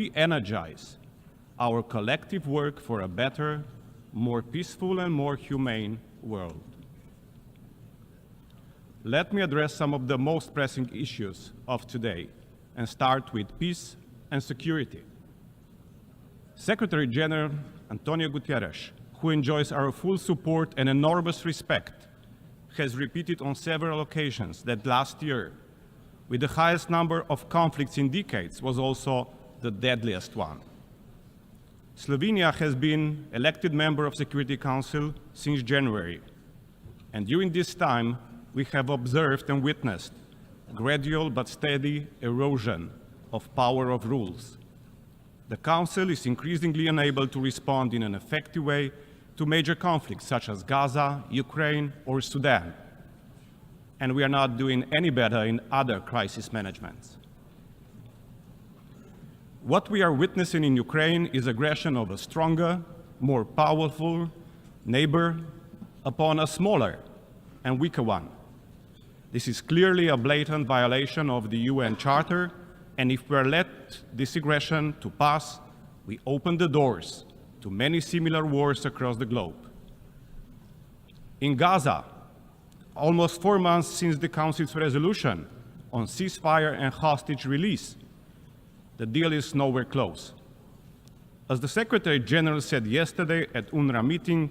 re-energize our collective work for a better, more peaceful and more humane world. Let me address some of the most pressing issues of today and start with peace and security. Secretary General Antonio Guterres, who enjoys our full support and enormous respect, has repeated on several occasions that last year, with the highest number of conflicts in decades, was also the deadliest one. Slovenia has been elected member of Security Council since January, and during this time, we have observed and witnessed gradual but steady erosion of power of rules. The Council is increasingly unable to respond in an effective way to major conflicts such as Gaza, Ukraine, or Sudan. And we are not doing any better in other crisis managements. What we are witnessing in Ukraine is aggression of a stronger, more powerful neighbor upon a smaller and weaker one. This is clearly a blatant violation of the UN Charter, and if we are let this aggression to pass, we open the doors to many similar wars across the globe. In Gaza, almost 4 months since the Council's resolution on ceasefire and hostage release, the deal is nowhere close. As the Secretary General said yesterday at UNRWA meeting,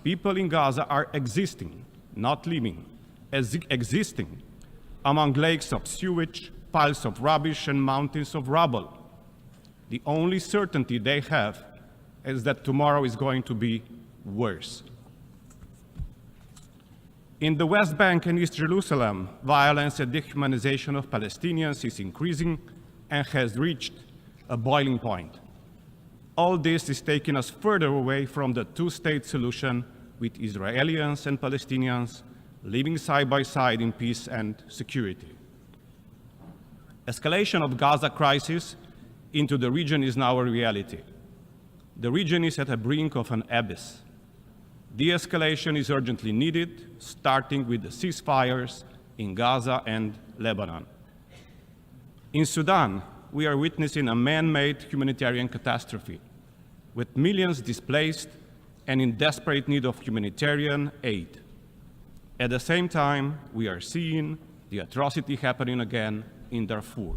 people in Gaza are existing, not living, existing among lakes of sewage, piles of rubbish, and mountains of rubble. The only certainty they have is that tomorrow is going to be worse. In the West Bank and East Jerusalem, violence and dehumanization of Palestinians is increasing and has reached a boiling point. All this is taking us further away from the two-state solution, with Israelis and Palestinians living side by side in peace and security. Escalation of Gaza crisis into the region is now a reality. The region is at the brink of an abyss. De-escalation is urgently needed, starting with the ceasefires in Gaza and Lebanon. In Sudan, we are witnessing a man-made humanitarian catastrophe, with millions displaced and in desperate need of humanitarian aid. At the same time, we are seeing the atrocity happening again in Darfur.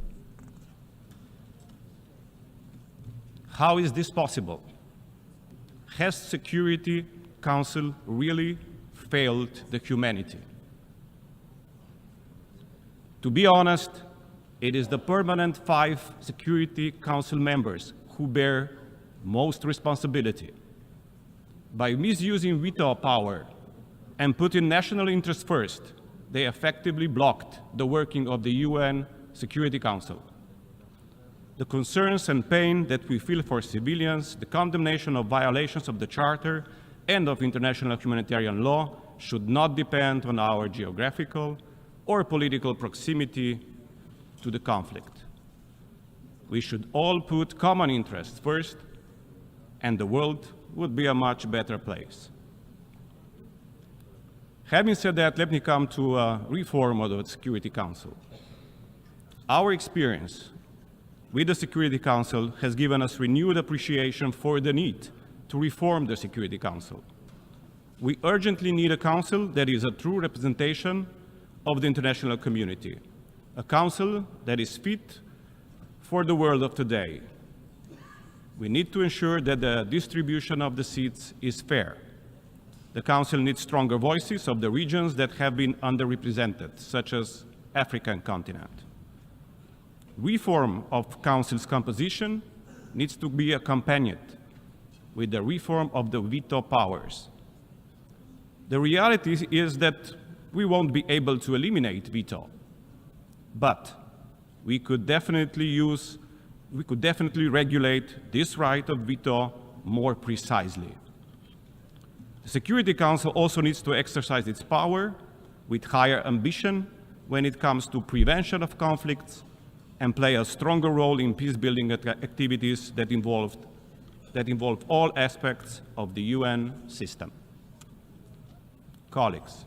How is this possible? Has Security Council really failed the humanity? To be honest, it is the permanent 5 Security Council members who bear most responsibility. By misusing veto power and putting national interests first, they effectively blocked the working of the UN Security Council. The concerns and pain that we feel for civilians, the condemnation of violations of the Charter and of international humanitarian law should not depend on our geographical or political proximity to the conflict. We should all put common interests first, and the world would be a much better place. Having said that, let me come to a reform of the Security Council. Our experience with the Security Council has given us renewed appreciation for the need to reform the Security Council. We urgently need a council that is a true representation of the international community, a council that is fit for the world of today. We need to ensure that the distribution of the seats is fair. The Council needs stronger voices of the regions that have been underrepresented, such as African continent. Reform of Council's composition needs to be accompanied with the reform of the veto powers. The reality is that we won't be able to eliminate veto, but we could definitely regulate this right of veto more precisely. The Security Council also needs to exercise its power with higher ambition when it comes to prevention of conflicts and play a stronger role in peace-building activities that involve all aspects of the UN system. Colleagues,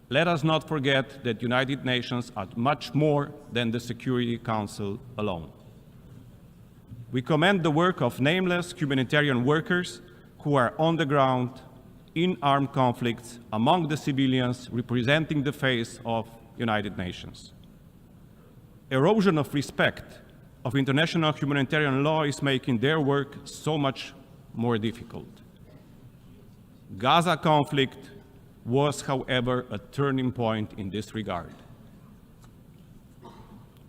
let us not forget that United Nations are much more than the Security Council alone. We commend the work of nameless humanitarian workers who are on the ground in armed conflicts among the civilians representing the face of United Nations. Erosion of respect of international humanitarian law is making their work so much more difficult. Gaza conflict was, however, a turning point in this regard.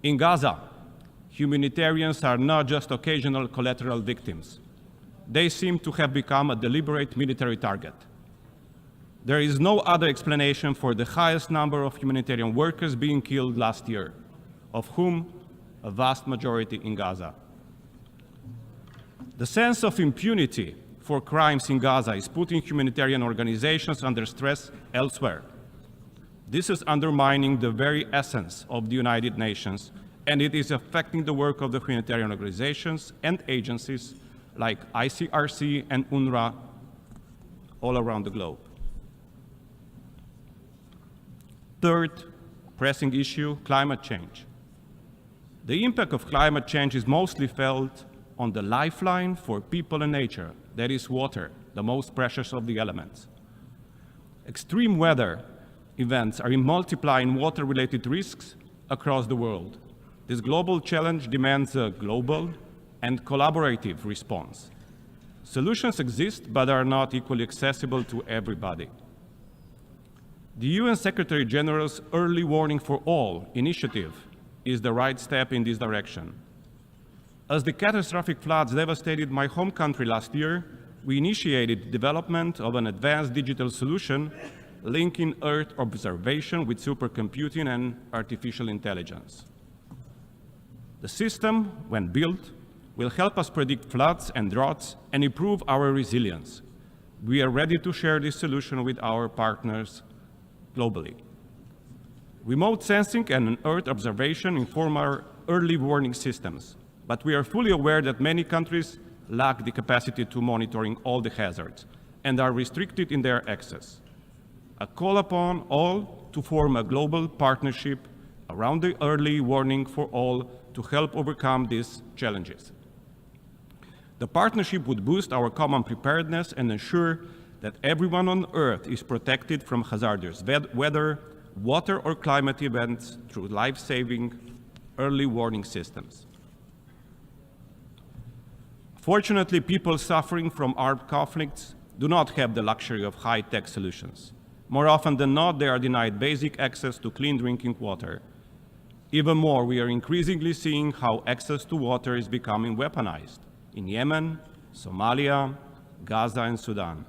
In Gaza, humanitarians are not just occasional collateral victims. They seem to have become a deliberate military target. There is no other explanation for the highest number of humanitarian workers being killed last year, of whom a vast majority in Gaza. The sense of impunity for crimes in Gaza is putting humanitarian organizations under stress elsewhere. This is undermining the very essence of the United Nations, and it is affecting the work of the humanitarian organizations and agencies like ICRC and UNRWA all around the globe. Third pressing issue, climate change. The impact of climate change is mostly felt on the lifeline for people and nature, that is water, the most precious of the elements. Extreme weather events are multiplying water-related risks across the world. This global challenge demands a global and collaborative response. Solutions exist, but are not equally accessible to everybody. The UN Secretary General's Early Warning for All initiative is the right step in this direction. As the catastrophic floods devastated my home country last year, we initiated development of an advanced digital solution linking Earth observation with supercomputing and artificial intelligence. The system, when built, will help us predict floods and droughts and improve our resilience. We are ready to share this solution with our partners globally. Remote sensing and Earth observation inform our early warning systems, but we are fully aware that many countries lack the capacity to monitoring all the hazards and are restricted in their access. A call upon all to form a global partnership around the early warning for all to help overcome these challenges. The partnership would boost our common preparedness and ensure that everyone on Earth is protected from hazardous weather, water, or climate events through life-saving early warning systems. Fortunately, people suffering from armed conflicts do not have the luxury of high-tech solutions. More often than not, they are denied basic access to clean drinking water. Even more, we are increasingly seeing how access to water is becoming weaponized in Yemen, Somalia, Gaza, and Sudan.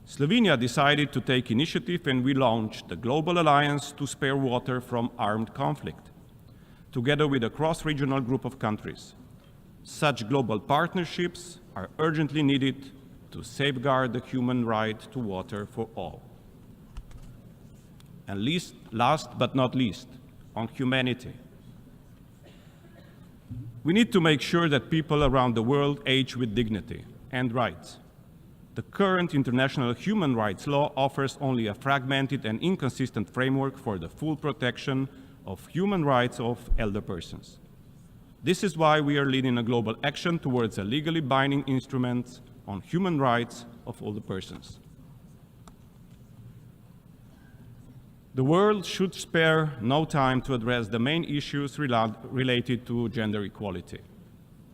Slovenia decided to take initiative, and we launched the Global Alliance to Spare Water from Armed Conflict, together with a cross-regional group of countries. Such global partnerships are urgently needed to safeguard the human right to water for all. And last but not least, on humanity. We need to make sure that people around the world age with dignity and rights. The current international human rights law offers only a fragmented and inconsistent framework for the full protection of human rights of elder persons. This is why we are leading a global action towards a legally binding instrument on human rights of older persons. The world should spare no time to address the main issues related to gender equality,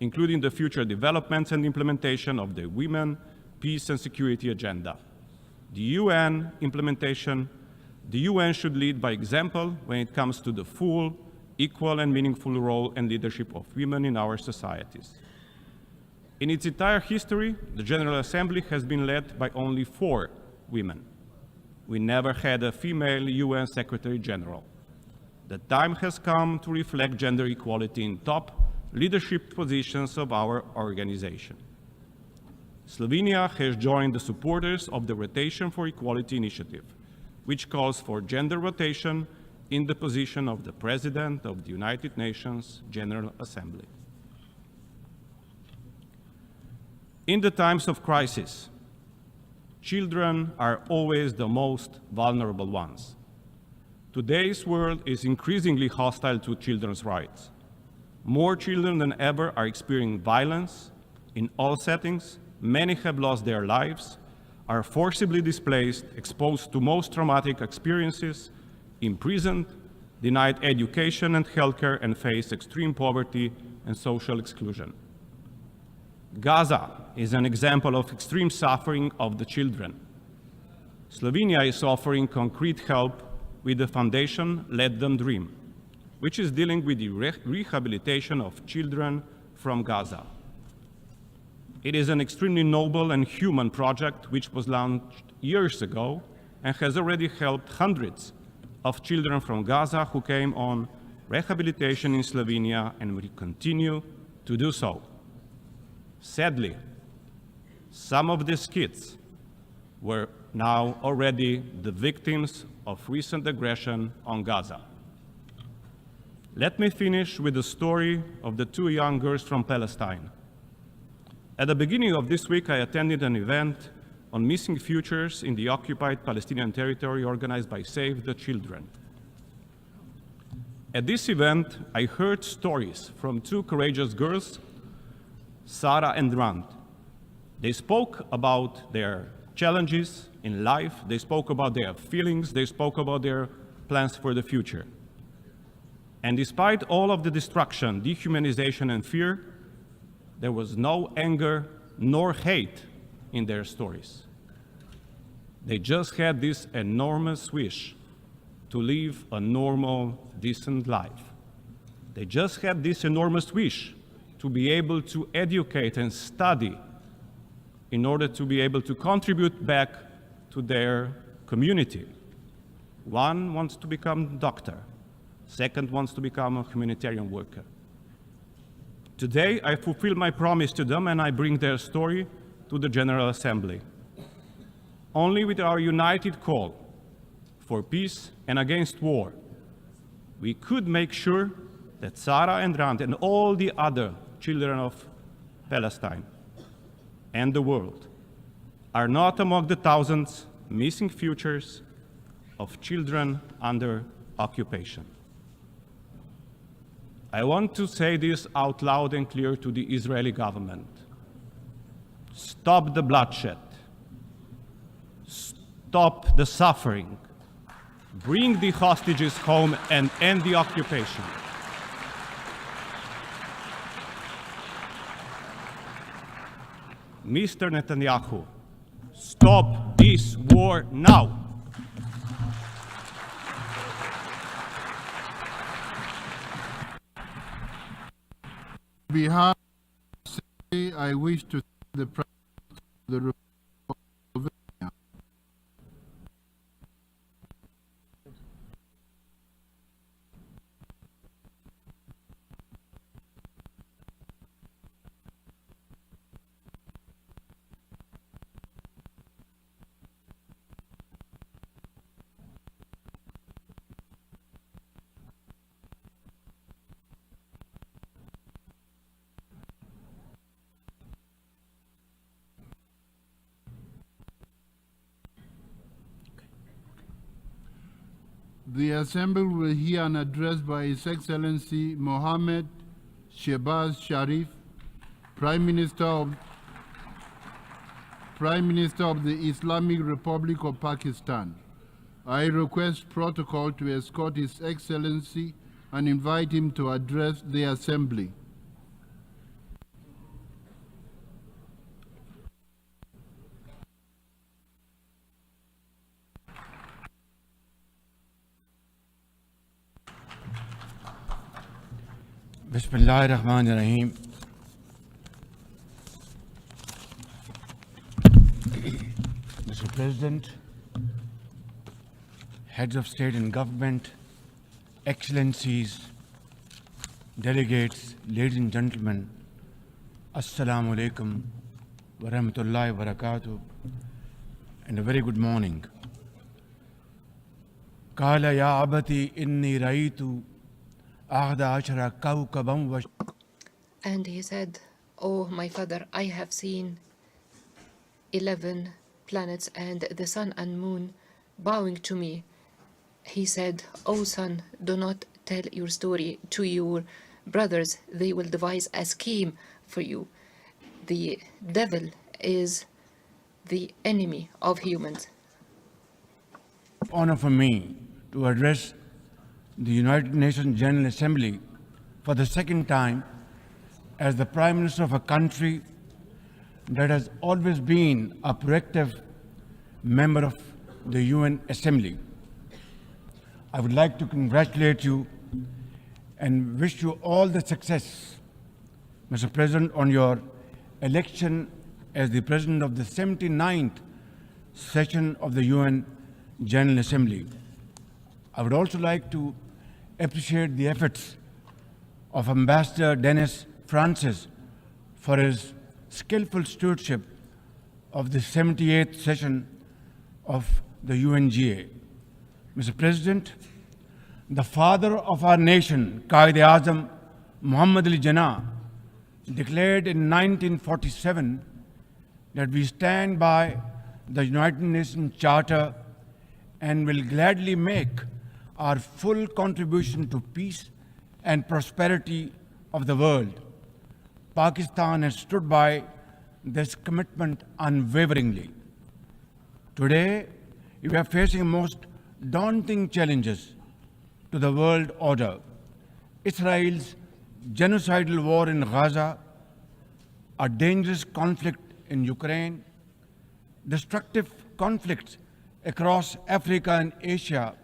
including the future developments and implementation of the Women, Peace and Security Agenda. The UN should lead by example when it comes to the full, equal and meaningful role and leadership of women in our societies. In its entire history, the General Assembly has been led by only 4 women. We never had a female UN Secretary General. The time has come to reflect gender equality in top leadership positions of our organization. Slovenia has joined the supporters of the Rotation for Equality initiative, which calls for gender rotation in the position of the President of the United Nations General Assembly. In the times of crisis, children are always the most vulnerable ones. Today's world is increasingly hostile to children's rights. More children than ever are experiencing violence in all settings. Many have lost their lives, are forcibly displaced, exposed to most traumatic experiences, imprisoned, denied education and healthcare, and face extreme poverty and social exclusion. Gaza is an example of extreme suffering of the children. Slovenia is offering concrete help with the foundation Let Them Dream, which is dealing with the rehabilitation of children from Gaza. It is an extremely noble and human project which was launched years ago and has already helped hundreds of children from Gaza who came on rehabilitation in Slovenia and will continue to do so. Sadly, some of these kids were now already the victims of recent aggression on Gaza. Let me finish with the story of the two young girls from Palestine. At the beginning of this week, I attended an event on missing futures in the occupied Palestinian territory organized by Save the Children. At this event, I heard stories from two courageous girls, Sarah and Rand. They spoke about their challenges in life, they spoke about their feelings, they spoke about their plans for the future. And despite all of the destruction, dehumanization, and fear, there was no anger nor hate in their stories. They just had this enormous wish to live a normal, decent life. They just had this enormous wish to be able to educate and study in order to be able to contribute back to their community. One wants to become a doctor. Second wants to become a humanitarian worker. Today, I fulfill my promise to them and I bring their story to the General Assembly. Only with our united call for peace and against war, we could make sure that Sarah and Rand and all the other children of Palestine and the world are not among the thousands missing futures of children under occupation. I want to say this out loud and clear to the Israeli government. Stop the bloodshed. Stop the suffering. Bring the hostages home and end the occupation. Mr. Netanyahu, stop this war now. On behalf of the Assembly, I wish to thank the President of the Republic of Slovenia. The Assembly will hear an address by His Excellency Mohammed Shehbaz Sharif, Prime Minister of the Islamic Republic of Pakistan. I request protocol to escort His Excellency and invite him to address the Assembly. Bismillahirrahmanirrahim. Mr. President, heads of state and government, excellencies, delegates, ladies and gentlemen, Assalamu alaikum wa rahmatullahi wa barakatuh, and a very good morning. Qala ya abati inni raitu And he said, "Oh, my father, I have seen 11 planets and the sun and moon bowing to me." He said, "Oh, son, do not tell your story to your brothers, they will devise a scheme for you. The devil is the enemy of humans. Honor for me to address the United Nations General Assembly for the second time as the Prime Minister of a country that has always been a proactive member of the UN Assembly. I would like to congratulate you and wish you all the success, Mr. President, on your election as the President of the 79th session of the UN General Assembly. I would also like to appreciate the efforts of Ambassador Dennis Francis for his skillful stewardship of the 78th session of the UNGA. Mr. President, the father of our nation, Quaid-e-Azam Muhammad Ali Jinnah, declared in 1947 that we stand by the United Nations Charter and will gladly make our full contribution to peace and prosperity of the world. Pakistan has stood by this commitment unwaveringly. Today, we are facing most daunting challenges to the world order. Israel's genocidal war in Gaza, a dangerous conflict in Ukraine, destructive conflicts across Africa and Asia,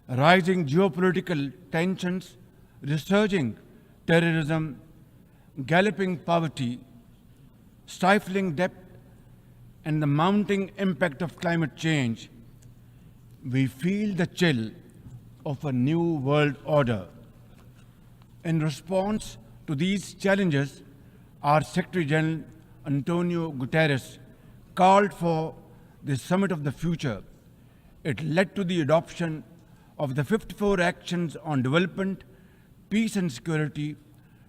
rising geopolitical tensions, resurging terrorism, galloping poverty, stifling debt, and the mounting impact of climate change, we feel the chill of a new world order. In response to these challenges, our Secretary General Antonio Guterres called for the Summit of the Future. It led to the adoption of the 54 actions on development, peace and security,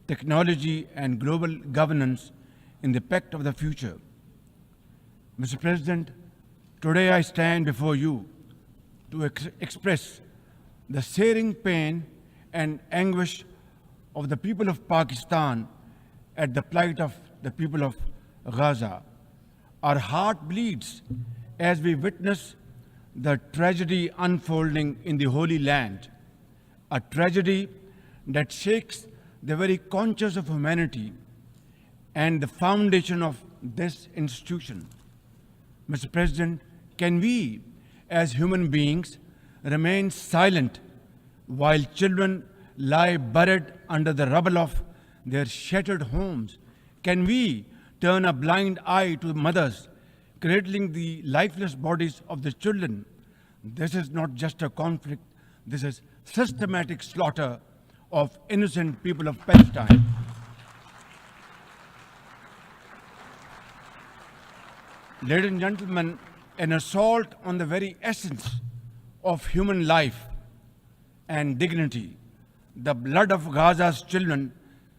technology and global governance in the Pact of the Future. Mr. President, today I stand before you to express the searing pain and anguish of the people of Pakistan at the plight of the people of Gaza. Our heart bleeds as we witness the tragedy unfolding in the Holy Land, a tragedy that shakes the very conscience of humanity and the foundation of this institution. Mr. President, can we, as human beings, remain silent while children lie buried under the rubble of their shattered homes? Can we turn a blind eye to mothers cradling the lifeless bodies of the children? This is not just a conflict, this is systematic slaughter of innocent people of Palestine. Ladies and gentlemen, an assault on the very essence of human life and dignity. The blood of Gaza's children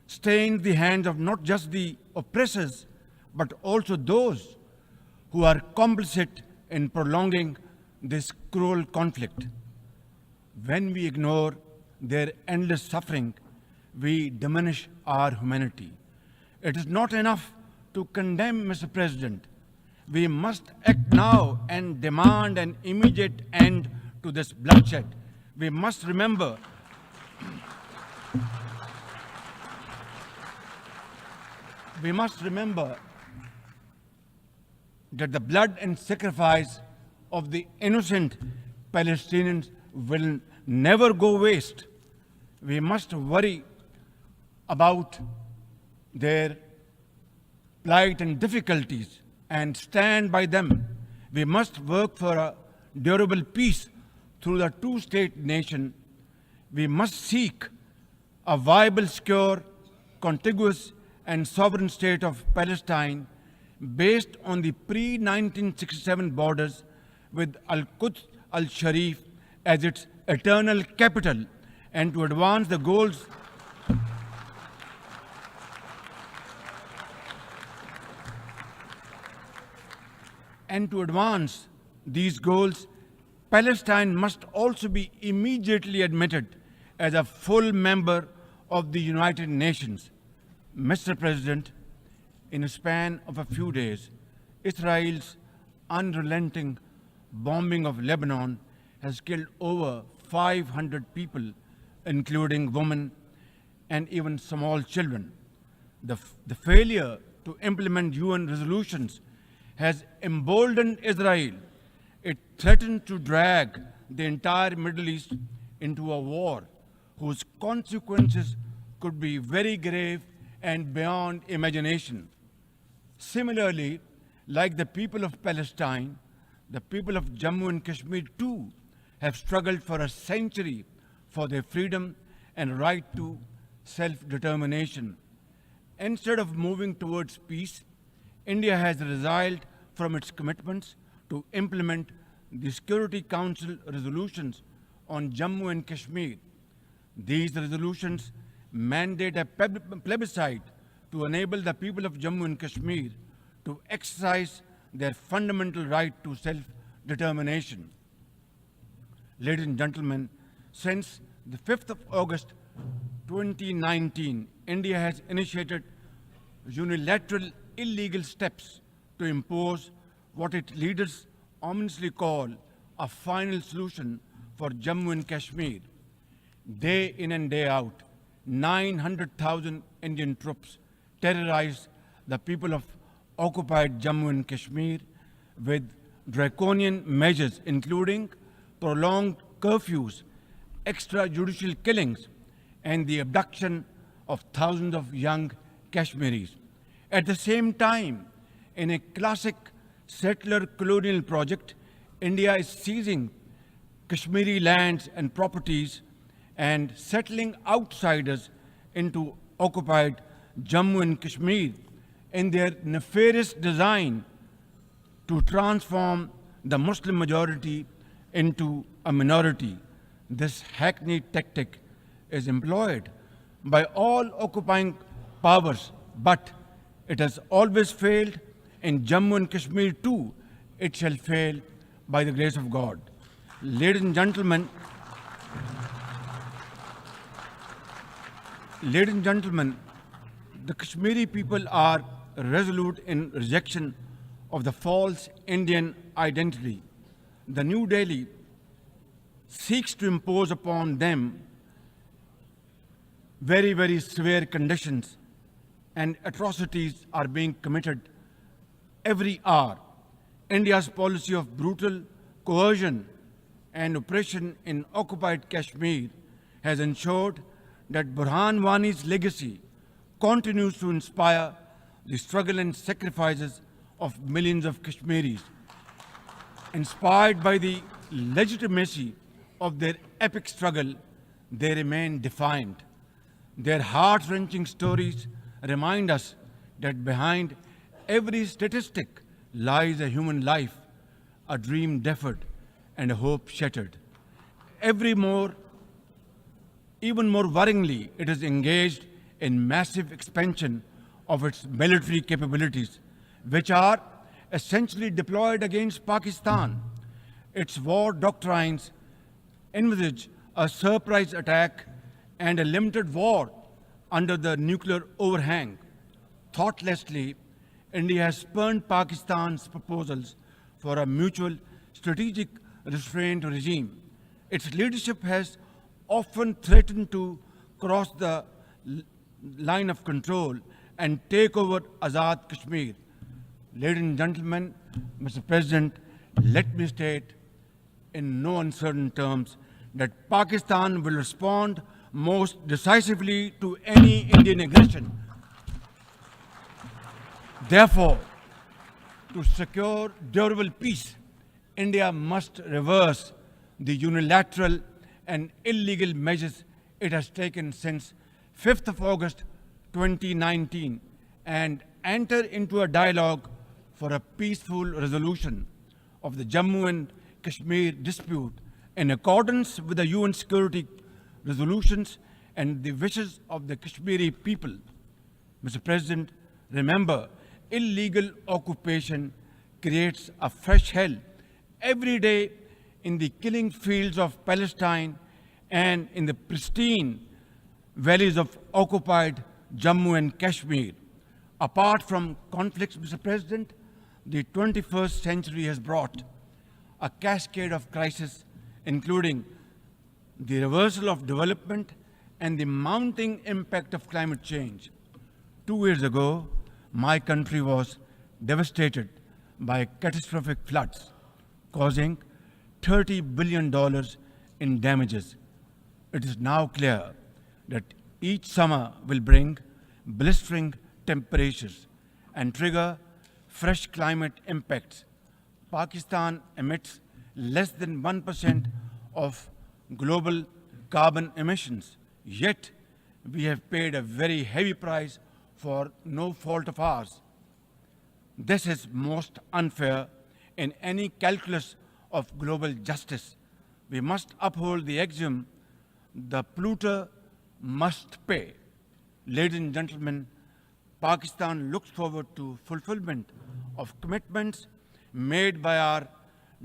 stains the hands of not just the oppressors, but also those who are complicit in prolonging this cruel conflict. When we ignore their endless suffering, we diminish our humanity. It is not enough to condemn, Mr. President. We must act now and demand an immediate end to this bloodshed. We must remember that the blood and sacrifice of the innocent Palestinians will never go waste. We must worry about their plight and difficulties and stand by them. We must work for a durable peace through the two-state nation. We must seek a viable, secure, contiguous and sovereign state of Palestine based on the pre-1967 borders with Al-Quds al-Sharif as its eternal capital, and to advance the goals these goals, Palestine must also be immediately admitted as a full member of the United Nations. Mr. President, in a span of a few days, Israel's unrelenting bombing of Lebanon has killed over 500 people, including women and even small children. The failure to implement UN resolutions has emboldened Israel. It threatened to drag the entire Middle East into a war whose consequences could be very grave and beyond imagination. Similarly, like the people of Palestine, the people of Jammu and Kashmir too have struggled for a century for their freedom and right to self-determination. Instead of moving towards peace, India has resiled from its commitments to implement the Security Council resolutions on Jammu and Kashmir. These resolutions mandate a plebiscite to enable the people of Jammu and Kashmir to exercise their fundamental right to self-determination. Ladies and gentlemen, since the 5th of August 2019, India has initiated unilateral illegal steps to impose what its leaders ominously call a final solution for Jammu and Kashmir. Day in and day out, 900,000 Indian troops terrorize the people of occupied Jammu and Kashmir with draconian measures including prolonged curfews, extrajudicial killings, and the abduction of thousands of young Kashmiris. At the same time, in a classic settler colonial project, India is seizing Kashmiri lands and properties and settling outsiders into occupied Jammu and Kashmir in their nefarious design to transform the Muslim majority into a minority. This hackneyed tactic is employed by all occupying powers, but it has always failed. In Jammu and Kashmir too, it shall fail by the grace of God. Ladies and gentlemen, the Kashmiri people are resolute in rejection of the false Indian identity. The New Delhi seeks to impose upon them very, very severe conditions, and atrocities are being committed every hour. India's policy of brutal coercion and oppression in occupied Kashmir has ensured that Burhan Wani's legacy continues to inspire the struggle and sacrifices of millions of Kashmiris. Inspired by the legitimacy of their epic struggle, they remain defiant. Their heart-wrenching stories remind us that behind every statistic lies a human life, a dream deferred, and a hope shattered. Even more worryingly, it is engaged in massive expansion of its military capabilities, which are essentially deployed against Pakistan. Its war doctrines envisage a surprise attack and a limited war under the nuclear overhang. Thoughtlessly, India has spurned Pakistan's proposals for a mutual strategic restraint regime. Its leadership has often threatened to cross the line of control and take over Azad Kashmir. Ladies and gentlemen, Mr. President, let me state in no uncertain terms that Pakistan will respond most decisively to any Indian aggression. Therefore, to secure durable peace, India must reverse the unilateral and illegal measures it has taken since 5th of August 2019 and enter into a dialogue for a peaceful resolution of the Jammu and Kashmir dispute in accordance with the UN security resolutions and the wishes of the Kashmiri people. Mr. President, remember, illegal occupation creates a fresh hell every day in the killing fields of Palestine and in the pristine valleys of occupied Jammu and Kashmir. Apart from conflicts, Mr. President, the 21st century has brought a cascade of crises, including the reversal of development and the mounting impact of climate change. 2 years ago, my country was devastated by catastrophic floods, causing $30 billion in damages. It is now clear that each summer will bring blistering temperatures and trigger fresh climate impacts. Pakistan emits less than 1% of global carbon emissions, yet we have paid a very heavy price for no fault of ours. This is most unfair in any calculus of global justice. We must uphold the axiom, the polluter must pay. Ladies and gentlemen, Pakistan looks forward to fulfillment of commitments made by our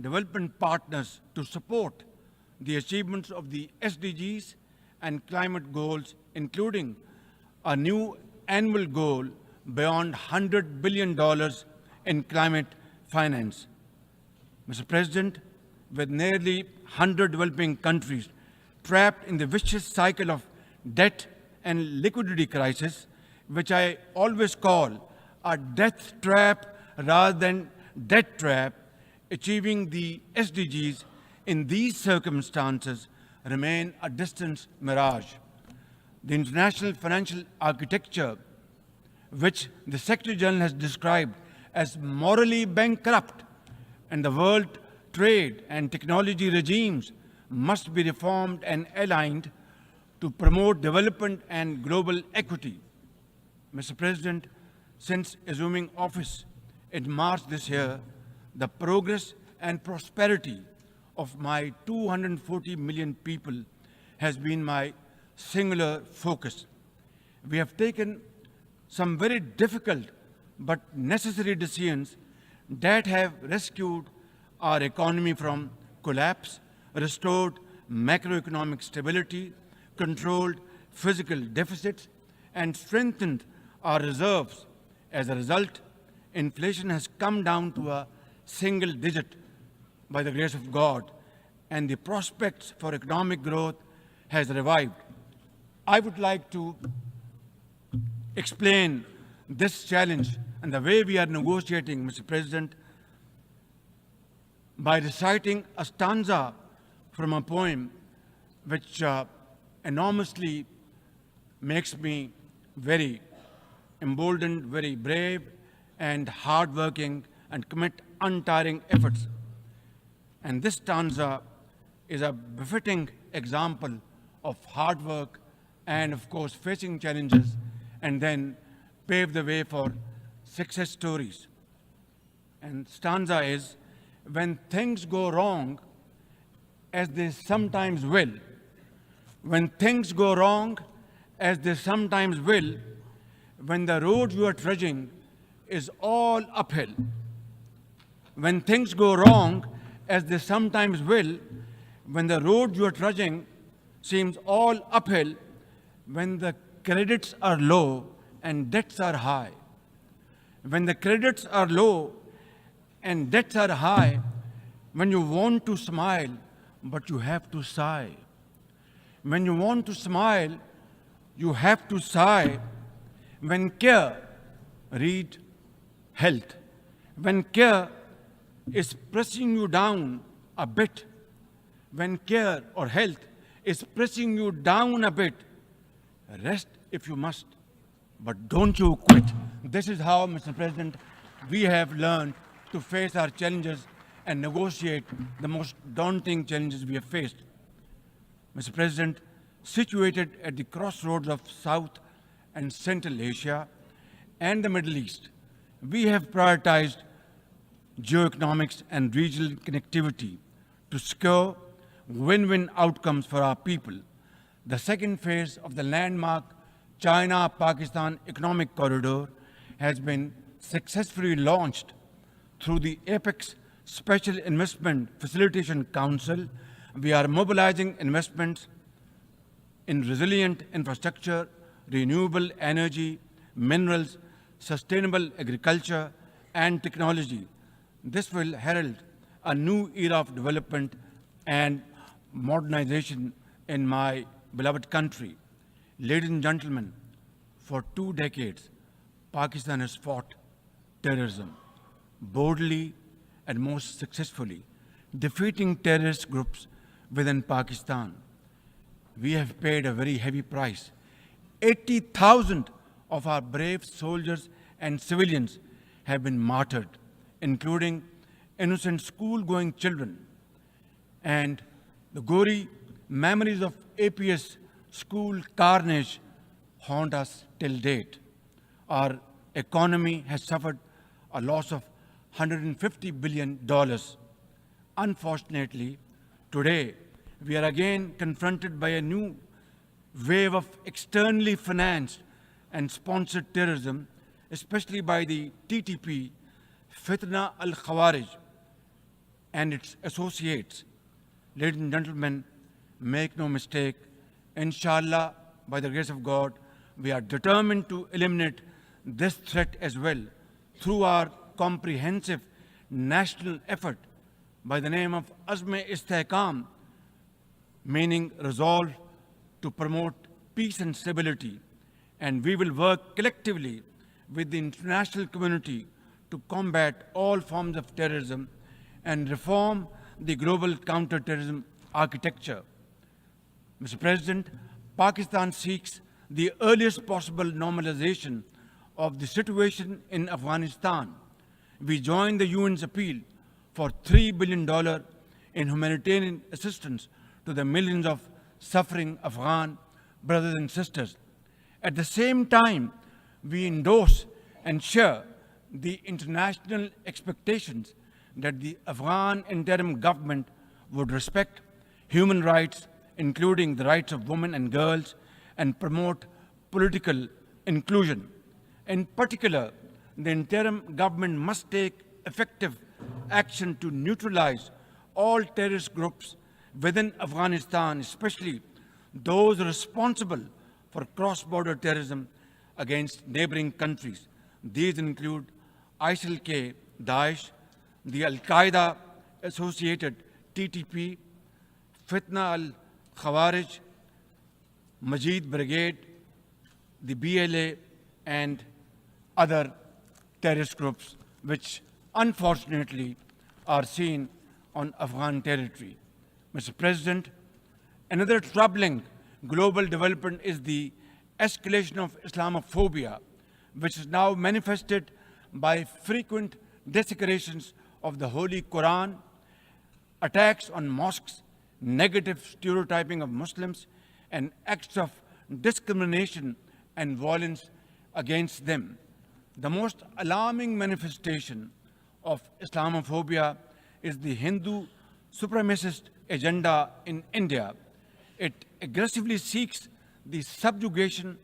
development partners to support the achievements of the SDGs and climate goals, including a new annual goal beyond $100 billion in climate finance. Mr. President, with nearly 100 developing countries trapped in the vicious cycle of debt and liquidity crisis, which I always call a death trap rather than debt trap, achieving the SDGs in these circumstances remain a distant mirage. The international financial architecture, which the Secretary General has described as morally bankrupt, and the world trade and technology regimes must be reformed and aligned to promote development and global equity. Mr. President, since assuming office in March this year, the progress and prosperity of my 240 million people has been my singular focus. We have taken some very difficult but necessary decisions that have rescued our economy from collapse, restored macroeconomic stability, controlled physical deficits, and strengthened our reserves. As a result, inflation has come down to a single digit by the grace of God, and the prospects for economic growth has revived. I would like to explain this challenge and the way we are negotiating, Mr. President, by reciting a stanza from a poem which enormously makes me very emboldened, very brave, and hardworking, and commit untiring efforts. And this stanza is a befitting example of hard work and, of course, facing challenges and then pave the way for success stories. And stanza is, when things go wrong, as they sometimes will, when things go wrong, as they sometimes will, when the road you are trudging is all uphill, when things go wrong, as they sometimes will, when the road you are trudging seems all uphill, when the credits are low and debts are high, when the credits are low and debts are high, when you want to smile, but you have to sigh. When you want to smile, you have to sigh. When care, read health. When care is pressing you down a bit, when care or health is pressing you down a bit, rest if you must, but don't you quit. This is how, Mr. President, we have learned to face our challenges and negotiate the most daunting challenges we have faced. Mr. President, situated at the crossroads of South and Central Asia and the Middle East, we have prioritized geoeconomics and regional connectivity to secure win-win outcomes for our people. The second phase of the landmark China-Pakistan Economic Corridor has been successfully launched through the Apex Special Investment Facilitation Council. We are mobilizing investments in resilient infrastructure, renewable energy, minerals, sustainable agriculture, and technology. This will herald a new era of development and modernization in my beloved country. Ladies and gentlemen, for 2 decades, Pakistan has fought terrorism boldly and most successfully, defeating terrorist groups within Pakistan. We have paid a very heavy price. 80,000 of our brave soldiers and civilians have been martyred, including innocent school-going children. And the gory memories of APS school carnage haunt us till date. Our economy has suffered a loss of $150 billion. Unfortunately, today we are again confronted by a new wave of externally financed and sponsored terrorism, especially by the TTP, Fitna al-Khawarij, and its associates. Ladies and gentlemen, make no mistake, inshallah, by the grace of God, we are determined to eliminate this threat as well through our comprehensive national effort by the name of Azm-e-Istehkam, meaning resolve to promote peace and stability. And we will work collectively with the international community to combat all forms of terrorism and reform the global counterterrorism architecture. Mr. President, Pakistan seeks the earliest possible normalization of the situation in Afghanistan. We join the UN's appeal for $3 billion in humanitarian assistance to the millions of suffering Afghan brothers and sisters. At the same time, we endorse and share the international expectations that the Afghan interim government would respect human rights, including the rights of women and girls, and promote political inclusion. In particular, the interim government must take effective action to neutralize all terrorist groups within Afghanistan, especially those responsible for cross-border terrorism against neighboring countries. These include ISIL-K, Daesh, the Al-Qaeda associated TTP, Fitna al-Khawarij, Majid Brigade, the BLA, and other terrorist groups which unfortunately are seen on Afghan territory. Mr. President, another troubling global development is the escalation of Islamophobia, which is now manifested by frequent desecrations of the Holy Quran, attacks on mosques, negative stereotyping of Muslims, and acts of discrimination and violence against them. The most alarming manifestation of Islamophobia is the Hindu supremacist agenda in India. It aggressively seeks the subjugation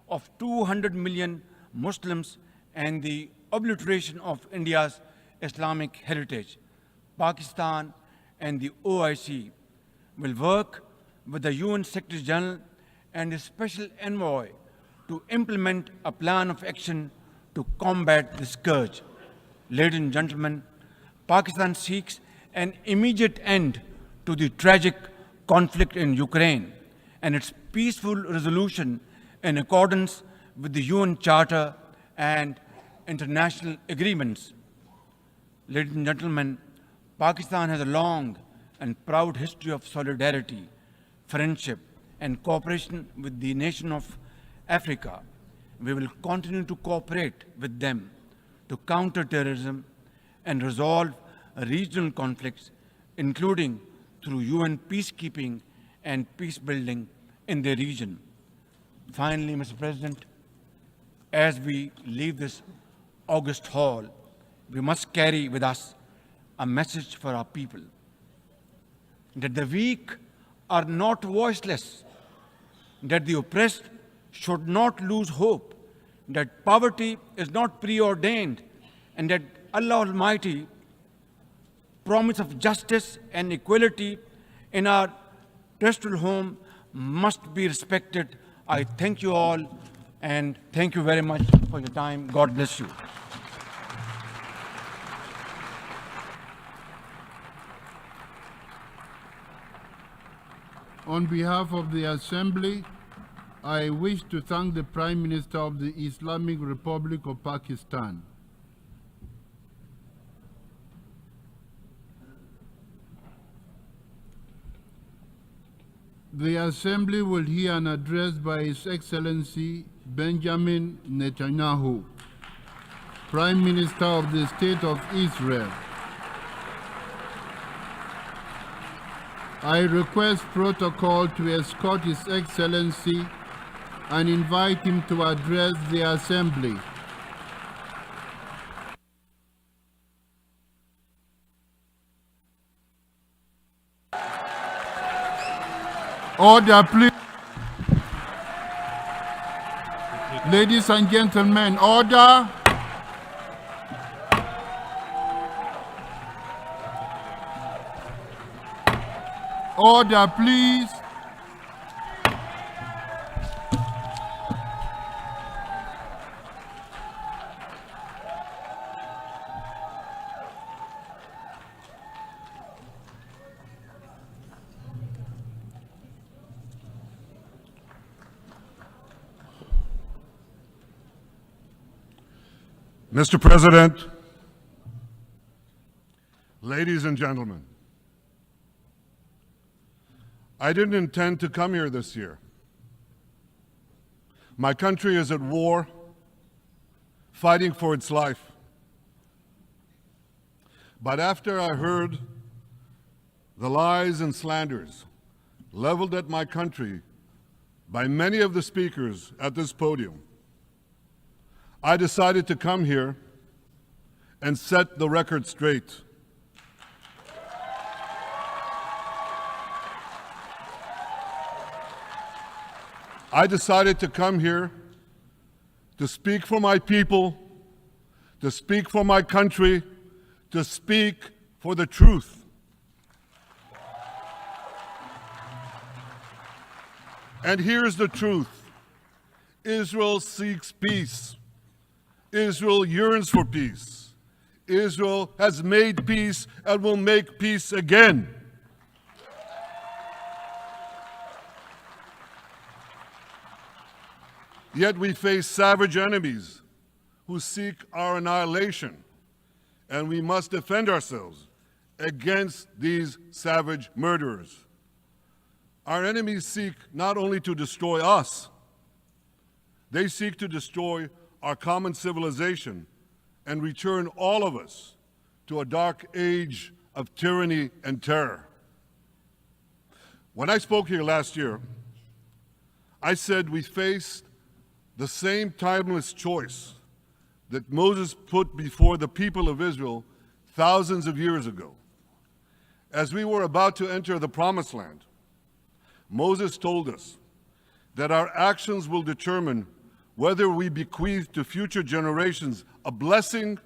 of 200 million Muslims and the obliteration of India's Islamic heritage. Pakistan and the OIC will work with the UN Secretary General and a special envoy to implement a plan of action to combat this scourge. Ladies and gentlemen, Pakistan seeks an immediate end to the tragic conflict in Ukraine and its peaceful resolution in accordance with the UN Charter and international agreements. Ladies and gentlemen, Pakistan has a long and proud history of solidarity, friendship, and cooperation with the nation of Africa. We will continue to cooperate with them to counter terrorism and resolve regional conflicts, including through UN peacekeeping and peace building in the region. Finally, Mr. President, as we leave this august hall, we must carry with us a message for our people, that the weak are not voiceless, that the oppressed should not lose hope, that poverty is not preordained, and that Allah Almighty promise of justice and equality in our terrestrial home must be respected. I thank you all, and thank you very much for your time. God bless you. On behalf of the Assembly, I wish to thank the Prime Minister of the Islamic Republic of Pakistan. The Assembly will hear an address by His Excellency Benjamín Netanyahu, Prime Minister of the State of Israel. I request protocol to escort His Excellency and invite him to address the Assembly. Order, please. Ladies and gentlemen, order. Order, please. Mr. President, ladies and gentlemen, I didn't intend to come here this year. My country is at war, fighting for its life. But after I heard the lies and slanders leveled at my country by many of the speakers at this podium, I decided to come here and set the record straight. I decided to come here to speak for my people, to speak for my country, to speak for the truth. And here's the truth. Israel seeks peace. Israel yearns for peace. Israel has made peace and will make peace again. Yet we face savage enemies who seek our annihilation, and we must defend ourselves against these savage murderers. Our enemies seek not only to destroy us, they seek to destroy our common civilization and return all of us to a dark age of tyranny and terror. When I spoke here last year, I said we faced the same timeless choice that Moses put before the people of Israel thousands of years ago. As we were about to enter the Promised Land, Moses told us that our actions will determine whether we bequeath to future generations a blessing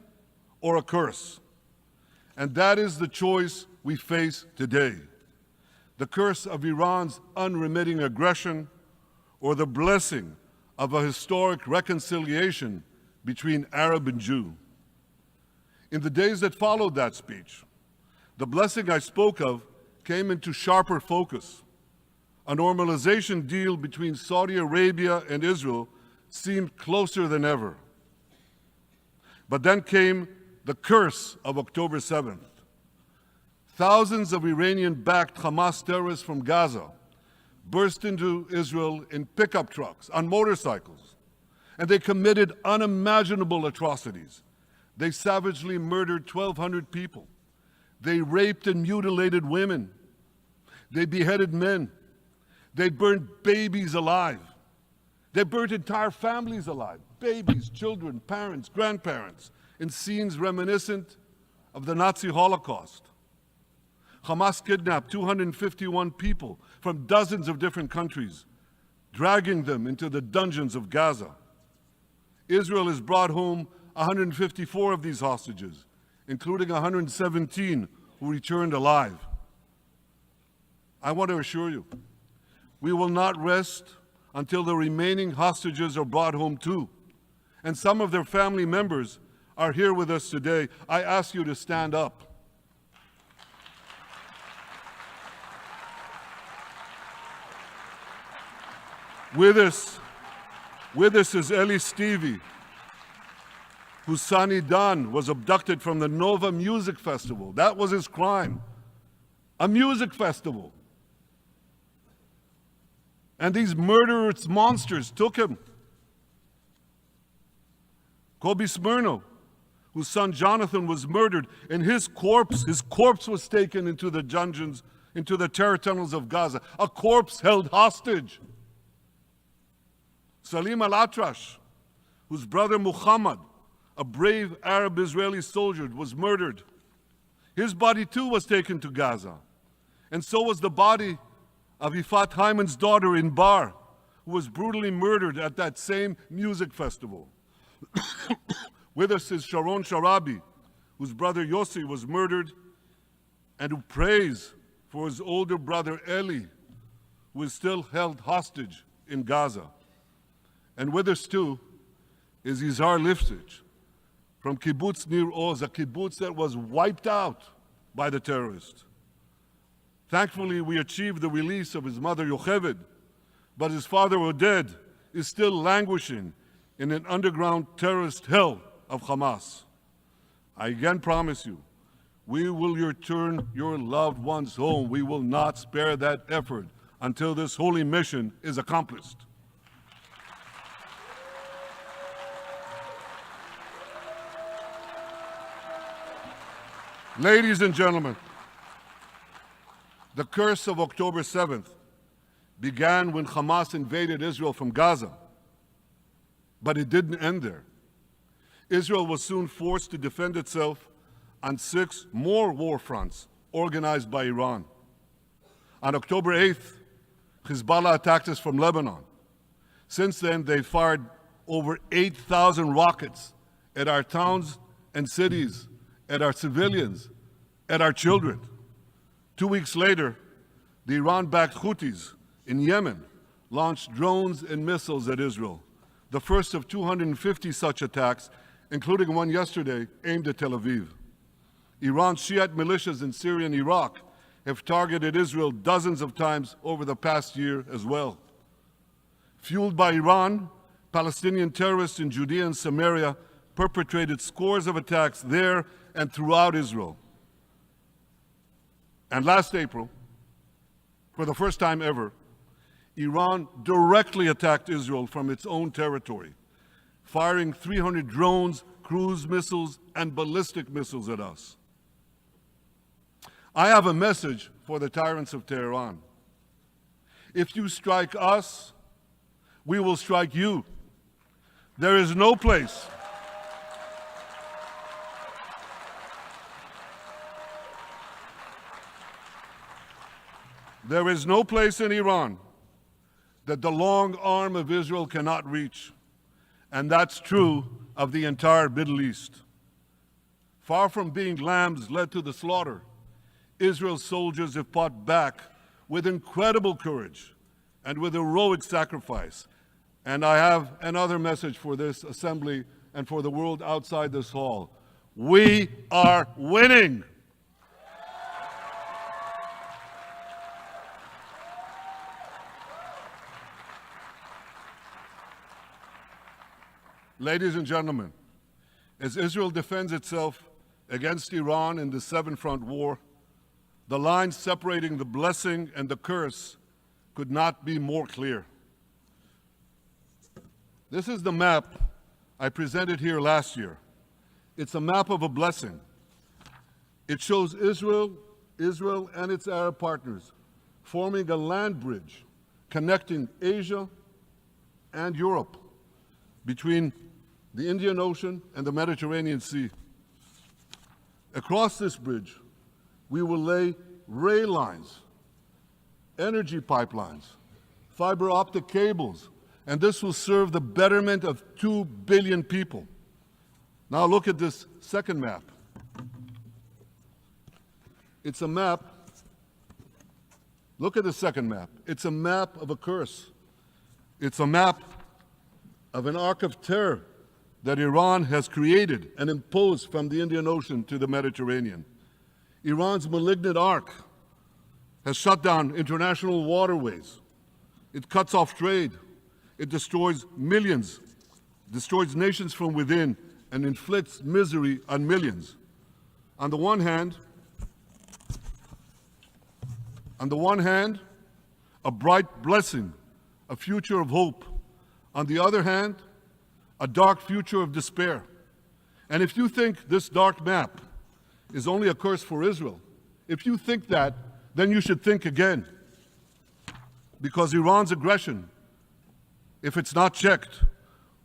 or a curse. And that is the choice we face today. The curse of Iran's unremitting aggression, or the blessing of a historic reconciliation between Arab and Jew. In the days that followed that speech, the blessing I spoke of came into sharper focus. A normalization deal between Saudi Arabia and Israel seemed closer than ever. But then came the curse of October 7th. Thousands of Iranian-backed Hamas terrorists from Gaza burst into Israel in pickup trucks, on motorcycles, and they committed unimaginable atrocities. They savagely murdered 1,200 people. They raped and mutilated women. They beheaded men. They burned babies alive. They burnt entire families alive, babies, children, parents, grandparents, in scenes reminiscent of the Nazi Holocaust. Hamas kidnapped 251 people from dozens of different countries, dragging them into the dungeons of Gaza. Israel has brought home 154 of these hostages, including 117 who returned alive. I want to assure you, We will not rest until the remaining hostages are brought home too. And some of their family members are here with us today. I ask you to stand up. With us is Eli Stevie, whose son Idan was abducted from the Nova Music Festival. That was his crime. A music festival. And these murderous monsters took him. Kobe Smirno, whose son Jonathan was murdered, and his corpse was taken into the dungeons, into the terror tunnels of Gaza. A corpse held hostage. Salim al-Atrash, whose brother Muhammad, a brave Arab-Israeli soldier, was murdered. His body too was taken to Gaza. And so was the body of Ifat Hyman's daughter Inbar, who was brutally murdered at that same music festival. With us is Sharon Sharabi, whose brother Yossi was murdered, and who prays for his older brother Eli, who is still held hostage in Gaza. And with us too is Izhar Lifsich from Kibbutz Nir Oz, a kibbutz that was wiped out by the terrorists. Thankfully, we achieved the release of his mother Yocheved, but his father Oded is still languishing in an underground terrorist hell of Hamas. I again promise you, we will return your loved ones home. We will not spare that effort until this holy mission is accomplished. Ladies and gentlemen, the curse of October 7th began when Hamas invaded Israel from Gaza. But it didn't end there. Israel was soon forced to defend itself on 6 more war fronts organized by Iran. On October 8th, Hezbollah attacked us from Lebanon. Since then, they fired over 8,000 rockets at our towns and cities, at our civilians, at our children. 2 weeks later, the Iran-backed Houthis in Yemen launched drones and missiles at Israel, the first of 250 such attacks, including one yesterday aimed at Tel Aviv. Iran's Shiite militias in Syria and Iraq have targeted Israel dozens of times over the past year as well. Fueled by Iran, Palestinian terrorists in Judea and Samaria perpetrated scores of attacks there and throughout Israel. And last April, for the first time ever, Iran directly attacked Israel from its own territory, firing 300 drones, cruise missiles, and ballistic missiles at us. I have a message for the tyrants of Tehran. If you strike us, we will strike you. There is no place in Iran that the long arm of Israel cannot reach. And that's true of the entire Middle East. Far from being lambs led to the slaughter, Israel's soldiers have fought back with incredible courage and with heroic sacrifice. And I have another message for this assembly and for the world outside this hall. We are winning. Ladies and gentlemen, as Israel defends itself against Iran in the seven-front war, the line separating the blessing and the curse could not be more clear. This is the map I presented here last year. It's a map of a blessing. It shows Israel and its Arab partners forming a land bridge connecting Asia and Europe between the Indian Ocean and the Mediterranean Sea. Across this bridge, we will lay rail lines, energy pipelines, fiber optic cables, and this will serve the betterment of 2 billion people. Now look at this second map. It's a map Look at the second map. It's a map of a curse. It's a map of an arc of terror that Iran has created and imposed from the Indian Ocean to the Mediterranean. Iran's malignant arc has shut down international waterways. It cuts off trade. It destroys millions, destroys nations from within, and inflicts misery on millions. On the one hand, a bright blessing, a future of hope. On the other hand, a dark future of despair. And if you think this dark map is only a curse for Israel, if you think that, then you should think again. Because Iran's aggression, if it's not checked,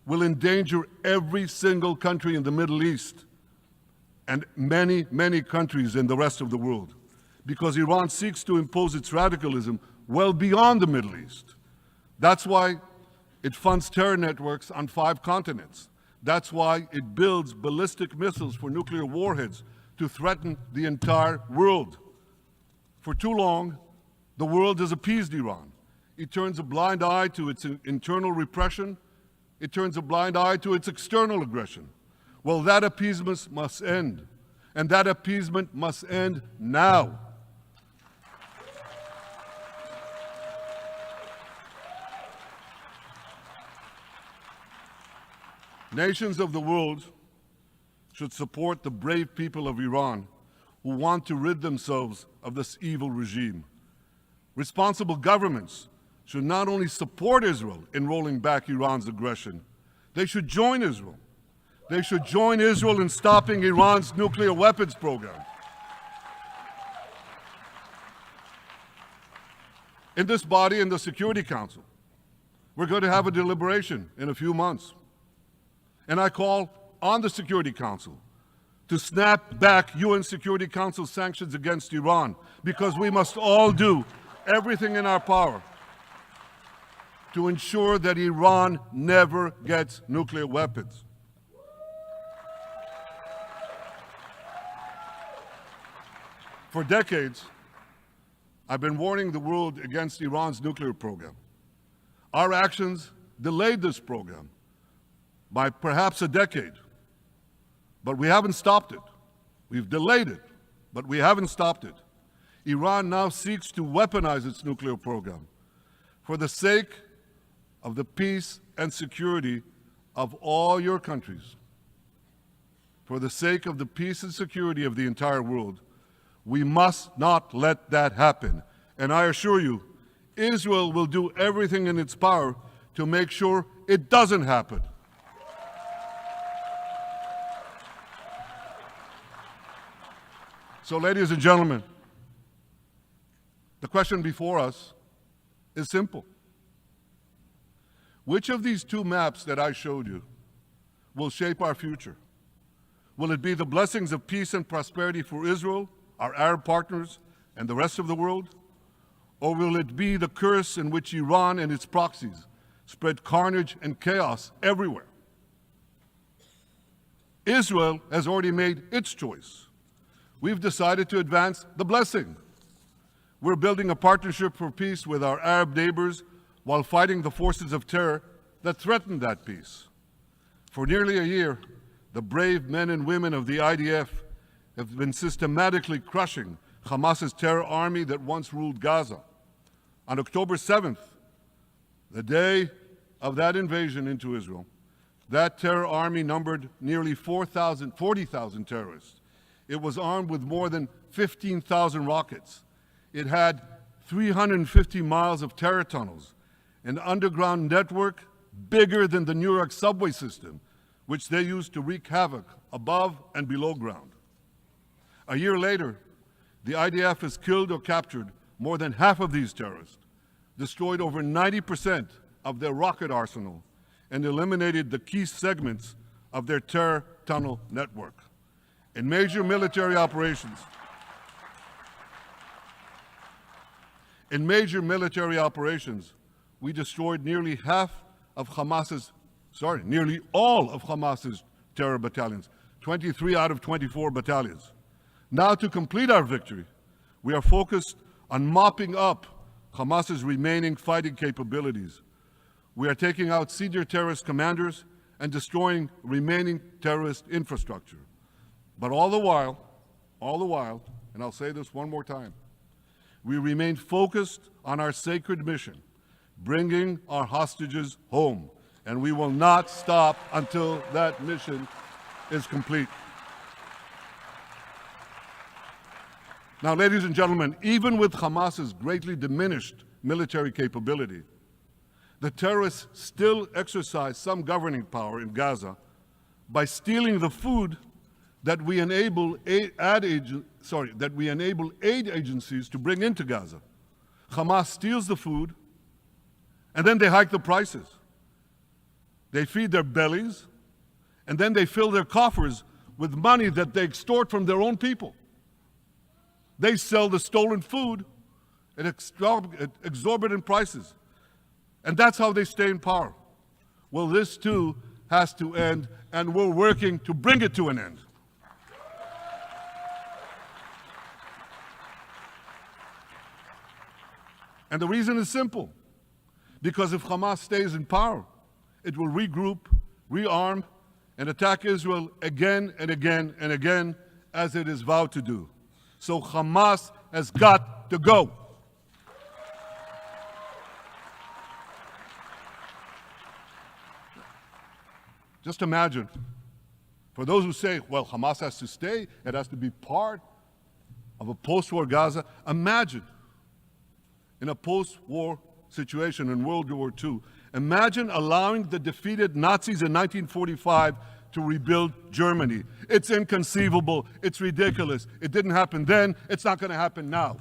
will endanger every single country in the Middle East and many, many countries in the rest of the world. Because Iran seeks to impose its radicalism well beyond the Middle East. That's why it funds terror networks on 5 continents. That's why it builds ballistic missiles for nuclear warheads to threaten the entire world. For too long, the world has appeased Iran. It turns a blind eye to its internal repression. It turns a blind eye to its external aggression. Well, that appeasement must end. And that appeasement must end now. Nations of the world should support the brave people of Iran who want to rid themselves of this evil regime. Responsible governments should not only support Israel in rolling back Iran's aggression, they should join Israel. They should join Israel in stopping Iran's nuclear weapons program. In this body, in the Security Council, we're going to have a deliberation in a few months. And I call on the Security Council to snap back UN Security Council sanctions against Iran, because we must all do everything in our power to ensure that Iran never gets nuclear weapons. For decades, I've been warning the world against Iran's nuclear program. Our actions delayed this program by perhaps a decade, but we haven't stopped it. We've delayed it, but we haven't stopped it. Iran now seeks to weaponize its nuclear program for the sake of the peace and security of all your countries. For the sake of the peace and security of the entire world, we must not let that happen. And I assure you, Israel will do everything in its power to make sure it doesn't happen. So, ladies and gentlemen, the question before us is simple. Which of these 2 maps that I showed you will shape our future? Will it be the blessings of peace and prosperity for Israel, our Arab partners, and the rest of the world? Or will it be the curse in which Iran and its proxies spread carnage and chaos everywhere? Israel has already made its choice. We've decided to advance the blessing. We're building a partnership for peace with our Arab neighbors while fighting the forces of terror that threaten that peace. For nearly a year, the brave men and women of the IDF have been systematically crushing Hamas's terror army that once ruled Gaza. On October 7th, the day of that invasion into Israel, that terror army numbered nearly 40,000 terrorists. It was armed with more than 15,000 rockets. It had 350 miles of terror tunnels, an underground network bigger than the New York subway system, which they used to wreak havoc above and below ground. A year later, the IDF has killed or captured more than half of these terrorists, destroyed over 90% of their rocket arsenal, and eliminated the key segments of their terror tunnel network. In major military operations, we destroyed nearly all of Hamas's terror battalions, 23 out of 24 battalions. Now, to complete our victory, we are focused on mopping up Hamas's remaining fighting capabilities. We are taking out senior terrorist commanders and destroying remaining terrorist infrastructure. But all the while, and I'll say this one more time, we remain focused on our sacred mission, bringing our hostages home, and we will not stop until that mission is complete. Now, ladies and gentlemen, even with Hamas's greatly diminished military capability, the terrorists still exercise some governing power in Gaza by stealing the food that we enable aid agencies to bring into Gaza. Hamas steals the food, and then they hike the prices. They feed their bellies, and then they fill their coffers with money that they extort from their own people. They sell the stolen food at exorbitant prices. And that's how they stay in power. Well, this too has to end, and we're working to bring it to an end. And the reason is simple. Because if Hamas stays in power, it will regroup, rearm, and attack Israel again and again and again, as it is vowed to do. So Hamas has got to go. Just imagine, for those who say, well, Hamas has to stay, it has to be part of a post-war Gaza, imagine in a post-war situation in World War II, imagine allowing the defeated Nazis in 1945 to rebuild Germany. It's inconceivable, it's ridiculous. It didn't happen then, it's not going to happen now.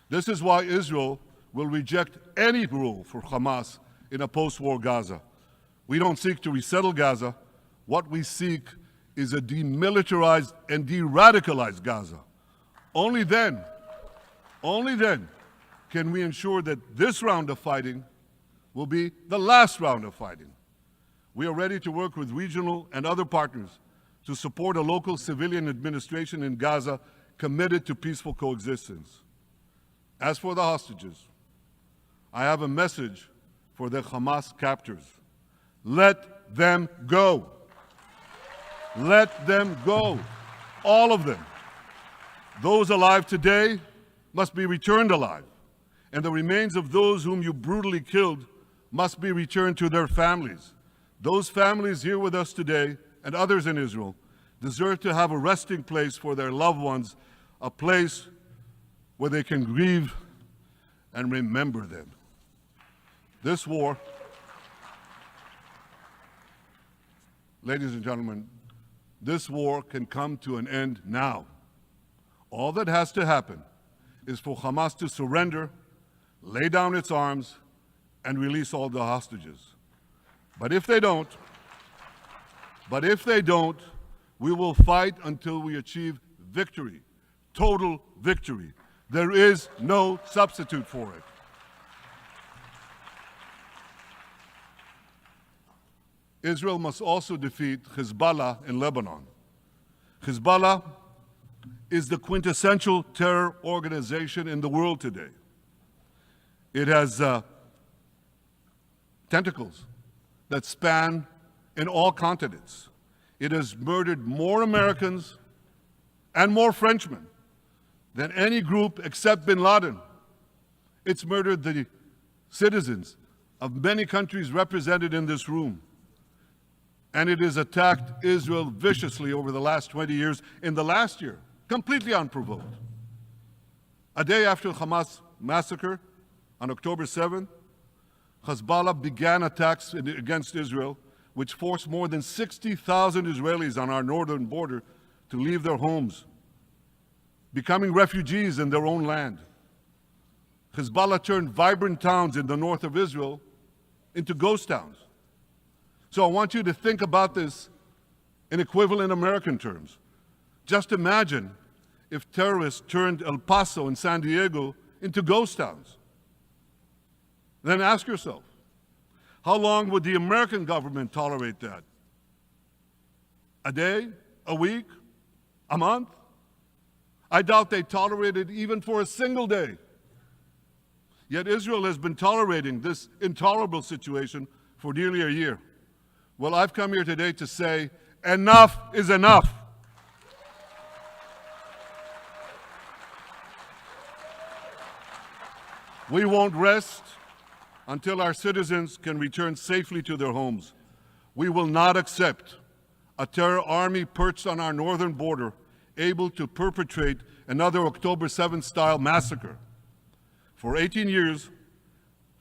This is why Israel will reject any role for Hamas in a post-war Gaza. We don't seek to resettle Gaza. What we seek is a demilitarized and de-radicalized Gaza. Only then can we ensure that this round of fighting will be the last round of fighting. We are ready to work with regional and other partners to support a local civilian administration in Gaza committed to peaceful coexistence. As for the hostages, I have a message for the Hamas captors. Let them go. Let them go. All of them. Those alive today must be returned alive, and the remains of those whom you brutally killed must be returned to their families. Those families here with us today, and others in Israel, deserve to have a resting place for their loved ones, a place where they can grieve and remember them. This war, ladies and gentlemen, this war can come to an end now. All that has to happen is for Hamas to surrender, lay down its arms, and release all the hostages. But if they don't, we will fight until we achieve victory, total victory. There is no substitute for it. Israel must also defeat Hezbollah in Lebanon. Hezbollah is the quintessential terror organization in the world today. It has tentacles that span in all continents. It has murdered more Americans and more Frenchmen than any group except bin Laden. It's murdered the citizens of many countries represented in this room. And it has attacked Israel viciously over the last 20 years. In the last year, completely unprovoked. A day after the Hamas massacre, on October 7th, Hezbollah began attacks against Israel, which forced more than 60,000 Israelis on our northern border to leave their homes, becoming refugees in their own land. Hezbollah turned vibrant towns in the north of Israel into ghost towns. So I want you to think about this in equivalent American terms. Just imagine if terrorists turned El Paso and San Diego into ghost towns. Then ask yourself, how long would the American government tolerate that? A day? a week, a month. I doubt they tolerate it even for a single day. Yet Israel has been tolerating this intolerable situation for nearly a year. Well, I've come here today to say, enough is enough. We won't rest until our citizens can return safely to their homes. We will not accept a terror army perched on our northern border, able to perpetrate another October 7th style massacre. For 18 years,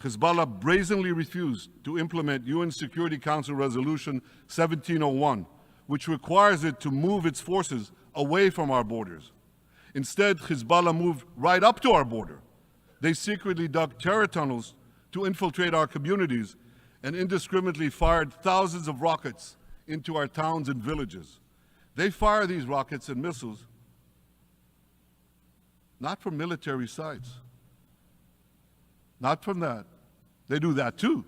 Hezbollah brazenly refused to implement UN Security Council Resolution 1701, which requires it to move its forces away from our borders. Instead, Hezbollah moved right up to our border. They secretly dug terror tunnels to infiltrate our communities and indiscriminately fired thousands of rockets into our towns and villages. They fire these rockets and missiles not from military sites, not from that. They do that too.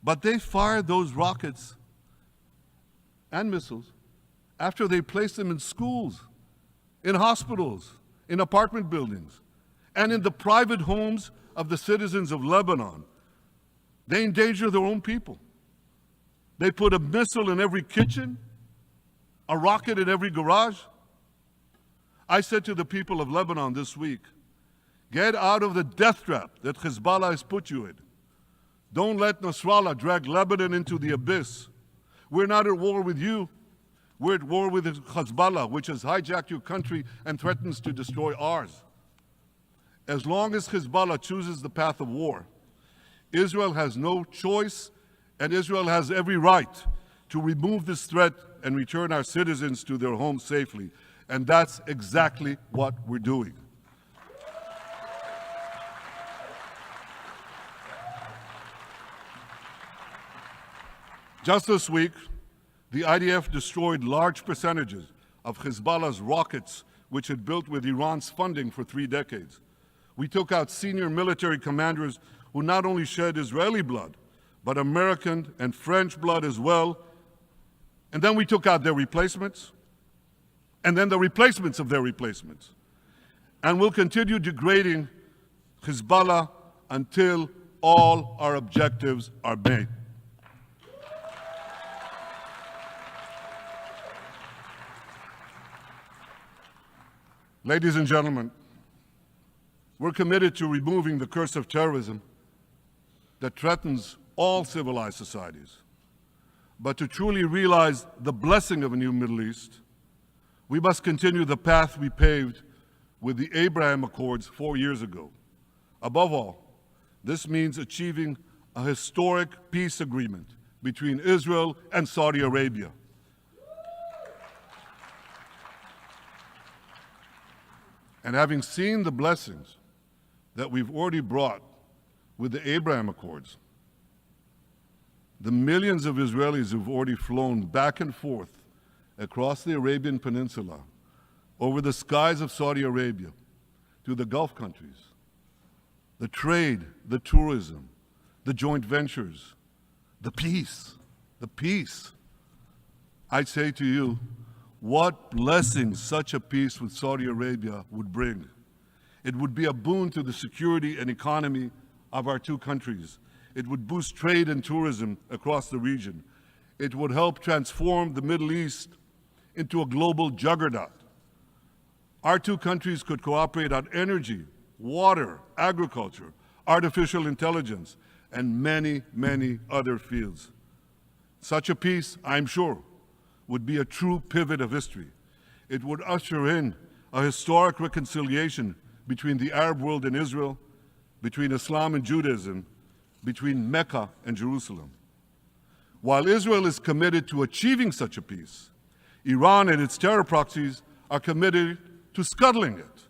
But they fire those rockets and missiles after they place them in schools, in hospitals, in apartment buildings, and in the private homes of the citizens of Lebanon. They endanger their own people. They put a missile in every kitchen, a rocket in every garage. I said to the people of Lebanon this week, get out of the death trap that Hezbollah has put you in. Don't let Nasrallah drag Lebanon into the abyss. We're not at war with you. We're at war with Hezbollah, which has hijacked your country and threatens to destroy ours. As long as Hezbollah chooses the path of war, Israel has no choice, and Israel has every right to remove this threat and return our citizens to their homes safely. And that's exactly what we're doing. Just this week, the IDF destroyed large percentages of Hezbollah's rockets, which it built with Iran's funding for 3 decades. We took out senior military commanders who not only shed Israeli blood, but American and French blood as well. And then we took out their replacements, and then the replacements of their replacements. And we'll continue degrading Hezbollah until all our objectives are met. Ladies and gentlemen, we're committed to removing the curse of terrorism that threatens all civilized societies. But to truly realize the blessing of a new Middle East, we must continue the path we paved with the Abraham Accords 4 years ago. Above all, this means achieving a historic peace agreement between Israel and Saudi Arabia. And having seen the blessings that we've already brought with the Abraham Accords, the millions of Israelis who've already flown back and forth across the Arabian Peninsula, over the skies of Saudi Arabia, to the Gulf countries, the trade, the tourism, the joint ventures, the peace, I say to you, what blessings such a peace with Saudi Arabia would bring. It would be a boon to the security and economy of our two countries. It would boost trade and tourism across the region. It would help transform the Middle East into a global juggernaut. Our two countries could cooperate on energy, water, agriculture, artificial intelligence, and many, many other fields. Such a peace, I'm sure, would be a true pivot of history. It would usher in a historic reconciliation between the Arab world and Israel, between Islam and Judaism, between Mecca and Jerusalem. While Israel is committed to achieving such a peace, Iran and its terror proxies are committed to scuttling it.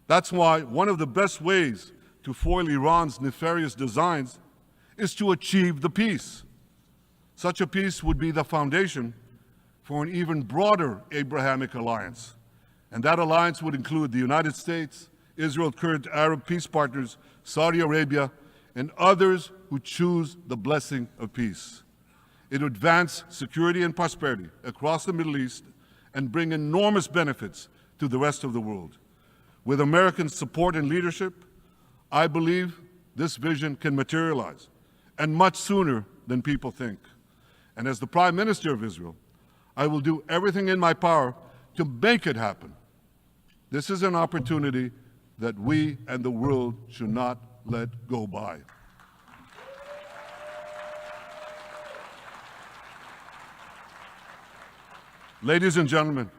That's why one of the best ways to foil Iran's nefarious designs is to achieve the peace. Such a peace would be the foundation for an even broader Abrahamic alliance. And that alliance would include the United States, Israel's current Arab peace partners, Saudi Arabia, and others who choose the blessing of peace. It would advance security and prosperity across the Middle East and bring enormous benefits to the rest of the world. With American support and leadership, I believe this vision can materialize, and much sooner than people think. And as the Prime Minister of Israel, I will do everything in my power to make it happen. This is an opportunity that we and the world should not let go by. Ladies and gentlemen,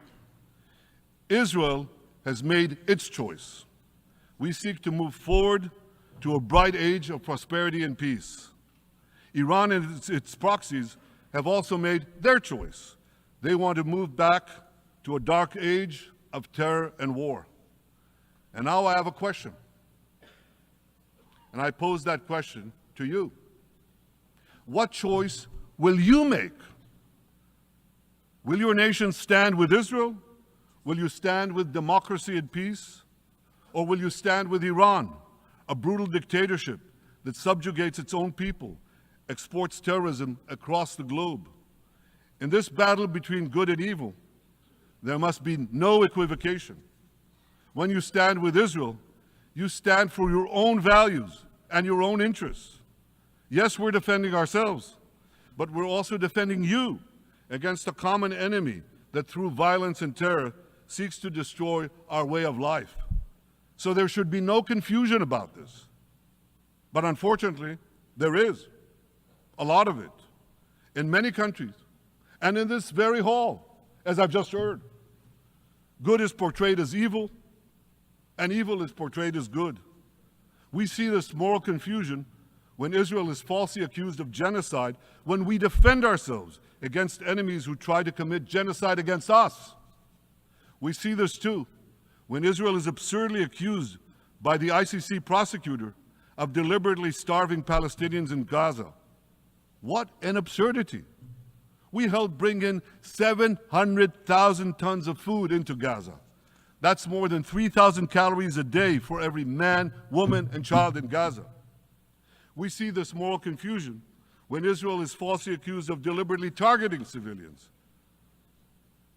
Israel has made its choice. We seek to move forward to a bright age of prosperity and peace. Iran and its proxies have also made their choice. They want to move back to a dark age of terror and war. And now I have a question. And I pose that question to you. What choice will you make? Will your nation stand with Israel? Will you stand with democracy and peace? Or will you stand with Iran, a brutal dictatorship that subjugates its own people, exports terrorism across the globe? In this battle between good and evil, there must be no equivocation. When you stand with Israel, you stand for your own values and your own interests. Yes, we're defending ourselves, but we're also defending you against a common enemy that through violence and terror seeks to destroy our way of life. So there should be no confusion about this. But unfortunately, there is a lot of it in many countries and in this very hall, as I've just heard. Good is portrayed as evil, and evil is portrayed as good. We see this moral confusion when Israel is falsely accused of genocide, when we defend ourselves against enemies who try to commit genocide against us. We see this too when Israel is absurdly accused by the ICC prosecutor of deliberately starving Palestinians in Gaza. What an absurdity. We helped bring in 700,000 tons of food into Gaza. That's more than 3,000 calories a day for every man, woman, and child in Gaza. We see this moral confusion when Israel is falsely accused of deliberately targeting civilians.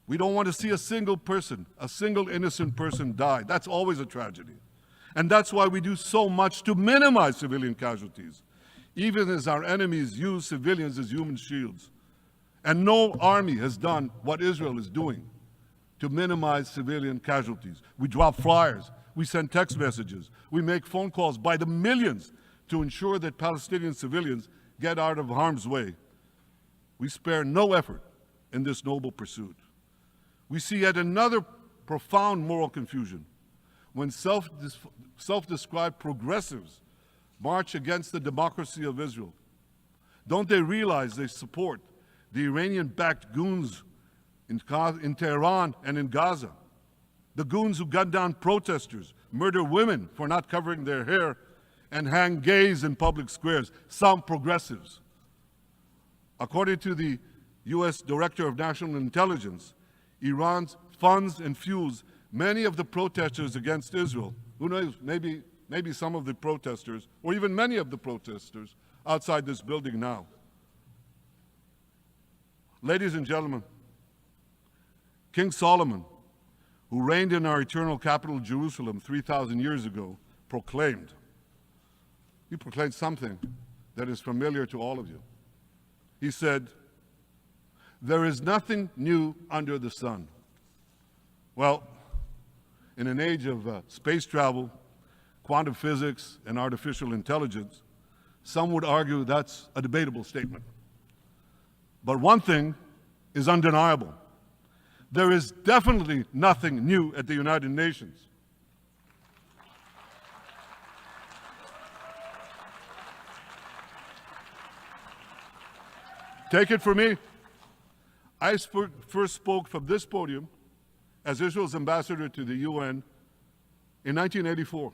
We don't want to see a single person, a single innocent person die. That's always a tragedy. And that's why we do so much to minimize civilian casualties, even as our enemies use civilians as human shields. And no army has done what Israel is doing to minimize civilian casualties. We drop flyers, we send text messages, we make phone calls by the millions to ensure that Palestinian civilians get out of harm's way. We spare no effort in this noble pursuit. We see yet another profound moral confusion when self-described progressives march against the democracy of Israel. Don't they realize they support the Iranian-backed goons in Tehran and in Gaza? The goons who gun down protesters, murder women for not covering their hair, and hang gays in public squares, some progressives. According to the U.S. Director of National Intelligence, Iran funds and fuels many of the protesters against Israel. Who knows, maybe some of the protesters, or even many of the protesters outside this building now. Ladies and gentlemen, King Solomon, who reigned in our eternal capital, Jerusalem, 3,000 years ago, proclaimed something that is familiar to all of you. He said, "There is nothing new under the sun." Well, in an age of space travel, quantum physics, and artificial intelligence, some would argue that's a debatable statement. But one thing is undeniable. There is definitely nothing new at the United Nations. Take it from me. I first spoke from this podium as Israel's ambassador to the UN in 1984.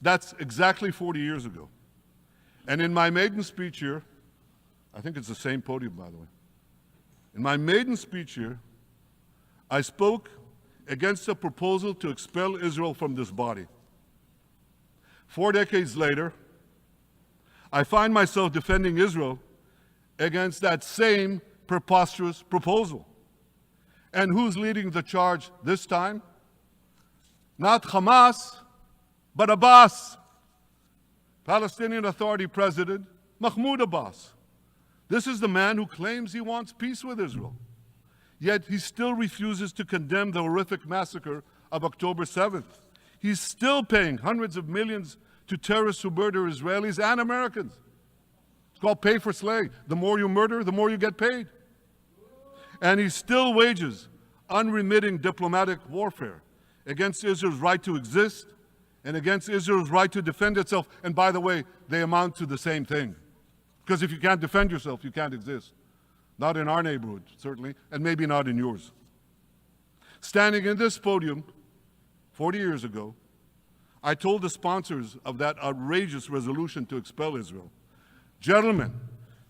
That's exactly 40 years ago. And in my maiden speech here, I think it's the same podium, by the way. In my maiden speech here, I spoke against a proposal to expel Israel from this body. 4 decades later, I find myself defending Israel against that same preposterous proposal. And who's leading the charge this time? Not Hamas, but Abbas, Palestinian Authority President Mahmoud Abbas. This is the man who claims he wants peace with Israel. Yet he still refuses to condemn the horrific massacre of October 7th. He's still paying hundreds of millions to terrorists who murder Israelis and Americans. It's called pay for slay. The more you murder, the more you get paid. And he still wages unremitting diplomatic warfare against Israel's right to exist and against Israel's right to defend itself. And by the way, they amount to the same thing. Because if you can't defend yourself, you can't exist. Not in our neighborhood, certainly, and maybe not in yours. Standing in this podium 40 years ago, I told the sponsors of that outrageous resolution to expel Israel, gentlemen,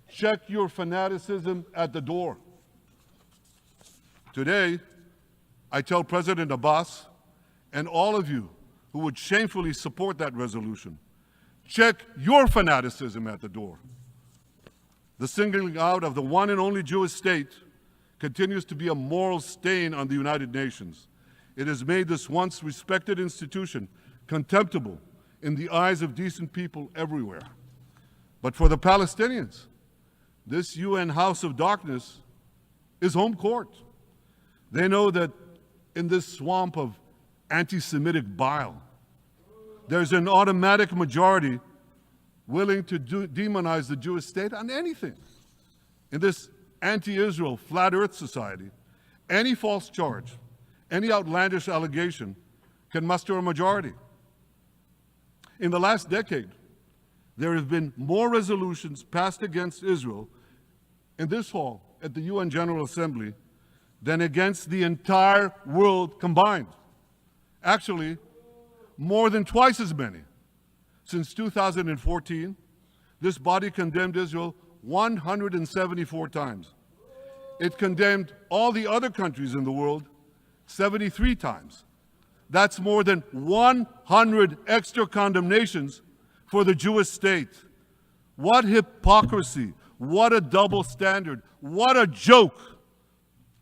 check your fanaticism at the door. Today, I tell President Abbas and all of you who would shamefully support that resolution, check your fanaticism at the door. The singling out of the one and only Jewish state continues to be a moral stain on the United Nations. It has made this once respected institution contemptible in the eyes of decent people everywhere. But for the Palestinians, this UN House of Darkness is home court. They know that in this swamp of anti-Semitic bile, there's an automatic majority willing to demonize the Jewish state on anything. In this anti-Israel flat earth society, any false charge, any outlandish allegation can muster a majority. In the last decade, there have been more resolutions passed against Israel in this hall at the UN General Assembly than against the entire world combined. Actually, more than twice as many. Since 2014, this body condemned Israel 174 times. It condemned all the other countries in the world 73 times. That's more than 100 extra condemnations for the Jewish state. What hypocrisy, what a double standard, what a joke.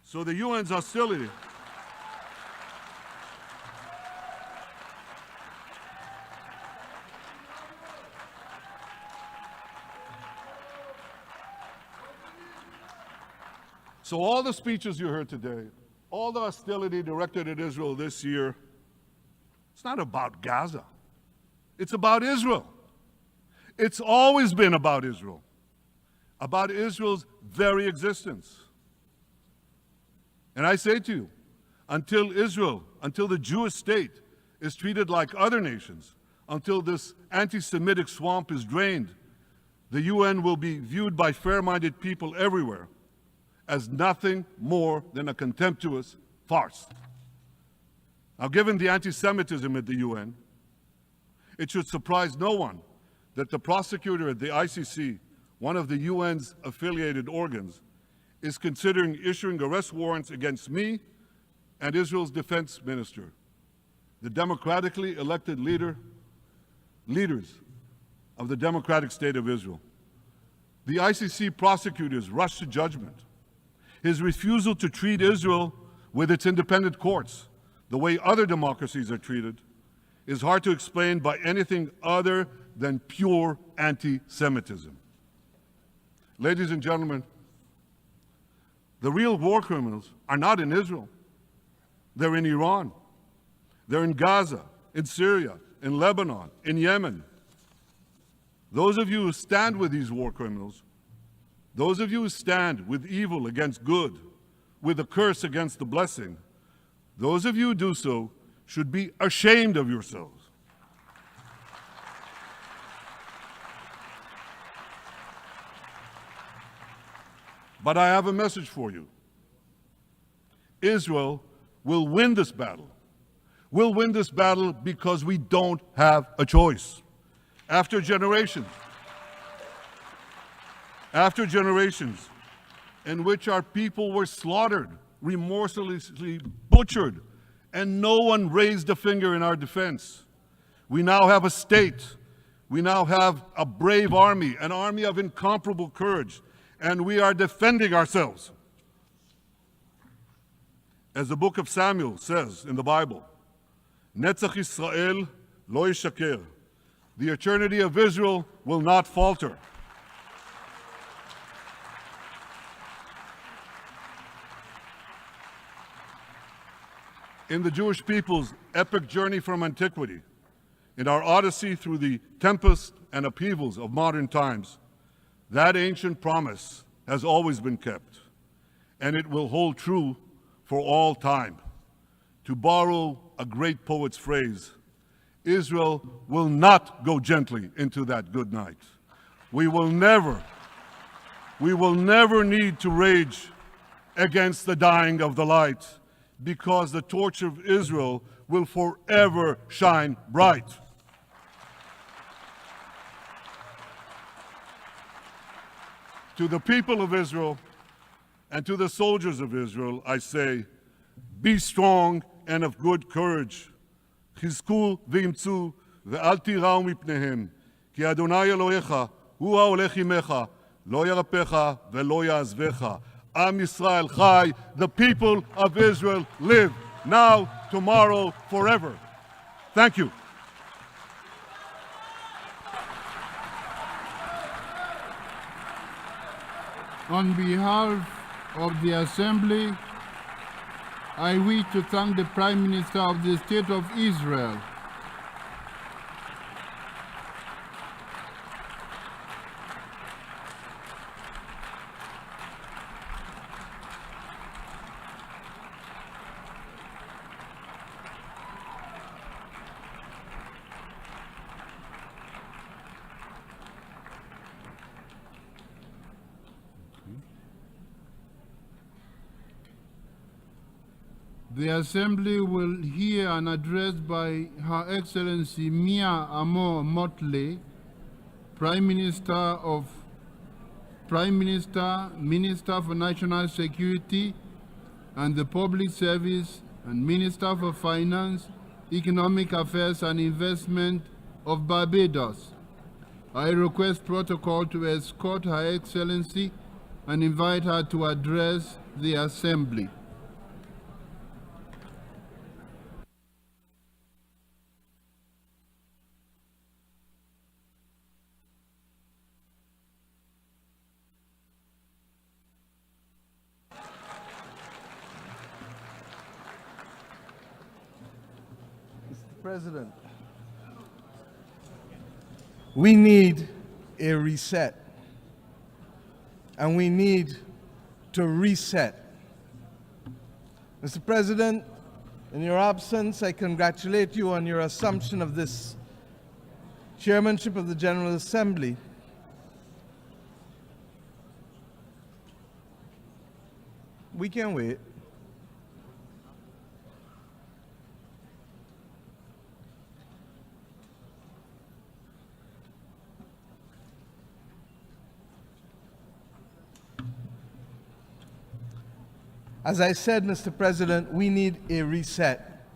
So the UN's hostility So all the speeches you heard today, all the hostility directed at Israel this year, it's not about Gaza. It's about Israel. It's always been about Israel's very existence. And I say to you, until Israel, until the Jewish state is treated like other nations, until this anti-Semitic swamp is drained, the UN will be viewed by fair-minded people everywhere as nothing more than a contemptuous farce. Now, given the anti-Semitism at the UN, it should surprise no one that the prosecutor at the ICC, one of the UN's affiliated organs, is considering issuing arrest warrants against me and Israel's defense minister, the democratically elected leaders of the democratic state of Israel. The ICC prosecutors rushed to judgment. His refusal to treat Israel with its independent courts, the way other democracies are treated, is hard to explain by anything other than pure anti-Semitism. Ladies and gentlemen, the real war criminals are not in Israel. They're in Iran. They're in Gaza, in Syria, in Lebanon, in Yemen. Those of you who stand with these war criminals, those of you who stand with evil against good, with a curse against the blessing, those of you who do so should be ashamed of yourselves. But I have a message for you. Israel will win this battle. We'll win this battle because we don't have a choice. After generations in which our people were slaughtered, remorselessly butchered, and no one raised a finger in our defense, we now have a state. We now have a brave army, an army of incomparable courage, and we are defending ourselves. As the book of Samuel says in the Bible, Netzach Yisrael lo yishaker. The eternity of Israel will not falter. In the Jewish people's epic journey from antiquity, in our odyssey through the tempests and upheavals of modern times, that ancient promise has always been kept, and it will hold true for all time. To borrow a great poet's phrase, Israel will not go gently into that good night. We will never need to rage against the dying of the light, because the torch of Israel will forever shine bright. To the people of Israel and to the soldiers of Israel, I say, be strong and of good courage. חזקו ואמצו ואל תיראו מפניהם, כי אדוני אלוהיך הוא ההולך עמך, לא ירפך ולא יעזבך. Am Yisrael Chai, the people of Israel live, now, tomorrow, forever. Thank you. On behalf of the Assembly, I wish to thank the Prime Minister of the State of Israel, The Assembly will hear an address by Her Excellency Mia Amor Motley, Minister, Minister for National Security and the Public Service, and Minister for Finance, Economic Affairs and Investment of Barbados. I request protocol to escort Her Excellency and invite her to address the Assembly. President, we need a reset, and we need to reset. Mr. President, in your absence, I congratulate you on your assumption of this chairmanship of the General Assembly. We can wait. As I said, Mr. President, we need a reset,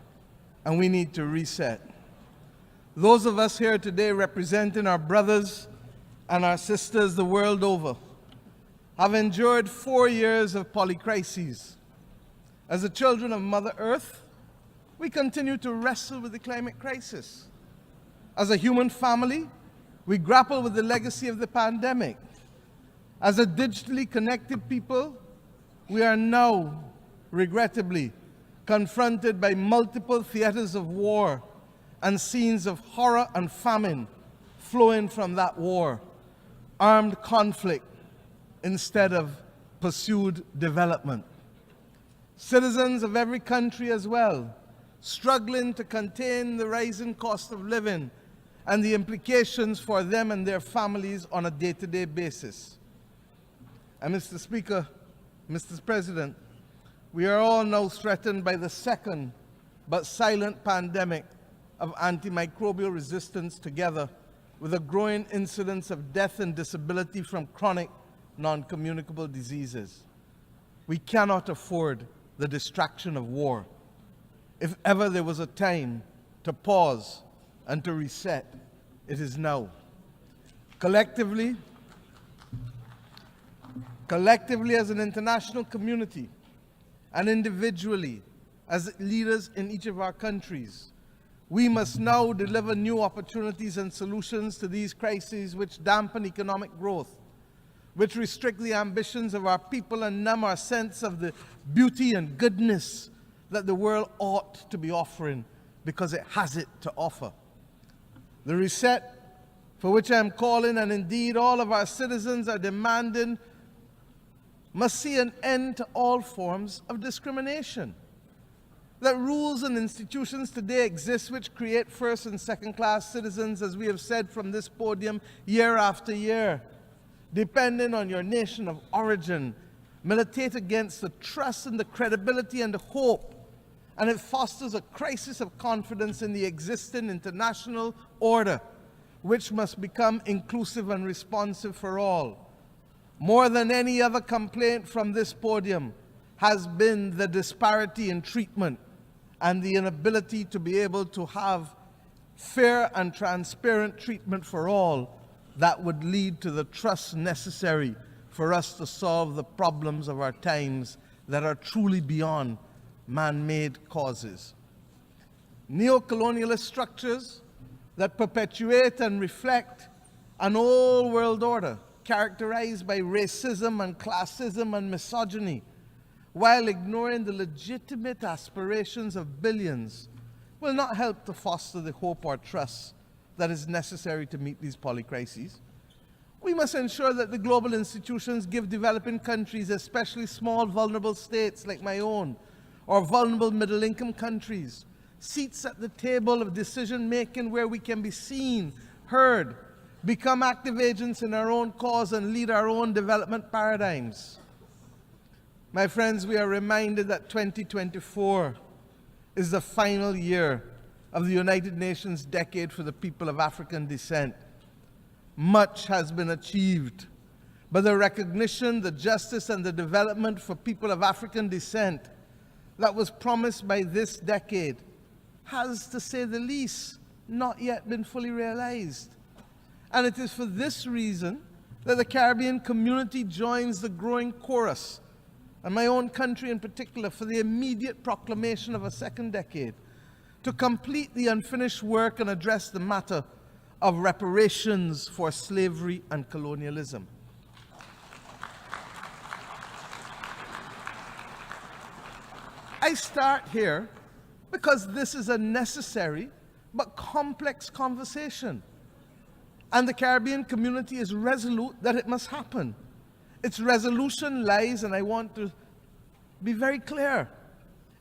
and we need to reset. Those of us here today representing our brothers and our sisters the world over have endured 4 years of polycrises. As the children of Mother Earth, we continue to wrestle with the climate crisis. As a human family, we grapple with the legacy of the pandemic. As a digitally connected people, we are now, regrettably, confronted by multiple theaters of war and scenes of horror and famine flowing from that war, armed conflict instead of pursued development. Citizens of every country as well, struggling to contain the rising cost of living and the implications for them and their families on a day-to-day basis. And Mr. Speaker, Mr. President, we are all now threatened by the second but silent pandemic of antimicrobial resistance, together with a growing incidence of death and disability from chronic non-communicable diseases. We cannot afford the distraction of war. If ever there was a time to pause and to reset, it is now. Collectively as an international community, and individually, as leaders in each of our countries, we must now deliver new opportunities and solutions to these crises which dampen economic growth, which restrict the ambitions of our people and numb our sense of the beauty and goodness that the world ought to be offering because it has it to offer. The reset for which I am calling, and indeed all of our citizens are demanding, must see an end to all forms of discrimination. That rules and institutions today exist which create first and second class citizens, as we have said from this podium year after year, depending on your nation of origin, militate against the trust and the credibility and the hope, and it fosters a crisis of confidence in the existing international order, which must become inclusive and responsive for all. More than any other complaint from this podium has been the disparity in treatment and the inability to be able to have fair and transparent treatment for all that would lead to the trust necessary for us to solve the problems of our times that are truly beyond man-made causes. Neo-colonialist structures that perpetuate and reflect an old world order characterized by racism and classism and misogyny, while ignoring the legitimate aspirations of billions, will not help to foster the hope or trust that is necessary to meet these polycrises. We must ensure that the global institutions give developing countries, especially small vulnerable states like my own, or vulnerable middle-income countries, seats at the table of decision-making where we can be seen, heard, become active agents in our own cause and lead our own development paradigms. My friends, we are reminded that 2024 is the final year of the United Nations Decade for the People of African Descent. Much has been achieved, but the recognition, the justice, and the development for people of African descent that was promised by this decade has, to say the least, not yet been fully realized. And it is for this reason that the Caribbean community joins the growing chorus, and my own country in particular, for the immediate proclamation of a second decade to complete the unfinished work and address the matter of reparations for slavery and colonialism. I start here because this is a necessary but complex conversation, and the Caribbean community is resolute that it must happen. Its resolution lies, and I want to be very clear,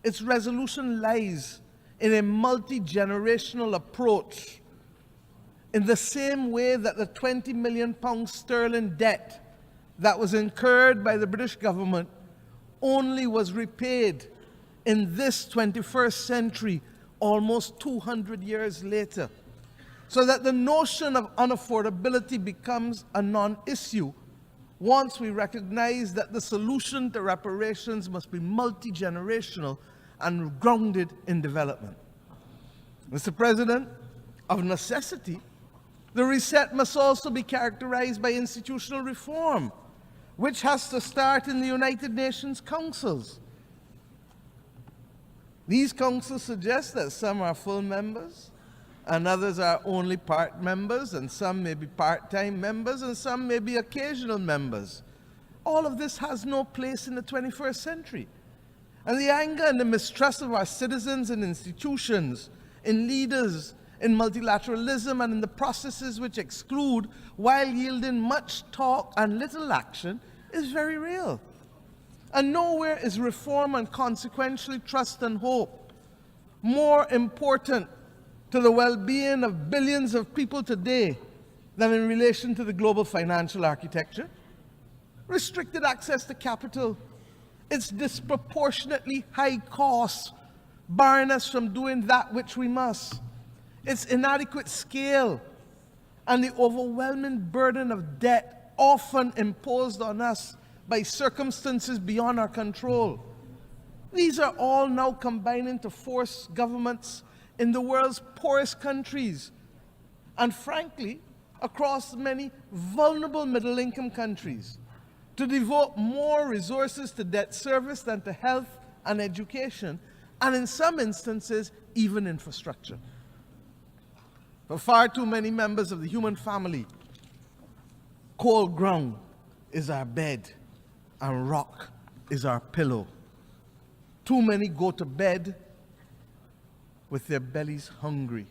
its resolution lies in a multi-generational approach, in the same way that the £20 million sterling debt that was incurred by the British government only was repaid in this 21st century, almost 200 years later, so that the notion of unaffordability becomes a non-issue once we recognize that the solution to reparations must be multi-generational and grounded in development. Mr. President, of necessity, the reset must also be characterized by institutional reform, which has to start in the United Nations councils. These councils suggest that some are full members, and others are only part members, and some may be part-time members, and some may be occasional members. All of this has no place in the 21st century. And the anger and the mistrust of our citizens and institutions, in leaders, in multilateralism, and in the processes which exclude while yielding much talk and little action is very real. And nowhere is reform and consequentially trust and hope more important to the well-being of billions of people today than in relation to the global financial architecture. Restricted access to capital, its disproportionately high costs, barring us from doing that which we must, its inadequate scale, and the overwhelming burden of debt often imposed on us by circumstances beyond our control. These are all now combining to force governments in the world's poorest countries, and frankly, across many vulnerable middle-income countries, to devote more resources to debt service than to health, and education, and in some instances, even infrastructure. For far too many members of the human family, cold ground is our bed and rock is our pillow. Too many go to bed with their bellies hungry,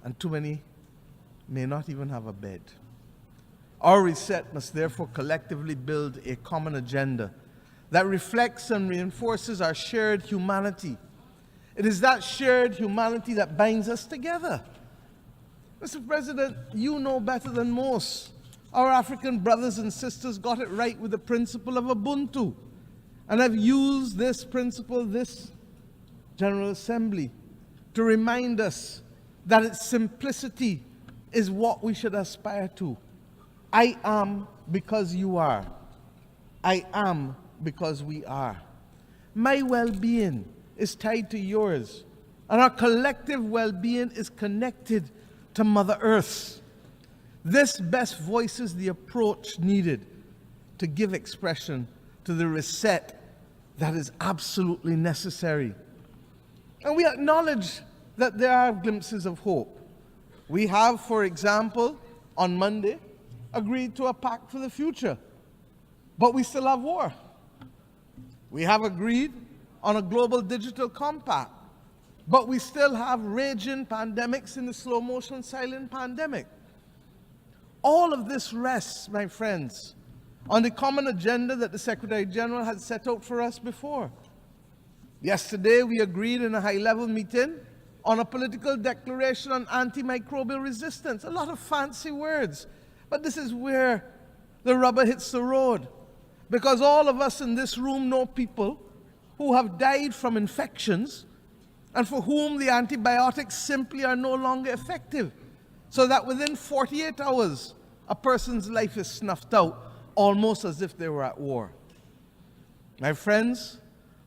and too many may not even have a bed. Our reset must therefore collectively build a common agenda that reflects and reinforces our shared humanity. It is that shared humanity that binds us together. Mr. President, you know better than most. Our African brothers and sisters got it right with the principle of Ubuntu, and have used this principle, this General Assembly, to remind us that its simplicity is what we should aspire to. I am because you are. I am because we are. My well-being is tied to yours, and our collective well-being is connected to Mother Earth. This best voices the approach needed to give expression to the reset that is absolutely necessary. And we acknowledge that there are glimpses of hope. We have, for example, on Monday, agreed to a pact for the future, but we still have war. We have agreed on a global digital compact, but we still have raging pandemics in the slow motion silent pandemic. All of this rests, my friends, on the common agenda that the Secretary General had set out for us before. Yesterday, we agreed in a high-level meeting on a political declaration on antimicrobial resistance. A lot of fancy words, but this is where the rubber hits the road. Because all of us in this room know people who have died from infections and for whom the antibiotics simply are no longer effective, so that within 48 hours, a person's life is snuffed out, almost as if they were at war. My friends,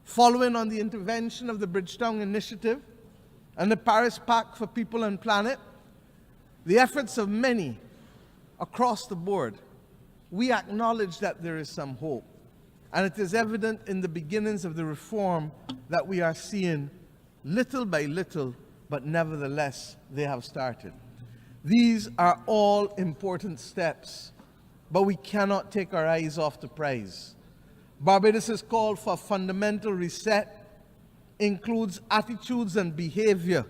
following on the intervention of the Bridgetown Initiative and the Paris Pact for People and Planet, the efforts of many across the board, we acknowledge that there is some hope. And it is evident in the beginnings of the reform that we are seeing little by little, but nevertheless, they have started. These are all important steps, but we cannot take our eyes off the prize. Barbados' call for a fundamental reset includes attitudes and behavior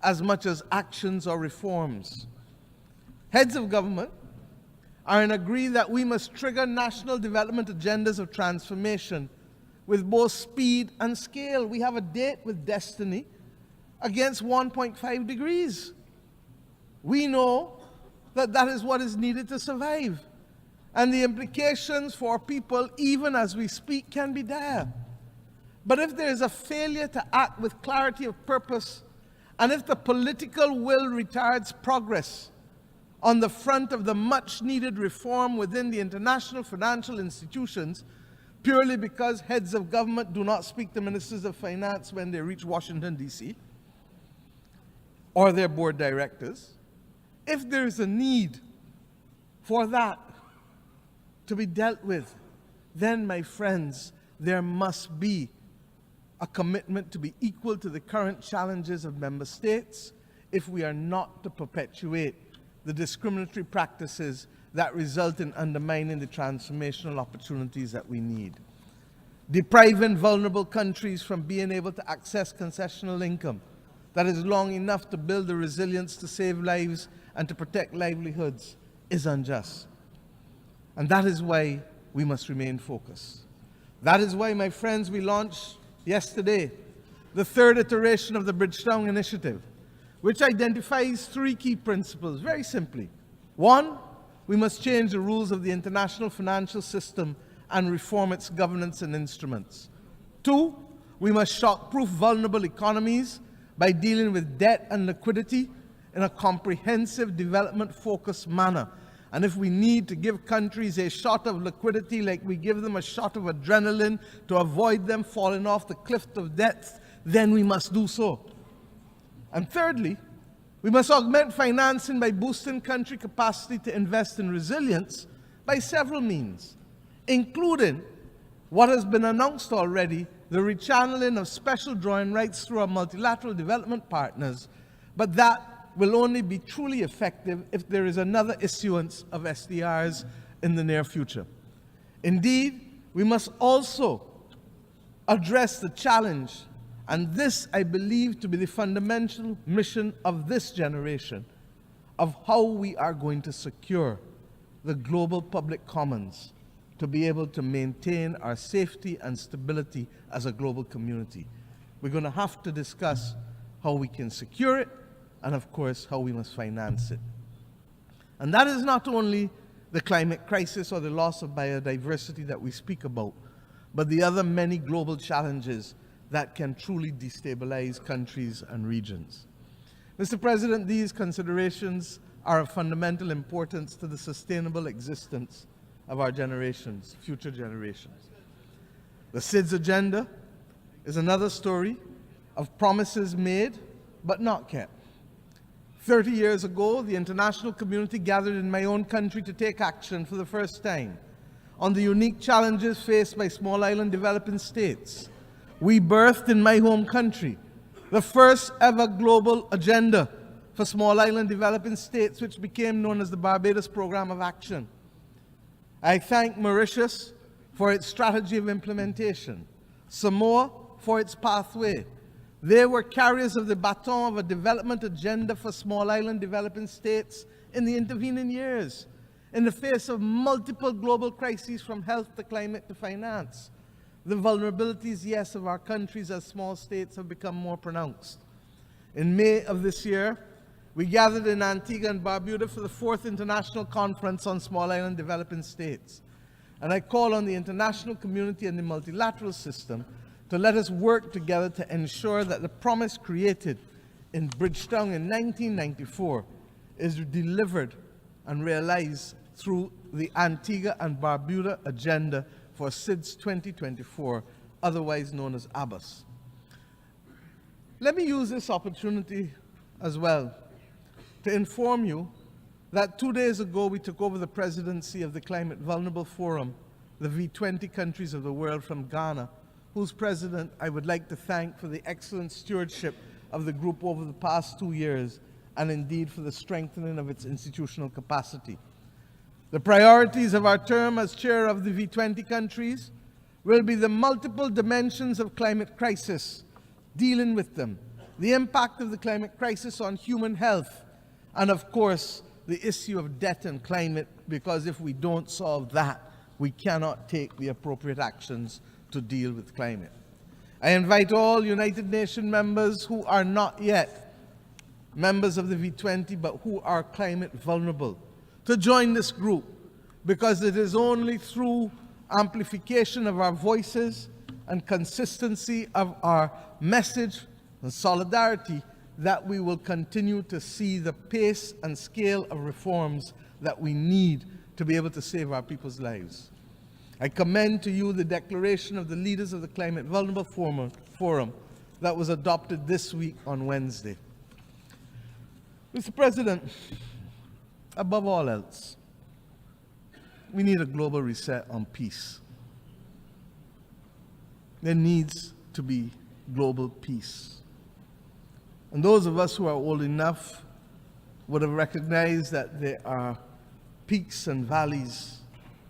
as much as actions or reforms. Heads of government are in agree that we must trigger national development agendas of transformation with both speed and scale. We have a date with destiny against 1.5 degrees. We know that that is what is needed to survive. And the implications for people, even as we speak, can be dire. But if there is a failure to act with clarity of purpose, and if the political will retards progress on the front of the much-needed reform within the international financial institutions, purely because heads of government do not speak to ministers of finance when they reach Washington, D.C., or their board directors, if there is a need for that to be dealt with, then, my friends, there must be a commitment to be equal to the current challenges of member states if we are not to perpetuate the discriminatory practices that result in undermining the transformational opportunities that we need. Depriving vulnerable countries from being able to access concessional income that is long enough to build the resilience to save lives and to protect livelihoods is unjust. And that is why we must remain focused. That is why, my friends, we launched yesterday the third iteration of the Bridgetown Initiative, which identifies three key principles, very simply. One, we must change the rules of the international financial system and reform its governance and instruments. Two, we must shock-proof vulnerable economies by dealing with debt and liquidity in a comprehensive, development-focused manner. And if we need to give countries a shot of liquidity like we give them a shot of adrenaline to avoid them falling off the cliff of death, then we must do so. And thirdly, we must augment financing by boosting country capacity to invest in resilience by several means, including what has been announced already, the rechanneling of special drawing rights through our multilateral development partners, but that will only be truly effective if there is another issuance of SDRs in the near future. Indeed, we must also address the challenge, and this I believe to be the fundamental mission of this generation, of how we are going to secure the global public commons to be able to maintain our safety and stability as a global community. We're going to have to discuss how we can secure it and, of course, how we must finance it. And that is not only the climate crisis or the loss of biodiversity that we speak about, but the other many global challenges that can truly destabilize countries and regions. Mr. President, these considerations are of fundamental importance to the sustainable existence of our generations, future generations. The SIDS agenda is another story of promises made but not kept. 30 years ago, the international community gathered in my own country to take action for the first time on the unique challenges faced by small island developing states. We birthed in my home country the first ever global agenda for small island developing states, which became known as the Barbados Program of Action. I thank Mauritius for its strategy of implementation, Samoa for its pathway. They were carriers of the baton of a development agenda for small island developing states in the intervening years, in the face of multiple global crises from health to climate to finance. The vulnerabilities, yes, of our countries as small states have become more pronounced. In May of this year, we gathered in Antigua and Barbuda for the 4th International Conference on Small Island Developing States. And I call on the international community and the multilateral system to let us work together to ensure that the promise created in Bridgetown in 1994 is delivered and realized through the Antigua and Barbuda Agenda for SIDS 2024, otherwise known as ABBAS. Let me use this opportunity as well to inform you that 2 days ago we took over the presidency of the Climate Vulnerable Forum, the V20 countries of the world, from Ghana, whose president I would like to thank for the excellent stewardship of the group over the past 2 years, and indeed for the strengthening of its institutional capacity. The priorities of our term as chair of the V20 countries will be the multiple dimensions of climate crisis, dealing with them, the impact of the climate crisis on human health, and of course, the issue of debt and climate, because if we don't solve that, we cannot take the appropriate actions to deal with climate. I invite all United Nations members who are not yet members of the V20, but who are climate vulnerable, to join this group, because it is only through amplification of our voices and consistency of our message and solidarity that we will continue to see the pace and scale of reforms that we need to be able to save our people's lives. I commend to you the declaration of the leaders of the Climate Vulnerable Forum that was adopted this week on Wednesday. Mr. President, above all else, we need a global reset on peace. There needs to be global peace. And those of us who are old enough would have recognized that there are peaks and valleys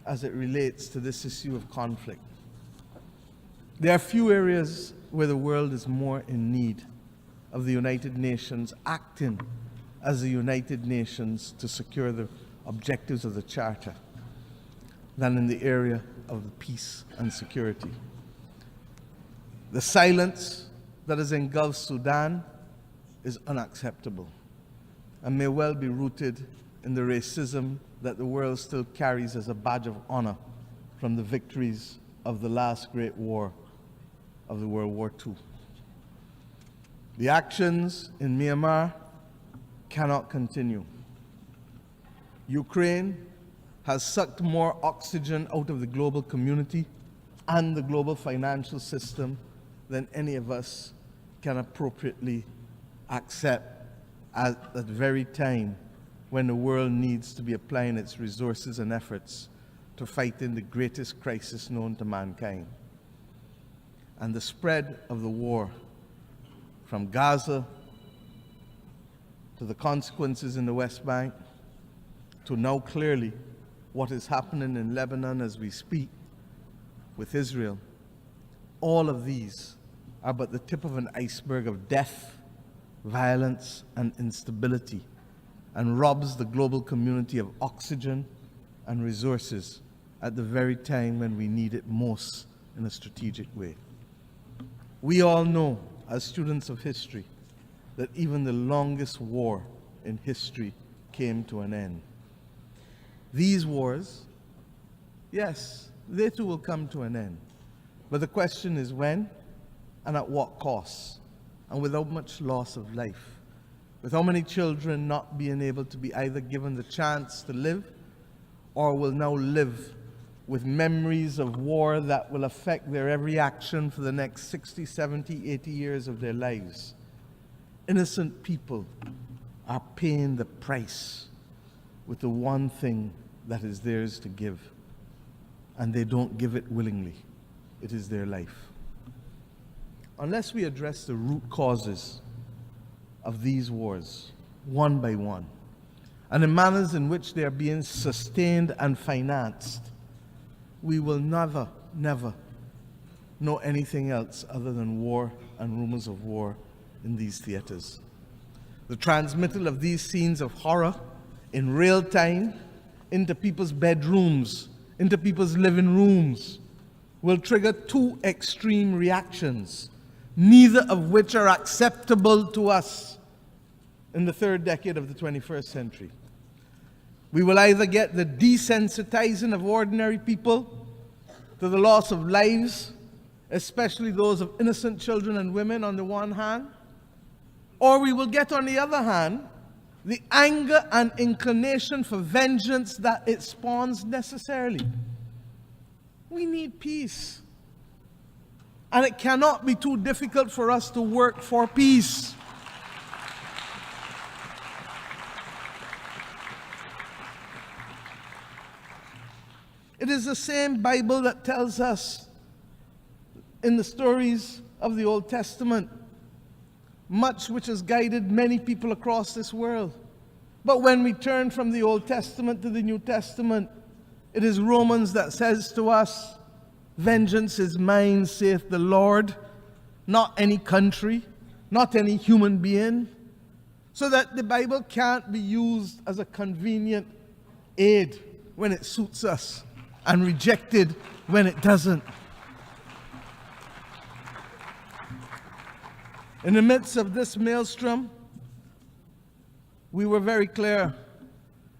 as it relates to this issue of conflict. There are few areas where the world is more in need of the United Nations acting as the United Nations to secure the objectives of the Charter than in the area of peace and security. The silence that has engulfed Sudan is unacceptable and may well be rooted in the racism that the world still carries as a badge of honor from the victories of the last great war of the World War II. The actions in Myanmar cannot continue. Ukraine has sucked more oxygen out of the global community and the global financial system than any of us can appropriately accept at that very time when the world needs to be applying its resources and efforts to fighting the greatest crisis known to mankind. And the spread of the war from Gaza to the consequences in the West Bank to now clearly what is happening in Lebanon as we speak with Israel, all of these are but the tip of an iceberg of death, violence, and instability, and robs the global community of oxygen and resources at the very time when we need it most in a strategic way. We all know, as students of history, that even the longest war in history came to an end. These wars, yes, they too will come to an end. But the question is when and at what cost, and without much loss of life, with how many children not being able to be either given the chance to live or will now live with memories of war that will affect their every action for the next 60, 70, 80 years of their lives. Innocent people are paying the price with the one thing that is theirs to give, and they don't give it willingly. It is their life. Unless we address the root causes of these wars, one by one, and the manners in which they are being sustained and financed, we will never, never know anything else other than war and rumors of war in these theaters. The transmittal of these scenes of horror in real time into people's bedrooms, into people's living rooms, will trigger two extreme reactions, neither of which are acceptable to us in the third decade of the 21st century. We will either get the desensitizing of ordinary people to the loss of lives, especially those of innocent children and women on the one hand, or we will get, on the other hand, the anger and inclination for vengeance that it spawns necessarily. We need peace. And it cannot be too difficult for us to work for peace. It is the same Bible that tells us in the stories of the Old Testament, much which has guided many people across this world. But when we turn from the Old Testament to the New Testament, it is Romans that says to us, "Vengeance is mine, saith the Lord," not any country, not any human being, so that the Bible can't be used as a convenient aid when it suits us and rejected when it doesn't. In the midst of this maelstrom, we were very clear.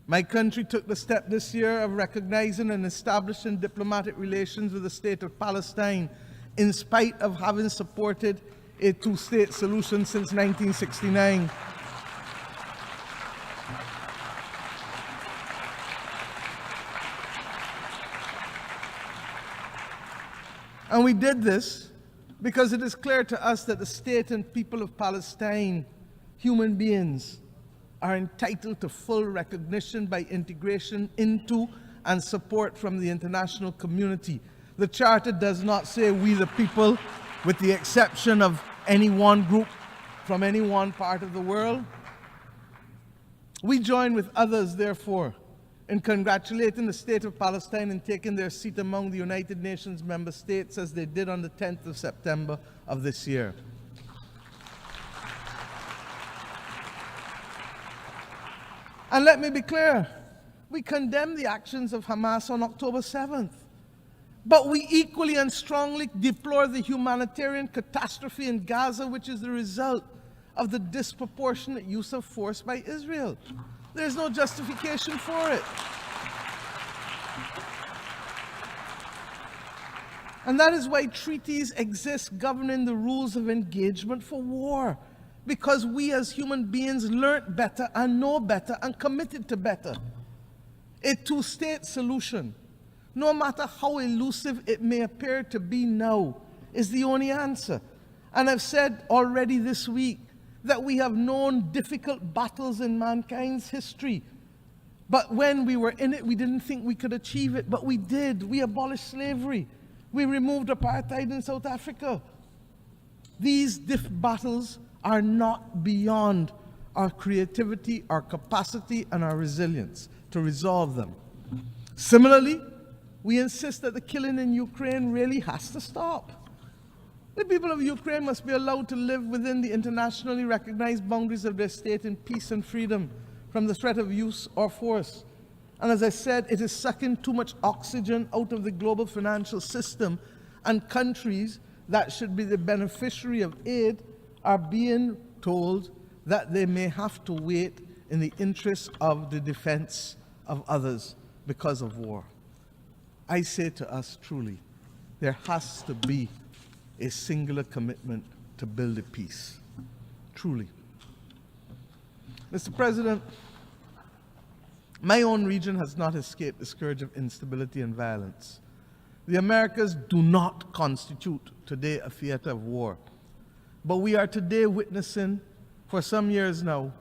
My country took the step this year of recognizing and establishing diplomatic relations with the state of Palestine, in spite of having supported a two-state solution since 1969. And we did this because it is clear to us that the state and people of Palestine, human beings, are entitled to full recognition by integration into and support from the international community. The Charter does not say we the people, with the exception of any one group from any one part of the world. We join with others, therefore, in congratulating the state of Palestine in taking their seat among the United Nations member states as they did on the 10th of September of this year. And let me be clear, we condemn the actions of Hamas on October 7th. But we equally and strongly deplore the humanitarian catastrophe in Gaza, which is the result of the disproportionate use of force by Israel. There's no justification for it. And that is why treaties exist governing the rules of engagement for war. Because we as human beings learned better and know better and committed to better. A two-state solution, no matter how elusive it may appear to be now, is the only answer. And I've said already this week that we have known difficult battles in mankind's history. But when we were in it, we didn't think we could achieve it, but we did. We abolished slavery. We removed apartheid in South Africa. These battles are not beyond our creativity, our capacity, and our resilience to resolve them. Similarly, we insist that the killing in Ukraine really has to stop. The people of Ukraine must be allowed to live within the internationally recognized boundaries of their state in peace and freedom from the threat of use or force. And as I said, it is sucking too much oxygen out of the global financial system, and countries that should be the beneficiary of aid are being told that they may have to wait in the interest of the defense of others because of war. I say to us truly, there has to be a singular commitment to build a peace. Truly. Mr. President, my own region has not escaped the scourge of instability and violence. The Americas do not constitute today a theater of war, but we are today witnessing, for some years now,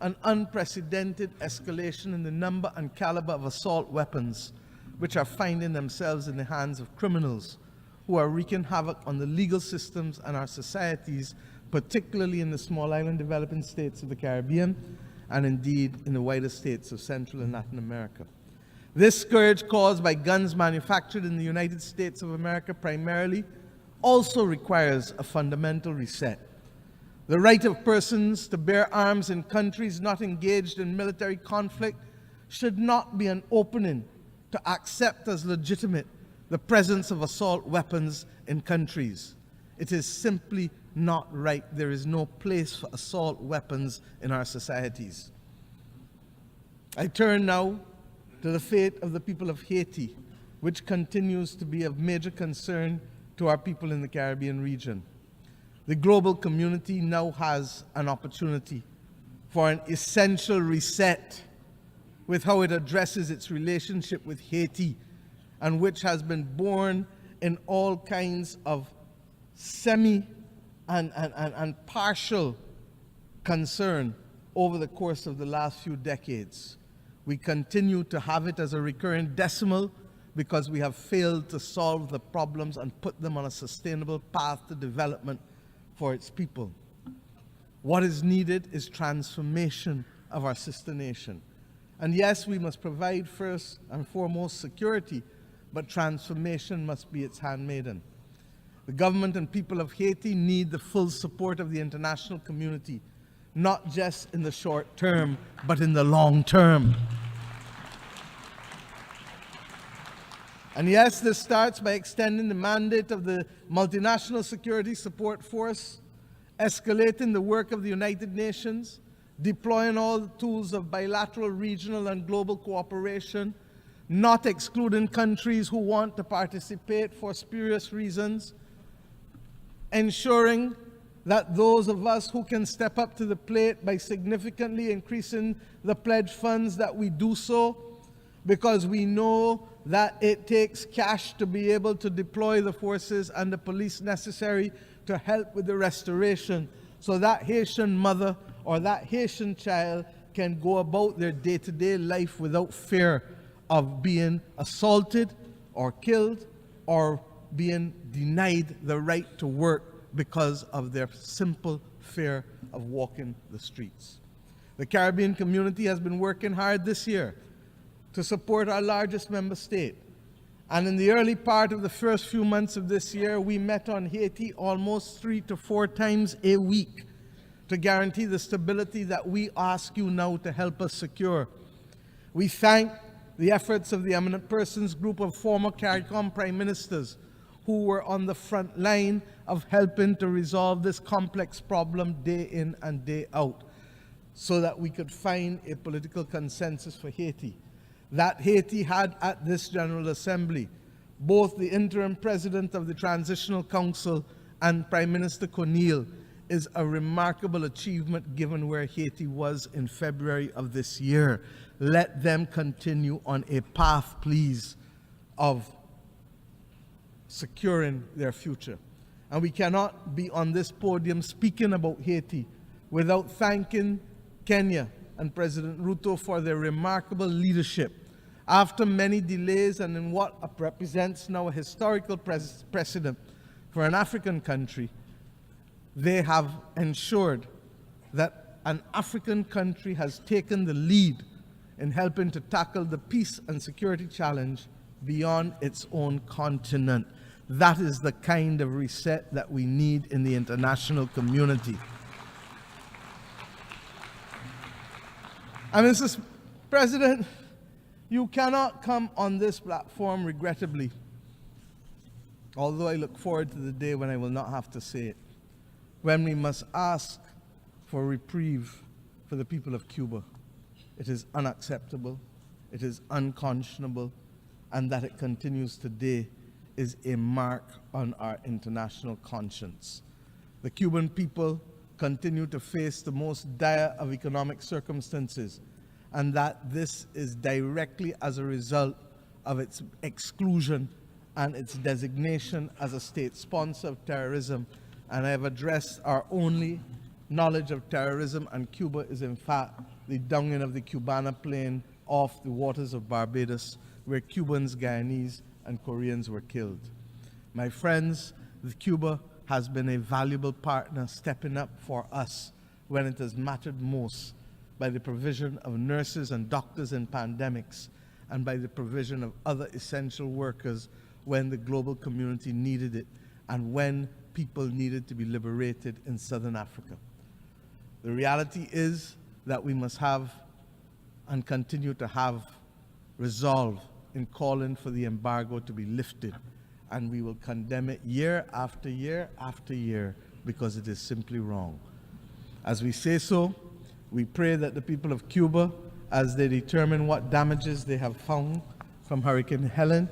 an unprecedented escalation in the number and caliber of assault weapons which are finding themselves in the hands of criminals who are wreaking havoc on the legal systems and our societies, particularly in the small island developing states of the Caribbean and indeed in the wider states of Central and Latin America. This scourge caused by guns manufactured in the United States of America primarily also requires a fundamental reset. The right of persons to bear arms in countries not engaged in military conflict should not be an opening to accept as legitimate the presence of assault weapons in countries. It is simply not right. There is no place for assault weapons in our societies. I turn now to the fate of the people of Haiti, which continues to be of major concern to our people in the Caribbean region. The global community now has an opportunity for an essential reset with how it addresses its relationship with Haiti, and which has been born in all kinds of semi and partial concern over the course of the last few decades. We continue to have it as a recurring decimal because we have failed to solve the problems and put them on a sustainable path to development for its people. What is needed is transformation of our sister nation. And yes, we must provide first and foremost security, but transformation must be its handmaiden. The government and people of Haiti need the full support of the international community, not just in the short term, but in the long term. And yes, this starts by extending the mandate of the Multinational Security Support Force, escalating the work of the United Nations, deploying all the tools of bilateral, regional, and global cooperation, not excluding countries who want to participate for spurious reasons, ensuring that those of us who can step up to the plate by significantly increasing the pledge funds that we do so, because we know that it takes cash to be able to deploy the forces and the police necessary to help with the restoration, so that Haitian mother or that Haitian child can go about their day-to-day life without fear of being assaulted or killed or being denied the right to work because of their simple fear of walking the streets. The Caribbean community has been working hard this year to support our largest member state. And in the early part of the first few months of this year, we met on Haiti almost 3 to 4 times a week to guarantee the stability that we ask you now to help us secure. We thank the efforts of the Eminent Persons group of former CARICOM prime ministers who were on the front line of helping to resolve this complex problem day in and day out, so that we could find a political consensus for Haiti. That Haiti had at this General Assembly both the interim president of the Transitional Council and Prime Minister Cornille is a remarkable achievement given where Haiti was in February of this year. Let them continue on a path, please, of securing their future. And we cannot be on this podium speaking about Haiti without thanking Kenya and President Ruto for their remarkable leadership. After many delays and in what represents now a historical precedent for an African country, they have ensured that an African country has taken the lead in helping to tackle the peace and security challenge beyond its own continent. That is the kind of reset that we need in the international community. And Mr. President, you cannot come on this platform regrettably, although I look forward to the day when I will not have to say it, when we must ask for reprieve for the people of Cuba. It is unacceptable, it is unconscionable, and that it continues today is a mark on our international conscience. The Cuban people continue to face the most dire of economic circumstances, and that this is directly as a result of its exclusion and its designation as a state sponsor of terrorism. And I have addressed our only knowledge of terrorism, and Cuba is in fact the downing of the Cubana plane off the waters of Barbados, where Cubans, Guyanese, and Koreans were killed. My friends, Cuba has been a valuable partner stepping up for us when it has mattered most, by the provision of nurses and doctors in pandemics, and by the provision of other essential workers when the global community needed it and when people needed to be liberated in Southern Africa. The reality is that we must have and continue to have resolve in calling for the embargo to be lifted, and we will condemn it year after year after year because it is simply wrong. As we say so, we pray that the people of Cuba, as they determine what damages they have found from Hurricane Helen,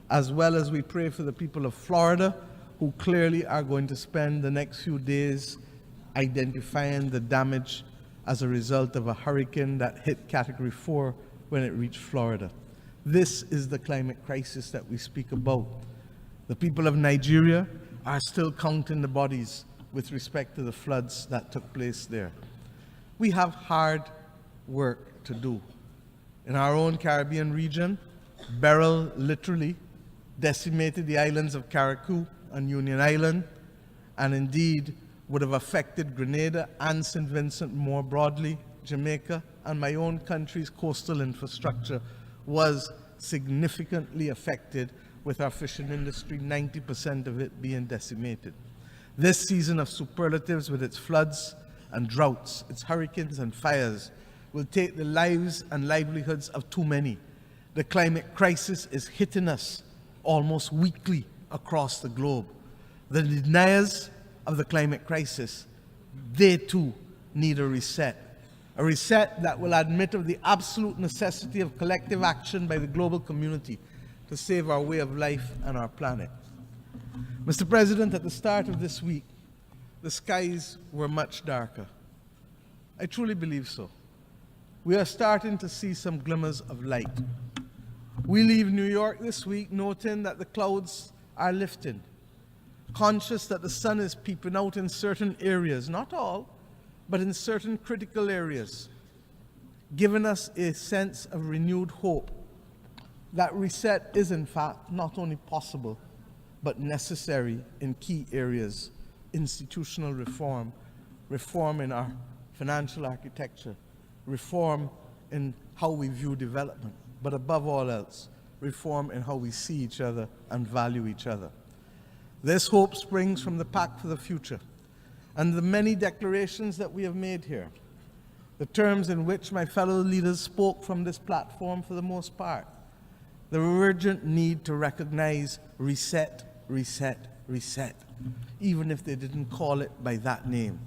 as well as we pray for the people of Florida, who clearly are going to spend the next few days identifying the damage as a result of a hurricane that hit Category 4 when it reached Florida. This is the climate crisis that we speak about. The people of Nigeria are still counting the bodies with respect to the floods that took place there. We have hard work to do. In our own Caribbean region, Beryl literally decimated the islands of Carriacou and Union Island, and indeed would have affected Grenada and St. Vincent more broadly. Jamaica and my own country's coastal infrastructure was significantly affected, with our fishing industry, 90% of it being decimated. This season of superlatives, with its floods and droughts, its hurricanes and fires, will take the lives and livelihoods of too many. The climate crisis is hitting us almost weekly across the globe. The deniers of the climate crisis, they too need a reset that will admit of the absolute necessity of collective action by the global community to save our way of life and our planet. Mr. President, at the start of this week, the skies were much darker. I truly believe so. We are starting to see some glimmers of light. We leave New York this week noting that the clouds are lifting, conscious that the sun is peeping out in certain areas, not all, but in certain critical areas, giving us a sense of renewed hope that reset is in fact not only possible, but necessary in key areas: institutional reform, reform in our financial architecture, reform in how we view development, but above all else, reform in how we see each other and value each other. This hope springs from the Pact for the Future and the many declarations that we have made here, the terms in which my fellow leaders spoke from this platform for the most part, the urgent need to recognize reset, reset, reset, even if they didn't call it by that name.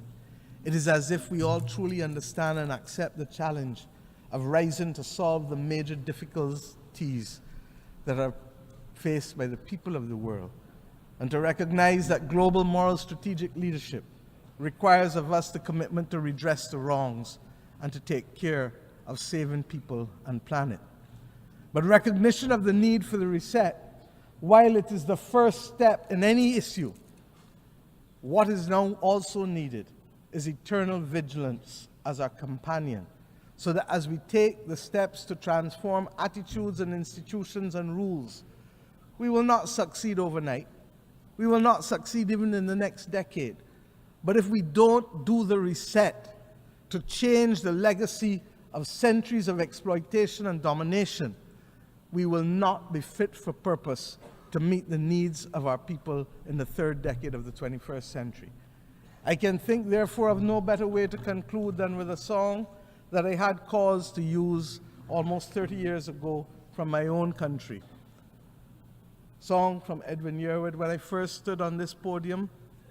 It is as if we all truly understand and accept the challenge of rising to solve the major difficulties that are faced by the people of the world, and to recognize that global moral strategic leadership requires of us the commitment to redress the wrongs and to take care of saving people and planet. But recognition of the need for the reset, while it is the first step in any issue, what is now also needed is eternal vigilance as our companion, so that as we take the steps to transform attitudes and institutions and rules, we will not succeed overnight. We will not succeed even in the next decade. But if we don't do the reset to change the legacy of centuries of exploitation and domination, we will not be fit for purpose to meet the needs of our people in the third decade of the 21st century. I can think, therefore, of no better way to conclude than with a song that I had cause to use almost 30 years ago from my own country. Song from Edwin Yearwood when I first stood on this podium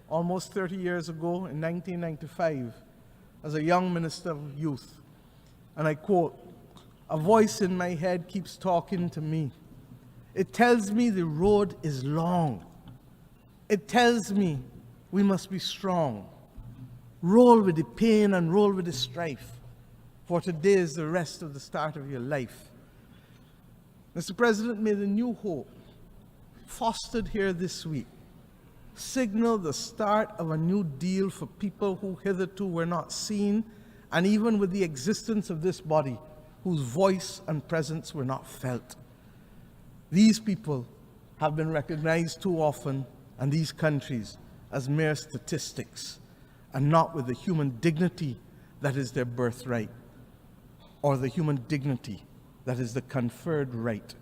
almost 30 years ago in 1995 as a young minister of youth. And I quote, "A voice in my head keeps talking to me. It tells me the road is long. It tells me we must be strong. Roll with the pain and roll with the strife, for today is the rest of the start of your life." Mr. President, may the new hope fostered here this week signal the start of a new deal for people who hitherto were not seen, and even with the existence of this body, whose voice and presence were not felt. These people have been recognized too often, and these countries, as mere statistics, and not with the human dignity that is their birthright, or the human dignity that is the conferred right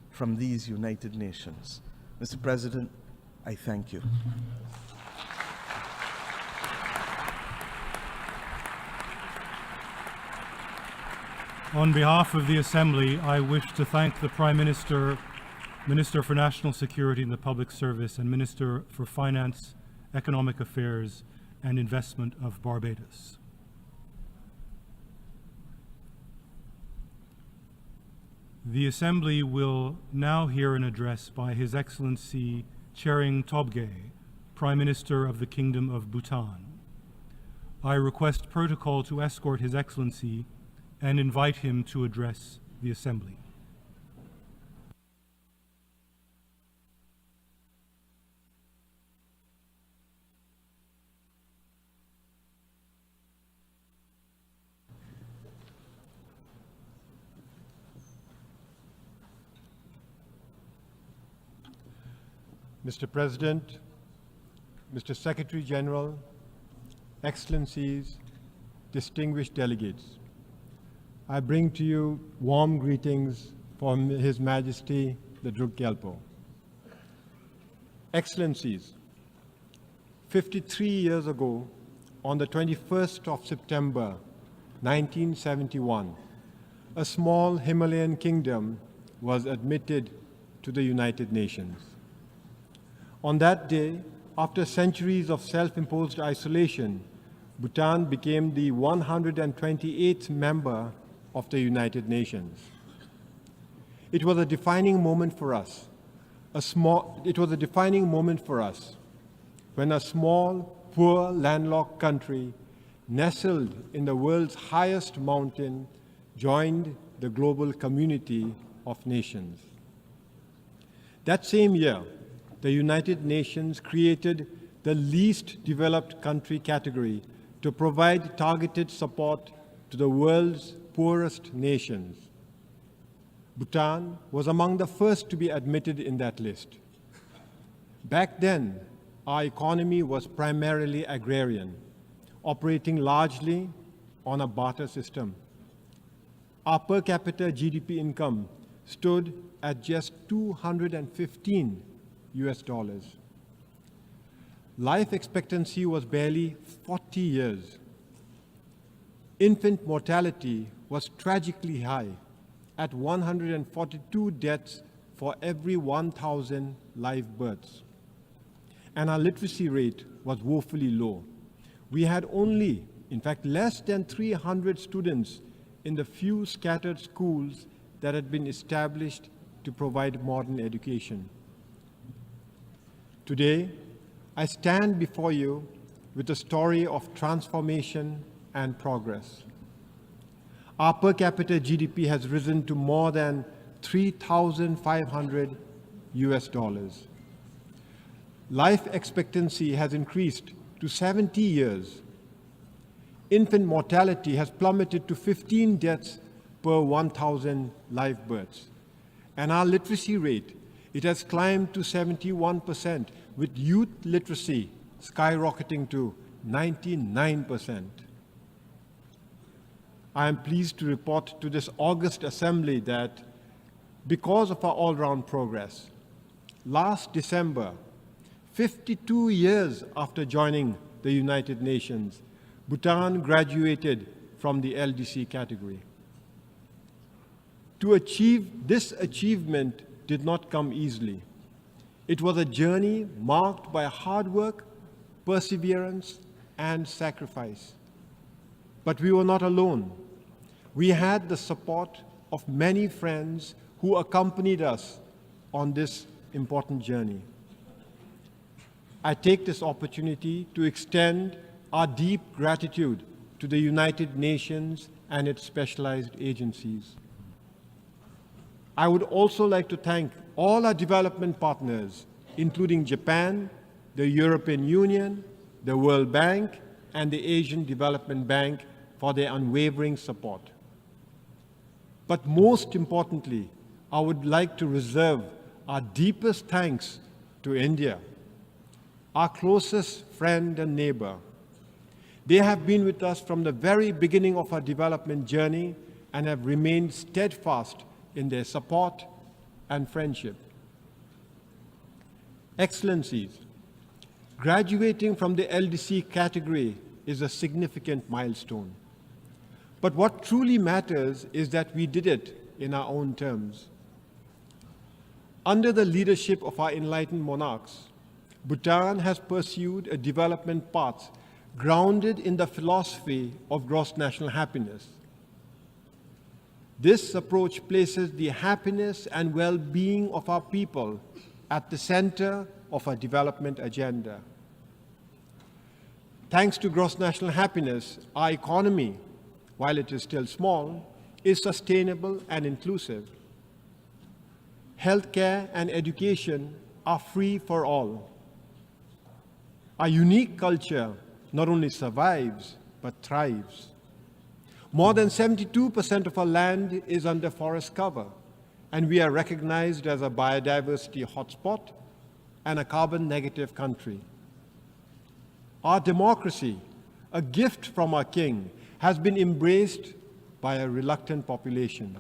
from these United Nations. Mr. President, I thank you. On behalf of the Assembly, I wish to thank the Prime Minister, Minister for National Security and the Public Service, and Minister for Finance, Economic Affairs and Investment of Barbados. The Assembly will now hear an address by His Excellency Tshering Tobgay, Prime Minister of the Kingdom of Bhutan. I request protocol to escort His Excellency and invite him to address the Assembly. Mr. President, Mr. Secretary General, Excellencies, distinguished delegates, I bring to you warm greetings from His Majesty the Druk Gyalpo. Excellencies, 53 years ago, on the 21st of September 1971, a small Himalayan kingdom was admitted to the United Nations. On that day, after centuries of self-imposed isolation, Bhutan became the 128th member of the United Nations. It was a defining moment for us. When a small, poor, landlocked country nestled in the world's highest mountain joined the global community of nations. That same year, the United Nations created the least developed country category to provide targeted support to the world's poorest nations. Bhutan was among the first to be admitted in that list. Back then, our economy was primarily agrarian, operating largely on a barter system. Our per capita GDP income stood at just $215. Life expectancy was barely 40 years. Infant mortality was tragically high, at 142 deaths for every 1,000 live births. And our literacy rate was woefully low. We had only, in fact, less than 300 students in the few scattered schools that had been established to provide modern education. Today, I stand before you with a story of transformation and progress. Our per capita GDP has risen to more than $3,500. Life expectancy has increased to 70 years. infant mortality has plummeted to 15 deaths per 1,000 live births. And our literacy rate, it has climbed to 71%, with youth literacy skyrocketing to 99%. I am pleased to report to this august assembly that because of our all-round progress, last December, 52 years after joining the United Nations, Bhutan graduated from the LDC category. To achieve this achievement did not come easily. It was a journey marked by hard work, perseverance, and sacrifice. But we were not alone. We had the support of many friends who accompanied us on this important journey. I take this opportunity to extend our deep gratitude to the United Nations and its specialized agencies. I would also like to thank all our development partners, including Japan, the European Union, the World Bank, and the Asian Development Bank for their unwavering support. But most importantly, I would like to reserve our deepest thanks to India, our closest friend and neighbor. They have been with us from the very beginning of our development journey and have remained steadfast in their support and friendship. Excellencies, graduating from the LDC category is a significant milestone. But what truly matters is that we did it in our own terms. Under the leadership of our enlightened monarchs, Bhutan has pursued a development path grounded in the philosophy of gross national happiness. This approach places the happiness and well-being of our people at the center of our development agenda. Thanks to gross national happiness, our economy, while it is still small, is sustainable and inclusive. Healthcare and education are free for all. Our unique culture not only survives, but thrives. More than 72% of our land is under forest cover, and we are recognized as a biodiversity hotspot and a carbon-negative country. Our democracy, a gift from our king, has been embraced by a reluctant population.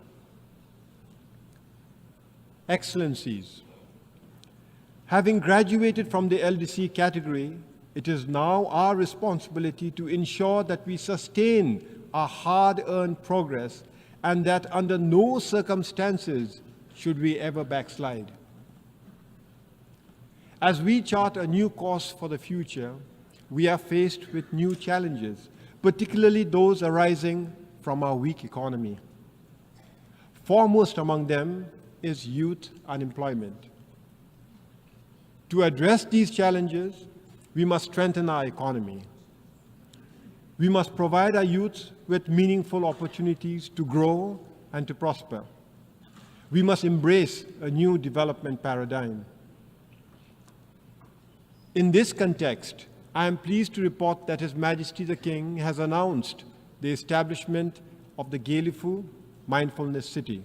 Excellencies, having graduated from the LDC category, it is now our responsibility to ensure that we sustain our hard-earned progress and that under no circumstances should we ever backslide. As we chart a new course for the future, we are faced with new challenges, particularly those arising from our weak economy. Foremost among them is youth unemployment. To address these challenges, we must strengthen our economy. We must provide our youth with meaningful opportunities to grow and to prosper. We must embrace a new development paradigm. In this context, I am pleased to report that His Majesty the King has announced the establishment of the Gaelifu Mindfulness City.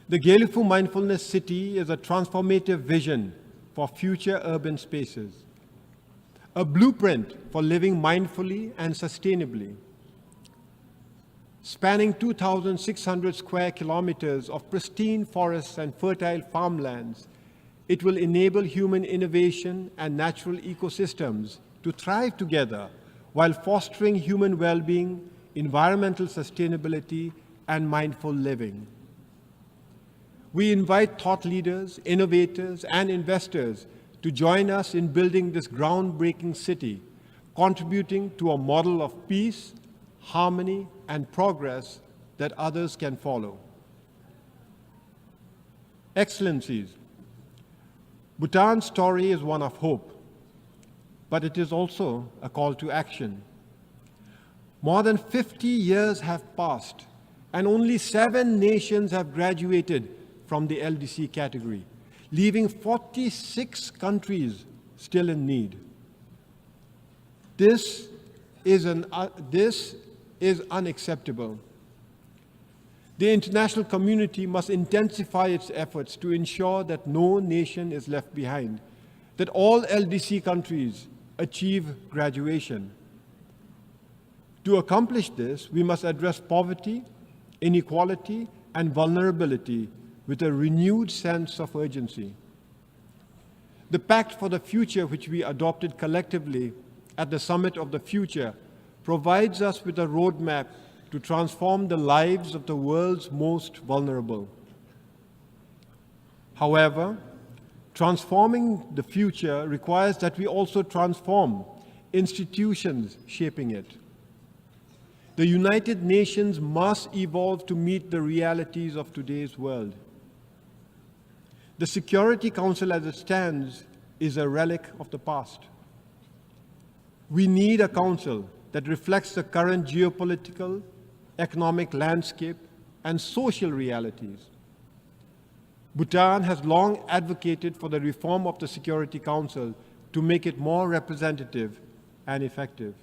The Gaelifu Mindfulness City is a transformative vision for future urban spaces, a blueprint for living mindfully and sustainably. Spanning 2,600 square kilometers of pristine forests and fertile farmlands, it will enable human innovation and natural ecosystems to thrive together while fostering human well-being, environmental sustainability, and mindful living. We invite thought leaders, innovators, and investors to join us in building this groundbreaking city, contributing to a model of peace, harmony, and progress that others can follow. Excellencies, Bhutan's story is one of hope, but it is also a call to action. More than 50 years have passed, and only 7 nations have graduated from the LDC category, leaving 46 countries still in need. This this is unacceptable. The international community must intensify its efforts to ensure that no nation is left behind, that all LDC countries achieve graduation. To accomplish this, we must address poverty, inequality, and vulnerability with a renewed sense of urgency. The Pact for the Future, which we adopted collectively at the Summit of the Future, provides us with a roadmap to transform the lives of the world's most vulnerable. However, transforming the future requires that we also transform institutions shaping it. The United Nations must evolve to meet the realities of today's world. The Security Council as it stands is a relic of the past. We need a council that reflects the current geopolitical, economic landscape, and social realities. Bhutan has long advocated for the reform of the Security Council to make it more representative and effective.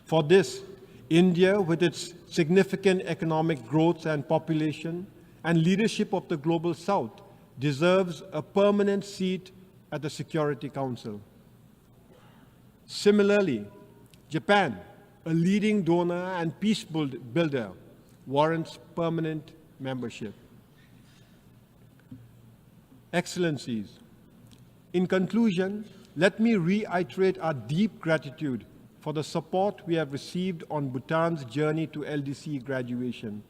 For this, India, with its significant economic growth and population and leadership of the Global South, deserves a permanent seat at the Security Council. Similarly, Japan, a leading donor and peace builder, warrants permanent membership. Excellencies, in conclusion, let me reiterate our deep gratitude for the support we have received on Bhutan's journey to LDC graduation.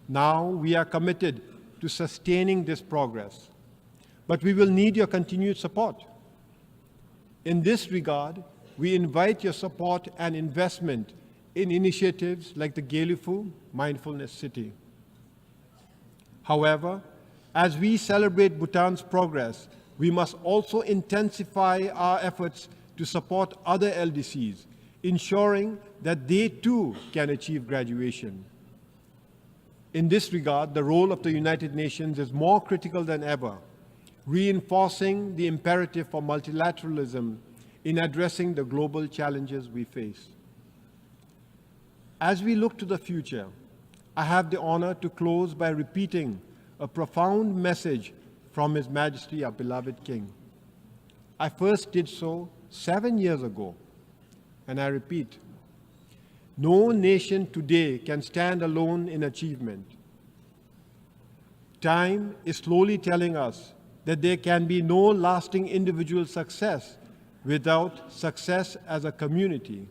Now we are committed to sustaining this progress, but we will need your continued support. In this regard, we invite your support and investment in initiatives like the Gelifu Mindfulness City. However, as we celebrate Bhutan's progress, we must also intensify our efforts to support other LDCs, ensuring that they too can achieve graduation. In this regard, the role of the United Nations is more critical than ever, reinforcing the imperative for multilateralism in addressing the global challenges we face. As we look to the future, I have the honor to close by repeating a profound message from His Majesty, our beloved King. I first did so 7 years ago, and I repeat, no nation today can stand alone in achievement. Time is slowly telling us that there can be no lasting individual success without success as a community.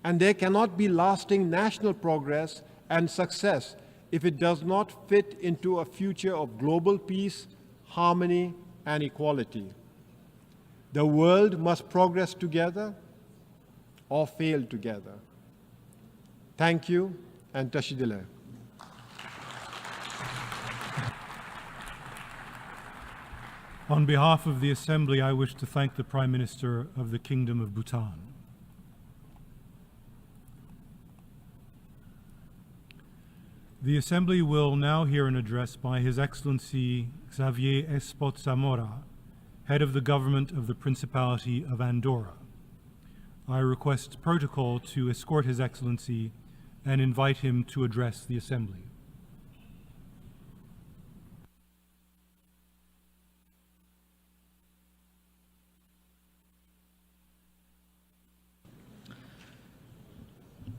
And there cannot be lasting national progress and success if it does not fit into a future of global peace, harmony, and equality. The world must progress together or fail together. Thank you, and Tashidile. On behalf of the Assembly, I wish to thank the Prime Minister of the Kingdom of Bhutan. The Assembly will now hear an address by His Excellency Xavier Espot Zamora, Head of the Government of the Principality of Andorra. I request protocol to escort His Excellency and invite him to address the Assembly.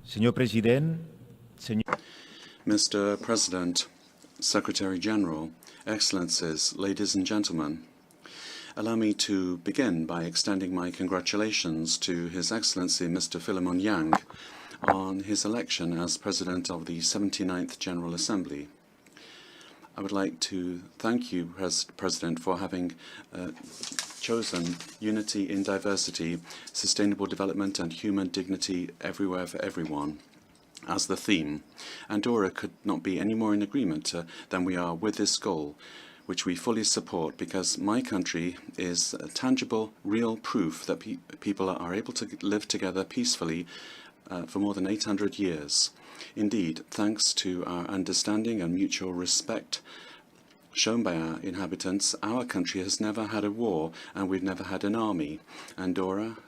Señor Presidente, Mr. President, Secretary General, Excellencies, ladies and gentlemen, allow me to begin by extending my congratulations to His Excellency Mr. Philemon Yang on his election as President of the 79th General Assembly. I would like to thank you, President, for having chosen unity in diversity, sustainable development and human dignity everywhere for everyone as the theme. Andorra could not be any more in agreement than we are with this goal, which we fully support, because my country is a tangible, real proof that people are able to live together peacefully for more than 800 years. Indeed, thanks to our understanding and mutual respect shown by our inhabitants, our country has never had a war and we've never had an army. Andorra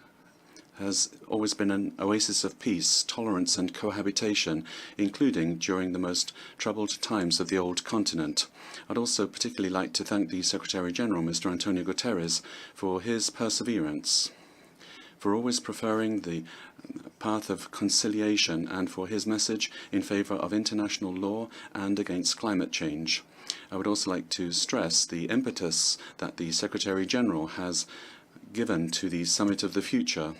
has always been an oasis of peace, tolerance and cohabitation, including during the most troubled times of the old continent. I'd also particularly like to thank the Secretary-General, Mr. Antonio Guterres, for his perseverance, for always preferring the path of conciliation, and for his message in favor of international law and against climate change. I would also like to stress the impetus that the Secretary-General has given to the Summit of the Future,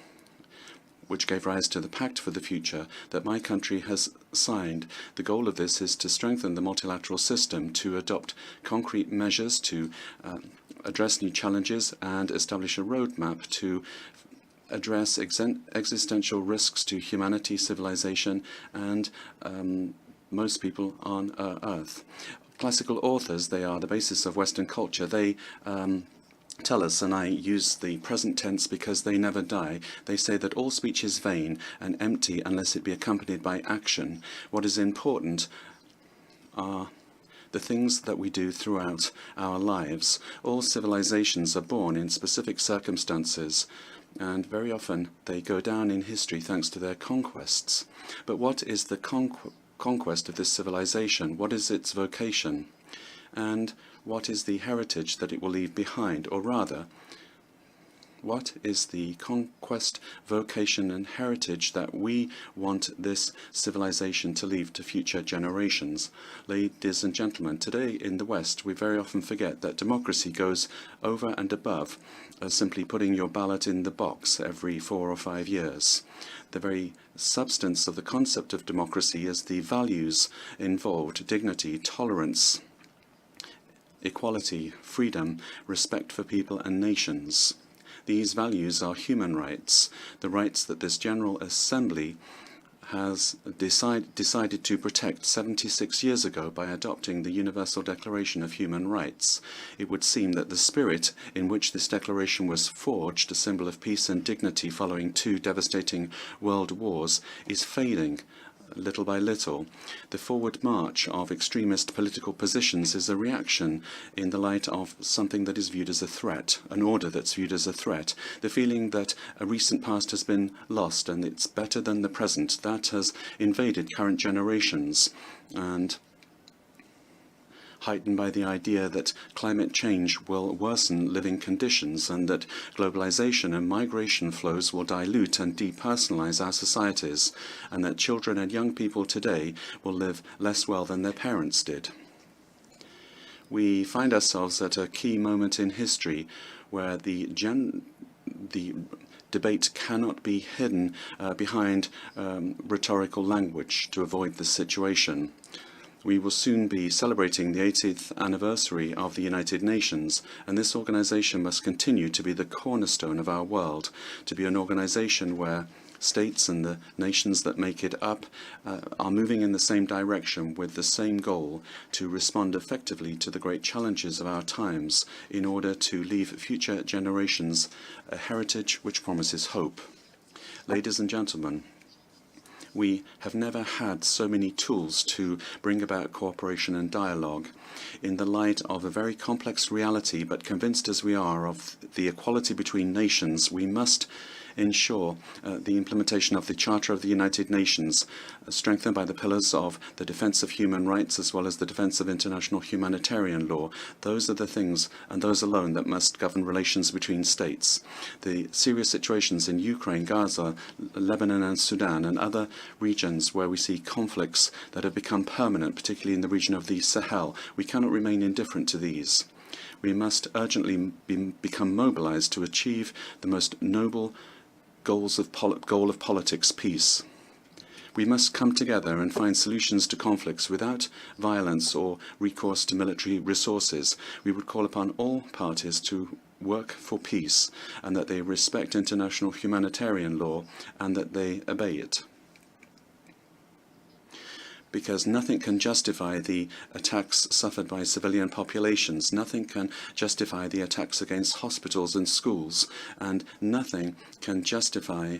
which gave rise to the Pact for the Future that my country has signed. The goal of this is to strengthen the multilateral system, to adopt concrete measures to address new challenges and establish a roadmap to address existential risks to humanity, civilization, and most people on Earth. Classical authors, they are the basis of Western culture. They tell us, and I use the present tense because they never die, they say that all speech is vain and empty unless it be accompanied by action. What is important are the things that we do throughout our lives. All civilizations are born in specific circumstances, and very often they go down in history thanks to their conquests. But what is the conquest of this civilization? What is its vocation? And what is the heritage that it will leave behind? Or rather, what is the conquest, vocation and heritage that we want this civilization to leave to future generations? Ladies and gentlemen, today in the West we very often forget that democracy goes over and above simply putting your ballot in the box every 4 or 5 years. The very substance of the concept of democracy is the values involved: dignity, tolerance, equality, freedom, respect for people and nations. These values are human rights, the rights that this General Assembly has decided to protect 76 years ago by adopting the Universal Declaration of Human Rights. It would seem that the spirit in which this declaration was forged, a symbol of peace and dignity following 2 devastating world wars, is fading little by little. The forward march of extremist political positions is a reaction in the light of something that is viewed as a threat, an order that's viewed as a threat. The feeling that a recent past has been lost and it's better than the present, that has invaded current generations, and heightened by the idea that climate change will worsen living conditions and that globalization and migration flows will dilute and depersonalize our societies, and that children and young people today will live less well than their parents did. We find ourselves at a key moment in history where the debate cannot be hidden behind rhetorical language to avoid this situation. We will soon be celebrating the 80th anniversary of the United Nations, and this organization must continue to be the cornerstone of our world, to be an organization where states and the nations that make it up are moving in the same direction with the same goal: to respond effectively to the great challenges of our times in order to leave future generations a heritage which promises hope. Ladies and gentlemen, we have never had so many tools to bring about cooperation and dialogue. In the light of a very complex reality, but convinced as we are of the equality between nations, we must ensure the implementation of the Charter of the United Nations, strengthened by the pillars of the defense of human rights as well as the defense of international humanitarian law. Those are the things, and those alone, that must govern relations between states. The serious situations in Ukraine, Gaza, Lebanon and Sudan and other regions where we see conflicts that have become permanent, particularly in the region of the Sahel, we cannot remain indifferent to these. We must urgently become mobilized to achieve the most noble goal of politics: peace. We must come together and find solutions to conflicts without violence or recourse to military resources. We would call upon all parties to work for peace, and that they respect international humanitarian law and that they obey it. Because nothing can justify the attacks suffered by civilian populations, nothing can justify the attacks against hospitals and schools, and nothing can justify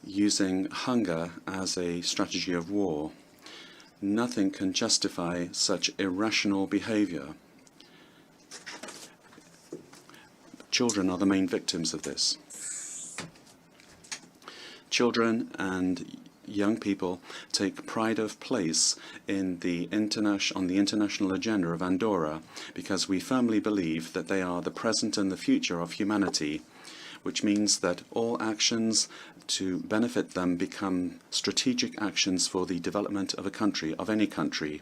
using hunger as a strategy of war. Nothing can justify such irrational behavior. Children are the main victims of this. Children and young people take pride of place in on the international agenda of Andorra because we firmly believe that they are the present and the future of humanity, which means that all actions to benefit them become strategic actions for the development of a country, of any country.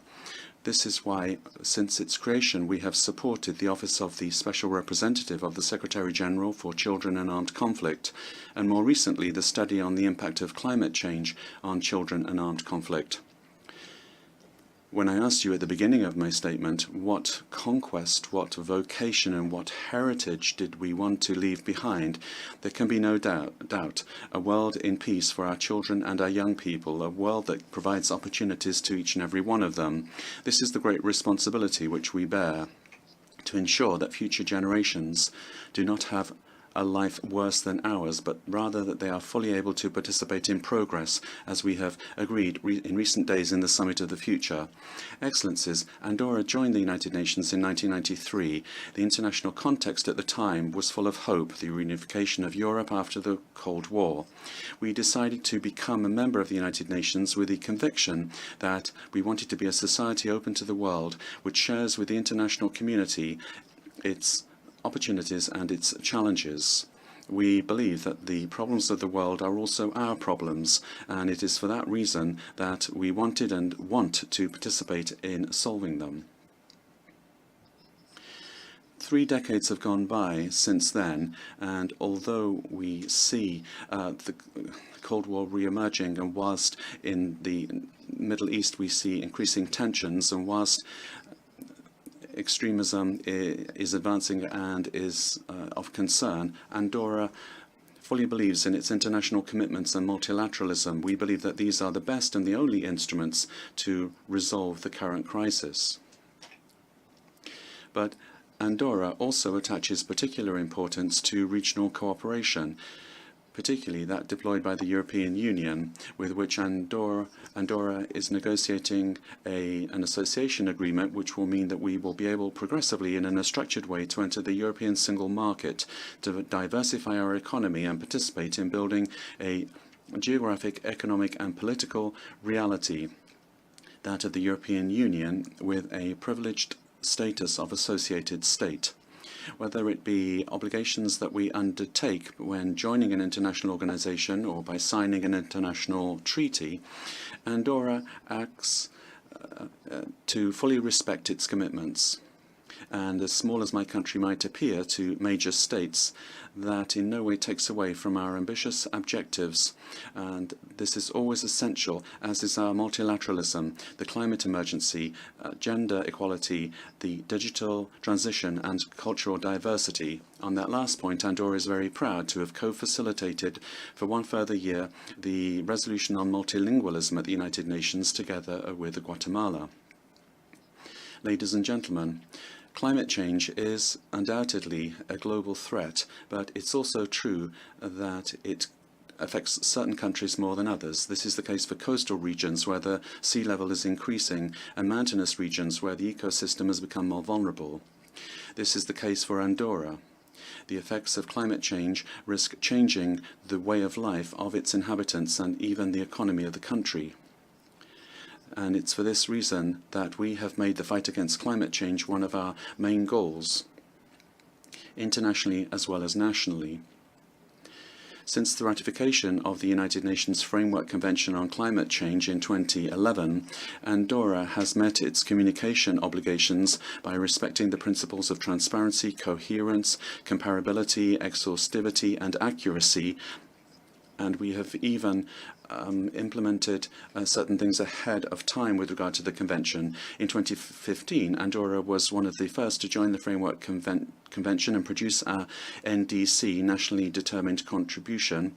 This is why, since its creation, we have supported the Office of the Special Representative of the Secretary-General for Children and Armed Conflict, and more recently, the study on the impact of climate change on children and armed conflict. When I asked you at the beginning of my statement what conquest, what vocation, and what heritage did we want to leave behind, there can be no doubt a world in peace for our children and our young people, a world that provides opportunities to each and every one of them. This is the great responsibility which we bear, to ensure that future generations do not have a life worse than ours, but rather that they are fully able to participate in progress, as we have agreed in recent days in the Summit of the Future. Excellencies, Andorra joined the United Nations in 1993. The international context at the time was full of hope, the reunification of Europe after the Cold War. We decided to become a member of the United Nations with the conviction that we wanted to be a society open to the world, which shares with the international community its opportunities and its challenges. We believe that the problems of the world are also our problems, and it is for that reason that we wanted and want to participate in solving them. 3 decades have gone by since then, and although we see the Cold War re-emerging, and whilst in the Middle East we see increasing tensions, and whilst extremism is advancing and is of concern, Andorra fully believes in its international commitments and multilateralism. We believe that these are the best and the only instruments to resolve the current crisis. But Andorra also attaches particular importance to regional cooperation, particularly that deployed by the European Union, with which Andorra is negotiating an association agreement, which will mean that we will be able progressively and in a structured way to enter the European single market, to diversify our economy and participate in building a geographic, economic and political reality, that of the European Union, with a privileged status of associated state. Whether it be obligations that we undertake when joining an international organization or by signing an international treaty, Andorra acts to fully respect its commitments. And as small as my country might appear to major states, that in no way takes away from our ambitious objectives. And this is always essential, as is our multilateralism, the climate emergency, gender equality, the digital transition, and cultural diversity. On that last point, Andorra is very proud to have co-facilitated for one further year the resolution on multilingualism at the United Nations together with Guatemala. Ladies and gentlemen, climate change is undoubtedly a global threat, but it's also true that it affects certain countries more than others. This is the case for coastal regions where the sea level is increasing, and mountainous regions where the ecosystem has become more vulnerable. This is the case for Andorra. The effects of climate change risk changing the way of life of its inhabitants and even the economy of the country. And it's for this reason that we have made the fight against climate change one of our main goals, internationally as well as nationally. Since the ratification of the United Nations Framework Convention on Climate Change in 2011, Andorra has met its communication obligations by respecting the principles of transparency, coherence, comparability, exhaustivity, and accuracy, and we have even implemented certain things ahead of time with regard to the convention. In 2015, Andorra was one of the first to join the Framework Convention and produce our NDC, Nationally Determined Contribution.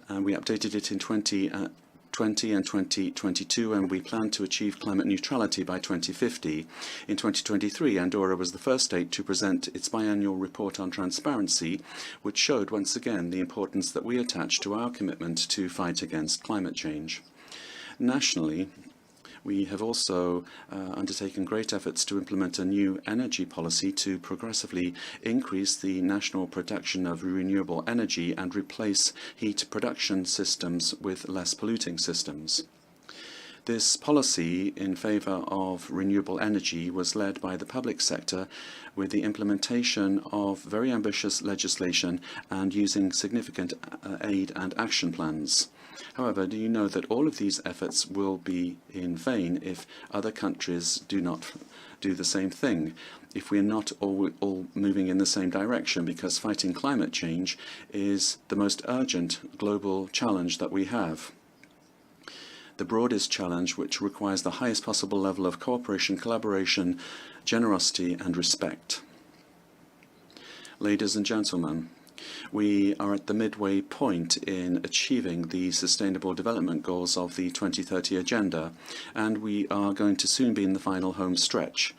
And we updated it in 2020 and 2022, and we plan to achieve climate neutrality by 2050. In 2023, Andorra was the first state to present its biannual report on transparency, which showed once again the importance that we attach to our commitment to fight against climate change. Nationally, We have also undertaken great efforts to implement a new energy policy to progressively increase the national production of renewable energy and replace heat production systems with less polluting systems. This policy in favor of renewable energy was led by the public sector with the implementation of very ambitious legislation and using significant aid and action plans. However, do you know that all of these efforts will be in vain if other countries do not do the same thing, if we are not all moving in the same direction, because fighting climate change is the most urgent global challenge that we have. The broadest challenge, which requires the highest possible level of cooperation, collaboration, generosity and respect. Ladies and gentlemen, we are at the midway point in achieving the Sustainable Development Goals of the 2030 Agenda, and we are going to soon be in the final home stretch.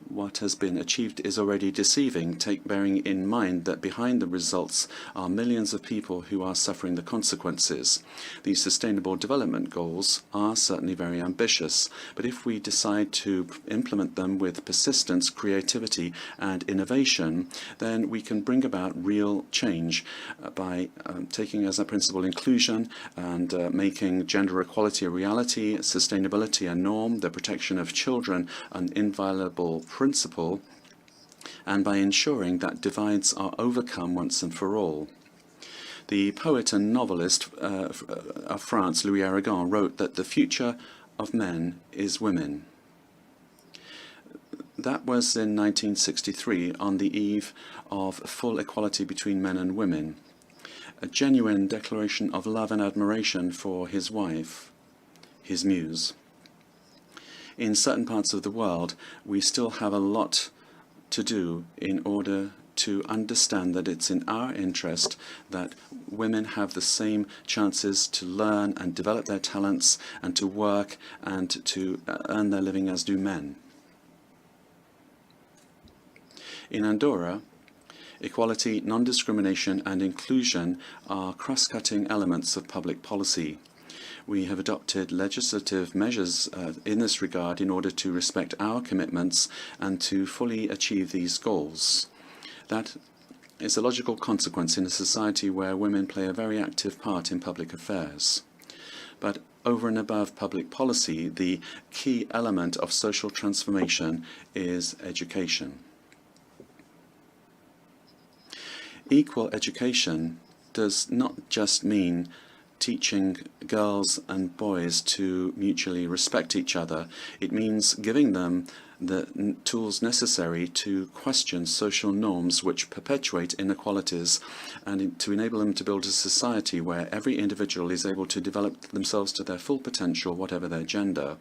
What has been achieved is already deceiving, bearing in mind that behind the results are millions of people who are suffering the consequences. These Sustainable Development Goals are certainly very ambitious, but if we decide to implement them with persistence, creativity and innovation, then we can bring about real change by taking as a principle inclusion and making gender equality a reality, sustainability a norm, the protection of children an inviolable principle, and by ensuring that divides are overcome once and for all. The poet and novelist of France, Louis Aragon, wrote that the future of men is women. That was in 1963, on the eve of full equality between men and women. A genuine declaration of love and admiration for his wife, his muse. In certain parts of the world, we still have a lot to do in order to understand that it's in our interest that women have the same chances to learn and develop their talents and to work and to earn their living as do men. In Andorra, equality, non-discrimination and inclusion are cross-cutting elements of public policy. We have adopted legislative measures in this regard in order to respect our commitments and to fully achieve these goals. That is a logical consequence in a society where women play a very active part in public affairs. But over and above public policy, the key element of social transformation is education. Equal education does not just mean teaching girls and boys to mutually respect each other. It means giving them the tools necessary to question social norms which perpetuate inequalities and to enable them to build a society where every individual is able to develop themselves to their full potential, whatever their gender.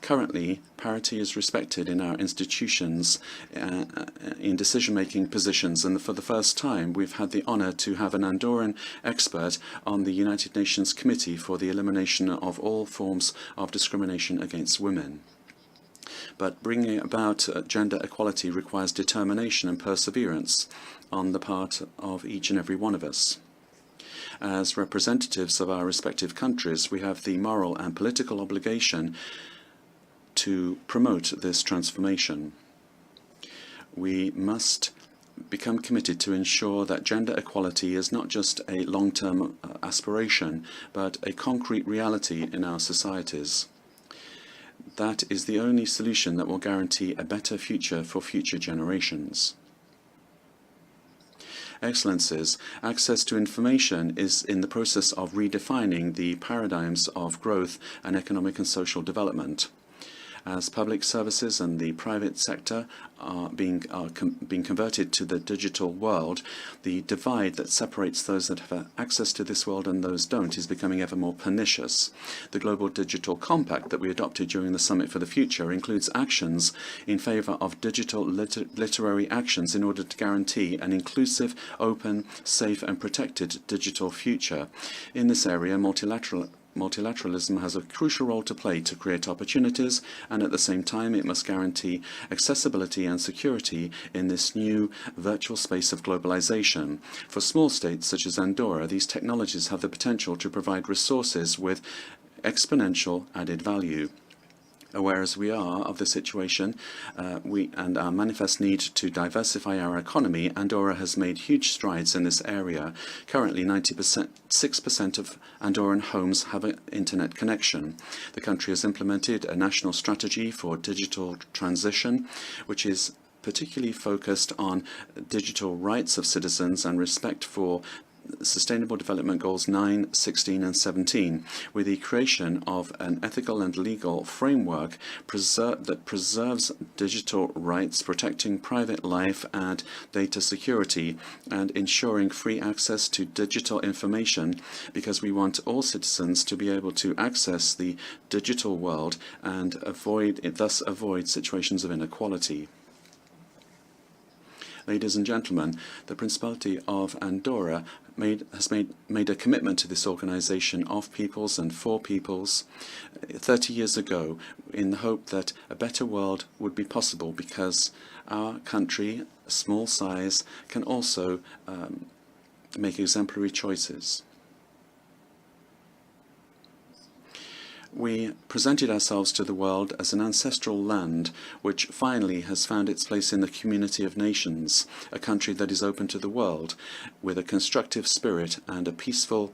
Currently, parity is respected in our institutions in decision-making positions, and for the first time we've had the honor to have an Andorran expert on the United Nations Committee for the Elimination of All Forms of Discrimination against Women. But bringing about gender equality requires determination and perseverance on the part of each and every one of us. As representatives of our respective countries, we have the moral and political obligation to promote this transformation. We must become committed to ensure that gender equality is not just a long-term aspiration, but a concrete reality in our societies. That is the only solution that will guarantee a better future for future generations. Excellencies, access to information is in the process of redefining the paradigms of growth and economic and social development. As public services and the private sector are being converted to the digital world, the divide that separates those that have access to this world and those don't is becoming ever more pernicious. The Global Digital Compact that we adopted during the Summit for the Future includes actions in favor of digital literary actions in order to guarantee an inclusive, open, safe and protected digital future. In this area, multilateralism has a crucial role to play to create opportunities, and at the same time it must guarantee accessibility and security in this new virtual space of globalization. For small states such as Andorra, these technologies have the potential to provide resources with exponential added value. Aware as we are of the situation and our manifest need to diversify our economy, Andorra has made huge strides in this area. Currently, 6% of Andorran homes have an internet connection. The country has implemented a national strategy for digital transition, which is particularly focused on digital rights of citizens and respect for Sustainable Development Goals 9, 16 and 17, with the creation of an ethical and legal framework that preserves digital rights, protecting private life and data security, and ensuring free access to digital information, because we want all citizens to be able to access the digital world and thus avoid situations of inequality. Ladies and gentlemen, the Principality of Andorra has made a commitment to this organization of peoples and for peoples 30 years ago, in the hope that a better world would be possible, because our country, a small size, can also make exemplary choices. We presented ourselves to the world as an ancestral land which finally has found its place in the community of nations, a country that is open to the world, with a constructive spirit and a peaceful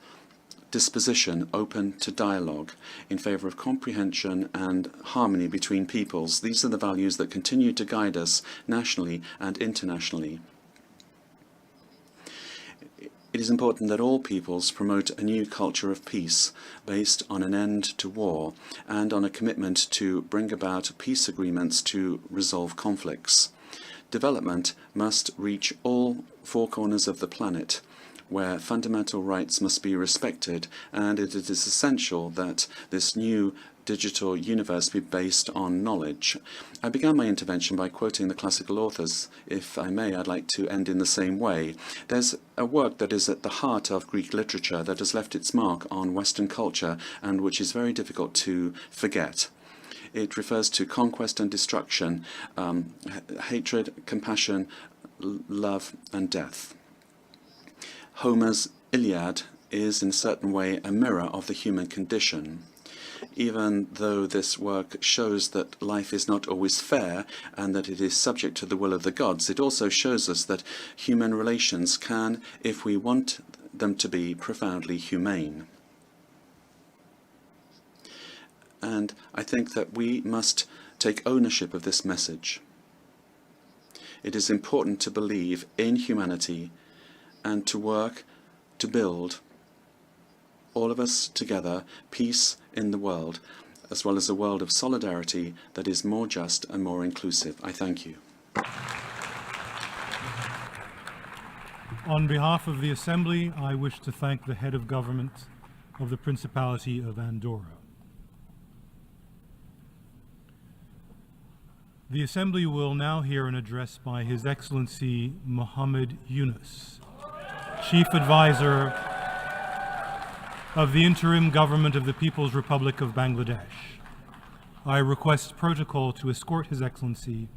disposition open to dialogue, in favor of comprehension and harmony between peoples. These are the values that continue to guide us nationally and internationally. It is important that all peoples promote a new culture of peace based on an end to war and on a commitment to bring about peace agreements to resolve conflicts. Development must reach all four corners of the planet, where fundamental rights must be respected, and it is essential that this new digital universe be based on knowledge. I began my intervention by quoting the classical authors. If I may, I'd like to end in the same way. There's a work that is at the heart of Greek literature that has left its mark on Western culture and which is very difficult to forget. It refers to conquest and destruction, hatred, compassion, love and death. Homer's Iliad is in a certain way a mirror of the human condition. Even though this work shows that life is not always fair and that it is subject to the will of the gods, it also shows us that human relations can, if we want them to be, profoundly humane. And I think that we must take ownership of this message. It is important to believe in humanity and to work to build, all of us together, peace in the world, as well as a world of solidarity that is more just and more inclusive. I thank you. On behalf of the Assembly, I wish to thank the head of government of the Principality of Andorra. The Assembly will now hear an address by His Excellency Muhammad Yunus, Chief Advisor of the Interim Government of the People's Republic of Bangladesh. I request protocol to escort His Excellency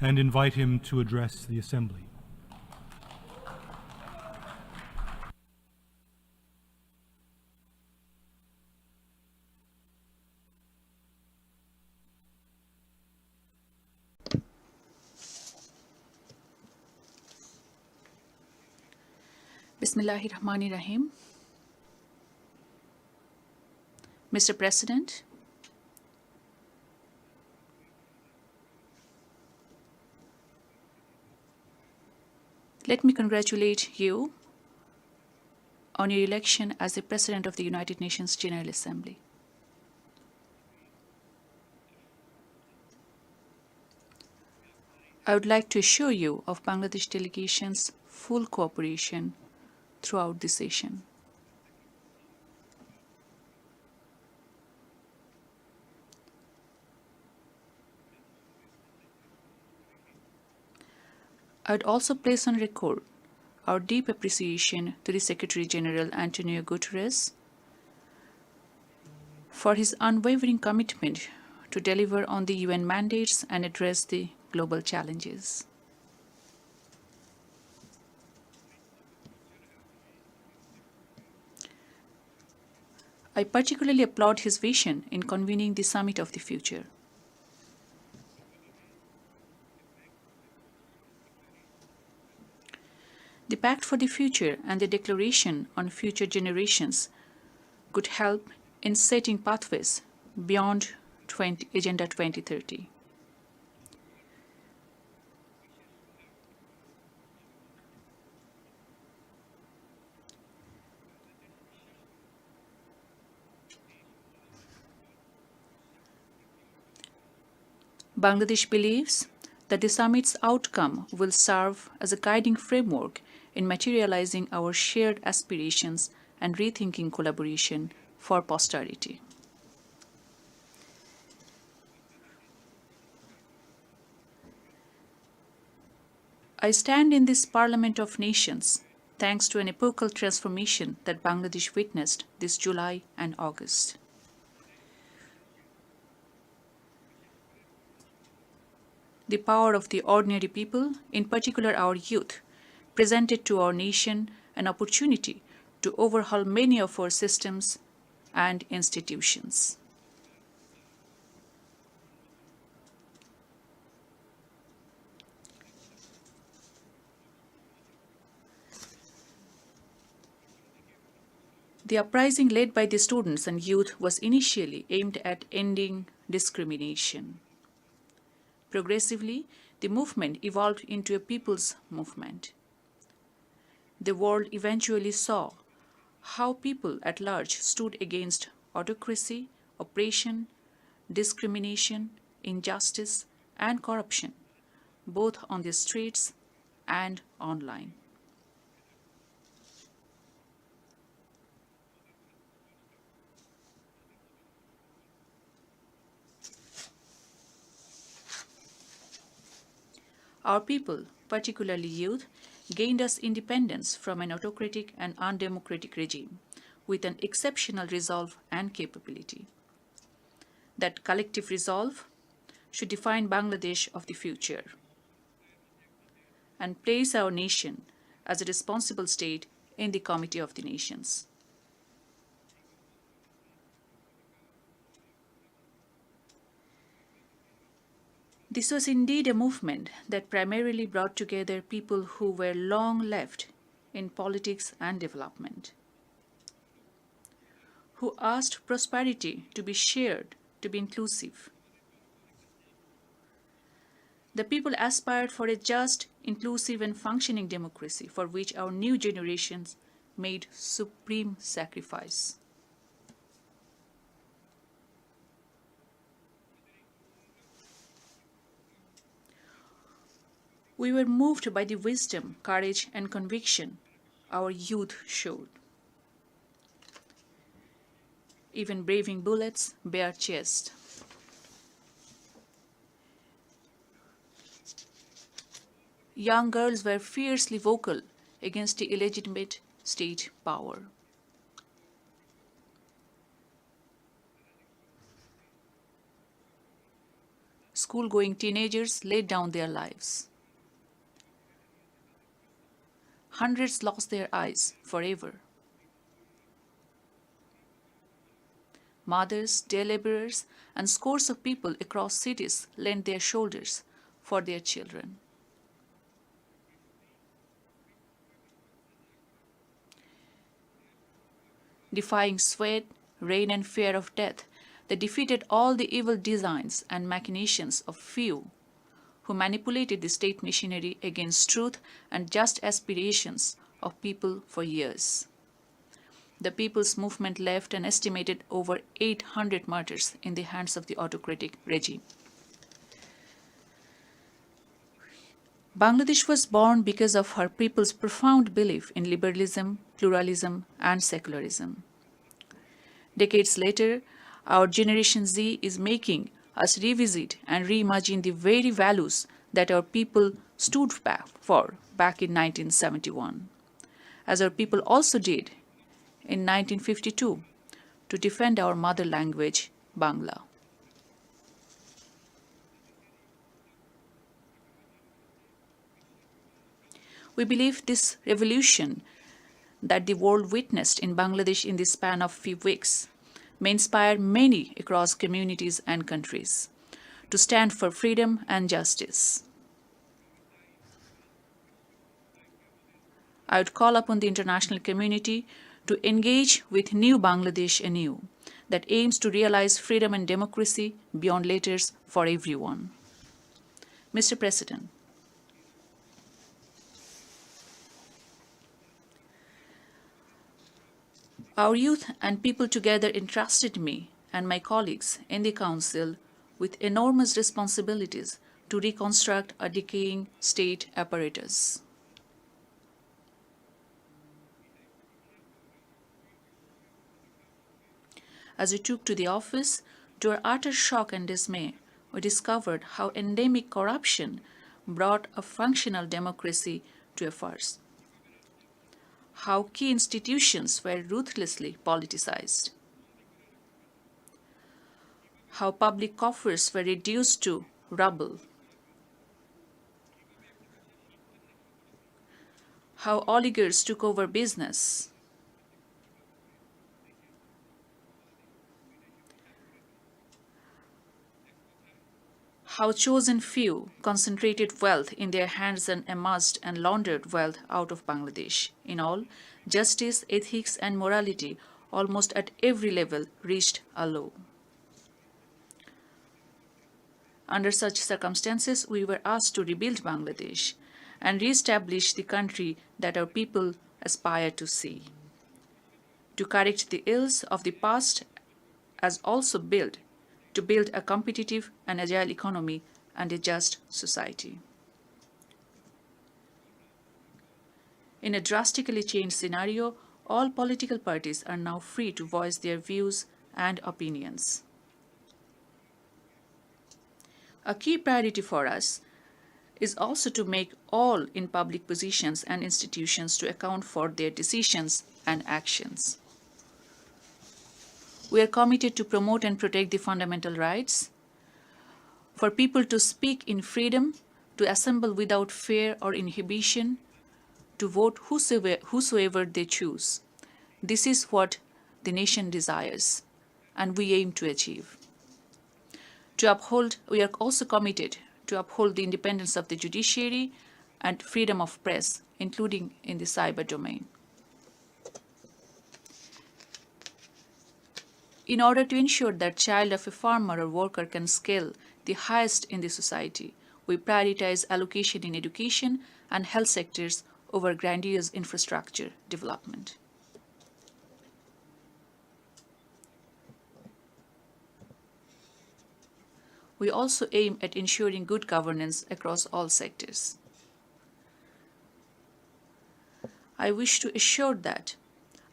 and invite him to address the Assembly. Bismillahirrahmanirrahim. Mr. President, let me congratulate you on your election as the President of the United Nations General Assembly. I would like to assure you of Bangladesh delegation's full cooperation throughout the session. I would also place on record our deep appreciation to the Secretary General Antonio Guterres for his unwavering commitment to deliver on the UN mandates and address the global challenges. I particularly applaud his vision in convening the Summit of the Future. The Pact for the Future and the Declaration on Future Generations could help in setting pathways beyond Agenda 2030. Bangladesh believes that the summit's outcome will serve as a guiding framework in materializing our shared aspirations and rethinking collaboration for posterity. I stand in this Parliament of Nations thanks to an epochal transformation that Bangladesh witnessed this July and August. The power of the ordinary people, in particular our youth, presented to our nation an opportunity to overhaul many of our systems and institutions. The uprising led by the students and youth was initially aimed at ending discrimination. Progressively, the movement evolved into a people's movement. The world eventually saw how people at large stood against autocracy, oppression, discrimination, injustice, and corruption, both on the streets and online. Our people, particularly youth, gained us independence from an autocratic and undemocratic regime with an exceptional resolve and capability. That collective resolve should define Bangladesh of the future and place our nation as a responsible state in the Committee of the Nations. This was indeed a movement that primarily brought together people who were long left in politics and development, who asked prosperity to be shared, to be inclusive. The people aspired for a just, inclusive, and functioning democracy for which our new generations made supreme sacrifice. We were moved by the wisdom, courage, and conviction our youth showed. Even braving bullets bare chest. Young girls were fiercely vocal against the illegitimate state power. School-going teenagers laid down their lives. Hundreds lost their eyes forever. Mothers, day laborers, and scores of people across cities lent their shoulders for their children. Defying sweat, rain, and fear of death, they defeated all the evil designs and machinations of few who manipulated the state machinery against truth and just aspirations of people for years. The People's Movement left an estimated over 800 martyrs in the hands of the autocratic regime. Bangladesh was born because of her people's profound belief in liberalism, pluralism, and secularism. Decades later, our Generation Z is making us revisit and reimagine the very values that our people stood for back in 1971, as our people also did in 1952 to defend our mother language, Bangla. We believe this revolution that the world witnessed in Bangladesh in the span of few weeks may inspire many across communities and countries to stand for freedom and justice. I would call upon the international community to engage with New Bangladesh anew that aims to realize freedom and democracy beyond letters for everyone. Mr. President, our youth and people together entrusted me and my colleagues in the Council with enormous responsibilities to reconstruct a decaying state apparatus. As we took to the office, to our utter shock and dismay, we discovered how endemic corruption brought a functional democracy to a farce. How key institutions were ruthlessly politicized. How public coffers were reduced to rubble. How oligarchs took over business. How chosen few concentrated wealth in their hands and amassed and laundered wealth out of Bangladesh. In all, justice, ethics, and morality almost at every level reached a low. Under such circumstances, we were asked to rebuild Bangladesh and re-establish the country that our people aspire to see. To correct the ills of the past as also to build a competitive and agile economy and a just society. In a drastically changed scenario, all political parties are now free to voice their views and opinions. A key priority for us is also to make all in public positions and institutions to account for their decisions and actions. We are committed to promote and protect the fundamental rights, for people to speak in freedom, to assemble without fear or inhibition, to vote whosoever they choose. This is what the nation desires, and we aim to achieve. We are also committed to uphold the independence of the judiciary and freedom of press, including in the cyber domain. In order to ensure that child of a farmer or worker can scale the highest in the society, we prioritize allocation in education and health sectors over grandiose infrastructure development. We also aim at ensuring good governance across all sectors. I wish to assure that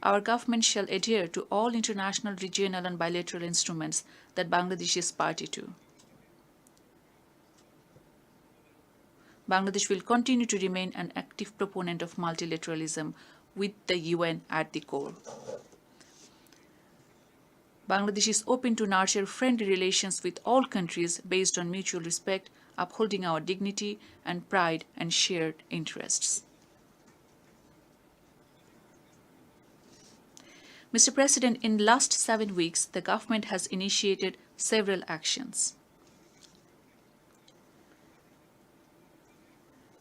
our government shall adhere to all international, regional, and bilateral instruments that Bangladesh is party to. Bangladesh will continue to remain an active proponent of multilateralism with the UN at the core. Bangladesh is open to nurture friendly relations with all countries based on mutual respect, upholding our dignity and pride and shared interests. Mr. President, in the last 7 weeks, the government has initiated several actions.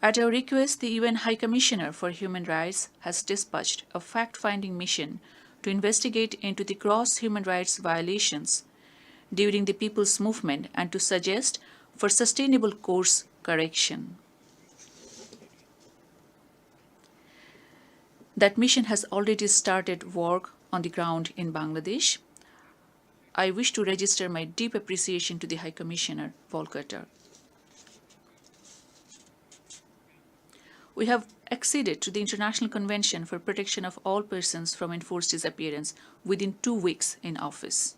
At our request, the UN High Commissioner for Human Rights has dispatched a fact-finding mission to investigate into the gross human rights violations during the People's Movement and to suggest for sustainable course correction. That mission has already started work on the ground in Bangladesh. I wish to register my deep appreciation to the High Commissioner, Volker Turk. We have acceded to the International Convention for Protection of All Persons from Enforced Disappearance within 2 weeks in office.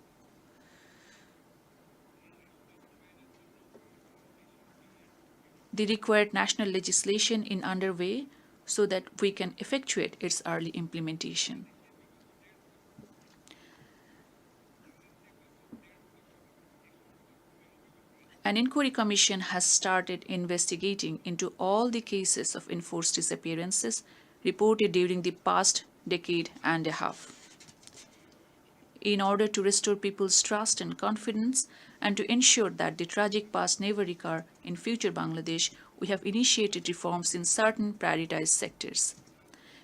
The required national legislation is underway so that we can effectuate its early implementation. An inquiry commission has started investigating into all the cases of enforced disappearances reported during the past decade and a half. in order to restore people's trust and confidence and to ensure that the tragic past never recur in future Bangladesh, we have initiated reforms in certain prioritized sectors.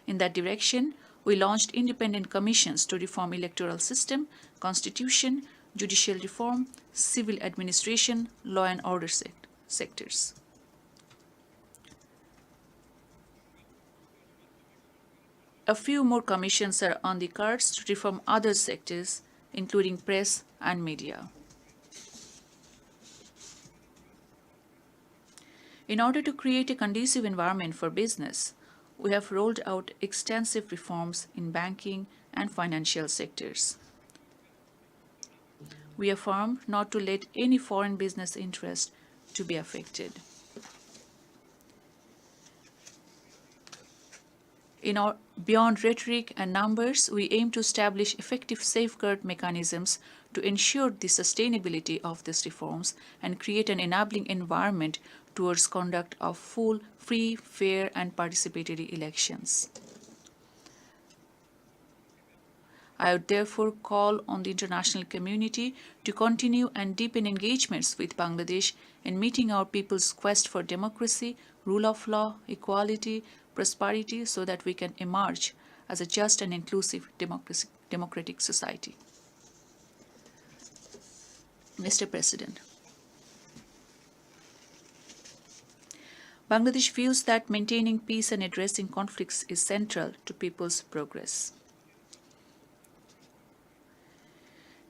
In that direction, we launched independent commissions to reform electoral system, constitution, judicial reform, civil administration, law and order sectors. A few more commissions are on the cards to reform other sectors, including press and media. In order to create a conducive environment for business, we have rolled out extensive reforms in banking and financial sectors. We affirm not to let any foreign business interest to be affected. Beyond rhetoric and numbers, we aim to establish effective safeguard mechanisms to ensure the sustainability of these reforms and create an enabling environment towards conduct of full, free, fair, and participatory elections. I would therefore call on the international community to continue and deepen engagements with Bangladesh in meeting our people's quest for democracy, rule of law, equality, prosperity, so that we can emerge as a just and inclusive democratic society. Mr. President, Bangladesh feels that maintaining peace and addressing conflicts is central to people's progress.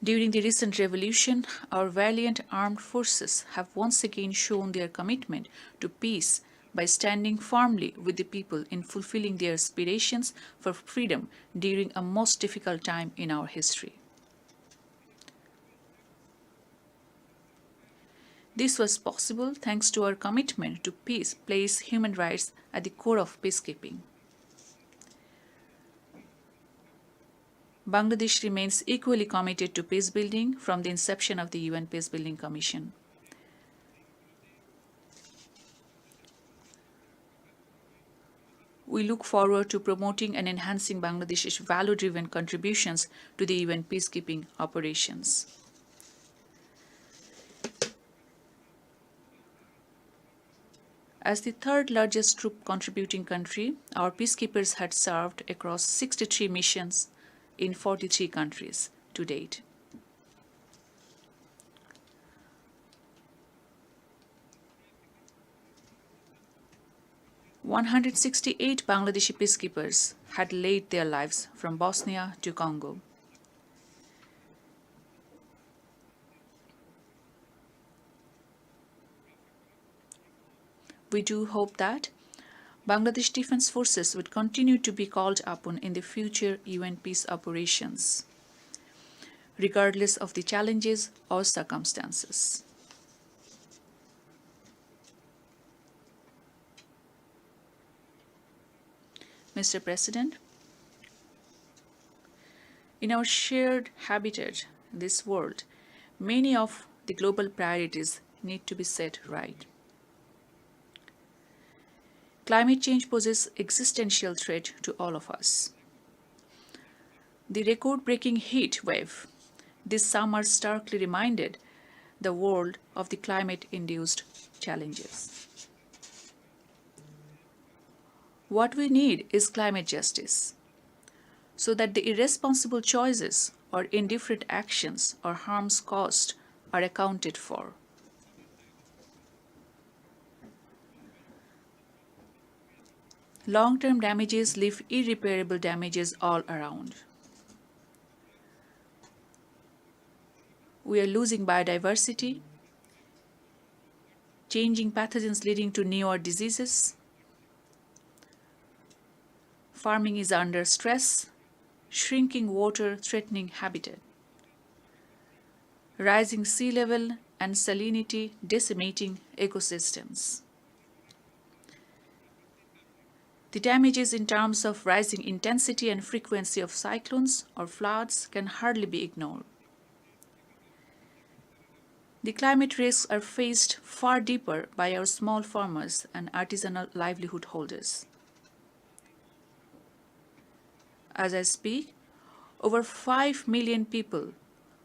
During the recent revolution, our valiant armed forces have once again shown their commitment to peace by standing firmly with the people in fulfilling their aspirations for freedom during a most difficult time in our history. This was possible thanks to our commitment to peace, place human rights at the core of peacekeeping. Bangladesh remains equally committed to peace building from the inception of the UN Peacebuilding Commission. We look forward to promoting and enhancing Bangladesh's value-driven contributions to the UN peacekeeping operations. As the third largest troop contributing country, our peacekeepers had served across 63 missions in 43 countries to date. "168 Bangladeshi peacekeepers had laid their lives from Bosnia to Congo. We do hope that Bangladesh Defense Forces would continue to be called upon in the future UN peace operations, regardless of the challenges or circumstances. Mr. President, in our shared habitat, this world, many of the global priorities need to be set right. Climate change poses existential threat to all of us. The record-breaking heat wave this summer starkly reminded the world of the climate-induced challenges. What we need is climate justice, so that the irresponsible choices or indifferent actions or harms caused are accounted for. Long-term damages leave irreparable damages all around. We are losing biodiversity, changing pathogens leading to newer diseases. Farming is under stress, shrinking water threatening habitat. Rising sea level and salinity decimating ecosystems. The damages in terms of rising intensity and frequency of cyclones or floods can hardly be ignored. The climate risks are faced far deeper by our small farmers and artisanal livelihood holders. As I speak, over 5 million people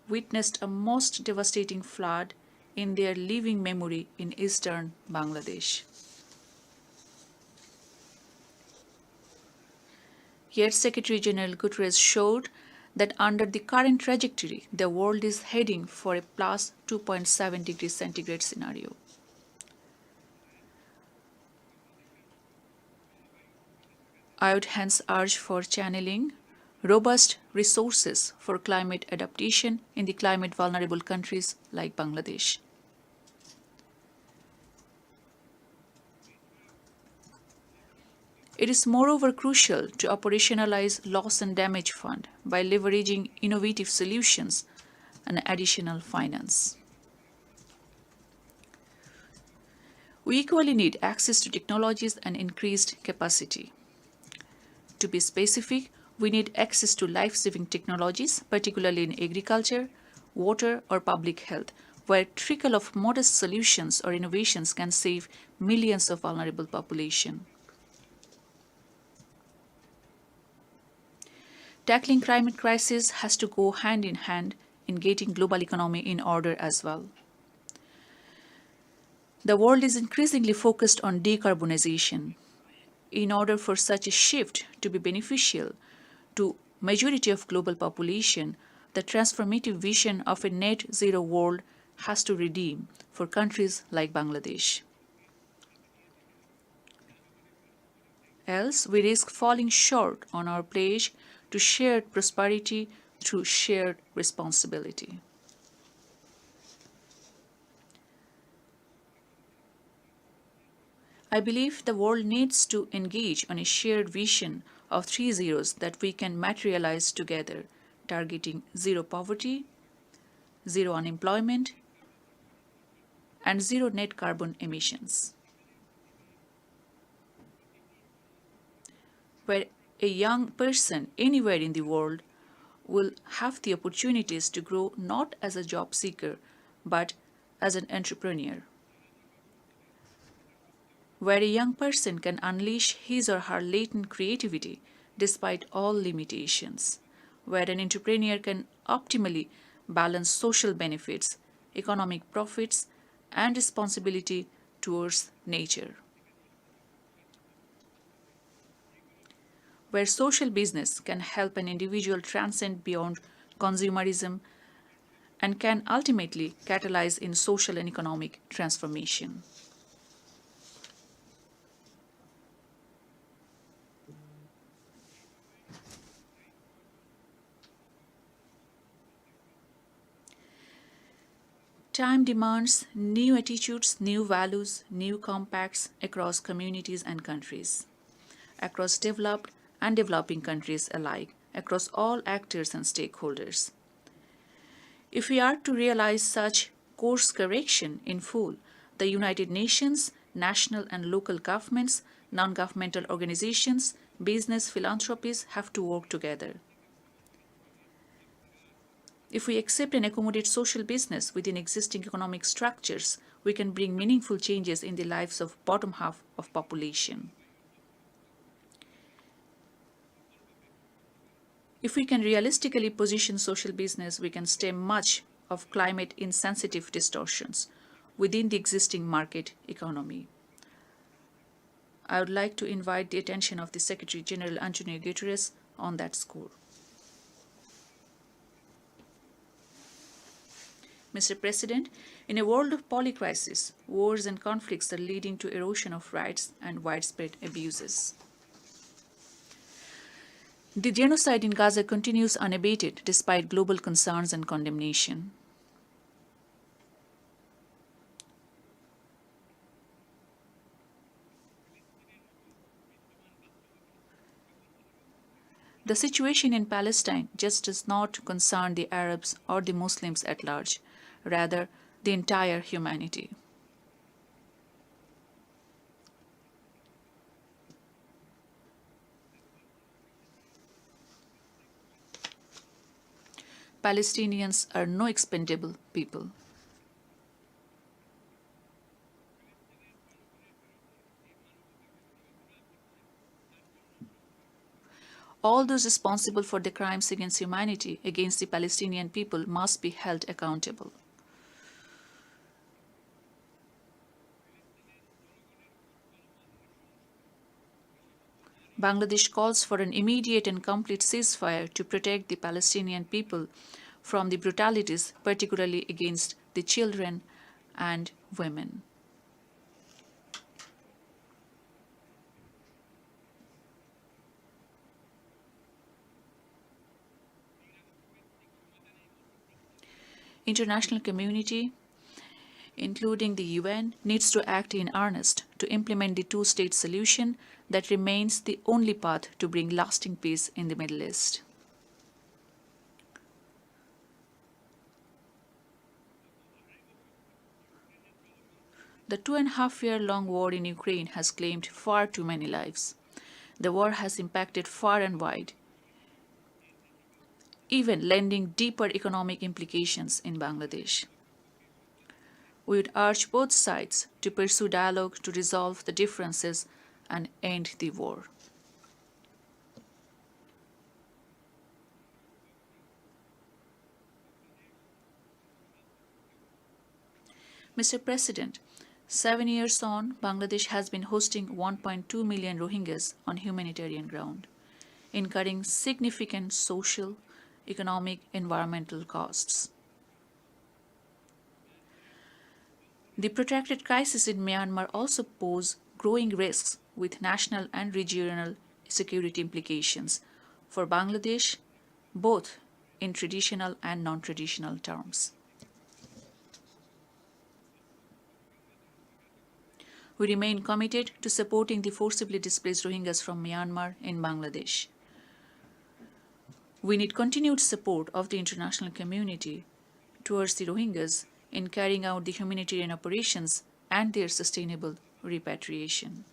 witnessed a most devastating flood in their living memory in eastern Bangladesh. Yet Secretary General Guterres showed that under the current trajectory, the world is heading for a plus 2.7 degrees centigrade scenario. I would hence urge for channeling robust resources for climate adaptation in the climate vulnerable countries like Bangladesh. It is moreover crucial to operationalize loss and damage fund by leveraging innovative solutions and additional finance. We equally need access to technologies and increased capacity. To be specific, we need access to life-saving technologies, particularly in agriculture, water, or public health, where a trickle of modest solutions or innovations can save millions of vulnerable population. Tackling climate crisis has to go hand in hand in getting global economy in order as well. The world is increasingly focused on decarbonization. In order for such a shift to be beneficial to majority of global population, the transformative vision of a net zero world has to redeem for countries like Bangladesh. Else, we risk falling short on our pledge to shared prosperity through shared responsibility. I believe the world needs to engage on a shared vision of 3 zeros that we can materialize together, targeting zero poverty, zero unemployment, and zero net carbon emissions. Where a young person anywhere in the world will have the opportunities to grow not as a job seeker, but as an entrepreneur. Where a young person can unleash his or her latent creativity despite all limitations. Where an entrepreneur can optimally balance social benefits, economic profits, and responsibility towards nature. Where social business can help an individual transcend beyond consumerism and can ultimately catalyze in social and economic transformation. Time demands new attitudes, new values, new compacts across communities and countries, across developed and developing countries alike, across all actors and stakeholders. If we are to realize such course correction in full, the United Nations, national and local governments, non-governmental organizations, business, philanthropies have to work together. If we accept and accommodate social business within existing economic structures, we can bring meaningful changes in the lives of bottom half of population. If we can realistically position social business, we can stem much of climate insensitive distortions within the existing market economy. I would like to invite the attention of the Secretary General Antonio Guterres on that score. Mr. President, in a world of polycrisis, wars and conflicts are leading to erosion of rights and widespread abuses. The genocide in Gaza continues unabated despite global concerns and condemnation. The situation in Palestine just does not concern the Arabs or the Muslims at large, rather the entire humanity. Palestinians are no expendable people. All those responsible for the crimes against humanity against the Palestinian people must be held accountable. Bangladesh calls for an immediate and complete ceasefire to protect the Palestinian people from the brutalities, particularly against the children and women. International community, including the UN, needs to act in earnest to implement the two-state solution that remains the only path to bring lasting peace in the Middle East. The 2.5-year-long war in Ukraine has claimed far too many lives. The war has impacted far and wide, even lending deeper economic implications in Bangladesh. We would urge both sides to pursue dialogue to resolve the differences and end the war. Mr. President, 7 years on, Bangladesh has been hosting 1.2 million Rohingyas on humanitarian ground, incurring significant social, economic, environmental costs. The protracted crisis in Myanmar also pose growing risks with national and regional security implications for Bangladesh, both in traditional and non-traditional terms. We remain committed to supporting the forcibly displaced Rohingyas from Myanmar in Bangladesh. We need continued support of the international community towards the Rohingyas in carrying out the humanitarian operations and their sustainable repatriation.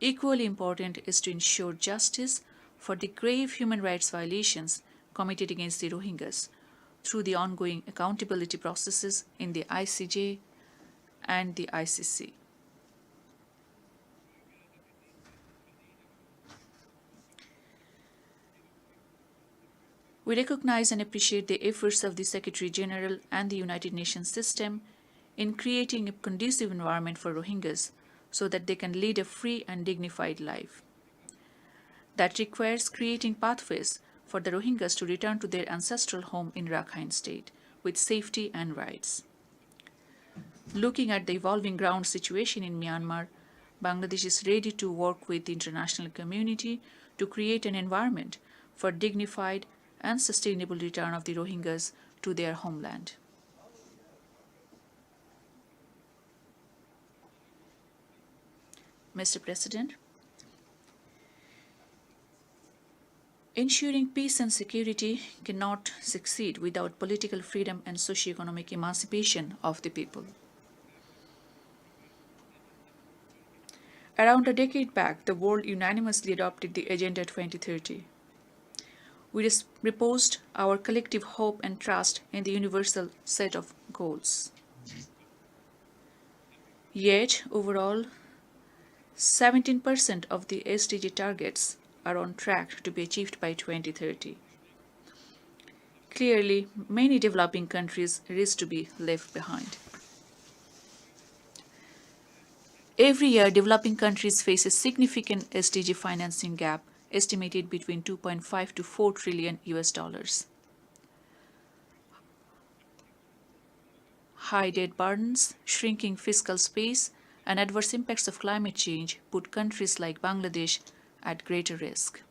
Equally important is to ensure justice for the grave human rights violations committed against the Rohingyas through the ongoing accountability processes in the ICJ and the ICC. We recognize and appreciate the efforts of the Secretary General and the United Nations system in creating a conducive environment for Rohingyas so that they can lead a free and dignified life. That requires creating pathways for the Rohingyas to return to their ancestral home in Rakhine State with safety and rights. Looking at the evolving ground situation in Myanmar, Bangladesh is ready to work with the international community to create an environment for dignified and sustainable return of the Rohingyas to their homeland. Mr. President, ensuring peace and security cannot succeed without political freedom and socio-economic emancipation of the people. Around a decade back, the world unanimously adopted the Agenda 2030. We reposed our collective hope and trust in the universal set of goals. Yet, overall, 17% of the SDG targets are on track to be achieved by 2030. Clearly, many developing countries risk to be left behind. Every year, developing countries face a significant SDG financing gap estimated between 2.5 to 4 trillion US dollars. High debt burdens, shrinking fiscal space, and adverse impacts of climate change put countries like Bangladesh at greater risk.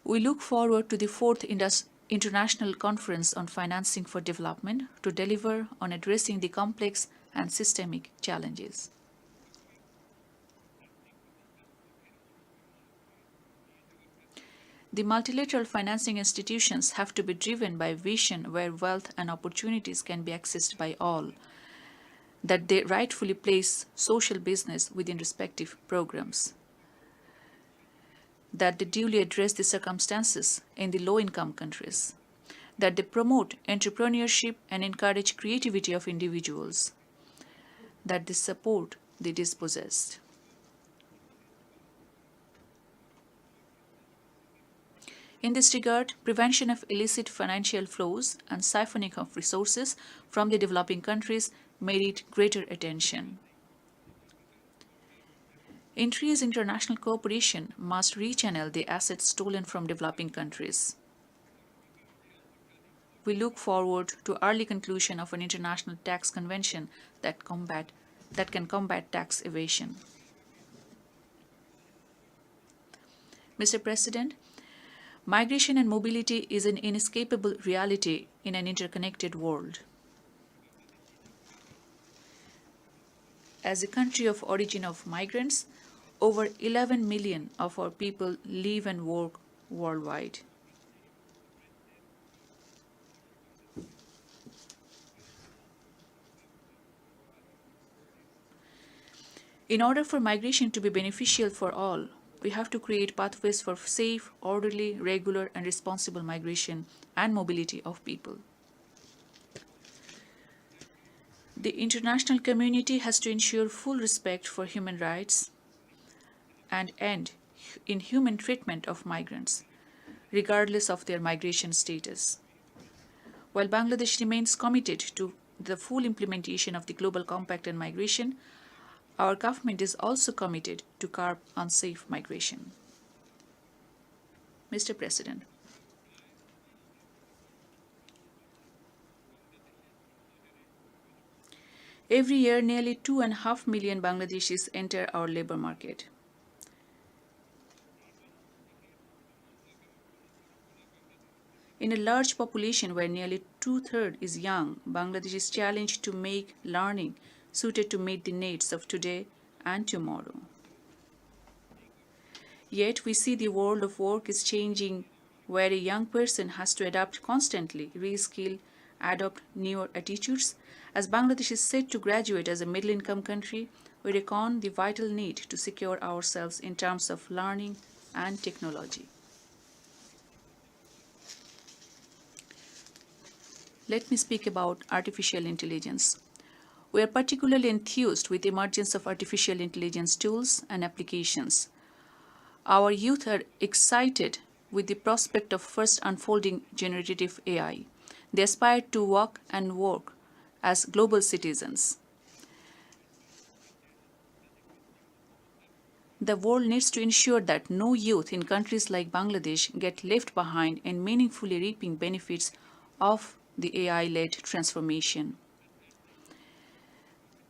We look forward to the 4th International Conference on Financing for Development to deliver on addressing the complex and systemic challenges. The multilateral financing institutions have to be driven by a vision where wealth and opportunities can be accessed by all, that they rightfully place social business within respective programs, that they duly address the circumstances in the low-income countries, that they promote entrepreneurship and encourage creativity of individuals, that they support the dispossessed. In this regard, prevention of illicit financial flows and siphoning of resources from the developing countries merit greater attention. Increased international cooperation must rechannel the assets stolen from developing countries. We look forward to early conclusion of an international tax convention that can combat tax evasion. Mr. President, migration and mobility is an inescapable reality in an interconnected world. As a country of origin of migrants, over 11 million of our people live and work worldwide. In order for migration to be beneficial for all, we have to create pathways for safe, orderly, regular, and responsible migration and mobility of people. The international community has to ensure full respect for human rights and end inhuman treatment of migrants, regardless of their migration status. While Bangladesh remains committed to the full implementation of the Global Compact on Migration, our government is also committed to curb unsafe migration. Mr. President, every year nearly 2.5 million Bangladeshis enter our labor market. In a large population where nearly 2/3 is young, Bangladesh is challenged to make learning suited to meet the needs of today and tomorrow. Yet we see the world of work is changing, where a young person has to adapt constantly, reskill, adopt newer attitudes. As Bangladesh is set to graduate as a middle-income country, we reckon the vital need to secure ourselves in terms of learning and technology. Let me speak about artificial intelligence. We are particularly enthused with the emergence of artificial intelligence tools and applications. Our youth are excited with the prospect of first unfolding generative AI. They aspire to walk and work as global citizens. The world needs to ensure that no youth in countries like Bangladesh get left behind in meaningfully reaping benefits of the AI-led transformation.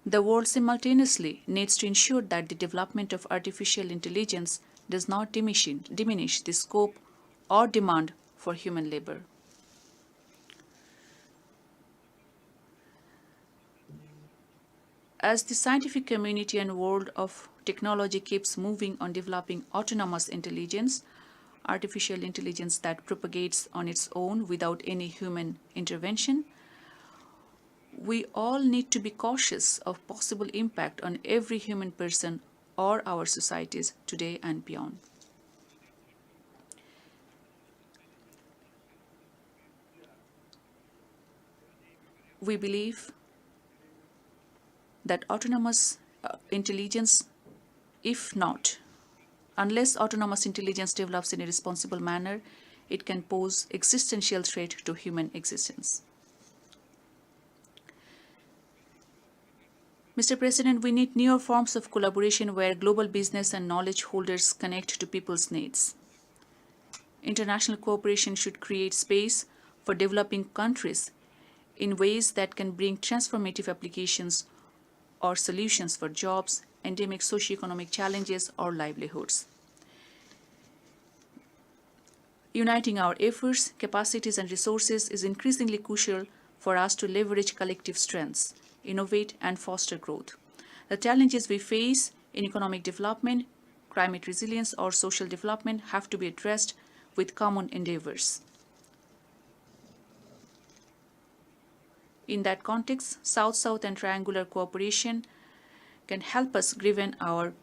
The world simultaneously needs to ensure that the development of artificial intelligence does not diminish the scope or demand for human labor. As the scientific community and world of technology keeps moving on developing autonomous intelligence, artificial intelligence that propagates on its own without any human intervention, we all need to be cautious of possible impact on every human person or our societies today and beyond. We believe that autonomous intelligence, unless autonomous intelligence develops in a responsible manner, it can pose existential threat to human existence. Mr. President, we need newer forms of collaboration where global business and knowledge holders connect to people's needs. International cooperation should create space for developing countries in ways that can bring transformative applications or solutions for jobs, endemic socioeconomic challenges, or livelihoods. Uniting our efforts, capacities, and resources is increasingly crucial for us to leverage collective strengths, innovate, and foster growth. The challenges we face in economic development, climate resilience, or social development have to be addressed with common endeavors. In that context, South-South and triangular cooperation can help us given our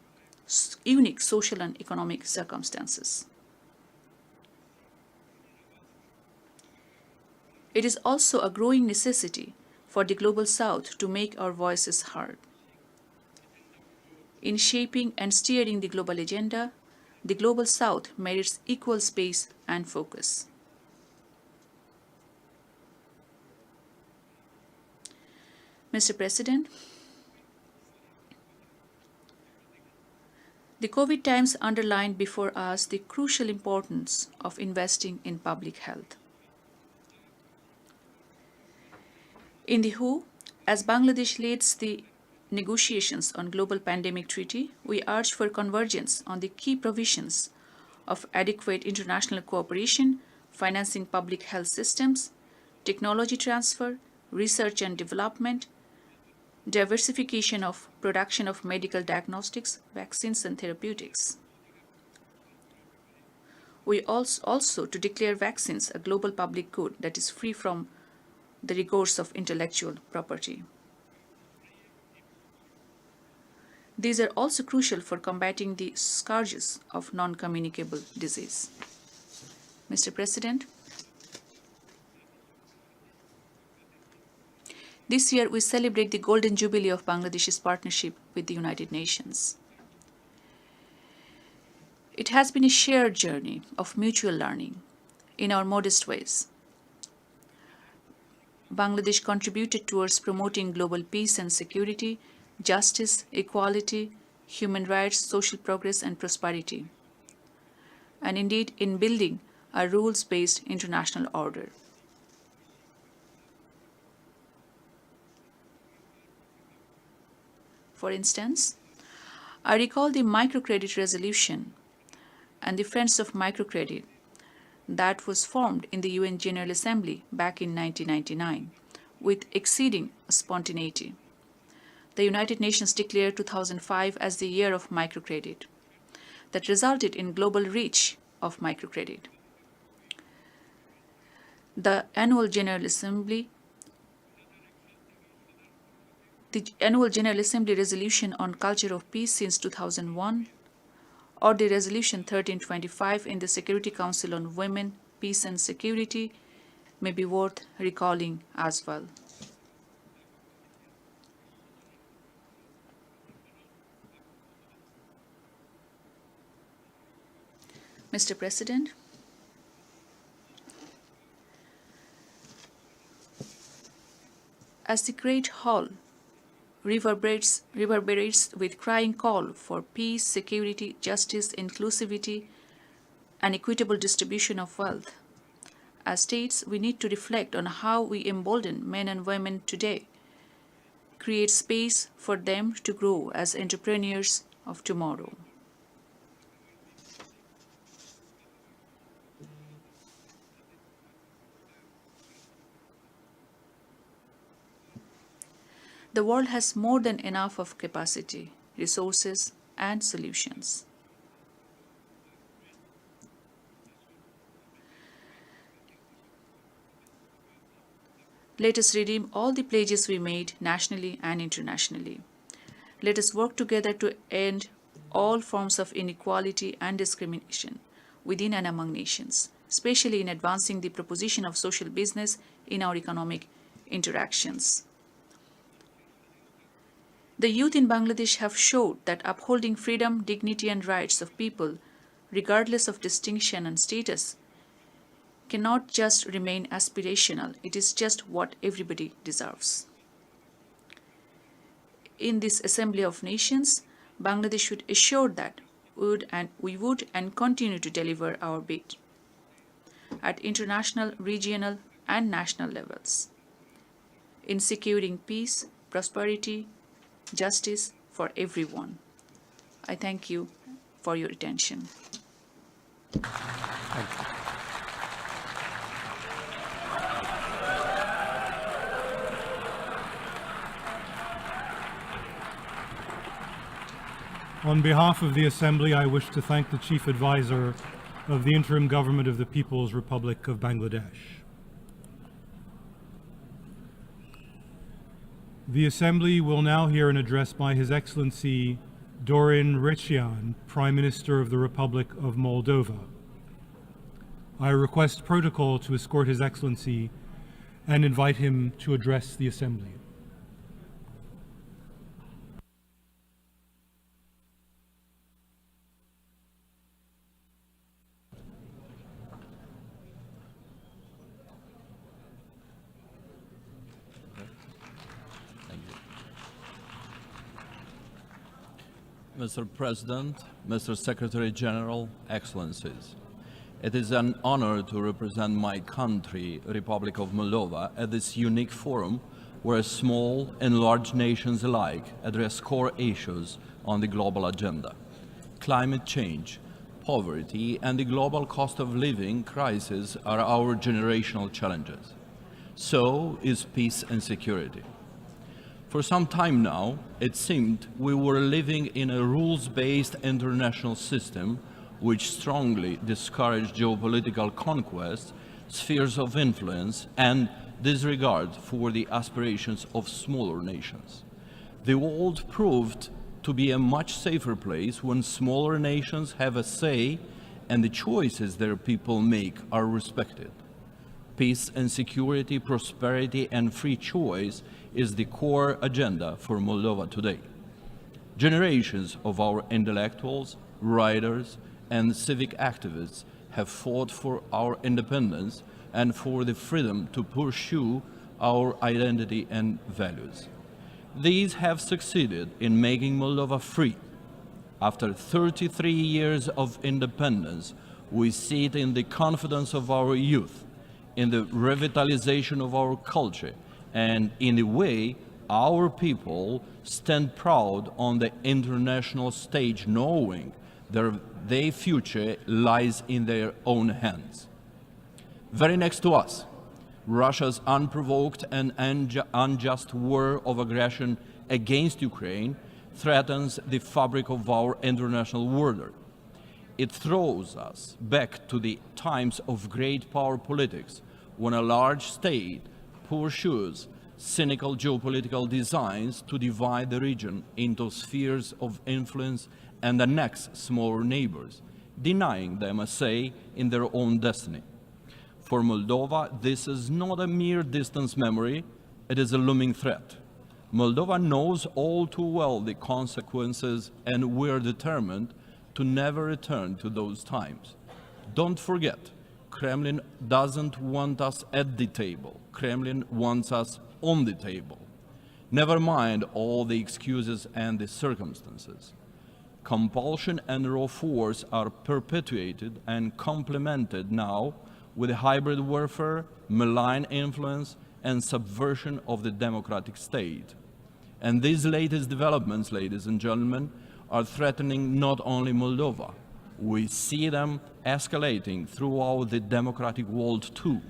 unique social and economic circumstances. It is also a growing necessity for the Global South to make our voices heard. In shaping and steering the global agenda, the Global South merits equal space and focus. Mr. President, the COVID times underlined before us the crucial importance of investing in public health. In the WHO, as Bangladesh leads the negotiations on global pandemic treaty, we urge for convergence on the key provisions of adequate international cooperation, financing public health systems, technology transfer, research and development, diversification of production of medical diagnostics, vaccines and therapeutics. We also to declare vaccines a global public good that is free from the rigors of intellectual property. These are also crucial for combating the scourges of non-communicable disease. Mr. President, this year we celebrate the Golden Jubilee of Bangladesh's partnership with the United Nations. It has been a shared journey of mutual learning in our modest ways. Bangladesh contributed towards promoting global peace and security, justice, equality, human rights, social progress and prosperity, and indeed in building a rules-based international order. For instance, I recall the microcredit resolution and the Friends of Microcredit that was formed in the UN General Assembly back in 1999 with exceeding spontaneity. The United Nations declared 2005 as the year of microcredit that resulted in global reach of microcredit. The Annual General Assembly resolution on culture of peace since 2001, or the resolution 1325 in the Security Council on Women, Peace and Security may be worth recalling as well. Mr. President, as the Great Hall reverberates with crying call for peace, security, justice, inclusivity, and equitable distribution of wealth, as states, we need to reflect on how we embolden men and women today, create space for them to grow as entrepreneurs of tomorrow. The world has more than enough of capacity, resources, and solutions. Let us redeem all the pledges we made nationally and internationally. Let us work together to end all forms of inequality and discrimination within and among nations, especially in advancing the proposition of social business in our economic interactions. The youth in Bangladesh have showed that upholding freedom, dignity and rights of people, regardless of distinction and status, cannot just remain aspirational. It is just what everybody deserves. In this Assembly of Nations, Bangladesh should assure that we would and continue to deliver our bid at international, regional and national levels in securing peace, prosperity, justice for everyone. I thank you for your attention. Thank you. On behalf of the Assembly, I wish to thank the Chief Advisor of the Interim Government of the People's Republic of Bangladesh. The Assembly will now hear an address by His Excellency Dorin Recian, Prime Minister of the Republic of Moldova. I request protocol to escort His Excellency and invite him to address the Assembly. Mr. President, Mr. Secretary General, Excellencies. It is an honor to represent my country, Republic of Moldova, at this unique forum where small and large nations alike address core issues on the global agenda. Climate change, poverty, and the global cost of living crisis are our generational challenges. So is peace and security. For some time now, it seemed we were living in a rules-based international system which strongly discouraged geopolitical conquest, spheres of influence, and disregard for the aspirations of smaller nations. The world proved to be a much safer place when smaller nations have a say and the choices their people make are respected. Peace and security, prosperity and free choice is the core agenda for Moldova today. Generations of our intellectuals, writers, and civic activists have fought for our independence and for the freedom to pursue our identity and values. These have succeeded in making Moldova free. After 33 years of independence, we see it in the confidence of our youth, in the revitalization of our culture, and in the way our people stand proud on the international stage, knowing their future lies in their own hands. Very next to us, Russia's unprovoked and unjust war of aggression against Ukraine threatens the fabric of our international order. It throws us back to the times of great power politics, when a large state pursues cynical geopolitical designs to divide the region into spheres of influence and annex smaller neighbors, denying them a say in their own destiny. For Moldova, this is not a mere distant memory, it is a looming threat. Moldova knows all too well the consequences, and we are determined to never return to those times. Don't forget, Kremlin doesn't want us at the table. Kremlin wants us on the table. Never mind all the excuses and the circumstances. Compulsion and raw force are perpetuated and complemented now with hybrid warfare, malign influence, and subversion of the democratic state. And these latest developments, ladies and gentlemen, are threatening not only Moldova. We see them escalating throughout the democratic world too.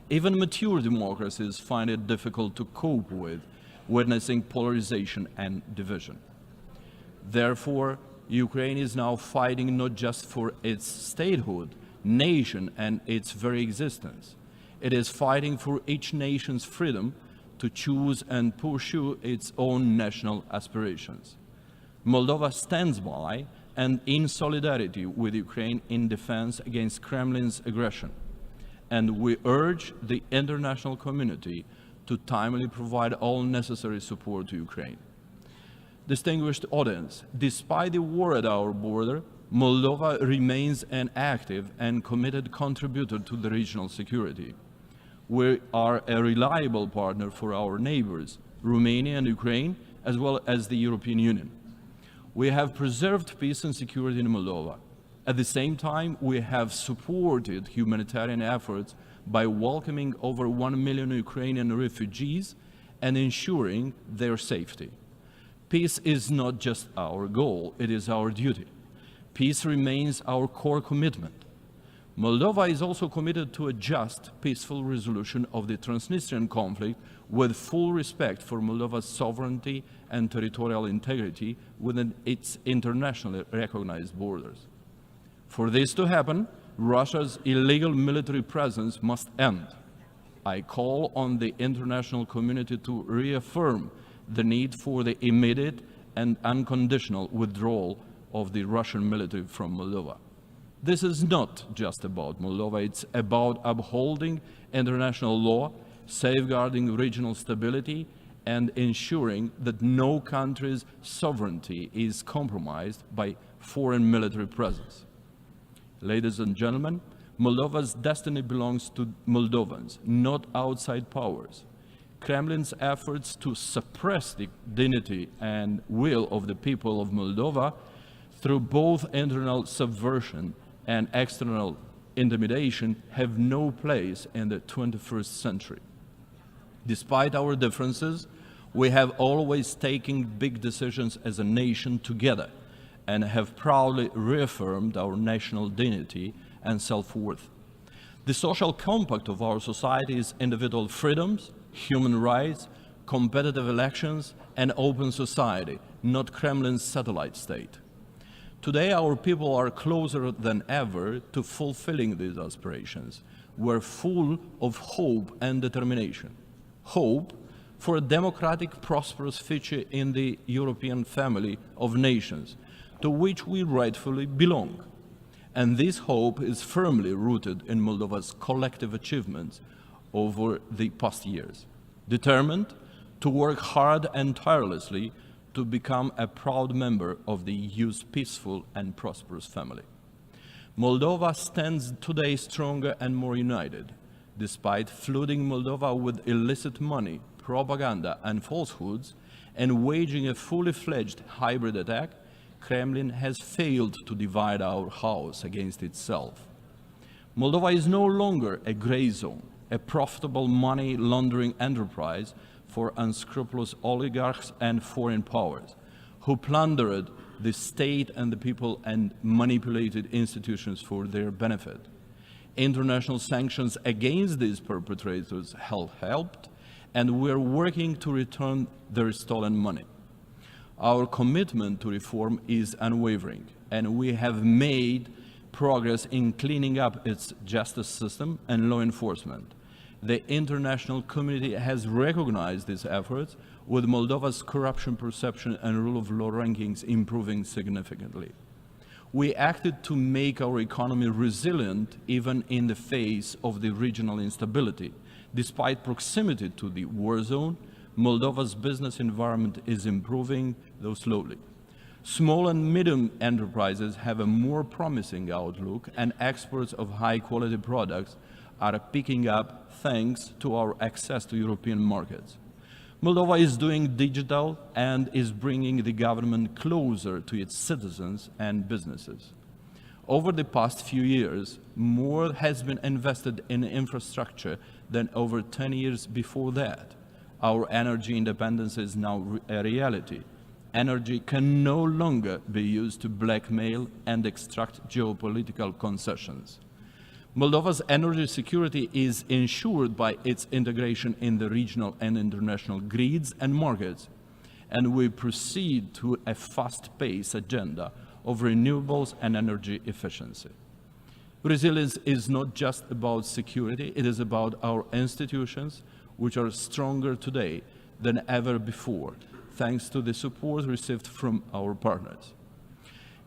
Even mature democracies find it difficult to cope with, witnessing polarization and division. Therefore, Ukraine is now fighting not just for its statehood, nation, and its very existence. It is fighting for each nation's freedom to choose and pursue its own national aspirations. Moldova stands by and in solidarity with Ukraine in defense against Kremlin's aggression. And we urge the international community to timely provide all necessary support to Ukraine. Distinguished audience, despite the war at our border, Moldova remains an active and committed contributor to the regional security. We are a reliable partner for our neighbors, Romania and Ukraine, as well as the European Union. We have preserved peace and security in Moldova. At the same time, we have supported humanitarian efforts by welcoming over 1 million Ukrainian refugees and ensuring their safety. Peace is not just our goal, it is our duty. Peace remains our core commitment. Moldova is also committed to a just, peaceful resolution of the Transnistrian conflict with full respect for Moldova's sovereignty and territorial integrity within its internationally recognized borders. For this to happen, Russia's illegal military presence must end. I call on the international community to reaffirm the need for the immediate and unconditional withdrawal of the Russian military from Moldova. This is not just about Moldova, it's about upholding international law, safeguarding regional stability, and ensuring that no country's sovereignty is compromised by foreign military presence. Ladies and gentlemen, Moldova's destiny belongs to Moldovans, not outside powers. Kremlin's efforts to suppress the dignity and will of the people of Moldova through both internal subversion and external intimidation have no place in the 21st century. Despite our differences, we have always taken big decisions as a nation together and have proudly reaffirmed our national dignity and self-worth. The social compact of our society is individual freedoms, human rights, competitive elections, and open society, not Kremlin's satellite state. Today, our people are closer than ever to fulfilling these aspirations. We're full of hope and determination. Hope for a democratic, prosperous future in the European family of nations, to which we rightfully belong. And this hope is firmly rooted in Moldova's collective achievements over the past years, determined to work hard and tirelessly to become a proud member of the EU's peaceful and prosperous family. Moldova stands today stronger and more united. Despite flooding Moldova with illicit money, propaganda and falsehoods, and waging a fully fledged hybrid attack, Kremlin has failed to divide our house against itself. Moldova is no longer a gray zone, a profitable money laundering enterprise for unscrupulous oligarchs and foreign powers who plundered the state and the people and manipulated institutions for their benefit. International sanctions against these perpetrators have helped, and we're working to return their stolen money. Our commitment to reform is unwavering, and we have made progress in cleaning up its justice system and law enforcement. The international community has recognized these efforts, with Moldova's corruption perception and rule of law rankings improving significantly. We acted to make our economy resilient even in the face of the regional instability. Despite proximity to the war zone, Moldova's business environment is improving, though slowly. Small and medium enterprises have a more promising outlook, and exports of high-quality products are picking up thanks to our access to European markets. Moldova is doing digital and is bringing the government closer to its citizens and businesses. Over the past few years, more has been invested in infrastructure than over 10 years before that. Our energy independence is now a reality. Energy can no longer be used to blackmail and extract geopolitical concessions. Moldova's energy security is ensured by its integration in the regional and international grids and markets, and we proceed to a fast-paced agenda of renewables and energy efficiency. Resilience is not just about security, it is about our institutions, which are stronger today than ever before, thanks to the support received from our partners.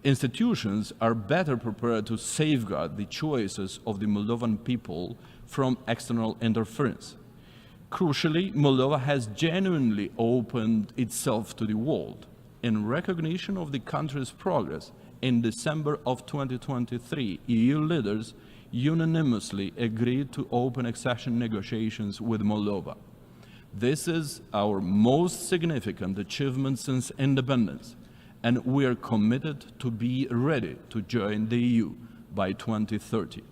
Institutions are better prepared to safeguard the choices of the Moldovan people from external interference. Crucially, Moldova has genuinely opened itself to the world. In recognition of the country's progress, in December of 2023, EU leaders unanimously agreed to open accession negotiations with Moldova. This is our most significant achievement since independence, and we are committed to be ready to join the EU by 2030.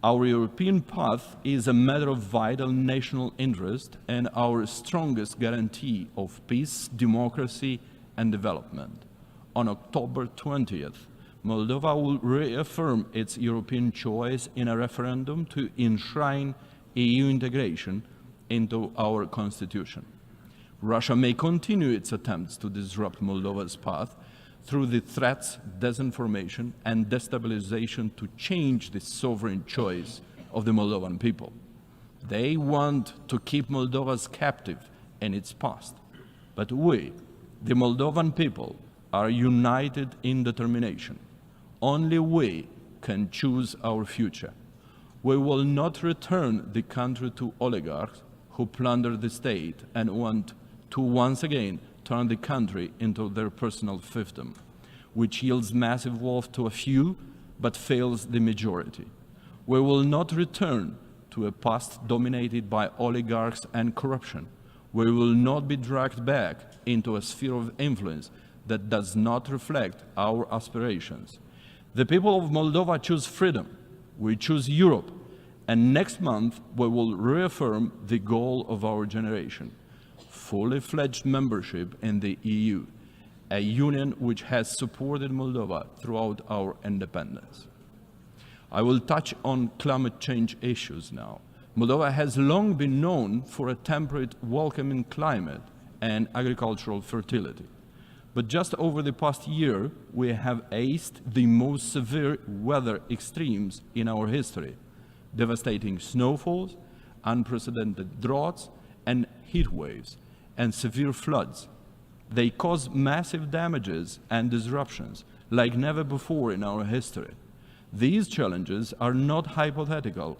Our European path is a matter of vital national interest and our strongest guarantee of peace, democracy, and development. On October 20th, Moldova will reaffirm its European choice in a referendum to enshrine EU integration into our constitution. Russia may continue its attempts to disrupt Moldova's path through the threats, disinformation, and destabilization to change the sovereign choice of the Moldovan people. They want to keep Moldova captive in its past. But we, the Moldovan people, are united in determination. Only we can choose our future. We will not return the country to oligarchs who plunder the state and want to once again turn the country into their personal fiefdom, which yields massive wealth to a few but fails the majority. We will not return to a past dominated by oligarchs and corruption. We will not be dragged back into a sphere of influence that does not reflect our aspirations. The people of Moldova choose freedom. We choose Europe. And next month, we will reaffirm the goal of our generation: fully fledged membership in the EU, a union which has supported Moldova throughout our independence. I will touch on climate change issues now. Moldova has long been known for a temperate, welcoming climate and agricultural fertility. But just over the past year, we have aced the most severe weather extremes in our history: devastating snowfalls, unprecedented droughts, and heat waves, and severe floods. They cause massive damages and disruptions like never before in our history. These challenges are not hypothetical.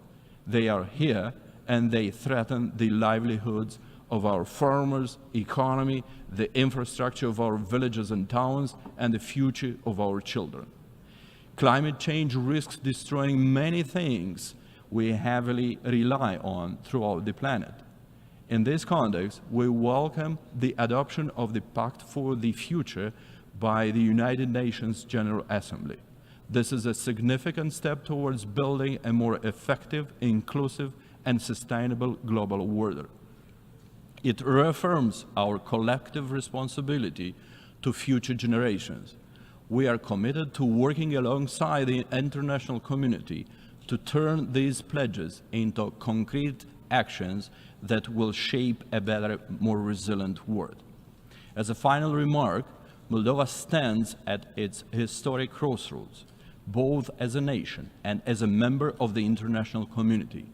They are here, and they threaten the livelihoods of our farmers, economy, the infrastructure of our villages and towns, and the future of our children. Climate change risks destroying many things we heavily rely on throughout the planet. In this context, we welcome the adoption of the Pact for the Future by the United Nations General Assembly. This is a significant step towards building a more effective, inclusive, and sustainable global order. It reaffirms our collective responsibility to future generations. We are committed to working alongside the international community to turn these pledges into concrete actions that will shape a better, more resilient world. As a final remark, Moldova stands at its historic crossroads, both as a nation and as a member of the international community.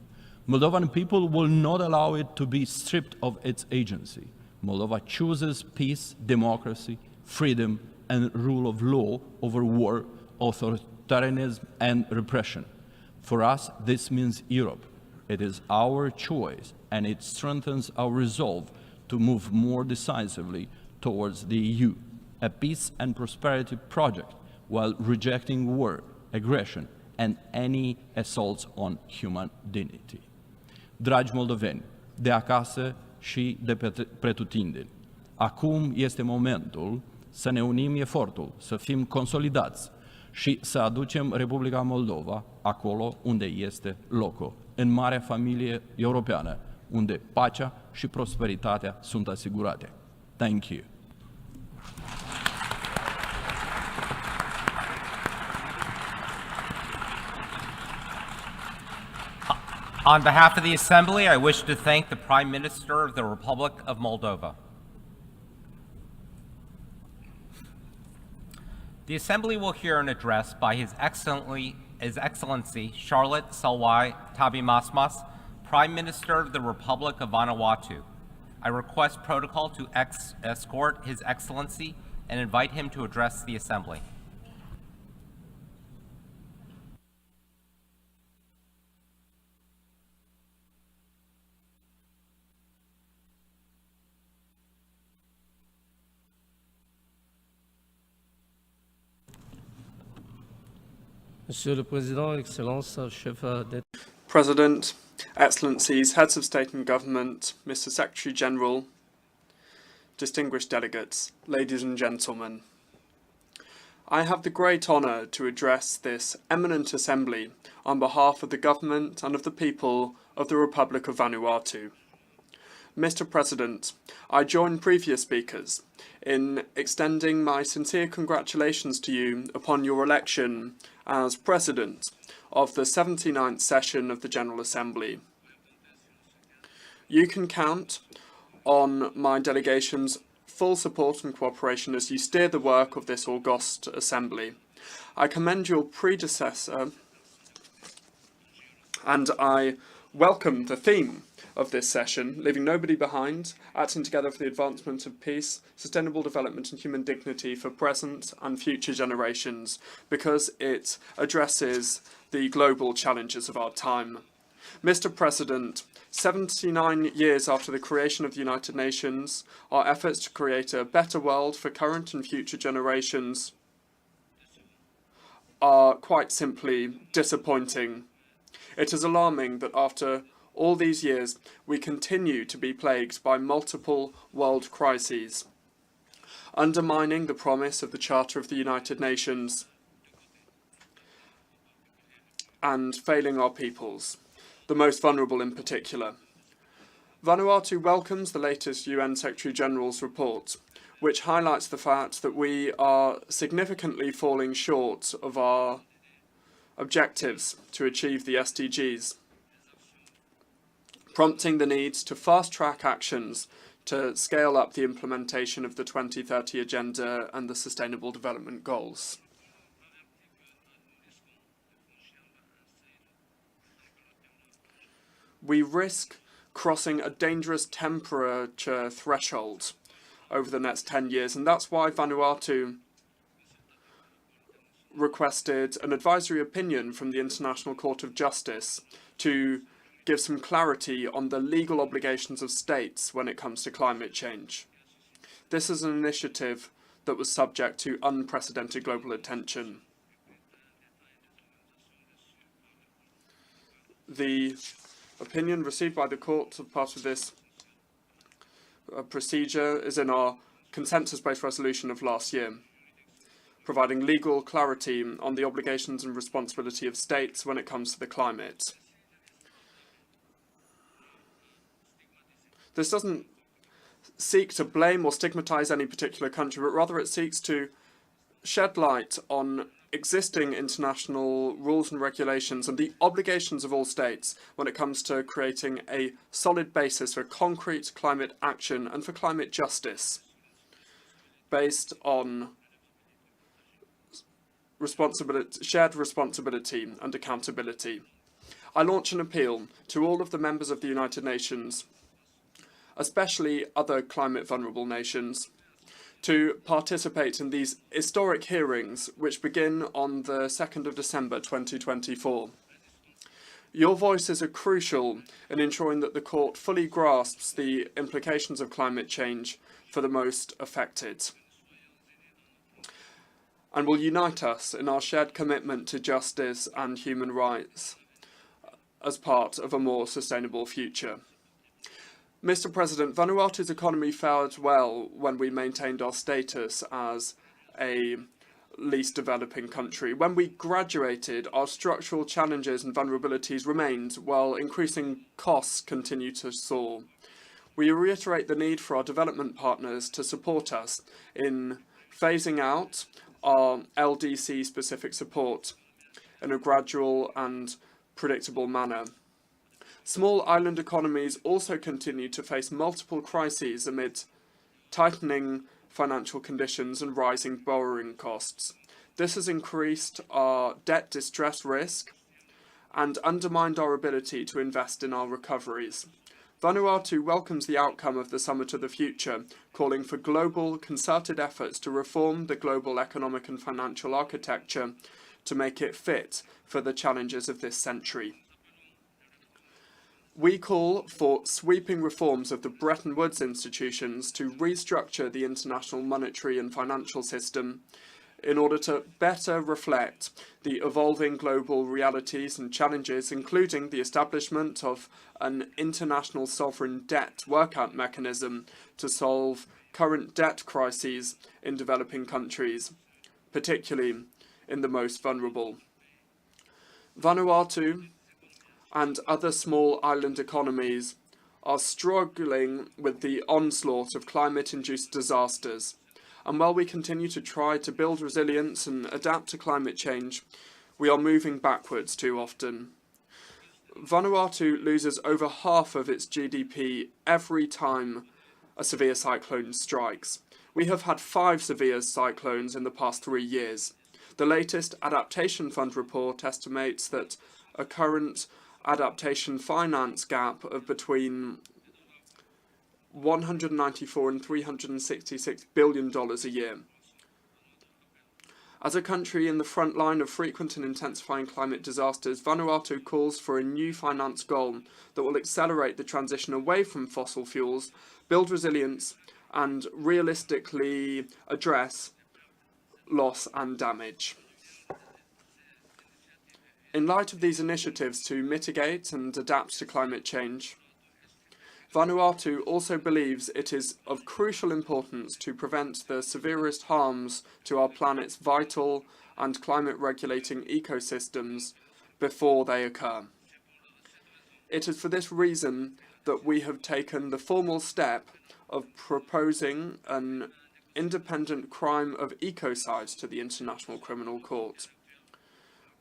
Moldovan people will not allow it to be stripped of its agency. Moldova chooses peace, democracy, freedom, and rule of law over war, authoritarianism, and repression. For us, this means Europe. It is our choice, and it strengthens our resolve to move more decisively towards the EU, a peace and prosperity project, while rejecting war, aggression, and any assaults on human dignity. Dragi moldoveni, de acasă și de pretutindeni, acum este momentul să ne unim efortul, să fim consolidați și să aducem Republica Moldova acolo unde este locul, în marea familie europeană, unde pacea și prosperitatea sunt asigurate. Thank you. On behalf of the Assembly, I wish to thank the Prime Minister of the Republic of Moldova. The Assembly will hear an address by His Excellency Charlotte Salwai Tabimasmas, Prime Minister of the Republic of Vanuatu. I request protocol to escort His Excellency and invite him to address the Assembly. Monsieur le Président, Excellences, Chef d'État. President, Excellencies, Heads of State and Government, Mr. Secretary General, distinguished delegates, ladies and gentlemen. I have the great honour to address this eminent assembly on behalf of the government and of the people of the Republic of Vanuatu. Mr. President, I join previous speakers in extending my sincere congratulations to you upon your election as President of the 79th session of the General Assembly. You can count on my delegation's full support and cooperation as you steer the work of this august assembly. I commend your predecessor and I welcome the theme of this session, leaving nobody behind, acting together for the advancement of peace, sustainable development and human dignity for present and future generations, because it addresses the global challenges of our time. Mr. President, 79 years after the creation of the United Nations, our efforts to create a better world for current and future generations are quite simply disappointing. It is alarming that after All these years, we continue to be plagued by multiple world crises, undermining the promise of the Charter of the United Nations and failing our peoples, the most vulnerable in particular. Vanuatu welcomes the latest UN Secretary-General's report, which highlights the fact that we are significantly falling short of our objectives to achieve the SDGs, prompting the need to fast-track actions to scale up the implementation of the 2030 Agenda and the Sustainable Development Goals. We risk crossing a dangerous temperature threshold over the next 10 years, and that's why Vanuatu requested an advisory opinion from the International Court of Justice to give some clarity on the legal obligations of states when it comes to climate change. This is an initiative that was subject to unprecedented global attention. The opinion received by the court as part of this procedure is in our consensus-based resolution of last year, providing legal clarity on the obligations and responsibility of states when it comes to the climate. This doesn't seek to blame or stigmatize any particular country, but rather it seeks to shed light on existing international rules and regulations and the obligations of all states when it comes to creating a solid basis for concrete climate action and for climate justice based on shared responsibility and accountability. I launch an appeal to all of the members of the United Nations, especially other climate vulnerable nations, to participate in these historic hearings which begin on the 2nd of December 2024. Your voices are crucial in ensuring that the court fully grasps the implications of climate change for the most affected, and will unite us in our shared commitment to justice and human rights as part of a more sustainable future. Mr. President, Vanuatu's economy fared well when we maintained our status as a least developing country. When we graduated, our structural challenges and vulnerabilities remained, while increasing costs continue to soar. We reiterate the need for our development partners to support us in phasing out our LDC-specific support in a gradual and predictable manner. Small island economies also continue to face multiple crises amid tightening financial conditions and rising borrowing costs. This has increased our debt distress risk and undermined our ability to invest in our recoveries. Vanuatu welcomes the outcome of the Summit of the Future, calling for global concerted efforts to reform the global economic and financial architecture to make it fit for the challenges of this century. We call for sweeping reforms of the Bretton Woods institutions to restructure the international monetary and financial system in order to better reflect the evolving global realities and challenges, including the establishment of an international sovereign debt workout mechanism to solve current debt crises in developing countries, particularly in the most vulnerable. Vanuatu and other small island economies are struggling with the onslaught of climate-induced disasters. And while we continue to try to build resilience and adapt to climate change, we are moving backwards too often. Vanuatu loses over half of its GDP every time a severe cyclone strikes. We have had 5 severe cyclones in the past 3 years. The latest Adaptation Fund report estimates that a current adaptation finance gap of between $194 and $366 billion a year. As a country in the front line of frequent and intensifying climate disasters, Vanuatu calls for a new finance goal that will accelerate the transition away from fossil fuels, build resilience, and realistically address loss and damage. In light of these initiatives to mitigate and adapt to climate change, Vanuatu also believes it is of crucial importance to prevent the severest harms to our planet's vital and climate-regulating ecosystems before they occur. It is for this reason that we have taken the formal step of proposing an independent crime of ecocide to the International Criminal Court.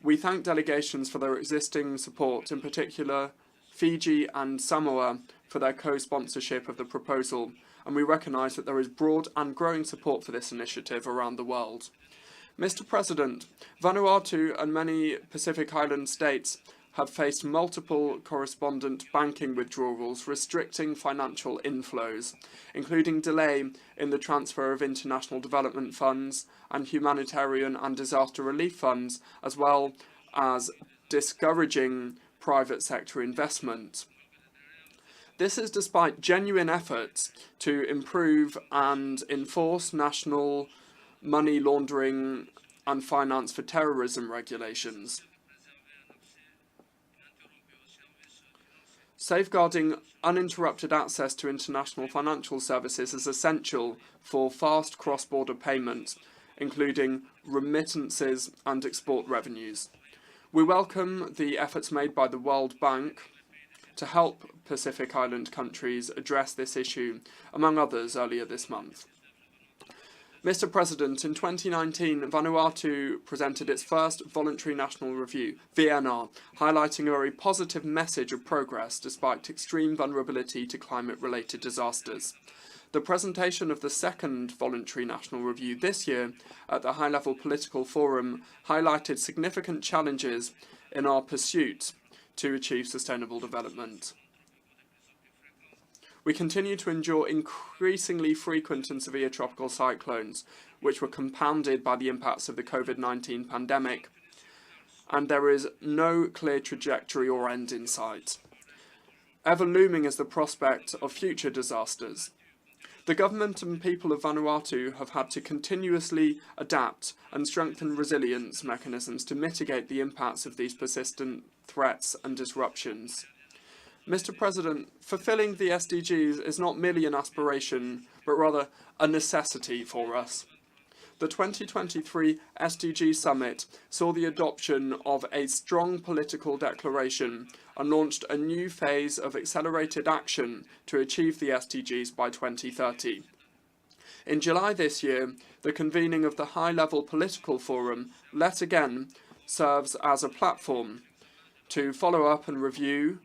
We thank delegations for their existing support, in particular Fiji and Samoa for their co-sponsorship of the proposal, and we recognise that there is broad and growing support for this initiative around the world. Mr. President, Vanuatu and many Pacific Island states have faced multiple correspondent banking withdrawals restricting financial inflows, including delay in the transfer of international development funds and humanitarian and disaster relief funds, as well as discouraging private sector investment. This is despite genuine efforts to improve and enforce national money laundering and finance for terrorism regulations. Safeguarding uninterrupted access to international financial services is essential for fast cross-border payments, including remittances and export revenues. We welcome the efforts made by the World Bank to help Pacific Island countries address this issue, among others, earlier this month. Mr. President, in 2019, Vanuatu presented its first voluntary national review, VNR, highlighting a very positive message of progress despite extreme vulnerability to climate-related disasters. The presentation of the second voluntary national review this year at the high-level political forum highlighted significant challenges in our pursuit to achieve sustainable development. We continue to endure increasingly frequent and severe tropical cyclones, which were compounded by the impacts of the COVID-19 pandemic, and there is no clear trajectory or end in sight. Ever looming is the prospect of future disasters. The government and people of Vanuatu have had to continuously adapt and strengthen resilience mechanisms to mitigate the impacts of these persistent threats and disruptions. Mr. President, fulfilling the SDGs is not merely an aspiration, but rather a necessity for us. The 2023 SDG Summit saw the adoption of a strong political declaration and launched a new phase of accelerated action to achieve the SDGs by 2030. In July this year, the convening of the high-level political forum, yet again, serves as a platform to follow up and review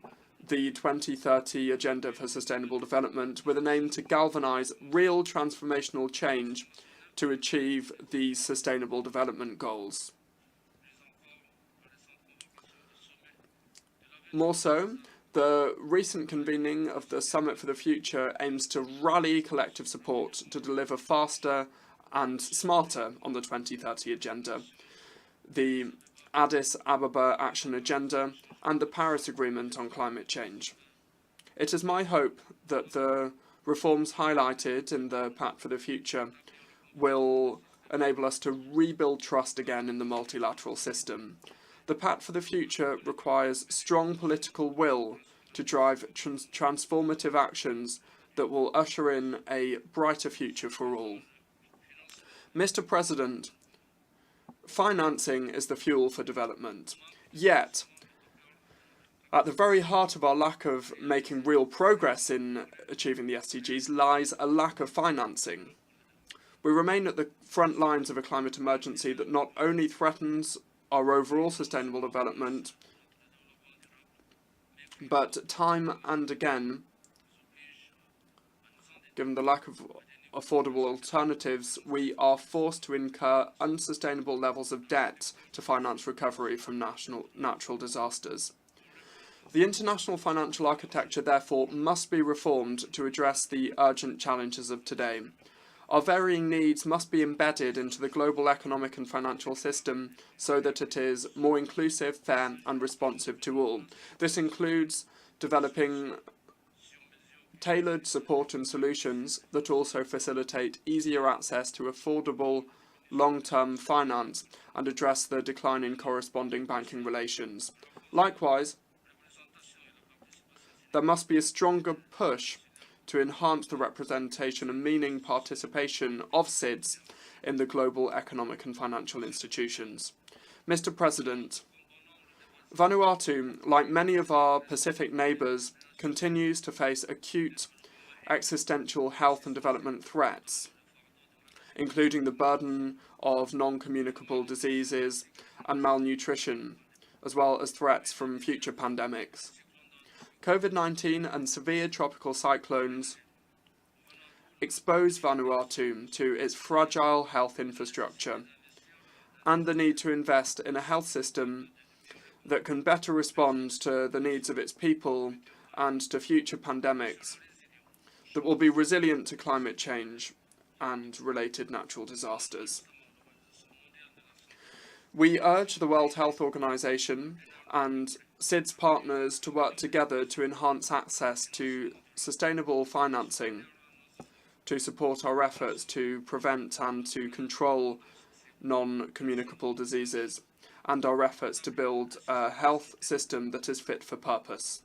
the 2030 Agenda for Sustainable Development with an aim to galvanise real transformational change to achieve these Sustainable Development Goals. More so, the recent convening of the Summit for the Future aims to rally collective support to deliver faster and smarter on the 2030 Agenda, the Addis Ababa Action Agenda, and the Paris Agreement on climate change. It is my hope that the reforms highlighted in the Pact for the Future will enable us to rebuild trust again in the multilateral system. The Pact for the Future requires strong political will to drive transformative actions that will usher in a brighter future for all. Mr. President, financing is the fuel for development. Yet, at the very heart of our lack of making real progress in achieving the SDGs lies a lack of financing. We remain at the front lines of a climate emergency that not only threatens our overall sustainable development, but time and again, given the lack of affordable alternatives, we are forced to incur unsustainable levels of debt to finance recovery from natural disasters. The international financial architecture, therefore, must be reformed to address the urgent challenges of today. Our varying needs must be embedded into the global economic and financial system so that it is more inclusive, fair, and responsive to all. This includes developing tailored support and solutions that also facilitate easier access to affordable long-term finance and address the decline in corresponding banking relations. Likewise, there must be a stronger push to enhance the representation and meaning participation of SIDS in the global economic and financial institutions. Mr. President, Vanuatu, like many of our Pacific neighbours, continues to face acute existential health and development threats, including the burden of non-communicable diseases and malnutrition, as well as threats from future pandemics. COVID-19 and severe tropical cyclones expose Vanuatu to its fragile health infrastructure and the need to invest in a health system that can better respond to the needs of its people and to future pandemics, that will be resilient to climate change and related natural disasters. We urge the World Health Organization and SIDS partners to work together to enhance access to sustainable financing, to support our efforts to prevent and to control non-communicable diseases, and our efforts to build a health system that is fit for purpose.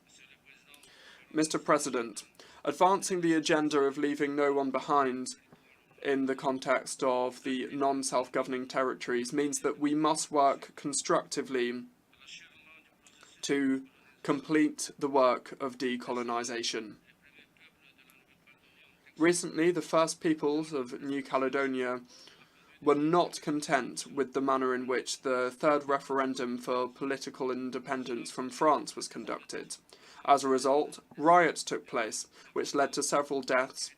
Mr. President, advancing the agenda of leaving no one behind in the context of the non-self-governing territories means that we must work constructively to complete the work of decolonisation. Recently, the First Peoples of New Caledonia were not content with the manner in which the third referendum for political independence from France was conducted. As a result, riots took place, which led to several deaths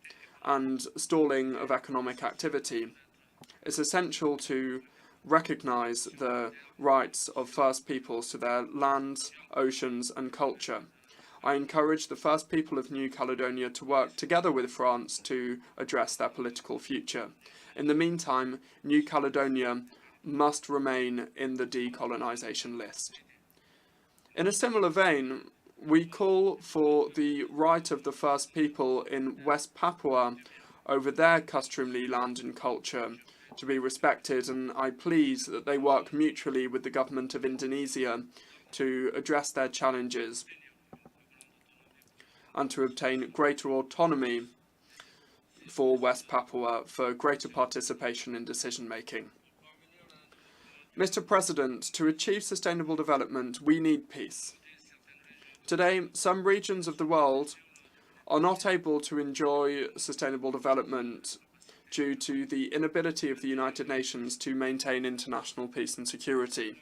and stalling of economic activity. It's essential to recognise the rights of First Peoples to their lands, oceans and culture. I encourage the First People of New Caledonia to work together with France to address their political future. In the meantime, New Caledonia must remain in the decolonisation list. In a similar vein, we call for the right of the First People in West Papua over their customary land and culture to be respected, and I plead that they work mutually with the government of Indonesia to address their challenges and to obtain greater autonomy for West Papua for greater participation in decision-making. Mr. President, to achieve sustainable development, we need peace. Today, some regions of the world are not able to enjoy sustainable development due to the inability of the United Nations to maintain international peace and security.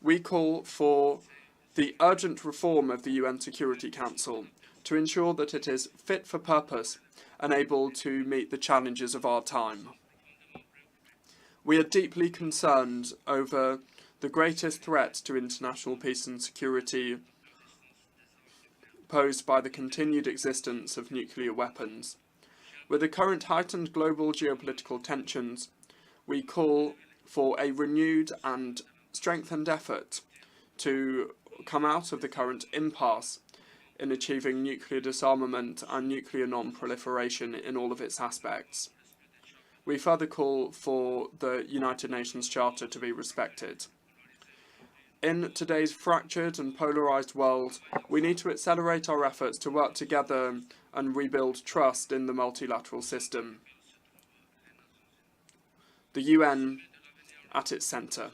We call for the urgent reform of the UN Security Council to ensure that it is fit for purpose and able to meet the challenges of our time. We are deeply concerned over the greatest threat to international peace and security posed by the continued existence of nuclear weapons. With the current heightened global geopolitical tensions, we call for a renewed and strengthened effort to come out of the current impasse in achieving nuclear disarmament and nuclear non-proliferation in all of its aspects. We further call for the United Nations Charter to be respected. In today's fractured and polarised world, we need to accelerate our efforts to work together and rebuild trust in the multilateral system. The UN at its centre.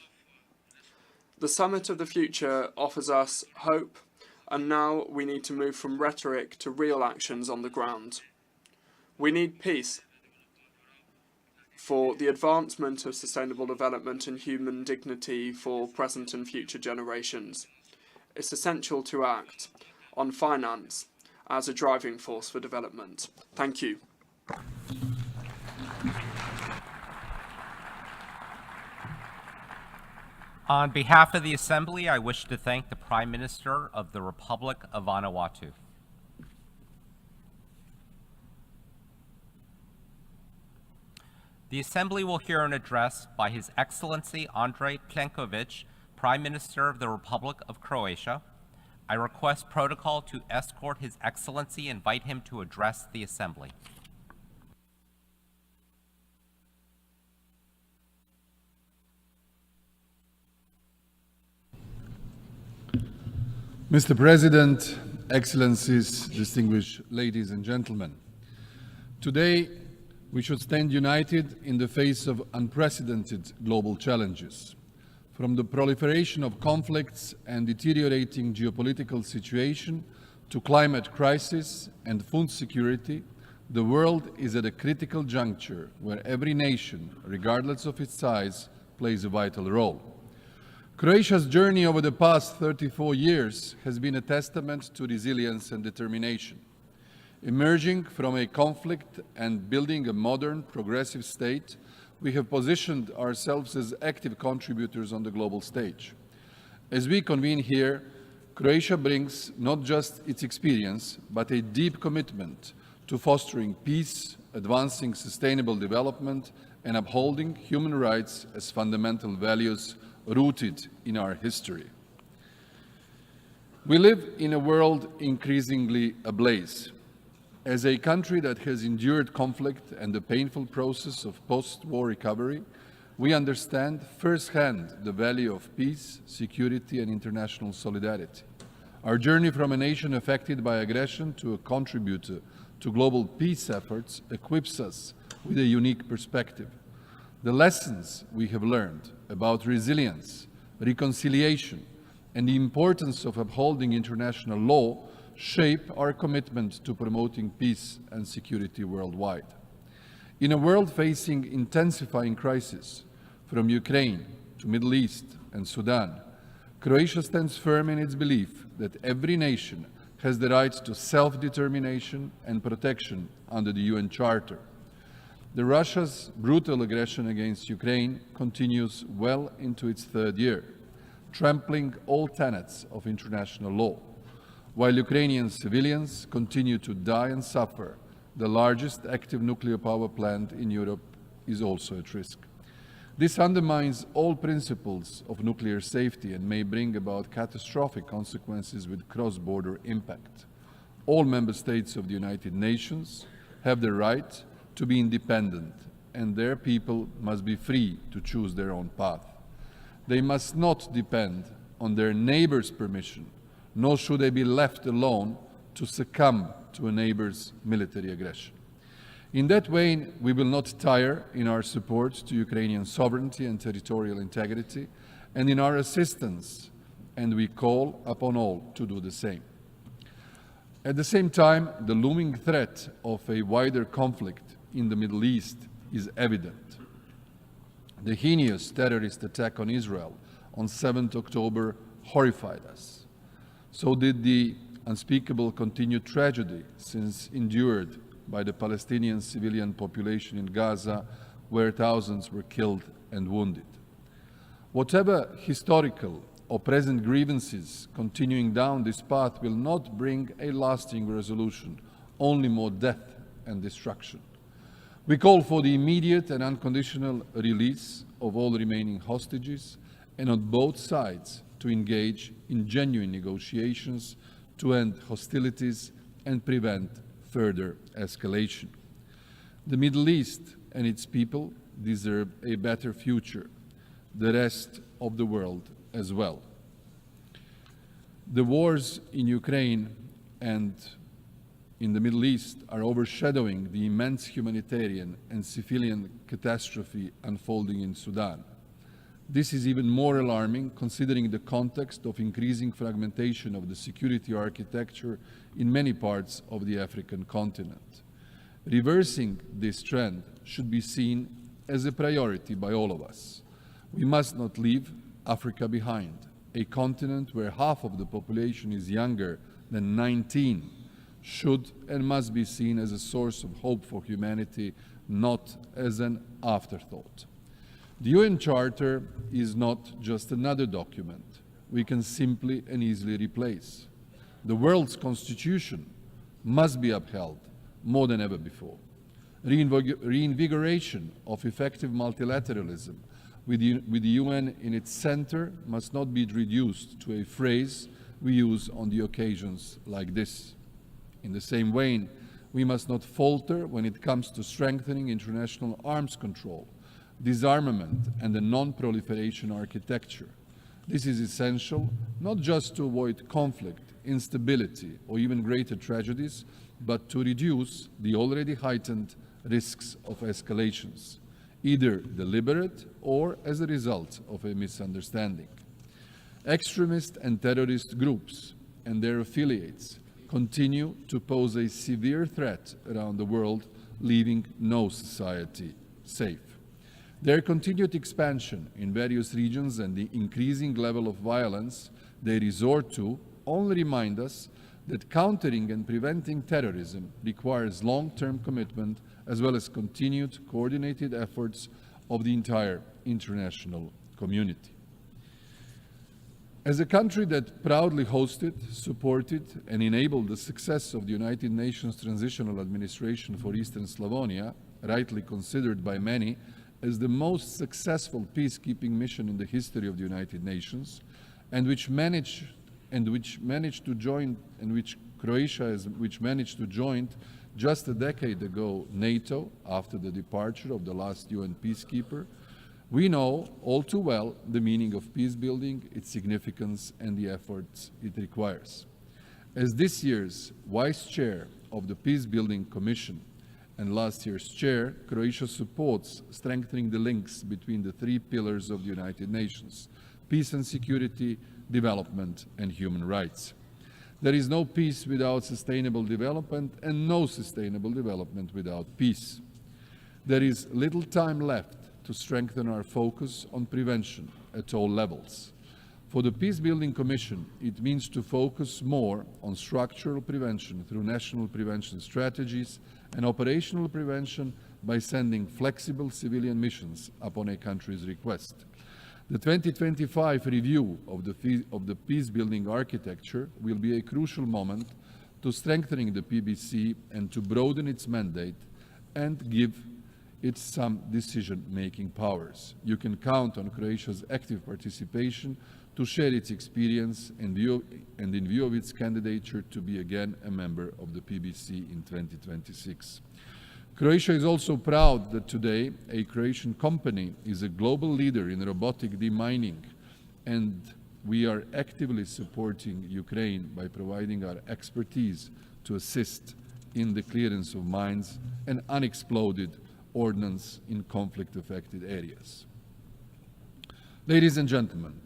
The Summit of the Future offers us hope, and now we need to move from rhetoric to real actions on the ground. We need peace for the advancement of sustainable development and human dignity for present and future generations. It's essential to act on finance as a driving force for development. Thank you. On behalf of the Assembly, I wish to thank the Prime Minister of the Republic of Vanuatu. The Assembly will hear an address by His Excellency Andrej Plenković, Prime Minister of the Republic of Croatia. I request protocol to escort His Excellency and invite him to address the Assembly. Mr. President, Excellencies, distinguished ladies and gentlemen, today we should stand united in the face of unprecedented global challenges. From the proliferation of conflicts and deteriorating geopolitical situation to climate crisis and food security, the world is at a critical juncture where every nation, regardless of its size, plays a vital role. Croatia's journey over the past 34 years has been a testament to resilience and determination. Emerging from a conflict and building a modern, progressive state, we have positioned ourselves as active contributors on the global stage. As we convene here, Croatia brings not just its experience, but a deep commitment to fostering peace, advancing sustainable development, and upholding human rights as fundamental values rooted in our history. We live in a world increasingly ablaze. As a country that has endured conflict and the painful process of post-war recovery, we understand firsthand the value of peace, security, and international solidarity. Our journey from a nation affected by aggression to a contributor to global peace efforts equips us with a unique perspective. The lessons we have learned about resilience, reconciliation, and the importance of upholding international law shape our commitment to promoting peace and security worldwide. In a world facing intensifying crises, from Ukraine to Middle East and Sudan, Croatia stands firm in its belief that every nation has the right to self-determination and protection under the UN Charter. Russia's brutal aggression against Ukraine continues well into its third year, trampling all tenets of international law. While Ukrainian civilians continue to die and suffer, the largest active nuclear power plant in Europe is also at risk. This undermines all principles of nuclear safety and may bring about catastrophic consequences with cross-border impact. All member states of the United Nations have the right to be independent, and their people must be free to choose their own path. They must not depend on their neighbor's permission, nor should they be left alone to succumb to a neighbor's military aggression. In that vein, we will not tire in our support to Ukrainian sovereignty and territorial integrity, and in our assistance, and we call upon all to do the same. At the same time, the looming threat of a wider conflict in the Middle East is evident. The heinous terrorist attack on Israel on 7th October horrified us. So did the unspeakable continued tragedy since endured by the Palestinian civilian population in Gaza, where thousands were killed and wounded. Whatever historical or present grievances continuing down this path will not bring a lasting resolution, only more death and destruction. We call for the immediate and unconditional release of all remaining hostages, and on both sides to engage in genuine negotiations to end hostilities and prevent further escalation. The Middle East and its people deserve a better future, the rest of the world as well. The wars in Ukraine and in the Middle East are overshadowing the immense humanitarian and civilian catastrophe unfolding in Sudan. This is even more alarming considering the context of increasing fragmentation of the security architecture in many parts of the African continent. Reversing this trend should be seen as a priority by all of us. We must not leave Africa behind, a continent where half of the population is younger than 19, should and must be seen as a source of hope for humanity, not as an afterthought. The UN Charter is not just another document we can simply and easily replace. The world's constitution must be upheld more than ever before. Reinvigoration of effective multilateralism with the UN in its center must not be reduced to a phrase we use on the occasions like this. In the same vein, we must not falter when it comes to strengthening international arms control, disarmament, and the non-proliferation architecture. This is essential not just to avoid conflict, instability, or even greater tragedies, but to reduce the already heightened risks of escalations, either deliberate or as a result of a misunderstanding. Extremist and terrorist groups and their affiliates continue to pose a severe threat around the world, leaving no society safe. Their continued expansion in various regions and the increasing level of violence they resort to only remind us that countering and preventing terrorism requires long-term commitment as well as continued coordinated efforts of the entire international community. As a country that proudly hosted, supported, and enabled the success of the United Nations Transitional Administration for Eastern Slavonia, rightly considered by many as the most successful peacekeeping mission in the history of the United Nations, and which Croatia managed to join just a decade ago NATO after the departure of the last UN peacekeeper, we know all too well the meaning of peace building, its significance, and the efforts it requires. As this year's Vice Chair of the Peace Building Commission and last year's Chair, Croatia supports strengthening the links between the three pillars of the United Nations: peace and security, development, and human rights. There is no peace without sustainable development and no sustainable development without peace. There is little time left to strengthen our focus on prevention at all levels. For the Peacebuilding Commission, it means to focus more on structural prevention through national prevention strategies and operational prevention by sending flexible civilian missions upon a country's request. The 2025 review of the peace-building architecture will be a crucial moment to strengthening the PBC and to broaden its mandate and give it some decision-making powers. You can count on Croatia's active participation to share its experience and in view of its candidature to be again a member of the PBC in 2026. Croatia is also proud that today a Croatian company is a global leader in robotic demining, and we are actively supporting Ukraine by providing our expertise to assist in the clearance of mines and unexploded ordnance in conflict-affected areas. Ladies and gentlemen,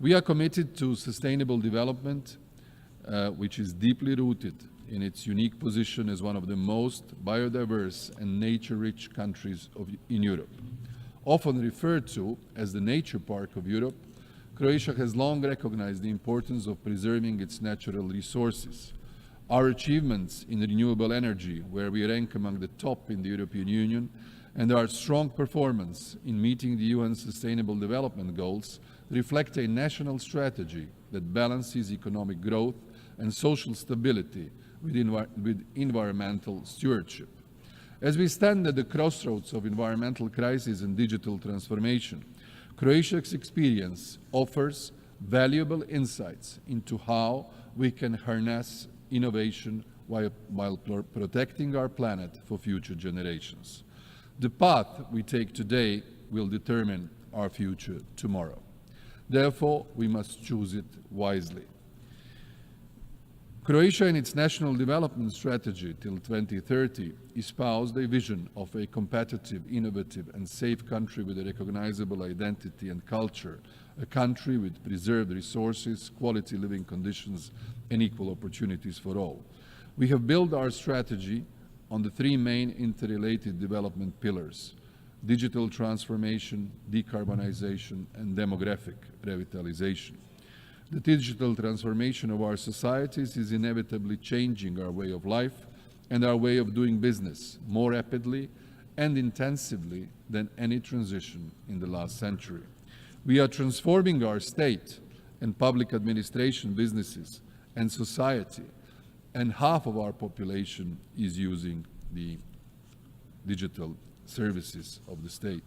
we are committed to sustainable development, which is deeply rooted in its unique position as one of the most biodiverse and nature-rich countries in Europe. Often referred to as the nature park of Europe, Croatia has long recognized the importance of preserving its natural resources. Our achievements in renewable energy, where we rank among the top in the European Union, and our strong performance in meeting the UN Sustainable Development Goals reflect a national strategy that balances economic growth and social stability with environmental stewardship. As we stand at the crossroads of environmental crisis and digital transformation, Croatia's experience offers valuable insights into how we can harness innovation while protecting our planet for future generations. The path we take today will determine our future tomorrow. Therefore, we must choose it wisely. Croatia, in its national development strategy till 2030, espoused a vision of a competitive, innovative, and safe country with a recognizable identity and culture, a country with preserved resources, quality living conditions, and equal opportunities for all. We have built our strategy on the three main interrelated development pillars: digital transformation, decarbonization, and demographic revitalization. The digital transformation of our societies is inevitably changing our way of life and our way of doing business more rapidly and intensively than any transition in the last century. We are transforming our state and public administration, businesses, and society, and half of our population is using the digital services of the state.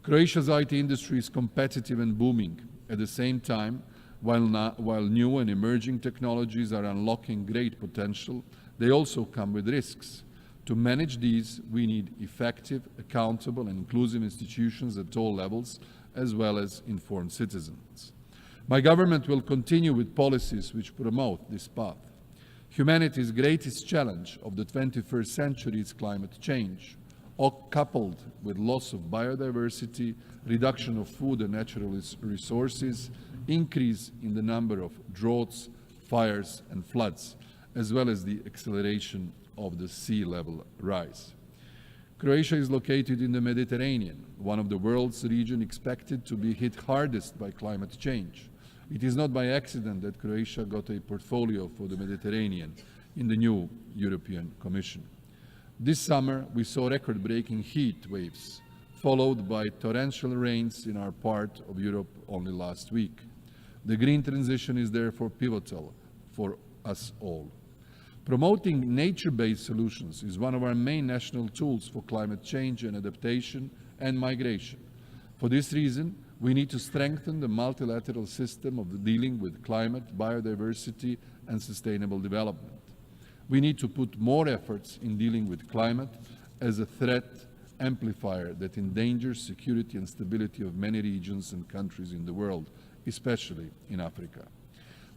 Croatia's IT industry is competitive and booming. At the same time, while new and emerging technologies are unlocking great potential, they also come with risks. To manage these, we need effective, accountable, and inclusive institutions at all levels, as well as informed citizens. My government will continue with policies which promote this path. Humanity's greatest challenge of the 21st century is climate change, coupled with loss of biodiversity, reduction of food and natural resources, increase in the number of droughts, fires and floods, as well as the acceleration of the sea level rise. Croatia is located in the Mediterranean, one of the world's regions expected to be hit hardest by climate change. It is not by accident that Croatia got a portfolio for the Mediterranean in the new European Commission. This summer, we saw record-breaking heat waves, followed by torrential rains in our part of Europe only last week. The green transition is therefore pivotal for us all. Promoting nature-based solutions is one of our main national tools for climate change and adaptation and migration. For this reason, we need to strengthen the multilateral system of dealing with climate, biodiversity, and sustainable development. We need to put more efforts in dealing with climate as a threat amplifier that endangers security and stability of many regions and countries in the world, especially in Africa.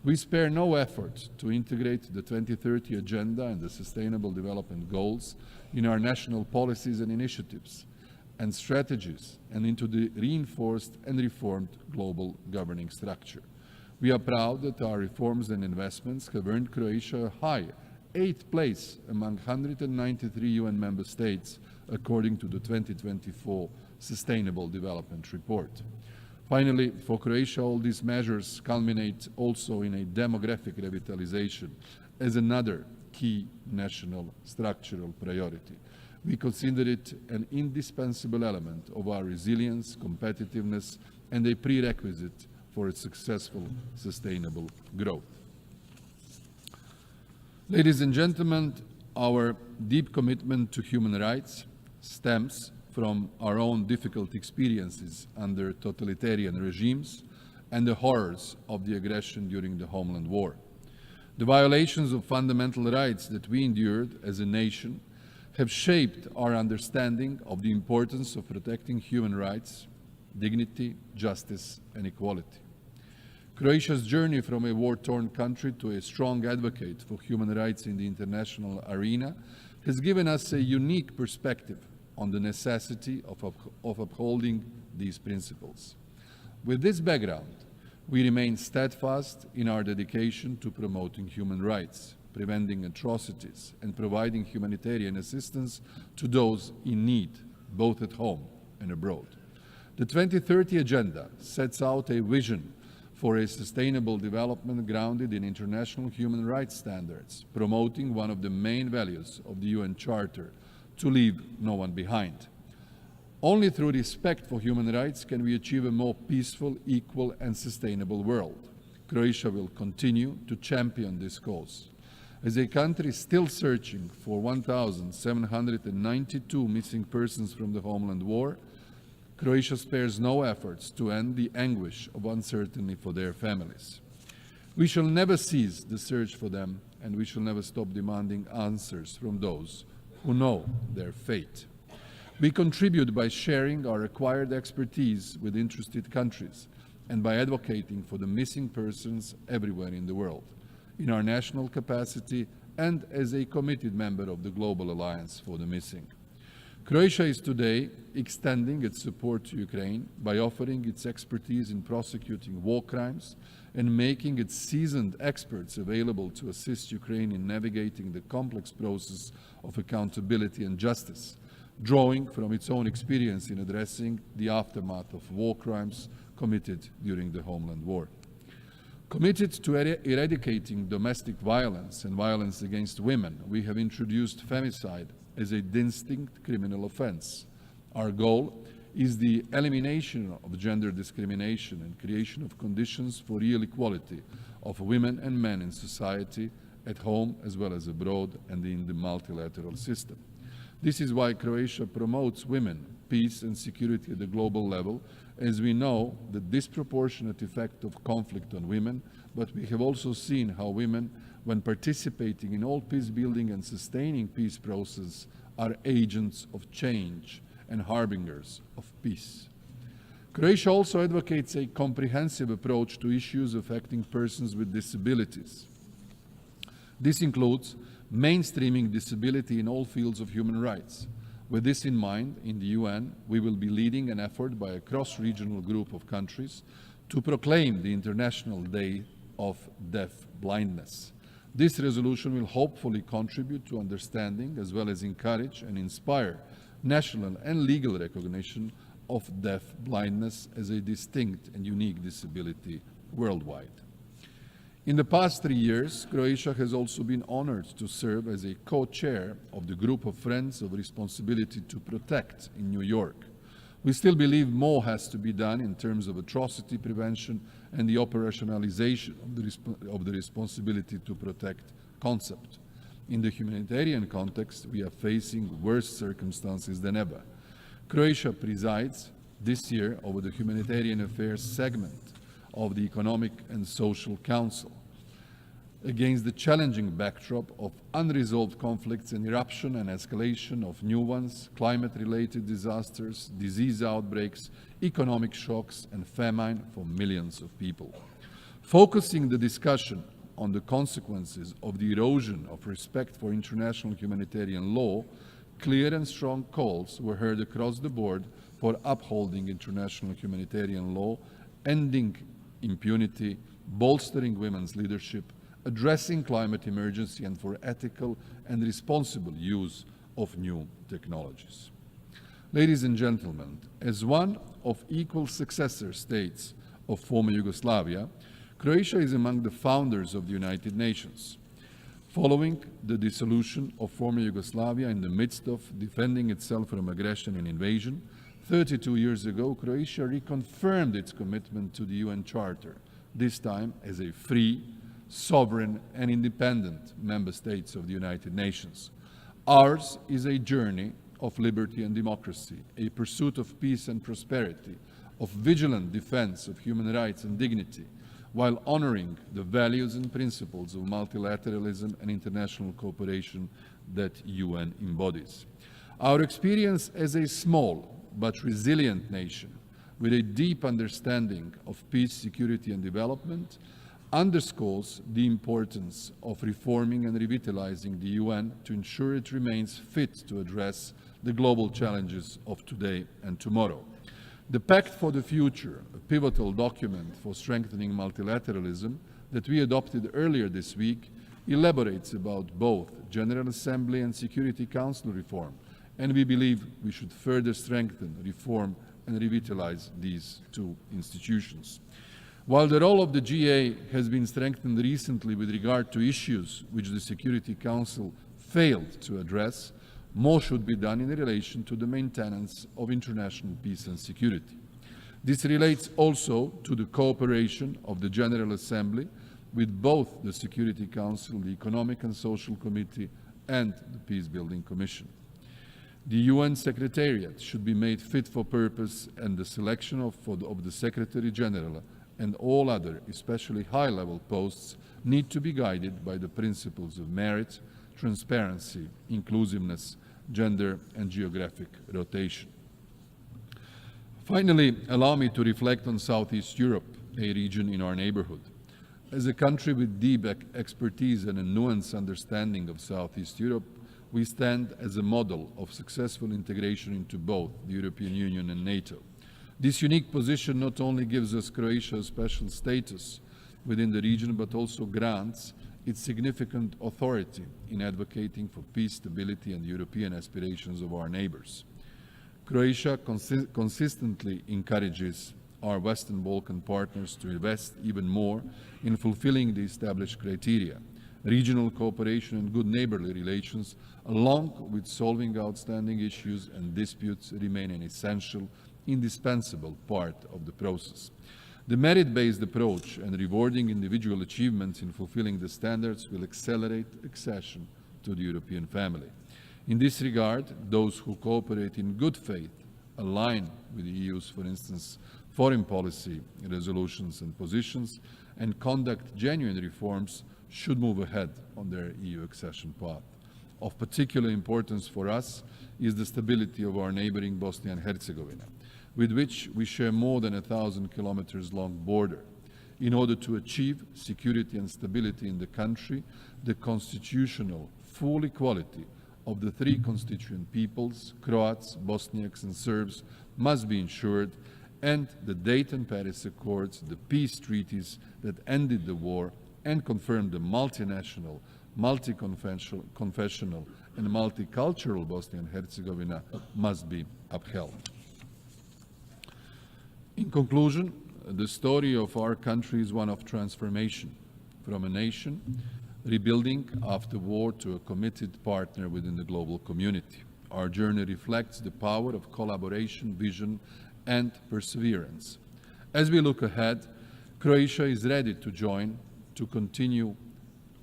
We spare no effort to integrate the 2030 Agenda and the Sustainable Development Goals in our national policies and initiatives and strategies and into the reinforced and reformed global governing structure. We are proud that our reforms and investments have earned Croatia a high 8th place among 193 UN member states, according to the 2024 Sustainable Development Report. Finally, for Croatia, all these measures culminate also in a demographic revitalization as another key national structural priority. We consider it an indispensable element of our resilience, competitiveness, and a prerequisite for its successful, sustainable growth. Ladies and gentlemen, our deep commitment to human rights stems from our own difficult experiences under totalitarian regimes and the horrors of the aggression during the Homeland War. The violations of fundamental rights that we endured as a nation have shaped our understanding of the importance of protecting human rights, dignity, justice, and equality. Croatia's journey from a war-torn country to a strong advocate for human rights in the international arena has given us a unique perspective on the necessity of upholding these principles. With this background, we remain steadfast in our dedication to promoting human rights, preventing atrocities, and providing humanitarian assistance to those in need, both at home and abroad. The 2030 Agenda sets out a vision for a sustainable development grounded in international human rights standards, promoting one of the main values of the UN Charter, to leave no one behind. Only through respect for human rights can we achieve a more peaceful, equal, and sustainable world. Croatia will continue to champion this cause. As a country still searching for 1,792 missing persons from the Homeland War, Croatia spares no efforts to end the anguish of uncertainty for their families. We shall never cease the search for them, and we shall never stop demanding answers from those who know their fate. We contribute by sharing our acquired expertise with interested countries and by advocating for the missing persons everywhere in the world, in our national capacity and as a committed member of the Global Alliance for the Missing. Croatia is today extending its support to Ukraine by offering its expertise in prosecuting war crimes and making its seasoned experts available to assist Ukraine in navigating the complex process of accountability and justice, drawing from its own experience in addressing the aftermath of war crimes committed during the Homeland War. Committed to eradicating domestic violence and violence against women, we have introduced femicide as a distinct criminal offense. Our goal is the elimination of gender discrimination and creation of conditions for real equality of women and men in society, at home as well as abroad and in the multilateral system. This is why Croatia promotes women, peace and security at the global level, as we know the disproportionate effect of conflict on women, but we have also seen how women, when participating in all peace building and sustaining peace process, are agents of change and harbingers of peace. Croatia also advocates a comprehensive approach to issues affecting persons with disabilities. This includes mainstreaming disability in all fields of human rights. With this in mind, in the UN, we will be leading an effort by a cross-regional group of countries to proclaim the International Day of Deaf Blindness. This resolution will hopefully contribute to understanding as well as encourage and inspire national and legal recognition of deaf blindness as a distinct and unique disability worldwide. In the past 3 years, Croatia has also been honored to serve as a co-chair of the Group of Friends of Responsibility to Protect in New York. We still believe more has to be done in terms of atrocity prevention and the operationalization of the responsibility to protect concept. In the humanitarian context, we are facing worse circumstances than ever. Croatia presides this year over the Humanitarian Affairs segment of the Economic and Social Council. Against the challenging backdrop of unresolved conflicts and eruption and escalation of new ones, climate-related disasters, disease outbreaks, economic shocks, and famine for millions of people. Focusing the discussion on the consequences of the erosion of respect for international humanitarian law, clear and strong calls were heard across the board for upholding international humanitarian law, ending impunity, bolstering women's leadership, addressing climate emergency, and for ethical and responsible use of new technologies. Ladies and gentlemen, as one of equal successor states of former Yugoslavia, Croatia is among the founders of the United Nations. Following the dissolution of former Yugoslavia in the midst of defending itself from aggression and invasion, 32 years ago, Croatia reconfirmed its commitment to the UN Charter, this time as a free, sovereign, and independent member states of the United Nations. Ours is a journey of liberty and democracy, a pursuit of peace and prosperity, of vigilant defense of human rights and dignity, while honoring the values and principles of multilateralism and international cooperation that UN embodies. Our experience as a small but resilient nation with a deep understanding of peace, security, and development underscores the importance of reforming and revitalizing the UN to ensure it remains fit to address the global challenges of today and tomorrow. The Pact for the Future, a pivotal document for strengthening multilateralism that we adopted earlier this week, elaborates about both General Assembly and Security Council reform, and we believe we should further strengthen, reform, and revitalize these two institutions. While the role of the GA has been strengthened recently with regard to issues which the Security Council failed to address, more should be done in relation to the maintenance of international peace and security. This relates also to the cooperation of the General Assembly with both the Security Council, the Economic and Social Committee, and the Peacebuilding Commission. The UN Secretariat should be made fit for purpose, and the selection of the Secretary General and all other, especially high-level posts, need to be guided by the principles of merit, transparency, inclusiveness, gender, and geographic rotation. Finally, allow me to reflect on Southeast Europe, a region in our neighborhood. As a country with deep expertise and a nuanced understanding of Southeast Europe, we stand as a model of successful integration into both the European Union and NATO. This unique position not only gives us Croatia a special status within the region, but also grants its significant authority in advocating for peace, stability, and the European aspirations of our neighbors. Croatia consistently encourages our Western Balkan partners to invest even more in fulfilling the established criteria. Regional cooperation and good neighborly relations, along with solving outstanding issues and disputes, remain an essential, indispensable part of the process. The merit-based approach and rewarding individual achievements in fulfilling the standards will accelerate accession to the European family. In this regard, those who cooperate in good faith, align with the EU's, for instance, foreign policy resolutions and positions, and conduct genuine reforms should move ahead on their EU accession path. Of particular importance for us is the stability of our neighboring Bosnia and Herzegovina. with which we share more than 1,000 kilometers long border. In order to achieve security and stability in the country, the constitutional full equality of the three constituent peoples, Croats, Bosniaks and Serbs, must be ensured, and the Dayton-Paris Accords, the peace treaties that ended the war and confirmed the multinational, multi-confessional and multicultural Bosnia and Herzegovina must be upheld. In conclusion, the story of our country is one of transformation from a nation rebuilding after war to a committed partner within the global community. Our journey reflects the power of collaboration, vision, and perseverance. As we look ahead, Croatia is ready to join, to continue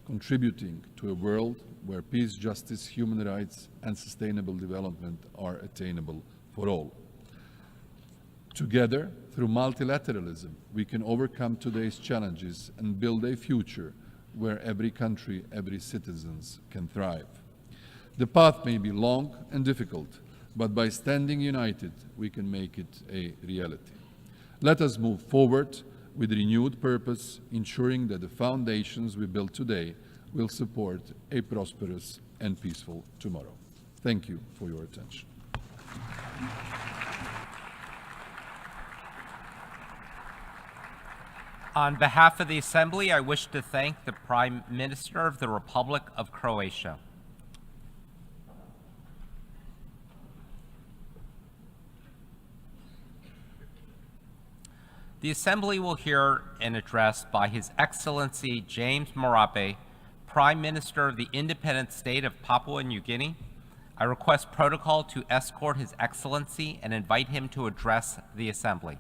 contributing to a world where peace, justice, human rights, and sustainable development are attainable for all. Together, through multilateralism, we can overcome today's challenges and build a future where every country, every citizen can thrive. The path may be long and difficult, but by standing united, we can make it a reality. Let us move forward with renewed purpose, ensuring that the foundations we build today will support a prosperous and peaceful tomorrow. Thank you for your attention. On behalf of the Assembly, I wish to thank the Prime Minister of the Republic of Croatia. The Assembly will hear an address by His Excellency James Marape, Prime Minister of the Independent State of Papua New Guinea. I request protocol to escort His Excellency and invite him to address the Assembly.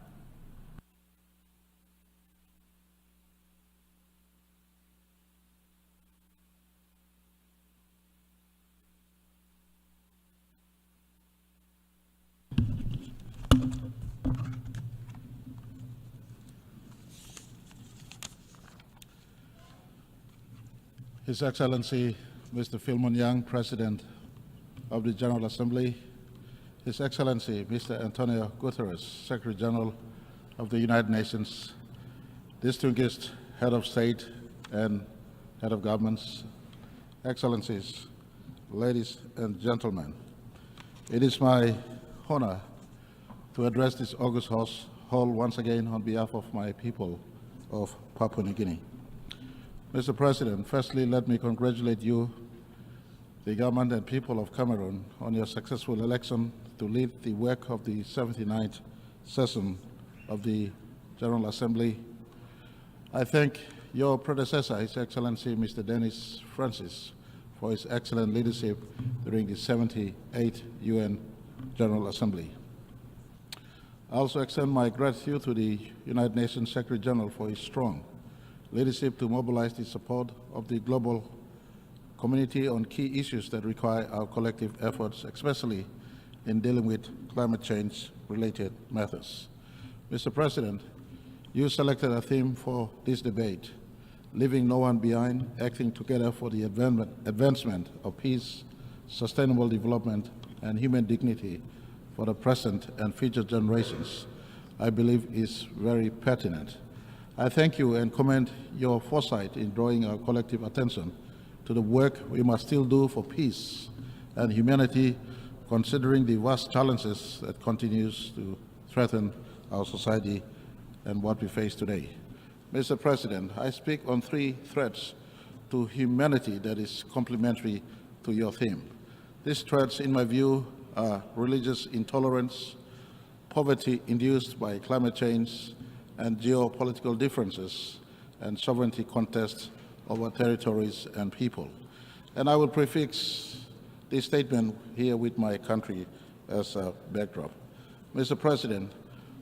His Excellency Mr. Philemon Yang, President of the General Assembly, His Excellency Mr. Antonio Guterres, Secretary General of the United Nations, distinguished Head of State and Head of Governments, Excellencies, ladies and gentlemen, it is my honor to address this august hall once again on behalf of my people of Papua New Guinea. Mr. President, firstly, let me congratulate you, the government and people of Cameroon, on your successful election to lead the work of the 79th session of the General Assembly. I thank your predecessor, His Excellency Mr. Denis Francis, for his excellent leadership during the 78th UN General Assembly. I also extend my gratitude to the United Nations Secretary General for his strong leadership to mobilize the support of the global community on key issues that require our collective efforts, especially in dealing with climate change-related matters. Mr. President, you selected a theme for this debate, leaving no one behind, acting together for the advancement of peace, sustainable development, and human dignity for the present and future generations, I believe is very pertinent. I thank you and commend your foresight in drawing our collective attention to the work we must still do for peace and humanity, considering the vast challenges that continues to threaten our society and what we face today. Mr. President, I speak on three threats to humanity that is complementary to your theme. These threats, in my view, are religious intolerance, poverty induced by climate change, and geopolitical differences and sovereignty contests over territories and people. And I will prefix this statement here with my country as a backdrop. Mr. President,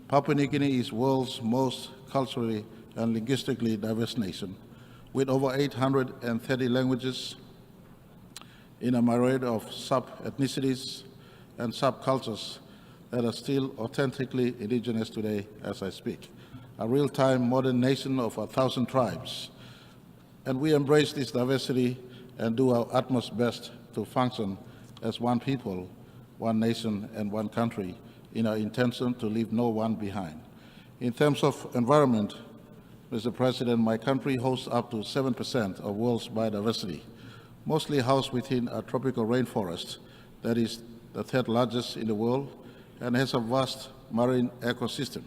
Papua New Guinea is the world's most culturally and linguistically diverse nation, with over 830 languages in a myriad of sub-ethnicities and subcultures that are still authentically indigenous today as I speak. A real-time modern nation of 1,000 tribes. And we embrace this diversity and do our utmost best to function as one people, one nation, and one country in our intention to leave no one behind. In terms of environment, Mr. President, my country hosts up to 7% of world's biodiversity, mostly housed within a tropical rainforest that is the third largest in the world and has a vast marine ecosystem.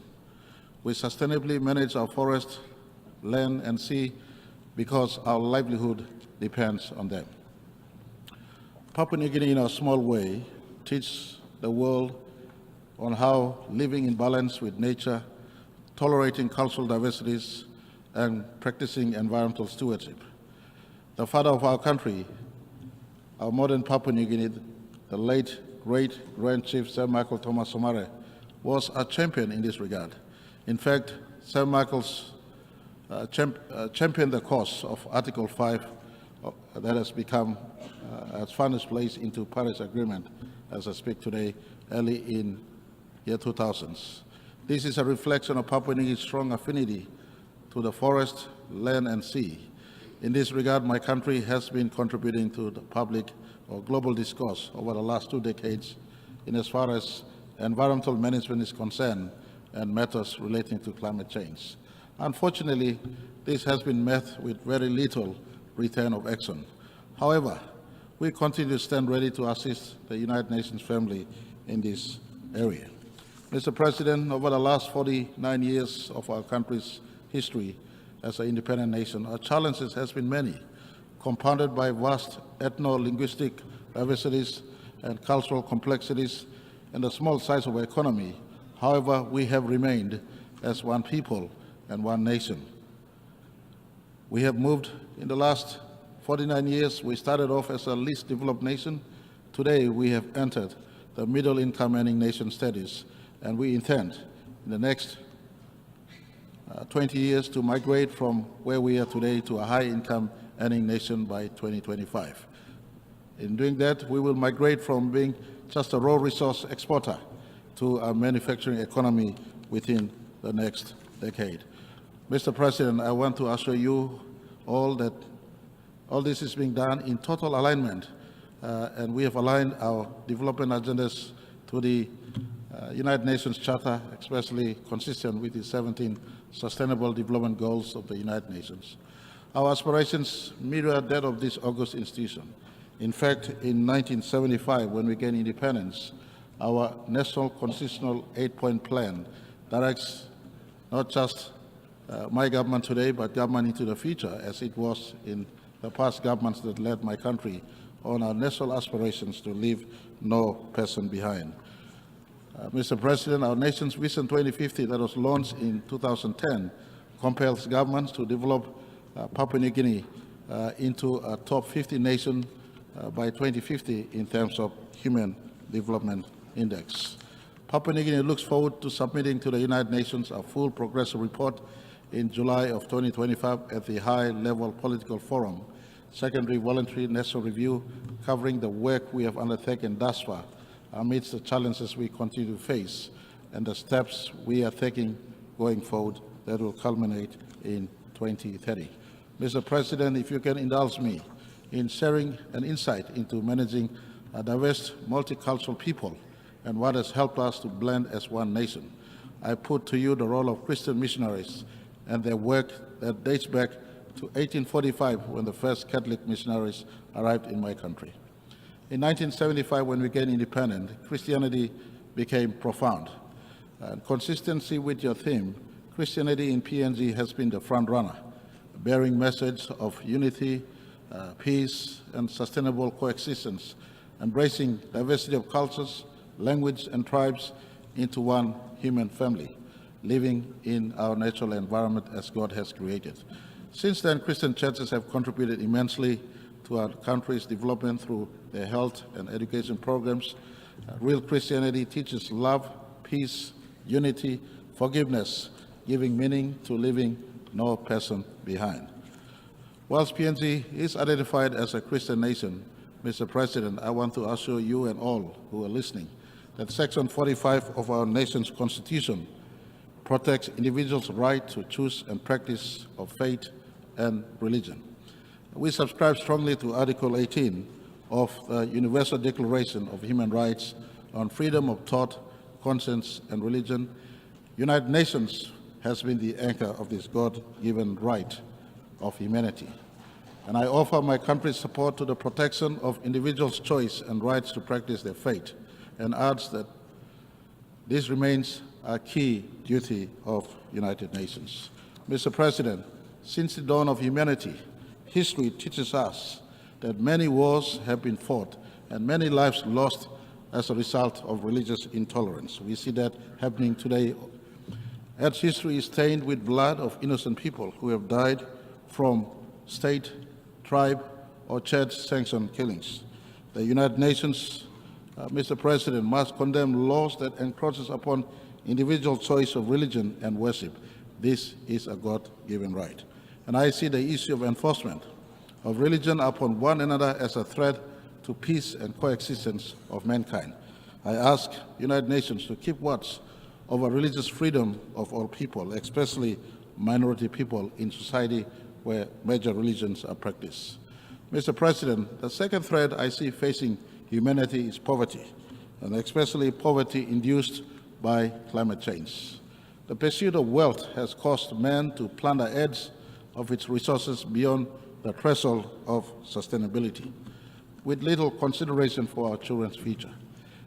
We sustainably manage our forest, land, and sea because our livelihood depends on them. Papua New Guinea, in a small way, teaches the world on how living in balance with nature, tolerating cultural diversities, and practicing environmental stewardship. The father of our country, our modern Papua New Guinea, the late great Grand Chief Sir Michael Thomas Somare, was a champion in this regard. In fact, Sir Michael's championed the cause of Article 5 that has become has found its place into Paris Agreement as I speak today, early in year 2000s. This is a reflection of Papua New Guinea's strong affinity to the forest, land, and sea. In this regard, my country has been contributing to the public or global discourse over the last 2 decades in as far as environmental management is concerned and matters relating to climate change. Unfortunately, this has been met with very little return of action. However, we continue to stand ready to assist the United Nations family in this area. Mr. President, over the last 49 years of our country's history as an independent nation, our challenges has been many, compounded by vast ethno-linguistic diversities and cultural complexities and the small size of our economy. However, we have remained as one people and one nation. We have moved in the last 49 years. We started off as a least developed nation. Today, we have entered the middle income earning nation status, and we intend in the next 20 years to migrate from where we are today to a high income earning nation by 2025. In doing that, we will migrate from being just a raw resource exporter to a manufacturing economy within the next decade. Mr. President, I want to assure you all that all this is being done in total alignment, and we have aligned our development agendas to the United Nations Charter, especially consistent with the 17 Sustainable Development Goals of the United Nations. Our aspirations mirror that of this august institution. In fact, in 1975, when we gained independence, our National Constitutional 8-point plan directs not just my government today, but government into the future, as it was in the past governments that led my country, on our national aspirations to leave no person behind. Mr. President, our nation's Vision 2050 that was launched in 2010 compels governments to develop Papua New Guinea into a top 50 nation by 2050 in terms of Human Development Index. Papua New Guinea looks forward to submitting to the United Nations a full progress report in July of 2025 at the high-level political forum, secondary voluntary national review covering the work we have undertaken thus far amidst the challenges we continue to face and the steps we are taking going forward that will culminate in 2030. Mr. President, if you can indulge me in sharing an insight into managing a diverse, multicultural people and what has helped us to blend as one nation, I put to you the role of Christian missionaries and their work that dates back to 1845 when the first Catholic missionaries arrived in my country. In 1975, when we gained independence, Christianity became profound. And consistency with your theme, Christianity in PNG has been the front runner, bearing message of unity, peace, and sustainable coexistence, embracing diversity of cultures, language, and tribes into one human family, living in our natural environment as God has created. Since then, Christian churches have contributed immensely to our country's development through their health and education programs. Real Christianity teaches love, peace, unity, forgiveness, giving meaning to leaving no person behind. Whilst PNG is identified as a Christian nation, Mr. President, I want to assure you and all who are listening that Section 45 of our nation's Constitution protects individuals' right to choose and practice of faith and religion. We subscribe strongly to Article 18 of the Universal Declaration of Human Rights on freedom of thought, conscience, and religion, United Nations has been the anchor of this God-given right of humanity. And I offer my country's support to the protection of individuals' choice and rights to practice their faith, and urge that this remains a key duty of United Nations. Mr. President, since the dawn of humanity, history teaches us that many wars have been fought and many lives lost as a result of religious intolerance. We see that happening today. Earth's history is stained with blood of innocent people who have died from state, tribe, or church-sanctioned killings. The United Nations, Mr. President, must condemn laws that encroaches upon individual choice of religion and worship. This is a God-given right. And I see the issue of enforcement of religion upon one another as a threat to peace and coexistence of mankind. I ask United Nations to keep watch over religious freedom of all people, especially minority people in society where major religions are practiced. Mr. President, the second threat I see facing humanity is poverty, and especially poverty induced by climate change. The pursuit of wealth has caused man to plunder edge of its resources beyond the threshold of sustainability, with little consideration for our children's future.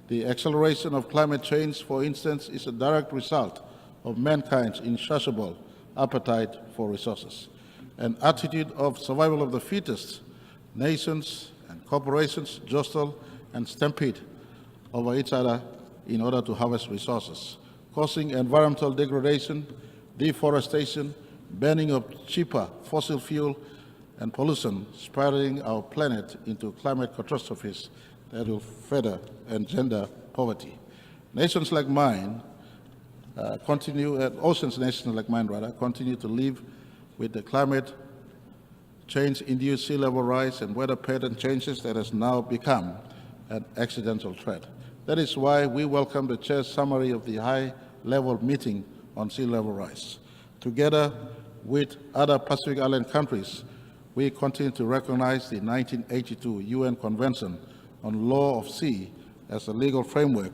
The acceleration of climate change, for instance, is a direct result of mankind's insatiable appetite for resources. An attitude of survival of the fittest, nations and corporations jostle and stampede over each other in order to harvest resources, causing environmental degradation, deforestation, burning of cheaper fossil fuel, and pollution, spiraling our planet into climate catastrophes that will further engender poverty. Nations like mine oceans nations like mine continue to live with the climate change-induced sea level rise and weather pattern changes that has now become an accidental threat. That is why we welcome the Chair's summary of the high-level meeting on sea level rise. Together with other Pacific Island countries, we continue to recognize the 1982 UN Convention on Law of Sea as a legal framework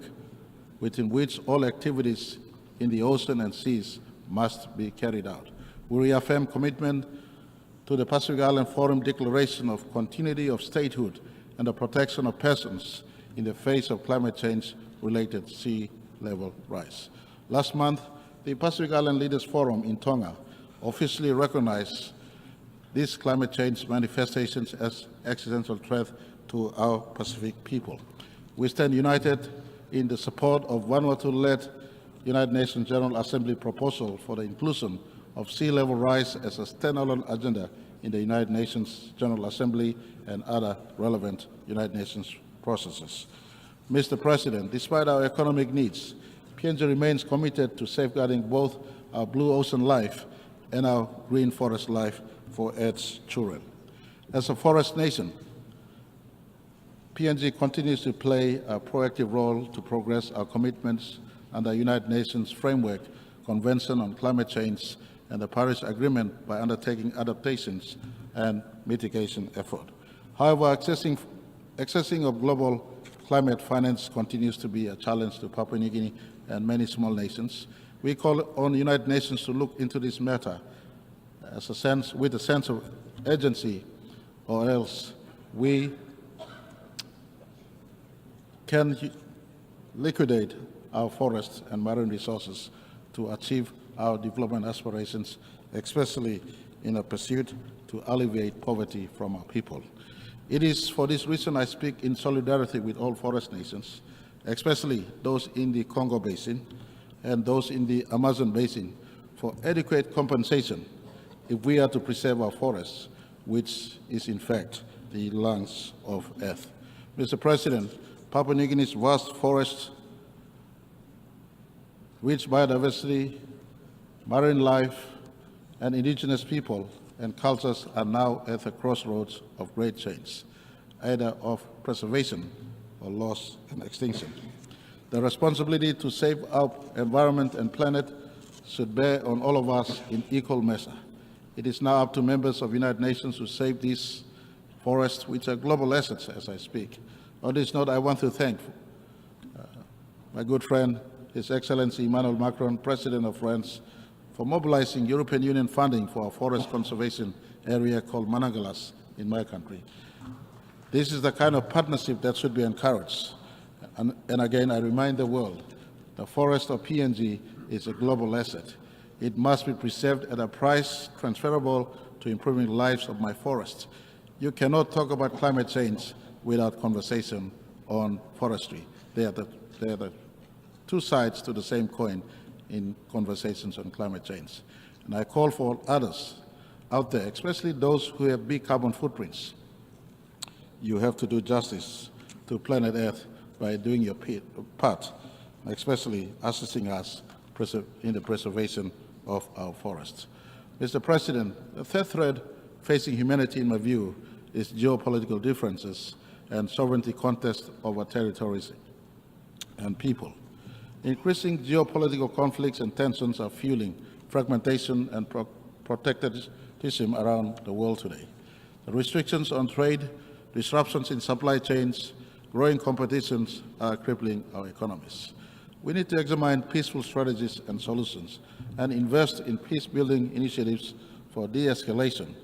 within which all activities in the ocean and seas must be carried out. We reaffirm commitment to the Pacific Island Forum Declaration of Continuity of Statehood and the protection of persons in the face of climate change-related sea level rise. Last month, the Pacific Island Leaders Forum in Tonga officially recognized these climate change manifestations as existential threat to our Pacific people. We stand united in the support of Vanuatu-led United Nations General Assembly proposal for the inclusion of sea level rise as a standalone agenda in the United Nations General Assembly and other relevant United Nations processes. Mr. President, despite our economic needs, PNG remains committed to safeguarding both our blue ocean life and our green forest life for its children. As a forest nation, PNG continues to play a proactive role to progress our commitments under United Nations Framework Convention on Climate Change and the Paris Agreement by undertaking adaptations and mitigation effort. However, accessing of global climate finance continues to be a challenge to Papua New Guinea and many small nations. We call on the United Nations to look into this matter with a sense of urgency, or else we can liquidate our forests and marine resources to achieve our development aspirations, especially in a pursuit to alleviate poverty from our people. It is for this reason I speak in solidarity with all forest nations, especially those in the Congo Basin and those in the Amazon Basin, for adequate compensation if we are to preserve our forests, which is in fact the lungs of Earth. Mr. President, Papua New Guinea's vast forests, rich biodiversity, marine life, and indigenous people and cultures are now at the crossroads of great change, either of preservation or loss and extinction. The responsibility to save our environment and planet should bear on all of us in equal measure. It is now up to members of the United Nations to save these forests, which are global assets as I speak. On this note, I want to thank my good friend, His Excellency Emmanuel Macron, President of France, for mobilizing European Union funding for a forest conservation area called Managalas in my country. This is the kind of partnership that should be encouraged. And again, I remind the world, the forest of PNG is a global asset. It must be preserved at a price transferable to improving the lives of my forests. You cannot talk about climate change without conversation on forestry. They are the two sides to the same coin in conversations on climate change. And I call for others out there, especially those who have big carbon footprints. You have to do justice to planet Earth by doing your part, especially assisting us in the preservation of our forests. Mr. President, the third threat facing humanity, in my view, is geopolitical differences and sovereignty contests over territories and people. Increasing geopolitical conflicts and tensions are fueling fragmentation and protectionism around the world today. The restrictions on trade, disruptions in supply chains, growing competitions are crippling our economies. We need to examine peaceful strategies and solutions and invest in peace-building initiatives for de-escalation,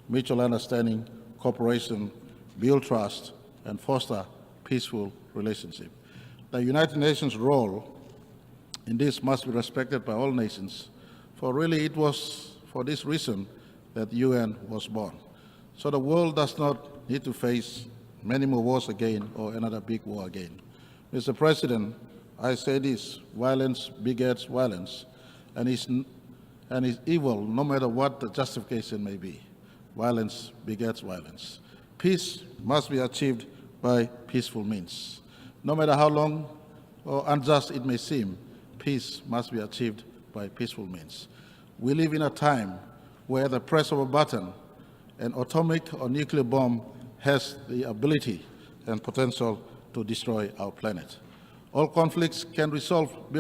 mutual understanding, cooperation, build trust, and foster peaceful relationships. The United Nations' role in this must be respected by all nations, for really it was for this reason that the UN was born. So the world does not need to face many more wars again or another big war again. Mr. President, I say this: violence begets violence, and is evil no matter what the justification may be. Violence begets violence. Peace must be achieved by peaceful means. No matter how long or unjust it may seem, peace must be achieved by peaceful means. We live in a time where the press of a button, an atomic or nuclear bomb has the ability and potential to destroy our planet. All conflicts can be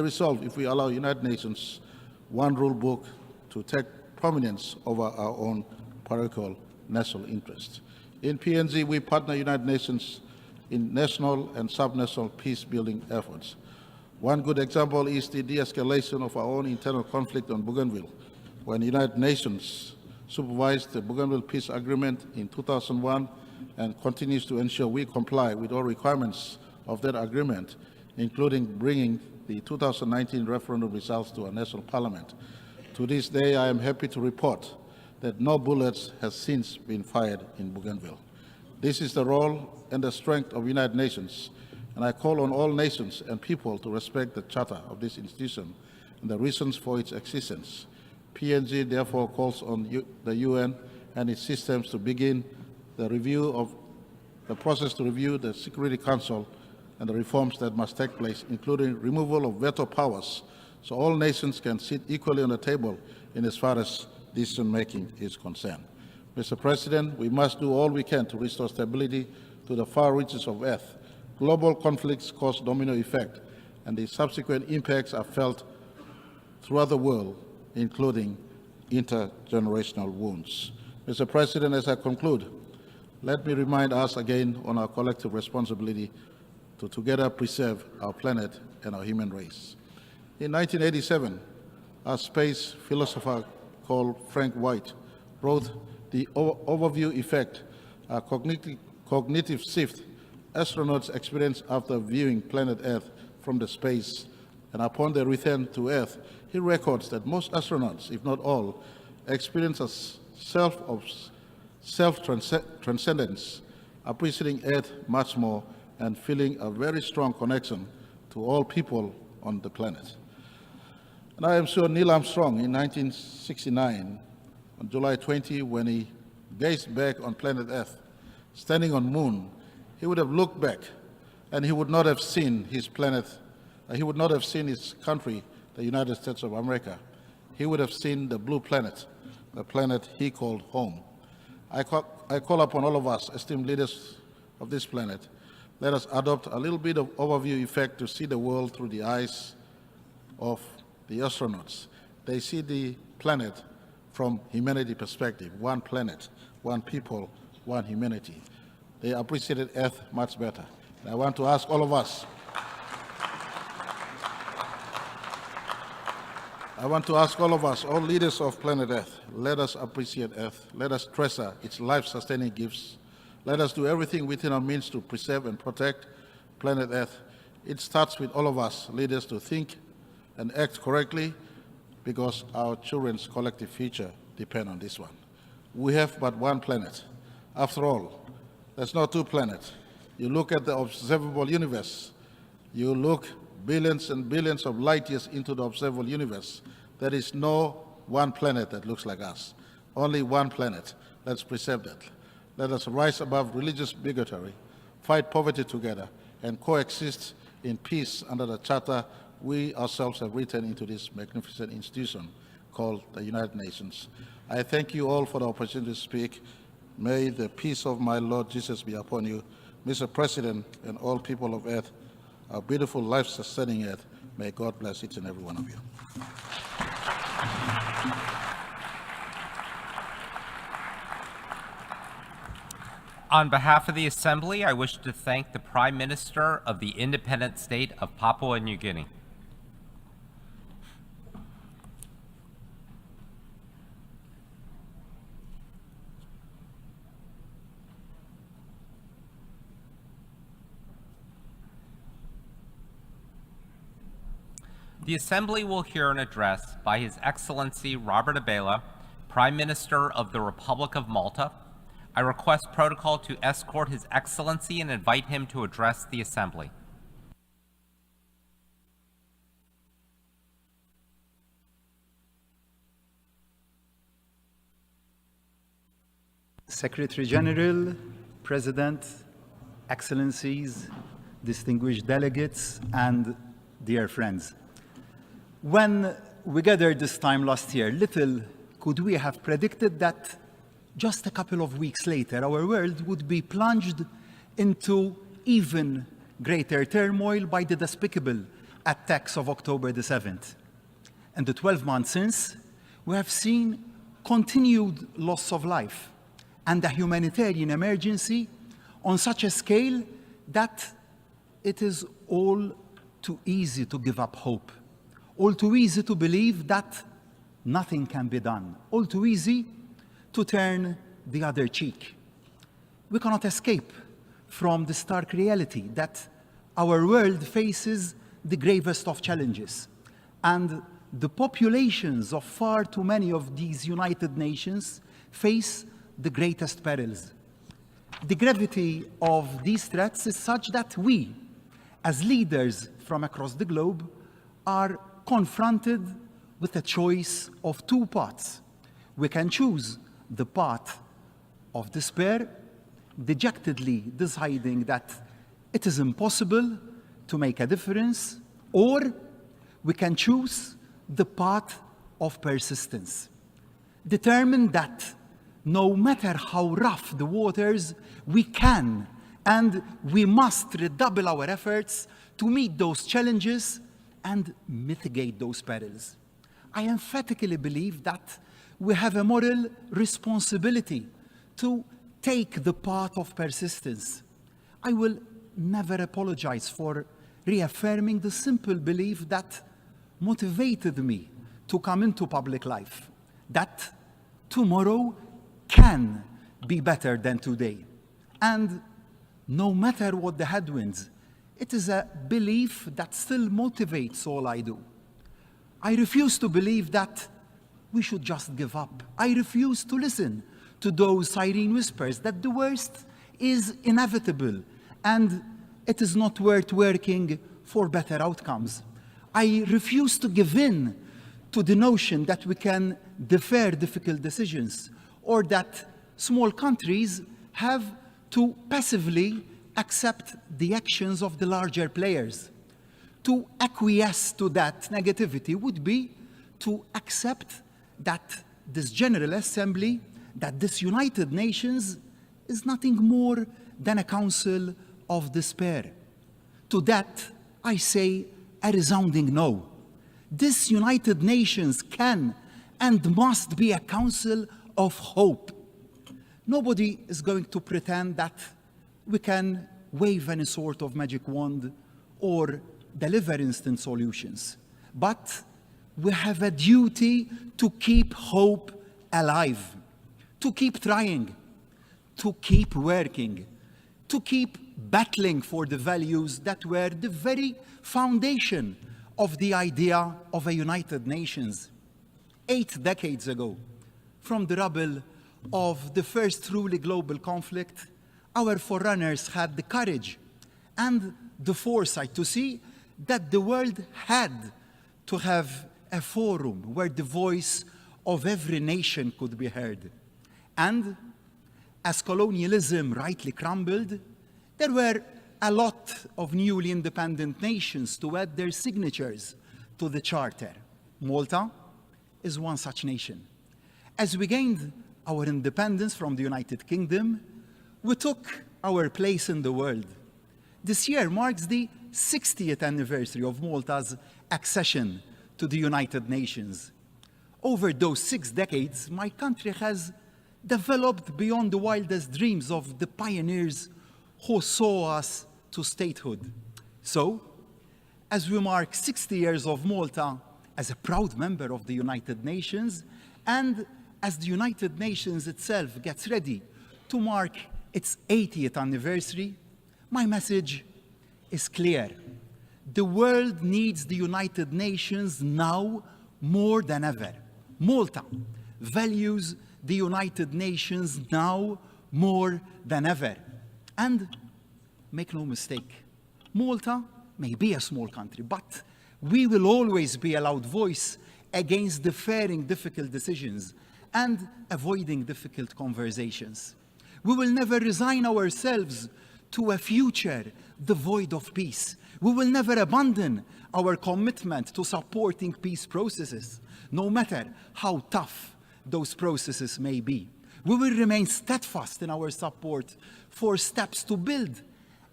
resolved if we allow United Nations one rule book to take prominence over our own parochial national interests. In PNG, we partner United Nations in national and subnational peace-building efforts. One good example is the de-escalation of our own internal conflict on Bougainville, when the United Nations supervised the Bougainville Peace Agreement in 2001 and continues to ensure we comply with all requirements of that agreement, including bringing the 2019 referendum results to our national parliament. To this day, I am happy to report that no bullets have since been fired in Bougainville. This is the role and the strength of the United Nations, and I call on all nations and people to respect the charter of this institution and the reasons for its existence. PNG therefore calls on the UN and its systems to begin the process to review the Security Council and the reforms that must take place, including removal of veto powers, so all nations can sit equally on the table in as far as decision-making is concerned. Mr. President, we must do all we can to restore stability to the far reaches of Earth. Global conflicts cause domino effect, and the subsequent impacts are felt throughout the world, including intergenerational wounds. Mr. President, as I conclude, let me remind us again on our collective responsibility to together preserve our planet and our human race. In 1987, a space philosopher called Frank White wrote the overview effect, a cognitive shift astronauts experience after viewing planet Earth from the space, and upon their return to Earth, he records that most astronauts, if not all, experience a self-transcendence, appreciating Earth much more and feeling a very strong connection to all people on the planet. And I am sure Neil Armstrong in 1969, on July 20, when he gazed back on planet Earth, standing on moon, he would have looked back and he would not have seen his planet, he would not have seen his country, the United States of America. He would have seen the blue planet, the planet he called home. I call upon all of us, esteemed leaders of this planet, let us adopt a little bit of overview effect to see the world through the eyes of the astronauts. They see the planet from humanity perspective, one planet, one people, one humanity. They appreciated Earth much better. And I want to ask all of us, I want to ask all of us, all leaders of planet Earth, let us appreciate Earth. Let us treasure its life-sustaining gifts. Let us do everything within our means to preserve and protect planet Earth. It starts with all of us, leaders, to think and act correctly because our children's collective future depends on this one. We have but one planet. After all, there's not two planets. You look at the observable universe, you look billions and billions of light years into the observable universe. There is no one planet that looks like us. Only one planet. Let's preserve that. Let us rise above religious bigotry, fight poverty together, and coexist in peace under the charter we ourselves have written into this magnificent institution called the United Nations. I thank you all for the opportunity to speak. May the peace of my Lord Jesus be upon you. Mr. President and all people of Earth, our beautiful life-sustaining Earth, may God bless each and every one of you. On behalf of the Assembly, I wish to thank the Prime Minister of the independent state of Papua New Guinea. The Assembly will hear an address by His Excellency Robert Abela, Prime Minister of the Republic of Malta. I request protocol to escort His Excellency and invite him to address the Assembly. Secretary General, President, Excellencies, distinguished delegates, and dear friends. When we gathered this time last year, little could we have predicted that just a couple of weeks later, our world would be plunged into even greater turmoil by the despicable attacks of October the 7th. In the 12 months since, we have seen continued loss of life and a humanitarian emergency on such a scale that it is all too easy to give up hope. All too easy to believe that nothing can be done. All too easy to turn the other cheek. We cannot escape from the stark reality that our world faces the gravest of challenges, and the populations of far too many of these United Nations face the greatest perils. The gravity of these threats is such that we, as leaders from across the globe, are confronted with a choice of two paths. We can choose the path of despair, dejectedly deciding that it is impossible to make a difference, or we can choose the path of persistence, determined that no matter how rough the waters, we can and we must redouble our efforts to meet those challenges and mitigate those perils. I emphatically believe that we have a moral responsibility to take the path of persistence. I will never apologize for reaffirming the simple belief that motivated me to come into public life, that tomorrow can be better than today. And no matter what the headwinds, it is a belief that still motivates all I do. I refuse to believe that we should just give up. I refuse to listen to those siren whispers that the worst is inevitable and it is not worth working for better outcomes. I refuse to give in to the notion that we can defer difficult decisions or that small countries have to passively accept the actions of the larger players. To acquiesce to that negativity would be to accept that this General Assembly, that this United Nations is nothing more than a council of despair. To that, I say a resounding no. This United Nations can and must be a council of hope. Nobody is going to pretend that we can wave any sort of magic wand or deliver instant solutions. But we have a duty to keep hope alive, to keep trying, to keep working, to keep battling for the values that were the very foundation of the idea of a United Nations. 8 decades ago, from the rubble of the first truly global conflict, our forerunners had the courage and the foresight to see that the world had to have a forum where the voice of every nation could be heard. And as colonialism rightly crumbled, there were a lot of newly independent nations to add their signatures to the Charter. Malta is one such nation. As we gained our independence from the United Kingdom, we took our place in the world. This year marks the 60th anniversary of Malta's accession to the United Nations. Over those 6 decades, my country has developed beyond the wildest dreams of the pioneers who saw us to statehood. So, as we mark 60 years of Malta as a proud member of the United Nations, and as the United Nations itself gets ready to mark its 80th anniversary, my message is clear. The world needs the United Nations now more than ever. Malta values the United Nations now more than ever. And make no mistake, Malta may be a small country, but we will always be a loud voice against deferring difficult decisions and avoiding difficult conversations. We will never resign ourselves to a future devoid of peace. We will never abandon our commitment to supporting peace processes, no matter how tough those processes may be. We will remain steadfast in our support for steps to build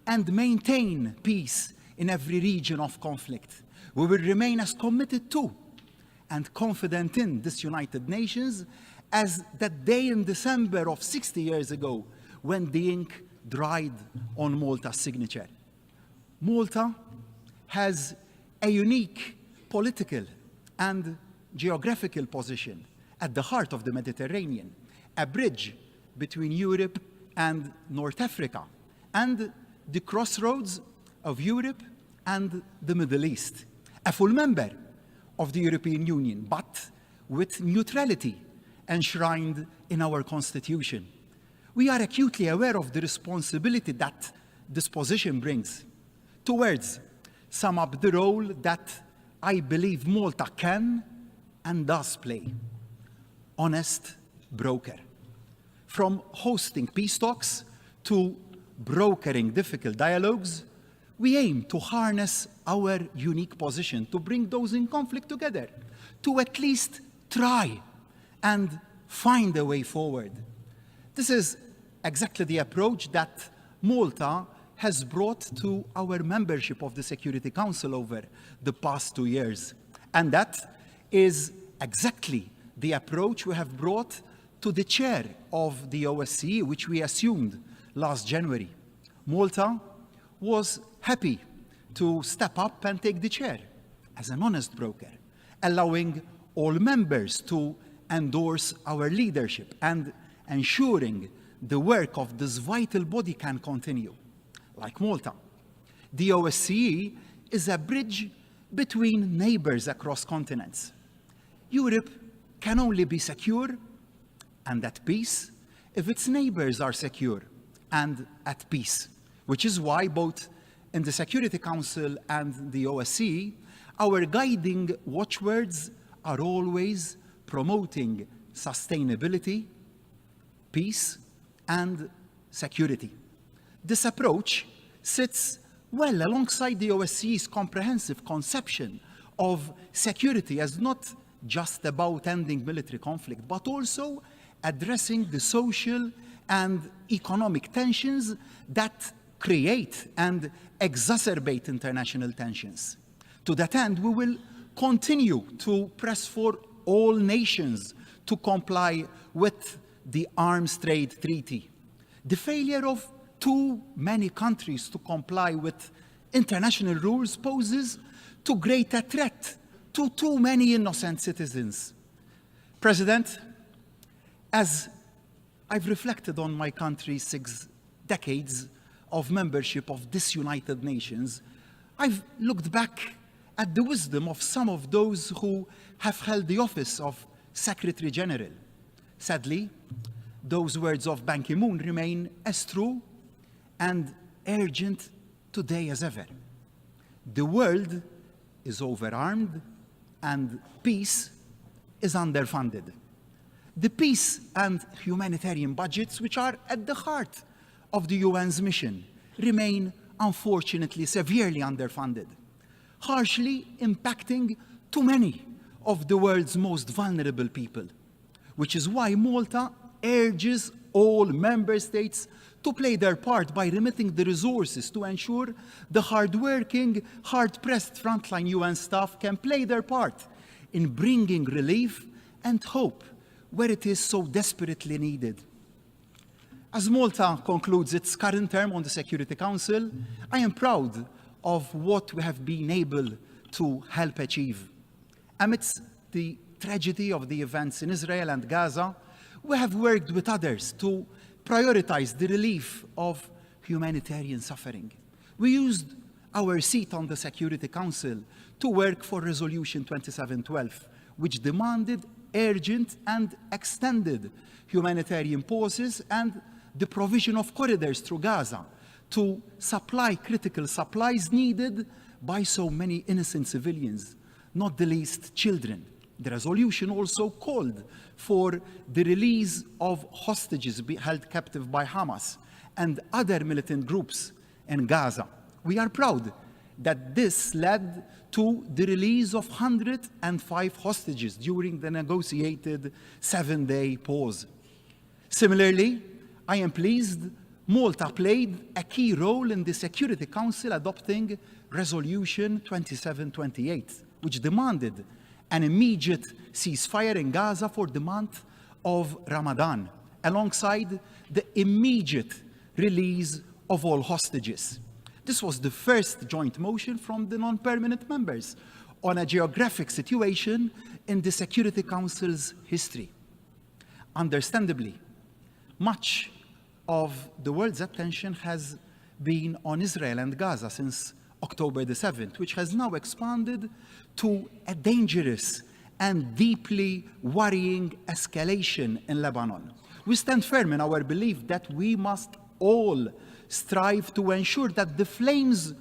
and maintain peace in every region of conflict. We will remain as committed to and confident in this United Nations as that day in December of 60 years ago when the ink dried on Malta's signature. Malta has a unique political and geographical position at the heart of the Mediterranean, a bridge between Europe and North Africa, and the crossroads of Europe and the Middle East. A full member of the European Union, but with neutrality enshrined in our Constitution. We are acutely aware of the responsibility that this position brings. Two words sum up the role that I believe Malta can and does play. Honest broker. From hosting peace talks to brokering difficult dialogues, we aim to harness our unique position to bring those in conflict together, to at least try and find a way forward. This is exactly the approach that Malta has brought to our membership of the Security Council over the past 2 years. And that is exactly the approach we have brought to the chair of the OSCE, which we assumed last January. Malta was happy to step up and take the chair as an honest broker, allowing all members to endorse our leadership and ensuring the work of this vital body can continue. Like Malta, the OSCE is a bridge between neighbors across continents. Europe can only be secure and at peace if its neighbors are secure and at peace, which is why both in the Security Council and the OSCE, our guiding watchwords are always promoting sustainability, peace, and security. This approach sits well alongside the OSCE's comprehensive conception of security as not just about ending military conflict, but also addressing the social and economic tensions that create and exacerbate international tensions. To that end, we will continue to press for all nations to comply with the Arms Trade Treaty. The failure of too many countries to comply with international rules poses too great a threat to too many innocent citizens. President, as I've reflected on my country's 6 decades of membership of this United Nations, I've looked back at the wisdom of some of those who have held the office of Secretary General. Sadly, those words of Ban Ki-moon remain as true and urgent today as ever. The world is overarmed and peace is underfunded. The peace and humanitarian budgets, which are at the heart of the UN's mission, remain unfortunately severely underfunded, harshly impacting too many of the world's most vulnerable people, which is why Malta urges all member states to play their part by remitting the resources to ensure the hard-working, hard-pressed frontline UN staff can play their part in bringing relief and hope where it is so desperately needed. As Malta concludes its current term on the Security Council, I am proud of what we have been able to help achieve. Amidst the tragedy of the events in Israel and Gaza, we have worked with others to prioritize the relief of humanitarian suffering. We used our seat on the Security Council to work for Resolution 2712, which demanded urgent and extended humanitarian pauses and the provision of corridors through Gaza to supply critical supplies needed by so many innocent civilians, not the least children. The resolution also called for the release of hostages held captive by Hamas and other militant groups in Gaza. We are proud that this led to the release of 105 hostages during the negotiated 7-day pause. Similarly, I am pleased Malta played a key role in the Security Council adopting Resolution 2728, which demanded an immediate ceasefire in Gaza for the month of Ramadan, alongside the immediate release of all hostages. This was the first joint motion from the non-permanent members on a geographic situation in the Security Council's history. Understandably, much of the world's attention has been on Israel and Gaza since October the 7th, which has now expanded to a dangerous and deeply worrying escalation in Lebanon. We stand firm in our belief that we must all strive to ensure that the flames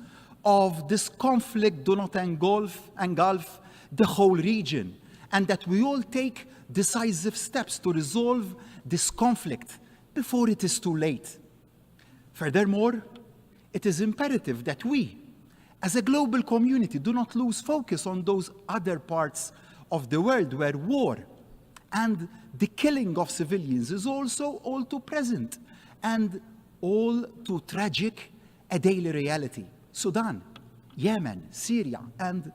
of this conflict do not engulf the whole region, and that we all take decisive steps to resolve this conflict before it is too late. Furthermore, it is imperative that we, as a global community, do not lose focus on those other parts of the world where war and the killing of civilians is also all too present and all too tragic a daily reality. Sudan, Yemen, Syria, and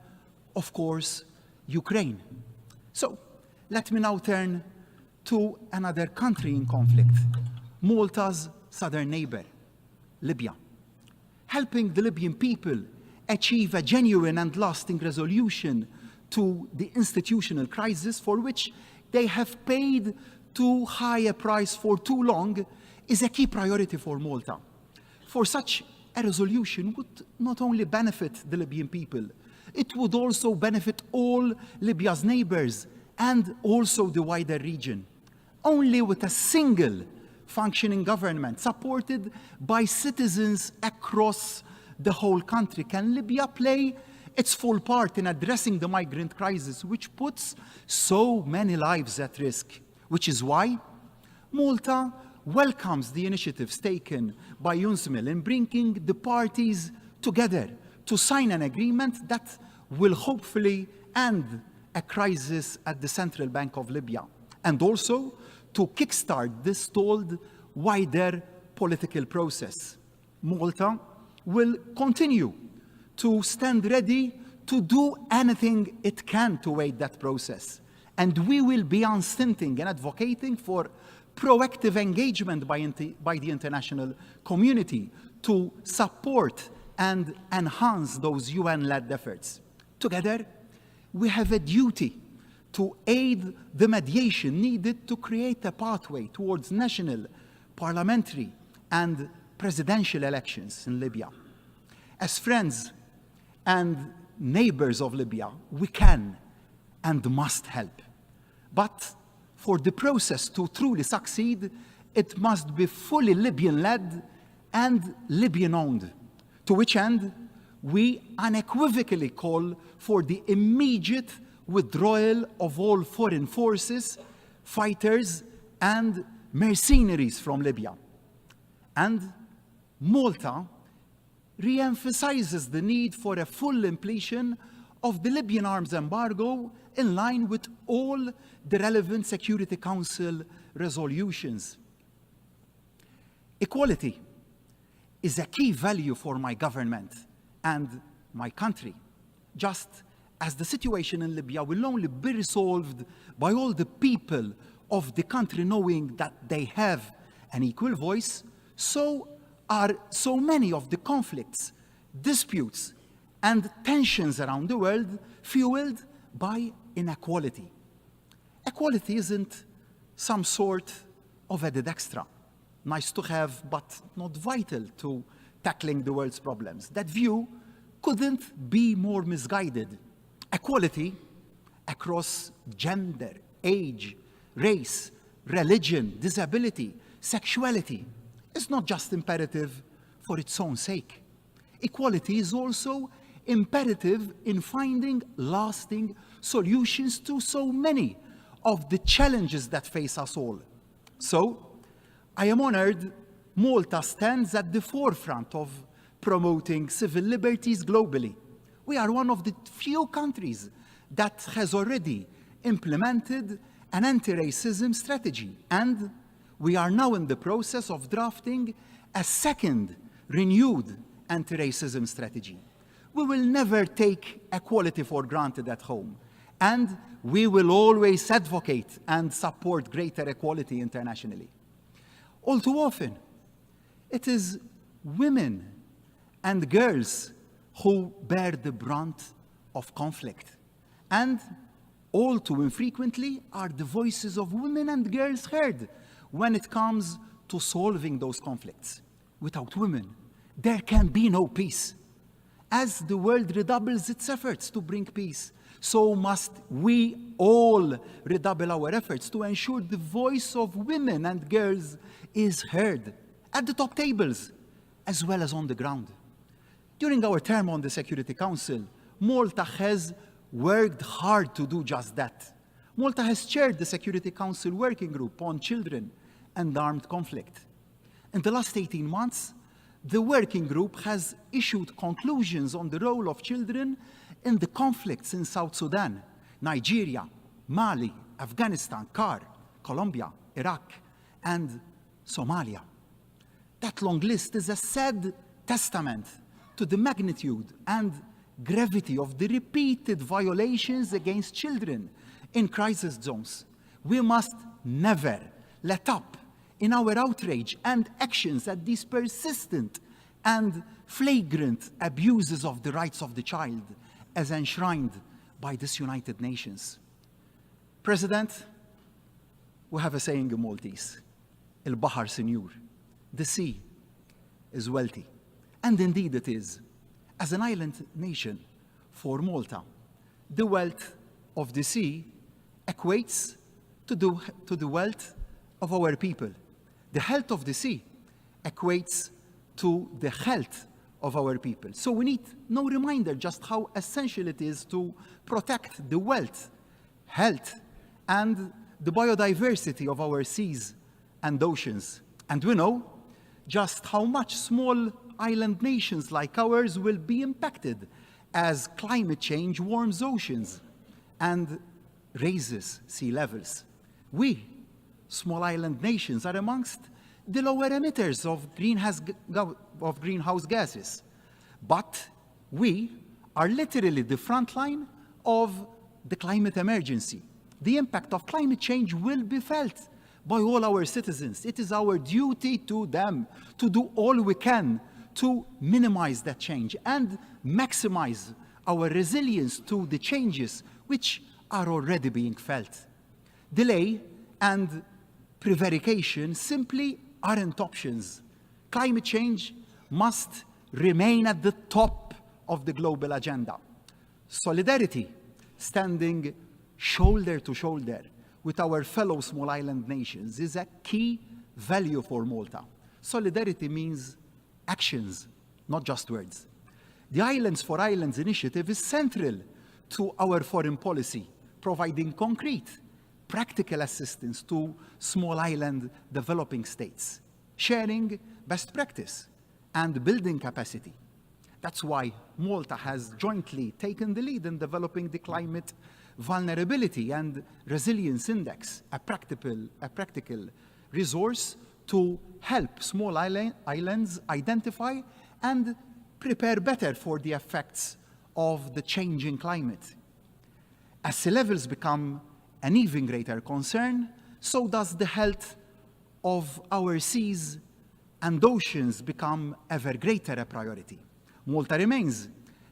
of course, Ukraine. So, let me now turn to another country in conflict, Malta's southern neighbor, Libya. Helping the Libyan people achieve a genuine and lasting resolution to the institutional crisis for which they have paid too high a price for too long is a key priority for Malta. For such a resolution would not only benefit the Libyan people, it would also benefit all Libya's neighbors and also the wider region. Only with a single functioning government supported by citizens across the whole country can Libya play its full part in addressing the migrant crisis, which puts so many lives at risk, which is why Malta welcomes the initiatives taken by UNSMIL in bringing the parties together to sign an agreement that will hopefully end a crisis at the central bank of Libya, and also to kickstart this stalled wider political process. Malta will continue to stand ready to do anything it can to aid that process, and we will be unstinting in advocating for proactive engagement by the international community to support and enhance those UN-led efforts. Together, we have a duty to aid the mediation needed to create a pathway towards national, parliamentary, and presidential elections in Libya. As friends and neighbors of Libya, we can and must help. But for the process to truly succeed, it must be fully Libyan-led and Libyan-owned, to which end we unequivocally call for the immediate withdrawal of all foreign forces, fighters, and mercenaries from Libya. And Malta re-emphasizes the need for a full completion of the Libyan arms embargo in line with all the relevant Security Council resolutions. Equality is a key value for my government and my country, just as the situation in Libya will only be resolved by all the people of the country knowing that they have an equal voice, so are so many of the conflicts, disputes, and tensions around the world fueled by inequality. Equality isn't some sort of added extra, nice to have, but not vital to tackling the world's problems. That view couldn't be more misguided. Equality across gender, age, race, religion, disability, sexuality is not just imperative for its own sake. Equality is also imperative in finding lasting solutions to so many of the challenges that face us all. So, I am honored Malta stands at the forefront of promoting civil liberties globally. We are one of the few countries that has already implemented an anti-racism strategy, and we are now in the process of drafting a second renewed anti-racism strategy. We will never take equality for granted at home, and we will always advocate and support greater equality internationally. All too often, it is women and girls who bear the brunt of conflict, and all too infrequently are the voices of women and girls heard when it comes to solving those conflicts. Without women, there can be no peace. As the world redoubles its efforts to bring peace, so must we all redouble our efforts to ensure the voice of women and girls is heard at the top tables as well as on the ground. During our term on the Security Council, Malta has worked hard to do just that. Malta has chaired the Security Council Working Group on Children and Armed Conflict. In the last 18 months, the working group has issued conclusions on the role of children in the conflicts in South Sudan, Nigeria, Mali, Afghanistan, CAR, Colombia, Iraq, and Somalia. That long list is a sad testament to the magnitude and gravity of the repeated violations against children in crisis zones. We must never let up in our outrage and actions at these persistent and flagrant abuses of the rights of the child as enshrined by this United Nations. President, we have a saying in Maltese, Il-Bahar Senor, the sea is wealthy. And indeed it is. As an island nation for Malta, the wealth of the sea equates to the wealth of our people. The health of the sea equates to the health of our people. So we need no reminder just how essential it is to protect the wealth, health, and the biodiversity of our seas and oceans. And we know just how much small island nations like ours will be impacted as climate change warms oceans and raises sea levels. We, small island nations, are amongst the lower emitters of greenhouse gases. But we are literally the front line of the climate emergency. The impact of climate change will be felt by all our citizens. It is our duty to them to do all we can to minimize that change and maximize our resilience to the changes which are already being felt. Delay and prevarication simply aren't options. Climate change must remain at the top of the global agenda. Solidarity, standing shoulder to shoulder with our fellow small island nations, is a key value for Malta. Solidarity means actions, not just words. The Islands for Islands initiative is central to our foreign policy, providing concrete, practical assistance to small island developing states, sharing best practice and building capacity. That's why Malta has jointly taken the lead in developing the Climate Vulnerability and Resilience Index, a practical resource to help small islands identify and prepare better for the effects of the changing climate. As sea levels become an even greater concern, so does the health of our seas and oceans become ever greater a priority. Malta remains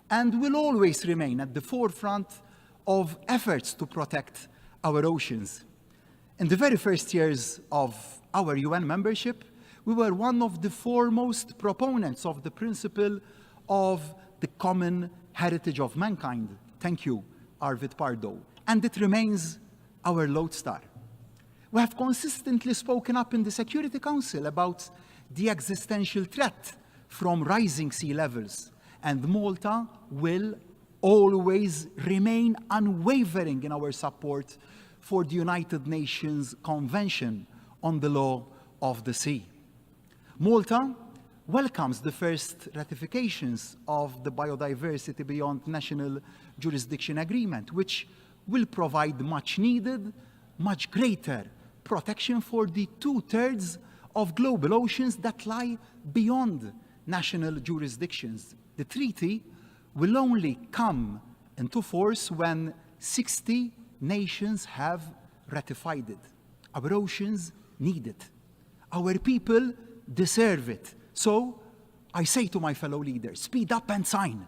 and will always remain at the forefront of efforts to protect our oceans. In the very first years of our UN membership, we were one of the foremost proponents of the principle of the common heritage of mankind. Thank you, Arvid Pardo. And it remains our lodestar. We have consistently spoken up in the Security Council about the existential threat from rising sea levels, and Malta will always remain unwavering in our support for the United Nations Convention on the Law of the Sea. Malta welcomes the first ratifications of the Biodiversity Beyond National Jurisdiction Agreement, which will provide much needed, much greater protection for the 2/3 of global oceans that lie beyond national jurisdictions. The treaty will only come into force when 60 nations have ratified it. Our oceans need it. Our people deserve it. So I say to my fellow leaders, speed up and sign.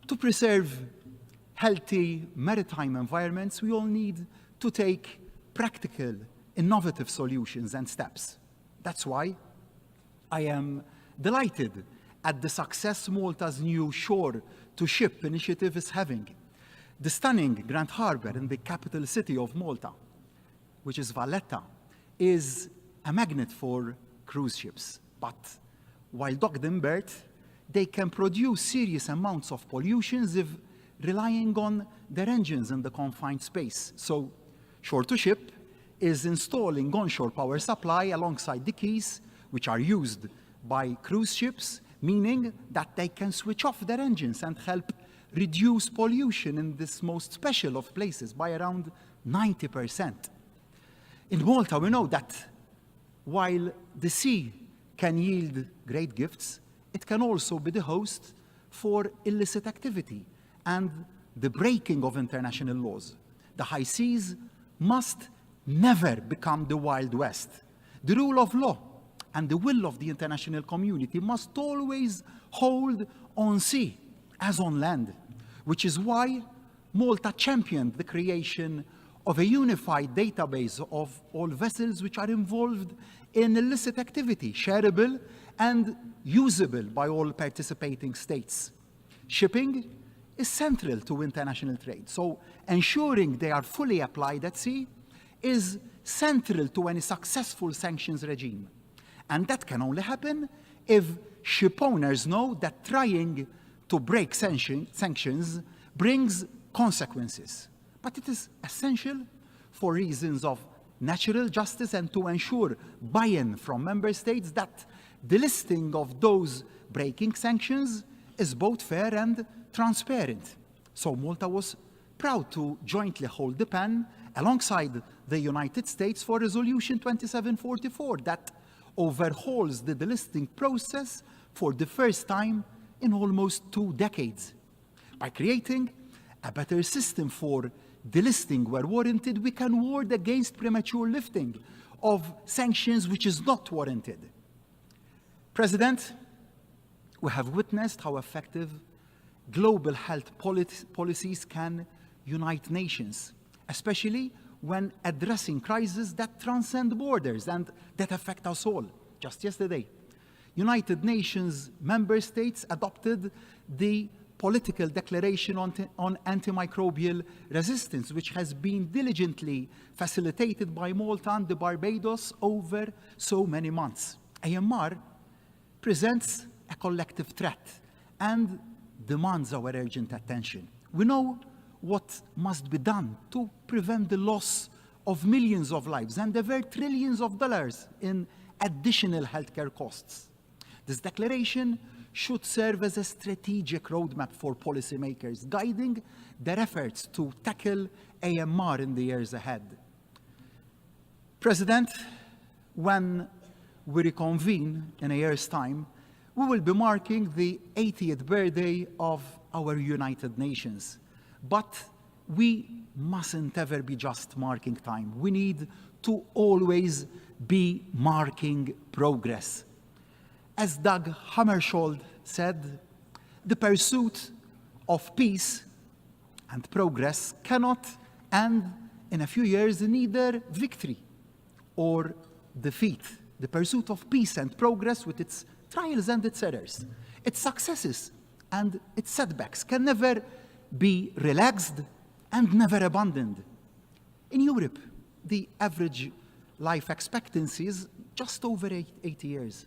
To preserve healthy maritime environments, we all need to take practical, innovative solutions and steps. That's why I am delighted at the success Malta's new shore-to-ship initiative is having. The stunning Grand Harbour in the capital city of Malta, which is Valletta, is a magnet for cruise ships. But while docked in berth, they can produce serious amounts of pollution if relying on their engines in the confined space. So shore-to-ship is installing onshore power supply alongside the quays, which are used by cruise ships, meaning that they can switch off their engines and help reduce pollution in this most special of places by around 90%. In Malta, we know that while the sea can yield great gifts, it can also be the host for illicit activity and the breaking of international laws. The high seas must never become the Wild West. The rule of law and the will of the international community must always hold on sea as on land, which is why Malta championed the creation of a unified database of all vessels which are involved in illicit activity, shareable and usable by all participating states. Shipping is central to international trade, so ensuring they are fully applied at sea is central to any successful sanctions regime. And that can only happen if ship owners know that trying to break sanctions brings consequences. But it is essential for reasons of natural justice and to ensure buy-in from member states that the listing of those breaking sanctions is both fair and transparent. So Malta was proud to jointly hold the pen alongside the United States for Resolution 2744 that overhauls the delisting process for the first time in almost 2 decades. By creating a better system for delisting where warranted, we can ward against premature lifting of sanctions which is not warranted. President, we have witnessed how effective global health policies can unite nations, especially when addressing crises that transcend borders and that affect us all. Just yesterday, United Nations member states adopted the political declaration on antimicrobial resistance, which has been diligently facilitated by Malta and the Barbados over so many months. AMR presents a collective threat and demands our urgent attention. We know what must be done to prevent the loss of millions of lives and avert trillions of dollars in additional healthcare costs. This declaration should serve as a strategic roadmap for policymakers, guiding their efforts to tackle AMR in the years ahead. President, when we reconvene in a year's time, we will be marking the 80th birthday of our United Nations. But we mustn't ever be just marking time. We need to always be marking progress. As Dag Hammarskjöld said, the pursuit of peace and progress cannot end in a few years in either victory or defeat. The pursuit of peace and progress, with its trials and its errors, its successes and its setbacks, can never be relaxed and never abandoned. In Europe, the average life expectancy is just over 80 years.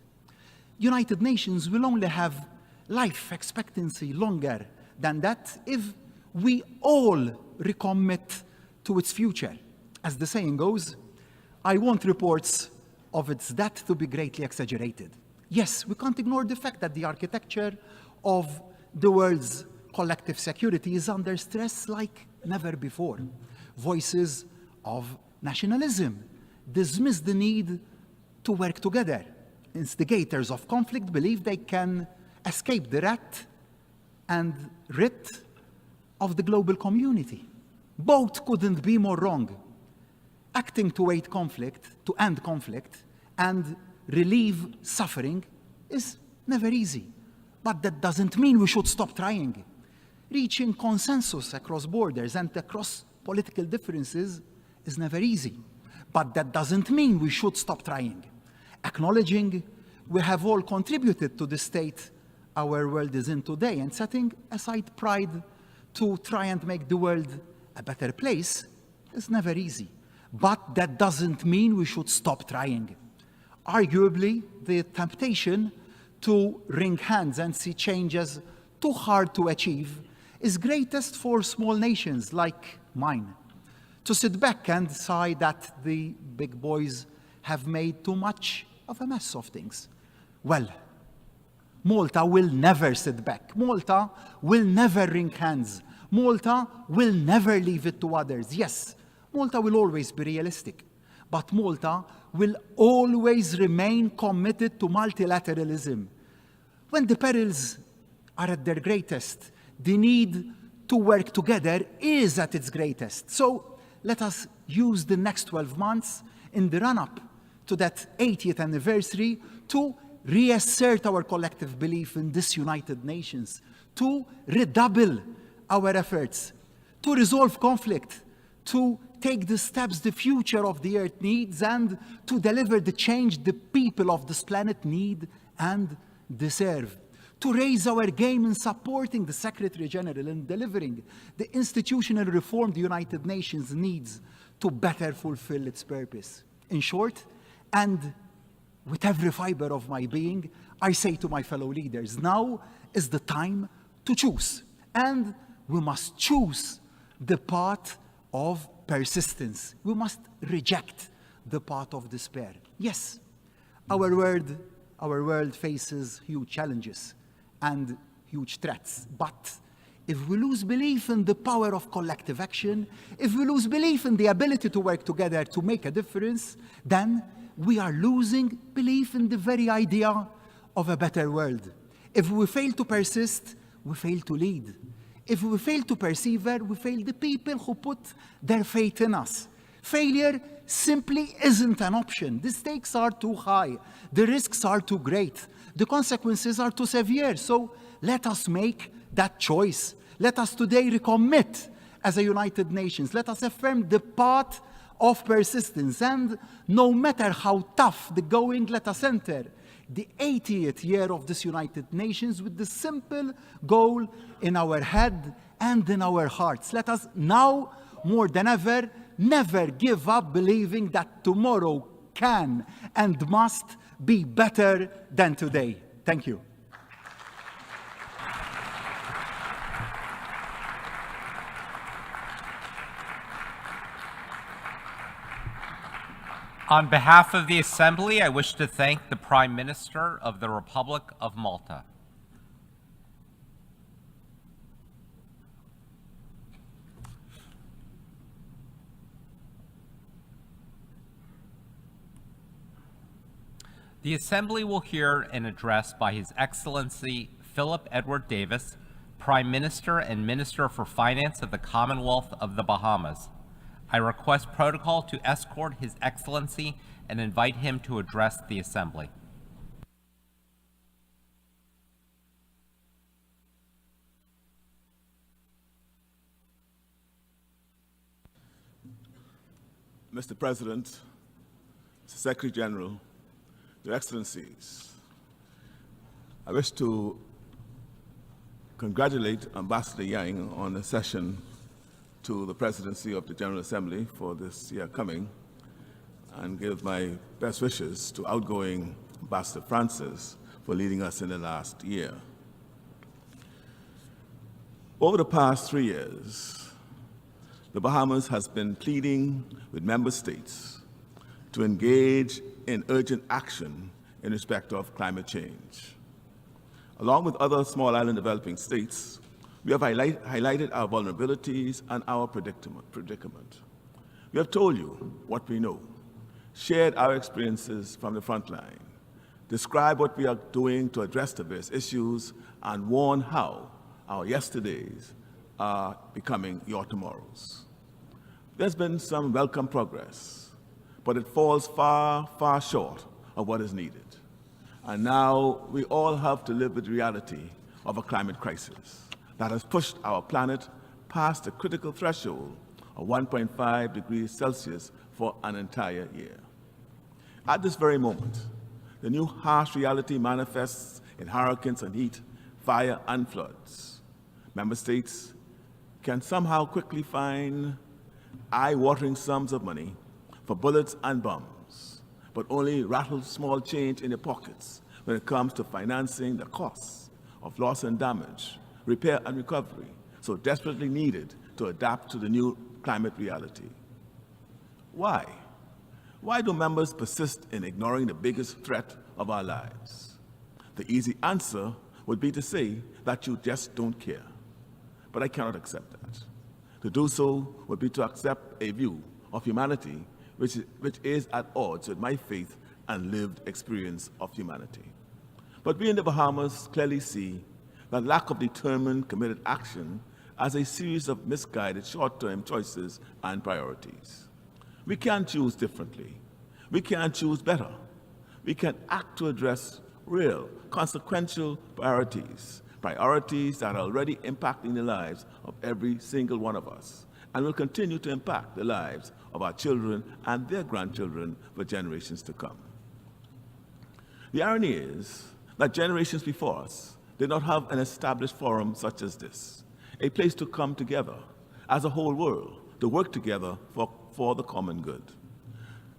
United Nations will only have life expectancy longer than that if we all recommit to its future. As the saying goes, I want reports of its death to be greatly exaggerated. Yes, we can't ignore the fact that the architecture of the world's collective security is under stress like never before. Voices of nationalism dismiss the need to work together. Instigators of conflict believe they can escape the rat and writ of the global community. Both couldn't be more wrong. Acting to end conflict, and relieve suffering is never easy. But that doesn't mean we should stop trying. Reaching consensus across borders and across political differences is never easy. But that doesn't mean we should stop trying. Acknowledging we have all contributed to the state our world is in today and setting aside pride to try and make the world a better place is never easy. But that doesn't mean we should stop trying. Arguably, the temptation to wring hands and see change as too hard to achieve is greatest for small nations like mine. To sit back and sigh that the big boys have made too much of a mess of things. Well, Malta will never sit back. Malta will never wring hands. Malta will never leave it to others. Yes, Malta will always be realistic, but Malta will always remain committed to multilateralism. When the perils are at their greatest, the need to work together is at its greatest. So let us use the next 12 months in the run-up to that 80th anniversary to reassert our collective belief in this United Nations, to redouble our efforts, to resolve conflict, to take the steps the future of the Earth needs, and to deliver the change the people of this planet need and deserve. To raise our game in supporting the Secretary General in delivering the institutional reform the United Nations needs to better fulfill its purpose. In short, and with every fiber of my being, I say to my fellow leaders, now is the time to choose. And we must choose the path of persistence. We must reject the path of despair. Yes, our world faces huge challenges and huge threats. But if we lose belief in the power of collective action, if we lose belief in the ability to work together to make a difference, then we are losing belief in the very idea of a better world. If we fail to persist, we fail to lead. If we fail to persevere, we fail the people who put their faith in us. Failure simply isn't an option. The stakes are too high. The risks are too great. The consequences are too severe. So let us make that choice. Let us today recommit as a United Nations. Let us affirm the path of persistence, and no matter how tough the going, let us enter the 80th year of this United Nations with the simple goal in our head and in our hearts. Let us now, more than ever, never give up believing that tomorrow can and must be better than today. Thank you. On behalf of the Assembly, I wish to thank the Prime Minister of the Republic of Malta. The Assembly will hear an address by His Excellency Philip Edward Davis, Prime Minister and Minister for Finance of the Commonwealth of the Bahamas. I request protocol to escort His Excellency and invite him to address the Assembly. Mr. President, Mr. Secretary General, Your Excellencies, I wish to congratulate Ambassador Yang on the session to the presidency of the General Assembly for this year coming, and give my best wishes to outgoing Ambassador Francis for leading us in the last year. Over the past 3 years, the Bahamas has been pleading with member states to engage in urgent action in respect of climate change. Along with other small island developing states, we have highlighted our vulnerabilities and our predicament. We have told you what we know, shared our experiences from the front line, described what we are doing to address the various issues, and warned how our yesterdays are becoming your tomorrows. There's been some welcome progress, but it falls far, far short of what is needed. And now we all have to live with the reality of a climate crisis that has pushed our planet past the critical threshold of 1.5 degrees Celsius for an entire year. At this very moment, the new harsh reality manifests in hurricanes and heat, fire and floods. Member states can somehow quickly find eye-watering sums of money for bullets and bombs, but only rattle small change in their pockets when it comes to financing the costs of loss and damage, repair and recovery, so desperately needed to adapt to the new climate reality. Why? Why do members persist in ignoring the biggest threat of our lives? The easy answer would be to say that you just don't care. But I cannot accept that. To do so would be to accept a view of humanity which is at odds with my faith and lived experience of humanity. But we in the Bahamas clearly see that lack of determined, committed action as a series of misguided short-term choices and priorities. We can choose differently. We can choose better. We can act to address real, consequential priorities, priorities that are already impacting the lives of every single one of us, and will continue to impact the lives of our children and their grandchildren for generations to come. The irony is that generations before us did not have an established forum such as this, a place to come together as a whole world to work together for the common good.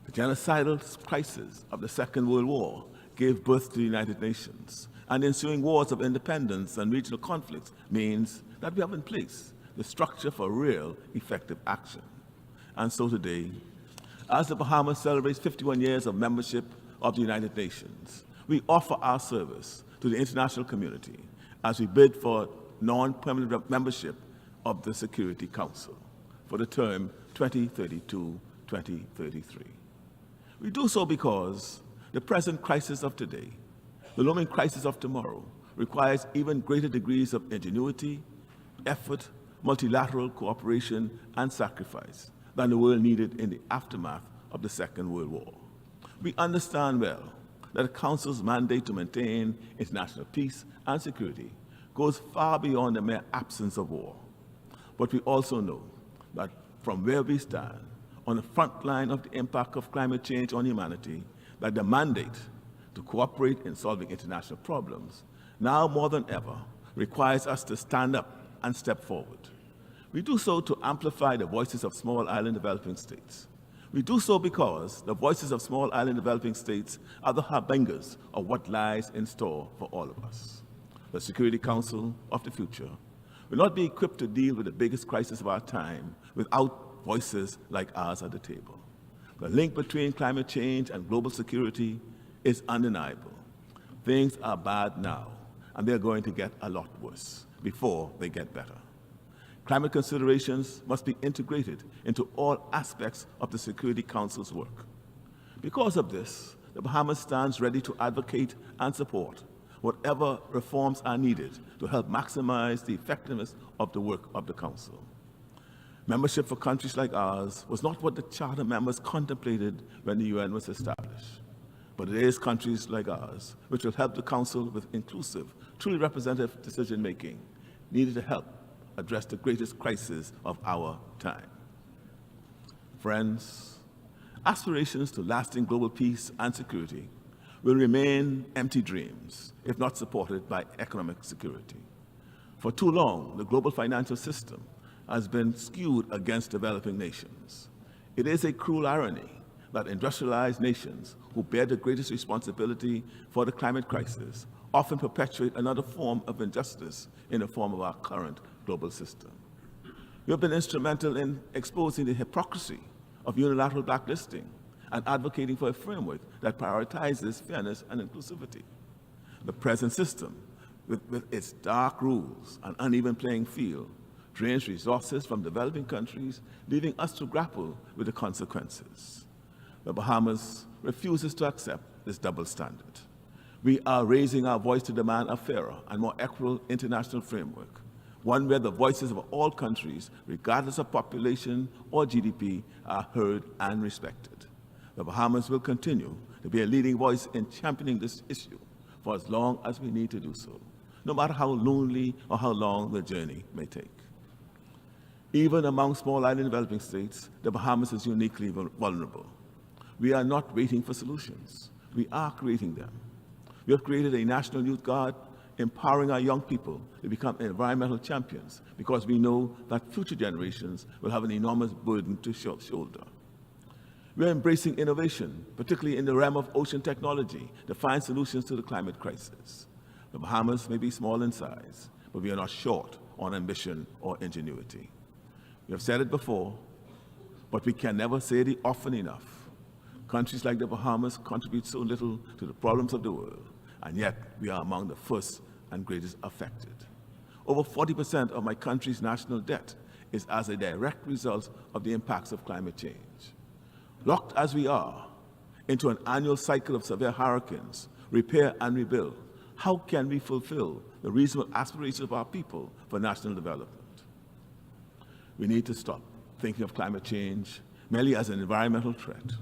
The genocidal crisis of the Second World War gave birth to the United Nations, and the ensuing wars of independence and regional conflicts means that we have in place the structure for real, effective action. And so today, as the Bahamas celebrates 51 years of membership of the United Nations, we offer our service to the international community as we bid for non-permanent membership of the Security Council for the term 2032-2033. We do so because the present crisis of today, the looming crisis of tomorrow, requires even greater degrees of ingenuity, effort, multilateral cooperation, and sacrifice than the world needed in the aftermath of the Second World War. We understand well that the Council's mandate to maintain international peace and security goes far beyond the mere absence of war. But we also know that from where we stand, on the front line of the impact of climate change on humanity, that the mandate to cooperate in solving international problems, now more than ever, requires us to stand up and step forward. We do so to amplify the voices of small island developing states. We do so because the voices of small island developing states are the harbingers of what lies in store for all of us. The Security Council of the future will not be equipped to deal with the biggest crisis of our time without voices like ours at the table. The link between climate change and global security is undeniable. Things are bad now, and they're going to get a lot worse before they get better. Climate considerations must be integrated into all aspects of the Security Council's work. Because of this, the Bahamas stands ready to advocate and support whatever reforms are needed to help maximize the effectiveness of the work of the Council. Membership for countries like ours was not what the Charter members contemplated when the UN was established. But it is countries like ours which will help the Council with inclusive, truly representative decision-making needed to help address the greatest crisis of our time. Friends, aspirations to lasting global peace and security will remain empty dreams if not supported by economic security. For too long, the global financial system has been skewed against developing nations. It is a cruel irony that industrialized nations who bear the greatest responsibility for the climate crisis often perpetuate another form of injustice in the form of our current global system. We have been instrumental in exposing the hypocrisy of unilateral blacklisting and advocating for a framework that prioritizes fairness and inclusivity. The present system, with its dark rules and uneven playing field, drains resources from developing countries, leaving us to grapple with the consequences. The Bahamas refuses to accept this double standard. We are raising our voice to demand a fairer and more equitable international framework, one where the voices of all countries, regardless of population or GDP, are heard and respected. The Bahamas will continue to be a leading voice in championing this issue for as long as we need to do so, no matter how lonely or how long the journey may take. Even among small island developing states, the Bahamas is uniquely vulnerable. We are not waiting for solutions. We are creating them. We have created a National Youth Guard, empowering our young people to become environmental champions because we know that future generations will have an enormous burden to shoulder. We are embracing innovation, particularly in the realm of ocean technology, to find solutions to the climate crisis. The Bahamas may be small in size, but we are not short on ambition or ingenuity. We have said it before, but we can never say it often enough. Countries like the Bahamas contribute so little to the problems of the world, and yet we are among the first and greatest affected. Over 40% of my country's national debt is as a direct result of the impacts of climate change. Locked as we are into an annual cycle of severe hurricanes, repair and rebuild, how can we fulfill the reasonable aspirations of our people for national development? We need to stop thinking of climate change merely as an environmental threat.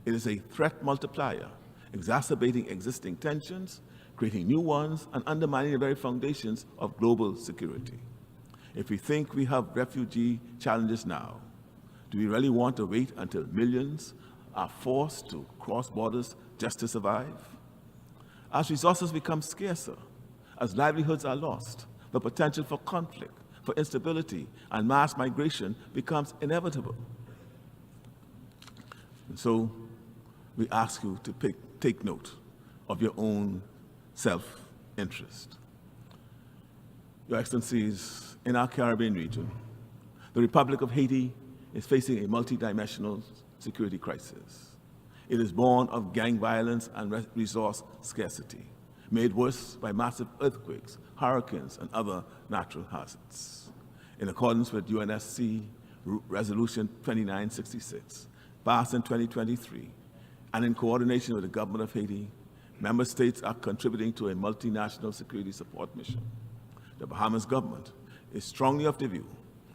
It is a threat multiplier, exacerbating existing tensions, creating new ones, and undermining the very foundations of global security. If we think we have refugee challenges now, do we really want to wait until millions are forced to cross borders just to survive? As resources become scarcer, as livelihoods are lost, the potential for conflict, for instability, and mass migration becomes inevitable. And so we ask you to take note of your own self-interest. Your Excellencies, in our Caribbean region, the Republic of Haiti is facing a multidimensional security crisis. It is born of gang violence and resource scarcity, made worse by massive earthquakes, hurricanes, and other natural hazards. In accordance with UNSC Resolution 2966, passed in 2023, and in coordination with the government of Haiti, member states are contributing to a multinational security support mission. The Bahamas government is strongly of the view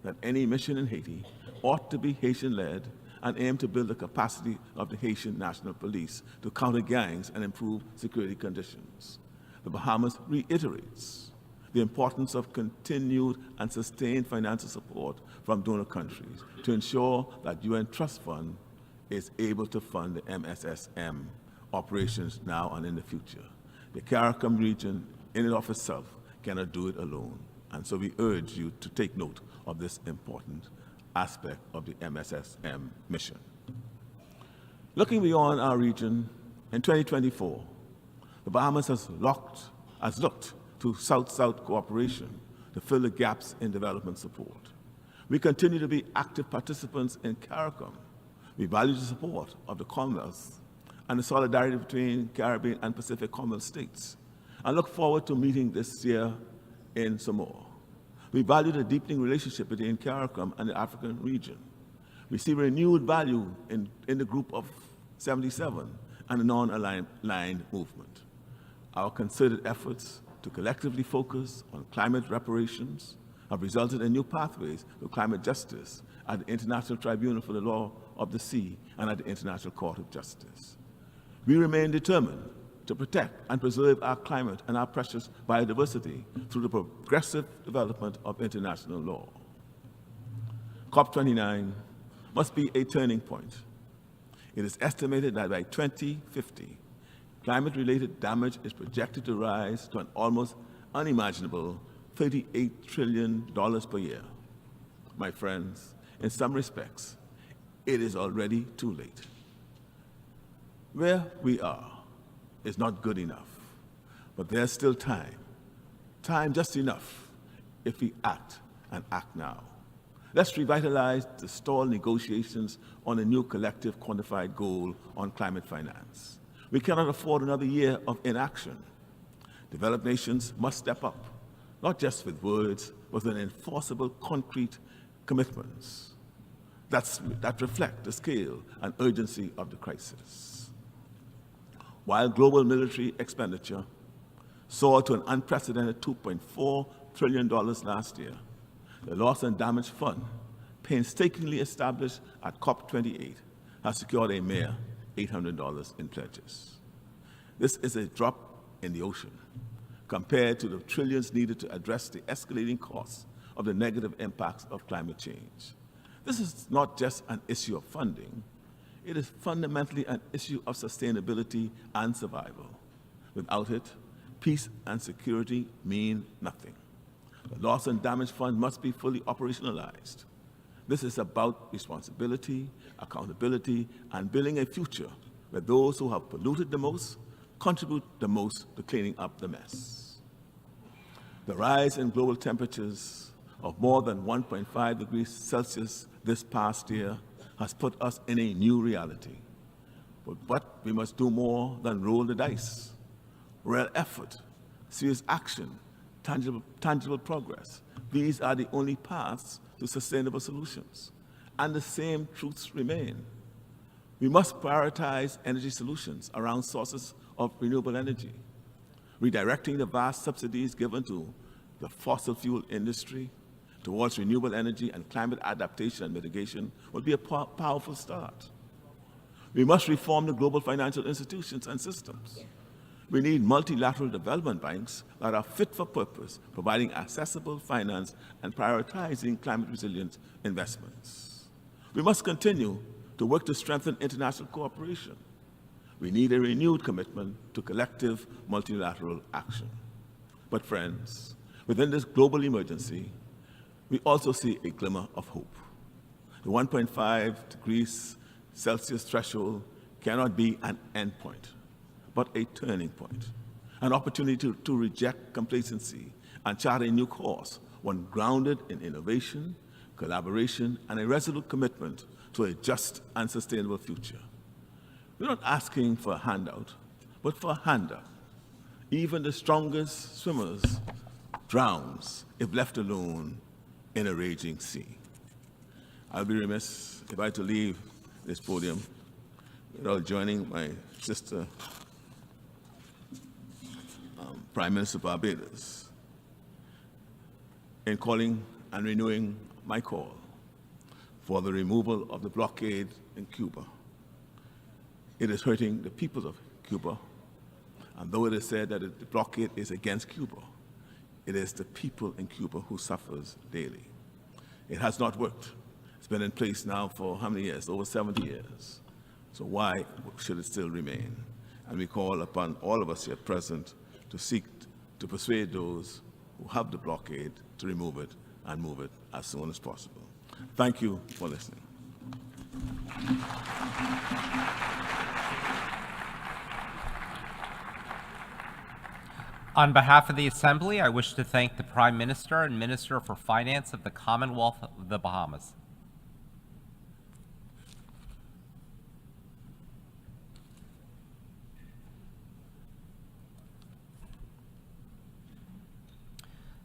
that any mission in Haiti ought to be Haitian-led and aim to build the capacity of the Haitian National Police to counter gangs and improve security conditions. The Bahamas reiterates the importance of continued and sustained financial support from donor countries to ensure that UN Trust Fund is able to fund the MSSM operations now and in the future. The CARICOM region in and of itself cannot do it alone, and so we urge you to take note of this important aspect of the MSSM mission. Looking beyond our region, in 2024, the Bahamas has looked to South-South cooperation to fill the gaps in development support. We continue to be active participants in CARICOM. We value the support of the Commonwealth and the solidarity between Caribbean and Pacific Commonwealth states, and look forward to meeting this year in Samoa. We value the deepening relationship between CARICOM and the African region. We see renewed value in the Group of 77 and the non-aligned movement. Our concerted efforts to collectively focus on climate reparations have resulted in new pathways to climate justice at the International Tribunal for the Law of the Sea and at the International Court of Justice. We remain determined to protect and preserve our climate and our precious biodiversity through the progressive development of international law. COP29 must be a turning point. It is estimated that by 2050, climate-related damage is projected to rise to an almost unimaginable $38 trillion per year. My friends, in some respects, it is already too late. Where we are is not good enough, but there's still time just enough if we act and act now. Let's revitalize the stalled negotiations on a new collective quantified goal on climate finance. We cannot afford another year of inaction. Developed nations must step up, not just with words, but with enforceable, concrete commitments that reflect the scale and urgency of the crisis. While global military expenditure soared to an unprecedented $2.4 trillion last year, the Loss and Damage Fund, painstakingly established at COP28, has secured a mere $800 in pledges. This is a drop in the ocean compared to the trillions needed to address the escalating costs of the negative impacts of climate change. This is not just an issue of funding, it is fundamentally an issue of sustainability and survival. Without it, peace and security mean nothing. The Loss and Damage Fund must be fully operationalized. This is about responsibility, accountability, and building a future where those who have polluted the most contribute the most to cleaning up the mess. The rise in global temperatures of more than 1.5 degrees Celsius this past year has put us in a new reality. But we must do more than roll the dice. Real effort, serious action, tangible progress. These are the only paths to sustainable solutions. And the same truths remain. We must prioritize energy solutions around sources of renewable energy. Redirecting the vast subsidies given to the fossil fuel industry towards renewable energy and climate adaptation and mitigation would be a powerful start. We must reform the global financial institutions and systems. We need multilateral development banks that are fit for purpose, providing accessible finance and prioritizing climate-resilient investments. We must continue to work to strengthen international cooperation. We need a renewed commitment to collective multilateral action. But friends, within this global emergency, we also see a glimmer of hope. The 1.5 degrees Celsius threshold cannot be an endpoint, but a turning point, an opportunity to reject complacency and chart a new course, one grounded in innovation, collaboration, and a resolute commitment to a just and sustainable future. We're not asking for a handout, but for a handout. Even the strongest swimmers drowns if left alone in a raging sea. I'll be remiss if I had to leave this podium without joining my sister, Prime Minister of Barbados, in calling and renewing my call for the removal of the blockade in Cuba. It is hurting the people of Cuba, and though it is said that the blockade is against Cuba, it is the people in Cuba who suffers daily. It has not worked. It's been in place now for how many years? Over 70 years. So why should it still remain? And we call upon all of us here present to seek to persuade those who have the blockade to remove it and move it as soon as possible. Thank you for listening. On behalf of the Assembly, I wish to thank the Prime Minister and Minister for Finance of the Commonwealth of the Bahamas.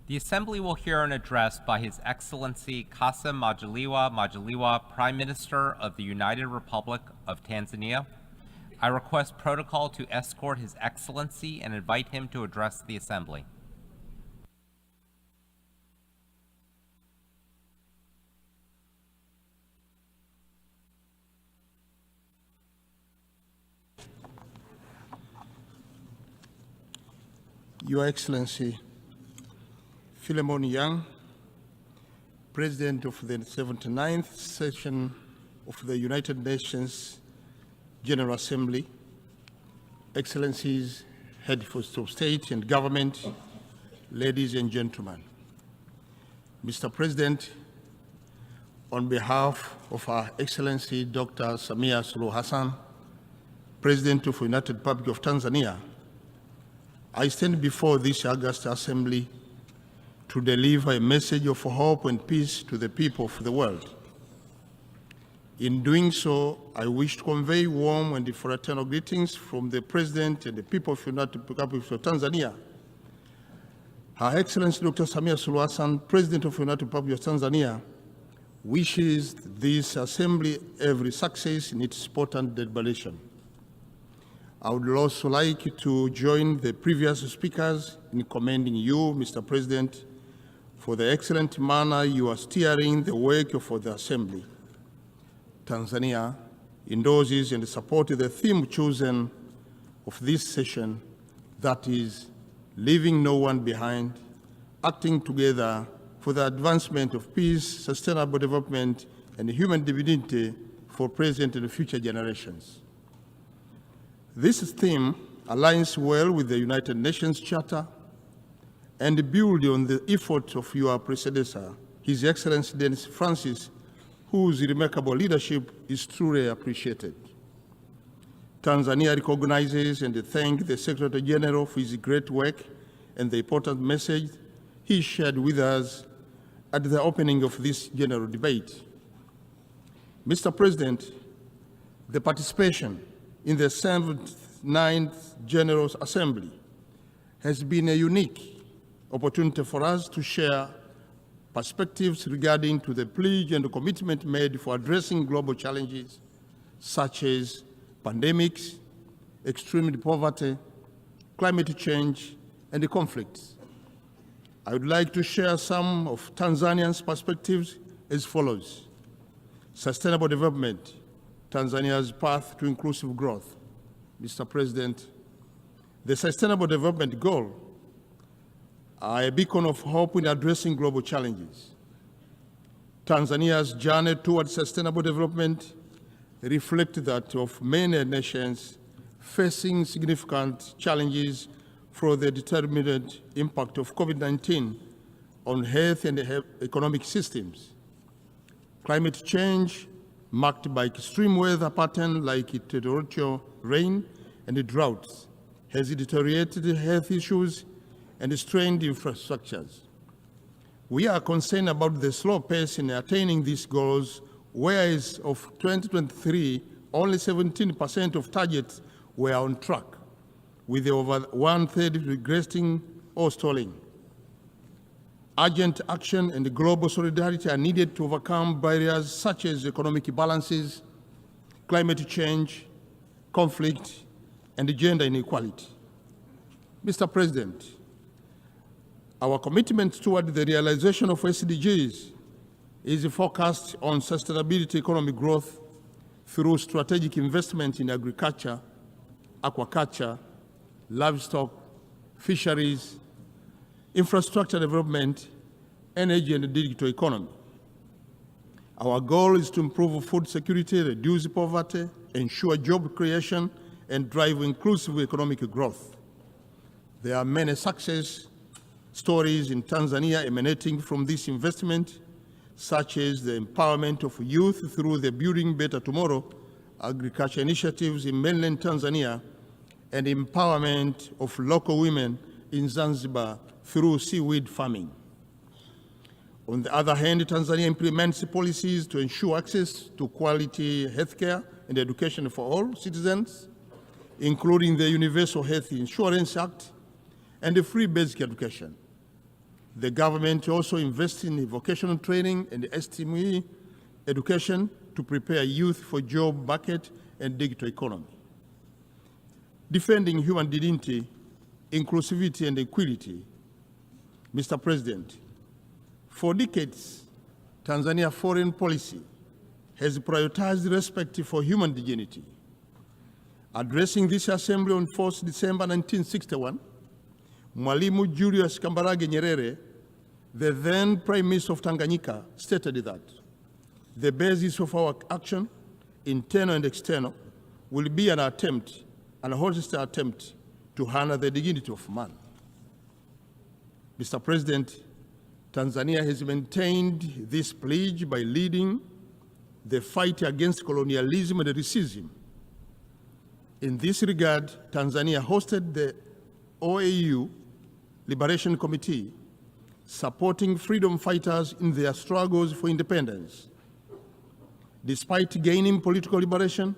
The Assembly will hear an address by His Excellency Kassim Majaliwa, Prime Minister of the United Republic of Tanzania. I request protocol to escort His Excellency and invite him to address the Assembly. Your Excellency, Philemon Yang, President of the 79th session of the United Nations General Assembly, Excellencies, Heads of State and Government, ladies and gentlemen. Mr. President, on behalf of Her Excellency Dr. Samia Suluhu Hassan, President of the United Republic of Tanzania, I stand before this august assembly to deliver a message of hope and peace to the people of the world. In doing so, I wish to convey warm and fraternal greetings from the President and the people of the United Republic of Tanzania. Her Excellency Dr. Samia Suluhu Hassan, President of the United Republic of Tanzania, wishes this assembly every success in its important deliberation. I would also like to join the previous speakers in commending you, Mr. President, for the excellent manner you are steering the work of the Assembly. Tanzania endorses and supports the theme chosen of this session, that is, leaving no one behind, acting together for the advancement of peace, sustainable development, and human dignity for present and future generations. This theme aligns well with the United Nations Charter and builds on the effort of your predecessor, His Excellency Dennis Francis, whose remarkable leadership is truly appreciated. Tanzania recognizes and thanks the Secretary General for his great work and the important message he shared with us at the opening of this general debate. Mr. President, the participation in the 79th General Assembly has been a unique opportunity for us to share perspectives regarding to the pledge and the commitment made for addressing global challenges such as pandemics, extreme poverty, climate change, and conflicts. I would like to share some of Tanzania's perspectives as follows. Sustainable development, Tanzania's path to inclusive growth. Mr. President, the Sustainable Development Goals are a beacon of hope in addressing global challenges. Tanzania's journey towards sustainable development reflects that of many nations facing significant challenges from the determined impact of COVID-19 on health and economic systems. Climate change, marked by extreme weather patterns like torrential rain and droughts, has deteriorated health issues and strained infrastructures. We are concerned about the slow pace in attaining these goals, whereas of 2023, only 17% of targets were on track, with over one-third regressing or stalling. Urgent action and global solidarity are needed to overcome barriers such as economic imbalances, climate change, conflict, and gender inequality. Mr. President, our commitment toward the realization of SDGs is focused on sustainability economic growth through strategic investment in agriculture, aquaculture, livestock, fisheries, infrastructure development, energy, and the digital economy. Our goal is to improve food security, reduce poverty, ensure job creation, and drive inclusive economic growth. There are many success stories in Tanzania emanating from this investment, such as the empowerment of youth through the Building Better Tomorrow agriculture initiatives in mainland Tanzania, and empowerment of local women in Zanzibar through seaweed farming. On the other hand, Tanzania implements policies to ensure access to quality healthcare and education for all citizens, including the Universal Health Insurance Act and the free basic education. The government also invests in vocational training and STEM education to prepare youth for job market and digital economy. Defending human dignity, inclusivity, and equality. Mr. President, for decades, Tanzania foreign policy has prioritized respect for human dignity. Addressing this assembly on 4th December 1961, Mwalimu Julius Kambarage Nyerere, the then Prime Minister of Tanganyika, stated that the basis of our action, internal and external, will be an attempt, an honest attempt, to honor the dignity of man. Mr. President, Tanzania has maintained this pledge by leading the fight against colonialism and racism. In this regard, Tanzania hosted the OAU Liberation Committee, supporting freedom fighters in their struggles for independence. Despite gaining political liberation,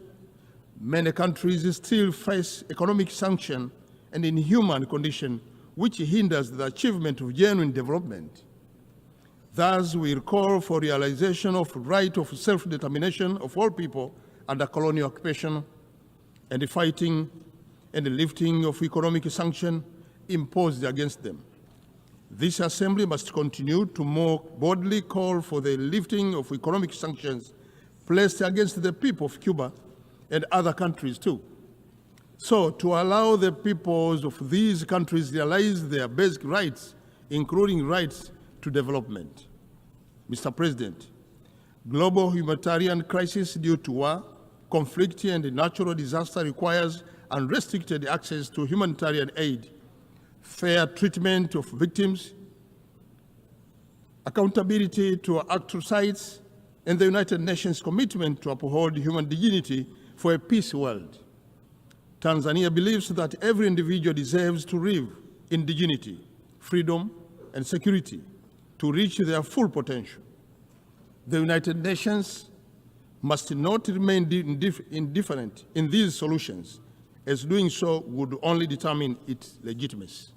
many countries still face economic sanction and inhuman conditions which hinders the achievement of genuine development. Thus, we call for realization of the right of self-determination of all people under colonial occupation and the fighting and the lifting of economic sanction imposed against them. This assembly must continue to more boldly call for the lifting of economic sanctions placed against the people of Cuba and other countries too. So, to allow the peoples of these countries realize their basic rights, including rights to development. Mr. President, global humanitarian crisis due to war, conflict, and natural disaster requires unrestricted access to humanitarian aid, fair treatment of victims, accountability to actual sites, and the United Nations commitment to uphold human dignity for a peace world. Tanzania believes that every individual deserves to live in dignity, freedom, and security to reach their full potential. The United Nations must not remain indifferent in these solutions, as doing so would only determine its legitimacy.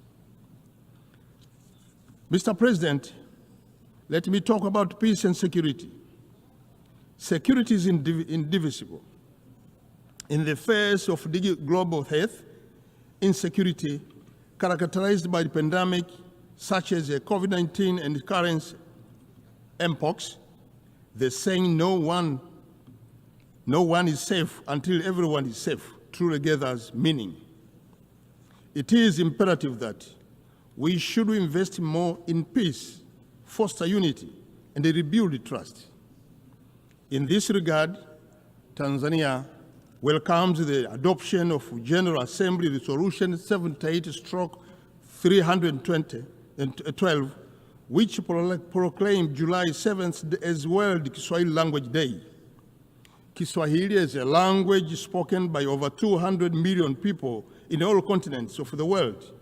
Mr. President, let me talk about peace and security. Security is indivisible. In the face of global health insecurity characterized by the pandemic such as COVID-19 and current mpox, the saying no one is safe until everyone is safe truly gathers meaning. It is imperative that we should invest more in peace, foster unity, and rebuild trust. In this regard, Tanzania welcomes the adoption of General Assembly Resolution 78/312, which proclaimed July 7th as World Kiswahili Language Day. Kiswahili is a language spoken by over 200 million people in all continents of the world.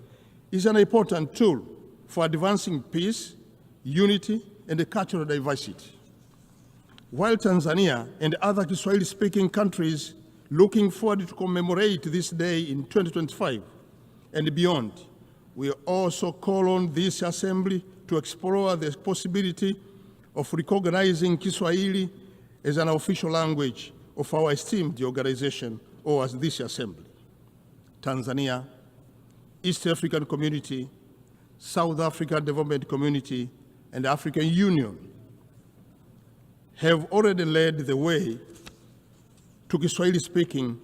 It is an important tool for advancing peace, unity, and cultural diversity. While Tanzania and other Kiswahili-speaking countries looking forward to commemorate this day in 2025 and beyond, we also call on this assembly to explore the possibility of recognizing Kiswahili as an official language of our esteemed organization or as this assembly. Tanzania, East African Community, South African Development Community, and the African Union have already led the way to Kiswahili speaking,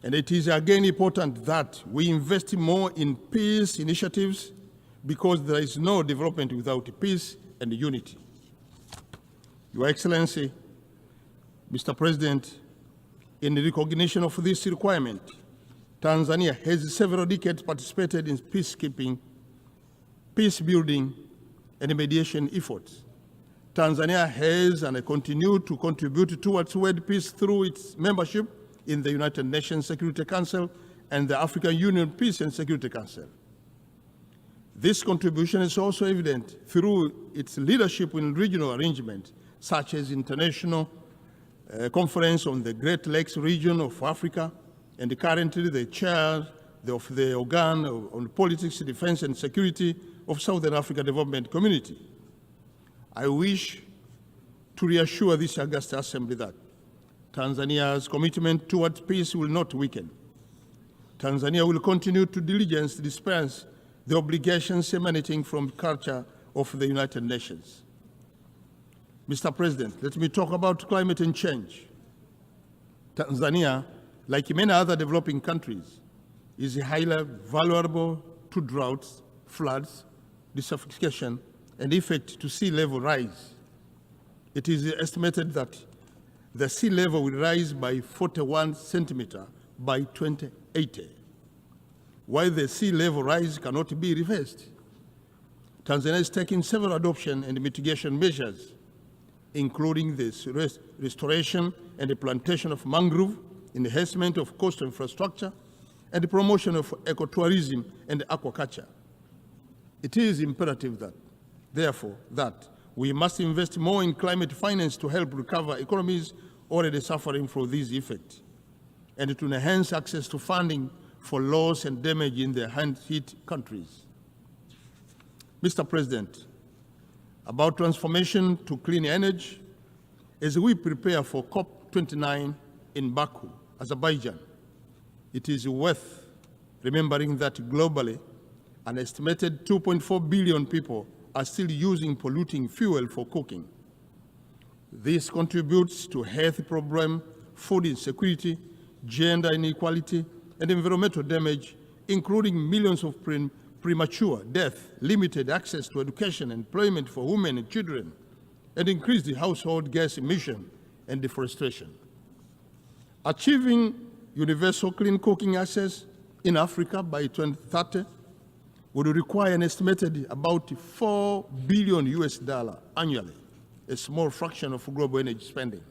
and it is again important that we invest more in peace initiatives, because there is no development without peace and unity. Your Excellency, Mr. President, in recognition of this requirement, Tanzania has several decades participated in peacekeeping, peace building, and mediation efforts. Tanzania has and continues to contribute towards world peace through its membership in the United Nations Security Council and the African Union Peace and Security Council. This contribution is also evident through its leadership in regional arrangements, such as International Conference on the Great Lakes region of Africa, and currently the chair of the organ on politics, defense, and security of Southern Africa Development Community. I wish to reassure this August Assembly that Tanzania's commitment towards peace will not weaken. Tanzania will continue to diligently dispense the obligations emanating from the culture of the United Nations. Mr. President, let me talk about climate and change. Tanzania, like many other developing countries, is highly vulnerable to droughts, floods, desertification, and effect to sea level rise. It is estimated that the sea level will rise by 41 centimeters by 2080. While the sea level rise cannot be reversed, Tanzania is taking several adoption and mitigation measures, including the restoration and the plantation of mangrove, enhancement of coastal infrastructure, and the promotion of ecotourism and aquaculture. It is imperative that, therefore, that we must invest more in climate finance to help recover economies already suffering from these effects, and to enhance access to funding for loss and damage in the hand-hit countries. Mr. President, about transformation to clean energy, as we prepare for COP29 in Baku, Azerbaijan, it is worth remembering that globally, an estimated 2.4 billion people are still using polluting fuel for cooking. This contributes to health problems, food insecurity, gender inequality, and environmental damage, including millions of premature death, limited access to education and employment for women and children, and increased household gas emission and deforestation. Achieving universal clean cooking access in Africa by 2030 would require an estimated about $4 billion annually, a small fraction of global energy spending.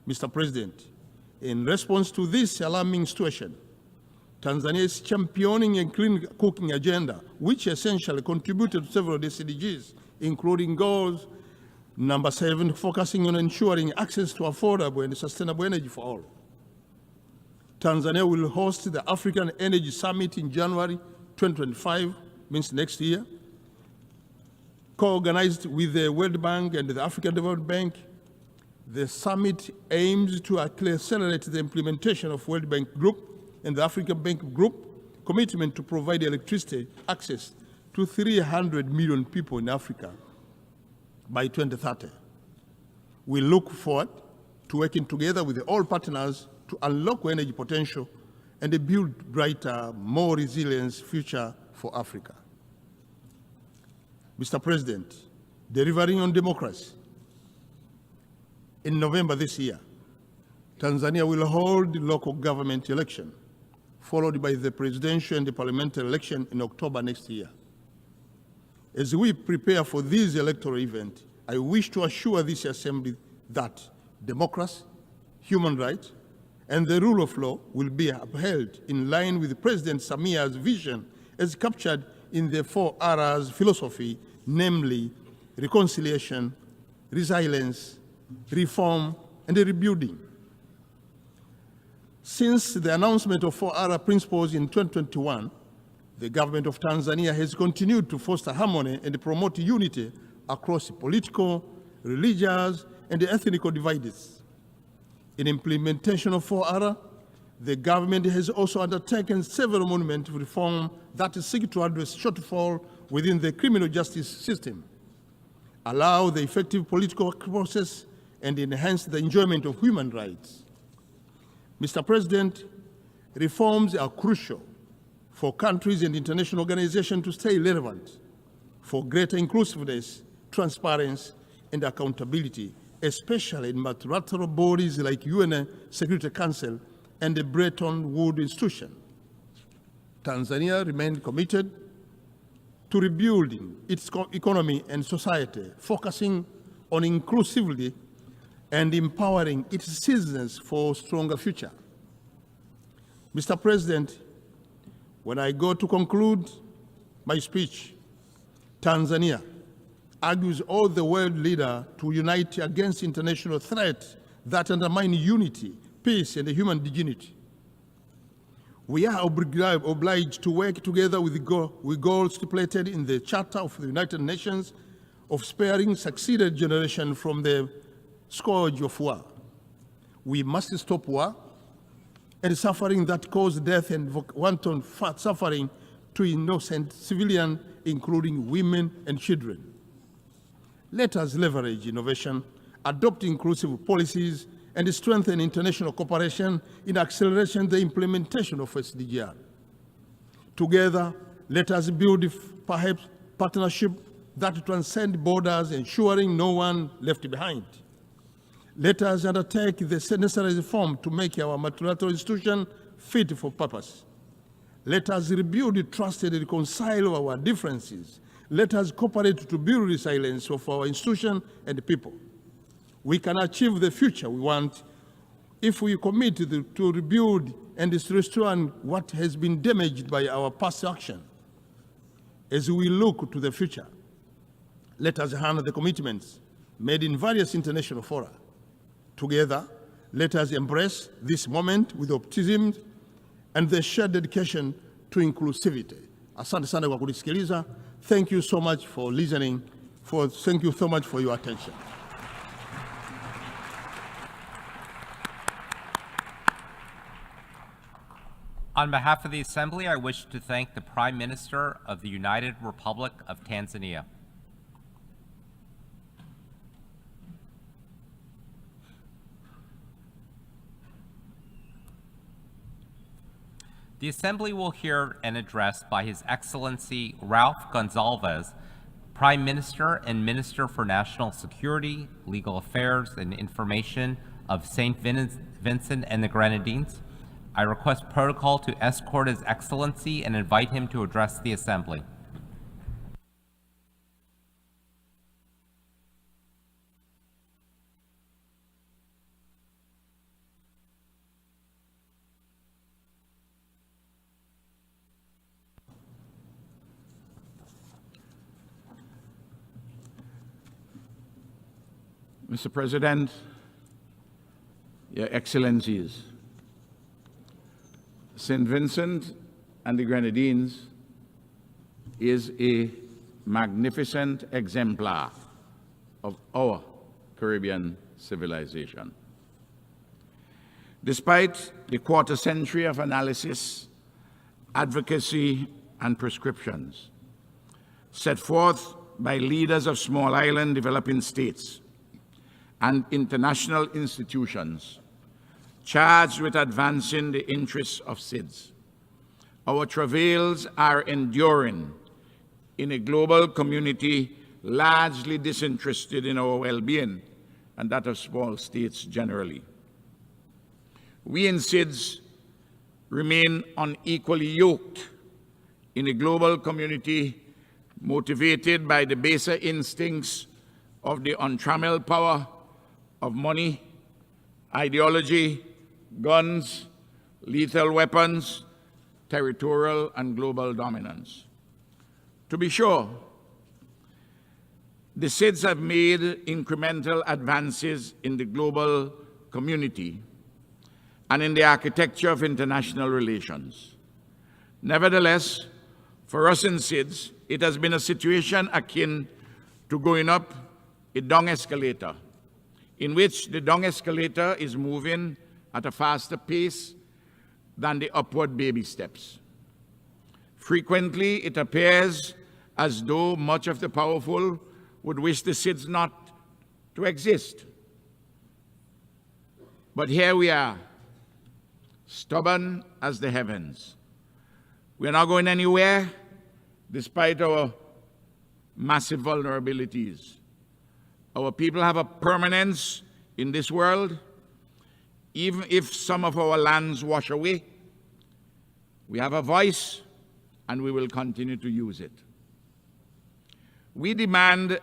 Mr. President, in response to this alarming situation, Tanzania is championing a clean cooking agenda, which essentially contributed to several SDGs, including goals number 7, focusing on ensuring access to affordable and sustainable energy for all. Tanzania will host the African Energy Summit in January 2025, means next year, co-organized with the World Bank and the African Development Bank. The summit aims to accelerate the implementation of World Bank Group and the African Bank Group commitment to provide electricity access to 300 million people in Africa by 2030. We look forward to working together with all partners to unlock energy potential and build brighter, more resilient future for Africa. Mr. President, delivering on democracy. In November this year, Tanzania will hold local government election, followed by the presidential and the parliamentary election in October next year. As we prepare for this electoral event, I wish to assure this Assembly that democracy, human rights, and the rule of law will be upheld in line with President Samia's vision as captured in the 4 R's philosophy, namely reconciliation, resilience, reform, and rebuilding. Since the announcement of 4R principles in 2021, the government of Tanzania has continued to foster harmony and promote unity across political, religious, and ethnic divides. In implementation of 4R, the government has also undertaken several monumental reforms that seek to address shortfall within the criminal justice system, allow the effective political process, and enhance the enjoyment of human rights. Mr. President, reforms are crucial for countries and international organizations to stay relevant, for greater inclusiveness, transparency, and accountability, especially in multilateral bodies like UN Security Council and the Bretton Woods Institution. Tanzania remained committed to rebuilding its economy and society, focusing on inclusivity and empowering its citizens for a stronger future. Mr. President, when I go to conclude my speech, Tanzania argues all the world leaders to unite against international threats that undermine unity, peace, and human dignity. We are obliged to work together with goals stipulated in the Charter of the United Nations of sparing succeeded generations from the scourge of war. We must stop war and suffering that cause death and wanton suffering to innocent civilians, including women and children. Let us leverage innovation, adopt inclusive policies, and strengthen international cooperation in accelerating the implementation of SDGs. Together, let us build perhaps partnership that transcend borders, ensuring no one left behind. Let us undertake the necessary reform to make our multilateral institution fit for purpose. Let us rebuild trust and reconcile our differences. Let us cooperate to build resilience of our institution and people. We can achieve the future we want if we commit to rebuild and restore what has been damaged by our past action. As we look to the future, let us honor the commitments made in various international fora. Together, let us embrace this moment with optimism and the shared dedication to inclusivity. Asante sana kwa kusikiliza. Thank you so much for listening. Thank you so much for your attention. On behalf of the Assembly, I wish to thank the Prime Minister of the United Republic of Tanzania. The Assembly will hear an address by His Excellency Ralph Gonsalves, Prime Minister and Minister for National Security, Legal Affairs, and Information of St. Vincent and the Grenadines. I request protocol to escort His Excellency and invite him to address the Assembly. Mr. President, Your Excellencies, St. Vincent and the Grenadines is a magnificent exemplar of our Caribbean civilization. Despite the quarter century of analysis, advocacy, and prescriptions set forth by leaders of small island developing states and international institutions charged with advancing the interests of SIDS, our travails are enduring in a global community largely disinterested in our well-being and that of small states generally. We in SIDS remain unequally yoked in a global community motivated by the baser instincts of the untrammeled power of money, ideology, guns, lethal weapons, territorial and global dominance. To be sure, the SIDS have made incremental advances in the global community and in the architecture of international relations. Nevertheless, for us in SIDS, it has been a situation akin to going up a dung escalator, in which the dung escalator is moving at a faster pace than the upward baby steps. Frequently, it appears as though much of the powerful would wish the SIDS not to exist. But here we are, stubborn as the heavens, We're not going anywhere despite our massive vulnerabilities. Our people have a permanence in this world. Even if some of our lands wash away, we have a voice and we will continue to use it. We demand,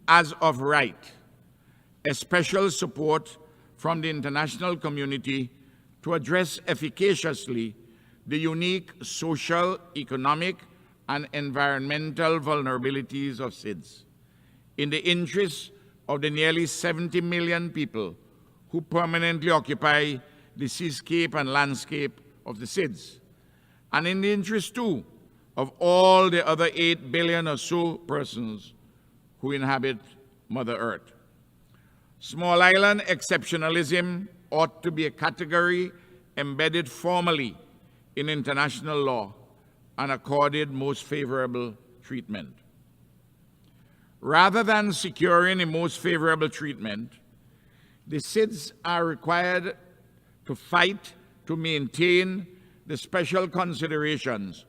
as of right, a special support from the international community to address efficaciously the unique social, economic, and environmental vulnerabilities of SIDS, in the interests of the nearly 70 million people who permanently occupy the seascape and landscape of the SIDS, and in the interest, too, of all the other 8 billion or so persons who inhabit Mother Earth. Small island exceptionalism ought to be a category embedded formally in international law and accorded most favorable treatment. Rather than securing a most favorable treatment, the SIDS are required to fight to maintain the special considerations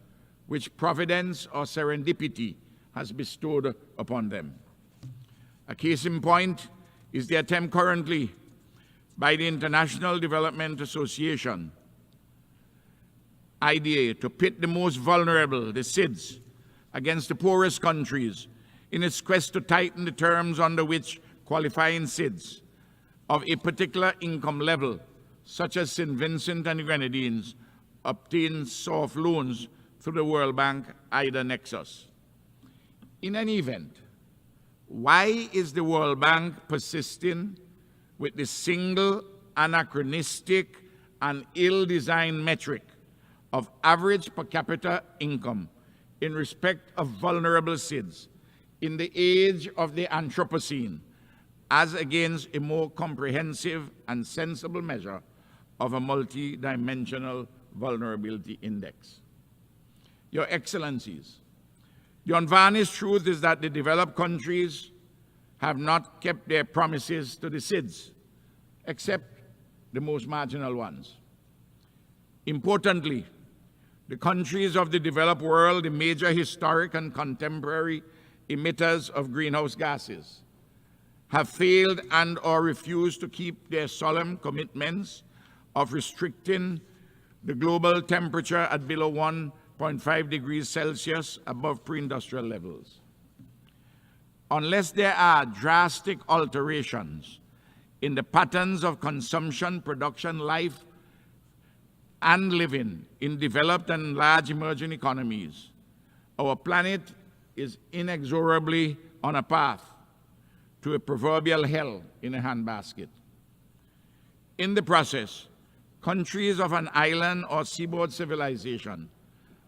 which providence or serendipity has bestowed upon them. A case in point is the attempt currently by the International Development Association, IDA, to pit the most vulnerable, the SIDS, against the poorest countries in its quest to tighten the terms under which qualifying SIDS of a particular income level, such as St. Vincent and the Grenadines, obtain soft loans through the World Bank IDA nexus. In any event, why is the World Bank persisting with the single, anachronistic, and ill-designed metric of average per capita income in respect of vulnerable SIDS in the age of the Anthropocene, as against a more comprehensive and sensible measure of a multi-dimensional vulnerability index? Your Excellencies, the unvarnished truth is that the developed countries have not kept their promises to the SIDS, except the most marginal ones. Importantly, the countries of the developed world, the major historic and contemporary emitters of greenhouse gases, have failed and or refused to keep their solemn commitments of restricting the global temperature at below 1.5 degrees Celsius above pre-industrial levels. Unless there are drastic alterations in the patterns of consumption, production, life, and living in developed and large emerging economies, our planet is inexorably on a path to a proverbial hell in a handbasket. In the process, countries of an island or seaboard civilization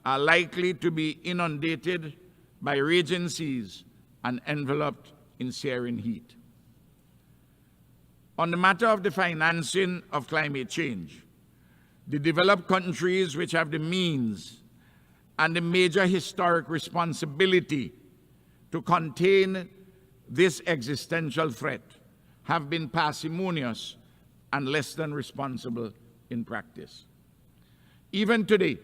are likely to be inundated by raging seas and enveloped in searing heat. On the matter of the financing of climate change, the developed countries which have the means and the major historic responsibility to contain this existential threat have been parsimonious and less than responsible in practice. Even today,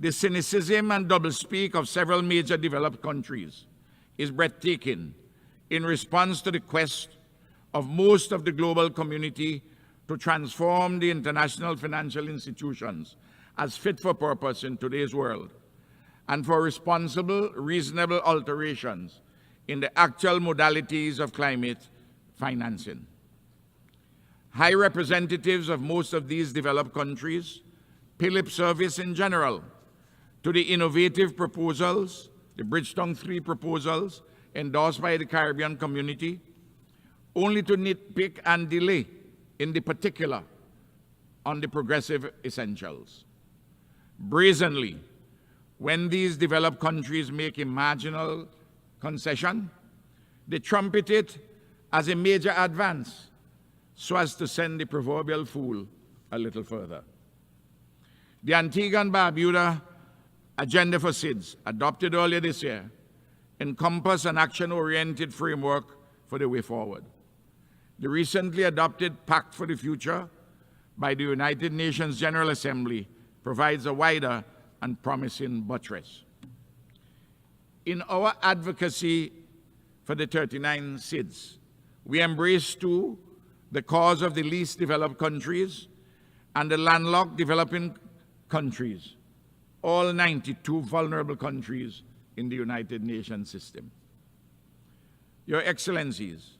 the cynicism and doublespeak of several major developed countries is breathtaking in response to the quest of most of the global community to transform the international financial institutions as fit for purpose in today's world, and for responsible, reasonable alterations in the actual modalities of climate financing. High representatives of most of these developed countries pay lip service in general to the innovative proposals, the Bridgetown 3 proposals endorsed by the Caribbean community, only to nitpick and delay in the particular on the progressive essentials. Brazenly, when these developed countries make a marginal concession, they trumpet it as a major advance so as to send the proverbial fool a little further. The Antigua and Barbuda Agenda for SIDS, adopted earlier this year, encompass an action-oriented framework for the way forward. The recently adopted Pact for the Future by the United Nations General Assembly provides a wider and promising buttress. In our advocacy for the 39 SIDS, we embrace too the cause of the least developed countries and the landlocked developing countries, all 92 vulnerable countries in the United Nations system. Your Excellencies,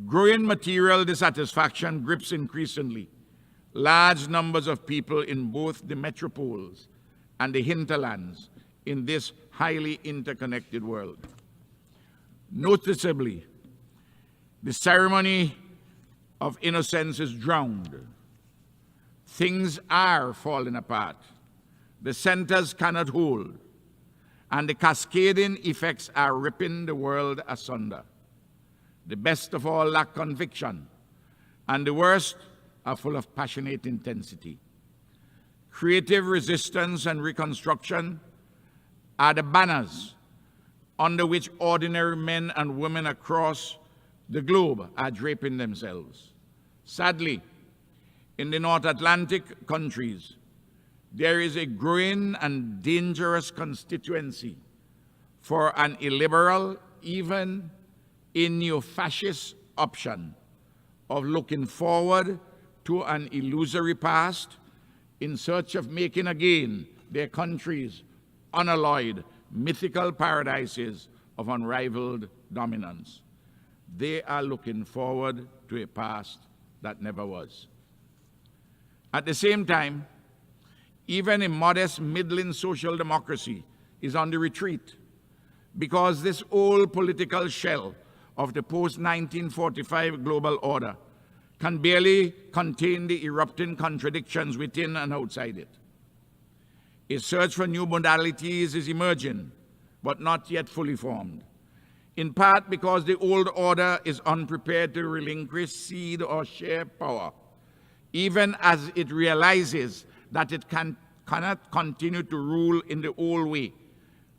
growing material dissatisfaction grips increasingly large numbers of people in both the metropoles and the hinterlands in this highly interconnected world. Noticeably, the ceremony of innocence is drowned. Things are falling apart. The centers cannot hold, and the cascading effects are ripping the world asunder. The best of all lack conviction, and the worst are full of passionate intensity. Creative resistance and reconstruction are the banners under which ordinary men and women across the globe are draping themselves. Sadly, in the North Atlantic countries, there is a growing and dangerous constituency for an illiberal, even a neo-fascist option of looking forward to an illusory past in search of making again their countries unalloyed, mythical paradises of unrivaled dominance. They are looking forward to a past that never was. At the same time, even a modest middling social democracy is on the retreat because this old political shell of the post-1945 global order can barely contain the erupting contradictions within and outside it. A search for new modalities is emerging, but not yet fully formed, in part because the old order is unprepared to relinquish, cede, or share power, even as it realizes that it cannot continue to rule in the old way,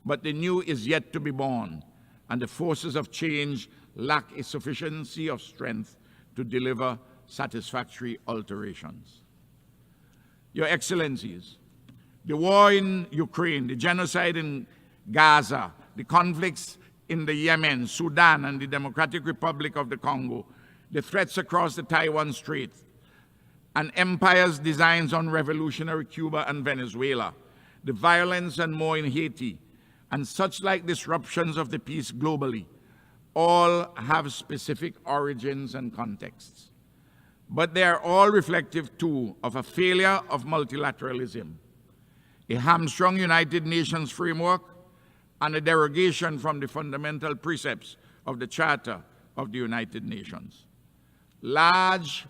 but the new is yet to be born, and the forces of change lack a sufficiency of strength to deliver satisfactory alterations. Your Excellencies, the war in Ukraine, the genocide in Gaza, the conflicts in the Yemen, Sudan, and the Democratic Republic of the Congo, the threats across the Taiwan Strait, and empire's designs on revolutionary Cuba and Venezuela, the violence and more in Haiti, and such like disruptions of the peace globally, all have specific origins and contexts. But they are all reflective, too, of a failure of multilateralism, a hamstrung United Nations framework, and a derogation from the fundamental precepts of the Charter of the United Nations. Large,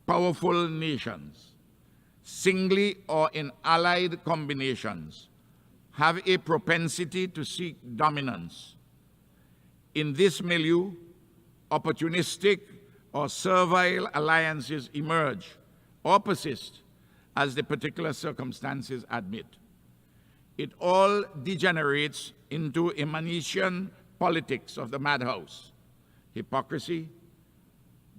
powerful nations, singly or in allied combinations, have a propensity to seek dominance. In this milieu, opportunistic or servile alliances emerge or persist as the particular circumstances admit. It all degenerates into a Manichean politics of the madhouse. Hypocrisy,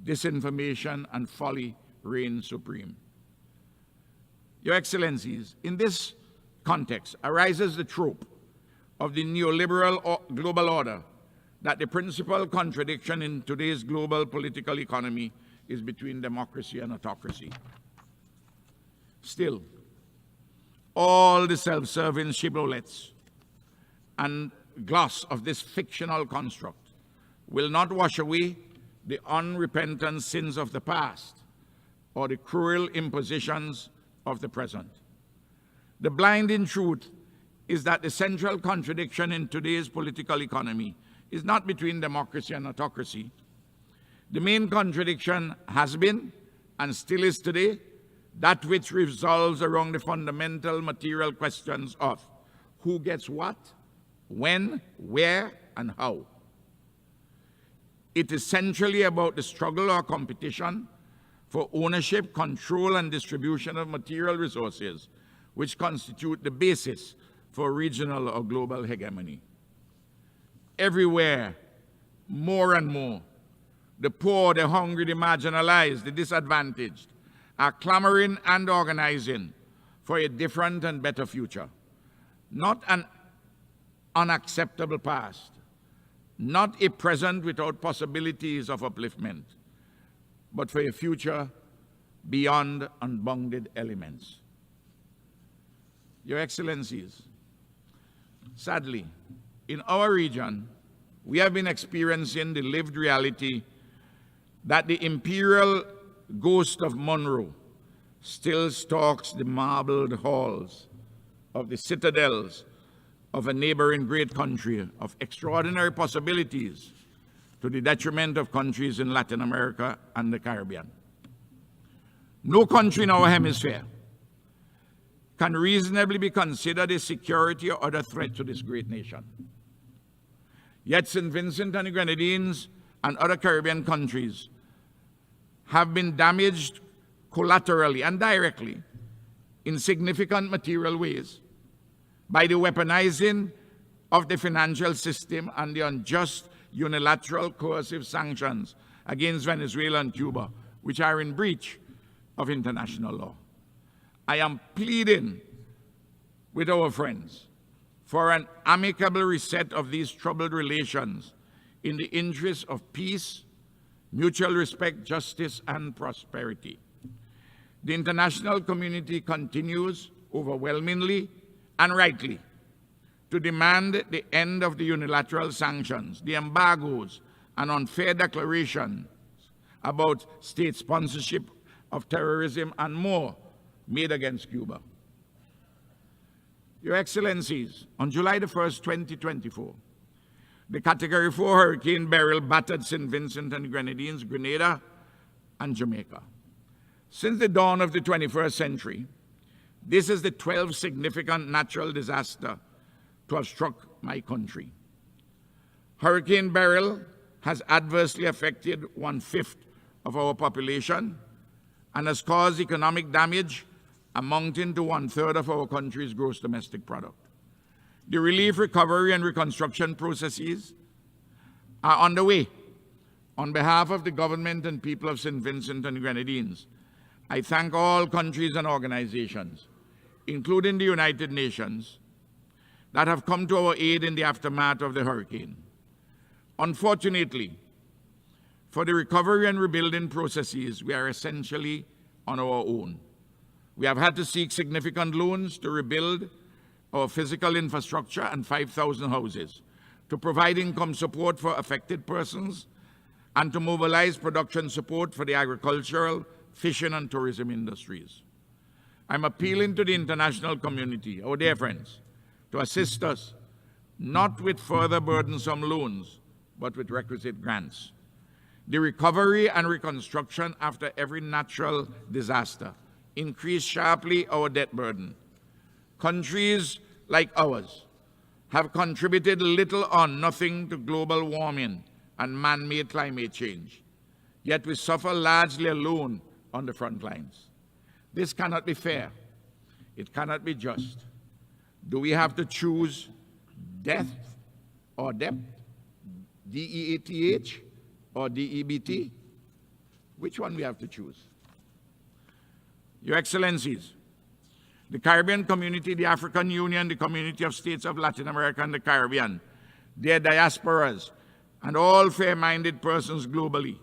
disinformation, and folly reign supreme. Your Excellencies, in this context arises the trope of the neoliberal global order that the principal contradiction in today's global political economy is between democracy and autocracy. Still, all the self-serving shibboleths and gloss of this fictional construct will not wash away the unrepentant sins of the past or the cruel impositions of the present. The blinding truth is that the central contradiction in today's political economy is not between democracy and autocracy. The main contradiction has been, and still is today, that which revolves around the fundamental material questions of who gets what, when, where, and how. It is centrally about the struggle or competition for ownership, control, and distribution of material resources, which constitute the basis for regional or global hegemony. Everywhere, more and more, the poor, the hungry, the marginalized, the disadvantaged are clamoring and organizing for a different and better future, not an unacceptable past, not a present without possibilities of upliftment, but for a future beyond unbounded elements. Your Excellencies, sadly, in our region, we have been experiencing the lived reality that the imperial ghost of Monroe still stalks the marbled halls of the citadels of a neighboring great country of extraordinary possibilities to the detriment of countries in Latin America and the Caribbean. No country in our hemisphere can reasonably be considered a security or other threat to this great nation. Yet St. Vincent and the Grenadines and other Caribbean countries have been damaged collaterally and directly in significant material ways by the weaponizing of the financial system and the unjust unilateral coercive sanctions against Venezuela and Cuba, which are in breach of international law. I am pleading with our friends for an amicable reset of these troubled relations in the interest of peace, mutual respect, justice, and prosperity. The international community continues overwhelmingly and rightly to demand the end of the unilateral sanctions, the embargoes, and unfair declarations about state sponsorship of terrorism and more made against Cuba. Your Excellencies, on July the 1st, 2024, the Category 4 Hurricane Beryl battered St. Vincent and the Grenadines, Grenada, and Jamaica. Since the dawn of the 21st century, this is the 12th significant natural disaster to have struck my country. Hurricane Beryl has adversely affected 1/5 of our population and has caused economic damage amounting to 1/3 of our country's gross domestic product. The relief, recovery, and reconstruction processes are underway. On behalf of the government and people of St. Vincent and the Grenadines, I thank all countries and organizations, including the United Nations, that have come to our aid in the aftermath of the hurricane. Unfortunately, for the recovery and rebuilding processes, we are essentially on our own. We have had to seek significant loans to rebuild our physical infrastructure and 5,000 houses, to provide income support for affected persons, and to mobilize production support for the agricultural, fishing, and tourism industries. I'm appealing to the international community, our dear friends, to assist us, not with further burdensome loans, but with requisite grants. The recovery and reconstruction after every natural disaster increased sharply our debt burden. Countries like ours have contributed little or nothing to global warming and man-made climate change, yet we suffer largely alone on the front lines. This cannot be fair. It cannot be just. Do we have to choose death or debt? D-E-A-T-H or D-E-B-T? Which one we have to choose? Your Excellencies, the Caribbean community, the African Union, the Community of States of Latin America and the Caribbean, their diasporas, and all fair-minded persons globally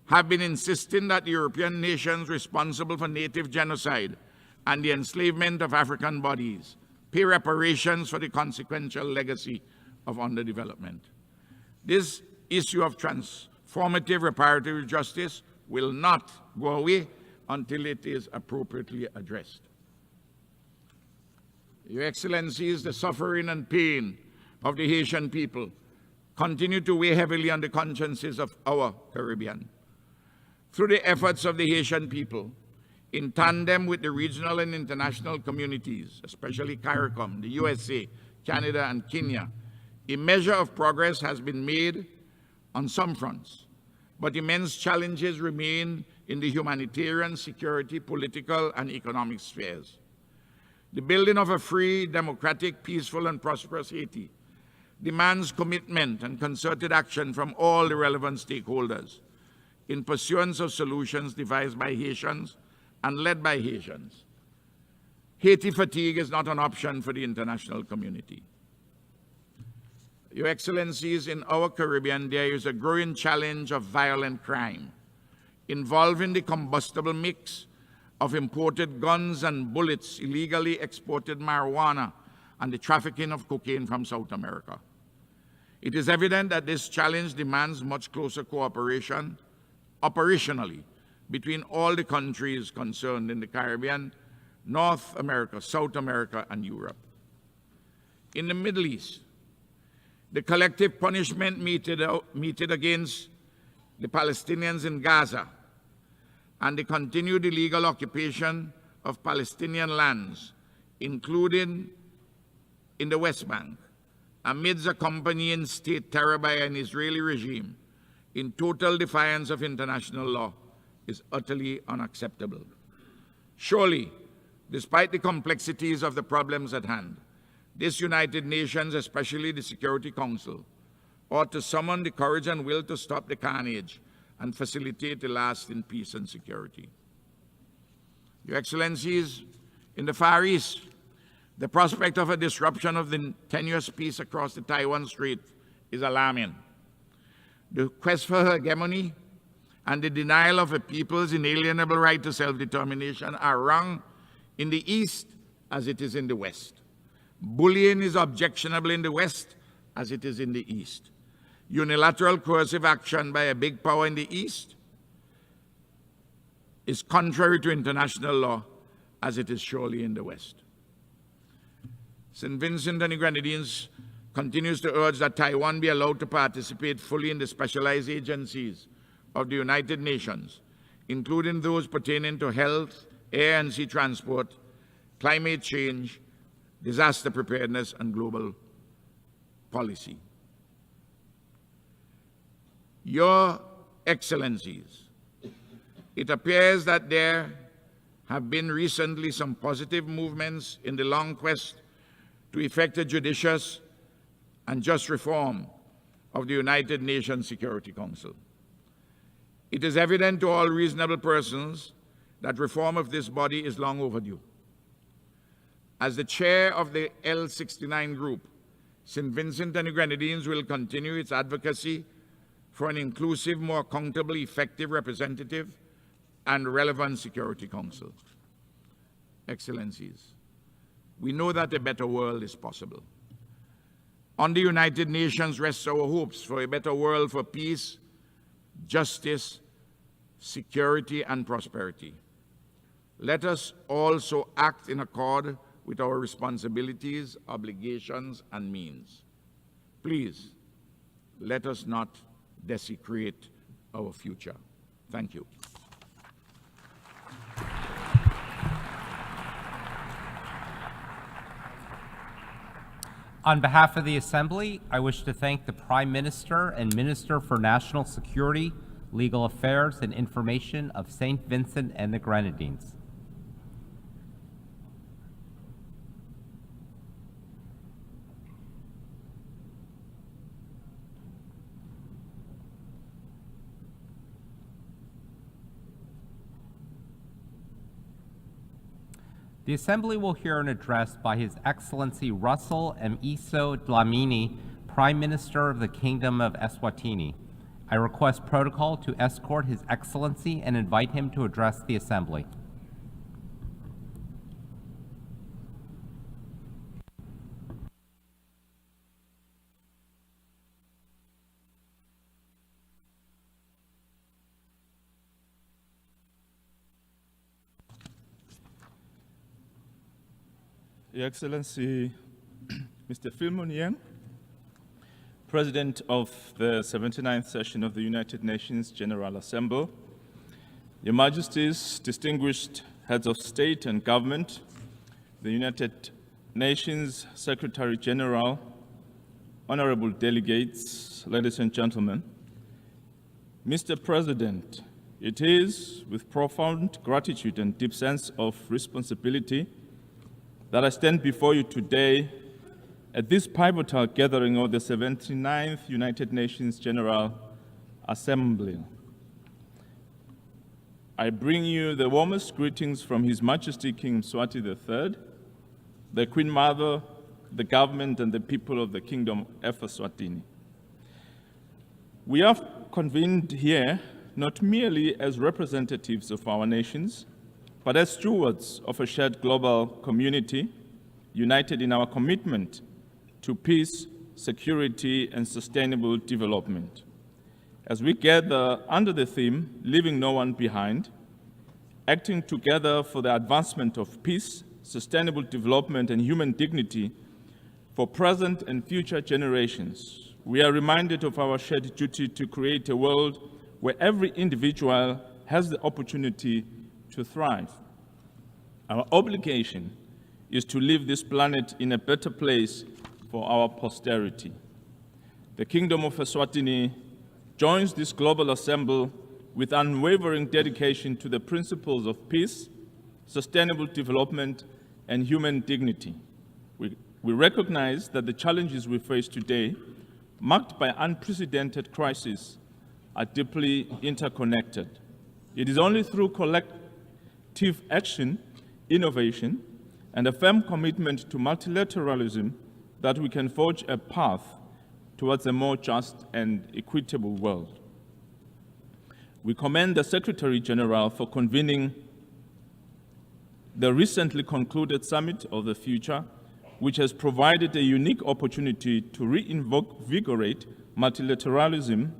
have been insisting that the European nations responsible for native genocide and the enslavement of African bodies pay reparations for the consequential legacy of underdevelopment. This issue of transformative reparative justice will not go away until it is appropriately addressed. Your Excellencies, the suffering and pain of the Haitian people continue to weigh heavily on the consciences of our Caribbean. Through the efforts of the Haitian people, in tandem with the regional and international communities, especially CARICOM, the USA, Canada, and Kenya, a measure of progress has been made on some fronts, but immense challenges remain in the humanitarian, security, political, and economic spheres. The building of a free, democratic, peaceful, and prosperous Haiti demands commitment and concerted action from all the relevant stakeholders in pursuance of solutions devised by Haitians and led by Haitians. Haiti fatigue is not an option for the international community. Your Excellencies, in our Caribbean, there is a growing challenge of violent crime involving the combustible mix of imported guns and bullets, illegally exported marijuana, and the trafficking of cocaine from South America. It is evident that this challenge demands much closer cooperation operationally between all the countries concerned in the Caribbean, North America, South America, and Europe. In the Middle East, the collective punishment meted against the Palestinians in Gaza and the continued illegal occupation of Palestinian lands, including in the West Bank, amidst accompanying state terror by an Israeli regime in total defiance of international law, is utterly unacceptable. Surely, despite the complexities of the problems at hand, this United Nations, especially the Security Council, ought to summon the courage and will to stop the carnage and facilitate the lasting peace and security. Your Excellencies, in the Far East, the prospect of a disruption of the tenuous peace across the Taiwan Strait is alarming. The quest for hegemony and the denial of a people's inalienable right to self-determination are wrong in the East as it is in the West. Bullying is objectionable in the West as it is in the East. Unilateral coercive action by a big power in the East is contrary to international law as it is surely in the West. St. Vincent and the Grenadines continues to urge that Taiwan be allowed to participate fully in the specialized agencies of the United Nations, including those pertaining to health, air and sea transport, climate change, disaster preparedness, and global policy. Your Excellencies, it appears that there have been recently some positive movements in the long quest to effect a judicious and just reform of the United Nations Security Council. It is evident to all reasonable persons that reform of this body is long overdue. As the chair of the L69 group, St. Vincent and the Grenadines will continue its advocacy for an inclusive, more accountable, effective, representative, and relevant Security Council. Excellencies, we know that a better world is possible. On the United Nations rests our hopes for a better world for peace, justice, security, and prosperity. Let us also act in accord with our responsibilities, obligations, and means. Please, let us not desecrate our future. Thank you. On behalf of the Assembly, I wish to thank the Prime Minister and Minister for National Security, Legal Affairs, and Information of St. Vincent and the Grenadines. The Assembly will hear an address by His Excellency Russell M. Iso Dlamini, Prime Minister of the Kingdom of Eswatini. I request protocol to escort His Excellency and invite him to address the Assembly. Your Excellency, Mr. Philemon Yang, President of the 79th session of the United Nations General Assembly, Your Majesties, distinguished heads of state and government, the United Nations Secretary General, honorable delegates, ladies and gentlemen. Mr. President, it is with profound gratitude and deep sense of responsibility that I stand before you today at this pivotal gathering of the 79th United Nations General Assembly. I bring you the warmest greetings from His Majesty King Mswati III, the Queen Mother, the government, and the people of the Kingdom of Eswatini. We are convened here not merely as representatives of our nations, but as stewards of a shared global community, united in our commitment to peace, security, and sustainable development. As we gather under the theme, Leaving No One Behind, acting together for the advancement of peace, sustainable development, and human dignity for present and future generations, we are reminded of our shared duty to create a world where every individual has the opportunity to thrive. Our obligation is to leave this planet in a better place for our posterity. The Kingdom of Eswatini joins this global assembly with unwavering dedication to the principles of peace, sustainable development, and human dignity. We recognize that the challenges we face today, marked by unprecedented crises, are deeply interconnected. It is only through collective action, innovation, and a firm commitment to multilateralism that we can forge a path towards a more just and equitable world. We commend the Secretary General for convening the recently concluded Summit of the Future, which has provided a unique opportunity to reinvigorate multilateralism,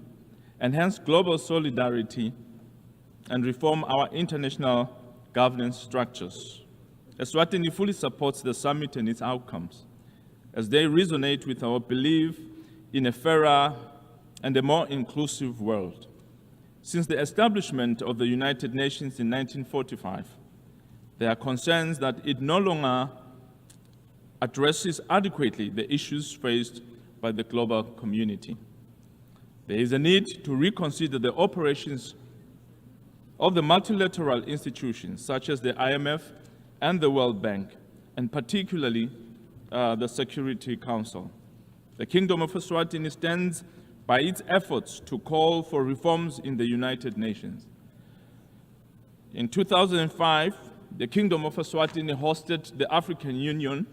enhance global solidarity, and reform our international governance structures. Eswatini fully supports the summit and its outcomes, as they resonate with our belief in a fairer and a more inclusive world. Since the establishment of the United Nations in 1945, there are concerns that it no longer addresses adequately the issues faced by the global community. There is a need to reconsider the operations of the multilateral institutions such as the IMF and the World Bank, and particularly the Security Council. The Kingdom of Eswatini stands by its efforts to call for reforms in the United Nations. In 2005, the Kingdom of Eswatini hosted the African Union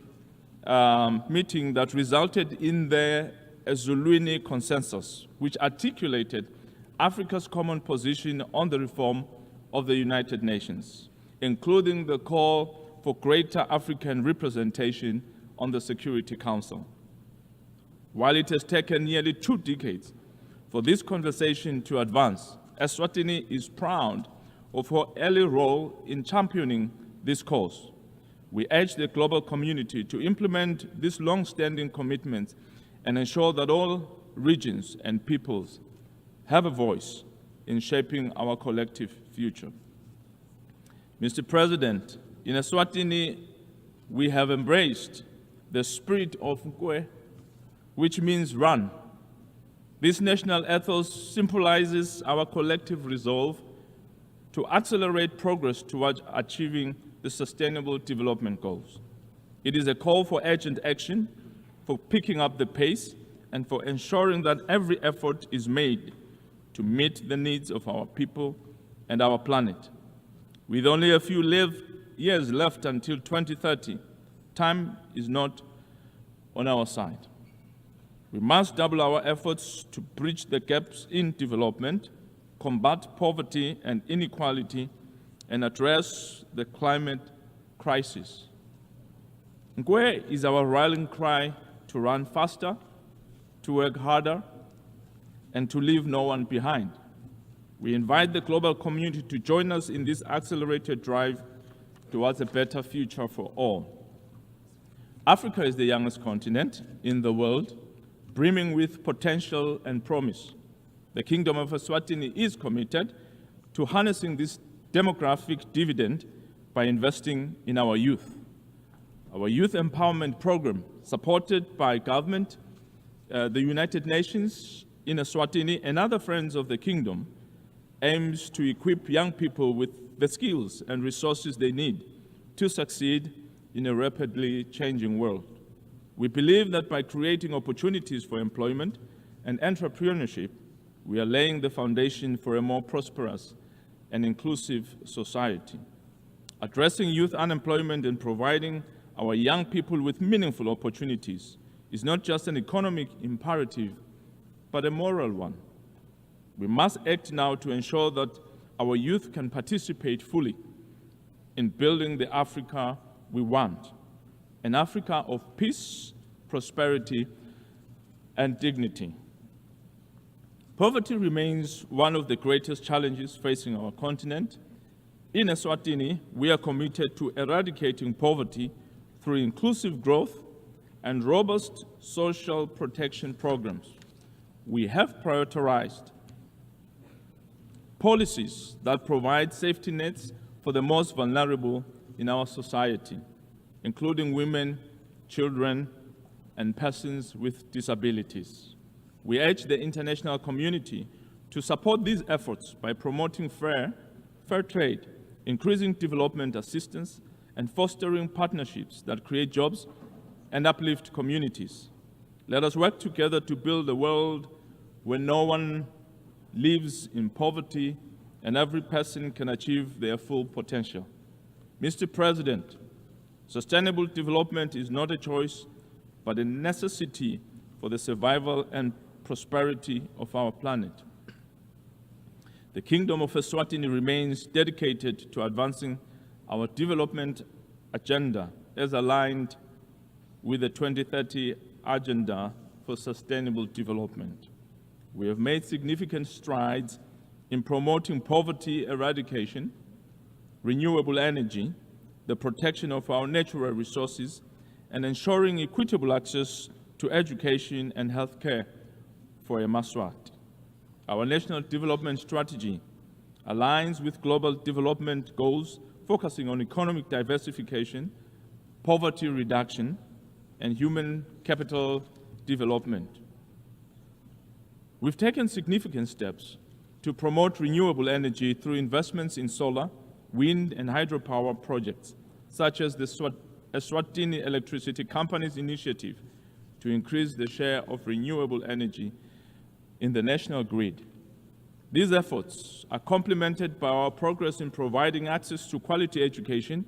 meeting that resulted in the Ezulwini Consensus, which articulated Africa's common position on the reform of the United Nations, including the call for greater African representation on the Security Council. While it has taken nearly 2 decades for this conversation to advance, Eswatini is proud of her early role in championing this cause. We urge the global community to implement these long-standing commitments and ensure that all regions and peoples have a voice in shaping our collective future. Mr. President, in Eswatini, we have embraced the spirit of Nkwe, which means run. This national ethos symbolizes our collective resolve to accelerate progress towards achieving the Sustainable Development Goals. It is a call for urgent action, for picking up the pace, and for ensuring that every effort is made to meet the needs of our people and our planet. With only a few years left until 2030, time is not on our side. We must double our efforts to bridge the gaps in development, combat poverty and inequality, and address the climate crisis. Nkwe is our rallying cry to run faster, to work harder, and to leave no one behind. We invite the global community to join us in this accelerated drive towards a better future for all. Africa is the youngest continent in the world, brimming with potential and promise. The Kingdom of Eswatini is committed to harnessing this demographic dividend by investing in our youth. Our youth empowerment program, supported by government, the United Nations in Eswatini, and other friends of the Kingdom, aims to equip young people with the skills and resources they need to succeed in a rapidly changing world. We believe that by creating opportunities for employment and entrepreneurship, we are laying the foundation for a more prosperous and inclusive society. Addressing youth unemployment and providing our young people with meaningful opportunities is not just an economic imperative, but a moral one. We must act now to ensure that our youth can participate fully in building the Africa we want, an Africa of peace, prosperity, and dignity. Poverty remains one of the greatest challenges facing our continent. In Eswatini, we are committed to eradicating poverty through inclusive growth and robust social protection programs. We have prioritized policies that provide safety nets for the most vulnerable in our society, including women, children, and persons with disabilities. We urge the international community to support these efforts by promoting fair trade, increasing development assistance, and fostering partnerships that create jobs and uplift communities. Let us work together to build a world where no one lives in poverty and every person can achieve their full potential. Mr. President, sustainable development is not a choice, but a necessity for the survival and prosperity of our planet. The Kingdom of Eswatini remains dedicated to advancing our development agenda as aligned with the 2030 Agenda for Sustainable Development. We have made significant strides in promoting poverty eradication, renewable energy, the protection of our natural resources, and ensuring equitable access to education and healthcare for Emaswati. Our national development strategy aligns with global development goals, focusing on economic diversification, poverty reduction, and human capital development. We've taken significant steps to promote renewable energy through investments in solar, wind, and hydropower projects, such as the Eswatini Electricity Company's initiative to increase the share of renewable energy in the national grid. These efforts are complemented by our progress in providing access to quality education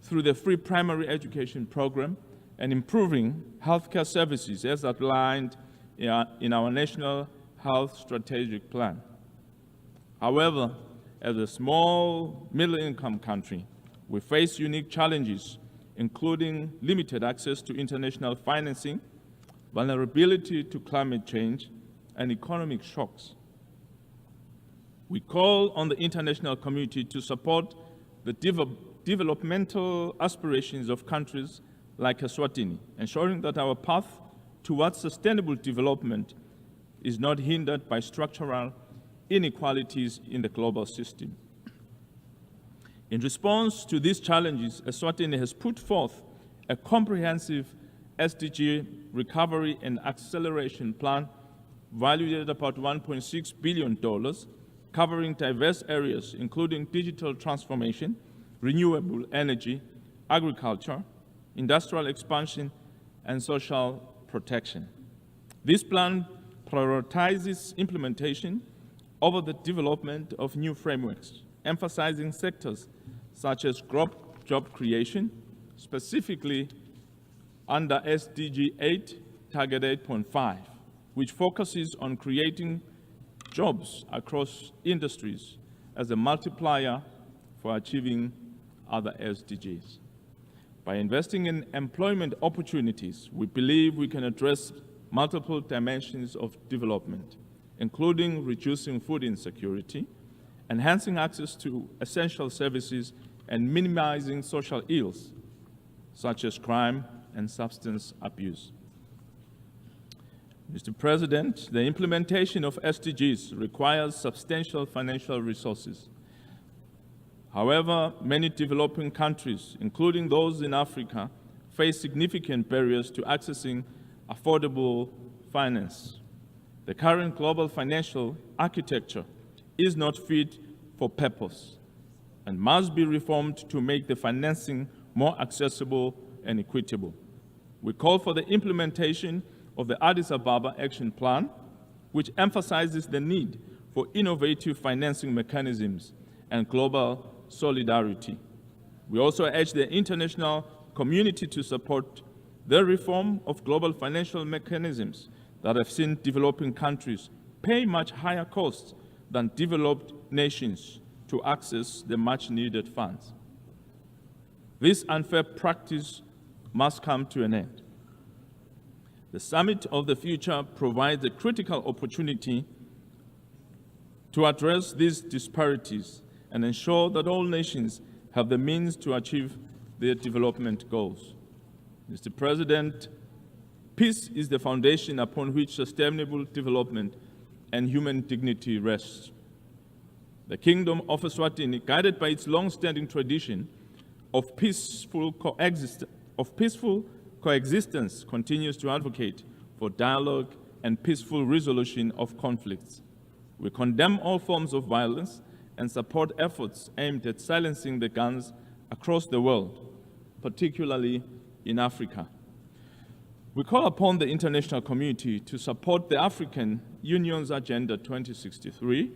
through the free primary education program and improving healthcare services as outlined in our National Health Strategic Plan. However, as a small middle-income country, we face unique challenges, including limited access to international financing, vulnerability to climate change, and economic shocks. We call on the international community to support the developmental aspirations of countries like Eswatini, ensuring that our path towards sustainable development is not hindered by structural inequalities in the global system. In response to these challenges, Eswatini has put forth a comprehensive SDG recovery and acceleration plan valued at about $1.6 billion, covering diverse areas including digital transformation, renewable energy, agriculture, industrial expansion, and social protection. This plan prioritizes implementation over the development of new frameworks, emphasizing sectors such as job creation, specifically under SDG 8, Target 8.5, which focuses on creating jobs across industries as a multiplier for achieving other SDGs. By investing in employment opportunities, we believe we can address multiple dimensions of development, including reducing food insecurity, enhancing access to essential services, and minimizing social ills, such as crime and substance abuse. Mr. President, the implementation of SDGs requires substantial financial resources. However, many developing countries, including those in Africa, face significant barriers to accessing affordable finance. The current global financial architecture is not fit for purpose and must be reformed to make the financing more accessible and equitable. We call for the implementation of the Addis Ababa Action Plan, which emphasizes the need for innovative financing mechanisms and global solidarity. We also urge the international community to support the reform of global financial mechanisms that have seen developing countries pay much higher costs than developed nations to access the much-needed funds. This unfair practice must come to an end. The Summit of the Future provides a critical opportunity to address these disparities and ensure that all nations have the means to achieve their development goals. Mr. President, peace is the foundation upon which sustainable development and human dignity rests. The Kingdom of Eswatini, guided by its long-standing tradition of peaceful coexistence, continues to advocate for dialogue and peaceful resolution of conflicts. We condemn all forms of violence and support efforts aimed at silencing the guns across the world, particularly in Africa. We call upon the international community to support the African Union's Agenda 2063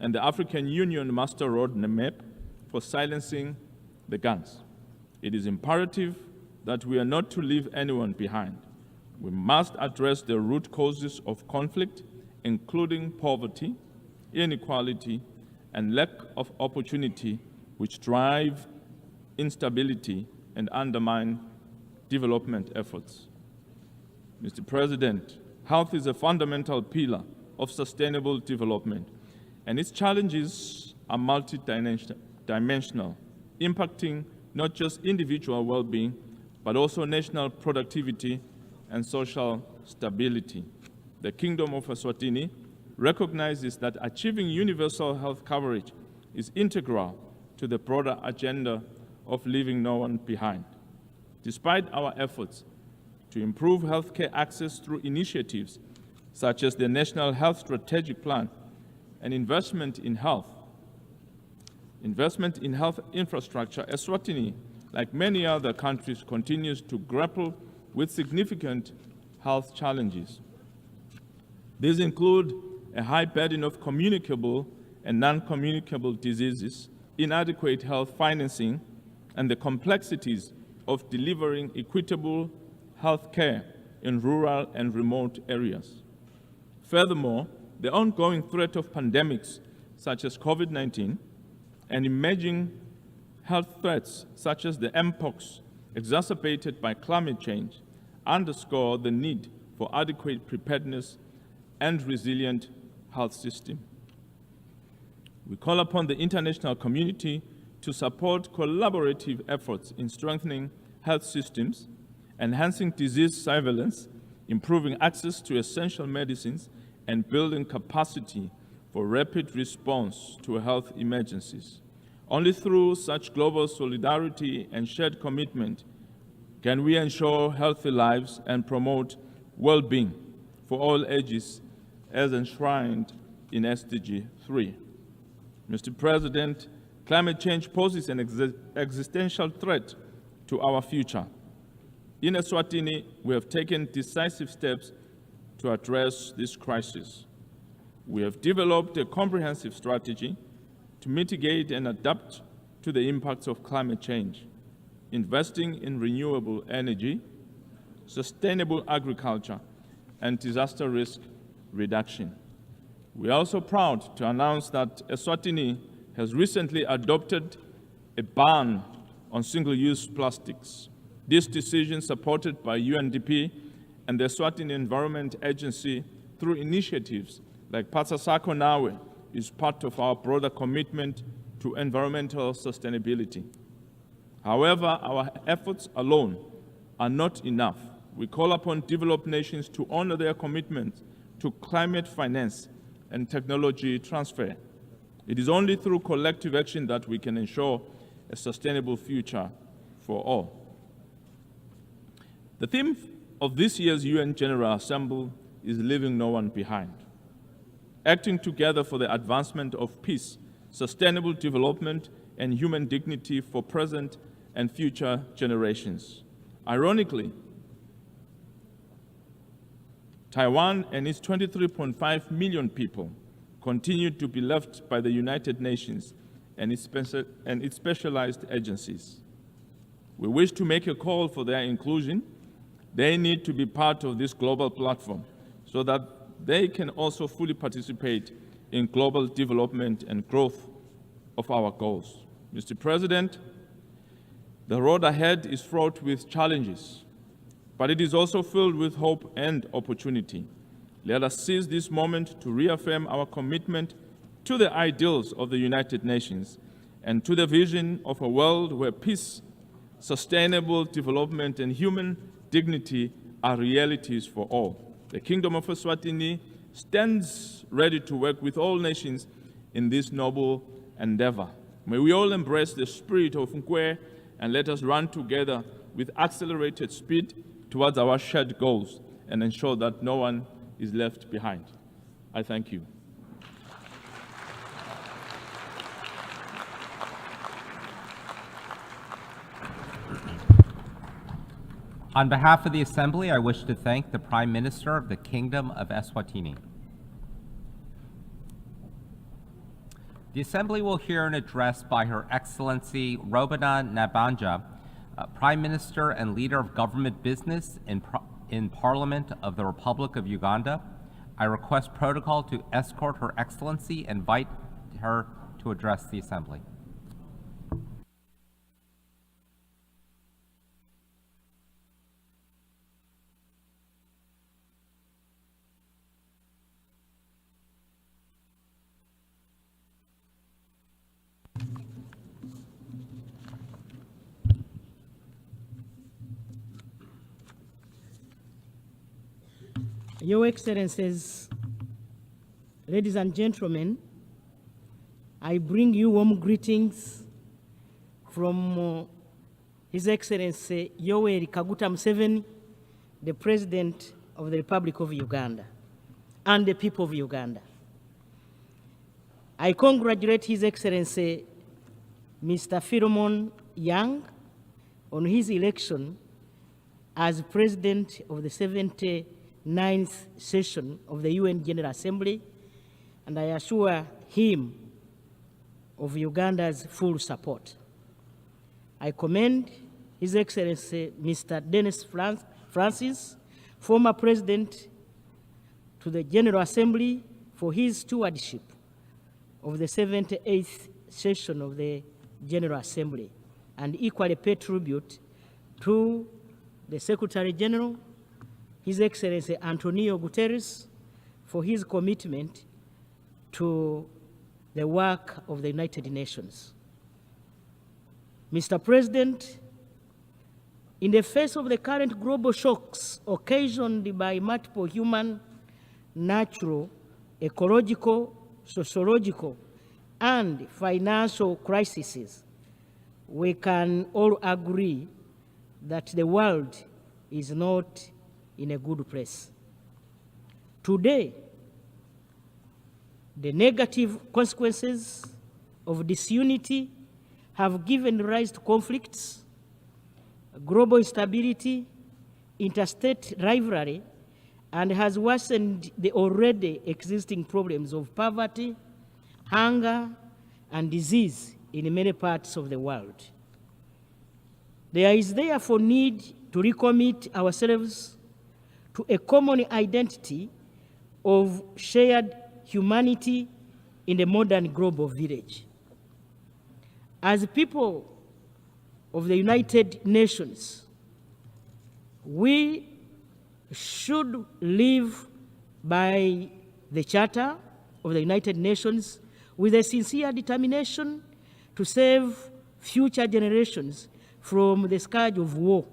and the African Union Master Roadmap for silencing the guns. It is imperative that we are not to leave anyone behind. We must address the root causes of conflict, including poverty, inequality, and lack of opportunity, which drive instability and undermine development efforts. Mr. President, health is a fundamental pillar of sustainable development, and its challenges are multidimensional, impacting not just individual well-being, but also national productivity and social stability. The Kingdom of Eswatini recognizes that achieving universal health coverage is integral to the broader agenda of leaving no one behind. Despite our efforts to improve healthcare access through initiatives such as the National Health Strategic Plan and investment in health infrastructure, Eswatini, like many other countries, continues to grapple with significant health challenges. These include a high burden of communicable and non-communicable diseases, inadequate health financing, and the complexities of delivering equitable health care in rural and remote areas. Furthermore, the ongoing threat of pandemics such as COVID-19 and emerging health threats such as the mpox exacerbated by climate change underscore the need for adequate preparedness and resilient health system. We call upon the international community to support collaborative efforts in strengthening health systems, enhancing disease surveillance, improving access to essential medicines, and building capacity for rapid response to health emergencies. Only through such global solidarity and shared commitment can we ensure healthy lives and promote well-being for all ages as enshrined in SDG 3. Mr. President, climate change poses an existential threat to our future. In Eswatini, we have taken decisive steps to address this crisis. We have developed a comprehensive strategy to mitigate and adapt to the impacts of climate change, investing in renewable energy, sustainable agriculture, and disaster risk reduction. We are also proud to announce that Eswatini has recently adopted a ban on single-use plastics. This decision, supported by UNDP and the Eswatini Environment Agency through initiatives like Patsasako Nawe, is part of our broader commitment to environmental sustainability. However, our efforts alone are not enough. We call upon developed nations to honor their commitment to climate finance and technology transfer. It is only through collective action that we can ensure a sustainable future for all. The theme of this year's UN General Assembly is leaving no one behind, acting together for the advancement of peace, sustainable development, and human dignity for present and future generations. Ironically, Taiwan and its 23.5 million people continue to be left by the United Nations and its specialized agencies. we wish to make a call for their inclusion. They need to be part of this global platform so that they can also fully participate in global development and growth of our goals. Mr. President, the road ahead is fraught with challenges, but it is also filled with hope and opportunity. Let us seize this moment to reaffirm our commitment to the ideals of the United Nations and to the vision of a world where peace, sustainable development, and human dignity are realities for all. The Kingdom of Eswatini stands ready to work with all nations in this noble endeavor. May we all embrace the spirit of Nkwe and let us run together with accelerated speed towards our shared goals and ensure that no one is left behind. I thank you. On behalf of the Assembly, I wish to thank the Prime Minister of the Kingdom of Eswatini. The Assembly will hear an address by Her Excellency Robina Nabanja, Prime Minister and Leader of Government Business in Parliament of the Republic of Uganda. I request protocol to escort Her Excellency and invite her to address the Assembly. Your Excellencies, ladies and gentlemen, I bring you warm greetings from His Excellency Yoweri Kaguta Museveni, the President of the Republic of Uganda, and the people of Uganda. I congratulate His Excellency Mr. Philemon Yang on his election as President of the 79th session of the UN General Assembly, and I assure him of Uganda's full support. I commend His Excellency Mr. Dennis Francis, former President to the General Assembly, for his stewardship of the 78th session of the General Assembly, and equally pay tribute to the Secretary General, His Excellency Antonio Guterres, for his commitment to the work of the United Nations. Mr. President, in the face of the current global shocks occasioned by multiple human, natural, ecological, sociological, and financial crises, we can all agree that the world is not in a good place. Today, the negative consequences of disunity have given rise to conflicts, global instability, interstate rivalry, and has worsened the already existing problems of poverty, hunger, and disease in many parts of the world. There is therefore need to recommit ourselves to a common identity of shared humanity in the modern global village. As people of the United Nations, we should live by the Charter of the United Nations with a sincere determination to save future generations from the scourge of war.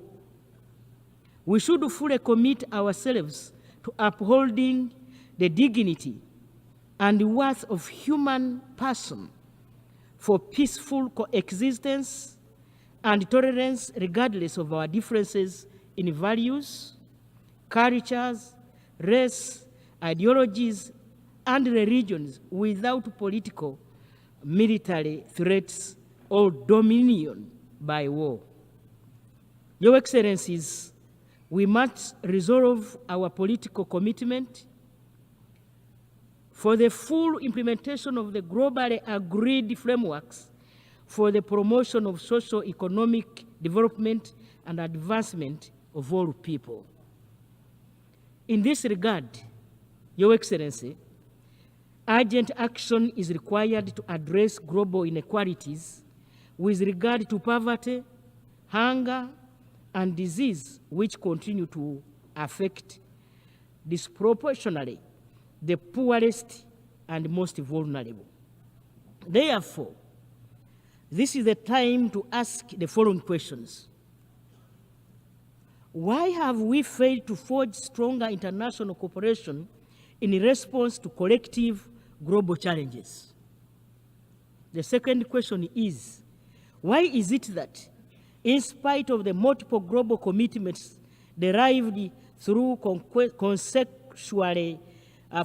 We should fully commit ourselves to upholding the dignity and worth of human person for peaceful coexistence and tolerance regardless of our differences in values, cultures, race, ideologies, and religions without political, military threats or dominion by war. Your Excellencies, we must resolve our political commitment for the full implementation of the globally agreed frameworks for the promotion of socio-economic development, and advancement of all people. In this regard, Your Excellency, urgent action is required to address global inequalities with regard to poverty, hunger, and disease, which continue to affect disproportionately the poorest and most vulnerable. Therefore, this is the time to ask the following questions. Why have we failed to forge stronger international cooperation in response to collective global challenges? The second question is, why is it that, in spite of the multiple global commitments derived through conceptually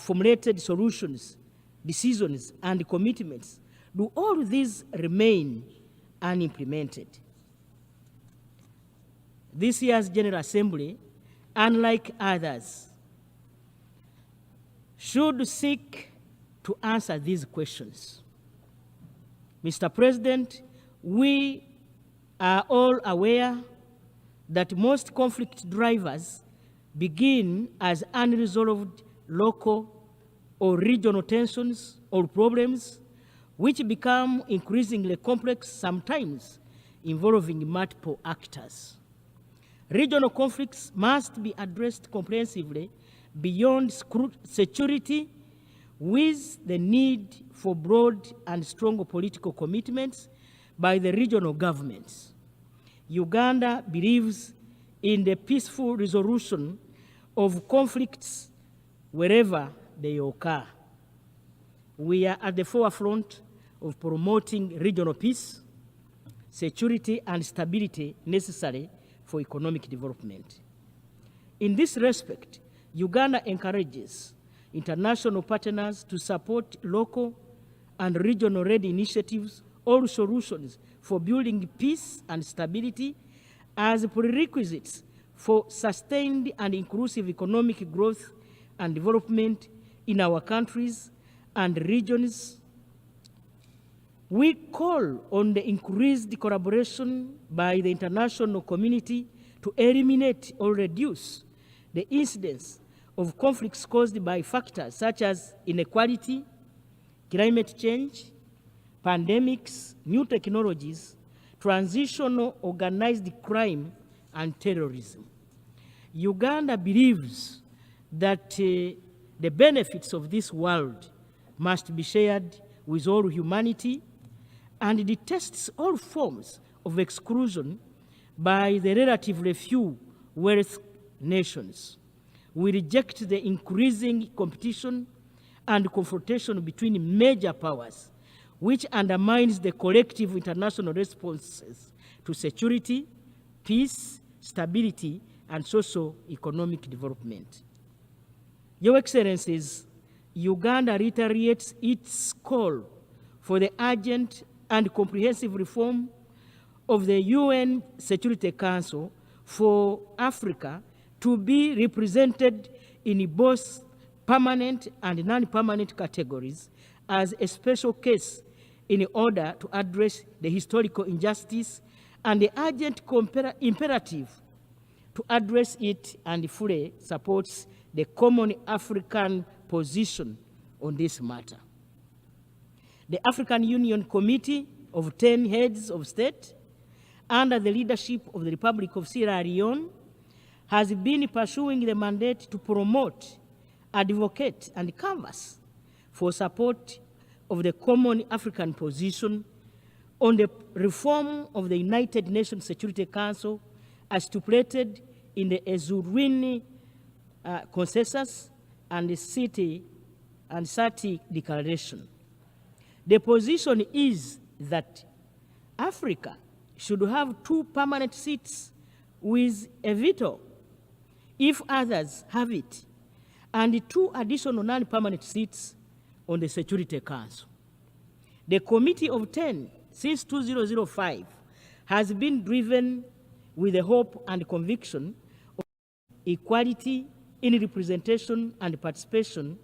formulated solutions, decisions, and commitments, do all these remain unimplemented? This year's General Assembly, unlike others, should seek to answer these questions. Mr. President, we are all aware that most conflict drivers begin as unresolved local or regional tensions or problems, which become increasingly complex, sometimes involving multiple actors. Regional conflicts must be addressed comprehensively beyond security, with the need for broad and strong political commitments by the regional governments. Uganda believes in the peaceful resolution of conflicts wherever they occur. We are at the forefront of promoting regional peace, security, and stability necessary for economic development. In this respect, Uganda encourages international partners to support local and regional-led initiatives or solutions for building peace and stability as prerequisites for sustained and inclusive economic growth and development in our countries and regions. We call on the increased collaboration by the international community to eliminate or reduce the incidence of conflicts caused by factors such as inequality, climate change, pandemics, new technologies, transitional organized crime, and terrorism. Uganda believes that the benefits of this world must be shared with all humanity, and detests all forms of exclusion by the relatively few wealthy nations. We reject the increasing competition and confrontation between major powers, which undermines the collective international responses to security, peace, stability, and socio-economic development. Your Excellencies, Uganda reiterates its call for the urgent and comprehensive reform of the UN Security Council for Africa to be represented in both permanent and non-permanent categories as a special case in order to address the historical injustice and the urgent imperative to address it, and fully supports the common African position on this matter. The African Union Committee of 10 heads of state, under the leadership of the Republic of Sierra Leone, has been pursuing the mandate to promote, advocate, and canvass for support of the common African position on the reform of the United Nations Security Council as stipulated in the Ezurwini Consensus and the Sati Declaration. The position is that Africa should have 2 permanent seats with a veto if others have it, and 2 additional non-permanent seats on the Security Council. The Committee of 10 since 2005 has been driven with the hope and conviction of equality in representation and participation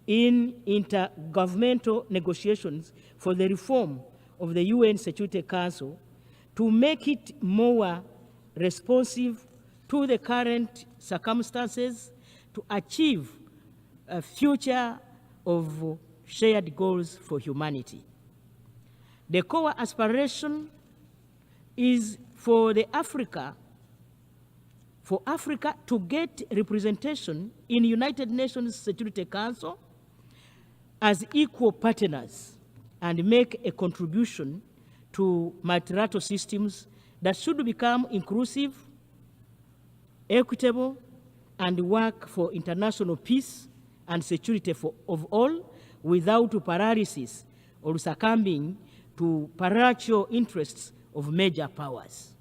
in intergovernmental negotiations for the reform of the UN Security Council to make it more responsive to the current circumstances to achieve a future of shared goals for humanity. The core aspiration is for Africa to get representation in United Nations Security Council as equal partners and make a contribution to multilateral systems that should become inclusive, equitable, and work for international peace and security of all without paralysis or succumbing to parochial interests of major powers.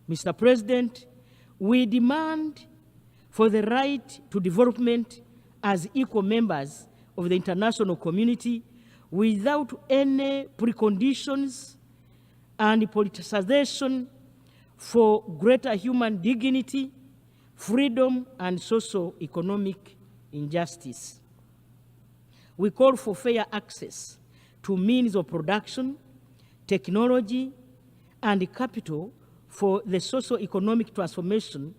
Mr. President, we demand for the right to development as equal members of the international community without any preconditions and politicization, for greater human dignity, freedom, and socio-economic injustice. We call for fair access to means of production, technology, and capital for the socio-economic transformation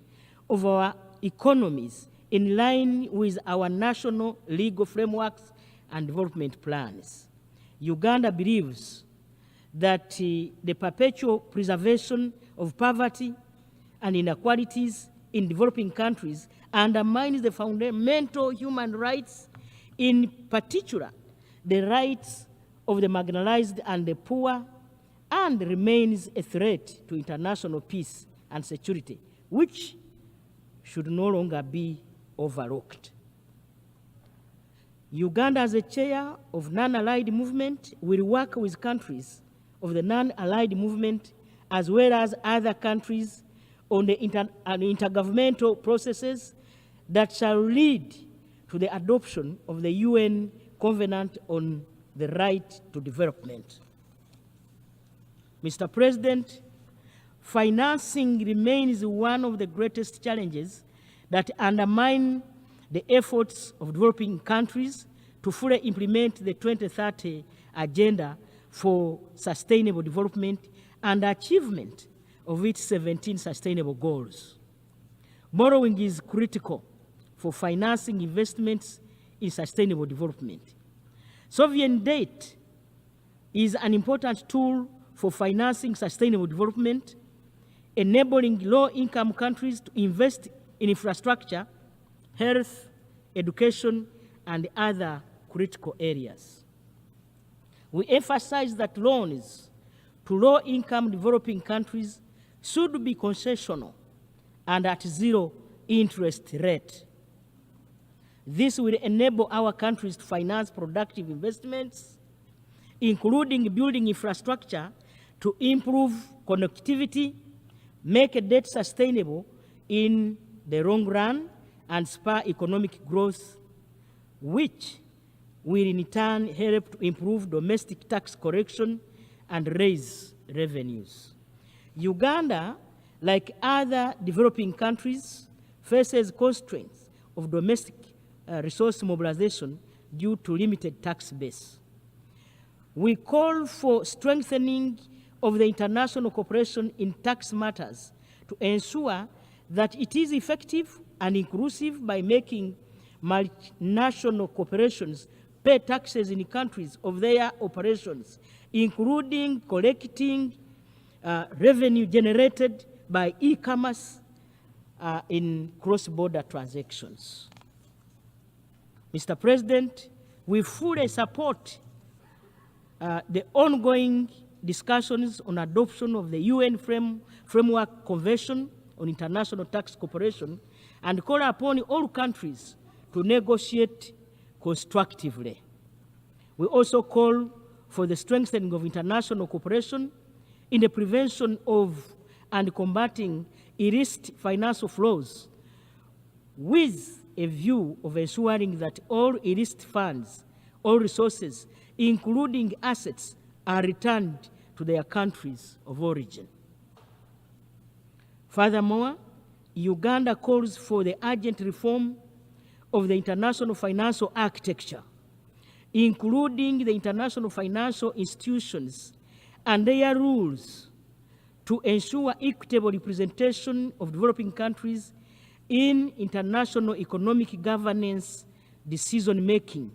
of our economies in line with our national legal frameworks and development plans. Uganda believes that the perpetual preservation of poverty and inequalities in developing countries undermines the fundamental human rights, in particular the rights of the marginalized and the poor, and remains a threat to international peace and security, which should no longer be overlooked. Uganda, as a chair of non-allied movement, will work with countries of the non-allied movement as well as other countries on the intergovernmental processes that shall lead to the adoption of the UN Covenant on the Right to Development. Mr. President, financing remains one of the greatest challenges that undermine the efforts of developing countries to fully implement the 2030 Agenda for Sustainable Development and achievement of its 17 sustainable goals. Borrowing is critical for financing investments in sustainable development. Sovereign debt is an important tool for financing sustainable development, enabling low-income countries to invest in infrastructure, health, education, and other critical areas. We emphasize that loans to low-income developing countries should be concessional and at zero interest rate. This will enable our countries to finance productive investments, including building infrastructure to improve connectivity, make debt sustainable in the long run, and spur economic growth, which will in turn help to improve domestic tax collection and raise revenues. Uganda, like other developing countries, faces constraints of domestic resource mobilization due to limited tax base. We call for strengthening of the international cooperation in tax matters to ensure that it is effective and inclusive by making multinational corporations pay taxes in countries of their operations, including collecting revenue generated by e-commerce in cross-border transactions. Mr. President, we fully support the ongoing discussions on adoption of the UN Framework Convention on International Tax Cooperation and call upon all countries to negotiate constructively. We also call for the strengthening of international cooperation in the prevention of and combating illicit financial flows, with a view of ensuring that all illicit funds, all resources, including assets, are returned to their countries of origin. Furthermore, Uganda calls for the urgent reform of the international financial architecture, including the international financial institutions and their rules to ensure equitable representation of developing countries in international economic governance decision-making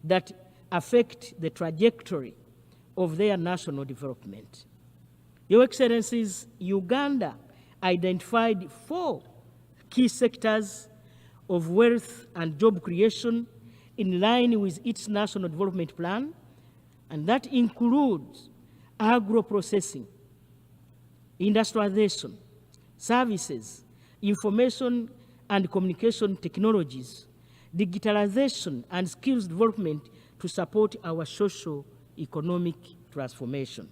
that affect the trajectory of their national development. Your Excellencies, Uganda identified 4 key sectors of wealth and job creation in line with its national development plan, and that includes agro-processing, industrialization, services, information and communication technologies, digitalization, and skills development to support our socio-economic transformation.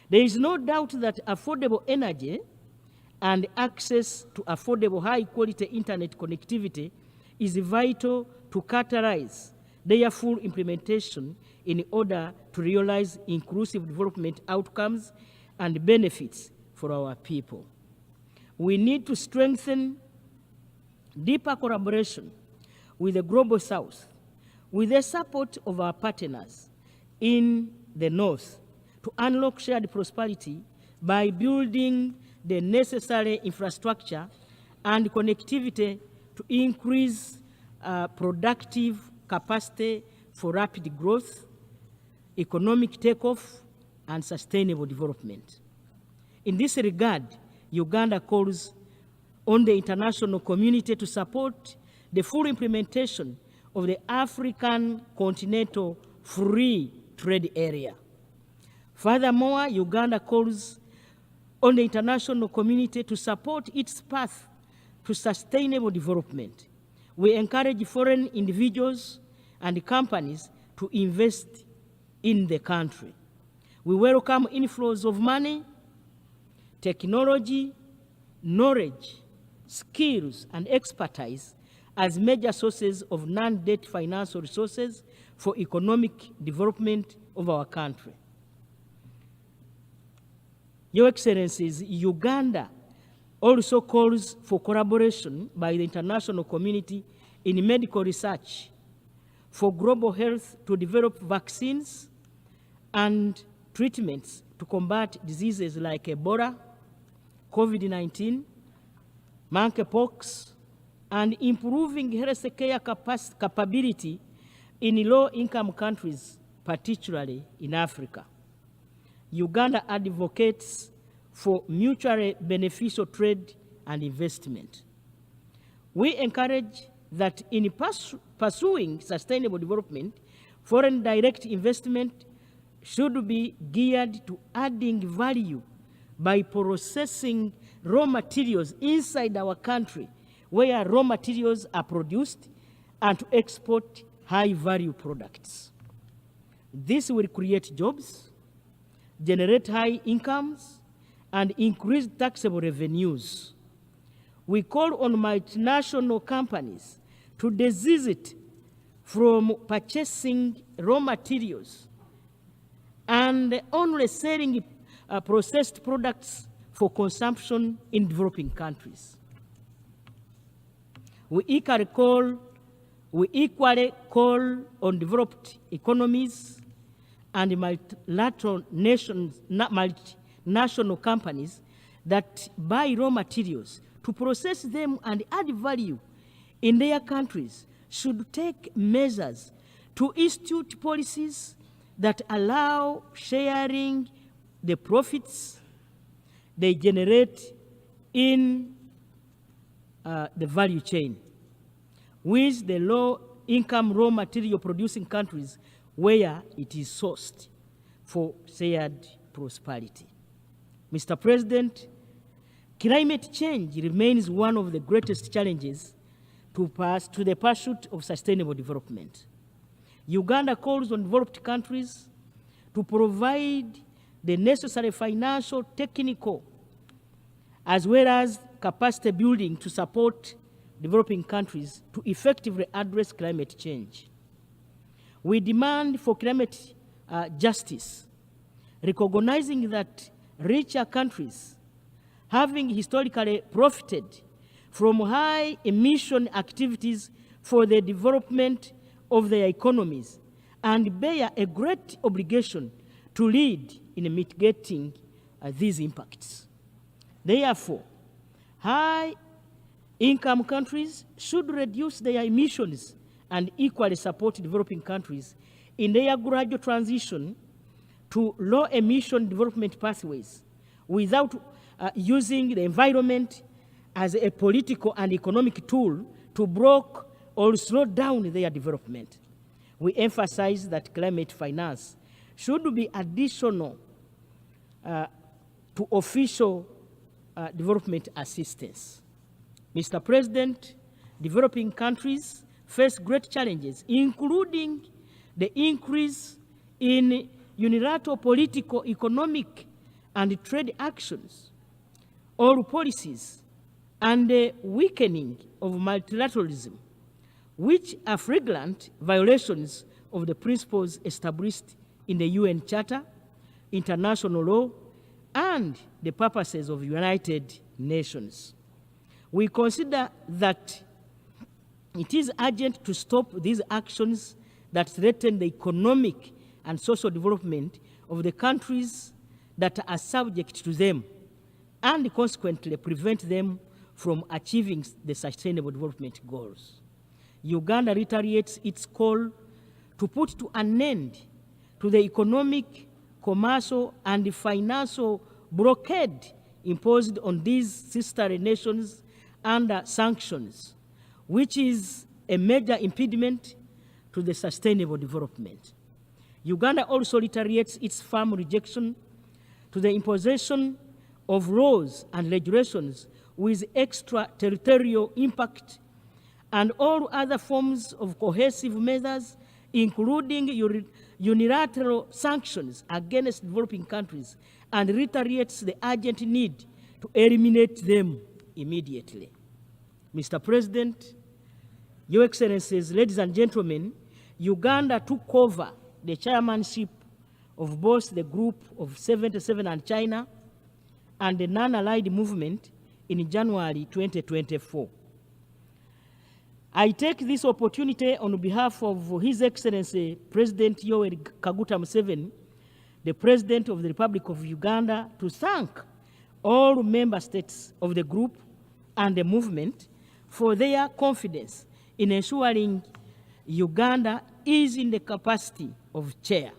There is no doubt that affordable energy and access to affordable high-quality internet connectivity is vital to catalyze their full implementation in order to realize inclusive development outcomes and benefits for our people. We need to strengthen deeper collaboration with the Global South, with the support of our partners in the North, to unlock shared prosperity by building the necessary infrastructure and connectivity to increase productive capacity for rapid growth, economic takeoff, and sustainable development. In this regard, Uganda calls on the international community to support the full implementation of the African Continental Free Trade Area. Furthermore, Uganda calls on the international community to support its path to sustainable development. We encourage foreign individuals and companies to invest in the country. We welcome inflows of money, technology, knowledge, skills, and expertise as major sources of non-debt financial resources for economic development of our country. Your Excellencies, Uganda also calls for collaboration by the international community in medical research for global health to develop vaccines and treatments to combat diseases like Ebola, COVID-19, monkeypox, and improving healthcare capability in low-income countries, particularly in Africa. Uganda advocates for mutually beneficial trade and investment. We encourage that in pursuing sustainable development, foreign direct investment should be geared to adding value by processing raw materials inside our country where raw materials are produced and to export high-value products. This will create jobs, generate high incomes, and increase taxable revenues. We call on multinational companies to desist from purchasing raw materials and only selling processed products for consumption in developing countries. We equally call on developed economies and multinational companies that buy raw materials to process them and add value in their countries should take measures to institute policies that allow sharing the profits they generate in the value chain with the low-income raw material producing countries where it is sourced for shared prosperity. Mr. President, climate change remains one of the greatest challenges to the pursuit of sustainable development. Uganda calls on developed countries to provide the necessary financial, technical, as well as capacity building to support developing countries to effectively address climate change. We demand for climate justice, recognizing that richer countries, having historically profited from high emission activities for the development of their economies, and bear a great obligation to lead in mitigating these impacts. Therefore, high-income countries should reduce their emissions and equally support developing countries in their gradual transition to low-emission development pathways without using the environment as a political and economic tool to block or slow down their development. We emphasize that climate finance should be additional to official development assistance. Mr. President, developing countries face great challenges, including the increase in unilateral political, economic, and trade actions, or policies, and the weakening of multilateralism, which are flagrant violations of the principles established in the UN Charter, international law, and the purposes of the United Nations. We consider that it is urgent to stop these actions that threaten the economic and social development of the countries that are subject to them, and consequently prevent them from achieving the Sustainable Development Goals. Uganda reiterates its call to put to an end to the economic, commercial, and financial blockade imposed on these sister nations under sanctions, which is a major impediment to the sustainable development. Uganda also reiterates its firm rejection to the imposition of laws and regulations with extraterritorial impact and all other forms of cohesive measures, including unilateral sanctions against developing countries, and reiterates the urgent need to eliminate them immediately. Mr. President, Your Excellencies, ladies and gentlemen, Uganda took over the chairmanship of both the Group of 77 and China and the Non-Allied Movement in January 2024. I take this opportunity on behalf of His Excellency President Yoweri Kaguta Museveni, the President of the Republic of Uganda, to thank all member states of the group and the movement for their confidence in ensuring Uganda is in the capacity of chair.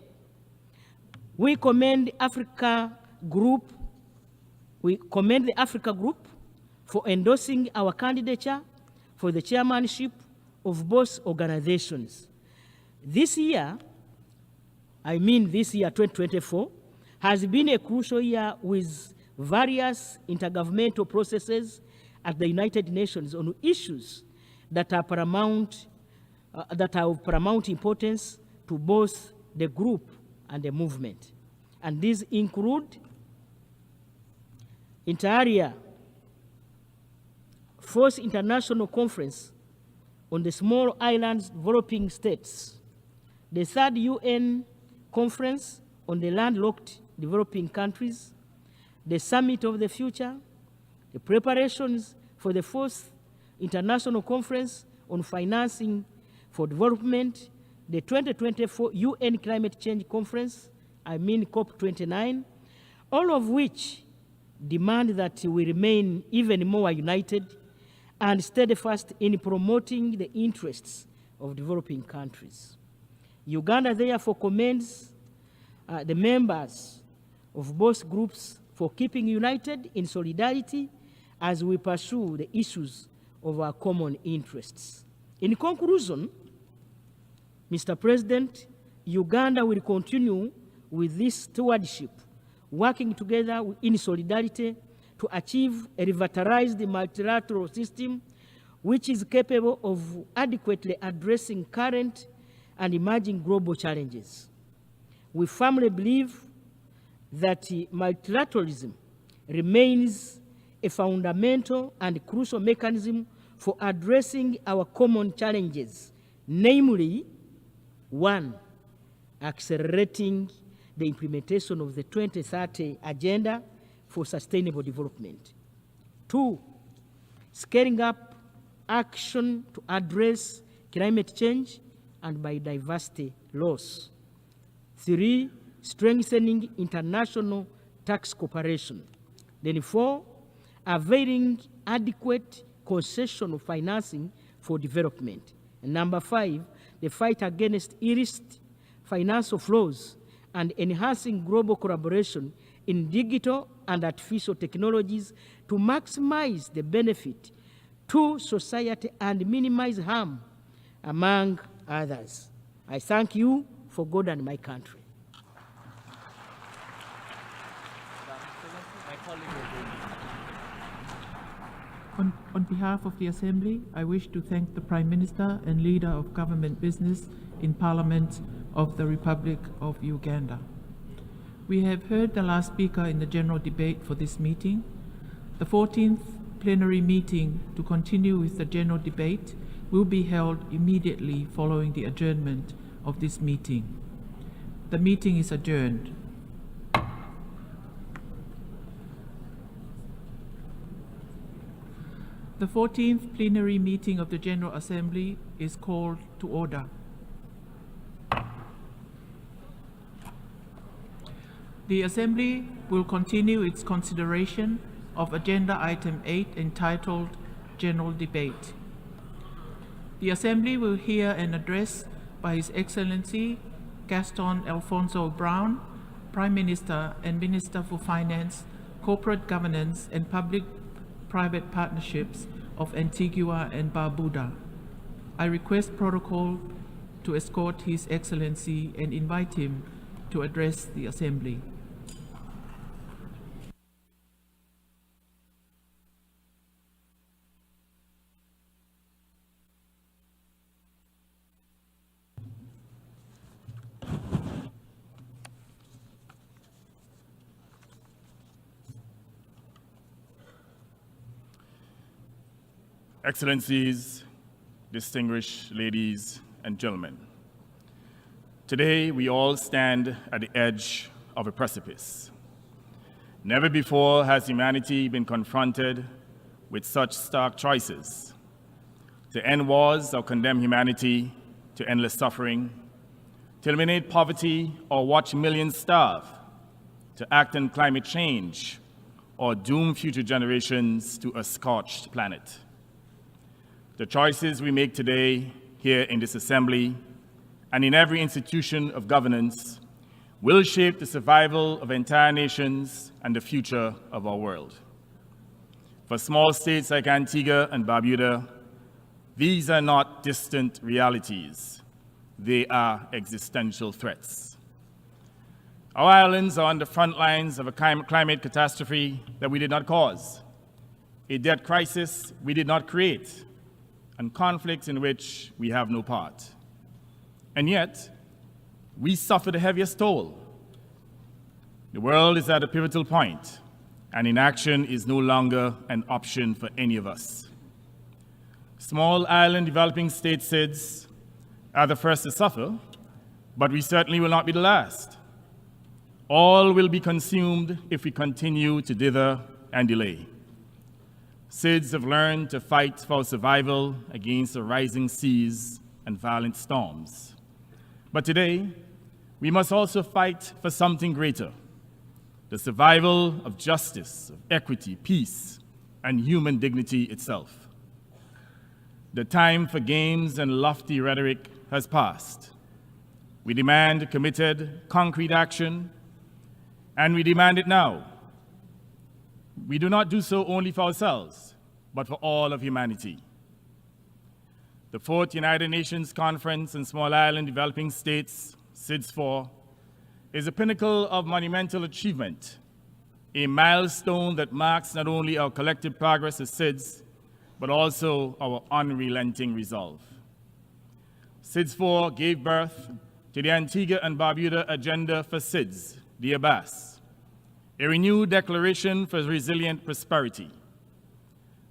We commend the Africa Group for endorsing our candidature for the chairmanship of both organizations. This year, 2024, has been a crucial year with various intergovernmental processes at the United Nations on issues that are of paramount importance to both the group and the movement. And these include inter alia Fourth International Conference on the Small Islands Developing States, the Third UN Conference on the Landlocked Developing Countries, the Summit of the Future, the preparations for the Fourth International Conference on Financing for Development, the 2024 UN Climate Change Conference, COP29, all of which demand that we remain even more united and steadfast in promoting the interests of developing countries. Uganda therefore commends the members of both groups for keeping united in solidarity as we pursue the issues of our common interests. In conclusion, Mr. President, Uganda will continue with this stewardship, working together in solidarity to achieve a revitalized multilateral system which is capable of adequately addressing current and emerging global challenges. We firmly believe that multilateralism remains a fundamental and crucial mechanism for addressing our common challenges, namely, 1, accelerating the implementation of the 2030 Agenda for Sustainable Development. 2, scaling up action to address climate change and biodiversity loss. 3, strengthening international tax cooperation. Then 4, availing adequate concessional financing for development. And number 5, the fight against illicit financial flows and enhancing global collaboration in digital and artificial technologies to maximize the benefit to society and minimize harm, among others. I thank you for God and my country. On behalf of the Assembly, I wish to thank the Prime Minister and Leader of Government Business in Parliament of the Republic of Uganda. We have heard the last speaker in the general debate for this meeting. The 14th plenary meeting to continue with the general debate will be held immediately following the adjournment of this meeting. The meeting is adjourned. The 14th plenary meeting of the General Assembly is called to order. The Assembly will continue its consideration of Agenda Item 8 entitled General Debate. The Assembly will hear an address by His Excellency Gaston Alfonso Brown, Prime Minister and Minister for Finance, Corporate Governance and Public-Private Partnerships of Antigua and Barbuda. I request protocol to escort His Excellency and invite him to address the Assembly. Excellencies, distinguished ladies and gentlemen, today we all stand at the edge of a precipice. Never before has humanity been confronted with such stark choices: to end wars or condemn humanity to endless suffering, to eliminate poverty or watch millions starve, to act on climate change or doom future generations to a scorched planet. The choices we make today here in this Assembly and in every institution of governance will shape the survival of entire nations and the future of our world. For small states like Antigua and Barbuda, these are not distant realities. They are existential threats. Our islands are on the front lines of a climate catastrophe that we did not cause, a debt crisis we did not create, and conflicts in which we have no part. And yet, we suffer the heaviest toll. The world is at a pivotal point, and inaction is no longer an option for any of us. Small island developing state SIDS are the first to suffer, but we certainly will not be the last. All will be consumed if we continue to dither and delay. SIDS have learned to fight for survival against the rising seas and violent storms. But today, we must also fight for something greater: the survival of justice, of equity, peace, and human dignity itself. The time for games and lofty rhetoric has passed. We demand committed, concrete action, and we demand it now. We do not do so only for ourselves, but for all of humanity. The 4th United Nations Conference on Small Island Developing States, SIDS-4, is a pinnacle of monumental achievement, a milestone that marks not only our collective progress as SIDS, but also our unrelenting resolve. SIDS-4 gave birth to the Antigua and Barbuda Agenda for SIDS, the ABAS, a renewed declaration for resilient prosperity.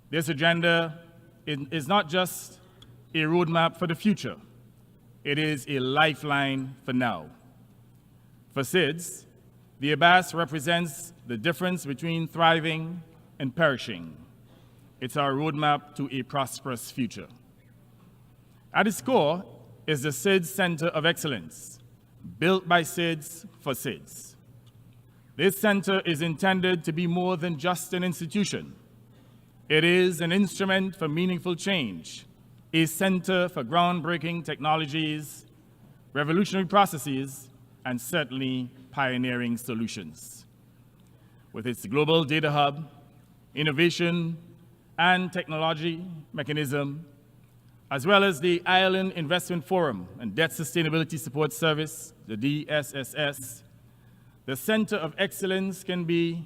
This agenda is not just a roadmap for the future, it is a lifeline for now. For SIDS, the ABAS represents the difference between thriving and perishing. It's our roadmap to a prosperous future. At its core is the SIDS Center of Excellence, built by SIDS for SIDS. This center is intended to be more than just an institution. It is an instrument for meaningful change, a center for groundbreaking technologies, revolutionary processes, and certainly pioneering solutions. With its global data hub, innovation and technology mechanism, as well as the Ireland Investment Forum and Debt Sustainability Support Service, the DSSS, the Center of Excellence can be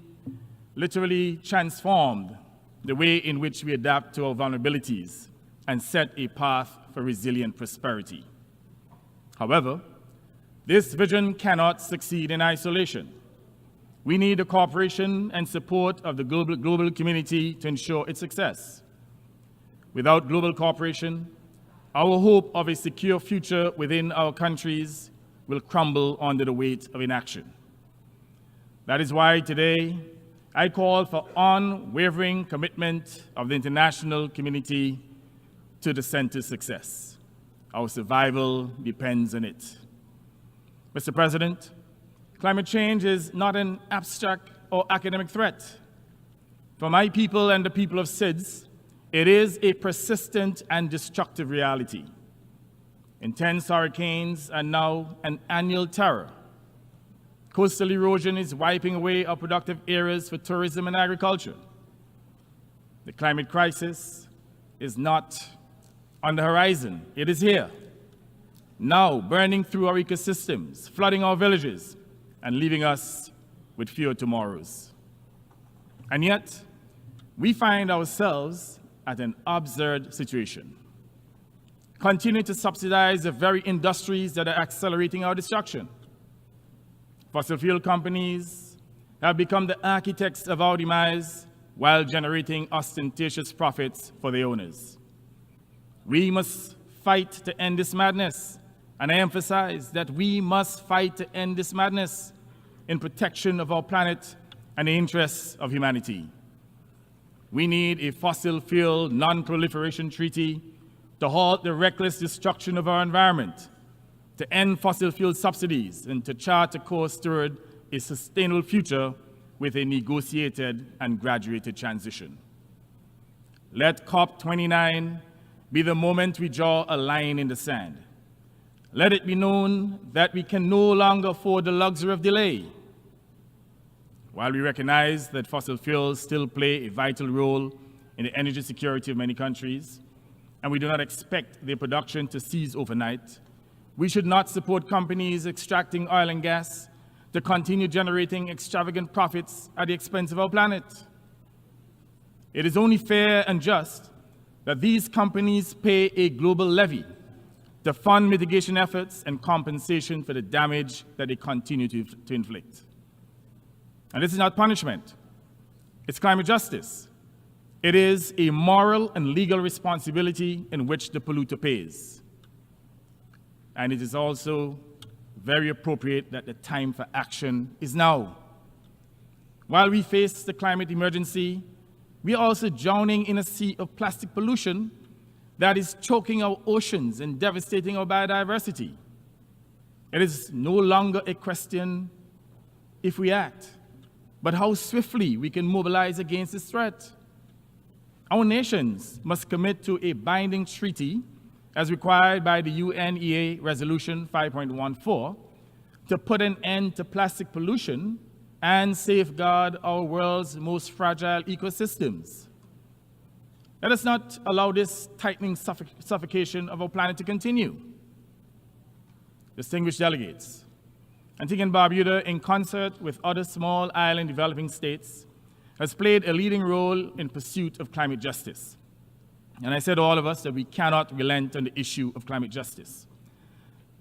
literally transformed the way in which we adapt to our vulnerabilities and set a path for resilient prosperity. However, this vision cannot succeed in isolation. We need the cooperation and support of the global community to ensure its success. Without global cooperation, our hope of a secure future within our countries will crumble under the weight of inaction. That is why today I call for unwavering commitment of the international community to the center's success. Our survival depends on it. Mr. President, climate change is not an abstract or academic threat. For my people and the people of SIDS, it is a persistent and destructive reality. Intense hurricanes are now an annual terror. Coastal erosion is wiping away our productive areas for tourism and agriculture. The climate crisis is not on the horizon. It is here, now burning through our ecosystems, flooding our villages, and leaving us with fewer tomorrows. And yet, we find ourselves at an absurd situation. Continue to subsidize the very industries that are accelerating our destruction. Fossil fuel companies have become the architects of our demise while generating ostentatious profits for the owners. We must fight to end this madness, and I emphasize that we must fight to end this madness in protection of our planet and the interests of humanity. We need a fossil fuel non-proliferation treaty to halt the reckless destruction of our environment, to end fossil fuel subsidies, and to chart a course toward a sustainable future with a negotiated and graduated transition. Let COP29 be the moment we draw a line in the sand. Let it be known that we can no longer afford the luxury of delay. While we recognize that fossil fuels still play a vital role in the energy security of many countries, and we do not expect their production to cease overnight, we should not support companies extracting oil and gas to continue generating extravagant profits at the expense of our planet. It is only fair and just that these companies pay a global levy to fund mitigation efforts and compensation for the damage that they continue to inflict. And this is not punishment. It's climate justice. It is a moral and legal responsibility in which the polluter pays. And it is also very appropriate that the time for action is now. While we face the climate emergency, we are also drowning in a sea of plastic pollution that is choking our oceans and devastating our biodiversity. It is no longer a question if we act, but how swiftly we can mobilize against this threat. Our nations must commit to a binding treaty as required by the UNEA Resolution 5.14 to put an end to plastic pollution and safeguard our world's most fragile ecosystems. Let us not allow this tightening suffocation of our planet to continue. Distinguished delegates, Antigua and Barbuda, in concert with other small island developing states, has played a leading role in pursuit of climate justice. And I said to all of us that we cannot relent on the issue of climate justice.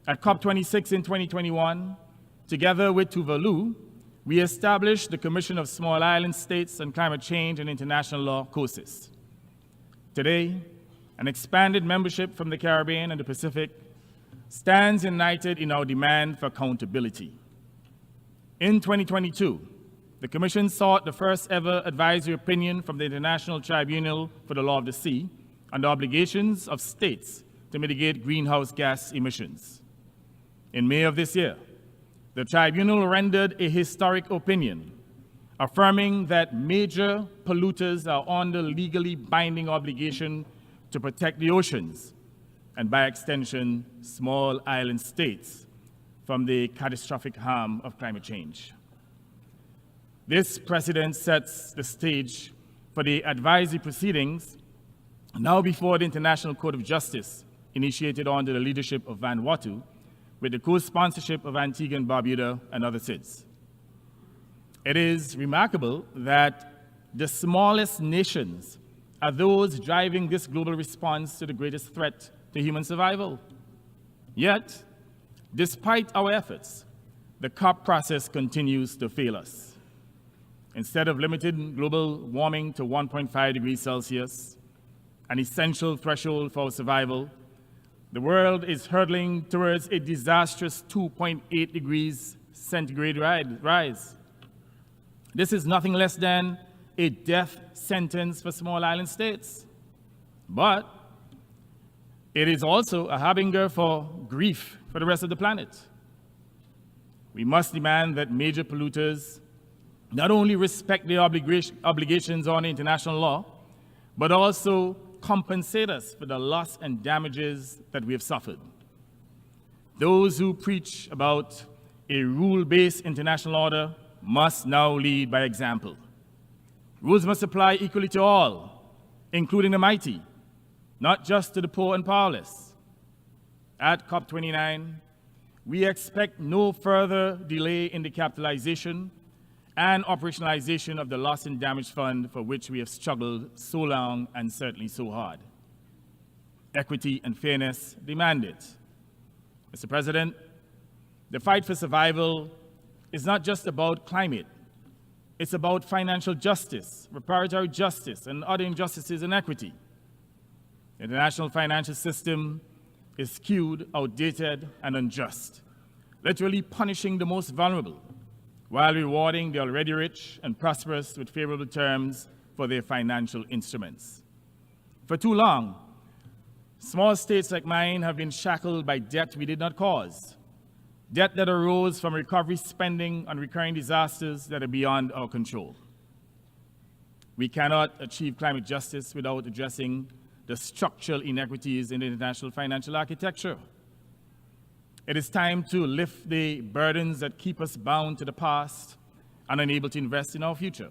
At COP26 in 2021, together with Tuvalu, we established the Commission of Small Island States on Climate Change and International Law, COSIS. Today, an expanded membership from the Caribbean and the Pacific stands united in our demand for accountability. In 2022, the Commission sought the first ever advisory opinion from the International Tribunal for the Law of the Sea on the obligations of states to mitigate greenhouse gas emissions. In May of this year, the tribunal rendered a historic opinion, affirming that major polluters are under legally binding obligation to protect the oceans, and by extension, small island states, from the catastrophic harm of climate change. This precedent sets the stage for the advisory proceedings now before the International Court of Justice, initiated under the leadership of Vanuatu, with the co-sponsorship of Antigua and Barbuda and other SIDS. It is remarkable that the smallest nations are those driving this global response to the greatest threat to human survival. Yet, despite our efforts, the COP process continues to fail us. Instead of limiting global warming to 1.5 degrees Celsius, an essential threshold for survival, the world is hurtling towards a disastrous 2.8 degrees centigrade rise. This is nothing less than a death sentence for small island states. But it is also a harbinger for grief for the rest of the planet. We must demand that major polluters not only respect their obligations on international law, but also compensate us for the loss and damages that we have suffered. Those who preach about a rule-based international order must now lead by example. Rules must apply equally to all, including the mighty, not just to the poor and powerless. At COP29, we expect no further delay in the capitalization and operationalization of the Loss and Damage Fund, for which we have struggled so long and certainly so hard. Equity and fairness demand it. Mr. President, the fight for survival is not just about climate. It's about financial justice, reparatory justice, and other injustices and equity. The international financial system is skewed, outdated, and unjust, literally punishing the most vulnerable, while rewarding the already rich and prosperous with favorable terms for their financial instruments. For too long, small states like mine have been shackled by debt we did not cause, debt that arose from recovery spending on recurring disasters that are beyond our control. We cannot achieve climate justice without addressing the structural inequities in the international financial architecture. It is time to lift the burdens that keep us bound to the past and unable to invest in our future.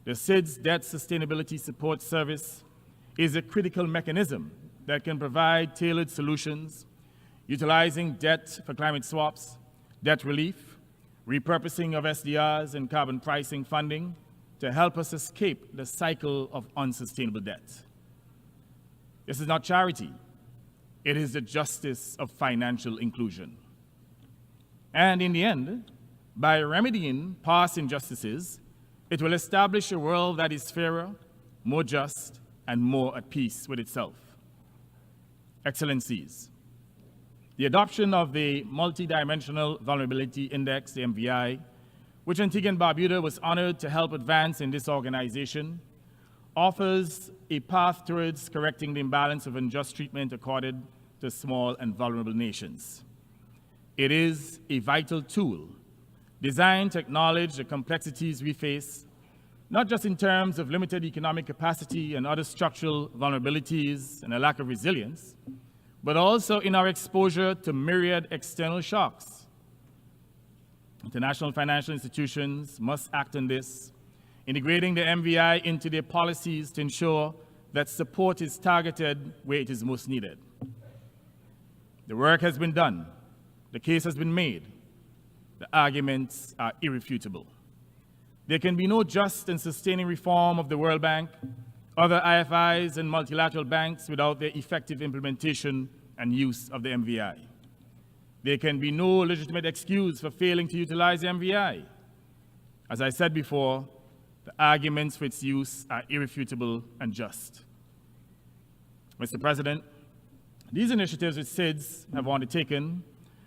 The SIDS Debt Sustainability Support Service is a critical mechanism that can provide tailored solutions, utilizing debt for climate swaps, debt relief, repurposing of SDRs and carbon pricing funding to help us escape the cycle of unsustainable debt. This is not charity. It is the justice of financial inclusion. And in the end, by remedying past injustices, it will establish a world that is fairer, more just, and more at peace with itself. Excellencies, the adoption of the Multidimensional Vulnerability Index, the MVI, which Antigua and Barbuda was honored to help advance in this organization, offers a path towards correcting the imbalance of unjust treatment accorded to small and vulnerable nations. It is a vital tool designed to acknowledge the complexities we face, not just in terms of limited economic capacity and other structural vulnerabilities and a lack of resilience, but also in our exposure to myriad external shocks. International financial institutions must act on this, integrating the MVI into their policies to ensure that support is targeted where it is most needed. The work has been done. The case has been made. The arguments are irrefutable. There can be no just and sustaining reform of the World Bank, other IFIs, and multilateral banks without their effective implementation and use of the MVI. There can be no legitimate excuse for failing to utilize the MVI. As I said before, the arguments for its use are irrefutable and just. Mr. President, these initiatives which SIDS have undertaken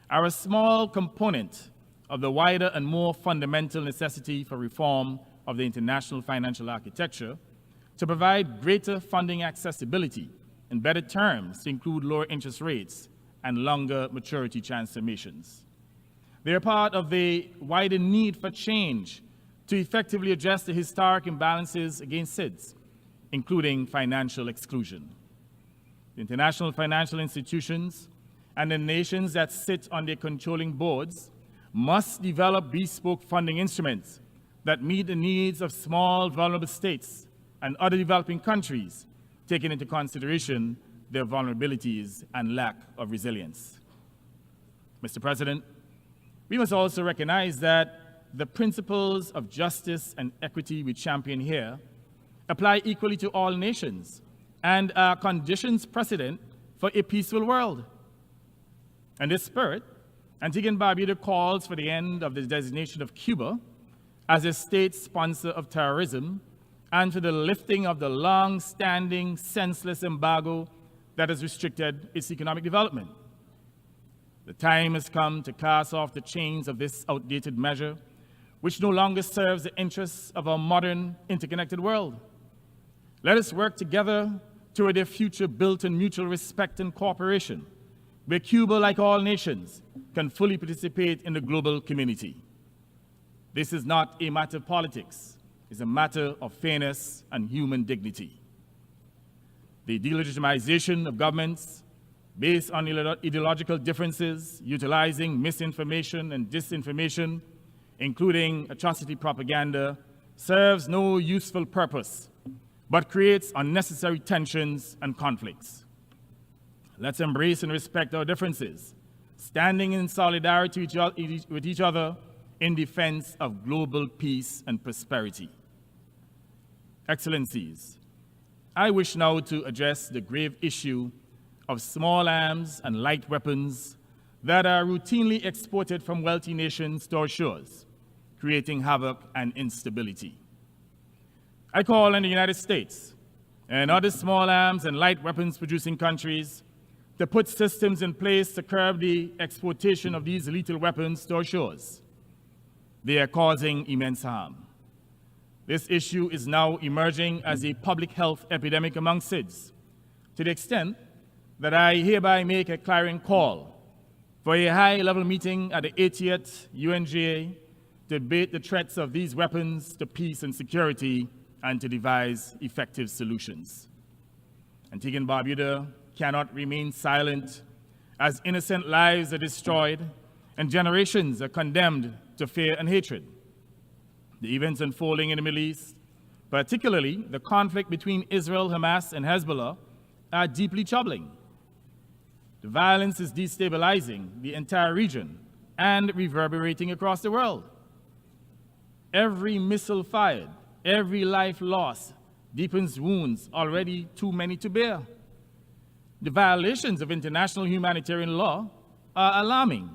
are a small component of the wider and more fundamental necessity for reform of the international financial architecture to provide greater funding accessibility and better terms to include lower interest rates and longer maturity transformations. They are part of the wider need for change to effectively address the historic imbalances against SIDS, including financial exclusion. The international financial institutions and the nations that sit on their controlling boards must develop bespoke funding instruments that meet the needs of small, vulnerable states and other developing countries, taking into consideration their vulnerabilities and lack of resilience. Mr. President, we must also recognize that the principles of justice and equity we champion here apply equally to all nations and are conditions precedent for a peaceful world. In this spirit, Antigua and Barbuda calls for the end of the designation of Cuba as a state sponsor of terrorism and for the lifting of the long-standing, senseless embargo that has restricted its economic development. The time has come to cast off the chains of this outdated measure, which no longer serves the interests of our modern, interconnected world. Let us work together toward a future built on mutual respect and cooperation, where Cuba, like all nations, can fully participate in the global community. This is not a matter of politics. It's a matter of fairness and human dignity. The delegitimization of governments based on ideological differences, utilizing misinformation and disinformation, including atrocity propaganda, serves no useful purpose, but creates unnecessary tensions and conflicts. Let's embrace and respect our differences, standing in solidarity with each other in defense of global peace and prosperity. Excellencies, I wish now to address the grave issue of small arms and light weapons that are routinely exported from wealthy nations to our shores, creating havoc and instability. I call on the United States and other small arms and light weapons producing countries to put systems in place to curb the exportation of these lethal weapons to our shores. They are causing immense harm. This issue is now emerging as a public health epidemic among SIDS, to the extent that I hereby make a clarion call for a high-level meeting at the 80th UNGA to debate the threats of these weapons to peace and security and to devise effective solutions. Antigua and Barbuda cannot remain silent as innocent lives are destroyed and generations are condemned to fear and hatred. The events unfolding in the Middle East, particularly the conflict between Israel, Hamas, and Hezbollah, are deeply troubling. The violence is destabilizing the entire region and reverberating across the world. Every missile fired, every life lost deepens wounds already too many to bear. The violations of international humanitarian law are alarming.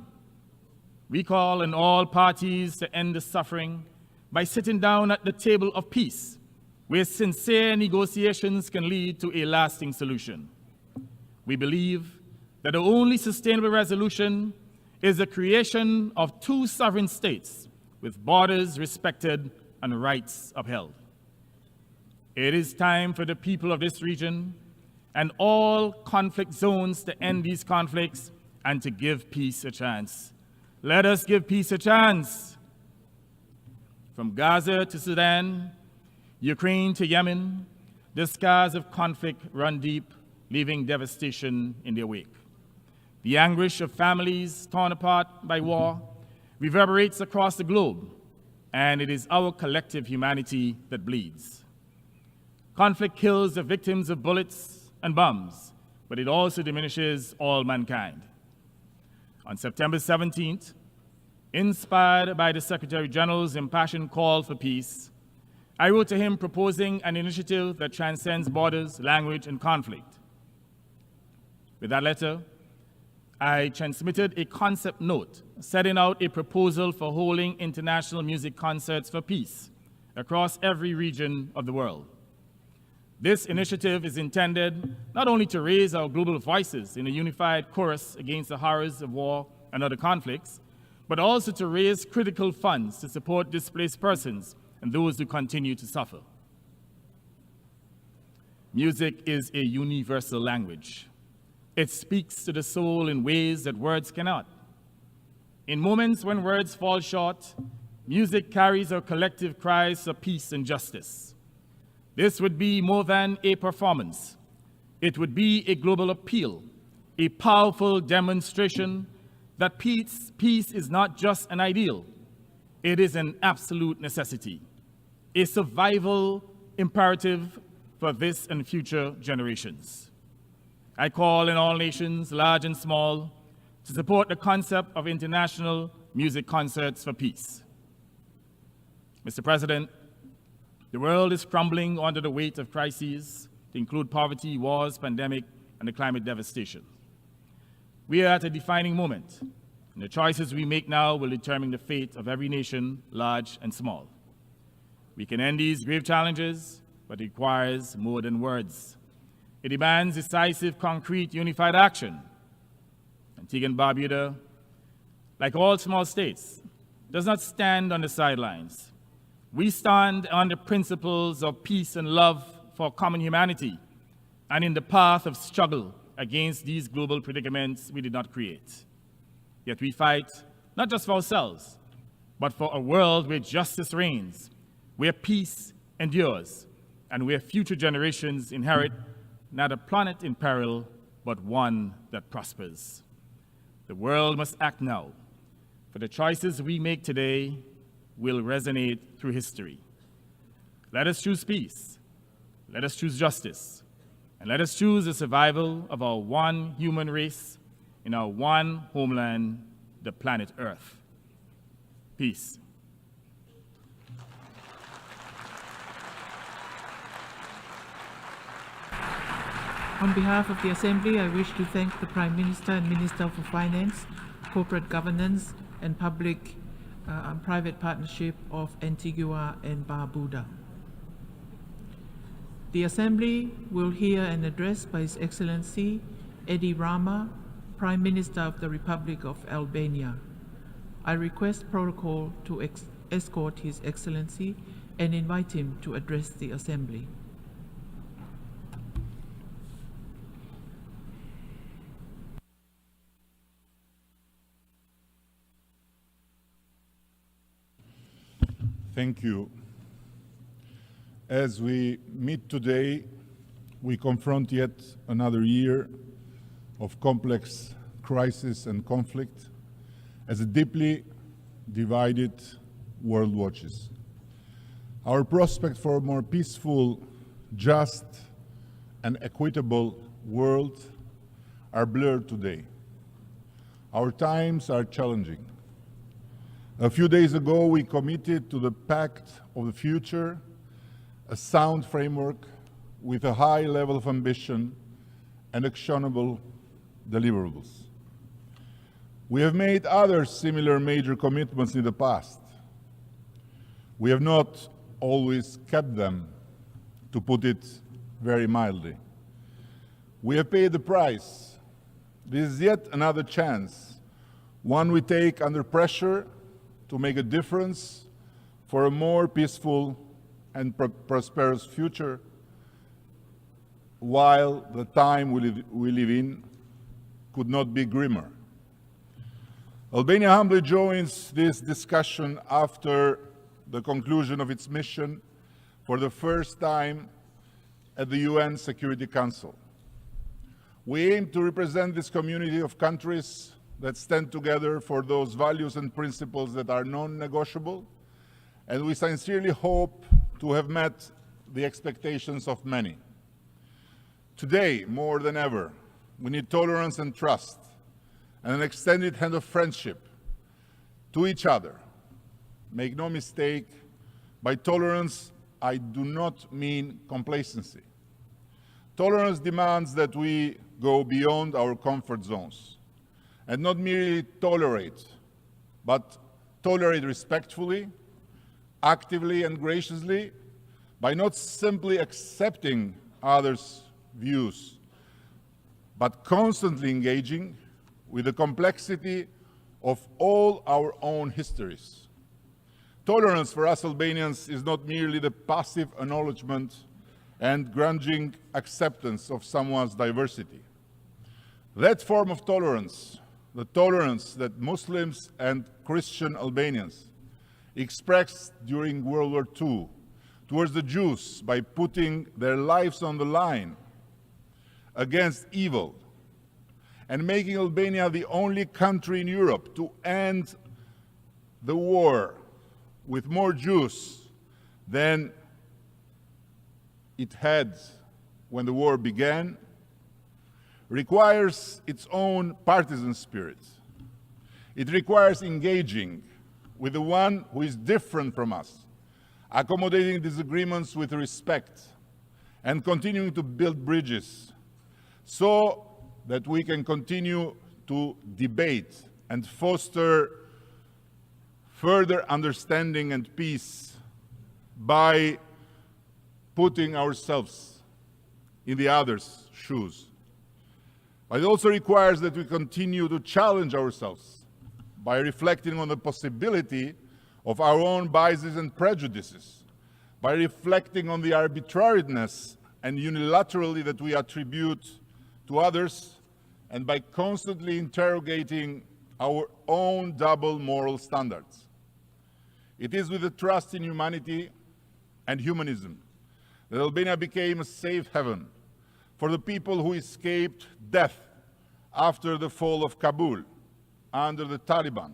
We call on all parties to end the suffering by sitting down at the table of peace, where sincere negotiations can lead to a lasting solution. We believe that the only sustainable resolution is the creation of two sovereign states with borders respected and rights upheld. It is time for the people of this region and all conflict zones to end these conflicts and to give peace a chance. Let us give peace a chance. From Gaza to Sudan, Ukraine to Yemen, the scars of conflict run deep, leaving devastation in their wake. The anguish of families torn apart by war reverberates across the globe, and it is our collective humanity that bleeds. Conflict kills the victims of bullets and bombs, but it also diminishes all mankind. On September 17th, inspired by the Secretary General's impassioned call for peace, I wrote to him proposing an initiative that transcends borders, language, and conflict. With that letter, I transmitted a concept note setting out a proposal for holding international music concerts for peace across every region of the world. This initiative is intended not only to raise our global voices in a unified chorus against the horrors of war and other conflicts, but also to raise critical funds to support displaced persons and those who continue to suffer. Music is a universal language. It speaks to the soul in ways that words cannot. In moments when words fall short, music carries our collective cries for peace and justice. This would be more than a performance. It would be a global appeal, a powerful demonstration that peace is not just an ideal, it is an absolute necessity, a survival imperative for this and future generations. I call on all nations, large and small, to support the concept of international music concerts for peace. Mr. President, the world is crumbling under the weight of crises, to include poverty, wars, pandemic, and the climate devastation. We are at a defining moment, and the choices we make now will determine the fate of every nation, large and small. We can end these grave challenges, but it requires more than words. It demands decisive, concrete, unified action. Antigua and Barbuda, like all small states, does not stand on the sidelines. We stand on the principles of peace and love for common humanity, and in the path of struggle against these global predicaments we did not create. Yet we fight not just for ourselves, but for a world where justice reigns, where peace endures, and where future generations inherit not a planet in peril, but one that prospers. The world must act now, for the choices we make today will resonate through history. Let us choose peace, let us choose justice, and let us choose the survival of our one human race in our one homeland, the planet Earth. Peace. On behalf of the Assembly, I wish to thank the Prime Minister and Minister for Finance, Corporate Governance, and Public and Private Partnership of Antigua and Barbuda. The Assembly will hear an address by His Excellency Edi Rama, Prime Minister of the Republic of Albania. I request protocol to escort His Excellency and invite him to address the Assembly. Thank you. As we meet today, we confront yet another year of complex crisis and conflict as a deeply divided world watches. Our prospect for a more peaceful, just, and equitable world are blurred today. Our times are challenging. A few days ago, we committed to the Pact of the Future, a sound framework with a high level of ambition and actionable deliverables. We have made other similar major commitments in the past. We have not always kept them, to put it very mildly. We have paid the price. This is yet another chance, one we take under pressure to make a difference for a more peaceful and prosperous future, while the time we live in could not be grimmer. Albania humbly joins this discussion after the conclusion of its mission for the first time at the UN Security Council. We aim to represent this community of countries that stand together for those values and principles that are non-negotiable, and we sincerely hope to have met the expectations of many. Today, more than ever, we need tolerance and trust, and an extended hand of friendship to each other. Make no mistake, by tolerance, I do not mean complacency. Tolerance demands that we go beyond our comfort zones, and not merely tolerate, but tolerate respectfully, actively and graciously, by not simply accepting others' views, but constantly engaging with the complexity of all our own histories. Tolerance for us Albanians is not merely the passive acknowledgement and grudging acceptance of someone's diversity. That form of tolerance the tolerance that Muslims and Christian Albanians expressed during World War II towards the Jews by putting their lives on the line against evil and making Albania the only country in Europe to end the war with more Jews than it had when the war began, requires its own partisan spirit. It requires engaging with the one who is different from us, accommodating disagreements with respect, and continuing to build bridges so that we can continue to debate and foster further understanding and peace by putting ourselves in the other's shoes. But it also requires that we continue to challenge ourselves by reflecting on the possibility of our own biases and prejudices, by reflecting on the arbitrariness and unilaterally that we attribute to others, and by constantly interrogating our own double moral standards. It is with the trust in humanity and humanism that Albania became a safe haven for the people who escaped death after the fall of Kabul under the Taliban,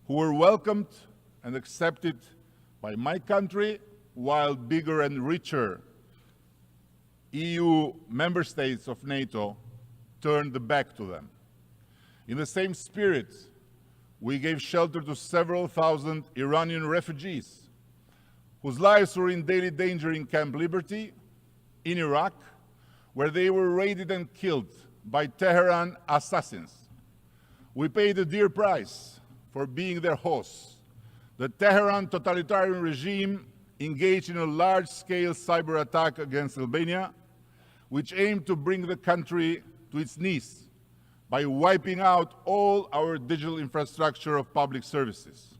who were welcomed and accepted by my country, while bigger and richer EU member states of NATO turned the back to them. In the same spirit, we gave shelter to several thousand Iranian refugees whose lives were in daily danger in Camp Liberty, in Iraq, where they were raided and killed by Tehran assassins. We paid a dear price for being their hosts. The Tehran totalitarian regime engaged in a large-scale cyber attack against Albania, which aimed to bring the country to its knees by wiping out all our digital infrastructure of public services.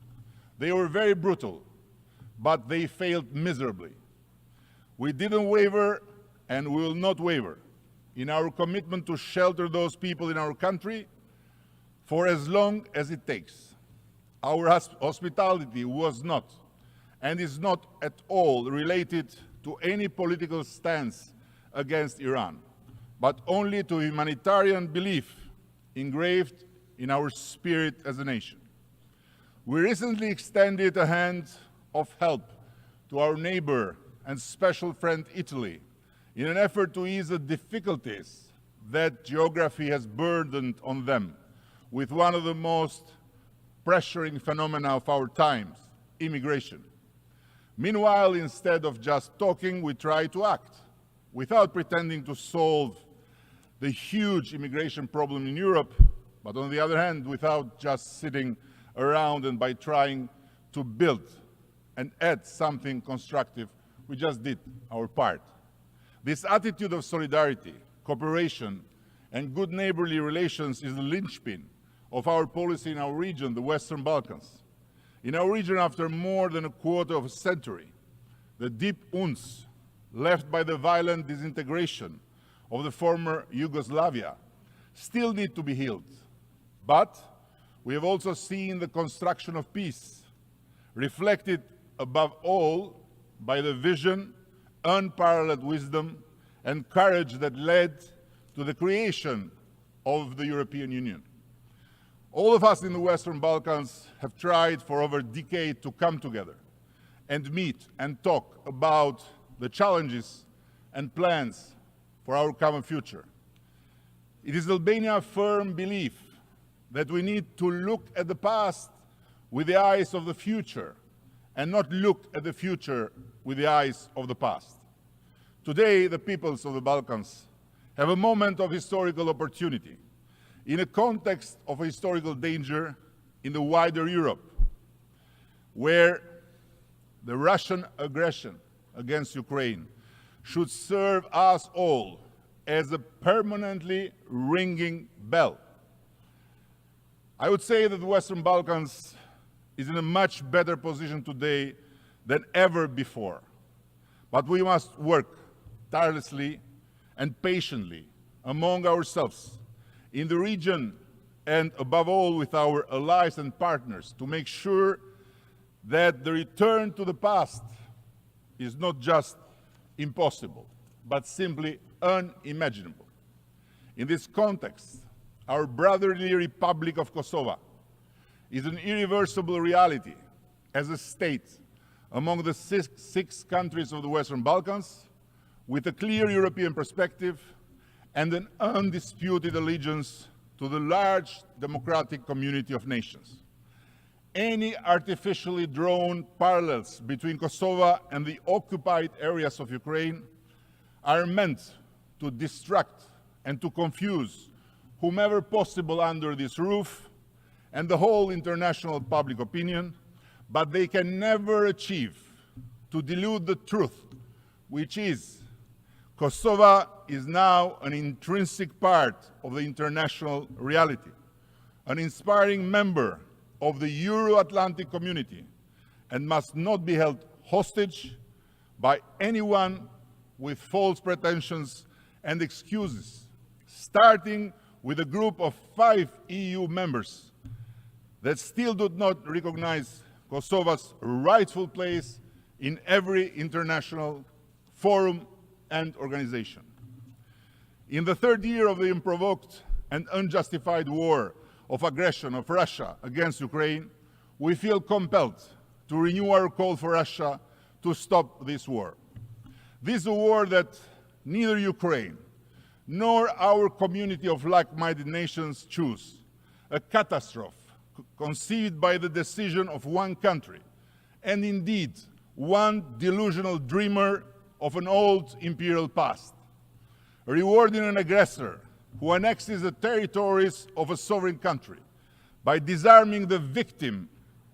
They were very brutal, but they failed miserably. We didn't waver, and we will not waver in our commitment to shelter those people in our country for as long as it takes. Our hospitality was not, and is not at all related to any political stance against Iran, but only to humanitarian belief engraved in our spirit as a nation. We recently extended a hand of help to our neighbor and special friend Italy in an effort to ease the difficulties that geography has burdened on them with one of the most pressuring phenomena of our times, immigration. Meanwhile, instead of just talking, we try to act without pretending to solve the huge immigration problem in Europe, but on the other hand, without just sitting around and by trying to build and add something constructive, we just did our part. This attitude of solidarity, cooperation, and good neighborly relations is the linchpin of our policy in our region, the Western Balkans. In our region, after more than a quarter of a century, the deep wounds left by the violent disintegration of the former Yugoslavia still need to be healed. But we have also seen the construction of peace, reflected above all by the vision, unparalleled wisdom, and courage that led to the creation of the European Union. All of us in the Western Balkans have tried for over a decade to come together and meet and talk about the challenges and plans for our common future. It is Albania's firm belief that we need to look at the past with the eyes of the future and not look at the future with the eyes of the past. Today, the peoples of the Balkans have a moment of historical opportunity in a context of historical danger in the wider Europe, where the Russian aggression against Ukraine should serve us all as a permanently ringing bell. I would say that the Western Balkans is in a much better position today than ever before. But we must work tirelessly and patiently among ourselves, in the region and above all with our allies and partners, to make sure that the return to the past is not just impossible, but simply unimaginable. In this context, our brotherly Republic of Kosovo is an irreversible reality as a state among the six countries of the Western Balkans, with a clear European perspective and an undisputed allegiance to the large democratic community of nations. Any artificially drawn parallels between Kosovo and the occupied areas of Ukraine are meant to distract and to confuse whomever possible under this roof and the whole international public opinion, but they can never achieve to dilute the truth, which is Kosovo is now an intrinsic part of the international reality, an inspiring member of the Euro-Atlantic community, and must not be held hostage by anyone with false pretensions and excuses, starting with a group of 5 EU members that still do not recognize Kosovo's rightful place in every international forum and organization. In the third year of the unprovoked and unjustified war of aggression of Russia against Ukraine, we feel compelled to renew our call for Russia to stop this war. This is a war that neither Ukraine nor our community of like-minded nations choose, a catastrophe conceived by the decision of one country, and indeed one delusional dreamer of an old imperial past, rewarding an aggressor who annexes the territories of a sovereign country by disarming the victim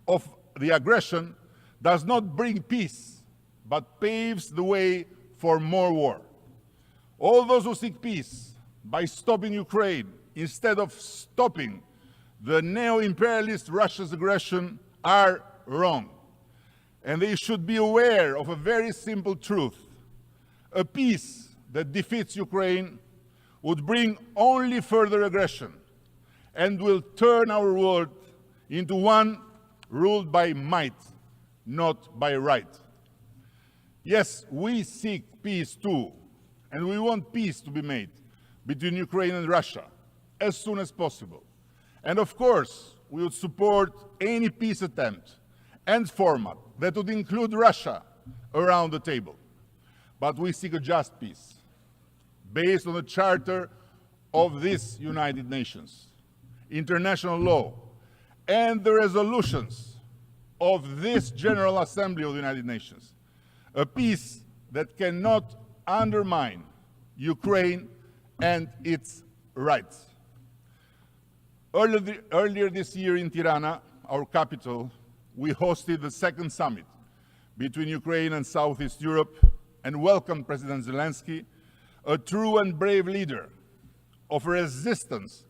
of the aggression does not bring peace, but paves the way for more war. All those who seek peace by stopping Ukraine instead of stopping the neo-imperialist Russia's aggression are wrong. And they should be aware of a very simple truth. A peace that defeats Ukraine would bring only further aggression and will turn our world into one ruled by might, not by right. Yes, we seek peace too, and we want peace to be made between Ukraine and Russia as soon as possible. And of course, we would support any peace attempt and format that would include Russia around the table. But we seek a just peace, based on the Charter of this United Nations, international law, and the resolutions of this General Assembly of the United Nations. A peace that cannot undermine Ukraine and its rights. Earlier this year in Tirana, our capital, we hosted the second summit between Ukraine and Southeast Europe and welcomed President Zelensky, a true and brave leader of resistance,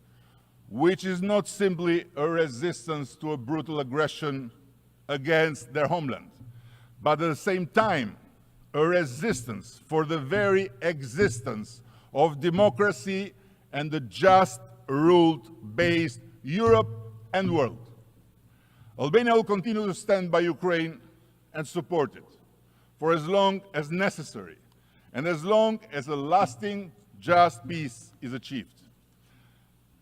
which is not simply a resistance to a brutal aggression against their homeland, but at the same time, a resistance for the very existence of democracy and the just rule-based Europe and world. Albania will continue to stand by Ukraine and support it for as long as necessary and as long as a lasting, just peace is achieved.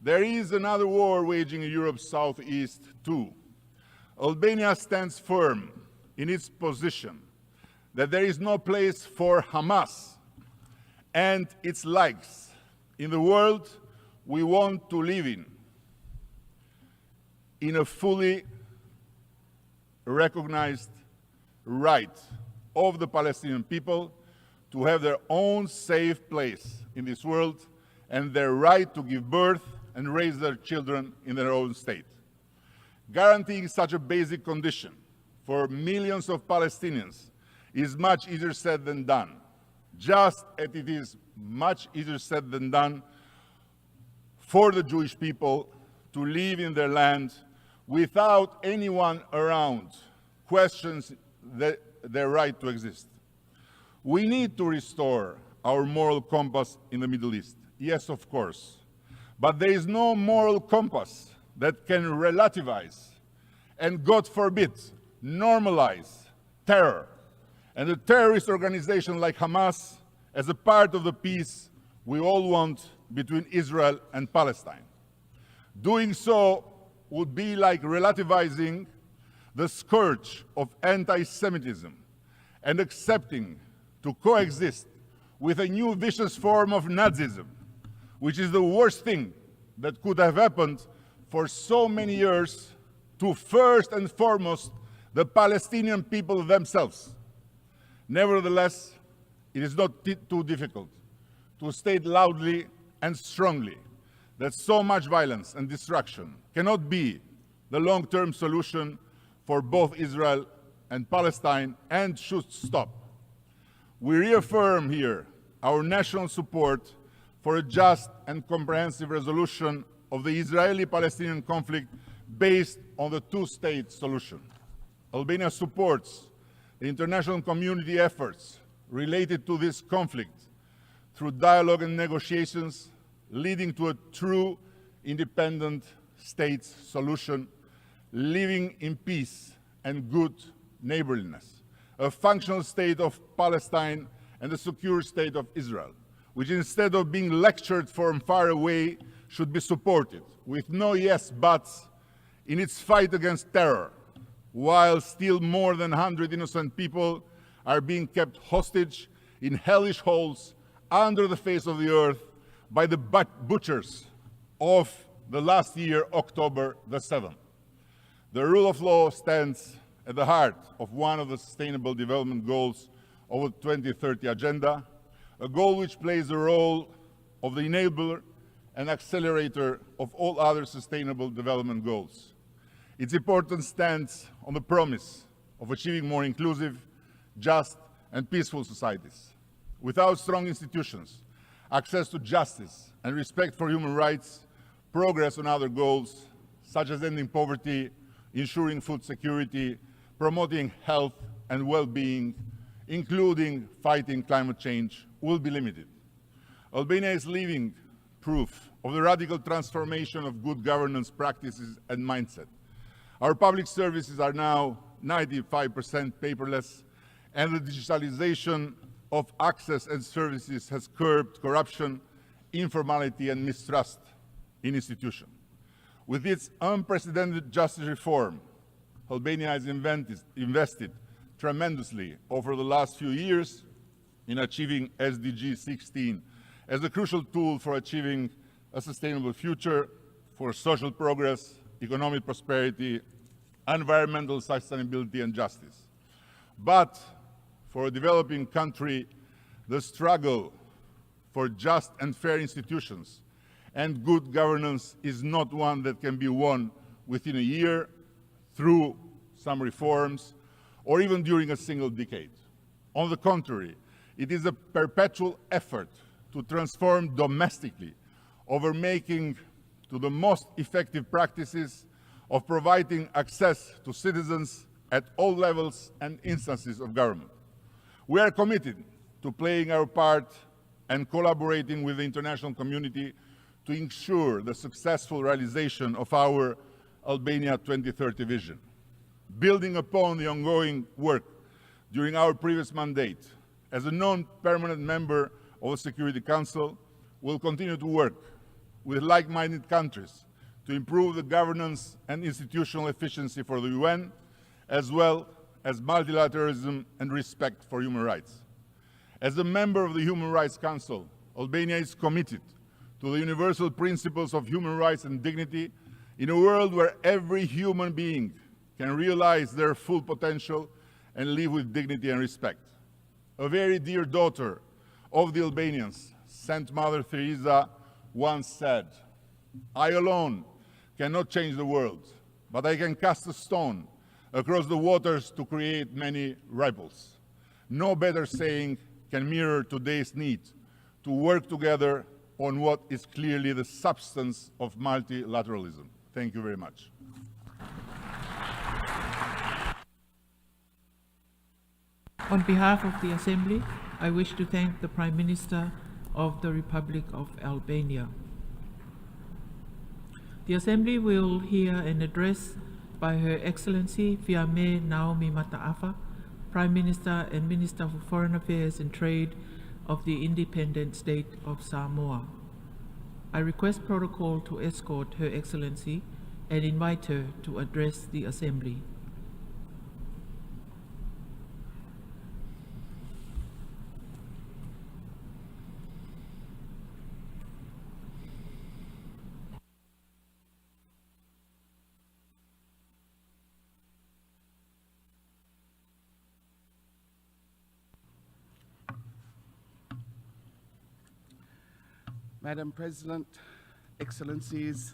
There is another war waging in Europe's southeast too. Albania stands firm in its position that there is no place for Hamas and its likes in the world we want to live in a fully recognized right of the Palestinian people to have their own safe place in this world and their right to give birth and raise their children in their own state. Guaranteeing such a basic condition for millions of Palestinians is much easier said than done, just as it is much easier said than done for the Jewish people to live in their land without anyone around questions their right to exist. We need to restore our moral compass in the Middle East, yes, of course, But there is no moral compass that can relativize and, God forbid, normalize terror and a terrorist organization like Hamas as a part of the peace we all want between Israel and Palestine. Doing so would be like relativizing the scourge of anti-Semitism and accepting to coexist with a new vicious form of Nazism, which is the worst thing that could have happened for so many years to, first and foremost, the Palestinian people themselves. Nevertheless, it is not too difficult to state loudly and strongly that so much violence and destruction cannot be the long-term solution for both Israel and Palestine and should stop. We reaffirm here our national support for a just and comprehensive resolution of the Israeli-Palestinian conflict based on the two-state solution. Albania supports the international community efforts related to this conflict through dialogue and negotiations leading to a true independent states solution, living in peace and good neighborliness, a functional state of Palestine and a secure state of Israel, which instead of being lectured from far away should be supported with no yes buts in its fight against terror, while still more than 100 innocent people are being kept hostage in hellish holes under the face of the earth by the butchers of the last year, October the 7th. The rule of law stands at the heart of one of the Sustainable Development Goals of the 2030 Agenda, a goal which plays the role of the enabler and accelerator of all other sustainable development goals. Its importance stands on the promise of achieving more inclusive, just, and peaceful societies. Without strong institutions, access to justice, and respect for human rights, progress on other goals, such as ending poverty, ensuring food security, promoting health and well-being, including fighting climate change, will be limited. Albania is living proof of the radical transformation of good governance practices and mindset. Our public services are now 95% paperless, and the digitalization of access and services has curbed corruption, informality, and mistrust in institutions. With its unprecedented justice reform, Albania has invested tremendously over the last few years in achieving SDG 16 as a crucial tool for achieving a sustainable future, for social progress, economic prosperity, environmental sustainability, and justice. But for a developing country, the struggle for just and fair institutions and good governance is not one that can be won within a year through some reforms or even during a single decade. On the contrary, it is a perpetual effort to transform domestically over making to the most effective practices of providing access to citizens at all levels and instances of government. We are committed to playing our part and collaborating with the international community to ensure the successful realization of our Albania 2030 vision. Building upon the ongoing work during our previous mandate, as a non-permanent member of the Security Council, we'll continue to work with like-minded countries to improve the governance and institutional efficiency for the UN, as well as multilateralism and respect for human rights. As a member of the Human Rights Council, Albania is committed to the universal principles of human rights and dignity in a world where every human being can realize their full potential and live with dignity and respect. A very dear daughter of the Albanians, Saint Mother Teresa, once said, "I alone cannot change the world, but I can cast a stone across the waters to create many ripples." No better saying can mirror today's need to work together on what is clearly the substance of multilateralism. Thank you very much. On behalf of the Assembly, I wish to thank the Prime Minister of the Republic of Albania. The Assembly will hear an address by Her Excellency Fiame Naomi Mataafa, Prime Minister and Minister for Foreign Affairs and Trade of the independent state of Samoa. I request protocol to escort Her Excellency and invite her to address the Assembly. Madam President, Excellencies,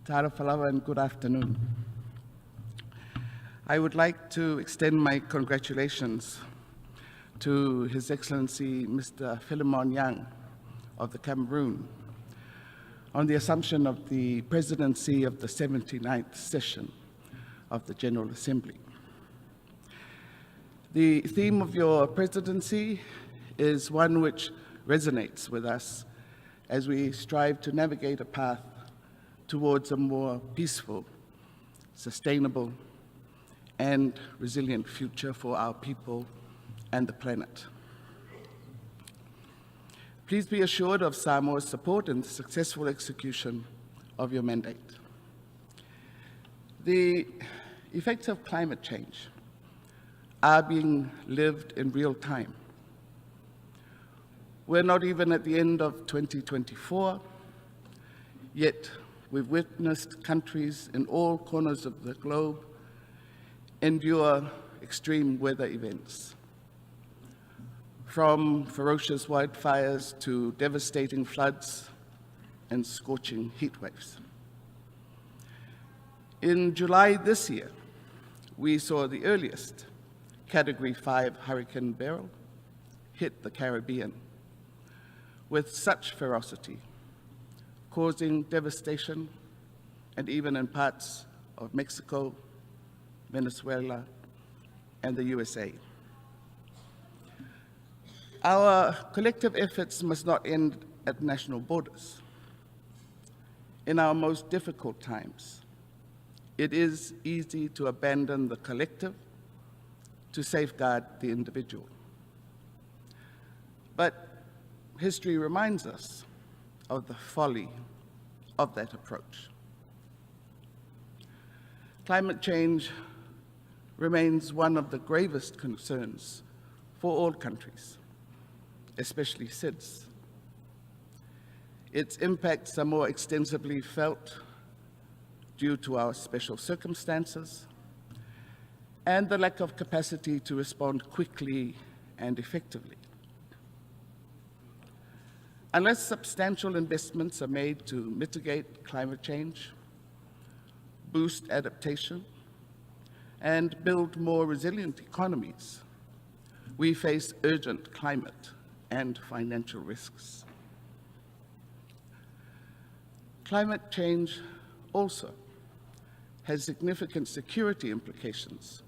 Tara Falawa, and good afternoon. I would like to extend my congratulations to His Excellency Mr. Philemon Yang of the Cameroon on the assumption of the presidency of the 79th session of the General Assembly. The theme of your presidency is one which resonates with us as we strive to navigate a path towards a more peaceful, sustainable, and resilient future for our people and the planet. Please be assured of Samoa's support in the successful execution of your mandate. The effects of climate change are being lived in real time. We're not even at the end of 2024, yet we've witnessed countries in all corners of the globe endure extreme weather events, from ferocious wildfires to devastating floods and scorching heat waves. In July this year, we saw the earliest Category 5 Hurricane Beryl hit the Caribbean with such ferocity, causing devastation, and even in parts of Mexico, Venezuela, and the USA. Our collective efforts must not end at national borders. In our most difficult times, it is easy to abandon the collective to safeguard the individual. But history reminds us of the folly of that approach. Climate change remains one of the gravest concerns for all countries, especially SIDS. Its impacts are more extensively felt due to our special circumstances and the lack of capacity to respond quickly and effectively. Unless substantial investments are made to mitigate climate change, boost adaptation, and build more resilient economies, we face urgent climate and financial risks. Climate change also has significant security implications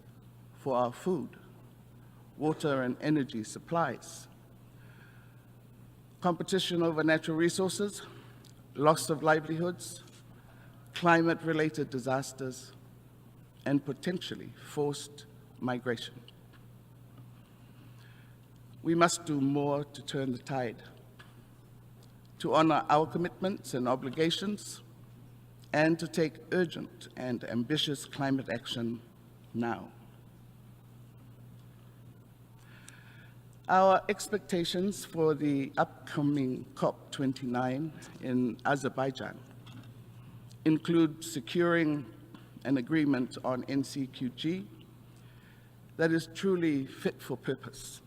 for our food, water, and energy supplies. Competition over natural resources, loss of livelihoods, climate-related disasters, and potentially forced migration. We must do more to turn the tide, to honor our commitments and obligations, and to take urgent and ambitious climate action now. Our expectations for the upcoming COP29 in Azerbaijan include securing an agreement on NCQG that is truly fit for purpose.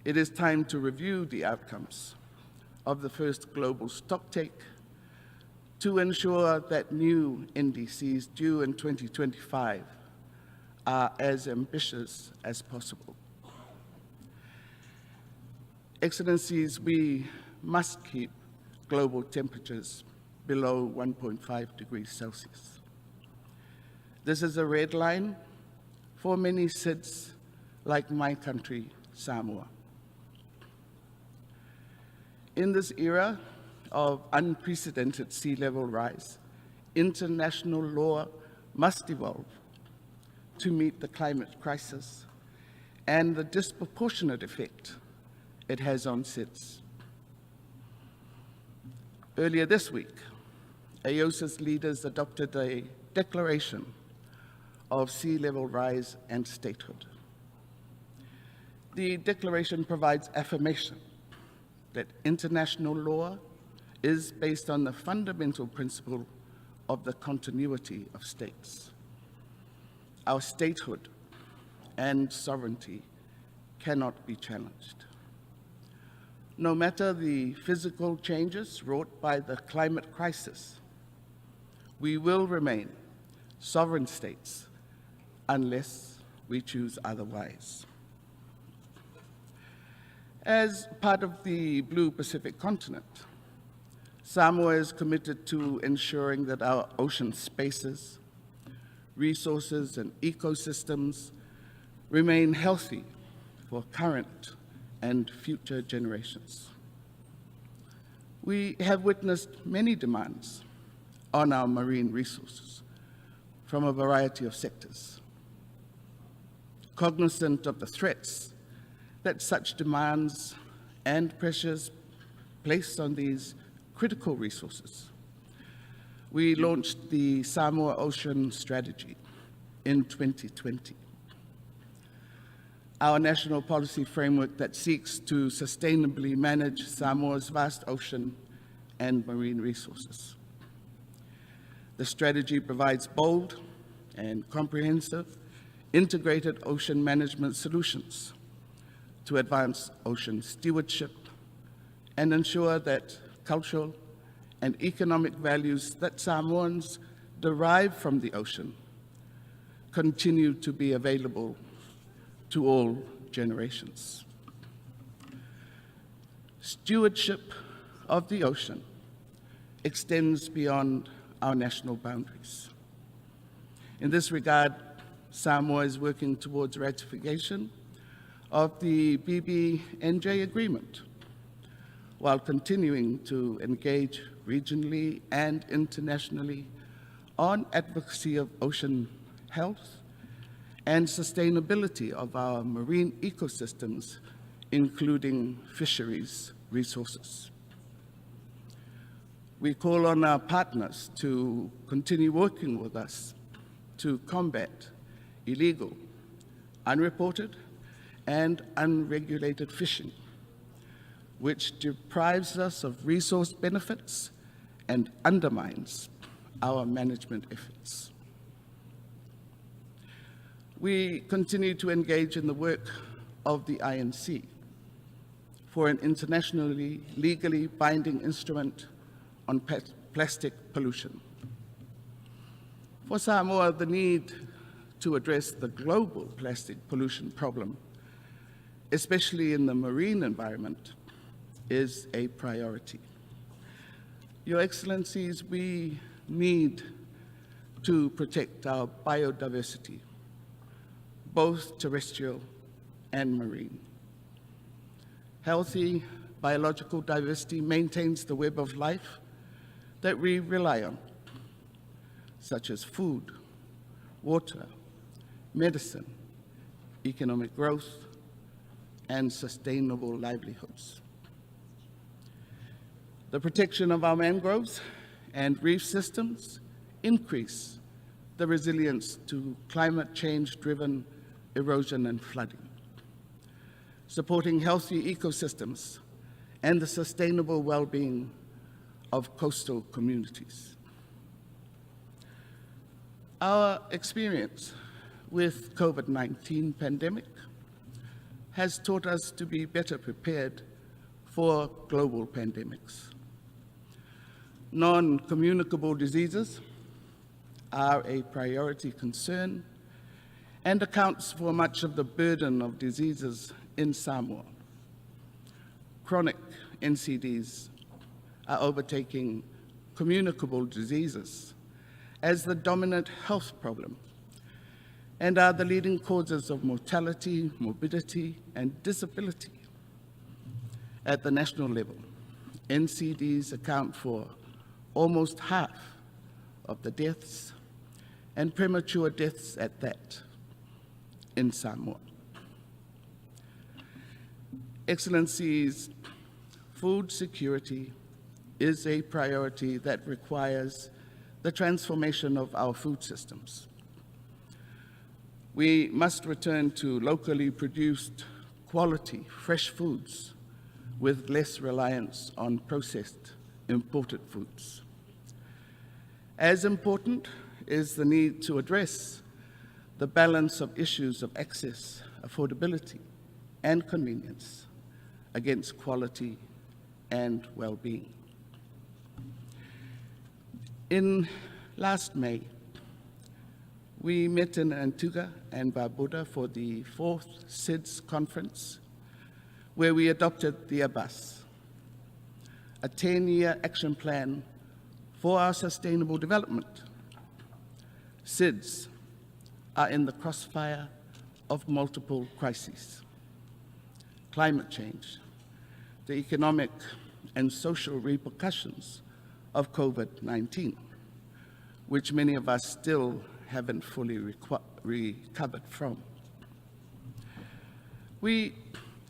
It is time to review the outcomes of the first global stocktake to ensure that new NDCs due in 2025 are as ambitious as possible. Excellencies, we must keep global temperatures below 1.5 degrees Celsius. This is a red line for many SIDS like my country, Samoa. In this era of unprecedented sea level rise, international law must evolve to meet the climate crisis and the disproportionate effect it has on SIDS. Earlier this week, AOSIS leaders adopted a declaration of sea level rise and statehood. The declaration provides affirmation that international law is based on the fundamental principle of the continuity of states. Our statehood and sovereignty cannot be challenged. No matter the physical changes wrought by the climate crisis, we will remain sovereign states unless we choose otherwise. As part of the Blue Pacific continent, Samoa is committed to ensuring that our ocean spaces, resources, and ecosystems remain healthy for current and future generations. We have witnessed many demands on our marine resources from a variety of sectors. Cognizant of the threats that such demands and pressures place on these critical resources, we launched the Samoa Ocean Strategy in 2020, our national policy framework that seeks to sustainably manage Samoa's vast ocean and marine resources. The strategy provides bold and comprehensive integrated ocean management solutions to advance ocean stewardship and ensure that cultural and economic values that Samoans derive from the ocean continue to be available to all generations. Stewardship of the ocean extends beyond our national boundaries. In this regard, Samoa is working towards ratification of the BBNJ agreement, while continuing to engage regionally and internationally on advocacy of ocean health and sustainability of our marine ecosystems, including fisheries resources. We call on our partners to continue working with us to combat illegal, unreported, and unregulated fishing, which deprives us of resource benefits and undermines our management efforts. We continue to engage in the work of the INC for an internationally legally binding instrument on plastic pollution. For Samoa, the need to address the global plastic pollution problem, especially in the marine environment, is a priority. Your Excellencies, we need to protect our biodiversity, both terrestrial and marine. Healthy biological diversity maintains the web of life that we rely on, such as food, water, medicine, economic growth, and sustainable livelihoods. The protection of our mangroves and reef systems increase the resilience to climate change-driven erosion and flooding. Supporting healthy ecosystems and the sustainable well-being of coastal communities. Our experience with COVID-19 pandemic has taught us to be better prepared for global pandemics. Non-communicable diseases are a priority concern and accounts for much of the burden of diseases in Samoa. Chronic NCDs are overtaking communicable diseases as the dominant health problem and are the leading causes of mortality, morbidity, and disability. At the national level, NCDs account for almost half of the deaths, and premature deaths at that, in Samoa. Excellencies, food security is a priority that requires the transformation of our food systems. We must return to locally produced, quality, fresh foods with less reliance on processed, imported foods. As important is the need to address the balance of issues of access, affordability, and convenience against quality and well-being. In last May, we met in Antigua and Barbuda for the 4th SIDS conference, where we adopted the ABAS, a 10-year action plan for our sustainable development. SIDS are in the crossfire of multiple crises: climate change, the economic and social repercussions of COVID-19, which many of us still haven't fully recovered from. We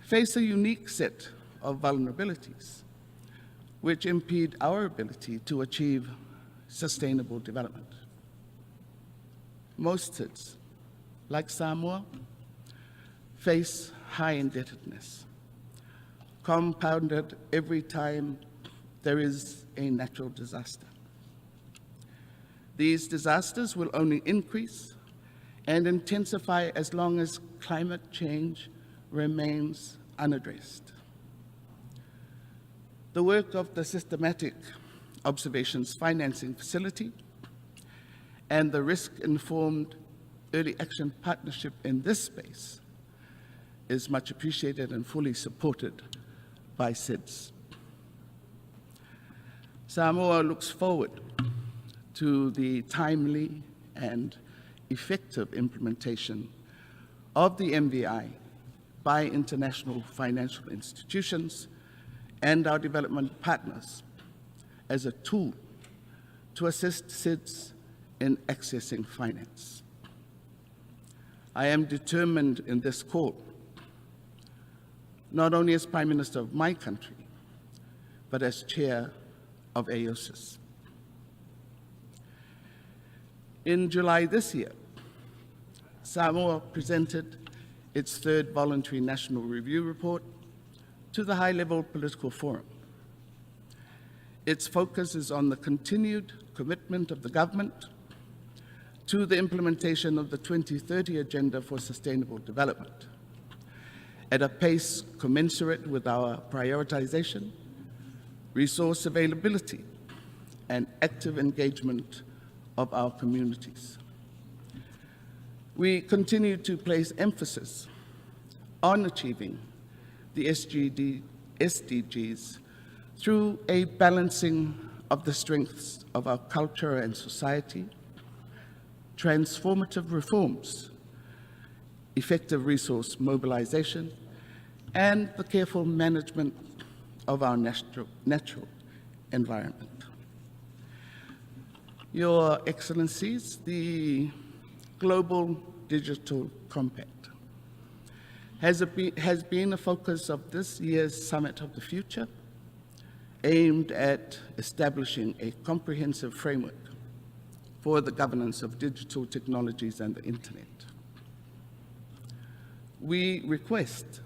face a unique set of vulnerabilities which impede our ability to achieve sustainable development. Most SIDS, like Samoa, face high indebtedness, compounded every time there is a natural disaster. These disasters will only increase and intensify as long as climate change remains unaddressed. The work of the Systematic Observations Financing Facility and the Risk-Informed Early Action Partnership in this space is much appreciated and fully supported by SIDS. Samoa looks forward to the timely and effective implementation of the MVI by international financial institutions and our development partners as a tool to assist SIDS in accessing finance. I am determined in this call, not only as Prime Minister of my country, but as Chair of AOSIS. In July this year, Samoa presented its 3rd voluntary national review report to the high-level political forum. Its focus is on the continued commitment of the government to the implementation of the 2030 Agenda for Sustainable Development at a pace commensurate with our prioritization, resource availability, and active engagement of our communities. We continue to place emphasis on achieving the SDGs through a balancing of the strengths of our culture and society, transformative reforms, effective resource mobilization, and the careful management of our natural environment. Your Excellencies, the Global Digital Compact has been a focus of this year's Summit of the Future, aimed at establishing a comprehensive framework for the governance of digital technologies and the Internet. We request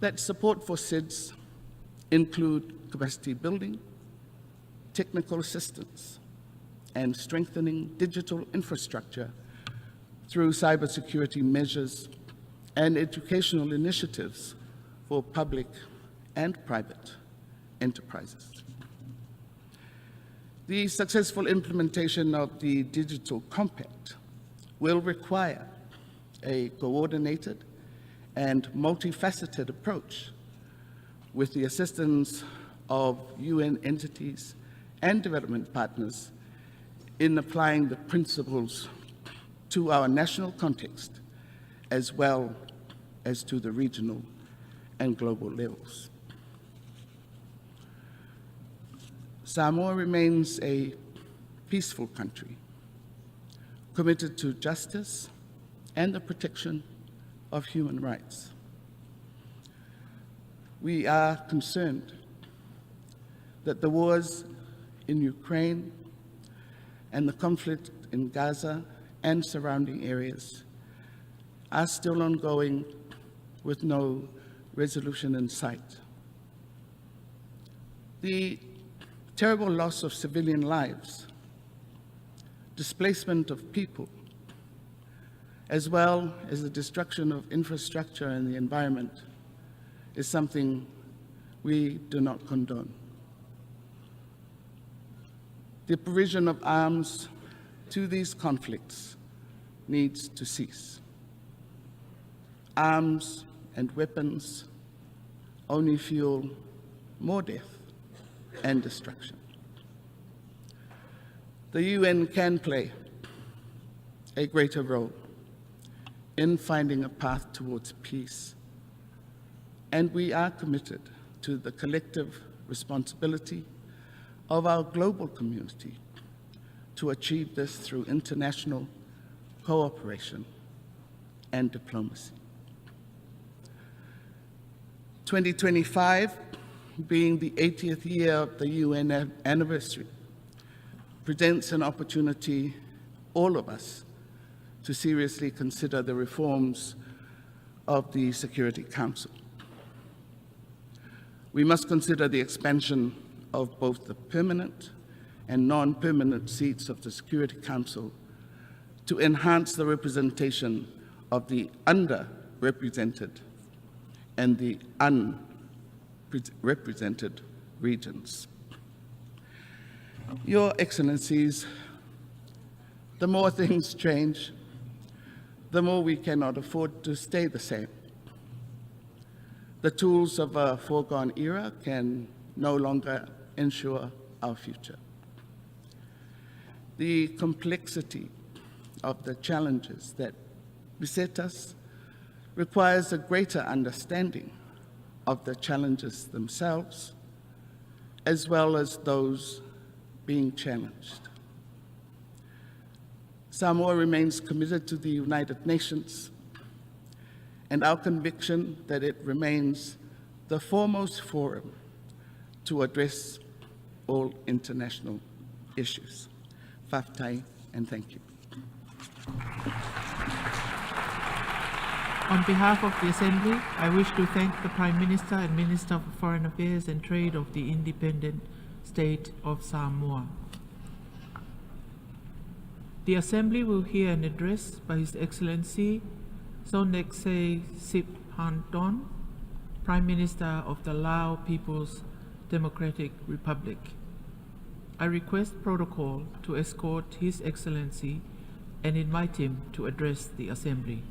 that support for SIDS include capacity building, technical assistance, and strengthening digital infrastructure through cybersecurity measures and educational initiatives for public and private enterprises. The successful implementation of the Digital Compact will require a coordinated and multifaceted approach with the assistance of UN entities and development partners in applying the principles to our national context as well as to the regional and global levels. Samoa remains a peaceful country, committed to justice and the protection of human rights. We are concerned that the wars in Ukraine and the conflict in Gaza and surrounding areas are still ongoing with no resolution in sight. The terrible loss of civilian lives, displacement of people, as well as the destruction of infrastructure and the environment is something we do not condone. The provision of arms to these conflicts needs to cease. Arms and weapons only fuel more death and destruction. The UN can play a greater role in finding a path towards peace, and we are committed to the collective responsibility of our global community to achieve this through international cooperation and diplomacy. 2025, being the 80th year of the UN anniversary, presents an opportunity, all of us, to seriously consider the reforms of the Security Council. We must consider the expansion of both the permanent and non-permanent seats of the Security Council to enhance the representation of the underrepresented and the unrepresented regions. Your Excellencies, the more things change, the more we cannot afford to stay the same. The tools of a foregone era can no longer ensure our future. The complexity of the challenges that beset us requires a greater understanding of the challenges themselves, as well as those being challenged. Samoa remains committed to the United Nations, and our conviction that it remains the foremost forum to address all international issues. Whaftai, and thank you. On behalf of the Assembly, I wish to thank the Prime Minister and Minister for Foreign Affairs and Trade of the independent state of Samoa. The Assembly will hear an address by His Excellency Sonexay Siphandon, Prime Minister of the Lao People's Democratic Republic. I request protocol to escort His Excellency and invite him to address the Assembly.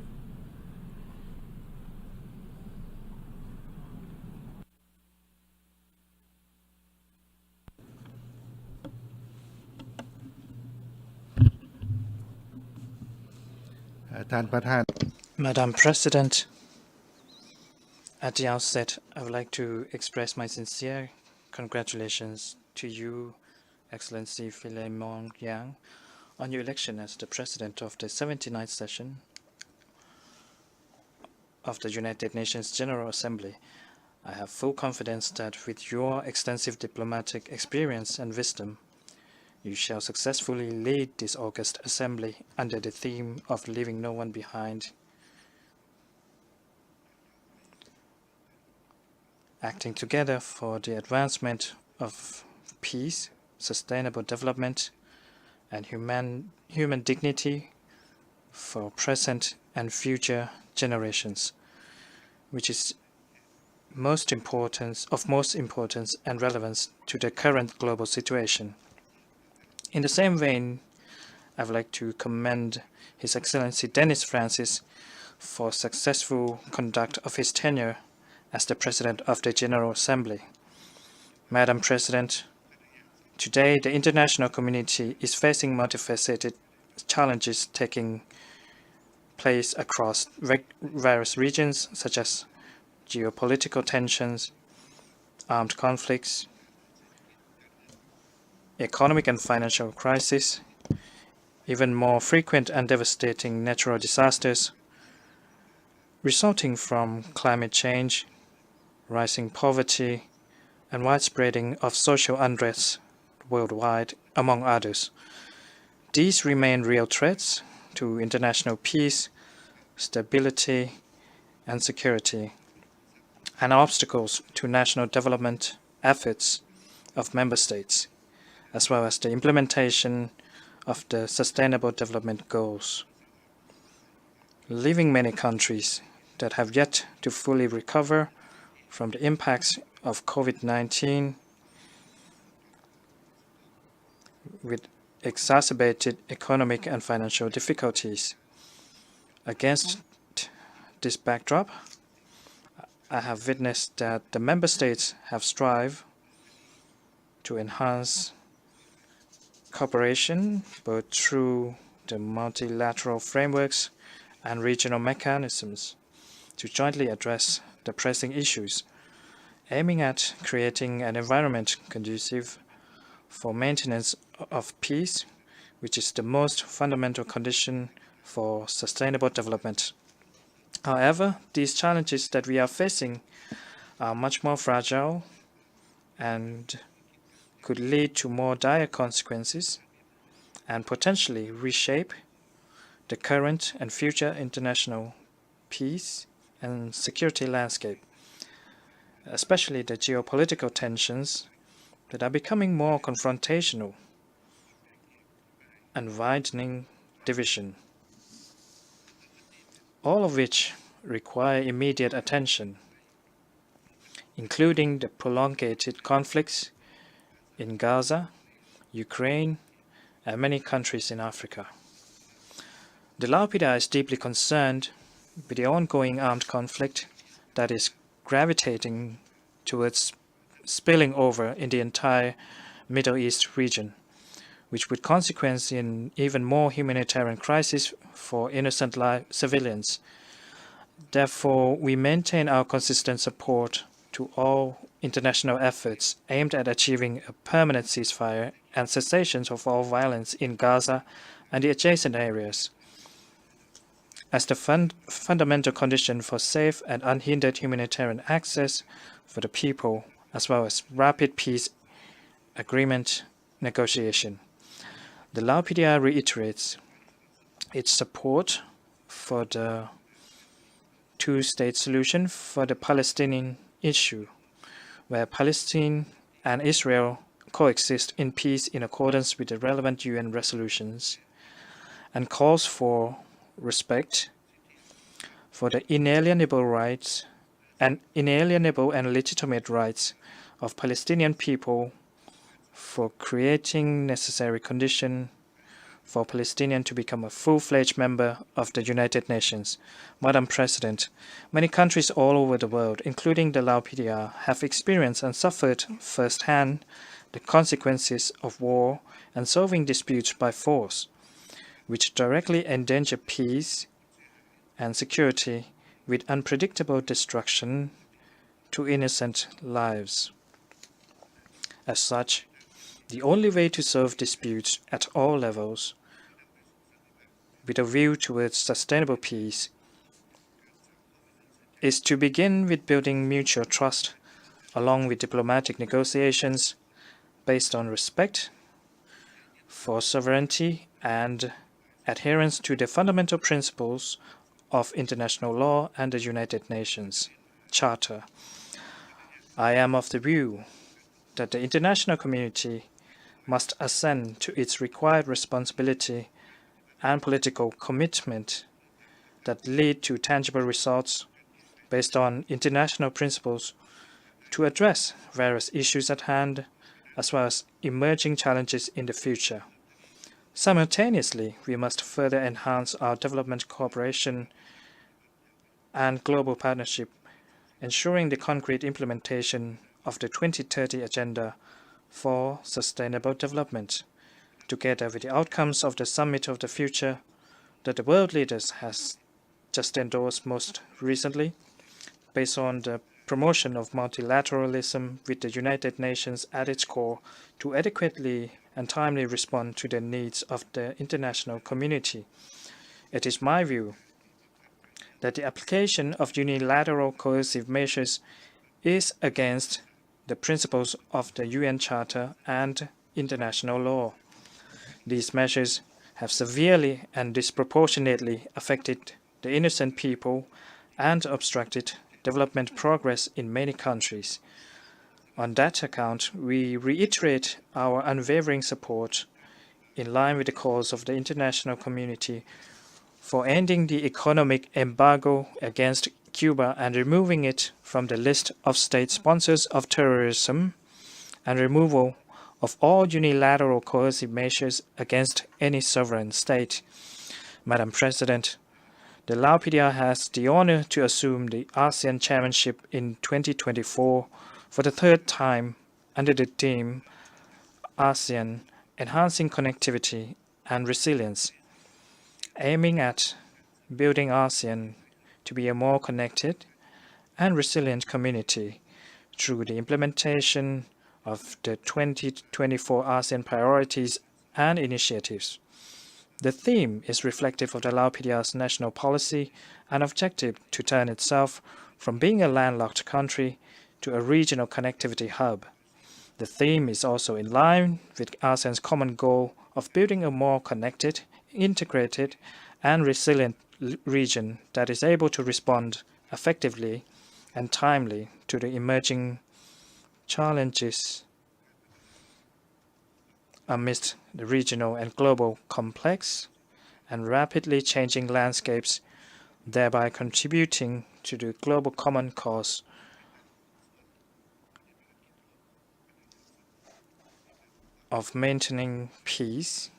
Madam President, at the outset, I would like to express my sincere congratulations to you, Excellency Philemon Yang, on your election as the President of the 79th session of the United Nations General Assembly. I have full confidence that with your extensive diplomatic experience and wisdom, you shall successfully lead this august assembly under the theme of leaving no one behind, acting together for the advancement of peace, sustainable development, and human dignity for present and future generations, which is of most importance and relevance to the current global situation. In the same vein, I would like to commend His Excellency Dennis Francis for successful conduct of his tenure as the President of the General Assembly. Madam President, today the international community is facing multifaceted challenges taking place across various regions such as geopolitical tensions, armed conflicts, economic and financial crisis, even more frequent and devastating natural disasters resulting from climate change, rising poverty, and widespreading of social unrest worldwide, among others. These remain real threats to international peace, stability, and security, and obstacles to national development efforts of member states, as well as the implementation of the Sustainable Development Goals, leaving many countries that have yet to fully recover from the impacts of COVID-19 with exacerbated economic and financial difficulties. Against this backdrop, I have witnessed that the member states have strived to enhance cooperation both through the multilateral frameworks and regional mechanisms to jointly address the pressing issues, aiming at creating an environment conducive for maintenance of peace, which is the most fundamental condition for sustainable development. However, these challenges that we are facing are much more fragile and could lead to more dire consequences and potentially reshape the current and future international peace and security landscape, especially the geopolitical tensions that are becoming more confrontational and widening division, all of which require immediate attention, including the prolonged conflicts in Gaza, Ukraine, and many countries in Africa. The Laupida is deeply concerned with the ongoing armed conflict that is gravitating towards spilling over in the entire Middle East region, which would consequence in even more humanitarian crisis for innocent civilians. Therefore, we maintain our consistent support to all international efforts aimed at achieving a permanent ceasefire and cessation of all violence in Gaza and the adjacent areas, as the fundamental condition for safe and unhindered humanitarian access for the people, as well as rapid peace agreement negotiation. The LAUPDR reiterates its support for the two-state solution for the Palestinian issue, where Palestine and Israel coexist in peace in accordance with the relevant UN resolutions, and calls for respect for the inalienable rights and inalienable and legitimate rights of Palestinian people, for creating necessary conditions for Palestinians to become a full-fledged member of the United Nations. Madam President, many countries all over the world, including the LAUPDR, have experienced and suffered firsthand the consequences of war and solving disputes by force, which directly endanger peace and security with unpredictable destruction to innocent lives. As such, the only way to solve disputes at all levels with a view towards sustainable peace is to begin with building mutual trust along with diplomatic negotiations based on respect for sovereignty and adherence to the fundamental principles of international law and the United Nations Charter. I am of the view that the international community must ascend to its required responsibility and political commitment that lead to tangible results based on international principles to address various issues at hand, as well as emerging challenges in the future. Simultaneously, we must further enhance our development cooperation and global partnership, ensuring the concrete implementation of the 2030 Agenda for Sustainable Development, together with the outcomes of the Summit of the Future that the world leaders has just endorsed most recently, based on the promotion of multilateralism with the United Nations at its core to adequately and timely respond to the needs of the international community. It is my view that the application of unilateral coercive measures is against the principles of the UN Charter and international law. These measures have severely and disproportionately affected the innocent people and obstructed development progress in many countries. On that account, we reiterate our unwavering support, in line with the calls of the international community, for ending the economic embargo against Cuba and removing it from the list of state sponsors of terrorism, and removal of all unilateral coercive measures against any sovereign state. Madam President, the Lao PDR has the honor to assume the ASEAN chairmanship in 2024 for the third time under the theme ASEAN Enhancing Connectivity and Resilience, aiming at building ASEAN to be a more connected and resilient community through the implementation of the 2024 ASEAN priorities and initiatives. The theme is reflective of the Lao PDR's national policy and objective to turn itself from being a landlocked country to a regional connectivity hub. The theme is also in line with ASEAN's common goal of building a more connected, integrated, and resilient region that is able to respond effectively and timely to the emerging challenges amidst the regional and global complex and rapidly changing landscapes, thereby contributing to the global common cause of maintaining peace,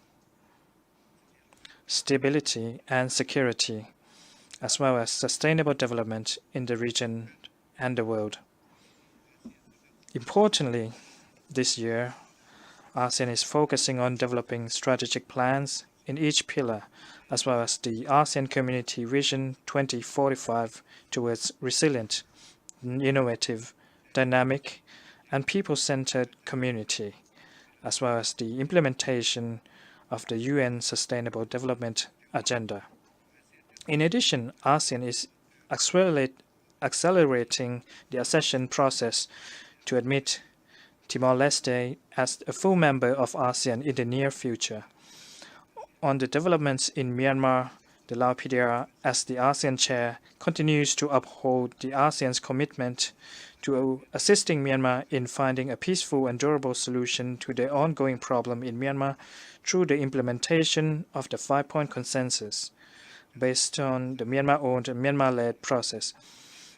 stability, and security, as well as sustainable development in the region and the world. Importantly, this year, ASEAN is focusing on developing strategic plans in each pillar, as well as the ASEAN Community Vision 2045 towards resilient, innovative, dynamic, and people-centered community, as well as the implementation of the UN Sustainable Development Agenda. In addition, ASEAN is accelerating the accession process to admit Timor-Leste as a full member of ASEAN in the near future. On the developments in Myanmar, the Lao PDR, as the ASEAN chair, continues to uphold the ASEAN's commitment to assisting Myanmar in finding a peaceful and durable solution to the ongoing problem in Myanmar through the implementation of the 5-point consensus based on the Myanmar-owned and Myanmar-led process.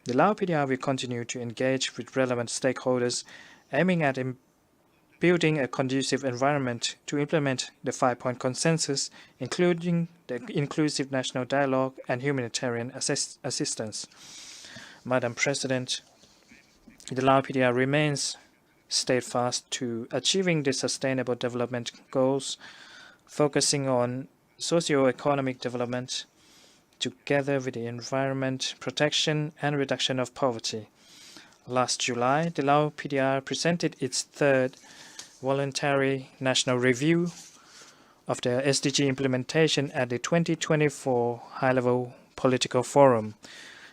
The Lao PDR will continue to engage with relevant stakeholders, aiming at building a conducive environment to implement the 5-point consensus, including the inclusive national dialogue and humanitarian assistance. Madam President, the Lao PDR remains steadfast to achieving the sustainable development goals, focusing on socio-economic development, together with the environment protection and reduction of poverty. Last July, the Lao PDR presented its third voluntary national review of the SDG implementation at the 2024 High-Level Political Forum,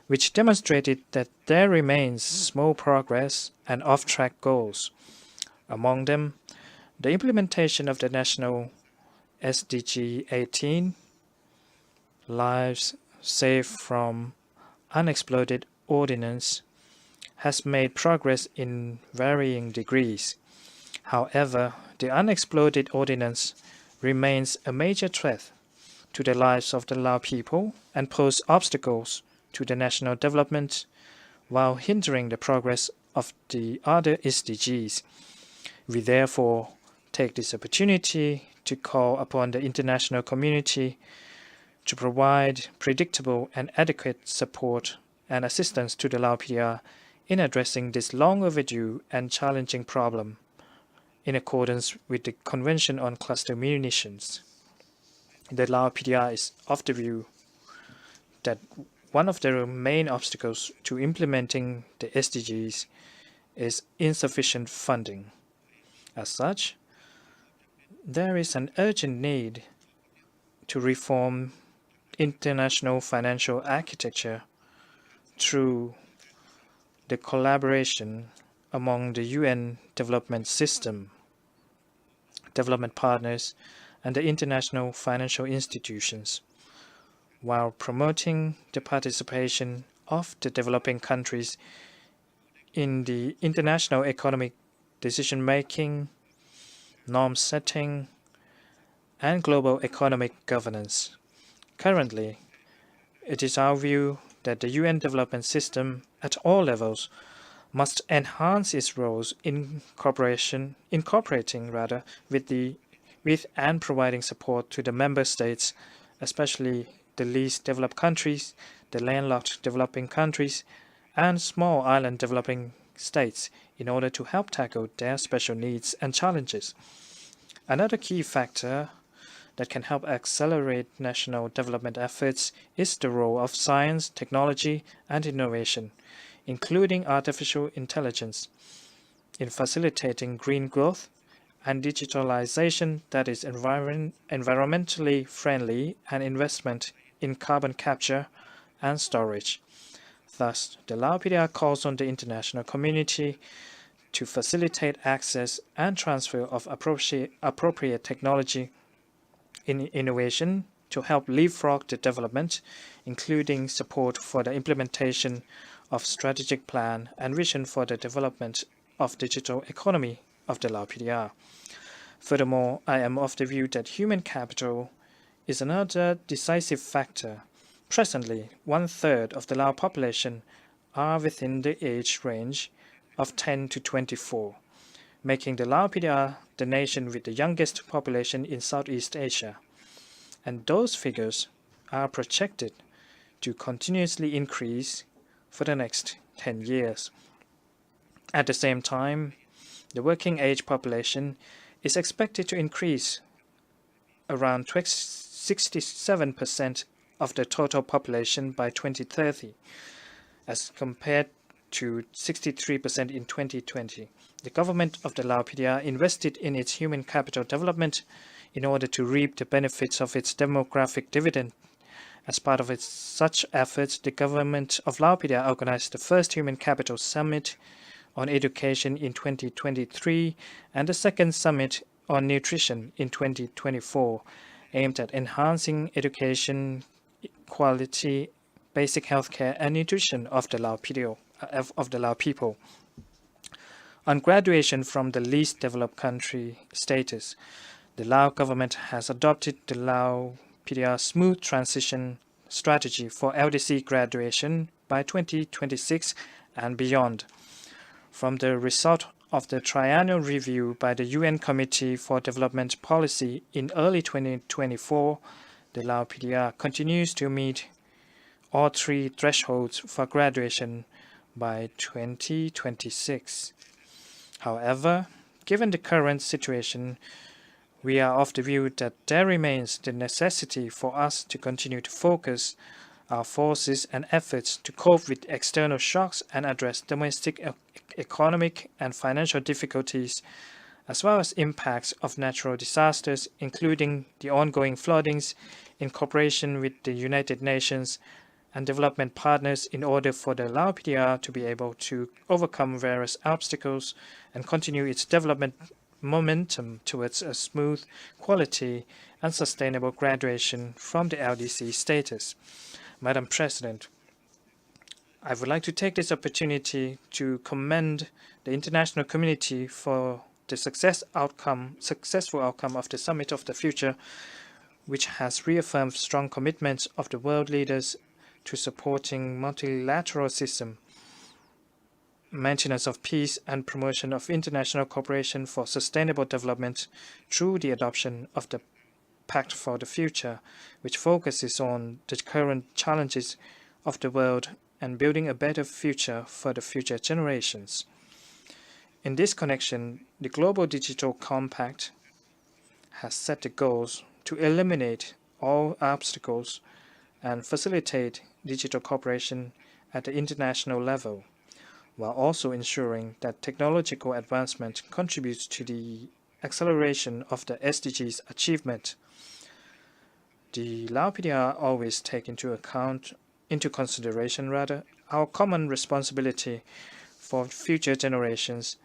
which demonstrated that there remains small progress and off-track goals. Among them, the implementation of the national SDG 18, Lives Saved from Unexploded Ordnance, has made progress in varying degrees. However, the unexploded ordnance remains a major threat to the lives of the Lao people and poses obstacles to the national development while hindering the progress of the other SDGs. We therefore take this opportunity to call upon the international community to provide predictable and adequate support and assistance to the Lao PDR in addressing this long overdue and challenging problem in accordance with the Convention on Cluster Munitions. The Lao PDR is of the view that one of the main obstacles to implementing the SDGs is insufficient funding. As such, there is an urgent need to reform international financial architecture through the collaboration among the UN development system, development partners, and the international financial institutions, while promoting the participation of the developing countries in the international economic decision-making, norm-setting, and global economic governance. Currently, it is our view that the UN development system at all levels must enhance its roles in incorporating with and providing support to the member states, especially the least developed countries, the landlocked developing countries, and small island developing states in order to help tackle their special needs and challenges. Another key factor that can help accelerate national development efforts is the role of science, technology, and innovation, including artificial intelligence, in facilitating green growth and digitalization that is environmentally friendly and investment in carbon capture and storage. Thus, the Lao PDR calls on the international community to facilitate access and transfer of appropriate technology in innovation to help leapfrog the development, including support for the implementation of strategic plan and vision for the development of digital economy of the Lao PDR. Furthermore, I am of the view that human capital is another decisive factor. Presently, 1/3 of the Lao population are within the age range of 10 to 24, making the Lao PDR the nation with the youngest population in Southeast Asia. And those figures are projected to continuously increase for the next 10 years. At the same time, the working age population is expected to increase around 67% of the total population by 2030, as compared to 63% in 2020. The government of the Lao PDR invested in its human capital development in order to reap the benefits of its demographic dividend. As part of such efforts, the government of Lao PDR organized the first Human Capital Summit on Education in 2023 and the second Summit on Nutrition in 2024, aimed at enhancing education, quality, basic healthcare, and nutrition of the Lao people. On graduation from the least developed country status, the Lao government has adopted the Lao PDR Smooth Transition Strategy for LDC graduation by 2026 and beyond. From the result of the triennial review by the UN Committee for Development Policy in early 2024, the Lao PDR continues to meet all three thresholds for graduation by 2026. However, given the current situation, we are of the view that there remains the necessity for us to continue to focus our forces and efforts to cope with external shocks and address domestic economic and financial difficulties, as well as impacts of natural disasters, including the ongoing floodings, in cooperation with the United Nations and development partners in order for the Lao PDR to be able to overcome various obstacles and continue its development momentum towards a smooth, quality, and sustainable graduation from the LDC status. Madam President, I would like to take this opportunity to commend the international community for the successful outcome of the Summit of the Future, which has reaffirmed strong commitments of the world leaders to supporting multilateral system, maintenance of peace, and promotion of international cooperation for sustainable development through the adoption of the Pact for the Future, which focuses on the current challenges of the world and building a better future for the future generations. In this connection, the Global Digital Compact has set the goals to eliminate all obstacles and facilitate digital cooperation at the international level, while also ensuring that technological advancement contributes to the acceleration of the SDGs achievement. The Lao PDR always take into consideration our common responsibility for future generations,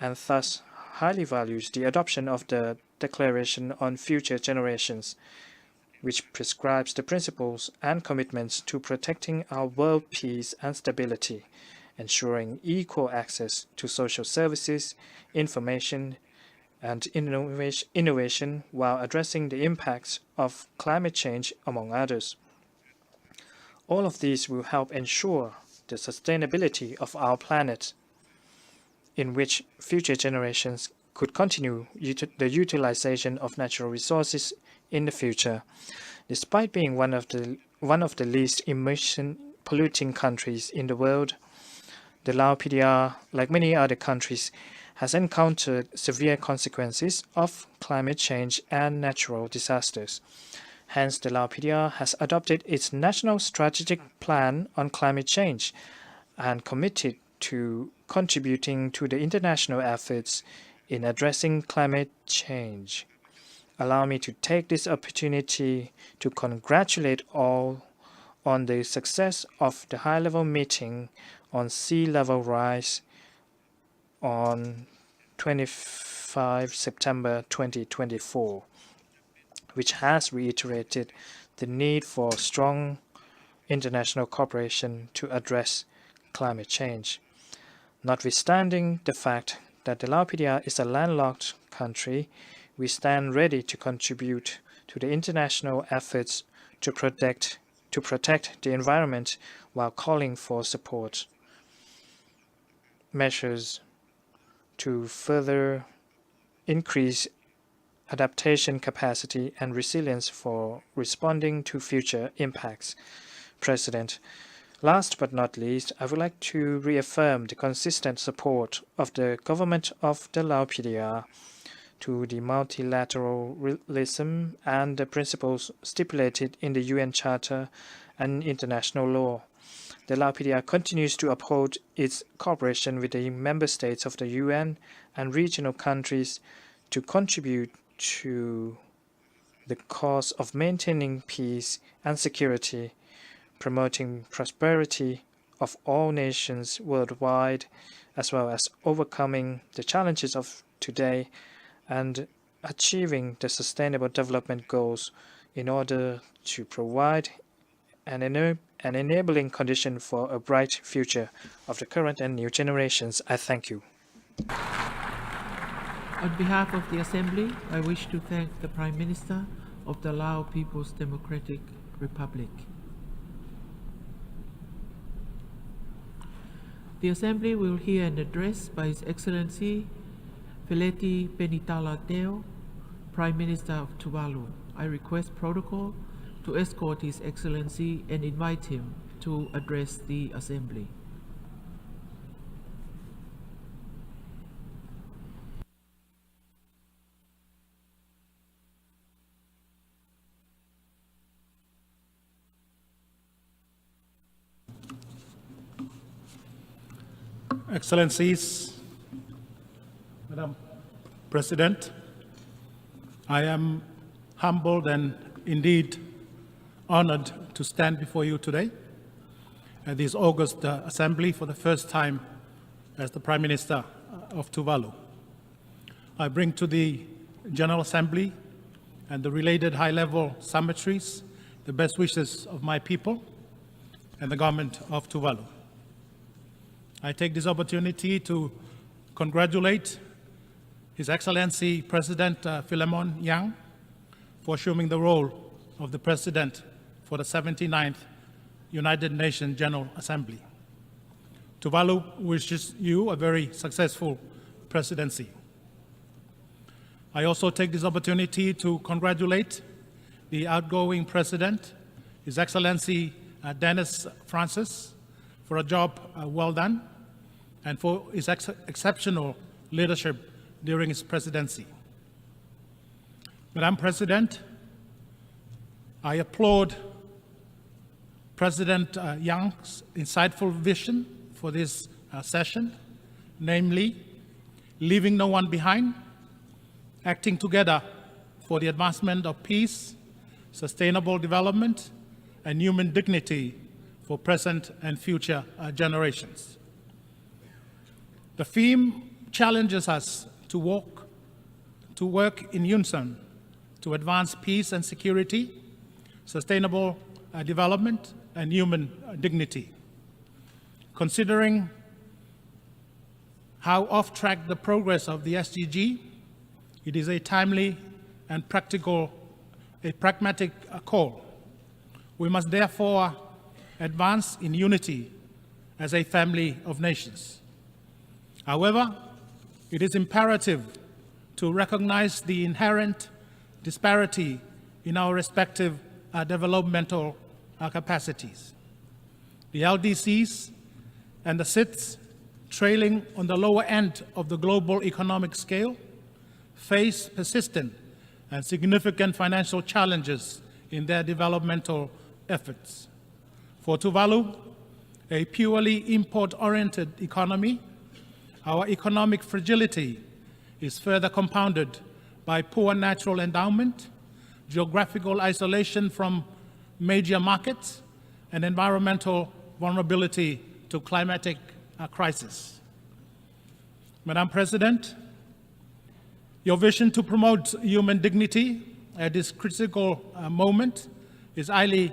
and thus highly values the adoption of the Declaration on Future Generations, which prescribes the principles and commitments to protecting our world peace and stability, ensuring equal access to social services, information, and innovation while addressing the impacts of climate change, among others. All of these will help ensure the sustainability of our planet, in which future generations could continue the utilization of natural resources in the future. Despite being one of the least emission-polluting countries in the world, the Lao PDR, like many other countries, has encountered severe consequences of climate change and natural disasters. Hence, the Lao PDR has adopted its National Strategic Plan on Climate Change and committed to contributing to the international efforts in addressing climate change. Allow me to take this opportunity to congratulate all on the success of the high-level meeting on sea level rise on 25 September 2024, which has reiterated the need for strong international cooperation to address climate change. Notwithstanding the fact that the Lao PDR is a landlocked country, we stand ready to contribute to the international efforts to protect the environment while calling for support measures to further increase adaptation capacity and resilience for responding to future impacts. President, last but not least, I would like to reaffirm the consistent support of the government of the Lao PDR to the multilateralism and the principles stipulated in the UN Charter and international law. The Lao PDR continues to uphold its cooperation with the member states of the UN and regional countries to contribute to the cause of maintaining peace and security, promoting prosperity of all nations worldwide, as well as overcoming the challenges of today and achieving the Sustainable Development Goals in order to provide an enabling condition for a bright future of the current and new generations. I thank you. On behalf of the Assembly, I wish to thank the Prime Minister of the Lao People's Democratic Republic. The Assembly will hear an address by His Excellency Feleti Penitala Teo, Prime Minister of Tuvalu. I request protocol to escort His Excellency and invite him to address the Assembly. Excellencies, Madam President, I am humbled and indeed honored to stand before you today at this August Assembly for the first time as the Prime Minister of Tuvalu. I bring to the General Assembly and the related high-level summitaries the best wishes of my people and the government of Tuvalu. I take this opportunity to congratulate His Excellency President Philemon Yang for assuming the role of the President for the 79th United Nations General Assembly. Tuvalu wishes you a very successful presidency. I also take this opportunity to congratulate the outgoing President, His Excellency Dennis Francis, for a job well done and for his exceptional leadership during his presidency. Madam President, I applaud President Yang's insightful vision for this session, namely, leaving no one behind, acting together for the advancement of peace, sustainable development, and human dignity for present and future generations. The theme challenges us to work in unison to advance peace and security, sustainable development, and human dignity. Considering how off track the progress of the SDG, it is a timely and pragmatic call. We must therefore advance in unity as a family of nations. However, it is imperative to recognize the inherent disparity in our respective developmental capacities. The LDCs and the SIDS, trailing on the lower end of the global economic scale, face persistent and significant financial challenges in their developmental efforts. For Tuvalu, a purely import-oriented economy, our economic fragility is further compounded by poor natural endowment, geographical isolation from major markets, and environmental vulnerability to climatic crisis. Madam President, your vision to promote human dignity at this critical moment is highly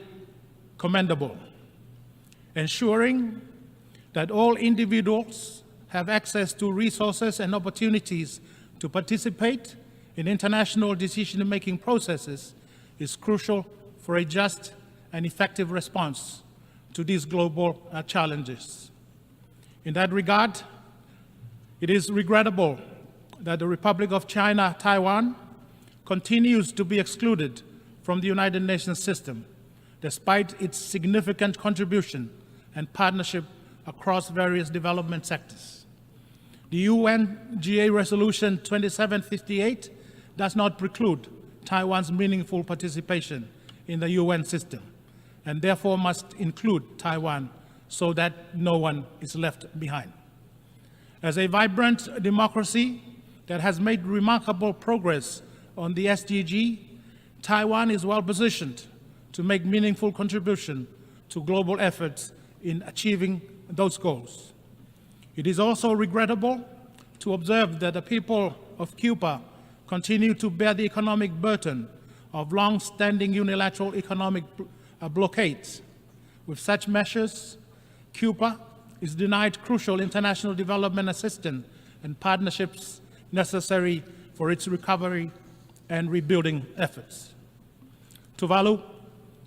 commendable. Ensuring that all individuals have access to resources and opportunities to participate in international decision-making processes is crucial for a just and effective response to these global challenges. In that regard, it is regrettable that the Republic of China, Taiwan, continues to be excluded from the United Nations system, despite its significant contribution and partnership across various development sectors. The UNGA Resolution 2758 does not preclude Taiwan's meaningful participation in the UN system, and therefore must include Taiwan so that no one is left behind. As a vibrant democracy that has made remarkable progress on the SDG, Taiwan is well positioned to make meaningful contribution to global efforts in achieving those goals. It is also regrettable to observe that the people of Cuba continue to bear the economic burden of long-standing unilateral economic blockades. With such measures, Cuba is denied crucial international development assistance and partnerships necessary for its recovery and rebuilding efforts. Tuvalu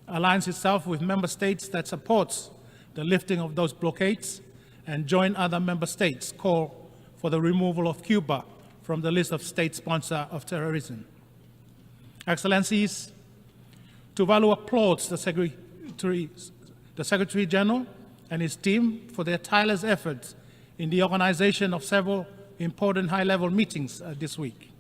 aligns itself with member states that supports the lifting of those blockades and join other member states' call for the removal of Cuba from the list of state sponsors of terrorism. Excellencies, Tuvalu applauds the Secretary General and his team for their tireless efforts in the organization of several important high-level meetings this week.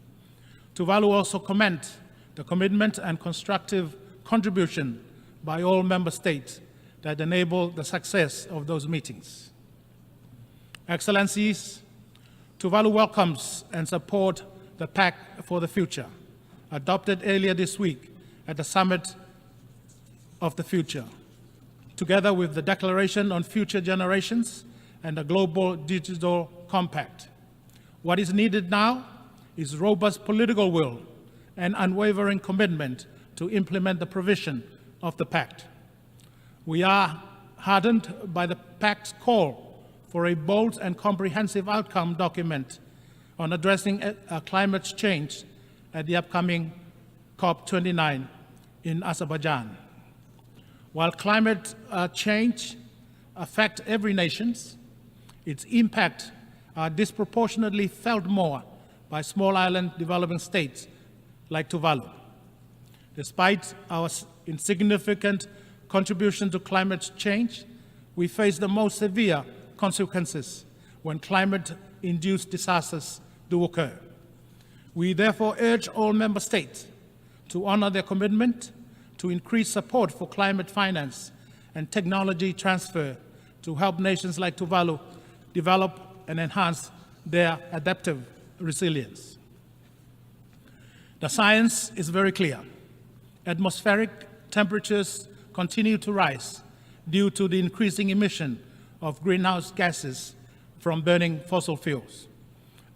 Tuvalu also commends the commitment and constructive contribution by all member states that enable the success of those meetings. Excellencies, Tuvalu welcomes and supports the Pact for the Future, adopted earlier this week at the Summit of the Future, together with the Declaration on Future Generations and the Global Digital Compact. What is needed now is robust political will and unwavering commitment to implement the provision of the Pact. We are heartened by the Pact's call for a bold and comprehensive outcome document on addressing climate change at the upcoming COP29 in Azerbaijan. While climate change affects every nation, its impact are disproportionately felt more by small island developing states like Tuvalu. Despite our insignificant contribution to climate change, we face the most severe consequences when climate-induced disasters do occur. We therefore urge all member states to honor their commitment to increase support for climate finance and technology transfer to help nations like Tuvalu develop and enhance their adaptive resilience. The science is very clear. Atmospheric temperatures continue to rise due to the increasing emission of greenhouse gases from burning fossil fuels.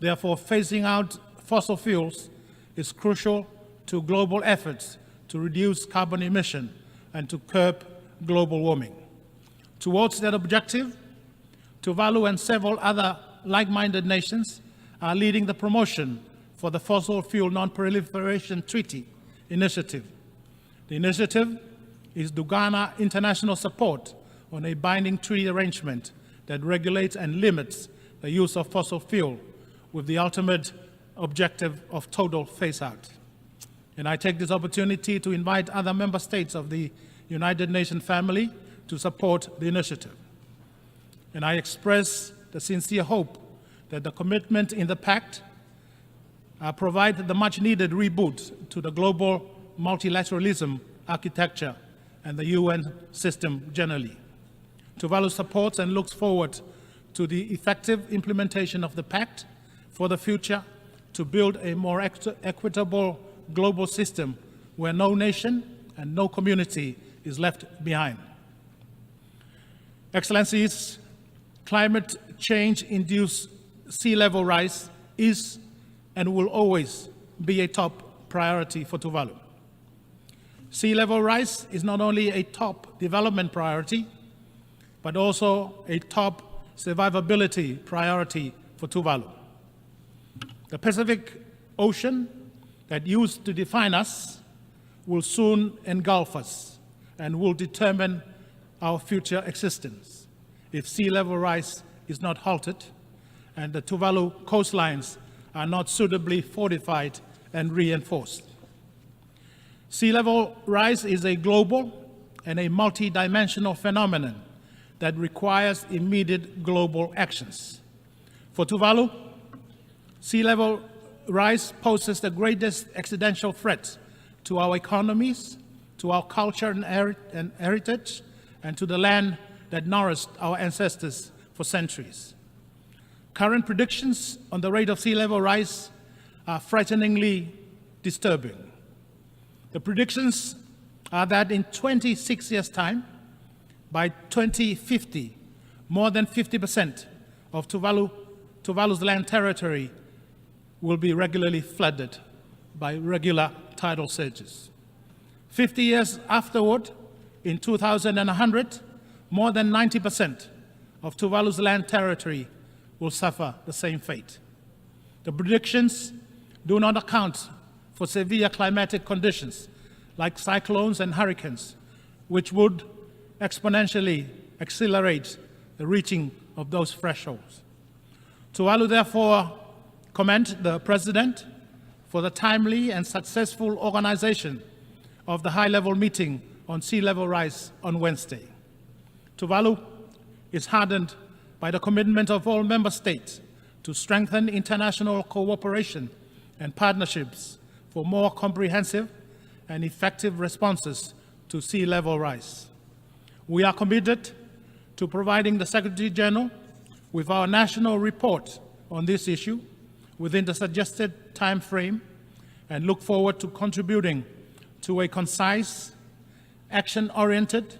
Therefore, phasing out fossil fuels is crucial to global efforts to reduce carbon emission and to curb global warming. Towards that objective, Tuvalu and several other like-minded nations are leading the promotion for the Fossil Fuel Non-Proliferation Treaty Initiative. The initiative is to garner international support on a binding treaty arrangement that regulates and limits the use of fossil fuel with the ultimate objective of total phase-out. And I take this opportunity to invite other member states of the United Nations family to support the initiative. And I express the sincere hope that the commitment in the pact provide the much-needed reboot to the global multilateralism architecture and the UN system generally. Tuvalu supports and looks forward to the effective implementation of the pact for the future to build a more equitable global system where no nation and no community is left behind. Excellencies, climate change-induced sea level rise is and will always be a top priority for Tuvalu. Sea level rise is not only a top development priority, but also a top survivability priority for Tuvalu. The Pacific Ocean that used to define us will soon engulf us and will determine our future existence if sea level rise is not halted and the Tuvalu coastlines are not suitably fortified and reinforced. Sea level rise is a global and a multidimensional phenomenon that requires immediate global actions. For Tuvalu, sea level rise poses the greatest existential threat to our economies, to our culture and heritage, and to the land that nourished our ancestors for centuries. Current predictions on the rate of sea level rise are frighteningly disturbing. The predictions are that in 26 years' time, by 2050, more than 50% of Tuvalu's land territory will be regularly flooded by regular tidal surges. 50 years afterward, in 2100, more than 90% of Tuvalu's land territory will suffer the same fate. The predictions do not account for severe climatic conditions like cyclones and hurricanes, which would exponentially accelerate the reaching of those thresholds. Tuvalu therefore commend the President for the timely and successful organization of the high-level meeting on sea level rise on Wednesday. Tuvalu is heartened by the commitment of all member states to strengthen international cooperation and partnerships for more comprehensive and effective responses to sea level rise. We are committed to providing the Secretary General with our national report on this issue within the suggested time frame and look forward to contributing to a concise, action-oriented,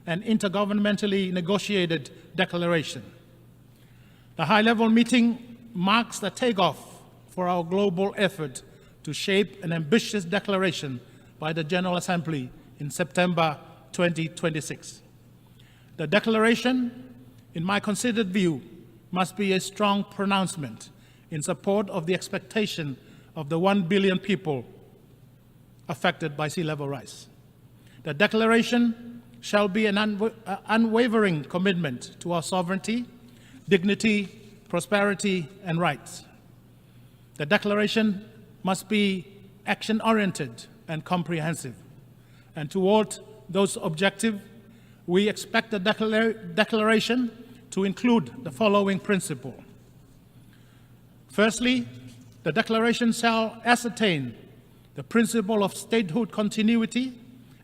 and intergovernmentally negotiated declaration. The high-level meeting marks the takeoff for our global effort to shape an ambitious declaration by the General Assembly in September 2026. The declaration, in my considered view, must be a strong pronouncement in support of the expectation of the 1 billion people affected by sea level rise. The declaration shall be an unwavering commitment to our sovereignty, dignity, prosperity, and rights. The declaration must be action-oriented and comprehensive. And toward those objectives, we expect the declaration to include the following principle. Firstly, the declaration shall ascertain the principle of statehood continuity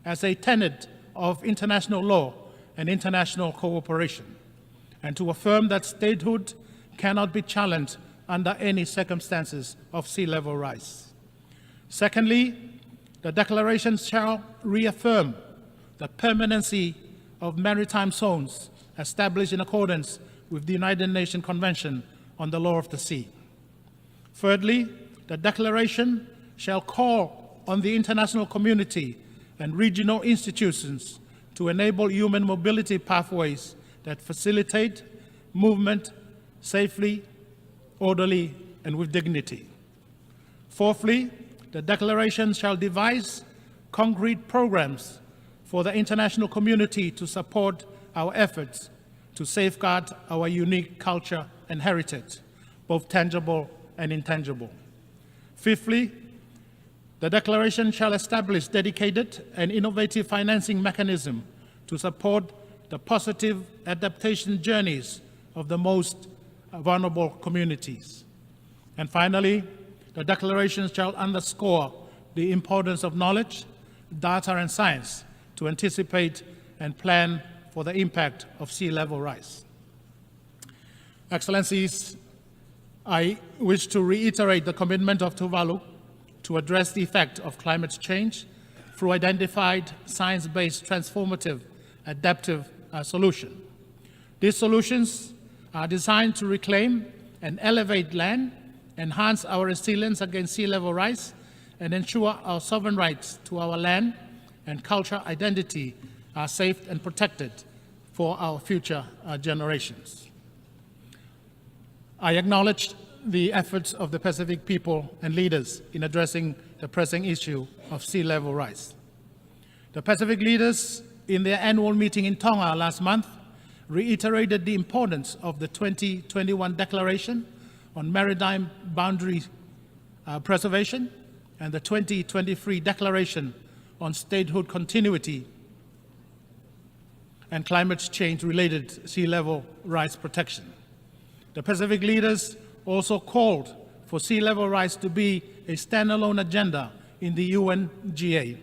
as a tenet of international law and international cooperation, and to affirm that statehood cannot be challenged under any circumstances of sea level rise. Secondly, the declaration shall reaffirm the permanency of maritime zones established in accordance with the United Nations Convention on the Law of the Sea. Thirdly, the declaration shall call on the international community and regional institutions to enable human mobility pathways that facilitate movement safely, orderly, and with dignity. Fourthly, the declaration shall devise concrete programs for the international community to support our efforts to safeguard our unique culture and heritage, both tangible and intangible. Fifthly, the declaration shall establish dedicated and innovative financing mechanism to support the positive adaptation journeys of the most vulnerable communities. And finally, the declaration shall underscore the importance of knowledge, data, and science to anticipate and plan for the impact of sea level rise. Excellencies, I wish to reiterate the commitment of Tuvalu to address the effect of climate change through identified science-based transformative adaptive solutions. These solutions are designed to reclaim and elevate land, enhance our resilience against sea level rise, and ensure our sovereign rights to our land and cultural identity are safe and protected for our future generations. I acknowledge the efforts of the Pacific people and leaders in addressing the pressing issue of sea level rise. The Pacific leaders, in their annual meeting in Tonga last month, reiterated the importance of the 2021 Declaration on Maritime Boundary Preservation and the 2023 Declaration on Statehood Continuity and Climate Change-related sea level rise protection. The Pacific leaders also called for sea level rise to be a standalone agenda in the UNGA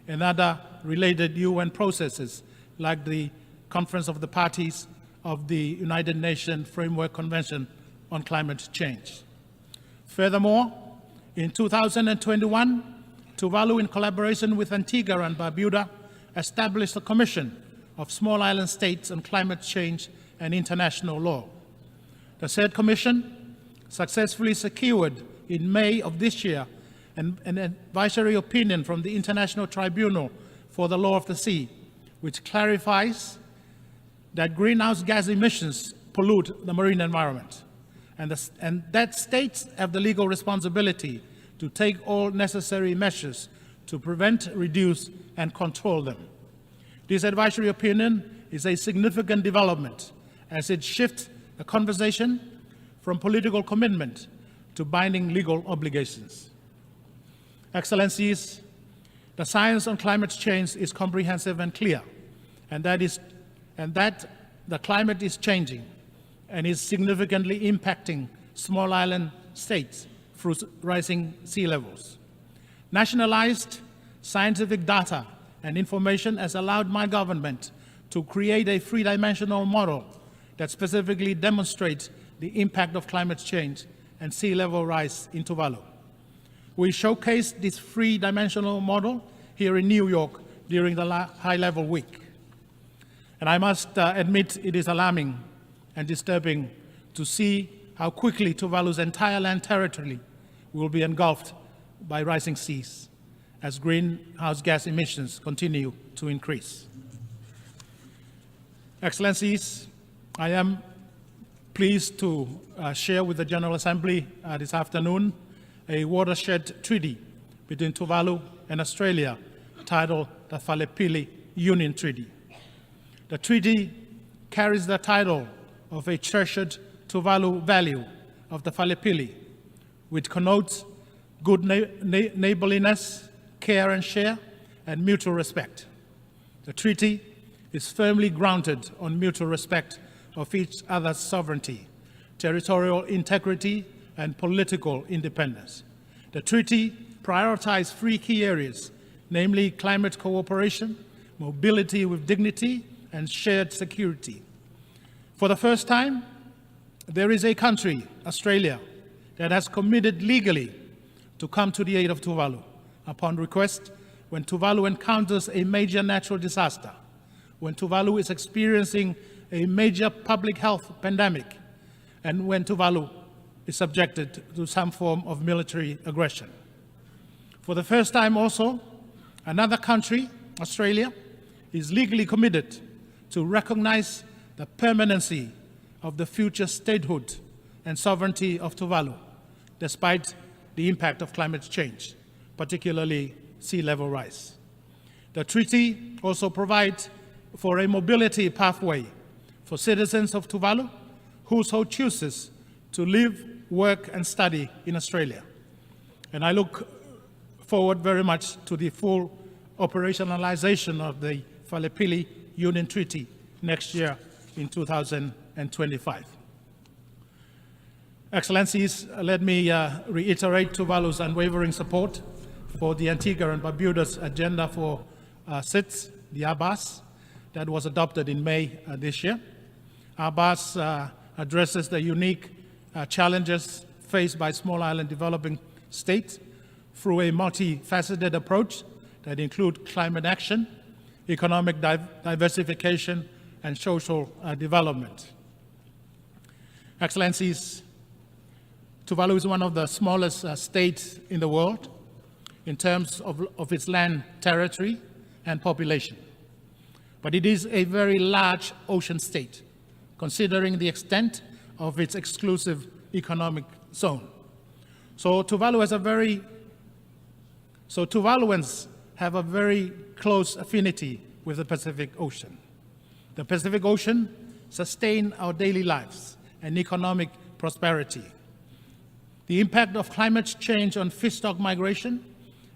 and other related UN processes like the Conference of the Parties of the United Nations Framework Convention on Climate Change. Furthermore, in 2021, Tuvalu, in collaboration with Antigua and Barbuda, established a Commission of Small Island States on Climate Change and International Law. The said commission successfully secured in May of this year an advisory opinion from the International Tribunal for the Law of the Sea, which clarifies that greenhouse gas emissions pollute the marine environment, and that states have the legal responsibility to take all necessary measures to prevent, reduce, and control them. This advisory opinion is a significant development as it shifts the conversation from political commitment to binding legal obligations. Excellencies, the science on climate change is comprehensive and clear, and that the climate is changing and is significantly impacting small island states through rising sea levels. Nationalized scientific data and information has allowed my government to create a three-dimensional model that specifically demonstrates the impact of climate change and sea level rise in Tuvalu. We showcased this three-dimensional model here in New York during the high-level week. And I must admit it is alarming and disturbing to see how quickly Tuvalu's entire land territory will be engulfed by rising seas as greenhouse gas emissions continue to increase. Excellencies, I am pleased to share with the General Assembly this afternoon a watershed treaty between Tuvalu and Australia titled the Falepili Union Treaty. The treaty carries the title of a treasured Tuvalu value of the Falepili, which connotes good neighborliness, care and share, and mutual respect. The treaty is firmly grounded on mutual respect of each other's sovereignty, territorial integrity, and political independence. The treaty prioritizes three key areas, namely climate cooperation, mobility with dignity, and shared security. For the first time, there is a country, Australia, that has committed legally to come to the aid of Tuvalu upon request when Tuvalu encounters a major natural disaster, when Tuvalu is experiencing a major public health pandemic, and when Tuvalu is subjected to some form of military aggression. For the first time also, another country, Australia, is legally committed to recognize the permanency of the future statehood and sovereignty of Tuvalu, despite the impact of climate change, particularly sea level rise. The treaty also provides for a mobility pathway for citizens of Tuvalu who so chooses to live, work, and study in Australia. And I look forward very much to the full operationalization of the Whalepili Union Treaty next year in 2025. Excellencies, let me reiterate Tuvalu's unwavering support for the Antigua and Barbuda's agenda for SITS, the ABAS, that was adopted in May this year. ABAS addresses the unique challenges faced by small island developing states through a multifaceted approach that includes climate action, economic diversification, and social development. Excellencies, Tuvalu is one of the smallest states in the world in terms of its land territory and population. But it is a very large ocean state, considering the extent of its exclusive economic zone. So Tuvaluans have a very close affinity with the Pacific Ocean. The Pacific Ocean sustains our daily lives and economic prosperity. The impact of climate change on fish stock migration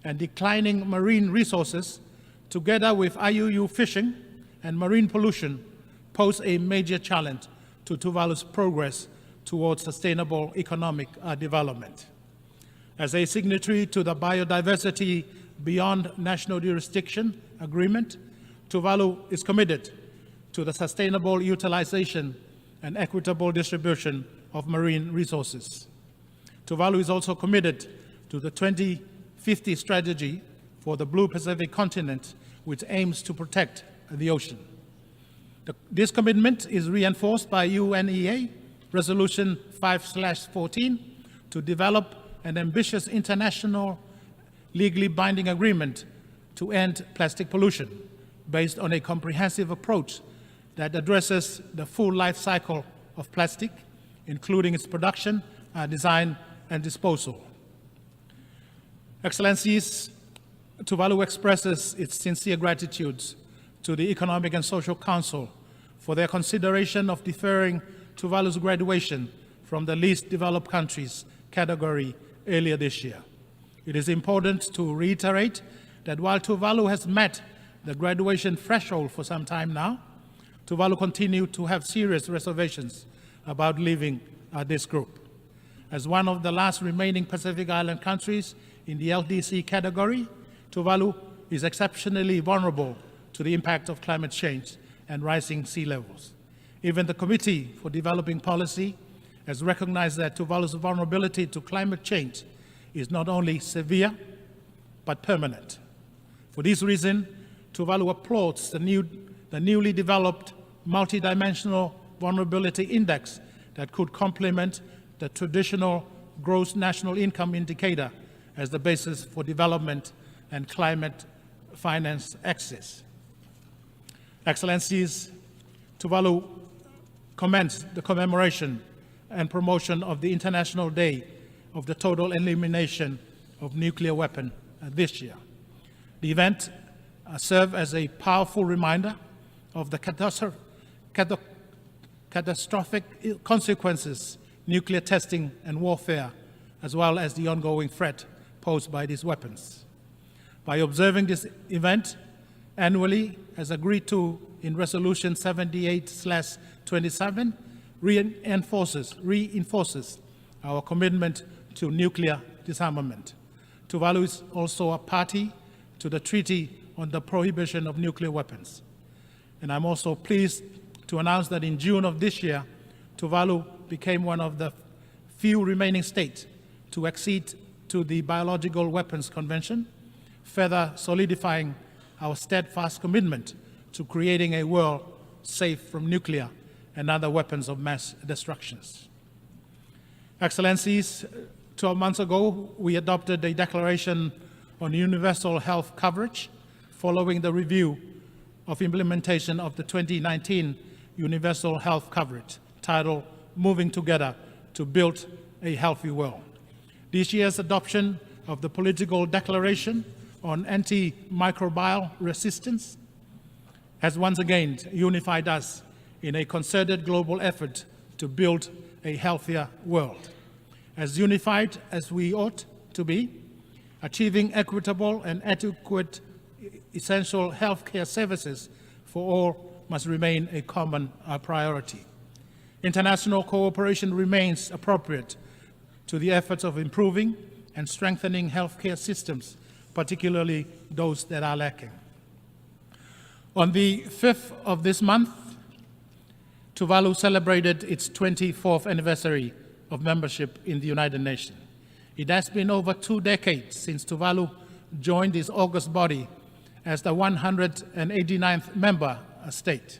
and declining marine resources, together with IUU fishing and marine pollution, pose a major challenge to Tuvalu's progress towards sustainable economic development. As a signatory to the Biodiversity Beyond National Jurisdiction Agreement, Tuvalu is committed to the sustainable utilization and equitable distribution of marine resources. Tuvalu is also committed to the 2050 strategy for the Blue Pacific continent, which aims to protect the ocean. This commitment is reinforced by UNEA Resolution 5/14 to develop an ambitious international legally binding agreement to end plastic pollution based on a comprehensive approach that addresses the full life cycle of plastic, including its production, design, and disposal. Excellencies, Tuvalu expresses its sincere gratitude to the Economic and Social Council for their consideration of deferring Tuvalu's graduation from the least developed countries category earlier this year. It is important to reiterate that while Tuvalu has met the graduation threshold for some time now, Tuvalu continues to have serious reservations about leaving this group. As one of the last remaining Pacific Island countries in the LDC category, Tuvalu is exceptionally vulnerable to the impact of climate change and rising sea levels. Even the Committee for Developing Policy has recognized that Tuvalu's vulnerability to climate change is not only severe, but permanent. For this reason, Tuvalu applauds the newly developed multidimensional vulnerability index that could complement the traditional gross national income indicator as the basis for development and climate finance access. Excellencies, Tuvalu commends the commemoration and promotion of the International Day of the Total Elimination of Nuclear Weapons this year. The event served as a powerful reminder of the catastrophic consequences nuclear testing and warfare, as well as the ongoing threat posed by these weapons. By observing this event annually, as agreed to in Resolution 78/27, reinforces our commitment to nuclear disarmament. Tuvalu is also a party to the Treaty on the Prohibition of Nuclear Weapons. And I'm also pleased to announce that in June of this year, Tuvalu became one of the few remaining states to accede to the Biological Weapons Convention, further solidifying our steadfast commitment to creating a world safe from nuclear and other weapons of mass destruction. Excellencies, 12 months ago, we adopted a declaration on universal health coverage following the review of implementation of the 2019 Universal Health Coverage, titled Moving Together to Build a Healthy World. This year's adoption of the political declaration on antimicrobial resistance has once again unified us in a concerted global effort to build a healthier world. As unified as we ought to be, achieving equitable and adequate essential healthcare services for all must remain a common priority. International cooperation remains appropriate to the efforts of improving and strengthening healthcare systems, particularly those that are lacking. On the 5th of this month, Tuvalu celebrated its 24th anniversary of membership in the United Nations. It has been over 2 decades since Tuvalu joined this august body as the 189th member state.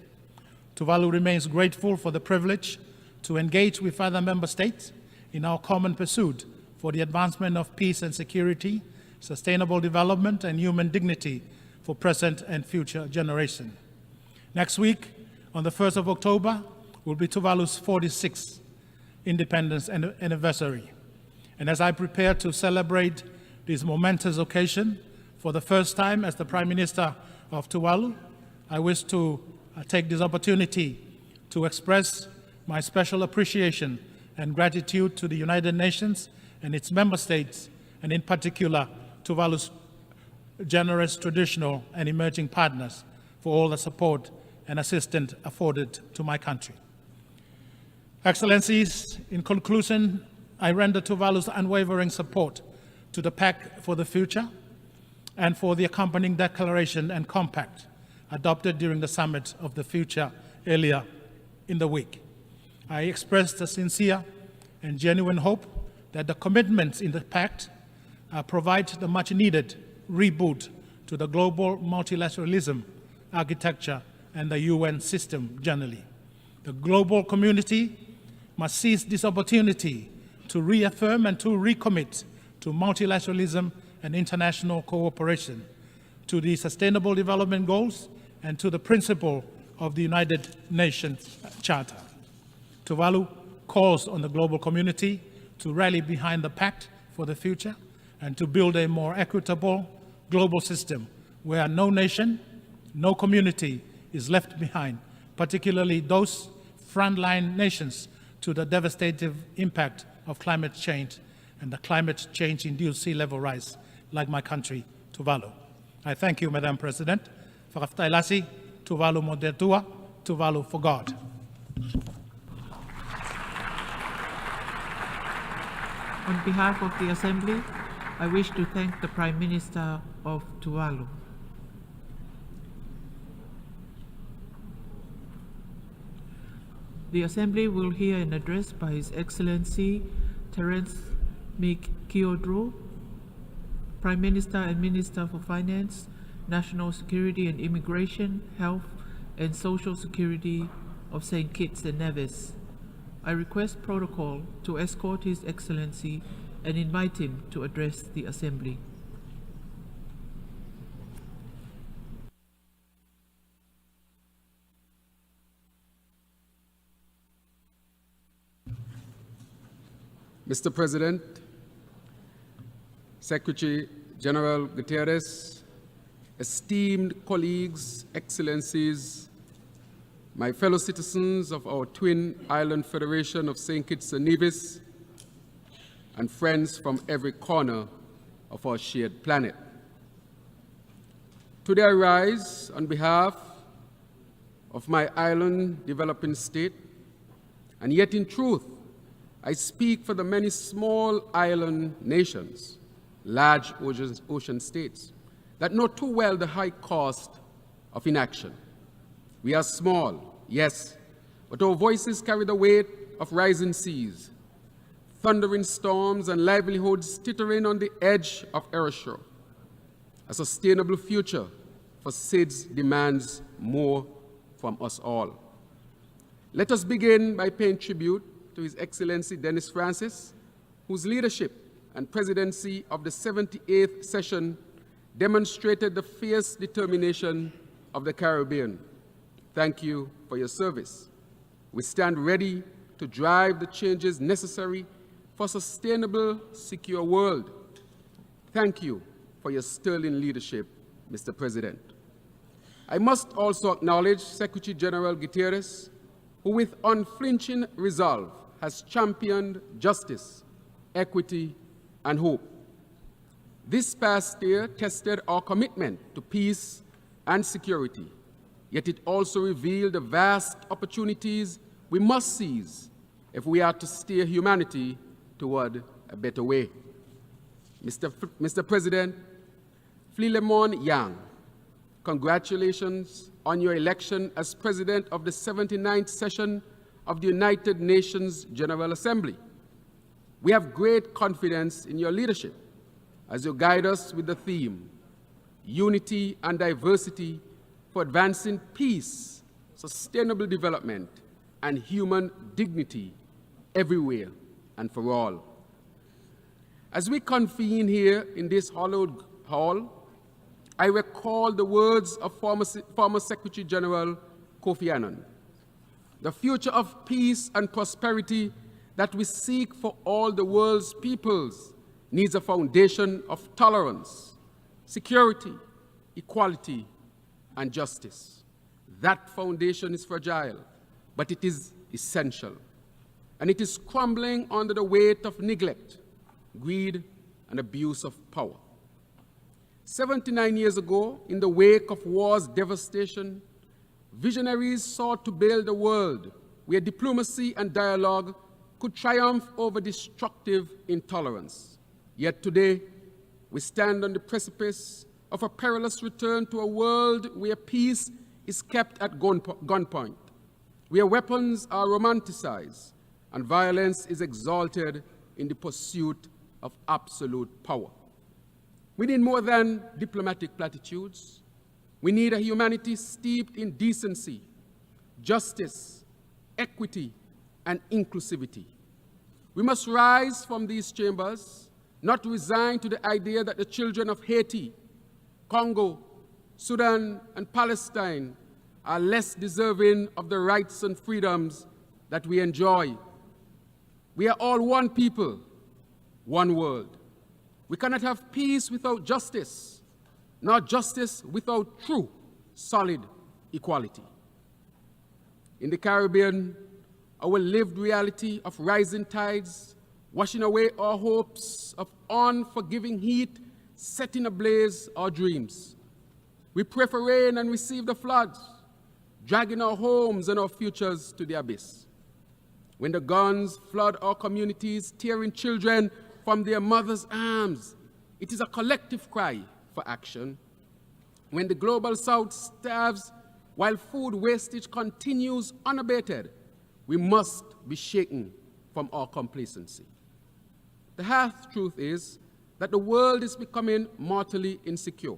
Tuvalu remains grateful for the privilege to engage with other member states in our common pursuit for the advancement of peace and security, sustainable development, and human dignity for present and future generations. Next week, on the 1st of October, will be Tuvalu's 46th independence anniversary. And as I prepare to celebrate this momentous occasion for the first time as the Prime Minister of Tuvalu, I wish to take this opportunity to express my special appreciation and gratitude to the United Nations and its member states, and in particular, Tuvalu's generous traditional and emerging partners for all the support and assistance afforded to my country. Excellencies, in conclusion, I render Tuvalu's unwavering support to the Pact for the Future and for the accompanying declaration and compact adopted during the Summit of the Future earlier in the week. I expressed a sincere and genuine hope that the commitments in the Pact provide the much-needed reboot to the global multilateralism architecture and the UN system generally. The global community must seize this opportunity to reaffirm and to recommit to multilateralism and international cooperation, to the Sustainable Development Goals, and to the principle of the United Nations Charter. Tuvalu calls on the global community to rally behind the Pact for the Future and to build a more equitable global system where no nation, no community is left behind, particularly those frontline nations to the devastating impact of climate change and the climate change-induced sea level rise, like my country, Tuvalu. I thank you, Madam President. Tuvalu Modertua, Tuvalu for God. On behalf of the Assembly, I wish to thank the Prime Minister of Tuvalu. The Assembly will hear an address by His Excellency Terence McKeodro, Prime Minister and Minister for Finance, National Security and Immigration, Health and Social Security of St. Kitts and Nevis. I request protocol to escort His Excellency and invite him to address the Assembly. Mr. President, Secretary General Guterres, esteemed colleagues, excellencies, my fellow citizens of our twin island federation of St. Kitts and Nevis, and friends from every corner of our shared planet. Today I rise on behalf of my island developing state, and yet in truth, I speak for the many small island nations, large ocean states, that know too well the high cost of inaction. We are small, yes, but our voices carry the weight of rising seas, thundering storms, and livelihoods teetering on the edge of erasure. A sustainable future for SIDS demands more from us all. Let us begin by paying tribute to His Excellency Dennis Francis, whose leadership and presidency of the 78th session demonstrated the fierce determination of the Caribbean. Thank you for your service. We stand ready to drive the changes necessary for a sustainable, secure world. Thank you for your sterling leadership, Mr. President. I must also acknowledge Secretary General Guterres, who with unflinching resolve has championed justice, equity, and hope. This past year tested our commitment to peace and security, yet it also revealed the vast opportunities we must seize if we are to steer humanity toward a better way. Mr. President, Philemon Yang, congratulations on your election as President of the 79th session of the United Nations General Assembly. We have great confidence in your leadership as you guide us with the theme, Unity and Diversity for Advancing Peace, Sustainable Development, and Human Dignity everywhere and for all. As we convene here in this hallowed hall, I recall the words of former Secretary General Kofi Annan. The future of peace and prosperity that we seek for all the world's peoples needs a foundation of tolerance, security, equality, and justice. That foundation is fragile, but it is essential. And it is crumbling under the weight of neglect, greed, and abuse of power. 79 years ago, in the wake of war's devastation, visionaries sought to build a world where diplomacy and dialogue could triumph over destructive intolerance. Yet today, we stand on the precipice of a perilous return to a world where peace is kept at gunpoint, where weapons are romanticized and violence is exalted in the pursuit of absolute power. We need more than diplomatic platitudes. We need a humanity steeped in decency, justice, equity, and inclusivity. We must rise from these chambers, not resigned to the idea that the children of Haiti, Congo, Sudan, and Palestine are less deserving of the rights and freedoms that we enjoy. We are all one people, one world. We cannot have peace without justice, nor justice without true, solid equality. In the Caribbean, our lived reality of rising tides, washing away our hopes of unforgiving heat, setting ablaze our dreams. We pray for rain and receive the floods, dragging our homes and our futures to the abyss. When the guns flood our communities, tearing children from their mothers' arms, it is a collective cry for action. When the global south starves while food wastage continues unabated, we must be shaken from our complacency. The harsh truth is that the world is becoming mortally insecure.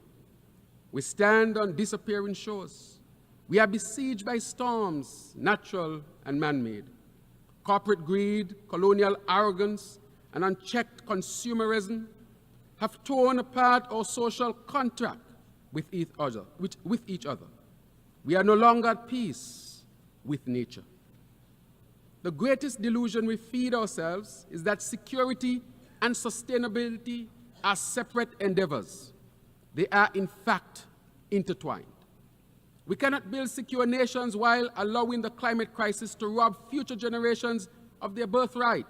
We stand on disappearing shores. We are besieged by storms, natural and man-made. Corporate greed, colonial arrogance, and unchecked consumerism have torn apart our social contract with each other. We are no longer at peace with nature. The greatest delusion we feed ourselves is that security and sustainability are separate endeavors. They are, in fact, intertwined. We cannot build secure nations while allowing the climate crisis to rob future generations of their birthright.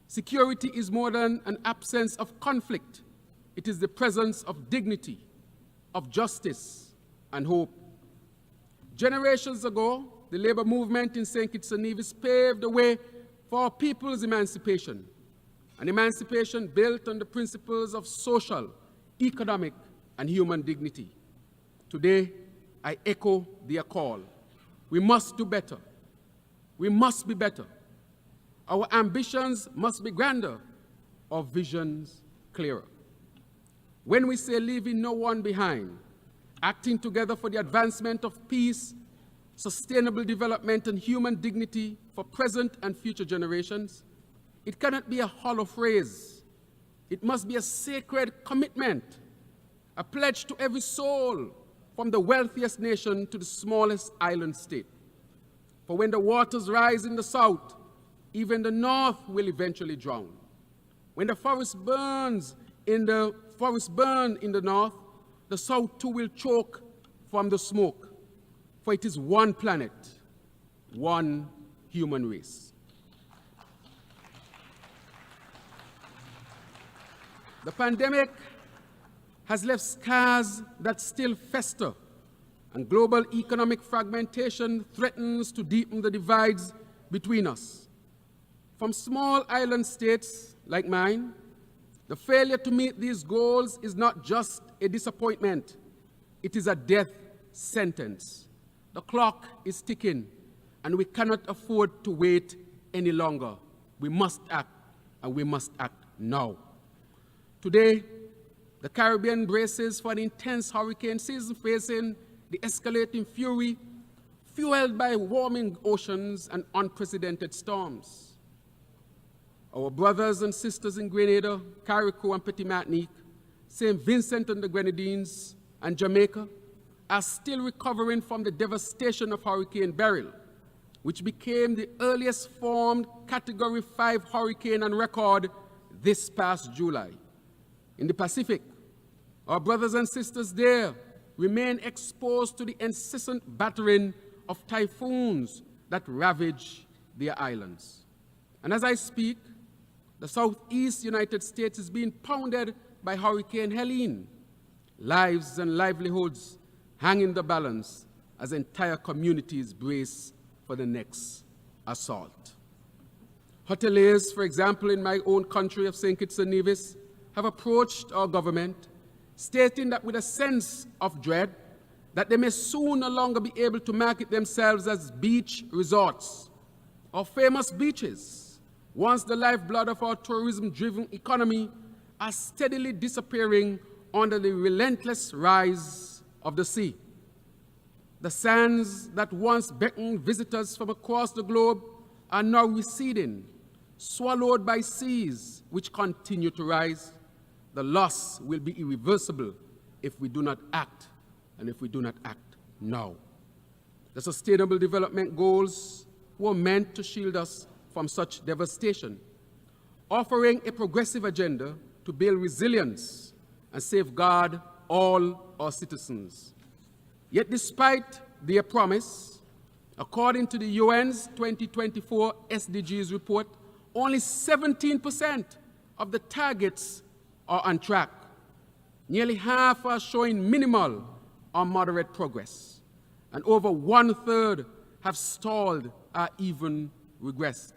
Security is more than an absence of conflict. It is the presence of dignity, of justice, and hope. Generations ago, the labor movement in St. Kitts and Nevis paved the way for our people's emancipation, an emancipation built on the principles of social, economic, and human dignity. Today, I echo their call. We must do better. We must be better. Our ambitions must be grander, our visions clearer. When we say leaving no one behind, acting together for the advancement of peace, sustainable development, and human dignity for present and future generations, it cannot be a hollow phrase. It must be a sacred commitment, a pledge to every soul, from the wealthiest nation to the smallest island state. For when the waters rise in the south, even the north will eventually drown. When the forest burns in the north, the south too will choke from the smoke. For it is one planet, one human race. The pandemic has left scars that still fester, and global economic fragmentation threatens to deepen the divides between us. From small island states like mine, the failure to meet these goals is not just a disappointment, it is a death sentence. The clock is ticking, and we cannot afford to wait any longer. We must act, and we must act now. Today, the Caribbean braces for an intense hurricane season, facing the escalating fury fueled by warming oceans and unprecedented storms. Our brothers and sisters in Grenada, Carriacou and Petit Martinique, St. Vincent and the Grenadines, and Jamaica are still recovering from the devastation of Hurricane Beryl, which became the earliest formed Category 5 hurricane on record this past July. In the Pacific, our brothers and sisters there remain exposed to the incessant battering of typhoons that ravage their islands. And as I speak, the southeast United States is being pounded by Hurricane Helene. Lives and livelihoods hang in the balance as entire communities brace for the next assault. Hoteliers, for example, in my own country of St. Kitts and Nevis, have approached our government, stating that with a sense of dread, that they may soon no longer be able to market themselves as beach resorts or famous beaches, once the lifeblood of our tourism-driven economy are steadily disappearing under the relentless rise of the sea. The sands that once beckoned visitors from across the globe are now receding, swallowed by seas which continue to rise. The loss will be irreversible if we do not act, and if we do not act now. The Sustainable Development Goals were meant to shield us from such devastation, offering a progressive agenda to build resilience and safeguard all our citizens. Yet despite their promise, according to the UN's 2024 SDGs report, only 17% of the targets are on track. Nearly half are showing minimal or moderate progress, and over 1/3 have stalled or even regressed.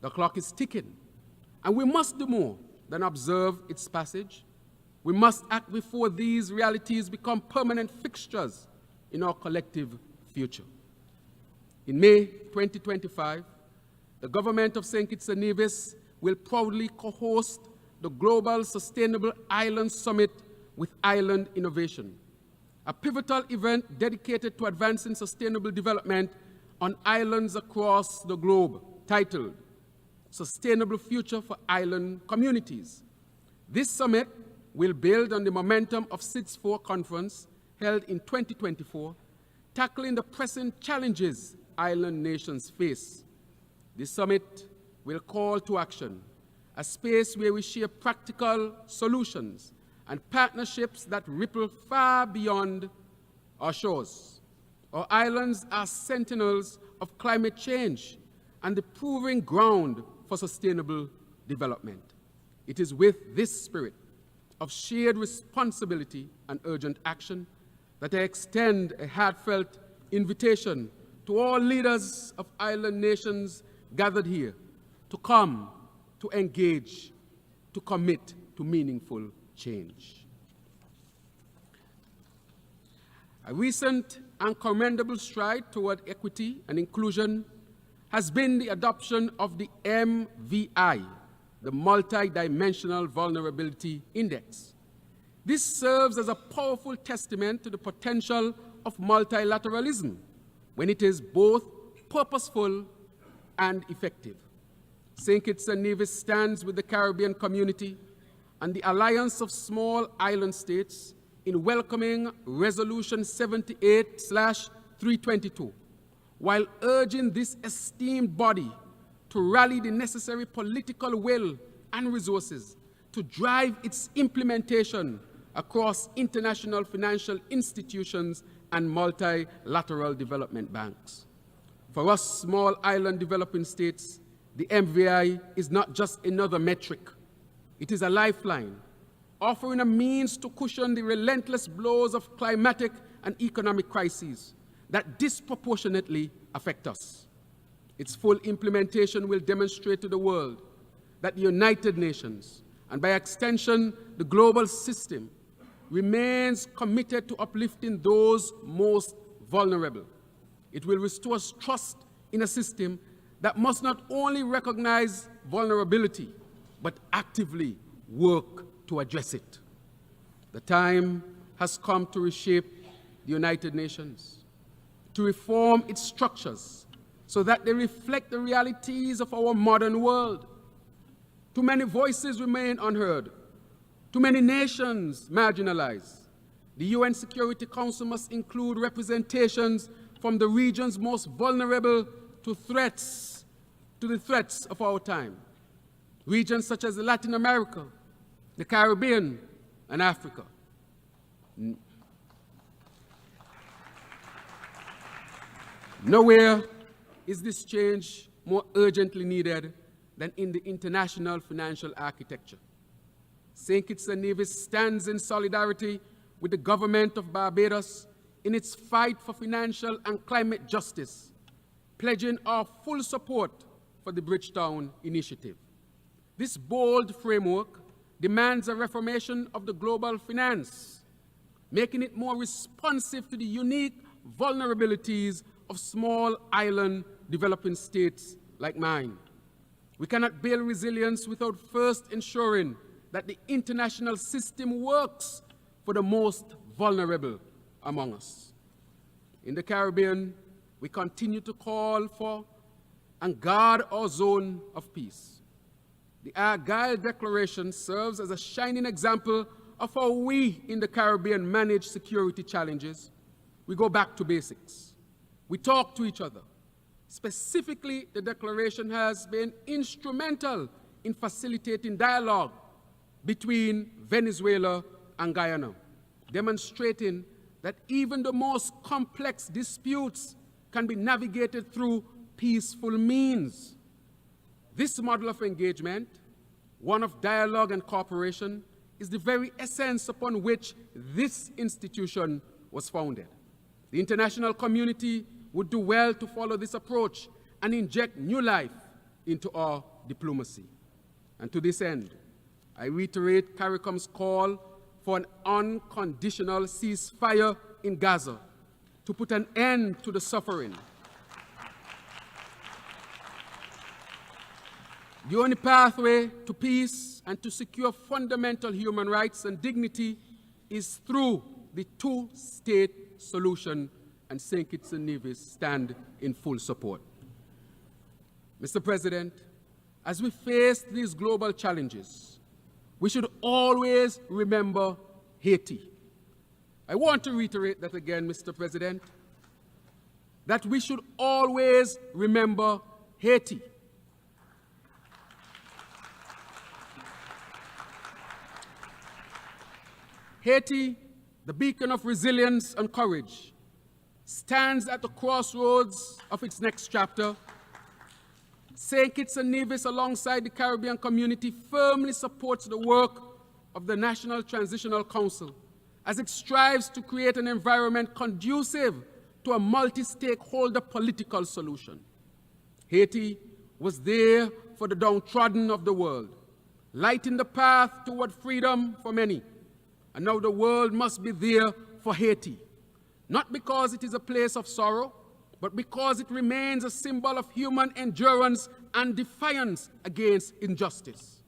The clock is ticking, and we must do more than observe its passage. We must act before these realities become permanent fixtures in our collective future. In May 2025, the government of St. Kitts and Nevis will proudly co-host the Global Sustainable Island Summit with Island Innovation, a pivotal event dedicated to advancing sustainable development on islands across the globe, titled Sustainable Future for Island Communities. This summit will build on the momentum of SIDS 4 conference held in 2024, tackling the pressing challenges island nations face. This summit will call to action, a space where we share practical solutions and partnerships that ripple far beyond our shores. Our islands are sentinels of climate change and the proving ground for sustainable development. It is with this spirit of shared responsibility and urgent action that I extend a heartfelt invitation to all leaders of island nations gathered here to come, to engage, to commit to meaningful change. A recent and commendable stride toward equity and inclusion has been the adoption of the MVI, the Multidimensional Vulnerability Index. This serves as a powerful testament to the potential of multilateralism when it is both purposeful and effective. St. Kitts and Nevis stands with the Caribbean community and the Alliance of Small Island States in welcoming Resolution 78/322, while urging this esteemed body to rally the necessary political will and resources to drive its implementation across international financial institutions and multilateral development banks. For us small island developing states, the MVI is not just another metric. It is a lifeline, offering a means to cushion the relentless blows of climatic and economic crises that disproportionately affect us. Its full implementation will demonstrate to the world that the United Nations, and by extension, the global system, remains committed to uplifting those most vulnerable. It will restore trust in a system that must not only recognize vulnerability, but actively work to address it. The time has come to reshape the United Nations, to reform its structures so that they reflect the realities of our modern world. Too many voices remain unheard. Too many nations marginalized. The UN Security Council must include representations from the regions most vulnerable to the threats of our time. Regions such as Latin America, the Caribbean, and Africa. Nowhere is this change more urgently needed than in the international financial architecture. St. Kitts and Nevis stands in solidarity with the government of Barbados in its fight for financial and climate justice, pledging our full support for the Bridgetown Initiative. This bold framework demands a reformation of the global finance, making it more responsive to the unique vulnerabilities of small island developing states like mine. We cannot build resilience without first ensuring that the international system works for the most vulnerable among us. In the Caribbean, we continue to call for and guard our zone of peace. The Argyle Declaration serves as a shining example of how we in the Caribbean manage security challenges. We go back to basics. We talk to each other. Specifically, the declaration has been instrumental in facilitating dialogue between Venezuela and Guyana, demonstrating that even the most complex disputes can be navigated through peaceful means. This model of engagement, one of dialogue and cooperation, is the very essence upon which this institution was founded. The international community would do well to follow this approach and inject new life into our diplomacy. And to this end, I reiterate CARICOM's call for an unconditional ceasefire in Gaza to put an end to the suffering. The only pathway to peace and to secure fundamental human rights and dignity is through the two-state solution, and St. Kitts and Nevis stand in full support. Mr. President, as we face these global challenges, we should always remember Haiti. I want to reiterate that again, Mr. President, that we should always remember Haiti. Haiti, the beacon of resilience and courage, stands at the crossroads of its next chapter. St. Kitts and Nevis, alongside the Caribbean community, firmly supports the work of the National Transitional Council as it strives to create an environment conducive to a multi-stakeholder political solution. Haiti was there for the downtrodden of the world, lighting the path toward freedom for many. And now the world must be there for Haiti, not because it is a place of sorrow, but because it remains a symbol of human endurance and defiance against injustice.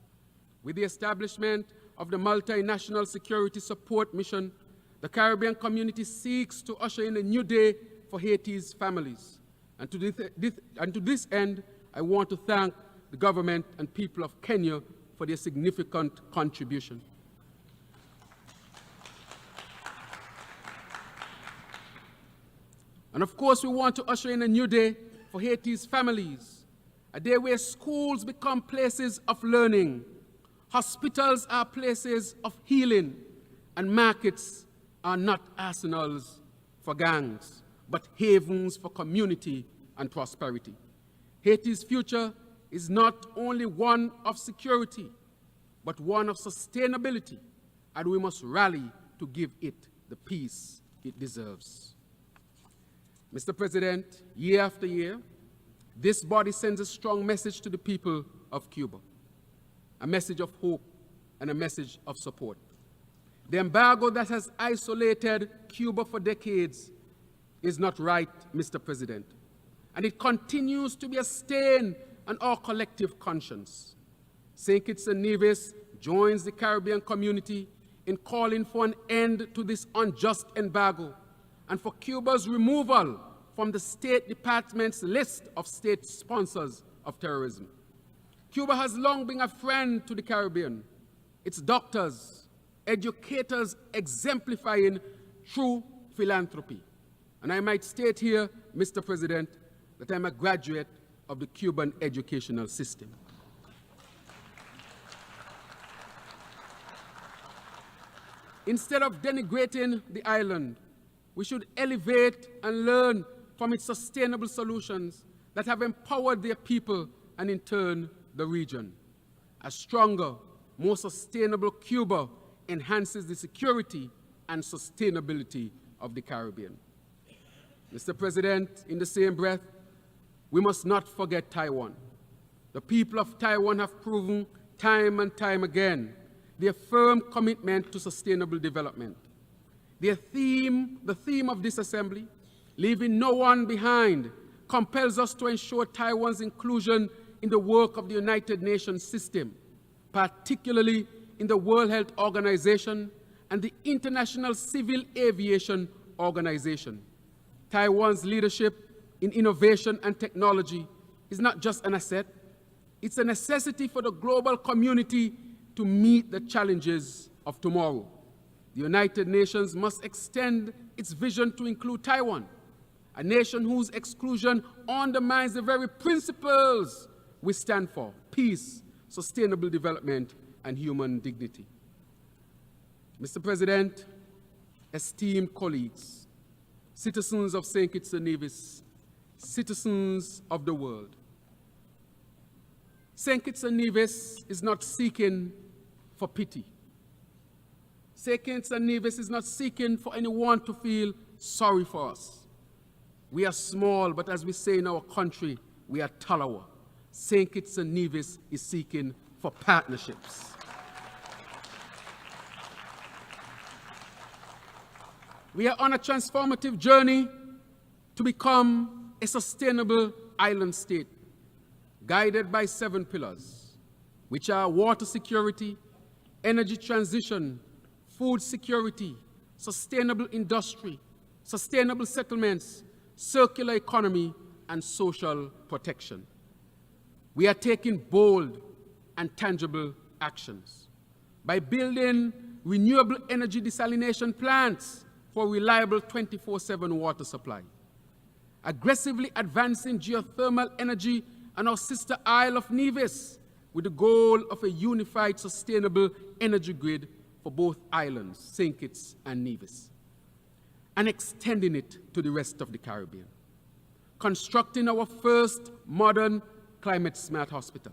With the establishment of the Multinational Security Support Mission, the Caribbean community seeks to usher in a new day for Haiti's families. And to this end, I want to thank the government and people of Kenya for their significant contribution. And of course, we want to usher in a new day for Haiti's families, a day where schools become places of learning, hospitals are places of healing, and markets are not arsenals for gangs, but havens for community and prosperity. Haiti's future is not only one of security, but one of sustainability, and we must rally to give it the peace it deserves. Mr. President, year after year, this body sends a strong message to the people of Cuba, a message of hope and a message of support. The embargo that has isolated Cuba for decades is not right, Mr. President, and it continues to be a stain on our collective conscience. St. Kitts and Nevis joins the Caribbean community in calling for an end to this unjust embargo and for Cuba's removal from the State Department's list of state sponsors of terrorism. Cuba has long been a friend to the Caribbean, its doctors, educators exemplifying true philanthropy. And I might state here, Mr. President, that I'm a graduate of the Cuban educational system. Instead of denigrating the island, we should elevate and learn from its sustainable solutions that have empowered their people and in turn the region. A stronger, more sustainable Cuba enhances the security and sustainability of the Caribbean. Mr. President, in the same breath, we must not forget Taiwan. The people of Taiwan have proven time and time again their firm commitment to sustainable development. The theme of this assembly, leaving no one behind, compels us to ensure Taiwan's inclusion in the work of the United Nations system, particularly in the World Health Organization and the International Civil Aviation Organization. Taiwan's leadership in innovation and technology is not just an asset, it's a necessity for the global community to meet the challenges of tomorrow. The United Nations must extend its vision to include Taiwan, a nation whose exclusion undermines the very principles we stand for: peace, sustainable development, and human dignity. Mr. President, esteemed colleagues, citizens of St. Kitts and Nevis, citizens of the world, St. Kitts and Nevis is not seeking for pity. St. Kitts and Nevis is not seeking for anyone to feel sorry for us. We are small, but as we say in our country, we are Talawa. St. Kitts and Nevis is seeking for partnerships. We are on a transformative journey to become a sustainable island state, guided by 7 pillars, which are water security, energy transition, food security, sustainable industry, sustainable settlements, circular economy, and social protection. We are taking bold and tangible actions by building renewable energy desalination plants for reliable 24/7 water supply, aggressively advancing geothermal energy on our sister Isle of Nevis with the goal of a unified sustainable energy grid for both islands, St. Kitts and Nevis, and extending it to the rest of the Caribbean. Constructing our first modern climate-smart hospital.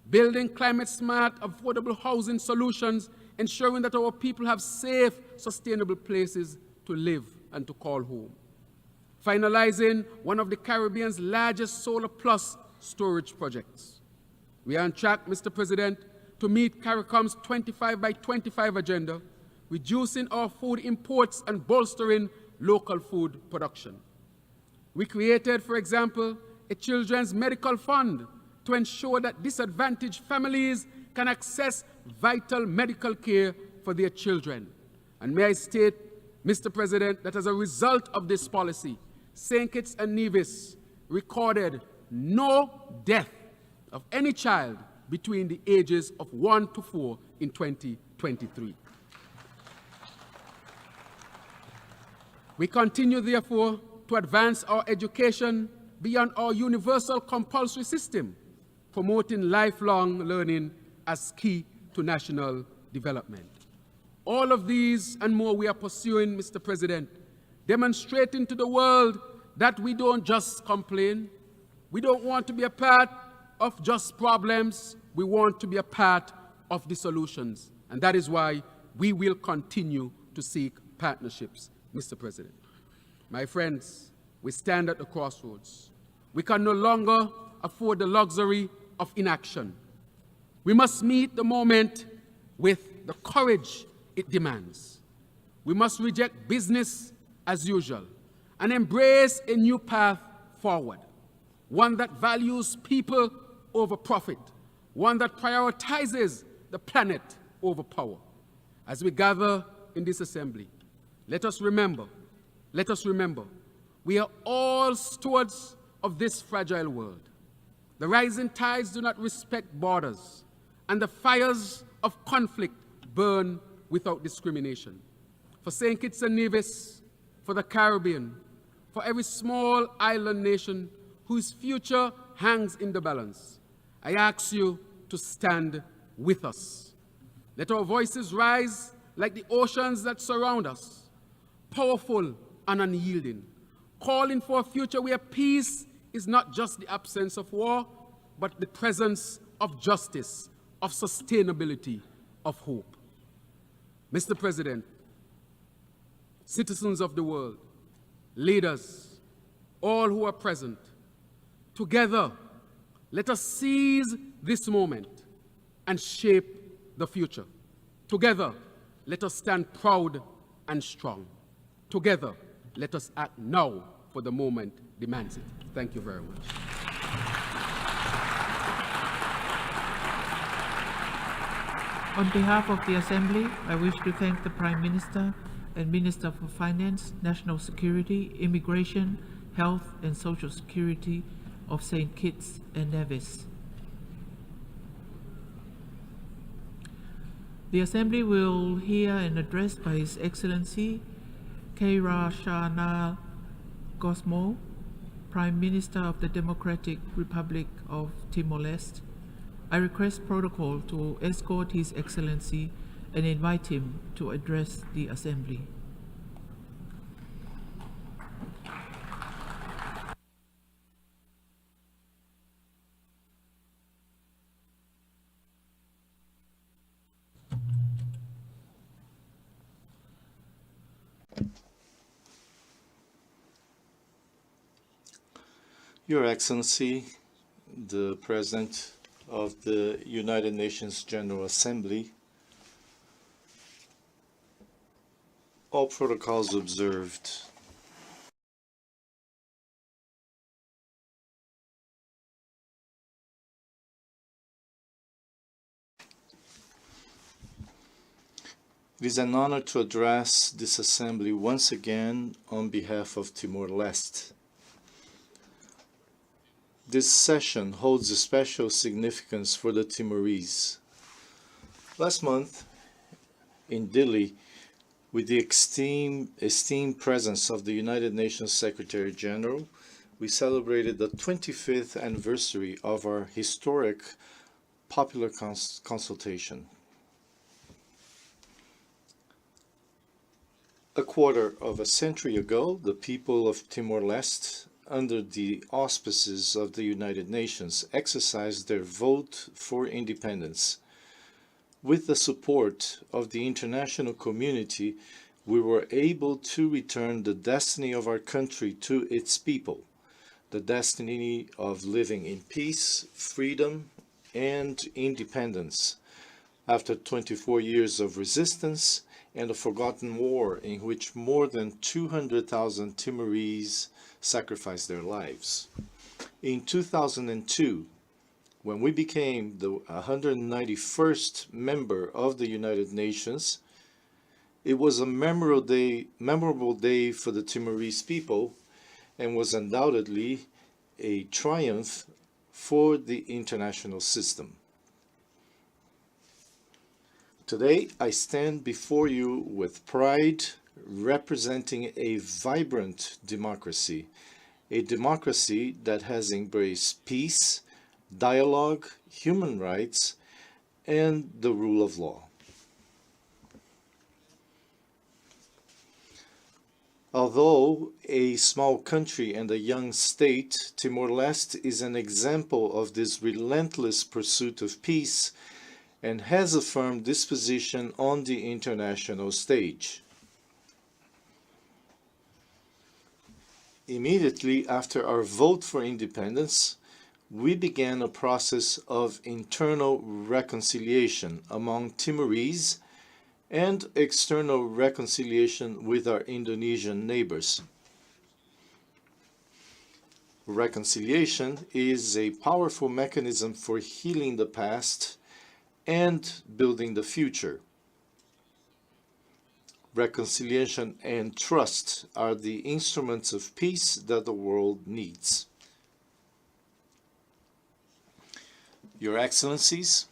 Building climate-smart, affordable housing solutions, ensuring that our people have safe, sustainable places to live and to call home. Finalizing one of the Caribbean's largest solar plus storage projects. We are on track, Mr. President, to meet CARICOM's 25 by 25 agenda, reducing our food imports and bolstering local food production. We created, for example, a children's medical fund to ensure that disadvantaged families can access vital medical care for their children. And may I state, Mr. President, that as a result of this policy, St. Kitts and Nevis recorded no death of any child between the ages of 1 to 4 in 2023. We continue, therefore, to advance our education beyond our universal compulsory system, promoting lifelong learning as key to national development. All of these and more we are pursuing, Mr. President, demonstrating to the world that we don't just complain. We don't want to be a part of just problems. We want to be a part of the solutions. And that is why we will continue to seek partnerships, Mr. President. My friends, we stand at the crossroads. We can no longer afford the luxury of inaction. We must meet the moment with the courage it demands. We must reject business as usual and embrace a new path forward, one that values people over profit, one that prioritizes the planet over power. As we gather in this assembly, let us remember, we are all stewards of this fragile world. The rising tides do not respect borders, and the fires of conflict burn without discrimination. For St. Kitts and Nevis, for the Caribbean, for every small island nation whose future hangs in the balance, I ask you to stand with us. Let our voices rise like the oceans that surround us, powerful and unyielding, calling for a future where peace is not just the absence of war, but the presence of justice, of sustainability, of hope. Mr. President, citizens of the world, leaders, all who are present, together, let us seize this moment and shape the future. Together, let us stand proud and strong. Together, let us act now, for the moment demands it. Thank you very much. On behalf of the Assembly, I wish to thank the Prime Minister and Minister for Finance, National Security, Immigration, Health and Social Security of St. Kitts and Nevis. The Assembly will hear an address by His Excellency Keirashana Gosmo, Prime Minister of the Democratic Republic of Timor-Leste. I request protocol to escort His Excellency and invite him to address the Assembly. Your Excellency, the President of the United Nations General Assembly, all protocols observed. It is an honor to address this Assembly once again on behalf of Timor-Leste. This session holds a special significance for the Timorese. Last month, in Dili, with the esteemed presence of the United Nations Secretary General, we celebrated the 25th anniversary of our historic popular consultation. A quarter of a century ago, the people of Timor-Leste, under the auspices of the United Nations, exercised their vote for independence. With the support of the international community, we were able to return the destiny of our country to its people, the destiny of living in peace, freedom, and independence. After 24 years of resistance and a forgotten war in which more than 200,000 Timorese sacrificed their lives. In 2002, when we became the 191st member of the United Nations, it was a memorable day for the Timorese people and was undoubtedly a triumph for the international system. Today, I stand before you with pride, representing a vibrant democracy, a democracy that has embraced peace, dialogue, human rights, and the rule of law. Although a small country and a young state, Timor-Leste is an example of this relentless pursuit of peace and has affirmed this position on the international stage. Immediately after our vote for independence, we began a process of internal reconciliation among Timorese and external reconciliation with our Indonesian neighbors. Reconciliation is a powerful mechanism for healing the past and building the future. Reconciliation and trust are the instruments of peace that the world needs. Your Excellencies,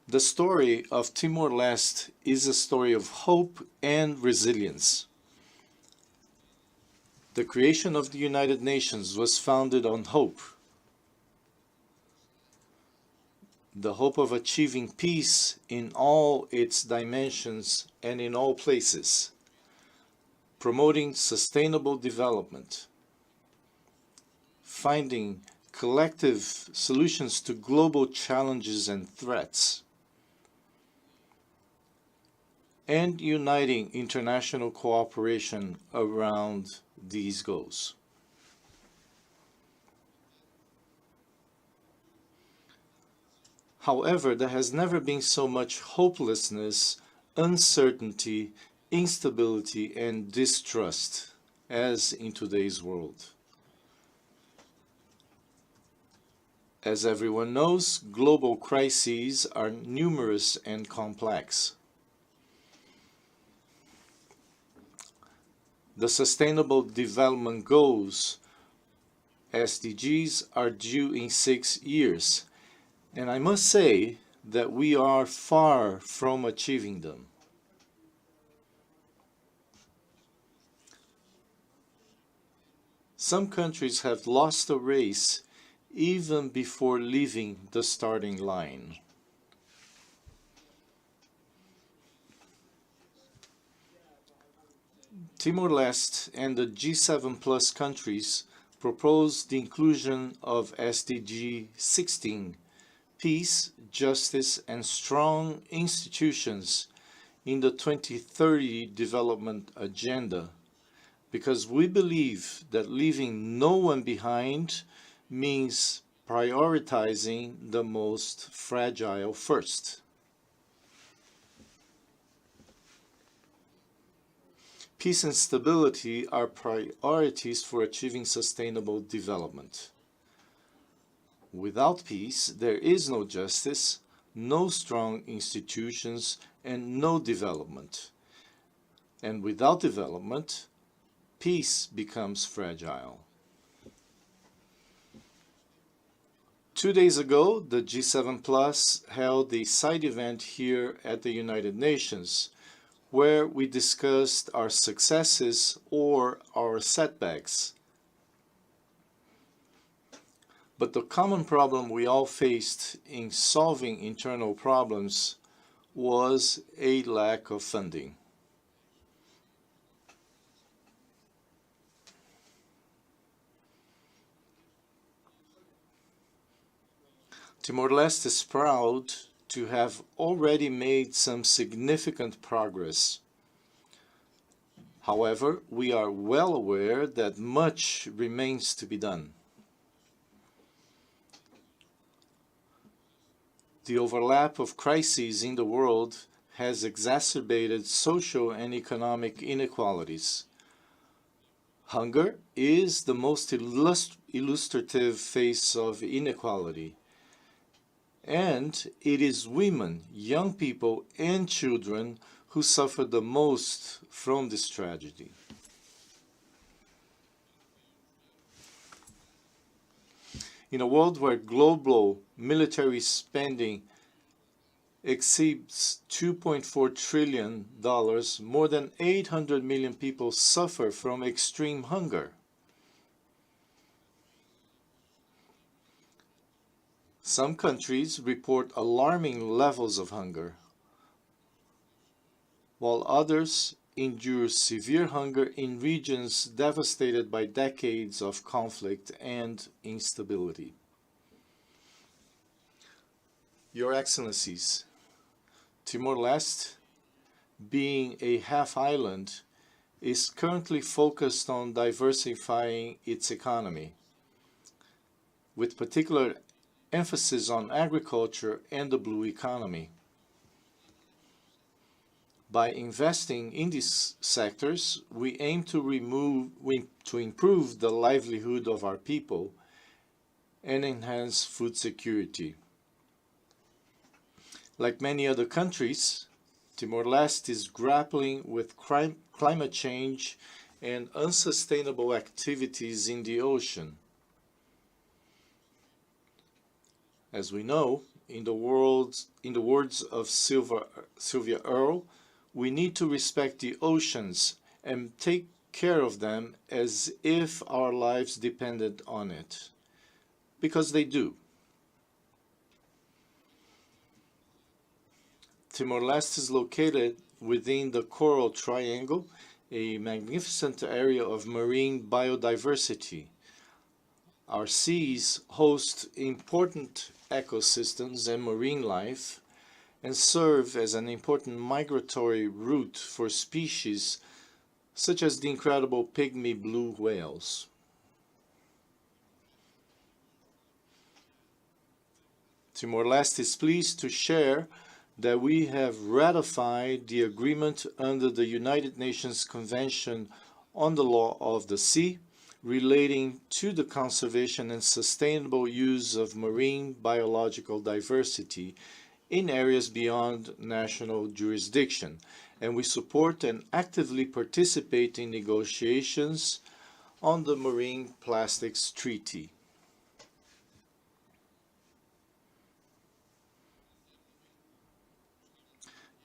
the story of Timor-Leste is a story of hope and resilience. The creation of the United Nations was founded on hope. The hope of achieving peace in all its dimensions and in all places, promoting sustainable development, finding collective solutions to global challenges and threats, and uniting international cooperation around these goals. However, there has never been so much hopelessness, uncertainty, instability, and distrust as in today's world. As everyone knows, global crises are numerous and complex. The Sustainable Development Goals, SDGs, are due in 6 years, and I must say that we are far from achieving them. Some countries have lost the race even before leaving the starting line. Timor-Leste and the G7+ countries proposed the inclusion of SDG 16, peace, justice, and strong institutions in the 2030 development agenda, because we believe that leaving no one behind means prioritizing the most fragile first. Peace and stability are priorities for achieving sustainable development. Without peace, there is no justice, no strong institutions, and no development. And without development, peace becomes fragile. 2 days ago, the G7+ held a side event here at the United Nations, where we discussed our successes or our setbacks. But the common problem we all faced in solving internal problems was a lack of funding. Timor-Leste is proud to have already made some significant progress. However, we are well aware that much remains to be done. The overlap of crises in the world has exacerbated social and economic inequalities. Hunger is the most illustrative face of inequality, and it is women, young people, and children who suffer the most from this tragedy. In a world where global military spending exceeds $2.4 trillion, more than 800 million people suffer from extreme hunger. Some countries report alarming levels of hunger, while others endure severe hunger in regions devastated by decades of conflict and instability. Your Excellencies, Timor-Leste, being a half-island, is currently focused on diversifying its economy, with particular emphasis on agriculture and the blue economy. By investing in these sectors, we aim to improve the livelihood of our people and enhance food security. Like many other countries, Timor-Leste is grappling with climate change and unsustainable activities in the ocean. As we know, in the words of Sylvia Earle, we need to respect the oceans and take care of them as if our lives depended on it, because they do. Timor-Leste is located within the Coral Triangle, a magnificent area of marine biodiversity. Our seas host important ecosystems and marine life and serve as an important migratory route for species such as the incredible pygmy blue whales. Timor-Leste is pleased to share that we have ratified the agreement under the United Nations Convention on the Law of the Sea relating to the conservation and sustainable use of marine biological diversity in areas beyond national jurisdiction, and we support and actively participate in negotiations on the Marine Plastics Treaty.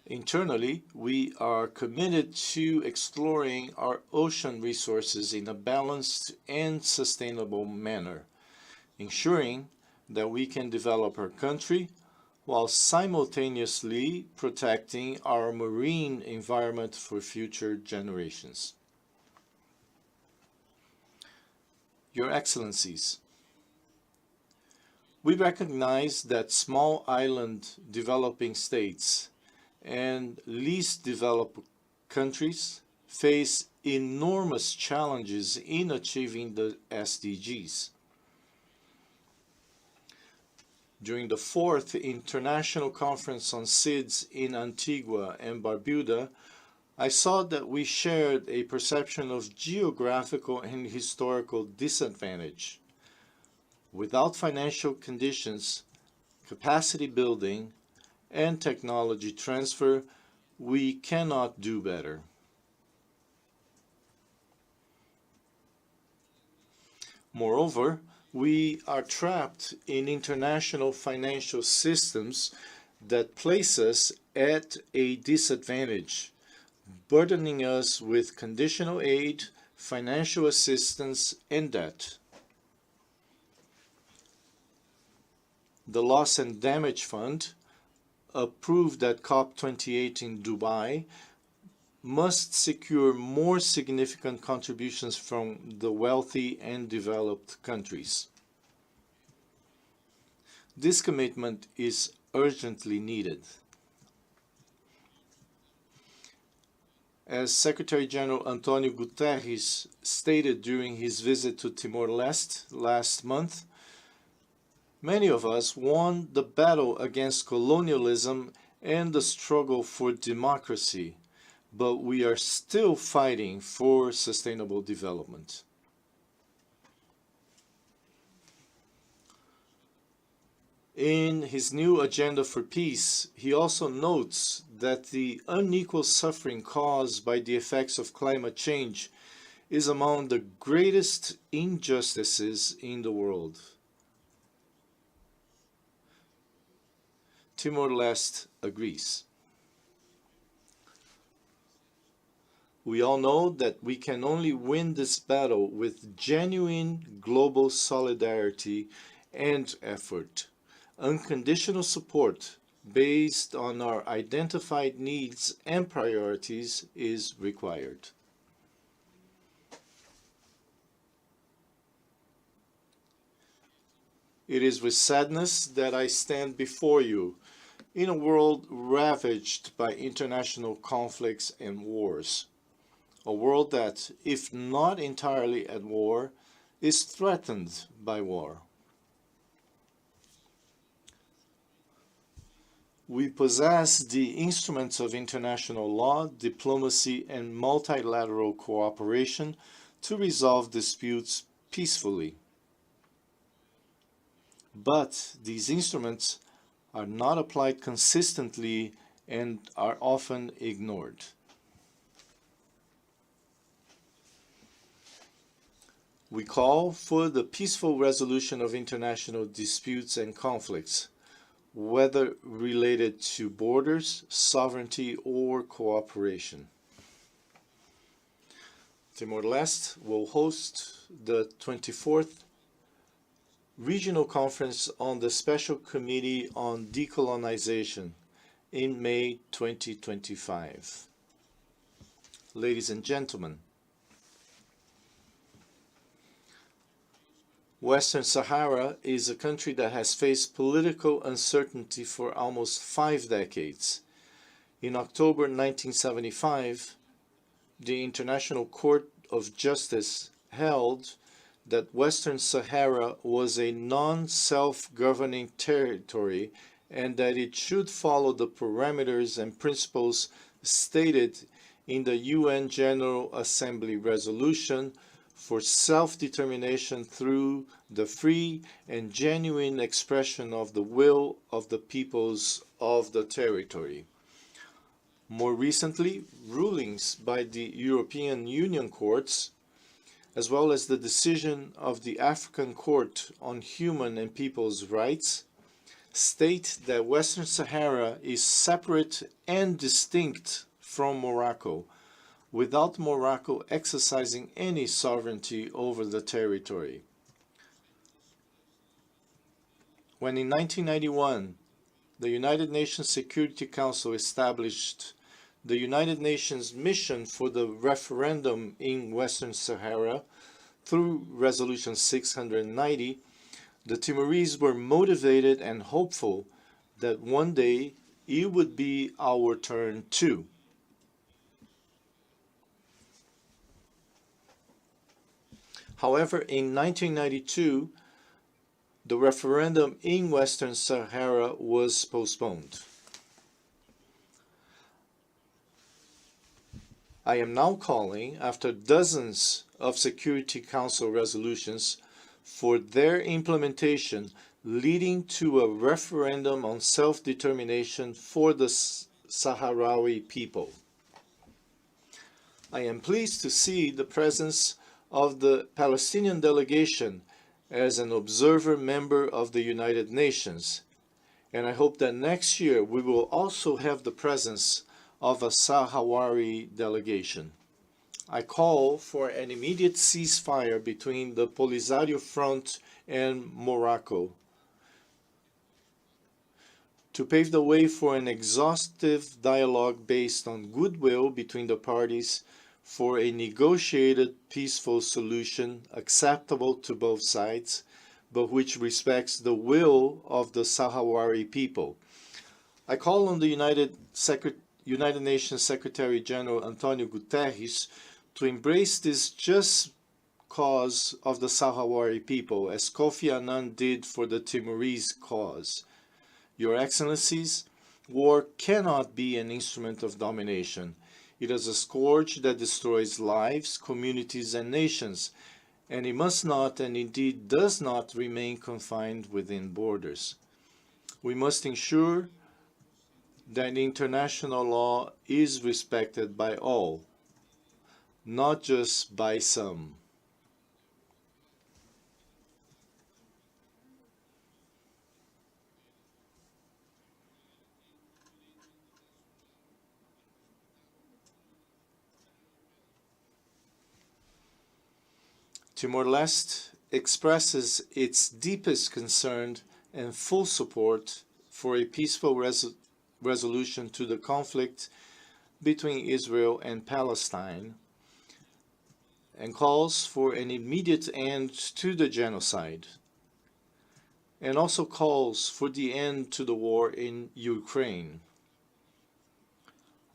Internally, we are committed to exploring our ocean resources in a balanced and sustainable manner, ensuring that we can develop our country while simultaneously protecting our marine environment for future generations. Your Excellencies, we recognize that small island developing states and least developed countries face enormous challenges in achieving the SDGs. During the 4th International Conference on SIDS in Antigua and Barbuda, I saw that we shared a perception of geographical and historical disadvantage. Without financial conditions, capacity building, and technology transfer, we cannot do better. Moreover, we are trapped in international financial systems that place us at a disadvantage, burdening us with conditional aid, financial assistance, and debt. The Loss and Damage Fund, approved at COP28 in Dubai, must secure more significant contributions from the wealthy and developed countries. This commitment is urgently needed. As Secretary General Antonio Guterres stated during his visit to Timor-Leste last month, many of us won the battle against colonialism and the struggle for democracy, but we are still fighting for sustainable development. In his new agenda for peace, he also notes that the unequal suffering caused by the effects of climate change is among the greatest injustices in the world. Timor-Leste agrees. We all know that we can only win this battle with genuine global solidarity and effort. Unconditional support based on our identified needs and priorities is required. It is with sadness that I stand before you in a world ravaged by international conflicts and wars. A world that, if not entirely at war, is threatened by war. We possess the instruments of international law, diplomacy, and multilateral cooperation to resolve disputes peacefully. But these instruments are not applied consistently and are often ignored. We call for the peaceful resolution of international disputes and conflicts, whether related to borders, sovereignty, or cooperation. Timor-Leste will host the 24th Regional Conference on the Special Committee on Decolonization in May 2025. Ladies and gentlemen, Western Sahara is a country that has faced political uncertainty for almost 5 decades. In October 1975, the International Court of Justice held that Western Sahara was a non-self-governing territory and that it should follow the parameters and principles stated in the UN General Assembly resolution for self-determination through the free and genuine expression of the will of the peoples of the territory. More recently, rulings by the European Union courts, as well as the decision of the African Court on Human and People's Rights, state that Western Sahara is separate and distinct from Morocco, without Morocco exercising any sovereignty over the territory. When in 1991, the United Nations Security Council established the United Nations Mission for the Referendum in Western Sahara through Resolution 690, the Timorese were motivated and hopeful that one day it would be our turn too. However, in 1992, the referendum in Western Sahara was postponed. I am now calling, after dozens of Security Council resolutions, for their implementation, leading to a referendum on self-determination for the Sahrawi people. I am pleased to see the presence of the Palestinian delegation as an observer member of the United Nations, and I hope that next year we will also have the presence of a Sahrawi delegation. I call for an immediate ceasefire between the Polisario Front and Morocco to pave the way for an exhaustive dialogue based on goodwill between the parties for a negotiated peaceful solution acceptable to both sides, but which respects the will of the Sahrawi people. I call on the United Nations Secretary General Antonio Guterres to embrace this just cause of the Sahrawi people, as Kofi Annan did for the Timorese cause. Your Excellencies, War cannot be an instrument of domination. It is a scourge that destroys lives, communities, and nations, and it must not, and indeed does not, remain confined within borders. We must ensure that international law is respected by all, not just by some. Timor-Leste expresses its deepest concern and full support for a peaceful resolution to the conflict between Israel and Palestine, and calls for an immediate end to the genocide, and also calls for the end to the war in Ukraine.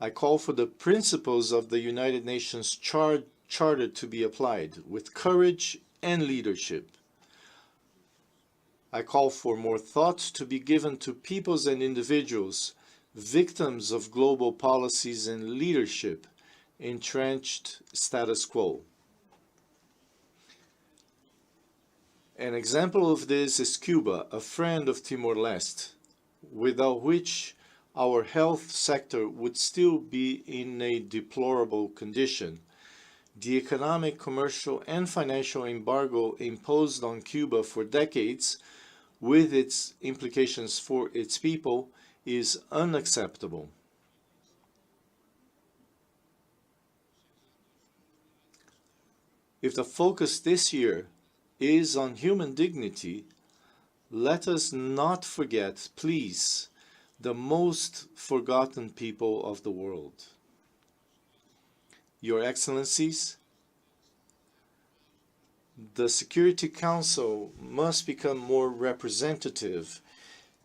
I call for the principles of the United Nations Charter to be applied with courage and leadership. I call for more thought to be given to peoples and individuals, victims of global policies and leadership, entrenched status quo. An example of this is Cuba, a friend of Timor-Leste, without which our health sector would still be in a deplorable condition. The economic, commercial, and financial embargo imposed on Cuba for decades, with its implications for its people, is unacceptable. If the focus this year is on human dignity, let us not forget, please, the most forgotten people of the world. Your Excellencies, the Security Council must become more representative,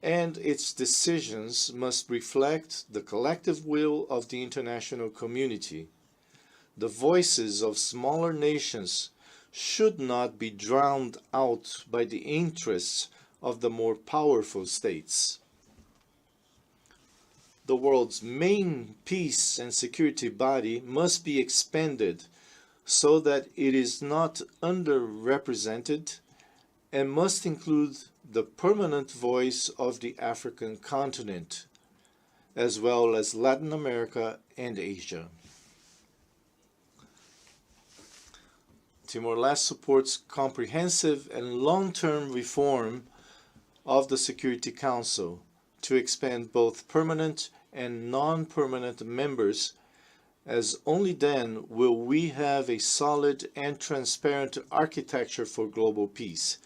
and its decisions must reflect the collective will of the international community. The voices of smaller nations should not be drowned out by the interests of the more powerful states. The world's main peace and security body must be expanded so that it is not underrepresented and must include the permanent voice of the African continent, as well as Latin America and Asia. Timor-Leste supports comprehensive and long-term reform of the Security Council to expand both permanent and non-permanent members, as only then will we have a solid and transparent architecture for global peace.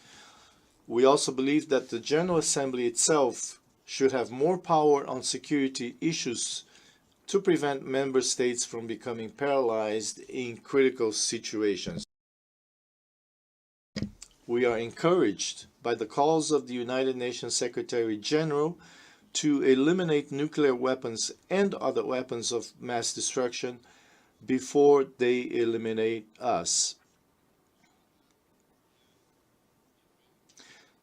We also believe that the General Assembly itself should have more power on security issues to prevent member states from becoming paralyzed in critical situations. We are encouraged by the calls of the United Nations Secretary General to eliminate nuclear weapons and other weapons of mass destruction before they eliminate us.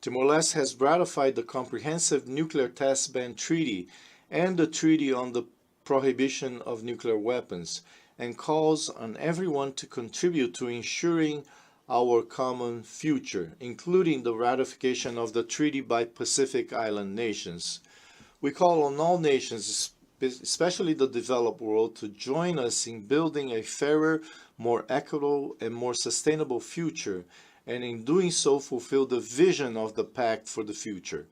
Timor-Leste has ratified the Comprehensive Nuclear Test Ban Treaty and the Treaty on the Prohibition of Nuclear Weapons, and calls on everyone to contribute to ensuring our common future, including the ratification of the treaty by Pacific Island nations. We call on all nations, especially the developed world, to join us in building a fairer, more equitable, and more sustainable future, and in doing so fulfill the vision of the Pact for the Future.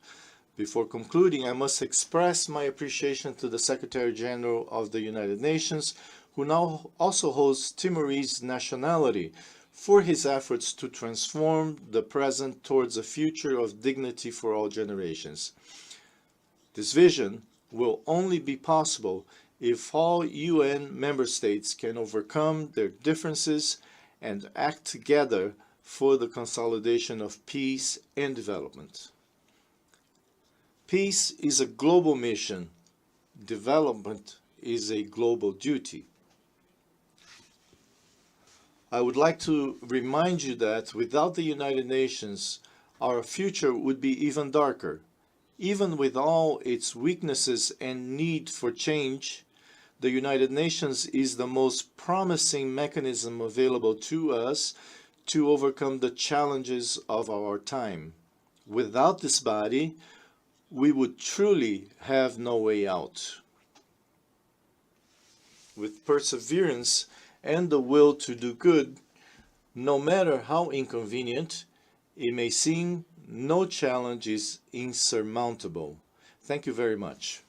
Before concluding, I must express my appreciation to the Secretary General of the United Nations, who now also holds Timorese nationality, for his efforts to transform the present towards a future of dignity for all generations. This vision will only be possible if all UN member states can overcome their differences and act together for the consolidation of peace and development. Peace is a global mission. Development is a global duty. I would like to remind you that without the United Nations, our future would be even darker, Even with all its weaknesses and need for change, the United Nations is the most promising mechanism available to us to overcome the challenges of our time. Without this body, we would truly have no way out. With perseverance and the will to do good, no matter how inconvenient it may seem, no challenge is insurmountable. Thank you very much.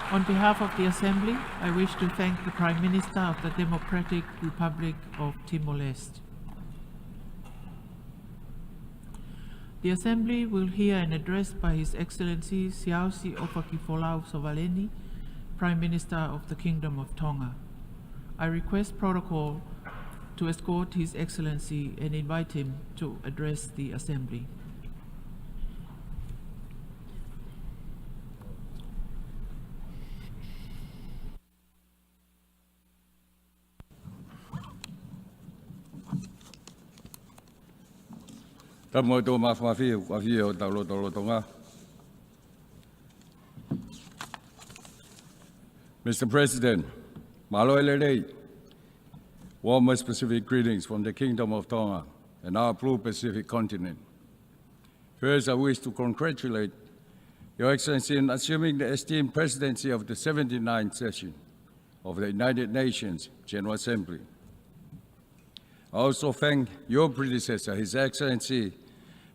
On behalf of the Assembly, I wish to thank the Prime Minister of the Democratic Republic of Timor-Leste. The Assembly will hear an address by His Excellency Siausi Ofakifolau Sovaleni, Prime Minister of the Kingdom of Tonga. I request protocol to escort His Excellency and invite him to address the Assembly. Mr. President, Maloelele, warmest Pacific greetings from the Kingdom of Tonga and our blue Pacific continent. First, I wish to congratulate Your Excellency in assuming the esteemed presidency of the 79th session of the United Nations General Assembly. I also thank your predecessor, His Excellency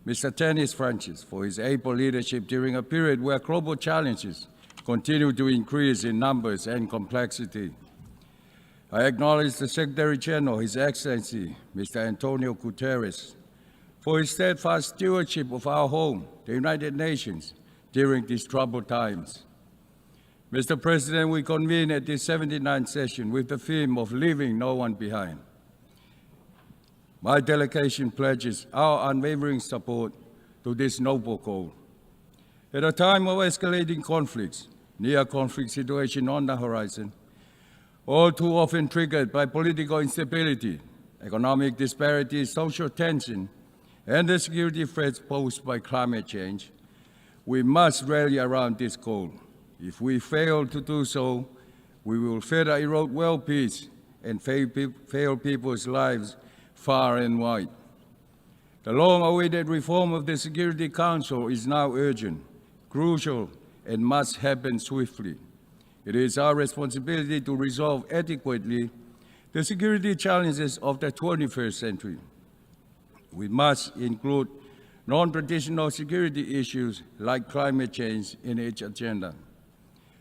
Mr. Tanis Francis, for his able leadership during a period where global challenges continue to increase in numbers and complexity. I acknowledge the Secretary General, His Excellency Mr. Antonio Guterres, for his steadfast stewardship of our home, the United Nations, during these troubled times. Mr. President, we convene at this 79th session with the theme of leaving no one behind. My delegation pledges our unwavering support to this noble goal. At a time of escalating conflicts, near conflict situation on the horizon, all too often triggered by political instability, economic disparities, social tension, and the security threats posed by climate change, we must rally around this goal. If we fail to do so, we will further erode world peace and fail people's lives far and wide. The long-awaited reform of the Security Council is now urgent, crucial, and must happen swiftly. It is our responsibility to resolve adequately the security challenges of the 21st century. We must include non-traditional security issues like climate change in each agenda.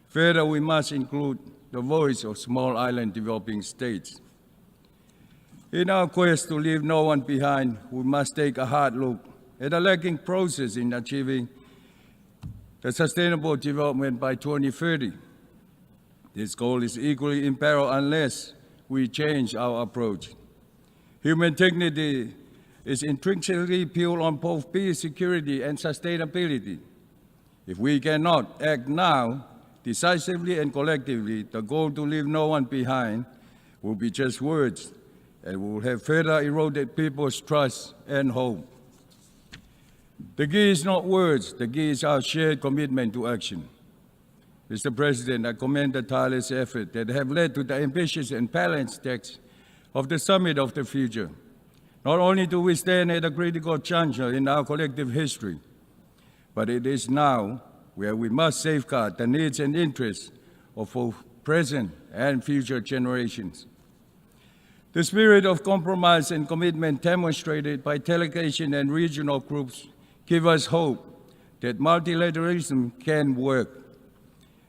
Further, we must include the voice of small island developing states. In our quest to leave no one behind, we must take a hard look at the lagging process in achieving the sustainable development by 2030. This goal is equally in peril unless we change our approach. Human dignity is intrinsically built on both peace, security, and sustainability. If we cannot act now, decisively and collectively, the goal to leave no one behind will be just words, and will have further eroded people's trust and hope. The key is not words, the key is our shared commitment to action. Mr. President, I commend the tireless effort that have led to the ambitious and balanced text of the Summit of the Future, not only do we stand at a critical juncture in our collective history, but it is now where we must safeguard the needs and interests of both present and future generations. The spirit of compromise and commitment demonstrated by delegation and regional groups give us hope that multilateralism can work.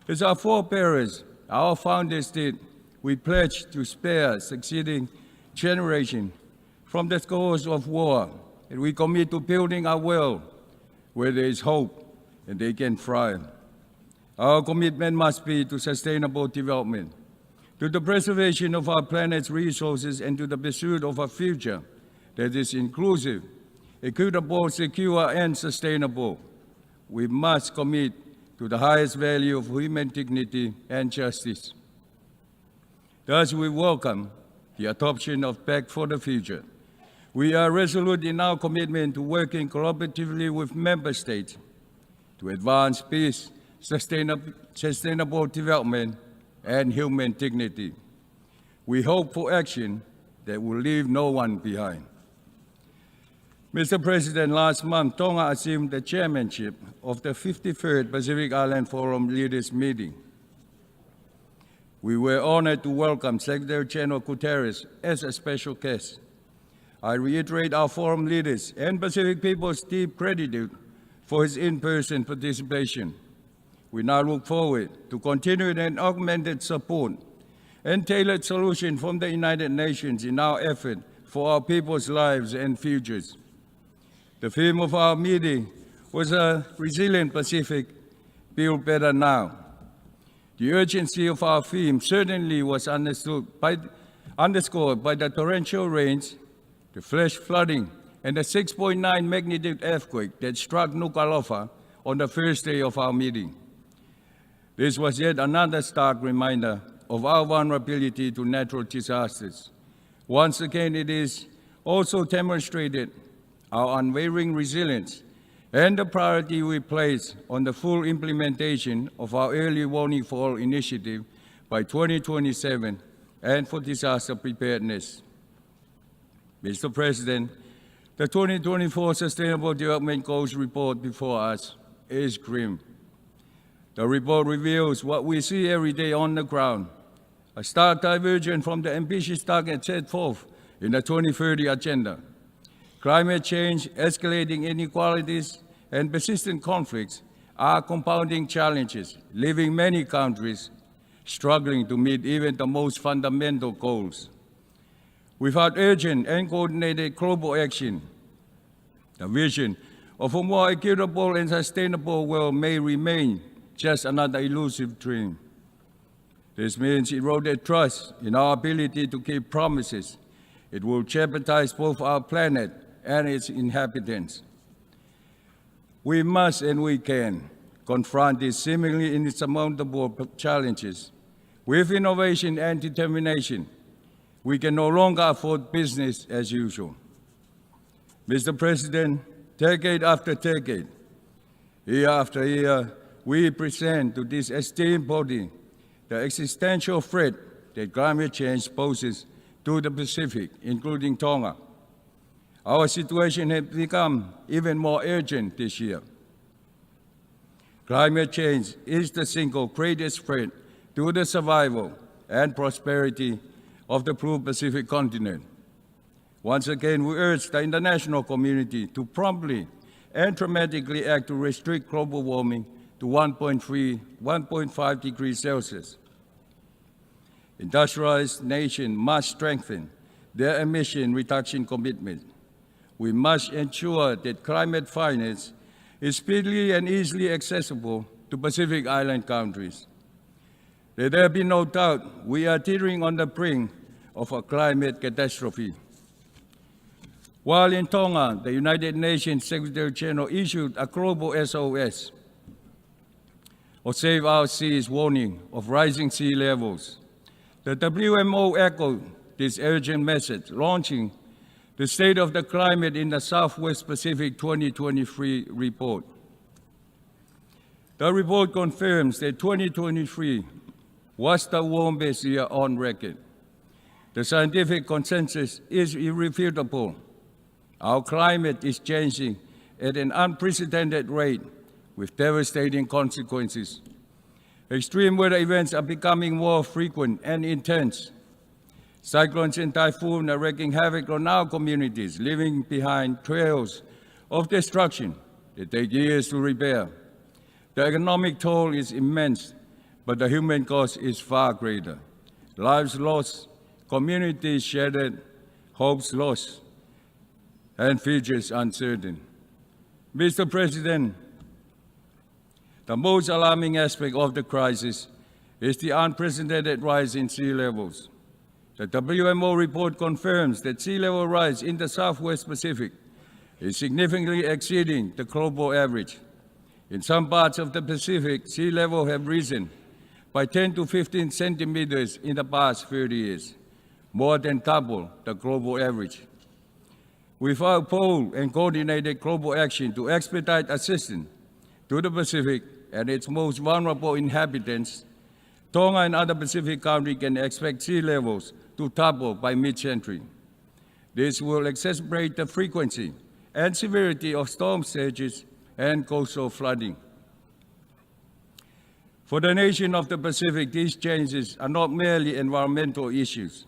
As our forebears, our founders did, we pledge to spare succeeding generations from the scores of war, and we commit to building a world where there is hope and they can thrive. Our commitment must be to sustainable development, to the preservation of our planet's resources, and to the pursuit of a future that is inclusive, equitable, secure, and sustainable. We must commit to the highest value of human dignity and justice. Thus, we welcome the adoption of Pact for the Future, We are resolute in our commitment to working collaboratively with member states to advance peace, sustainable development, and human dignity. We hope for action that will leave no one behind. Mr. President, last month, Tonga assumed the chairmanship of the 53rd Pacific Island Forum Leaders Meeting. We were honored to welcome Secretary General Guterres as a special guest. I reiterate our forum leaders and Pacific people's deep gratitude for his in-person participation. We now look forward to continued and augmented support and tailored solutions from the United Nations in our effort for our people's lives and futures. The theme of our meeting was a resilient Pacific, built better now. The urgency of our theme certainly was underscored by the torrential rains, the flash flooding, and the 6.9 magnitude earthquake that struck Nuku'alofa on the first day of our meeting. This was yet another stark reminder of our vulnerability to natural disasters. Once again, it is also demonstrated our unwavering resilience and the priority we place on the full implementation of our early warning fall initiative by 2027 and for disaster preparedness. Mr. President, the 2024 Sustainable Development Goals report before us is grim. The report reveals what we see every day on the ground, a stark divergence from the ambitious target set forth in the 2030 Agenda. Climate change, escalating inequalities, and persistent conflicts are compounding challenges, leaving many countries struggling to meet even the most fundamental goals. Without urgent and coordinated global action, the vision of a more equitable and sustainable world may remain just another elusive dream. This means eroded trust in our ability to keep promises. It will jeopardize both our planet and its inhabitants. We must and we can confront these seemingly insurmountable challenges with innovation and determination. We can no longer afford business as usual. Mr. President, decade after decade, year after year, we present to this esteemed body the existential threat that climate change poses to the Pacific, including Tonga. Our situation has become even more urgent this year. Climate change is the single greatest threat to the survival and prosperity of the blue Pacific continent. Once again, we urge the international community to promptly and dramatically act to restrict global warming to 1.5 degrees Celsius. Industrialized nations must strengthen their emission reduction commitment. We must ensure that climate finance is speedily and easily accessible to Pacific Island countries. Let there be no doubt we are teetering on the brink of a climate catastrophe. While in Tonga, the United Nations Secretary General issued a global SOS, or Save Our Seas warning of rising sea levels. The WMO echoed this urgent message, launching the State of the Climate in the Southwest Pacific 2023 report. The report confirms that 2023 was the warmest year on record. The scientific consensus is irrefutable. Our climate is changing at an unprecedented rate with devastating consequences. Extreme weather events are becoming more frequent and intense. Cyclones and typhoons are wreaking havoc on our communities, leaving behind trails of destruction that take years to repair. The economic toll is immense, but the human cost is far greater. Lives lost, communities shattered, hopes lost, and futures uncertain. Mr. President, the most alarming aspect of the crisis is the unprecedented rise in sea levels. The WMO report confirms that sea level rise in the Southwest Pacific is significantly exceeding the global average. In some parts of the Pacific, sea level have risen by 10 to 15 centimeters in the past 30 years, more than double the global average. Without bold and coordinated global action to expedite assistance to the Pacific and its most vulnerable inhabitants, Tonga and other Pacific countries can expect sea levels to double by mid-century. This will exacerbate the frequency and severity of storm surges and coastal flooding. For the nation of the Pacific, these changes are not merely environmental issues.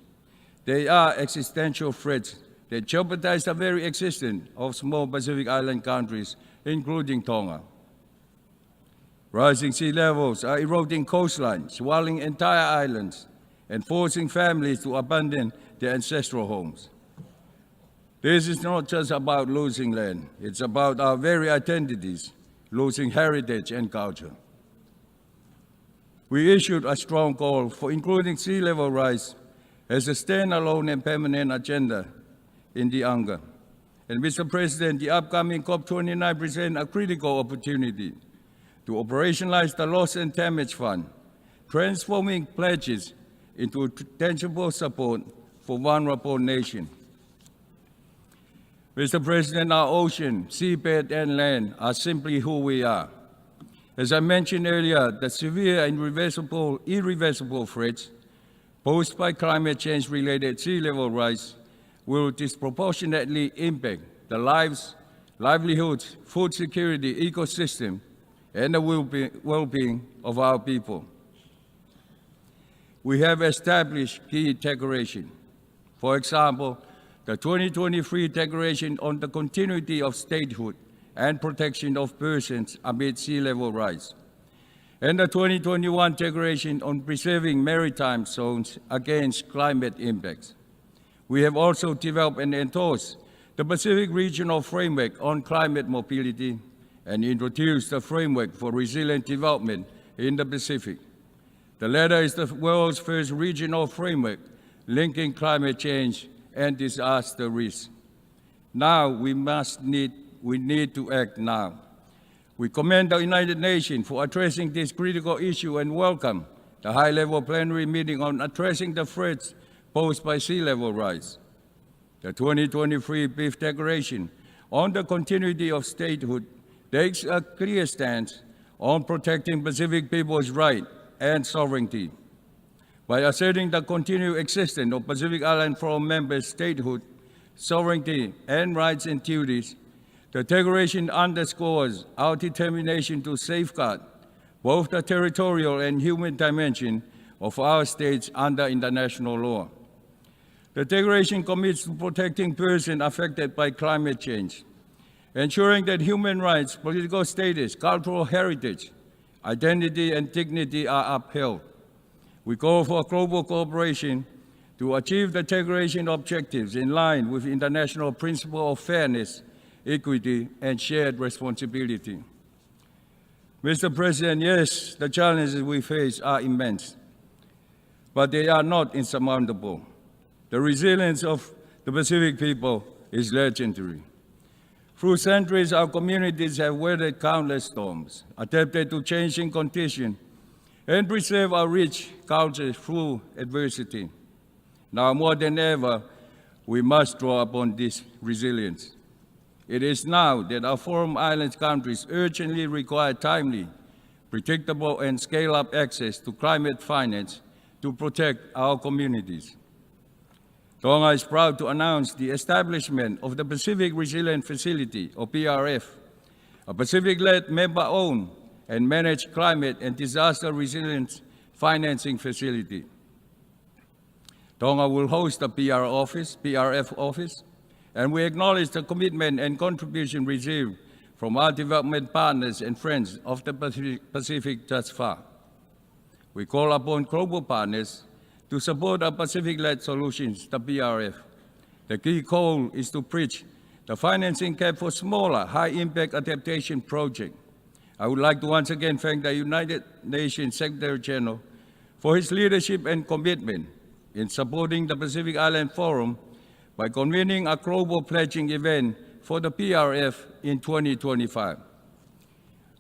They are existential threats that jeopardize the very existence of small Pacific island countries, including Tonga. Rising sea levels are eroding coastlines, swallowing entire islands, and forcing families to abandon their ancestral homes. This is not just about losing land, it's about our very identities, losing heritage and culture. We issued a strong call for including sea level rise as a standalone and permanent agenda in the UNGA. And Mr. President, the upcoming COP29 presents a critical opportunity to operationalize the Loss and Damage Fund, transforming pledges into tangible support for vulnerable nations. Mr. President, our ocean, seabed, and land are simply who we are. As I mentioned earlier, the severe and irreversible threats posed by climate change-related sea level rise will disproportionately impact the lives, livelihoods, food security, ecosystem, and the well-being of our people. We have established key declarations. For example, the 2023 Declaration on the Continuity of Statehood and Protection of Persons Amid Sea Level Rise, and the 2021 Declaration on Preserving Maritime Zones Against Climate Impacts. We have also developed and endorsed the Pacific Regional Framework on Climate Mobility and introduced the Framework for Resilient Development in the Pacific. The latter is the world's first regional framework linking climate change and disaster risk. Now we need to act now. We commend the United Nations for addressing this critical issue and welcome the high-level plenary meeting on addressing the threats posed by sea level rise. The 2023 Beef Declaration on the Continuity of Statehood takes a clear stance on protecting Pacific people's rights and sovereignty. By asserting the continued existence of Pacific Island Forum members' statehood, sovereignty, and rights and duties, the Declaration underscores our determination to safeguard both the territorial and human dimension of our states under international law. The Declaration commits to protecting persons affected by climate change, ensuring that human rights, political status, cultural heritage, identity, and dignity are upheld. We call for global cooperation to achieve the Declaration objectives in line with international principles of fairness, equity, and shared responsibility. Mr. President, yes, the challenges we face are immense, but they are not insurmountable. The resilience of the Pacific people is legendary. Through centuries, our communities have weathered countless storms, adapted to changing conditions, and preserved our rich culture through adversity. Now more than ever, we must draw upon this resilience. It is now that our Forum Islands countries urgently require timely, predictable, and scale-up access to climate finance to protect our communities. Tonga is proud to announce the establishment of the Pacific Resilience Facility, or PRF, a Pacific-led, member-owned, and managed climate and disaster resilience financing facility. Tonga will host the PRF office, and we acknowledge the commitment and contribution received from our development partners and friends of the Pacific thus far. We call upon global partners to support our Pacific-led solutions, the PRF. The key goal is to bridge the financing gap for smaller, high-impact adaptation projects. I would like to once again thank the United Nations Secretary General for his leadership and commitment in supporting the Pacific Island Forum by convening a global pledging event for the PRF in 2025.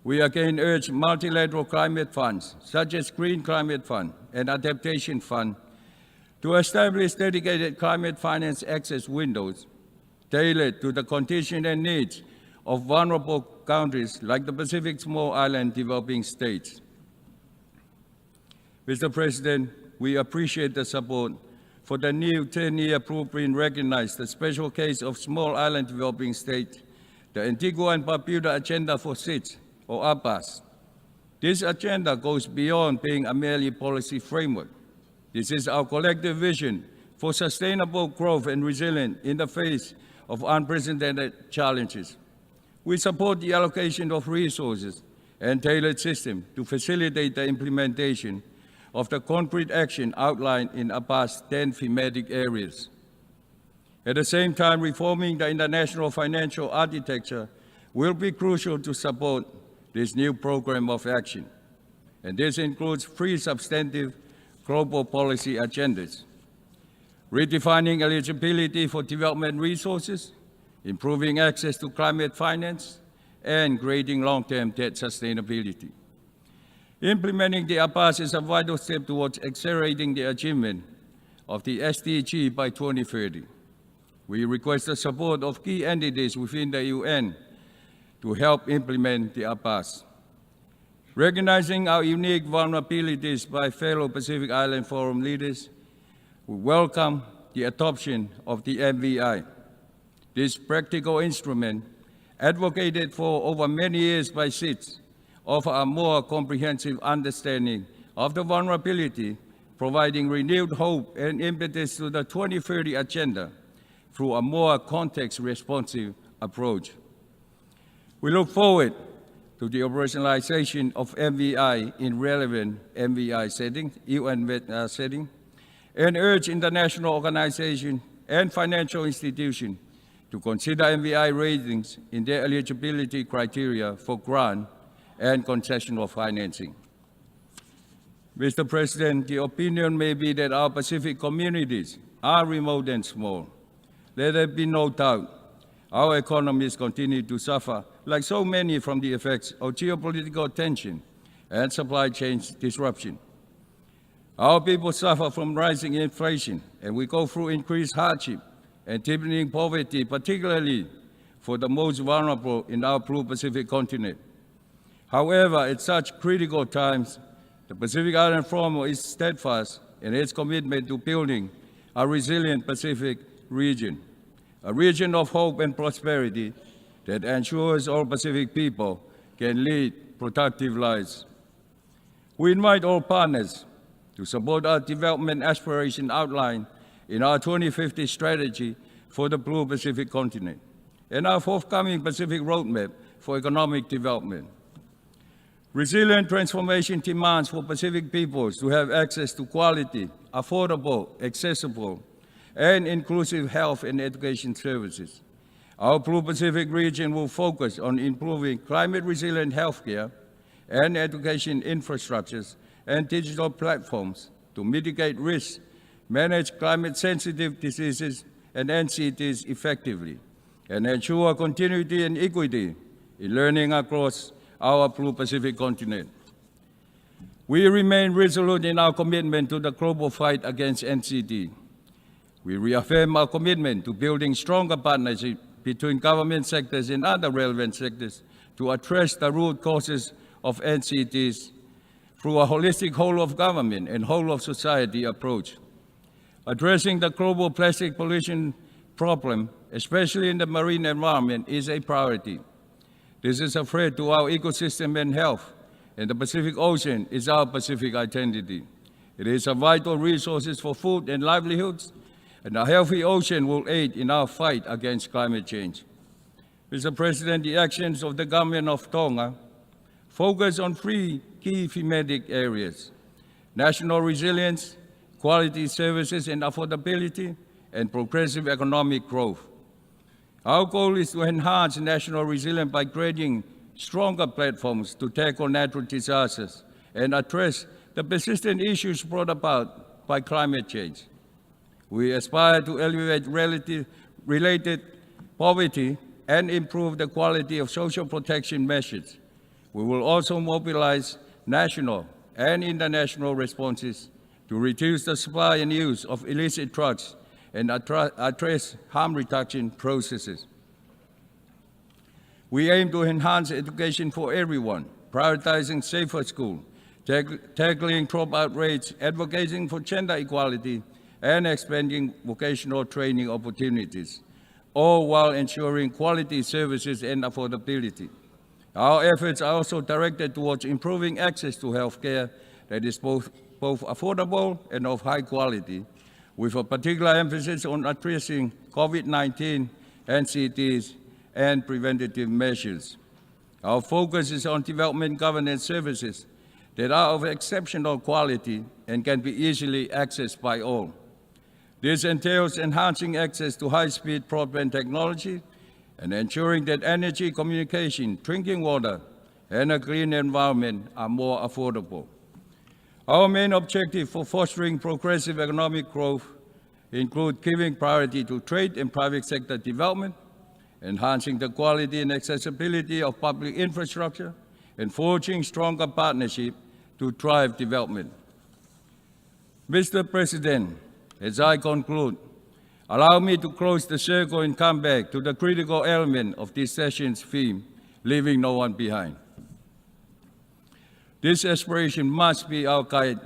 We again urge multilateral climate funds, such as Green Climate Fund and Adaptation Fund, to establish dedicated climate finance access windows tailored to the condition and needs of vulnerable countries like the Pacific Small Island developing states. Mr. President, we appreciate the support for the new 10-year blueprint recognized the special case of small island developing states, the Antigua and Barbuda Agenda for SIDS, or APAS. This agenda goes beyond being a merely policy framework. This is our collective vision for sustainable growth and resilience in the face of unprecedented challenges. We support the allocation of resources and tailored systems to facilitate the implementation of the concrete action outlined in APA's 10 thematic areas. At the same time, reforming the international financial architecture will be crucial to support this new program of action. And this includes three substantive global policy agendas: redefining eligibility for development resources, improving access to climate finance, and creating long-term debt sustainability. Implementing the APAS is a vital step towards accelerating the achievement of the SDG by 2030. We request the support of key entities within the UN to help implement the APAS. Recognizing our unique vulnerabilities by fellow Pacific Island Forum leaders, we welcome the adoption of the MVI. This practical instrument, advocated for over many years by SIDS, offers a more comprehensive understanding of the vulnerability, providing renewed hope and impetus to the 2030 agenda through a more context-responsive approach. We look forward to the operationalization of MVI in relevant MVI settings, UN setting, and urge international organizations and financial institutions to consider MVI ratings in their eligibility criteria for grant and concessional financing. Mr. President, the opinion may be that our Pacific communities are remote and small. Let there be no doubt our economies continue to suffer, like so many, from the effects of geopolitical tension and supply chain disruption. Our people suffer from rising inflation, and we go through increased hardship and deepening poverty, particularly for the most vulnerable in our blue Pacific continent. However, at such critical times, the Pacific Island Forum is steadfast in its commitment to building a resilient Pacific region, a region of hope and prosperity that ensures all Pacific people can lead productive lives. We invite all partners to support our development aspiration outlined in our 2050 strategy for the Blue Pacific continent and our forthcoming Pacific Roadmap for economic development. Resilient transformation demands for Pacific peoples to have access to quality, affordable, accessible, and inclusive health and education services. Our Blue Pacific region will focus on improving climate-resilient healthcare and education infrastructures and digital platforms to mitigate risks, manage climate-sensitive diseases and NCDs effectively, and ensure continuity and equity in learning across our Blue Pacific continent. We remain resolute in our commitment to the global fight against NCD. We reaffirm our commitment to building stronger partnerships between government sectors and other relevant sectors to address the root causes of NCDs through a holistic whole-of-government and whole-of-society approach. Addressing the global plastic pollution problem, especially in the marine environment, is a priority. This is a threat to our ecosystem and health, and the Pacific Ocean is our Pacific identity. It is a vital resource for food and livelihoods, and a healthy ocean will aid in our fight against climate change. Mr. President, the actions of the government of Tonga focus on three key thematic areas: national resilience, quality services and affordability, and progressive economic growth. Our goal is to enhance national resilience by creating stronger platforms to tackle natural disasters and address the persistent issues brought about by climate change. We aspire to alleviate related poverty and improve the quality of social protection measures. We will also mobilize national and international responses to reduce the supply and use of illicit drugs and address harm reduction processes. We aim to enhance education for everyone, prioritizing safer school, tackling dropout rates, advocating for gender equality, and expanding vocational training opportunities, all while ensuring quality services and affordability. Our efforts are also directed towards improving access to healthcare that is both affordable and of high quality, with a particular emphasis on addressing COVID-19, NCTs, and preventative measures. Our focus is on development governance services that are of exceptional quality and can be easily accessed by all. This entails enhancing access to high-speed broadband technology and ensuring that energy, communication, drinking water, and a clean environment are more affordable. Our main objective for fostering progressive economic growth include giving priority to trade and private sector development, enhancing the quality and accessibility of public infrastructure, and forging stronger partnerships to drive development. Mr. President, as I conclude, allow me to close the circle and come back to the critical element of this session's theme, leaving no one behind. This aspiration must be our guide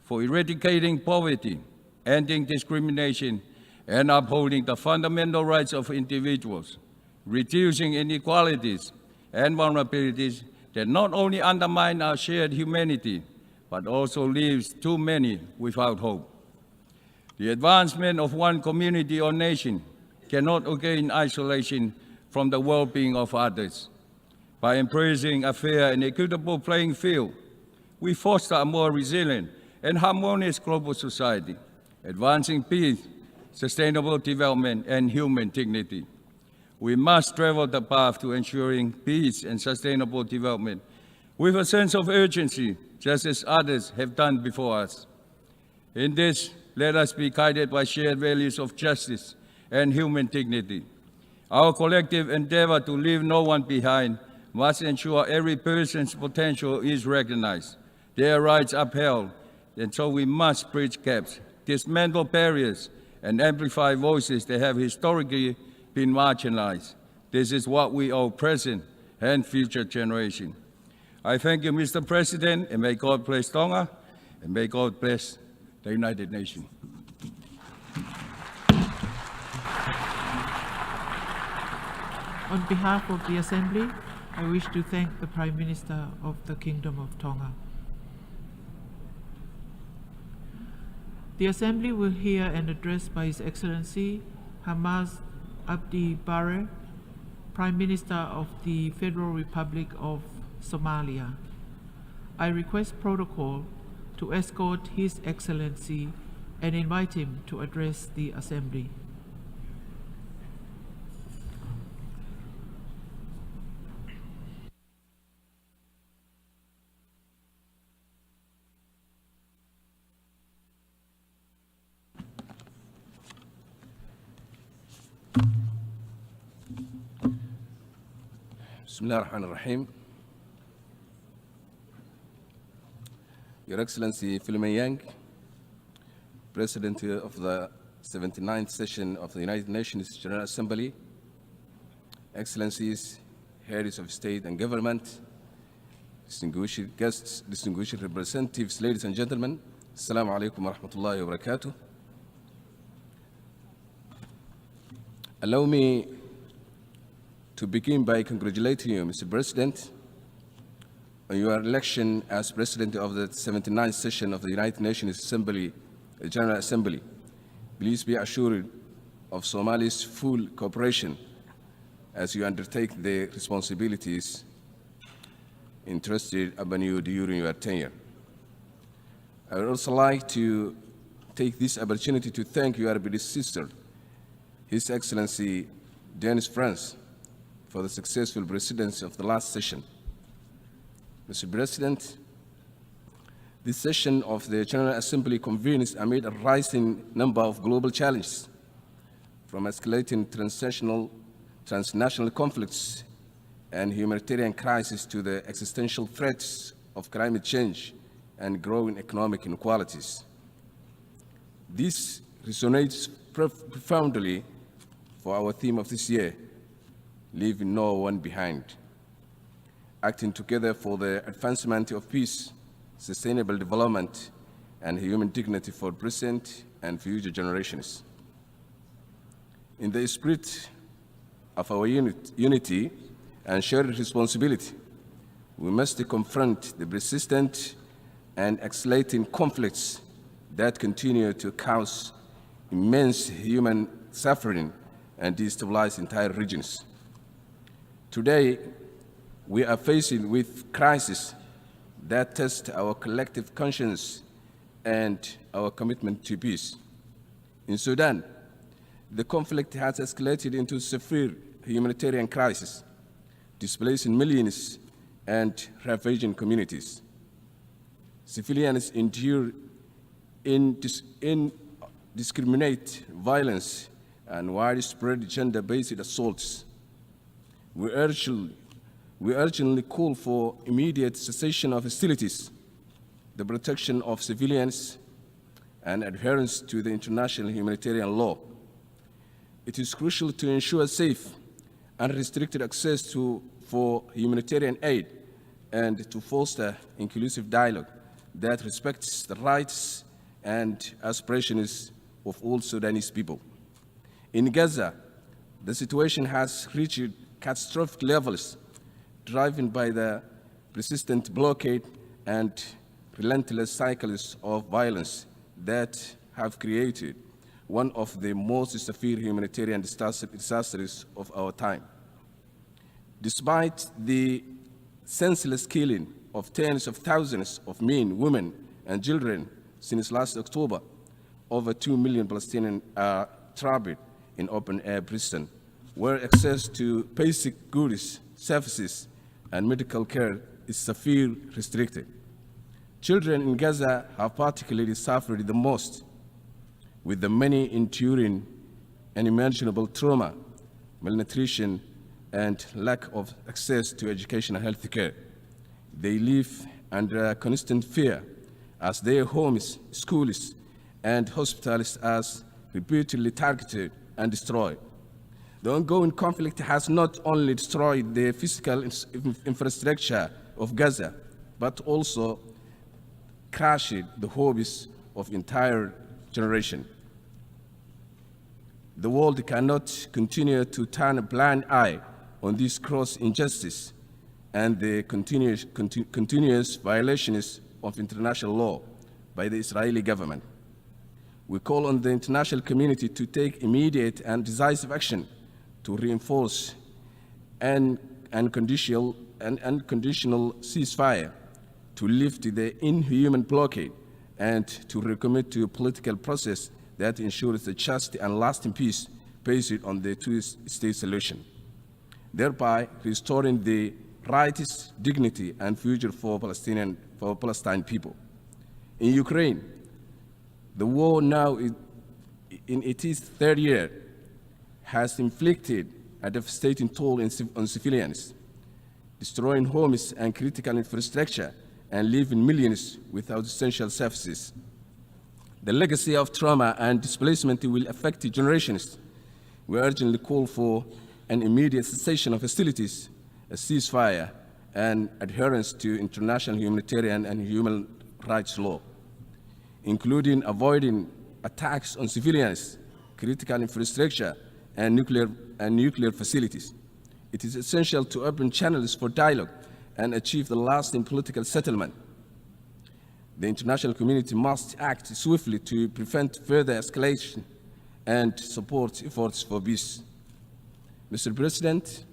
for eradicating poverty, ending discrimination, and upholding the fundamental rights of individuals, reducing inequalities and vulnerabilities that not only undermine our shared humanity, but also leaves too many without hope. The advancement of one community or nation cannot occur in isolation from the well-being of others. By embracing a fair and equitable playing field, we foster a more resilient and harmonious global society, advancing peace, sustainable development, and human dignity. We must travel the path to ensuring peace and sustainable development with a sense of urgency, just as others have done before us. In this, let us be guided by shared values of justice and human dignity. Our collective endeavor to leave no one behind must ensure every person's potential is recognized, their rights upheld, and so we must bridge gaps, dismantle barriers, and amplify voices that have historically been marginalized. This is what we owe present and future generations. I thank you, Mr. President, and may God bless Tonga, and may God bless the United Nations. On behalf of the Assembly, I wish to thank the Prime Minister of the Kingdom of Tonga. The Assembly will hear an address by His Excellency Hamad Abdi Bare, Prime Minister of the Federal Republic of Somalia. I request protocol to escort His Excellency and invite him to address the Assembly. Bismillah ar-Rahman ar-Rahim. Your Excellency Philemon Yang, President of the 79th session of the United Nations General Assembly, Excellencies, Heads of State and Government, distinguished guests, distinguished representatives, ladies and gentlemen, Assalamu alaikum wa rahmatullahi wa barakatuh. Allow me to begin by congratulating you, Mr. President, on your election as President of the 79th session of the United Nations General Assembly. Please be assured of Somalia's full cooperation as you undertake the responsibilities entrusted upon you during your tenure. I would also like to take this opportunity to thank your predecessor, His Excellency Denis France, for the successful presidency of the last session. Mr. President, this session of the General Assembly convenes amid a rising number of global challenges, from escalating transnational conflicts and humanitarian crises to the existential threats of climate change and growing economic inequalities. This resonates profoundly for our theme of this year, leaving no one behind. Acting together for the advancement of peace, sustainable development, and human dignity for present and future generations. In the spirit of our unity and shared responsibility, we must confront the persistent and escalating conflicts that continue to cause immense human suffering and destabilize entire regions. Today, we are facing with crises that test our collective conscience and our commitment to peace. In Sudan, the conflict has escalated into a severe humanitarian crisis, displacing millions and ravaging communities. Civilians endure indiscriminate violence and widespread gender-based assaults. We urgently call for immediate cessation of hostilities, the protection of civilians, and adherence to the international humanitarian law. It is crucial to ensure safe, unrestricted access for humanitarian aid and to foster inclusive dialogue that respects the rights and aspirations of all Sudanese people. In Gaza, the situation has reached catastrophic levels, driven by the persistent blockade and relentless cycles of violence that have created one of the most severe humanitarian disasters of our time. Despite the senseless killing of tens of thousands of men, women, and children since last October, over 2 million Palestinians are trapped in open-air prison, where access to basic goods, services, and medical care is severely restricted. Children in Gaza have particularly suffered the most, with the many enduring unimaginable trauma, malnutrition, and lack of access to education and health care. They live under constant fear as their homes, schools, and hospitals are repeatedly targeted and destroyed. The ongoing conflict has not only destroyed the physical infrastructure of Gaza, but also crushed the hopes of entire generation. The world cannot continue to turn a blind eye on this gross injustice and the continuous violations of international law by the Israeli government. We call on the international community to take immediate and decisive action to reinforce an unconditional ceasefire, to lift the inhuman blockade, and to recommit to a political process that ensures a just and lasting peace based on the two-state solution, thereby restoring the rights, dignity, and future for Palestinian people. In Ukraine, the war now in its third year has inflicted a devastating toll on civilians, destroying homes and critical infrastructure and leaving millions without essential services. The legacy of trauma and displacement will affect generations. We urgently call for an immediate cessation of hostilities, a ceasefire, and adherence to international humanitarian and human rights law, including avoiding attacks on civilians, critical infrastructure, and nuclear facilities. It is essential to open channels for dialogue and achieve the lasting political settlement. The international community must act swiftly to prevent further escalation and support efforts for peace. Mr. President,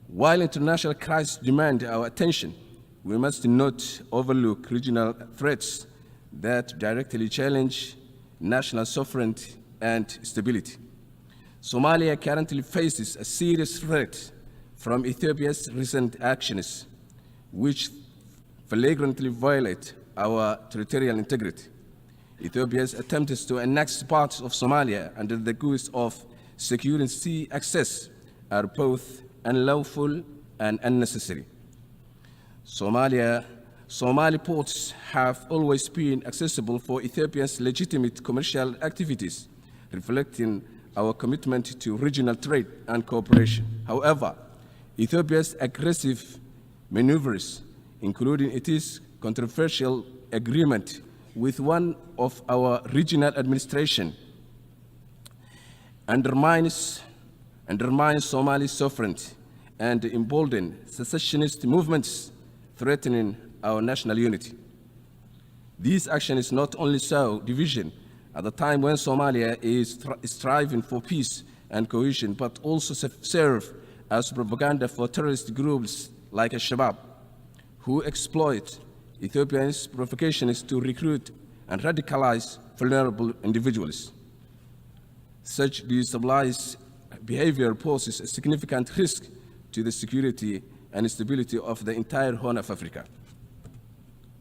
while international crises demand our attention, we must not overlook regional threats that directly challenge national sovereignty and stability. Somalia currently faces a serious threat from Ethiopia's recent actions, which flagrantly violate our territorial integrity. Ethiopia's attempts to annex parts of Somalia under the guise of securing sea access are both unlawful and unnecessary. Somali ports have always been accessible for Ethiopia's legitimate commercial activities, reflecting our commitment to regional trade and cooperation. However, Ethiopia's aggressive maneuvers, including its controversial agreement with one of our regional administration, undermines Somali's sovereignty and embolden secessionist movements threatening our national unity. These actions not only sow division at the time when Somalia is striving for peace and cohesion, but also serve as propaganda for terrorist groups like Al-Shabaab, who exploit Ethiopia's provocations to recruit and radicalize vulnerable individuals. Such destabilized behavior poses a significant risk to the security and stability of the entire Horn of Africa.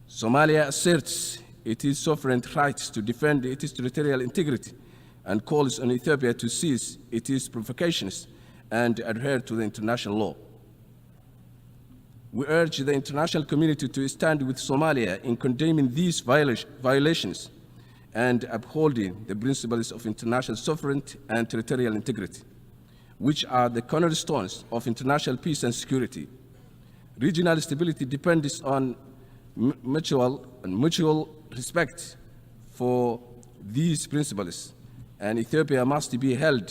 Somalia asserts its sovereign rights to defend its territorial integrity and calls on Ethiopia to cease its provocations and adhere to the international law. We urge the international community to stand with Somalia in condemning these violations and upholding the principles of international sovereignty and territorial integrity, which are the cornerstones of international peace and security. Regional stability depends on mutual respect for these principles, and Ethiopia must be held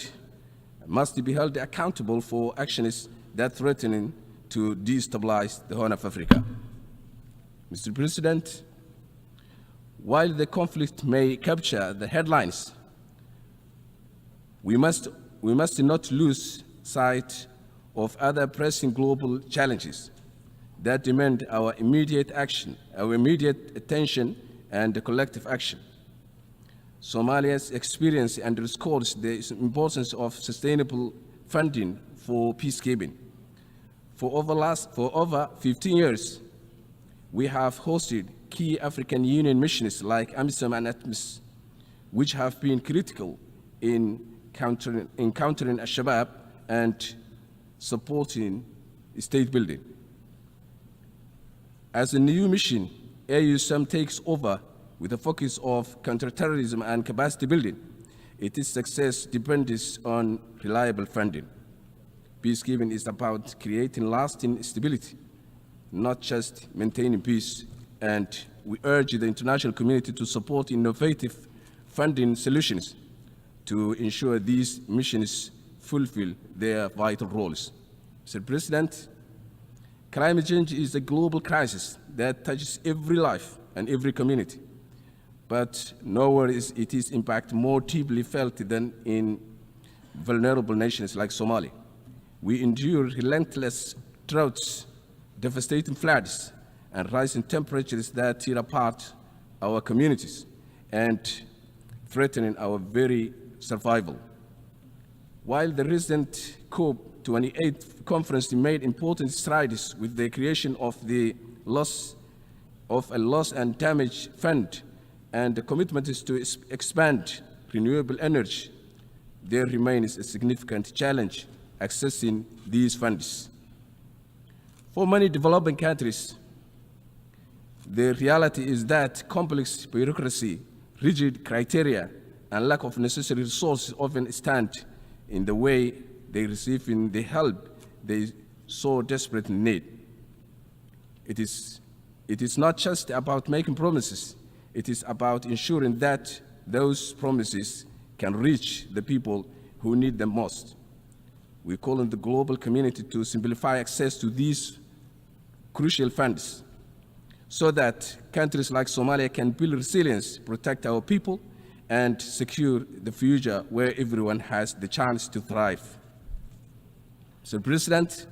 accountable for actions that threaten to destabilize the Horn of Africa. Mr. President, while the conflict may capture the headlines, we must not lose sight of other pressing global challenges that demand our immediate attention and collective action. Somalia's experience underscores the importance of sustainable funding for peacekeeping. For over 15 years, we have hosted key African Union missions like AMISOM and ATMIS, which have been critical in countering Al-Shabaab and supporting state building. As a new mission, AUSM takes over with a focus of counterterrorism and capacity building. Its success depends on reliable funding. Peacekeeping is about creating lasting stability, not just maintaining peace, and we urge the international community to support innovative funding solutions to ensure these missions fulfill their vital roles. Mr. President, climate change is a global crisis that touches every life and every community, but nowhere is its impact more deeply felt than in vulnerable nations like Somalia. We endure relentless droughts, devastating floods, and rising temperatures that tear apart our communities and threatening our very survival. While the recent COP28 conference made important strides with the creation of a loss and damage fund and the commitment is to expand renewable energy, there remains a significant challenge accessing these funds. For many developing countries, the reality is that complex bureaucracy, rigid criteria, and lack of necessary resources often stand in the way they receive the help they so desperately need. It is not just about making promises, it is about ensuring that those promises can reach the people who need them most. We call on the global community to simplify access to these crucial funds so that countries like Somalia can build resilience, protect our people, and secure the future where everyone has the chance to thrive. Mr. President,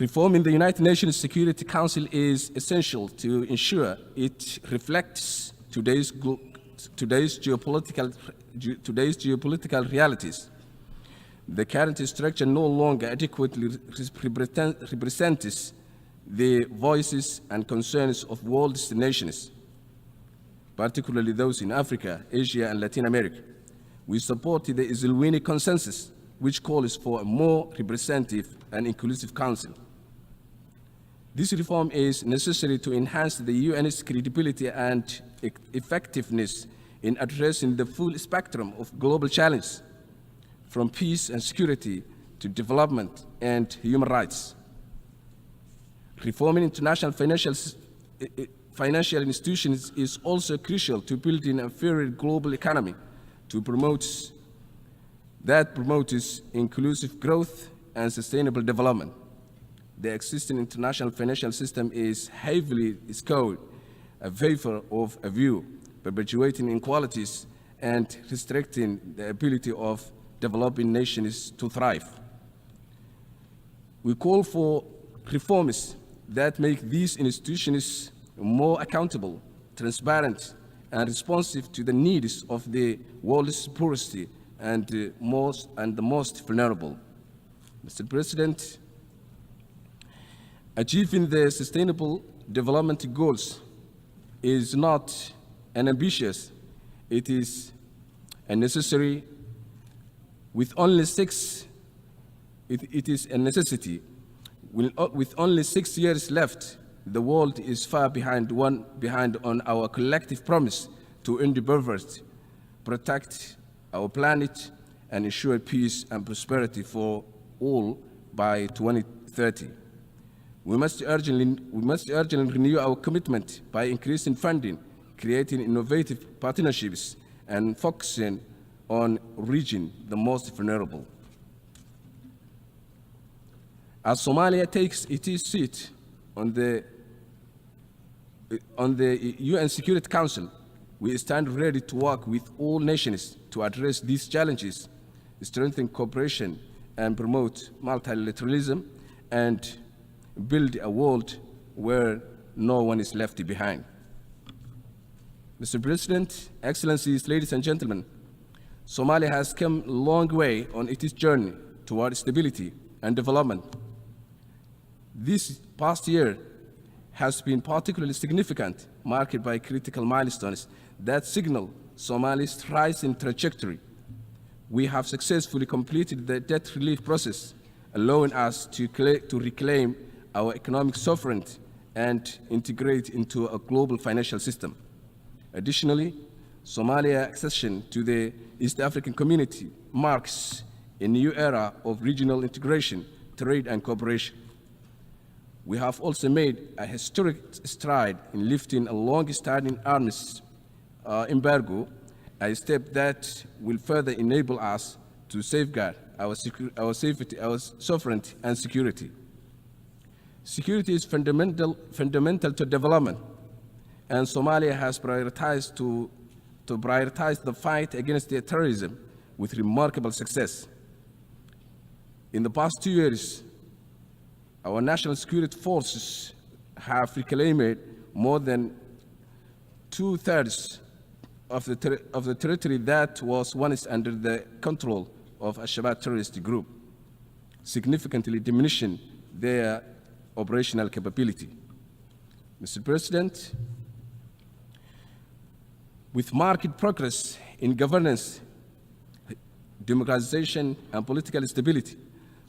reforming the United Nations Security Council is essential to ensure it reflects today's geopolitical realities. The current structure no longer adequately represents the voices and concerns of world nations, particularly those in Africa, Asia, and Latin America. We support the Isilwini consensus, which calls for a more representative and inclusive council. This reform is necessary to enhance the UN's credibility and effectiveness in addressing the full spectrum of global challenges, from peace and security to development and human rights. Reforming international financial institutions is also crucial to building a fairer global economy that promotes inclusive growth and sustainable development. The existing international financial system is heavily skewed in favor of a view, perpetuating inequalities and restricting the ability of developing nations to thrive. We call for reforms that make these institutions more accountable, transparent, and responsive to the needs of the world's poorest and the most vulnerable. Mr. President, achieving the Sustainable Development Goals is not an ambitious, it is a necessary. With only it is a necessity. With only 6 years left, the world is far behind on our collective promise to end poverty, protect our planet, and ensure peace and prosperity for all by 2030. We must urgently renew our commitment by increasing funding, creating innovative partnerships, and focusing on reaching the most vulnerable. As Somalia takes its seat on the UN Security Council, we stand ready to work with all nations to address these challenges, strengthen cooperation, and promote multilateralism, and build a world where no one is left behind. Mr. President, Excellencies, ladies and gentlemen, Somalia has come a long way on its journey toward stability and development. This past year has been particularly significant, marked by critical milestones that signal Somalia's rising trajectory. We have successfully completed the debt relief process, allowing us to reclaim our economic sovereignty and integrate into a global financial system. Additionally, Somalia's accession to the East African community marks a new era of regional integration, trade, and cooperation. We have also made a historic stride in lifting a long-standing arms embargo, a step that will further enable us to safeguard our sovereignty and security. Security is fundamental to development, and Somalia has prioritized to prioritize the fight against terrorism with remarkable success. In the past 2 years, our national security forces have reclaimed more than 2/3 of the territory that was once under the control of a Shabab terrorist group, significantly diminishing their operational capability. Mr. President, with marked progress in governance, democratization, and political stability,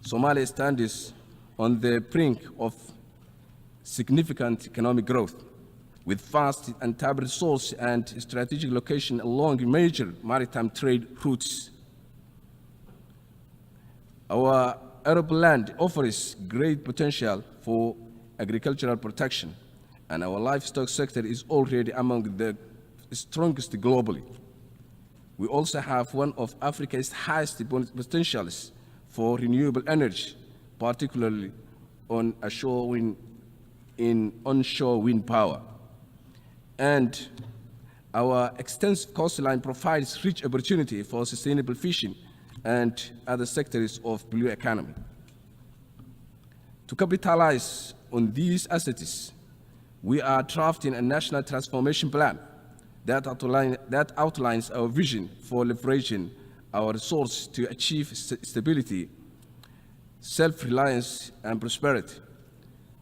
Somalia stands on the brink of significant economic growth, with vast untapped resources and strategic location along major maritime trade routes. Our arable land offers great potential for agricultural protection, and our livestock sector is already among the strongest globally. We also have one of Africa's highest potentials for renewable energy, particularly on onshore wind power. And our extensive coastline provides rich opportunity for sustainable fishing and other sectors of blue economy. To capitalize on these assets, we are drafting a national transformation plan that outlines our vision for leveraging our resources to achieve stability, self-reliance, and prosperity.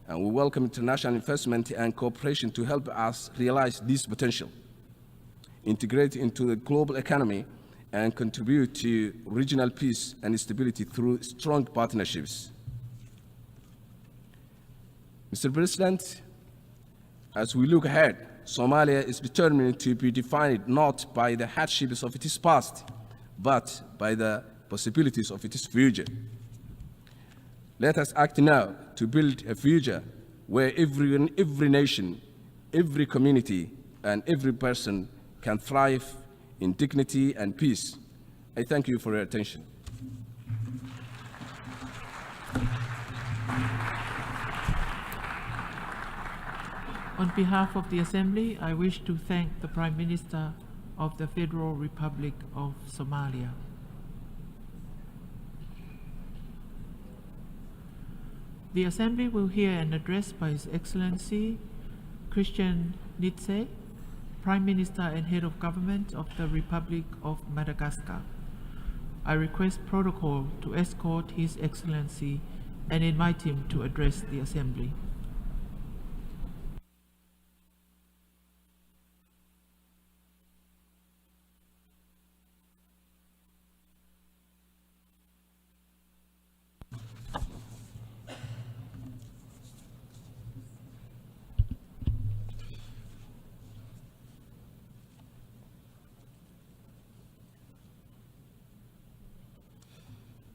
And we welcome international investment and cooperation to help us realize this potential, integrate into the global economy, and contribute to regional peace and stability through strong partnerships. Mr. President, as we look ahead, Somalia is determined to be defined not by the hardships of its past, but by the possibilities of its future. Let us act now to build a future where every nation, every community, and every person can thrive in dignity and peace. I thank you for your attention. On behalf of the Assembly, I wish to thank the Prime Minister of the Federal Republic of Somalia. The Assembly will hear an address by His Excellency Christian Nitze, Prime Minister and Head of Government of the Republic of Madagascar. I request protocol to escort His Excellency and invite him to address the Assembly.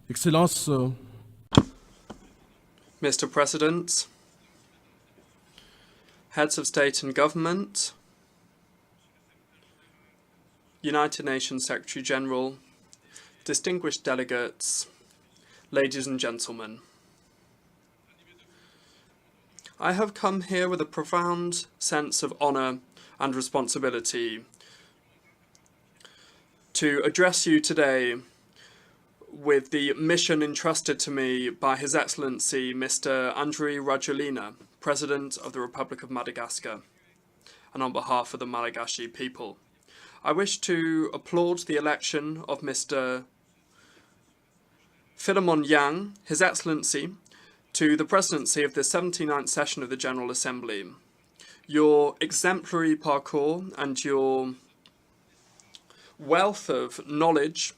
Excellence, Mr. President, Heads of State and Government, United Nations Secretary General, distinguished delegates, ladies and gentlemen. I have come here with a profound sense of honour and responsibility to address you today with the mission entrusted to me by His Excellency Mr. Andry Rajoelina, President of the Republic of Madagascar, and on behalf of the Malagasy people. I wish to applaud the election of Mr. Philemon Yang, His Excellency, to the presidency of the 79th session of the General Assembly. Your exemplary parcours and your wealth of knowledge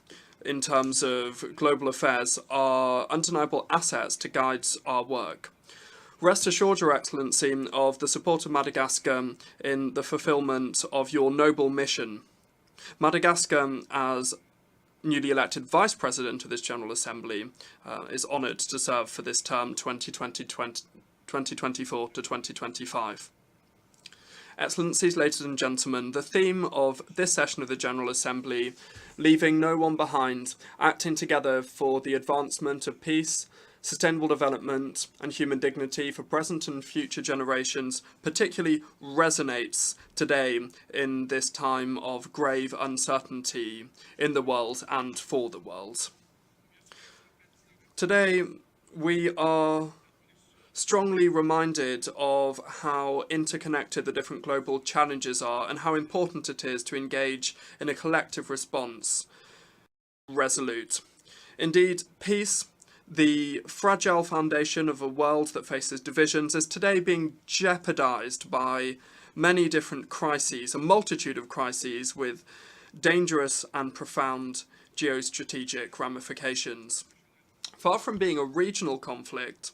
in terms of global affairs are undeniable assets to guide our work. Rest assured, Your Excellency, of the support of Madagascar in the fulfilment of your noble mission. Madagascar, as newly elected Vice President of this General Assembly, is honoured to serve for this term 2024 to 2025. Excellencies, ladies and gentlemen, the theme of this session of the General Assembly, leaving no one behind, acting together for the advancement of peace, sustainable development and human dignity for present and future generations, particularly resonates today in this time of grave uncertainty in the world and for the world. Today, we are strongly reminded of how interconnected the different global challenges are and how important it is to engage in a collective response, resolute. Indeed, peace, the fragile foundation of a world that faces divisions, is today being jeopardized by many different crises, a multitude of crises with dangerous and profound geostrategic ramifications. Far from being a regional conflict,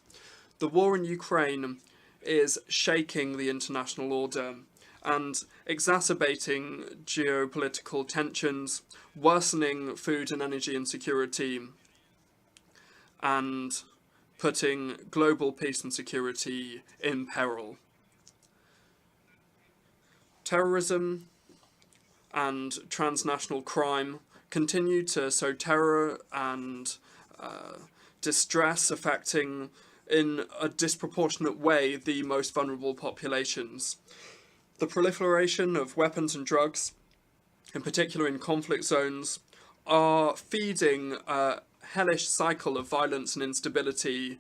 the war in Ukraine is shaking the international order and exacerbating geopolitical tensions, worsening food and energy insecurity, and putting global peace and security in peril. Terrorism and transnational crime continue to sow terror and distress, affecting in a disproportionate way the most vulnerable populations. The proliferation of weapons and drugs, in particular in conflict zones, are feeding a hellish cycle of violence and instability,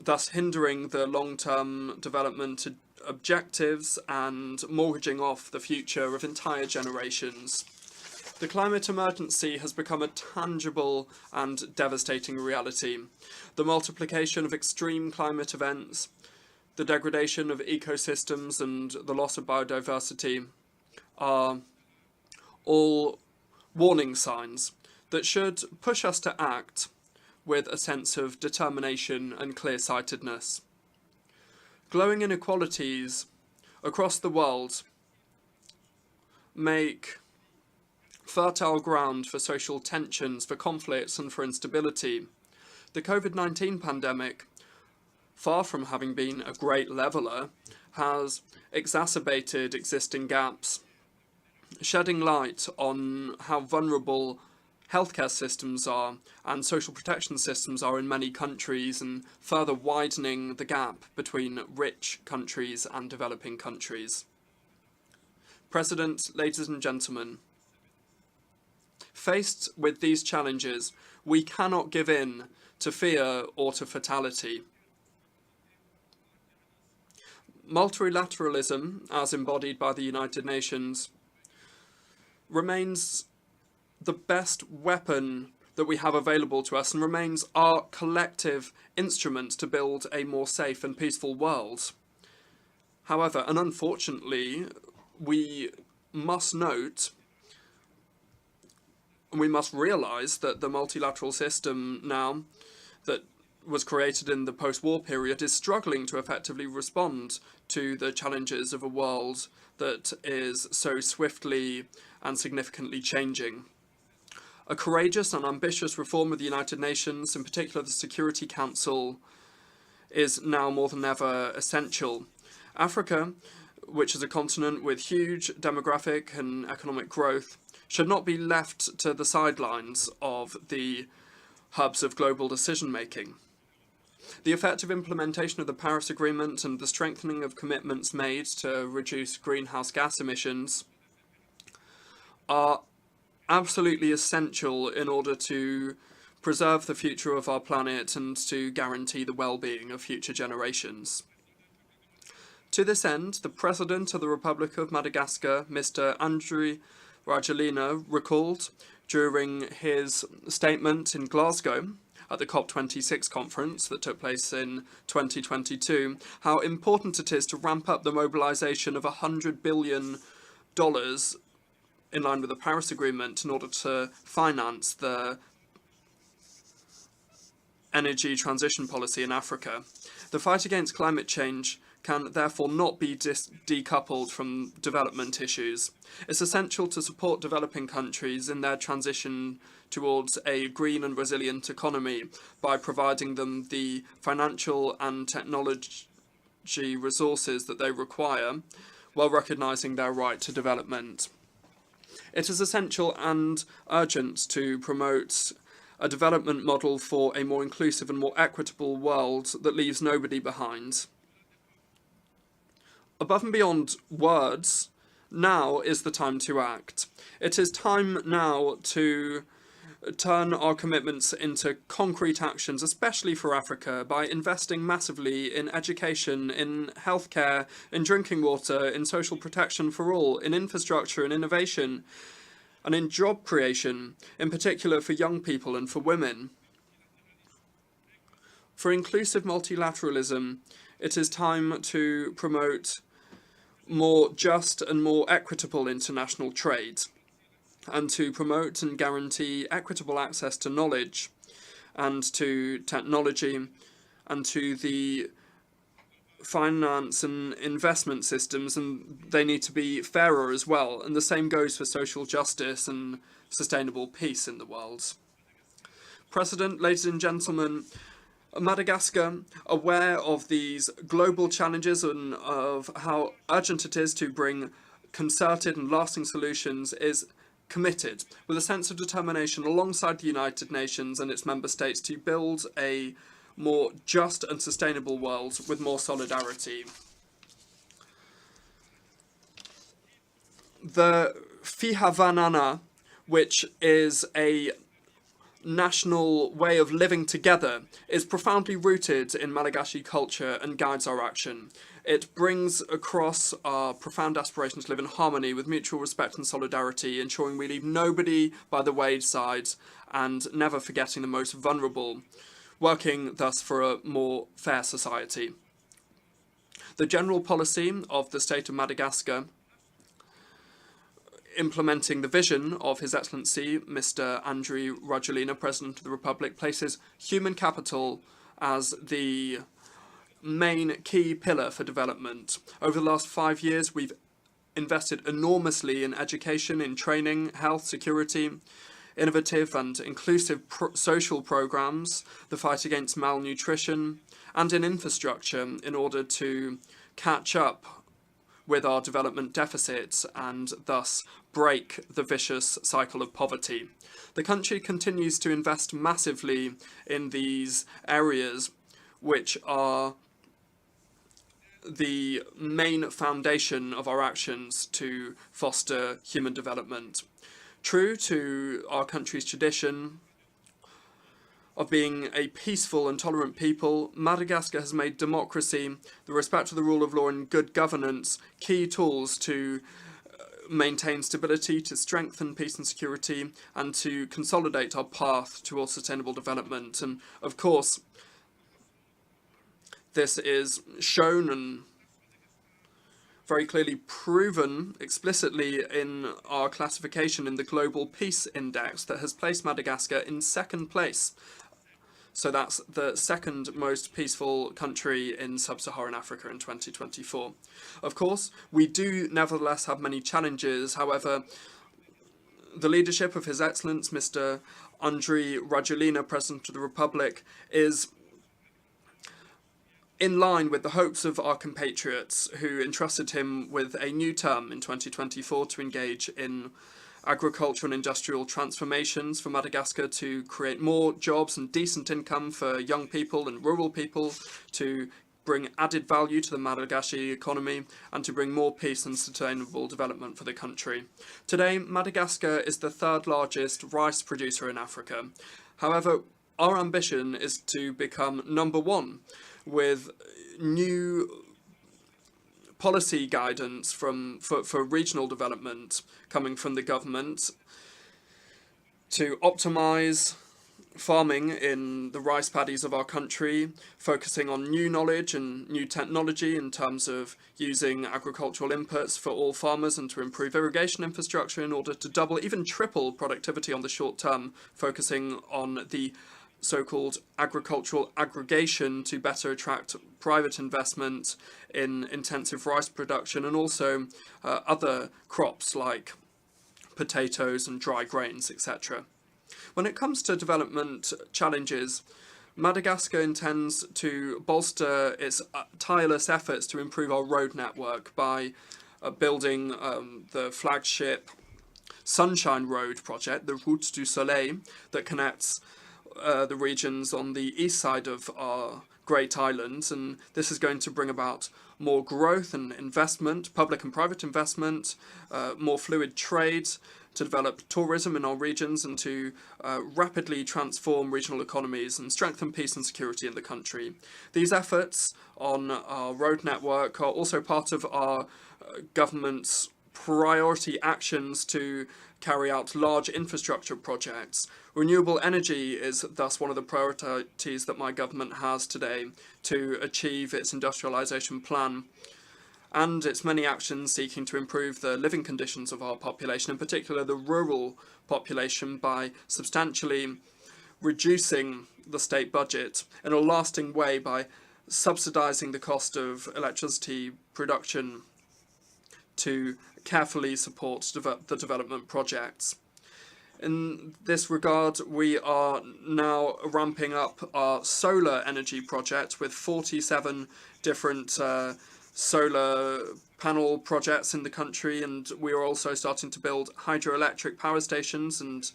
thus hindering the long-term development objectives and mortgaging off the future of entire generations. The climate emergency has become a tangible and devastating reality. The multiplication of extreme climate events, the degradation of ecosystems and the loss of biodiversity are all warning signs that should push us to act with a sense of determination and clear-sightedness. Glowing inequalities across the world make fertile ground for social tensions, for conflicts and for instability. The COVID-19 pandemic, far from having been a great leveller, has exacerbated existing gaps, shedding light on how vulnerable healthcare systems are and social protection systems are in many countries, and further widening the gap between rich countries and developing countries. President, ladies and gentlemen, faced with these challenges, we cannot give in to fear or to fatality. Multilateralism, as embodied by the United Nations, remains the best weapon that we have available to us and remains our collective instrument to build a more safe and peaceful world. However, and unfortunately, we must note, and we must realise that the multilateral system now that was created in the post-war period is struggling to effectively respond to the challenges of a world that is so swiftly and significantly changing. A courageous and ambitious reform of the United Nations, in particular the Security Council, is now more than ever essential. Africa, which is a continent with huge demographic and economic growth, should not be left to the sidelines of the hubs of global decision-making. The effective implementation of the Paris Agreement and the strengthening of commitments made to reduce greenhouse gas emissions are absolutely essential in order to preserve the future of our planet and to guarantee the well-being of future generations. To this end, the President of the Republic of Madagascar, Mr. Andry Rajoelina, recalled during his statement in Glasgow at the COP26 conference that took place in 2022, how important it is to ramp up the mobilization of $100 billion in line with the Paris Agreement in order to finance the energy transition policy in Africa. The fight against climate change can therefore not be decoupled from development issues. It's essential to support developing countries in their transition towards a green and resilient economy by providing them the financial and technology resources that they require, while recognising their right to development. It is essential and urgent to promote a development model for a more inclusive and more equitable world that leaves nobody behind. Above and beyond words, now is the time to act. It is time now to turn our commitments into concrete actions, especially for Africa, by investing massively in education, in healthcare, in drinking water, in social protection for all, in infrastructure and innovation, and in job creation, in particular for young people and for women. For inclusive multilateralism, it is time to promote more just and more equitable international trade, and to promote and guarantee equitable access to knowledge and to technology and to the finance and investment systems, and they need to be fairer as well, and the same goes for social justice and sustainable peace in the world. President, ladies and gentlemen, Madagascar, aware of these global challenges and of how urgent it is to bring concerted and lasting solutions, is committed with a sense of determination alongside the United Nations and its member states to build a more just and sustainable world with more solidarity. The Fihavanana, which is a national way of living together, is profoundly rooted in Malagasy culture and guides our action. It brings across our profound aspiration to live in harmony with mutual respect and solidarity, ensuring we leave nobody by the wayside and never forgetting the most vulnerable, working thus for a more fair society. The general policy of the state of Madagascar, implementing the vision of His Excellency Mr. Andry Rajoelina, President of the Republic, places human capital as the main key pillar for development. Over the last 5 years, we've invested enormously in education, in training, health, security, innovative and inclusive social programs, the fight against malnutrition, and in infrastructure in order to catch up with our development deficits and thus break the vicious cycle of poverty. The country continues to invest massively in these areas, which are the main foundation of our actions to foster human development. True to our country's tradition of being a peaceful and tolerant people, Madagascar has made democracy, the respect for the rule of law and good governance key tools to maintain stability, to strengthen peace and security, and to consolidate our path towards sustainable development. And of course, this is shown and very clearly proven explicitly in our classification in the Global Peace Index that has placed Madagascar in second place. So that's the second most peaceful country in sub-Saharan Africa in 2024. Of course, we do nevertheless have many challenges. However, the leadership of His Excellence, Mr. Andry Rajoelina, President of the Republic, is in line with the hopes of our compatriots who entrusted him with a new term in 2024 to engage in agricultural and industrial transformations for Madagascar, to create more jobs and decent income for young people and rural people, to bring added value to the Madagascar economy, and to bring more peace and sustainable development for the country. Today, Madagascar is the third largest rice producer in Africa. However, our ambition is to become number one, with new policy guidance for regional development coming from the government to optimize farming in the rice paddies of our country, focusing on new knowledge and new technology in terms of using agricultural inputs for all farmers, and to improve irrigation infrastructure in order to double, even triple productivity on the short term, focusing on the so-called agricultural aggregation to better attract private investment in intensive rice production, and also other crops like potatoes and dry grains, etc. When it comes to development challenges, Madagascar intends to bolster its tireless efforts to improve our road network by building the flagship Sunshine Road project, the Route du Soleil, that connects the regions on the east side of our Great Islands, and this is going to bring about more growth and investment, public and private investment, more fluid trade, to develop tourism in our regions, and to rapidly transform regional economies and strengthen peace and security in the country. These efforts on our road network are also part of our government's priority actions to carry out large infrastructure projects. Renewable energy is thus one of the priorities that my government has today to achieve its industrialization plan, and its many actions seeking to improve the living conditions of our population, in particular the rural population, by substantially reducing the state budget in a lasting way by subsidizing the cost of electricity production to carefully support the development projects. In this regard, we are now ramping up our solar energy project with 47 different solar panel projects in the country, and we are also starting to build hydroelectric power stations and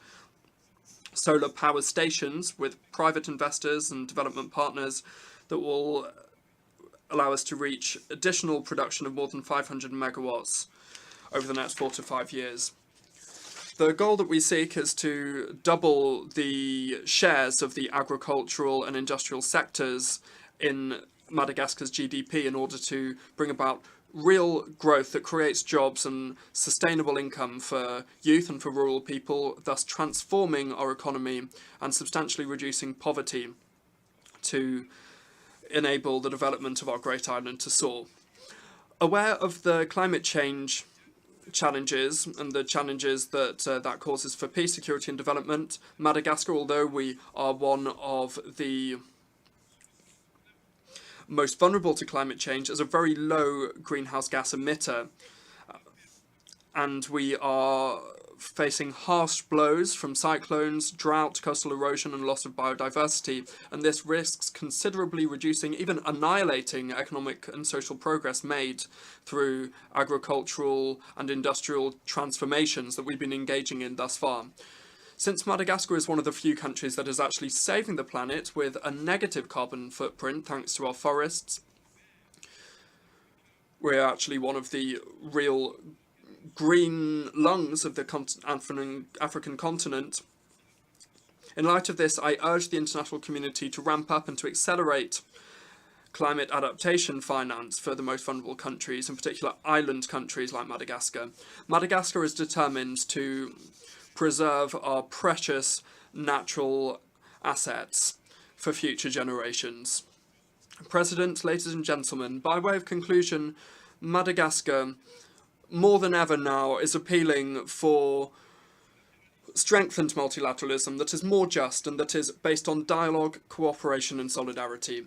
solar power stations with private investors and development partners that will allow us to reach additional production of more than 500 megawatts over the next 4 to 5 years. The goal that we seek is to double the shares of the agricultural and industrial sectors in Madagascar's GDP in order to bring about real growth that creates jobs and sustainable income for youth and for rural people, thus transforming our economy and substantially reducing poverty to enable the development of our great island to soar. Aware of the climate change challenges and the challenges that that causes for peace, security and development, Madagascar, although we are one of the most vulnerable to climate change as a very low greenhouse gas emitter. And we are facing harsh blows from cyclones, drought, coastal erosion and loss of biodiversity, and this risks considerably reducing, even annihilating economic and social progress made through agricultural and industrial transformations that we've been engaging in thus far. Since Madagascar is one of the few countries that is actually saving the planet with a negative carbon footprint thanks to our forests, we're actually one of the real green lungs of the African continent. In light of this, I urge the international community to ramp up and to accelerate climate adaptation finance for the most vulnerable countries, in particular island countries like Madagascar. Madagascar is determined to preserve our precious natural assets for future generations. President, ladies and gentlemen, by way of conclusion, Madagascar more than ever now is appealing for strengthened multilateralism that is more just and that is based on dialogue, cooperation and solidarity.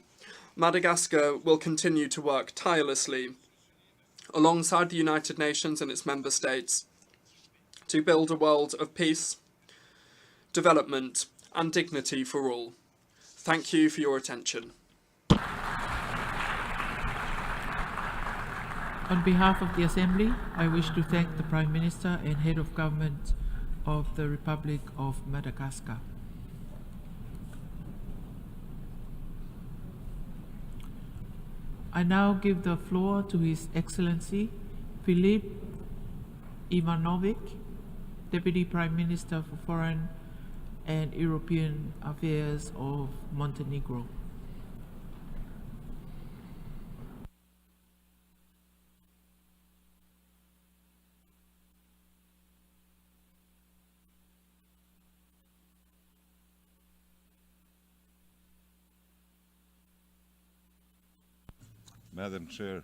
Madagascar will continue to work tirelessly alongside the United Nations and its member states to build a world of peace, development and dignity for all. Thank you for your attention. On behalf of the Assembly, I wish to thank the Prime Minister and Head of Government of the Republic of Madagascar. I now give the floor to His Excellency Filip Ivanovic, Deputy Prime Minister for Foreign and European Affairs of Montenegro. Madam Chair,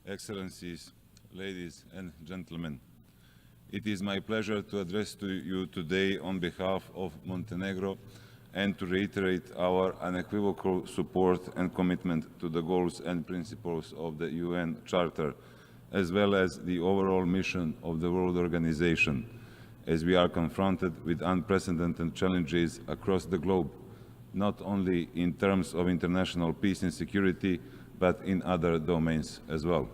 Excellencies, ladies and gentlemen, it is my pleasure to address to you today on behalf of Montenegro and to reiterate our unequivocal support and commitment to the goals and principles of the UN Charter, as well as the overall mission of the World Organization, as we are confronted with unprecedented challenges across the globe, not only in terms of international peace and security, but in other domains as well.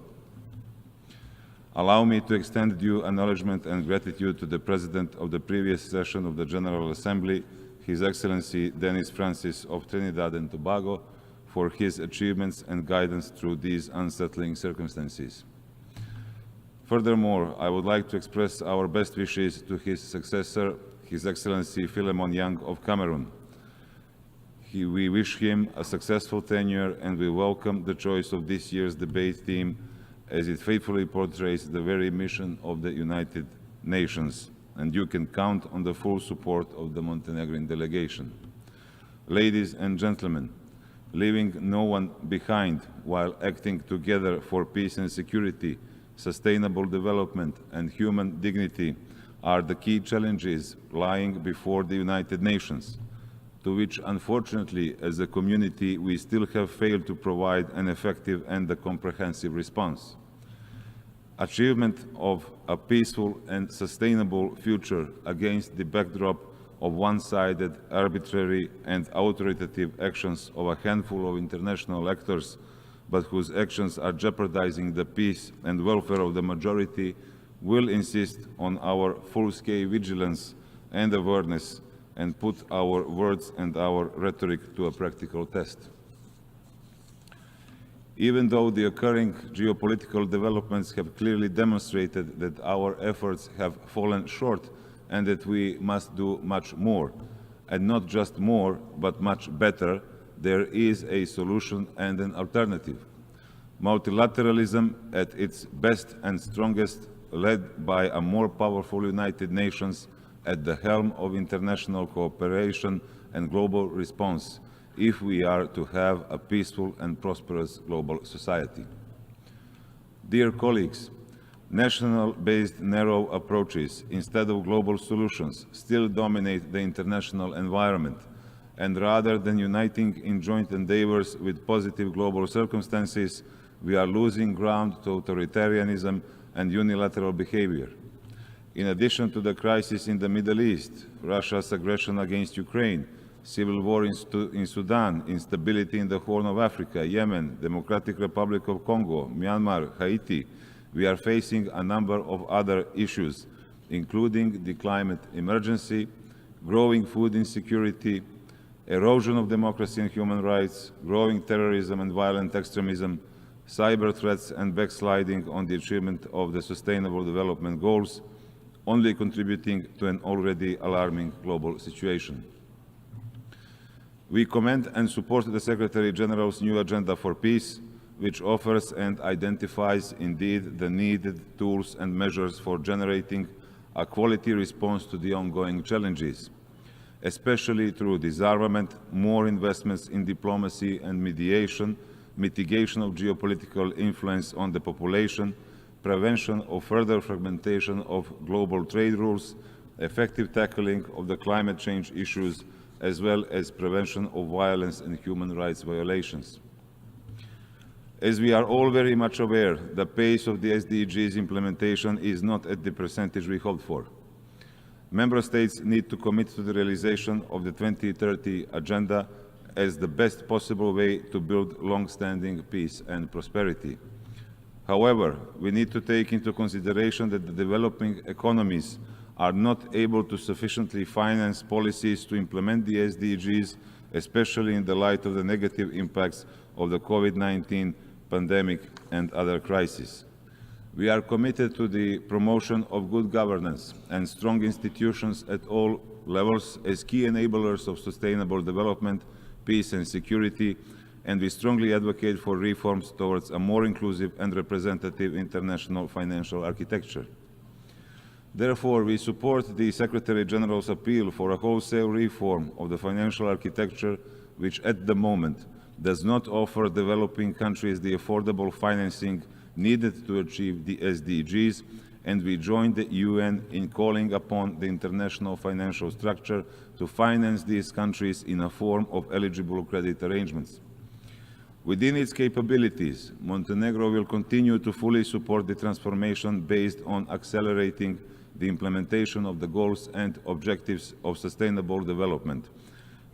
Allow me to extend due acknowledgement and gratitude to the President of the previous session of the General Assembly, His Excellency Dennis Francis of Trinidad and Tobago, for his achievements and guidance through these unsettling circumstances. Furthermore, I would like to express our best wishes to his successor, His Excellency Philemon Yang of Cameroon. We wish him a successful tenure and we welcome the choice of this year's debate theme as it faithfully portrays the very mission of the United Nations, and you can count on the full support of the Montenegrin delegation. Ladies and gentlemen, leaving no one behind while acting together for peace and security, sustainable development and human dignity are the key challenges lying before the United Nations, to which, unfortunately, as a community, we still have failed to provide an effective and a comprehensive response. Achievement of a peaceful and sustainable future against the backdrop of one-sided, arbitrary and authoritative actions of a handful of international actors, but whose actions are jeopardizing the peace and welfare of the majority, will insist on our full-scale vigilance and awareness and put our words and our rhetoric to a practical test. Even though the occurring geopolitical developments have clearly demonstrated that our efforts have fallen short and that we must do much more, and not just more, but much better, there is a solution and an alternative. Multilateralism at its best and strongest, led by a more powerful United Nations at the helm of international cooperation and global response, if we are to have a peaceful and prosperous global society. Dear colleagues, national-based narrow approaches instead of global solutions still dominate the international environment, and rather than uniting in joint endeavors with positive global circumstances, we are losing ground to authoritarianism and unilateral behavior. In addition to the crisis in the Middle East, Russia's aggression against Ukraine, civil war in Sudan, instability in the Horn of Africa, Yemen, Democratic Republic of Congo, Myanmar, Haiti, we are facing a number of other issues, including the climate emergency, growing food insecurity, erosion of democracy and human rights, growing terrorism and violent extremism, cyber threats and backsliding on the achievement of the Sustainable Development Goals, only contributing to an already alarming global situation. We commend and support the Secretary General's new Agenda for Peace, which offers and identifies indeed the needed tools and measures for generating a quality response to the ongoing challenges, especially through disarmament, more investments in diplomacy and mediation, mitigation of geopolitical influence on the population, prevention of further fragmentation of global trade rules, effective tackling of the climate change issues, as well as prevention of violence and human rights violations. As we are all very much aware, the pace of the SDGs implementation is not at the percentage we hoped for. Member States need to commit to the realization of the 2030 Agenda as the best possible way to build long-standing peace and prosperity. However, we need to take into consideration that the developing economies are not able to sufficiently finance policies to implement the SDGs, especially in the light of the negative impacts of the COVID-19 pandemic and other crises. We are committed to the promotion of good governance and strong institutions at all levels as key enablers of sustainable development, peace and security, and we strongly advocate for reforms towards a more inclusive and representative international financial architecture. Therefore, we support the Secretary General's appeal for a wholesale reform of the financial architecture, which at the moment does not offer developing countries the affordable financing needed to achieve the SDGs, and we join the UN in calling upon the international financial structure to finance these countries in a form of eligible credit arrangements. Within its capabilities, Montenegro will continue to fully support the transformation based on accelerating the implementation of the goals and objectives of sustainable development,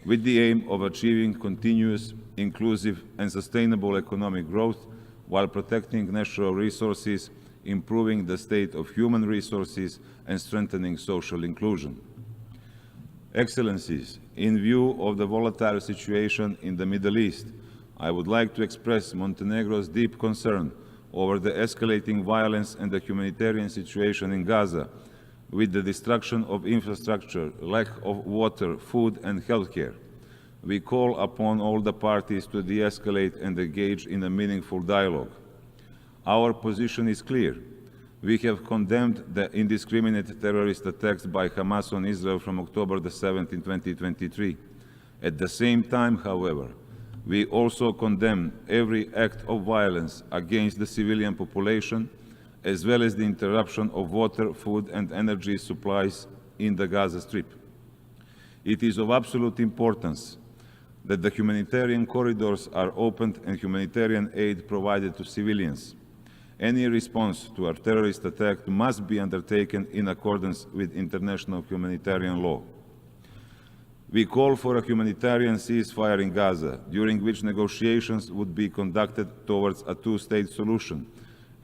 with the aim of achieving continuous, inclusive and sustainable economic growth while protecting natural resources, improving the state of human resources and strengthening social inclusion. Excellencies, in view of the volatile situation in the Middle East, I would like to express Montenegro's deep concern over the escalating violence and the humanitarian situation in Gaza, with the destruction of infrastructure, lack of water, food and healthcare. We call upon all the parties to de-escalate and engage in a meaningful dialogue. Our position is clear. We have condemned the indiscriminate terrorist attacks by Hamas on Israel from October the 7th in 2023. At the same time, however, we also condemn every act of violence against the civilian population, as well as the interruption of water, food and energy supplies in the Gaza Strip. It is of absolute importance that the humanitarian corridors are opened and humanitarian aid provided to civilians. Any response to a terrorist attack must be undertaken in accordance with international humanitarian law. We call for a humanitarian ceasefire in Gaza, during which negotiations would be conducted towards a two-state solution,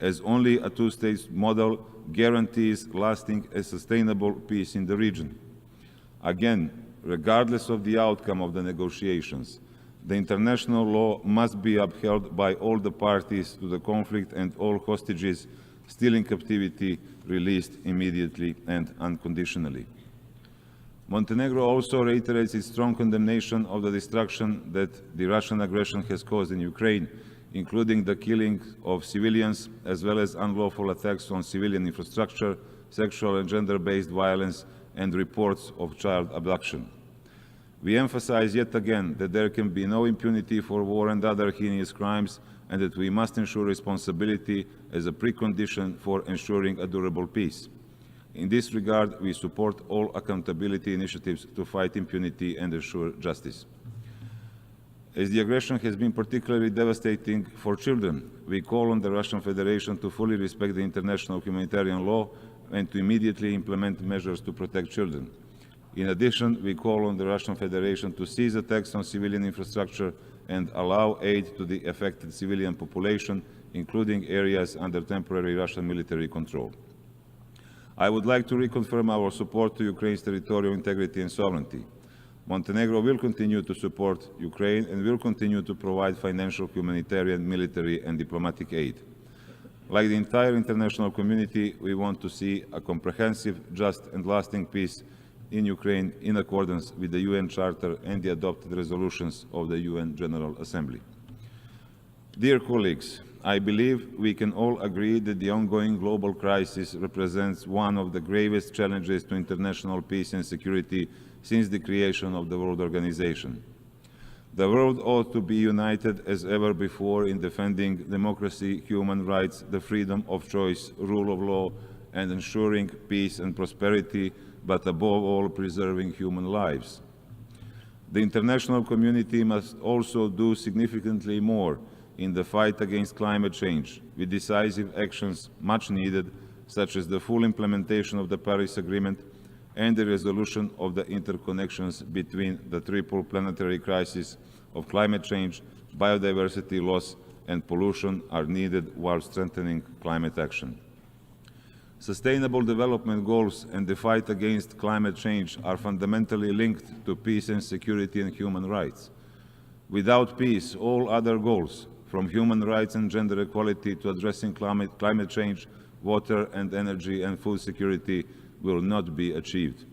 as only a two-state model guarantees lasting and sustainable peace in the region. Again, regardless of the outcome of the negotiations, the international law must be upheld by all the parties to the conflict and all hostages still in captivity released immediately and unconditionally. Montenegro also reiterates its strong condemnation of the destruction that the Russian aggression has caused in Ukraine, including the killing of civilians, as well as unlawful attacks on civilian infrastructure, sexual and gender-based violence, and reports of child abduction. We emphasize yet again that there can be no impunity for war and other heinous crimes, and that we must ensure responsibility as a precondition for ensuring a durable peace. In this regard, we support all accountability initiatives to fight impunity and ensure justice. As the aggression has been particularly devastating for children, we call on the Russian Federation to fully respect the international humanitarian law and to immediately implement measures to protect children. In addition, we call on the Russian Federation to cease attacks on civilian infrastructure and allow aid to the affected civilian population, including areas under temporary Russian military control. I would like to reconfirm our support to Ukraine's territorial integrity and sovereignty. Montenegro will continue to support Ukraine and will continue to provide financial, humanitarian, military, and diplomatic aid. Like the entire international community, we want to see a comprehensive, just, and lasting peace in Ukraine in accordance with the UN Charter and the adopted resolutions of the UN General Assembly. Dear colleagues, I believe we can all agree that the ongoing global crisis represents one of the gravest challenges to international peace and security since the creation of the World Organization. The world ought to be united as ever before in defending democracy, human rights, the freedom of choice, rule of law, and ensuring peace and prosperity, but above all preserving human lives. The international community must also do significantly more in the fight against climate change, with decisive actions much needed, such as the full implementation of the Paris Agreement and the resolution of the interconnections between the triple planetary crisis of climate change, biodiversity loss, and pollution are needed while strengthening climate action. Sustainable development goals and the fight against climate change are fundamentally linked to peace and security and human rights. Without peace, all other goals, from human rights and gender equality to addressing climate change, water and energy and food security, will not be achieved.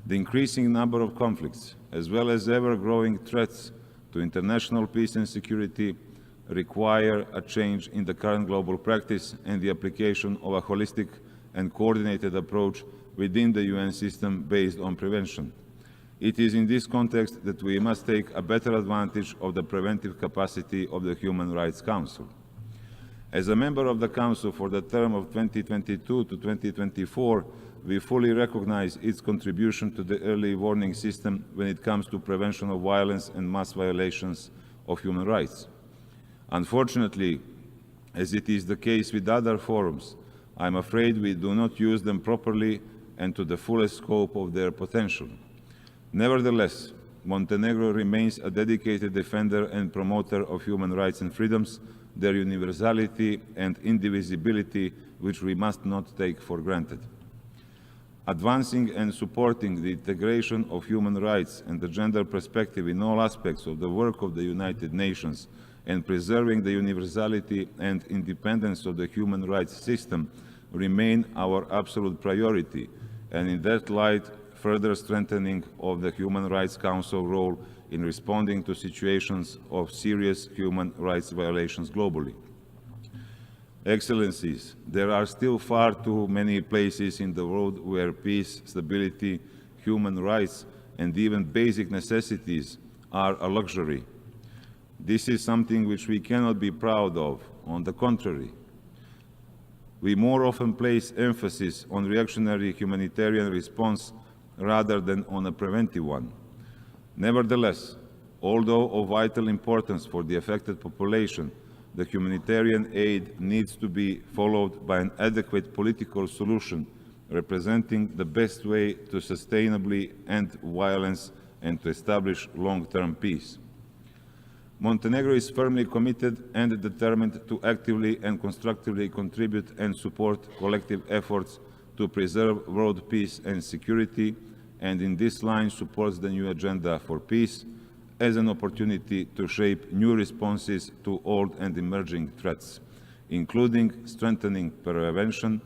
The increasing number of conflicts, as well as ever-growing threats to international peace and security, require a change in the current global practice and the application of a holistic and coordinated approach within the UN system based on prevention. It is in this context that we must take a better advantage of the preventive capacity of the Human Rights Council. As a member of the Council for the term of 2022 to 2024, we fully recognize its contribution to the early warning system when it comes to prevention of violence and mass violations of human rights. Unfortunately, as it is the case with other forums, I am afraid we do not use them properly and to the fullest scope of their potential. Nevertheless, Montenegro remains a dedicated defender and promoter of human rights and freedoms, their universality and indivisibility, which we must not take for granted. Advancing and supporting the integration of human rights and the gender perspective in all aspects of the work of the United Nations and preserving the universality and independence of the human rights system remain our absolute priority, and in that light, further strengthening of the Human Rights Council role in responding to situations of serious human rights violations globally. Excellencies, there are still far too many places in the world where peace, stability, human rights, and even basic necessities are a luxury. This is something which we cannot be proud of. On the contrary, we more often place emphasis on reactionary humanitarian response rather than on a preventive one. Nevertheless, although of vital importance for the affected population, the humanitarian aid needs to be followed by an adequate political solution representing the best way to sustainably end violence and to establish long-term peace. Montenegro is firmly committed and determined to actively and constructively contribute and support collective efforts to preserve world peace and security, and in this line supports the new agenda for peace as an opportunity to shape new responses to old and emerging threats, including strengthening prevention,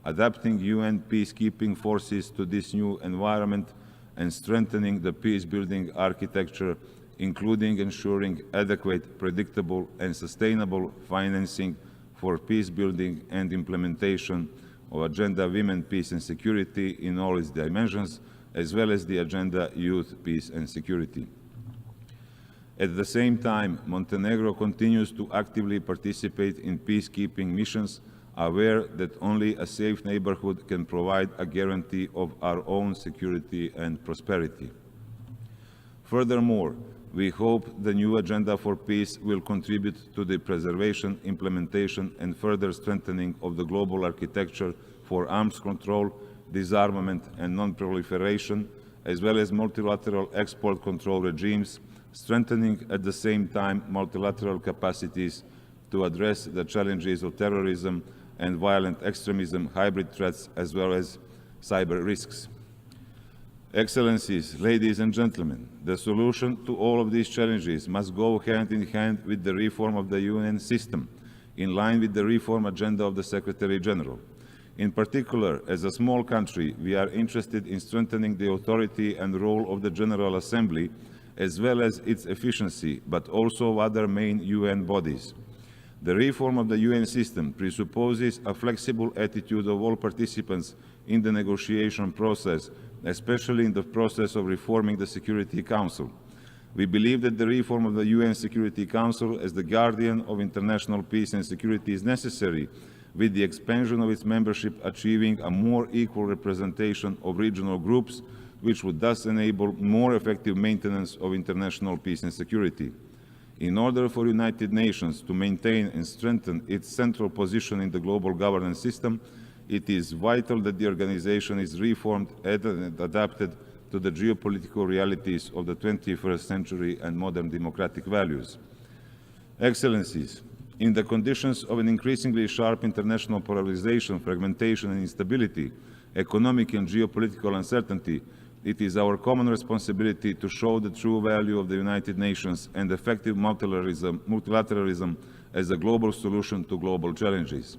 adapting UN peacekeeping forces to this new environment, and strengthening the peace-building architecture, including ensuring adequate, predictable, and sustainable financing for peace-building and implementation of Agenda Women, Peace and Security in all its dimensions, as well as the Agenda Youth, Peace and Security. At the same time, Montenegro continues to actively participate in peacekeeping missions aware that only a safe neighborhood can provide a guarantee of our own security and prosperity. Furthermore, we hope the new agenda for peace will contribute to the preservation, implementation, and further strengthening of the global architecture for arms control, disarmament, and non-proliferation, as well as multilateral export control regimes, strengthening at the same time multilateral capacities to address the challenges of terrorism and violent extremism, hybrid threats, as well as cyber risks. Excellencies, ladies and gentlemen, the solution to all of these challenges must go hand in hand with the reform of the UN system, in line with the reform agenda of the Secretary General. In particular, as a small country, we are interested in strengthening the authority and role of the General Assembly, as well as its efficiency, but also other main UN bodies. The reform of the UN system presupposes a flexible attitude of all participants in the negotiation process, especially in the process of reforming the Security Council. We believe that the reform of the UN Security Council as the guardian of international peace and security is necessary, with the expansion of its membership achieving a more equal representation of regional groups, which would thus enable more effective maintenance of international peace and security. In order for the United Nations to maintain and strengthen its central position in the global governance system, it is vital that the organization is reformed and adapted to the geopolitical realities of the 21st century and modern democratic values. Excellencies, in the conditions of an increasingly sharp international polarization, fragmentation and instability, economic and geopolitical uncertainty, it is our common responsibility to show the true value of the United Nations and effective multilateralism as a global solution to global challenges.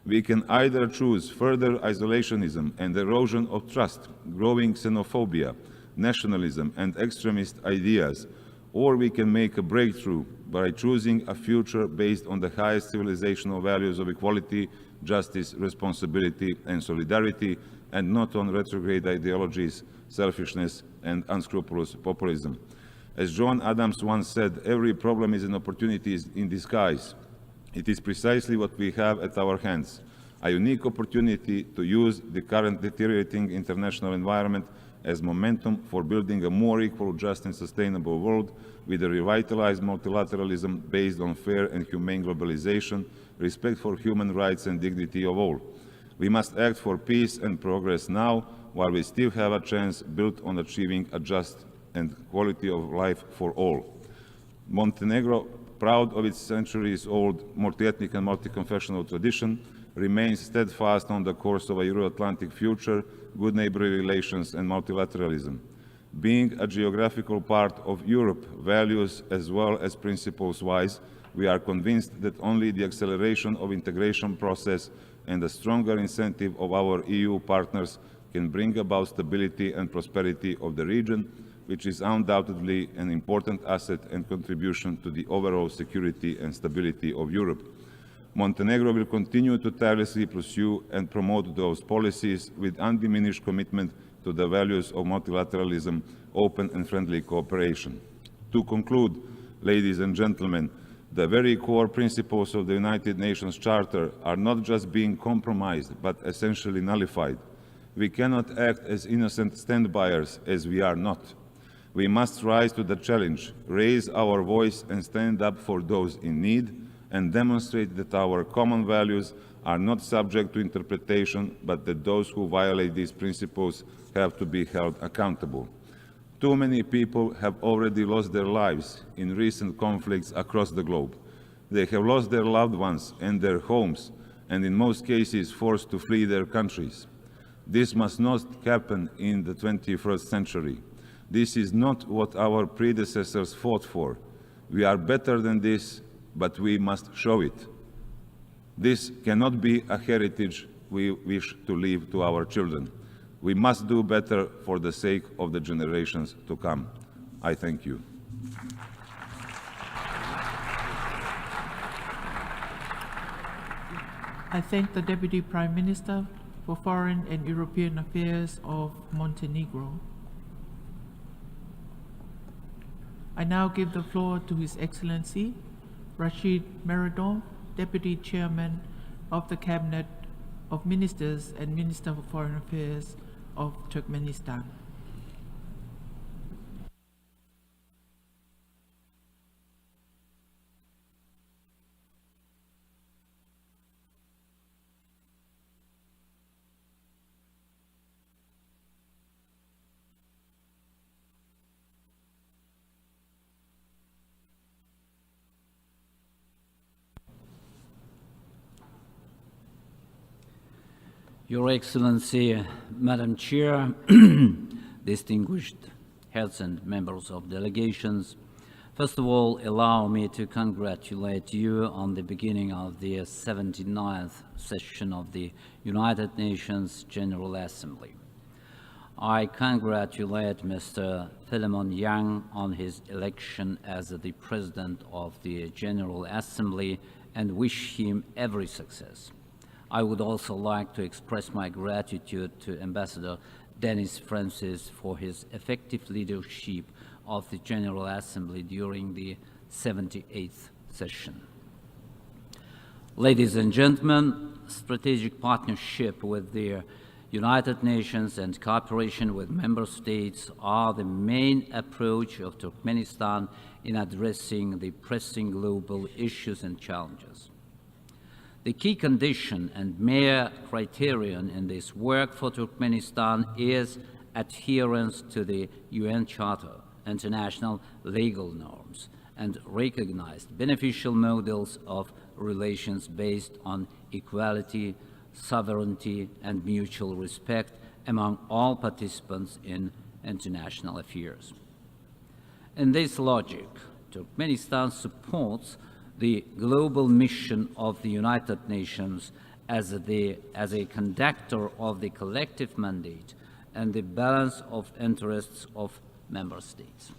We can either choose further isolationism and erosion of trust, growing xenophobia, nationalism, and extremist ideas, or we can make a breakthrough by choosing a future based on the highest civilizational values of equality, justice, responsibility, and solidarity, and not on retrograde ideologies, selfishness, and unscrupulous populism. As John Adams once said, every problem is an opportunity in disguise. It is precisely what we have at our hands, a unique opportunity to use the current deteriorating international environment as momentum for building a more equal, just, and sustainable world with a revitalized multilateralism based on fair and humane globalization, respect for human rights and dignity of all. We must act for peace and progress now, while we still have a chance built on achieving a just and quality of life for all. Montenegro, proud of its centuries-old multi-ethnic and multi-confessional tradition, remains steadfast on the course of a Euro-Atlantic future, good neighborly relations, and multilateralism. Being a geographical part of Europe, values as well as principles-wise, we are convinced that only the acceleration of integration process and a stronger incentive of our EU partners can bring about stability and prosperity of the region, which is undoubtedly an important asset and contribution to the overall security and stability of Europe. Montenegro will continue to tirelessly pursue and promote those policies with undiminished commitment to the values of multilateralism, open and friendly cooperation. To conclude, ladies and gentlemen, the very core principles of the United Nations Charter are not just being compromised, but essentially nullified. We cannot act as innocent stand-byers, as we are not. We must rise to the challenge, raise our voice and stand up for those in need, and demonstrate that our common values are not subject to interpretation, but that those who violate these principles have to be held accountable. Too many people have already lost their lives in recent conflicts across the globe. They have lost their loved ones and their homes, and in most cases forced to flee their countries. This must not happen in the 21st century. This is not what our predecessors fought for. We are better than this, but we must show it. This cannot be a heritage we wish to leave to our children. We must do better for the sake of the generations to come. I thank you. I thank the Deputy Prime Minister for Foreign and European Affairs of Montenegro. I now give the floor to His Excellency Rashid Meredov, Deputy Chairman, of the Cabinet of Ministers and Minister of Foreign Affairs of Turkmenistan. Your Excellency, Madam Chair, distinguished heads and members of delegations, first of all, allow me to congratulate you on the beginning of the 79th session of the United Nations General Assembly. I congratulate Mr. Philemon Yang on his election as the President of the General Assembly and wish him every success. I would also like to express my gratitude to Ambassador Denis Francis for his effective leadership of the General Assembly during the 78th session. Ladies and gentlemen, strategic partnership with the United Nations and cooperation with member states are the main approach of Turkmenistan in addressing the pressing global issues and challenges. The key condition and mere criterion in this work for Turkmenistan is adherence to the UN Charter, international legal norms, and recognized beneficial models of relations based on equality, sovereignty, and mutual respect among all participants in international affairs. In this logic, Turkmenistan supports the global mission of the United Nations as a conductor of the collective mandate and the balance of interests of member states.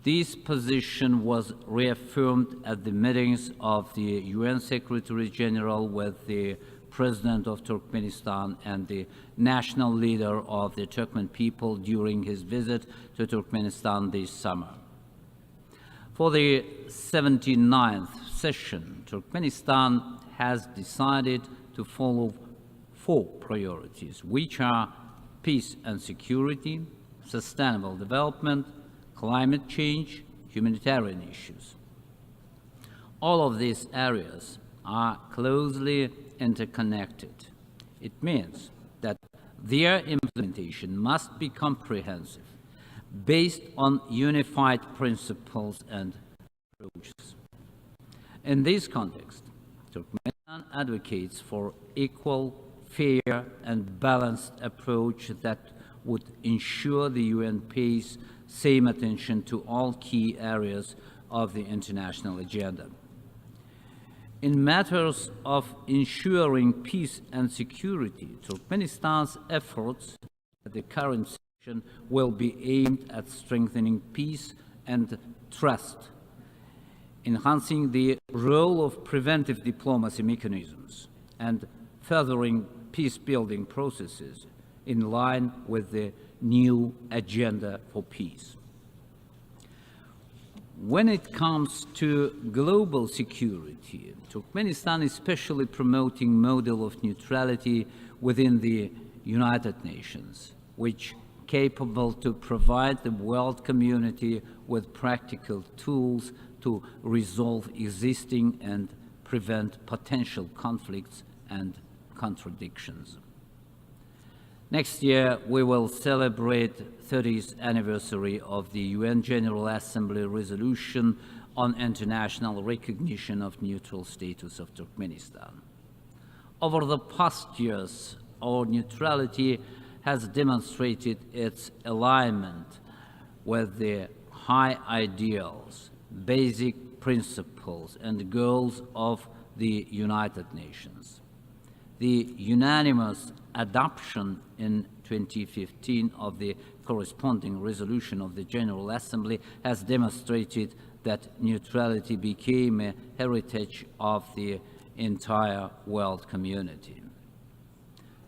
This position was reaffirmed at the meetings of the UN Secretary General with the President of Turkmenistan and the national leader of the Turkmen people during his visit to Turkmenistan this summer. For the 79th session, Turkmenistan has decided to follow 4 priorities, which are peace and security, sustainable development, climate change, humanitarian issues. All of these areas are closely interconnected. It means that their implementation must be comprehensive, based on unified principles and approaches. In this context, Turkmenistan advocates for equal, fair, and balanced approach that would ensure the UN pays same attention to all key areas of the international agenda. In matters of ensuring peace and security, Turkmenistan's efforts at the current session will be aimed at strengthening peace and trust, enhancing the role of preventive diplomacy mechanisms, and furthering peace-building processes in line with the new agenda for peace. When it comes to global security, Turkmenistan is especially promoting model of neutrality within the United Nations, which capable to provide the world community with practical tools to resolve existing and prevent potential conflicts and contradictions. Next year, we will celebrate 30th anniversary of the UN General Assembly resolution on international recognition of neutral status of Turkmenistan. Over the past years, our neutrality has demonstrated its alignment with the high ideals, basic principles, and goals of the United Nations. The unanimous adoption in 2015 of the corresponding resolution of the General Assembly has demonstrated that neutrality became a heritage of the entire world community.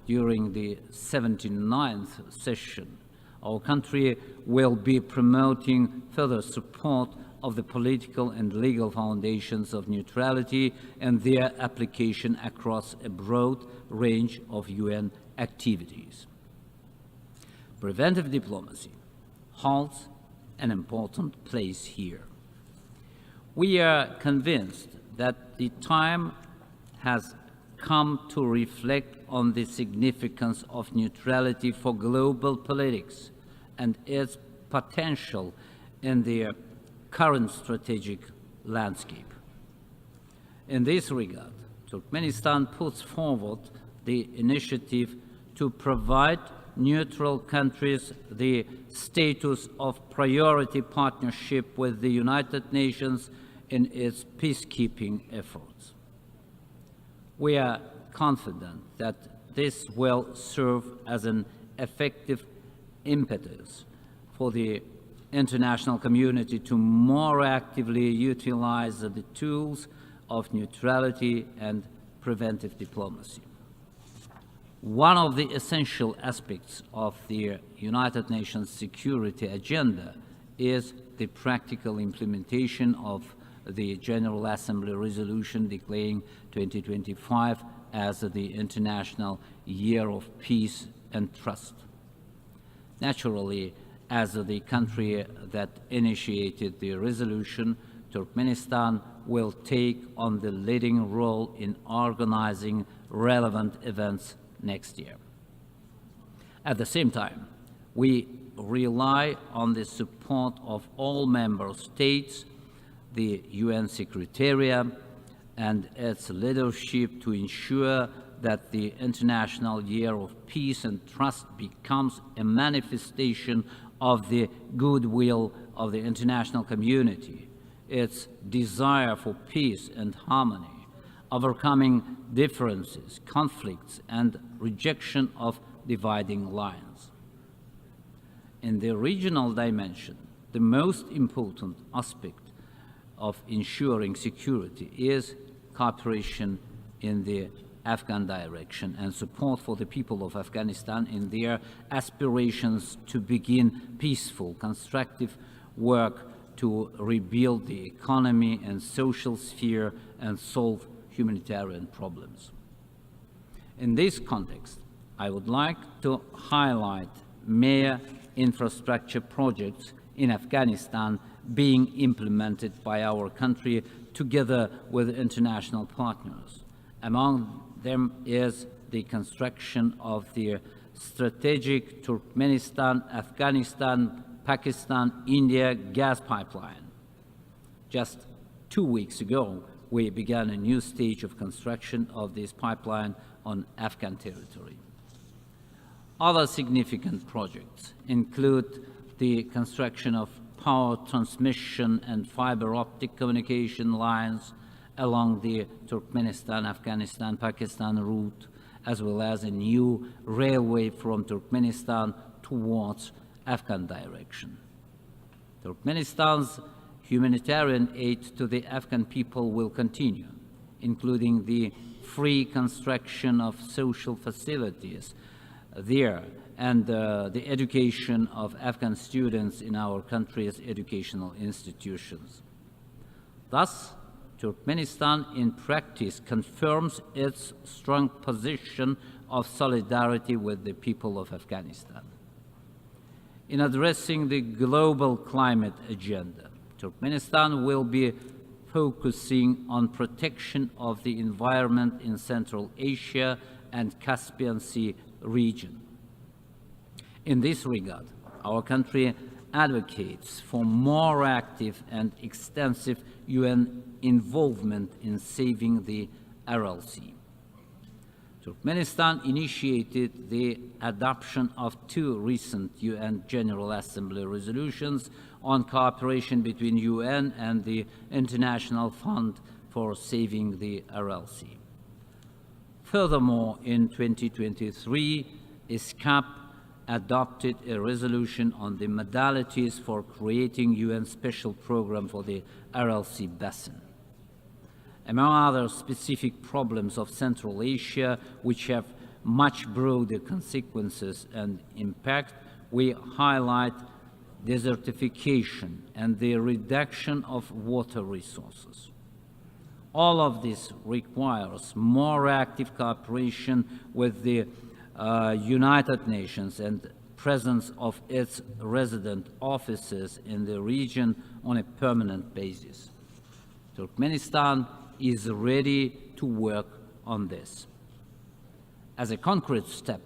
During the 79th session, our country will be promoting further support of the political and legal foundations of neutrality and their application across a broad range of UN activities. Preventive diplomacy holds an important place here. We are convinced that the time has come to reflect on the significance of neutrality for global politics and its potential in the current strategic landscape. In this regard, Turkmenistan puts forward the initiative to provide neutral countries the status of priority partnership with the United Nations in its peacekeeping efforts. We are confident that this will serve as an effective impetus for the international community to more actively utilize the tools of neutrality and preventive diplomacy. One of the essential aspects of the United Nations Security Agenda is the practical implementation of the General Assembly resolution declaring 2025 as the International Year of Peace and Trust. Naturally, as the country that initiated the resolution, Turkmenistan will take on the leading role in organizing relevant events next year. At the same time, we rely on the support of all member states, the UN Secretariat, and its leadership to ensure that the International Year of Peace and Trust becomes a manifestation of the goodwill of the international community, its desire for peace and harmony, overcoming differences, conflicts, and rejection of dividing lines. In the regional dimension, the most important aspect of ensuring security is cooperation in the Afghan direction and support for the people of Afghanistan in their aspirations to begin peaceful, constructive work to rebuild the economy and social sphere and solve humanitarian problems. In this context, I would like to highlight major infrastructure projects in Afghanistan being implemented by our country together with international partners. Among them is the construction of the strategic Turkmenistan-Afghanistan-Pakistan-India gas pipeline. Just 2 weeks ago, we began a new stage of construction of this pipeline on Afghan territory. Other significant projects include the construction of power transmission and fiber optic communication lines along the Turkmenistan-Afghanistan-Pakistan route, as well as a new railway from Turkmenistan towards Afghan direction. Turkmenistan's humanitarian aid to the Afghan people will continue, including the free construction of social facilities there and the education of Afghan students in our country's educational institutions. Thus, Turkmenistan in practice confirms its strong position of solidarity with the people of Afghanistan. In addressing the global climate agenda, Turkmenistan will be focusing on protection of the environment in Central Asia and Caspian Sea region. In this regard, our country advocates for more active and extensive UN involvement in saving the Aral Sea. Turkmenistan initiated the adoption of 2 recent UN General Assembly resolutions on cooperation between UN and the International Fund for Saving the Aral Sea. Furthermore, in 2023, ISCAP adopted a resolution on the modalities for creating UN special program for the Aral Sea Basin. Among other specific problems of Central Asia, which have much broader consequences and impact, we highlight desertification, and the reduction of water resources. All of this requires more active cooperation with the United Nations and presence of its resident offices in the region on a permanent basis. Turkmenistan is ready to work on this. As a concrete step,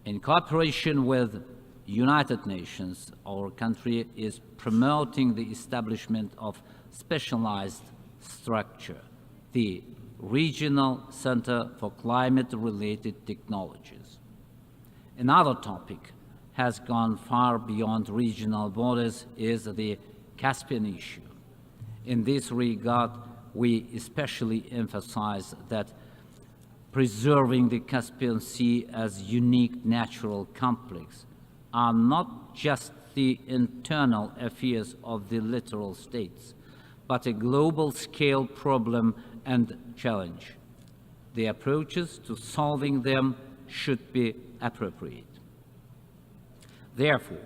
in cooperation with United Nations, our country is promoting the establishment of specialized structure, the Regional Center for Climate-Related Technologies. Another topic has gone far beyond regional borders is the Caspian issue. In this regard, we especially emphasize that preserving the Caspian Sea as unique natural complex are not just the internal affairs of the littoral states, but a global-scale problem and challenge. The approaches to solving them should be appropriate. Therefore,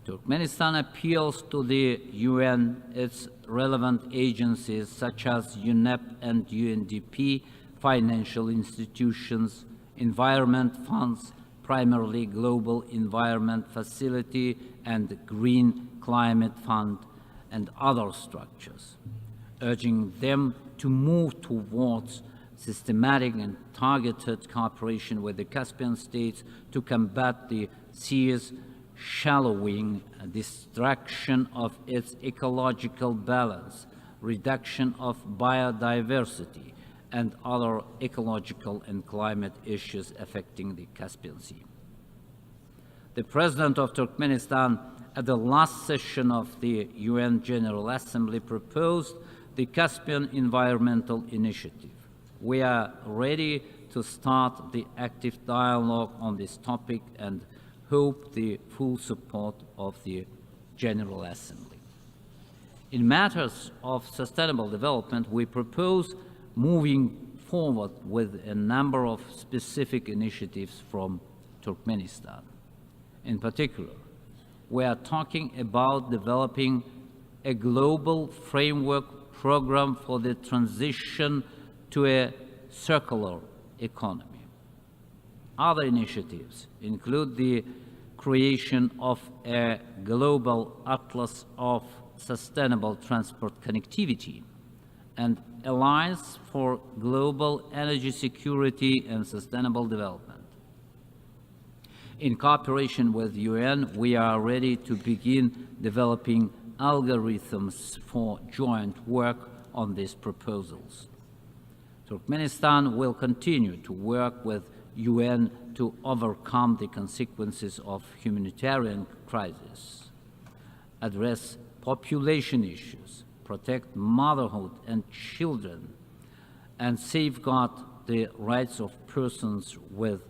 Turkmenistan appeals to the UN, its relevant agencies such as UNEP and UNDP, financial institutions, environment funds, primarily Global Environment Facility and Green Climate Fund, and other structures, urging them to move towards systematic and targeted cooperation with the Caspian states to combat the sea's shallowing, destruction of its ecological balance, reduction of biodiversity, and other ecological and climate issues affecting the Caspian Sea. The President of Turkmenistan at the last session of the UN General Assembly proposed the Caspian Environmental Initiative. We are ready to start the active dialogue on this topic and hope the full support of the General Assembly. In matters of sustainable development, we propose moving forward with a number of specific initiatives from Turkmenistan. In particular, we are talking about developing a global framework program for the transition to a circular economy. Other initiatives include the creation of a global atlas of sustainable transport connectivity and Alliance for Global Energy Security and Sustainable Development. In cooperation with UN, we are ready to begin developing algorithms for joint work on these proposals. Turkmenistan will continue to work with UN to overcome the consequences of humanitarian crisis, address population issues, protect motherhood and children, and safeguard the rights of persons with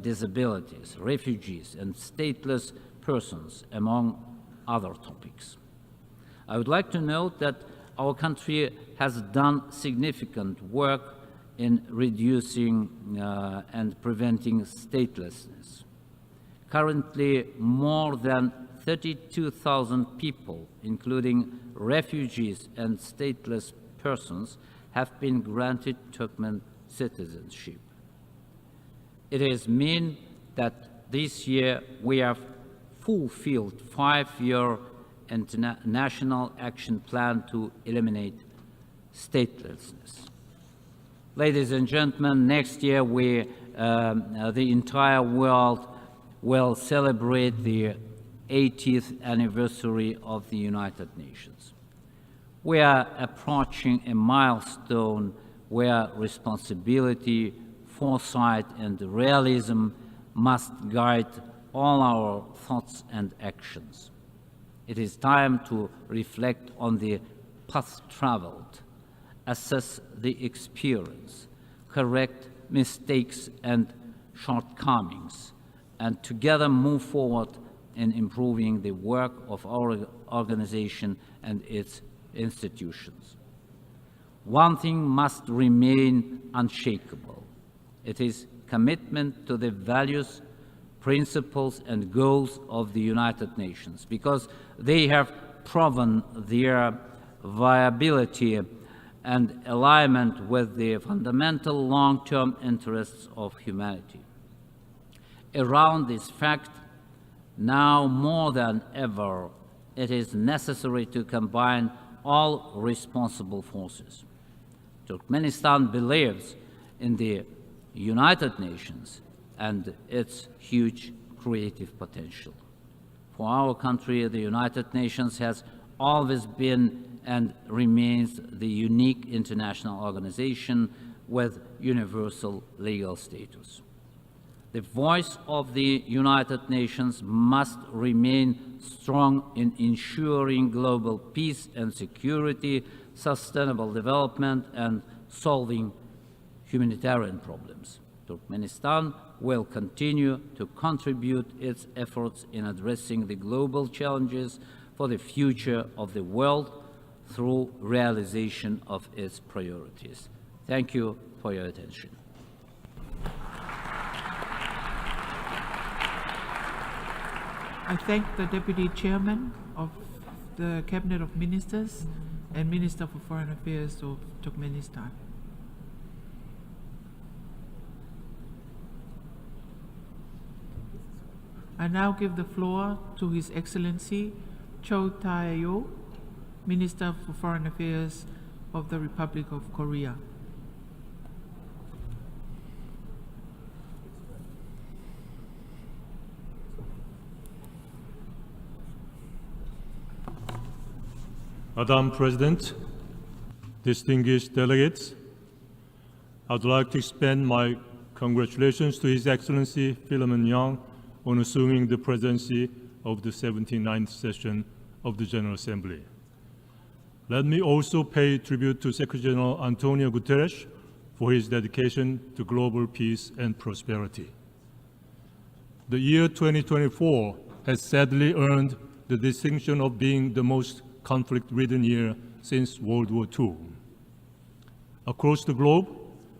disabilities, refugees, and stateless persons, among other topics. I would like to note that our country has done significant work in reducing and preventing statelessness. Currently, more than 32,000 people, including refugees and stateless persons, have been granted Turkmen citizenship. It is mean that this year we have fulfilled 5-year international action plan to eliminate statelessness. Ladies and gentlemen, next year the entire world will celebrate the 80th anniversary of the United Nations. We are approaching a milestone where responsibility, foresight, and realism must guide all our thoughts and actions. It is time to reflect on the path traveled, assess the experience, correct mistakes and shortcomings, and together move forward in improving the work of our organization and its institutions. One thing must remain unshakable. It is commitment to the values, principles and goals of the United Nations, because they have proven their viability and alignment with the fundamental long-term interests of humanity. Around this fact, now more than ever, it is necessary to combine all responsible forces. Turkmenistan believes in the United Nations and its huge creative potential. For our country, the United Nations has always been and remains the unique international organization with universal legal status. The voice of the United Nations must remain strong in ensuring global peace and security, sustainable development, and solving humanitarian problems. Turkmenistan will continue to contribute its efforts in addressing the global challenges for the future of the world through realization of its priorities. Thank you for your attention. I thank the Deputy Chairman of the Cabinet of Ministers and Minister for Foreign Affairs of Turkmenistan. I now give the floor to His Excellency Cho Tae-yul, Minister for Foreign Affairs of the Republic of Korea. Madam President, distinguished delegates, I'd like to extend my congratulations to His Excellency Philemon Yang on assuming the presidency of the 79th session of the General Assembly. Let me also pay tribute to Secretary General Antonio Guterres for his dedication to global peace and prosperity. The year 2024 has sadly earned the distinction of being the most conflict-ridden year since World War II. Across the globe,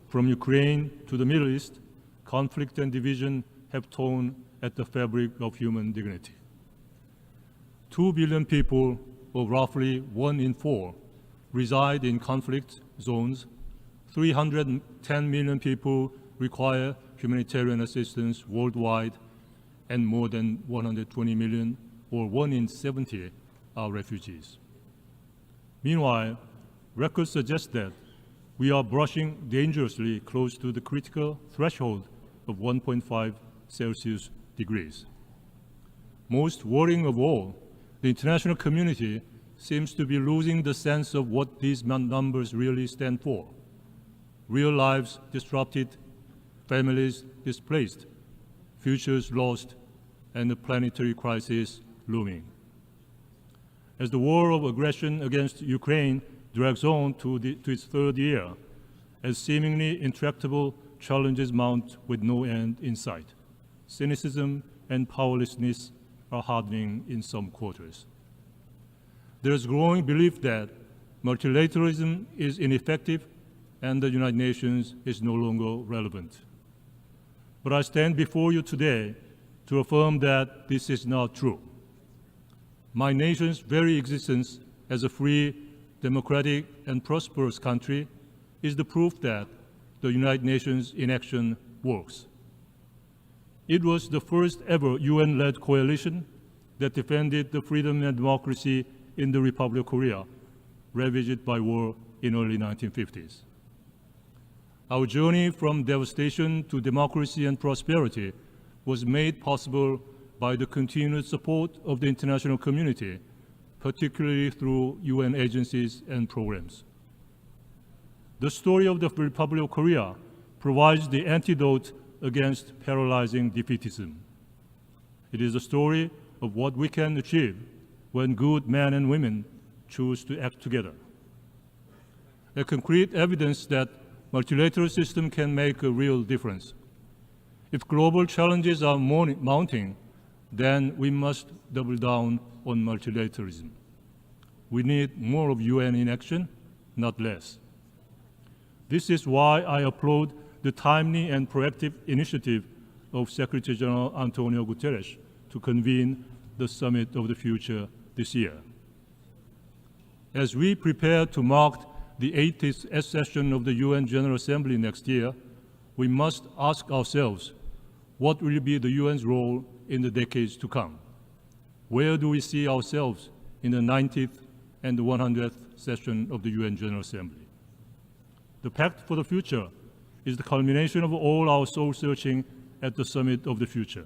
from Ukraine to the Middle East, conflict and division have torn at the fabric of human dignity. 2 billion people, or roughly 1 in 4, reside in conflict zones. 310 million people require humanitarian assistance worldwide, and more than 120 million, or 1 in 70, are refugees. Meanwhile, records suggest that we are brushing dangerously close to the critical threshold of 1.5 Celsius degrees. Most worrying of all, the international community seems to be losing the sense of what these numbers really stand for. Real lives disrupted, families displaced, futures lost, and a planetary crisis looming. As the war of aggression against Ukraine drags on to its third year, as seemingly intractable challenges mount with no end in sight, cynicism and powerlessness are hardening in some quarters. There is growing belief that multilateralism is ineffective and the United Nations is no longer relevant. But I stand before you today to affirm that this is not true. My nation's very existence as a free, democratic, and prosperous country is the proof that the United Nations in action works. It was the first ever UN-led coalition that defended the freedom and democracy in the Republic of Korea, ravaged by war in early 1950s. Our journey from devastation to democracy and prosperity was made possible by the continued support of the international community, particularly through UN agencies and programs. The story of the Republic of Korea provides the antidote against paralyzing defeatism. It is a story of what we can achieve when good men and women choose to act together. A concrete evidence that multilateral system can make a real difference. If global challenges are mounting, then we must double down on multilateralism. We need more of UN in action, not less. This is why I applaud the timely and proactive initiative of Secretary General Antonio Guterres to convene the Summit of the Future this year. As we prepare to mark the 80th session of the UN General Assembly next year, we must ask ourselves, what will be the UN's role in the decades to come? Where do we see ourselves in the 90th and the 100th session of the UN General Assembly? The Pact for the Future is the culmination of all our soul-searching at the Summit of the Future.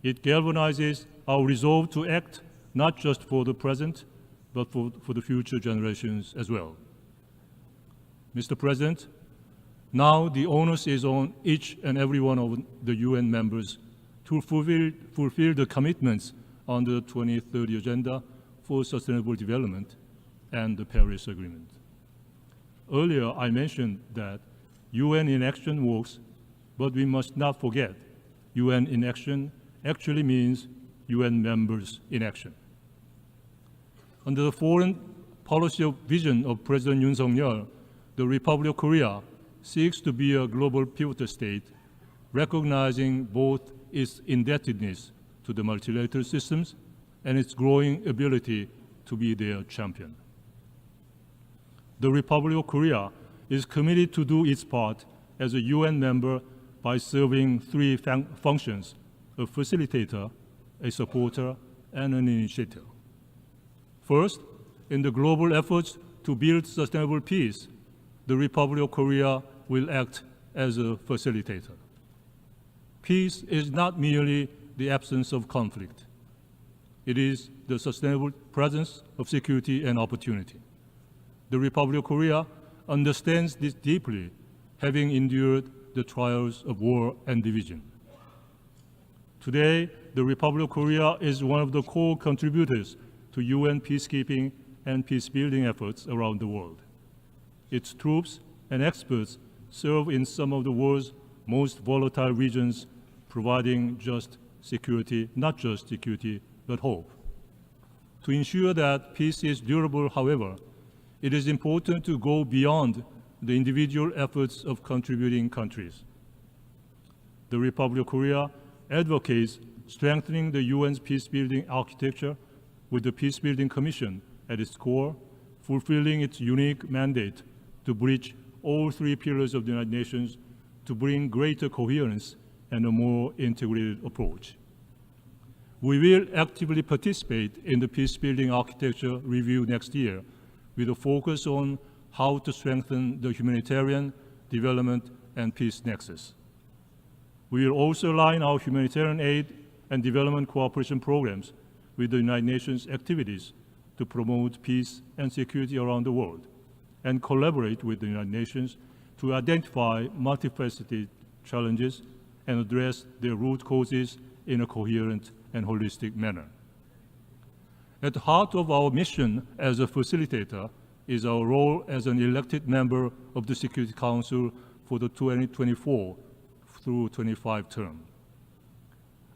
It galvanizes our resolve to act not just for the present, but for the future generations as well. Mr. President, now the onus is on each and every one of the UN members to fulfill the commitments on the 2030 Agenda for Sustainable Development and the Paris Agreement. Earlier, I mentioned that UN in action works, but we must not forget UN in action actually means UN members in action. Under the foreign policy vision of President Yoon Suk-yeol, the Republic of Korea seeks to be a global pivotal state, recognizing both its indebtedness to the multilateral systems and its growing ability to be their champion. The Republic of Korea is committed to do its part as a UN member by serving three functions: a facilitator, a supporter, and an initiator. First, in the global efforts to build sustainable peace, the Republic of Korea will act as a facilitator. Peace is not merely the absence of conflict. It is the sustainable presence of security and opportunity. The Republic of Korea understands this deeply, having endured the trials of war and division. Today, the Republic of Korea is one of the core contributors to UN peacekeeping and peace-building efforts around the world. Its troops and experts serve in some of the world's most volatile regions, providing not just security, but hope. To ensure that peace is durable, however, it is important to go beyond the individual efforts of contributing countries. The Republic of Korea advocates strengthening the UN's peace-building architecture with the Peacebuilding Commission at its core, fulfilling its unique mandate to bridge all three pillars of the United Nations to bring greater coherence and a more integrated approach. We will actively participate in the peace-building architecture review next year with a focus on how to strengthen the humanitarian, development, and peace nexus. We will also align our humanitarian aid and development cooperation programs with the United Nations activities to promote peace and security around the world, and collaborate with the United Nations to identify multifaceted challenges and address their root causes in a coherent and holistic manner. At the heart of our mission as a facilitator is our role as an elected member of the Security Council for the 2024 through 25 term.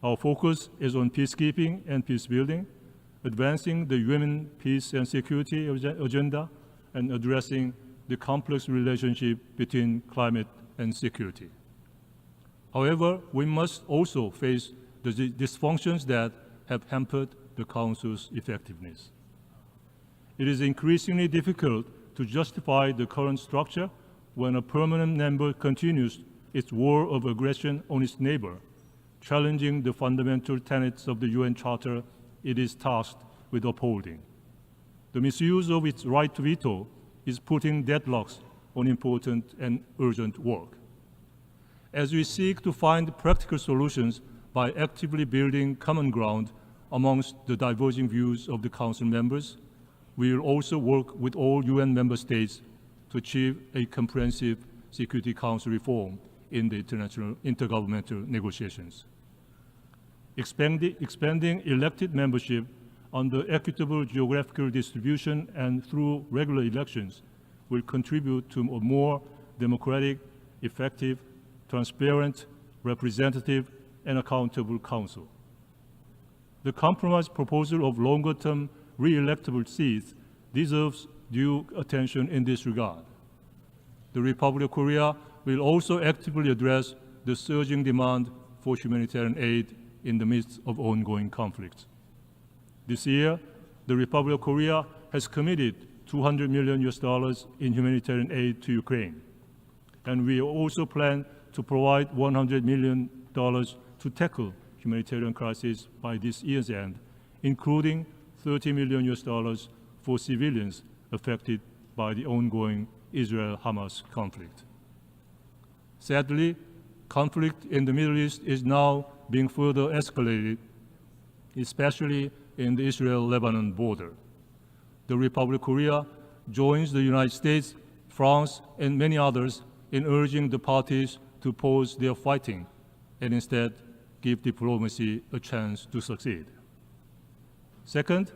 Our focus is on peacekeeping and peace building, advancing the UN peace and security agenda, and addressing the complex relationship between climate and security. However, we must also face the dysfunctions that have hampered the Council's effectiveness. It is increasingly difficult to justify the current structure when a permanent member continues its war of aggression on its neighbor, challenging the fundamental tenets of the UN Charter it is tasked with upholding. The misuse of its right to veto is putting deadlocks on important and urgent work. As we seek to find practical solutions by actively building common ground amongst the diverging views of the Council members, we will also work with all UN member states to achieve a comprehensive Security Council reform in the international intergovernmental negotiations. Expanding elected membership on the equitable geographical distribution and through regular elections will contribute to a more democratic, effective, transparent, representative, and accountable Council. The compromise proposal of longer-term re-electable seats deserves due attention in this regard. The Republic of Korea will also actively address the surging demand for humanitarian aid in the midst of ongoing conflicts. This year, the Republic of Korea has committed $200 million in humanitarian aid to Ukraine. And we also plan to provide $100 million to tackle humanitarian crisis by this year's end, including $30 million for civilians affected by the ongoing Israel-Hamas conflict. Sadly, conflict in the Middle East is now being further escalated, especially in the Israel-Lebanon border. The Republic of Korea joins the United States, France, and many others in urging the parties to pause their fighting and instead give diplomacy a chance to succeed. Second,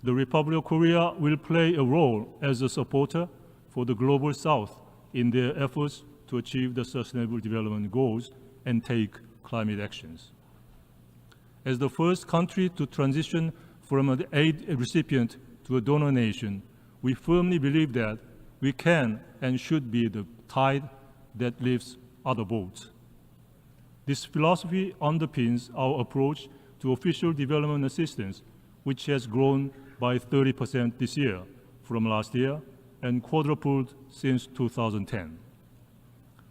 the Republic of Korea will play a role as a supporter for the Global South in their efforts to achieve the Sustainable Development Goals and take climate actions. As the first country to transition from an aid recipient to a donor nation, we firmly believe that we can and should be the tide that lifts other boats. This philosophy underpins our approach to official development assistance, which has grown by 30% this year from last year and quadrupled since 2010.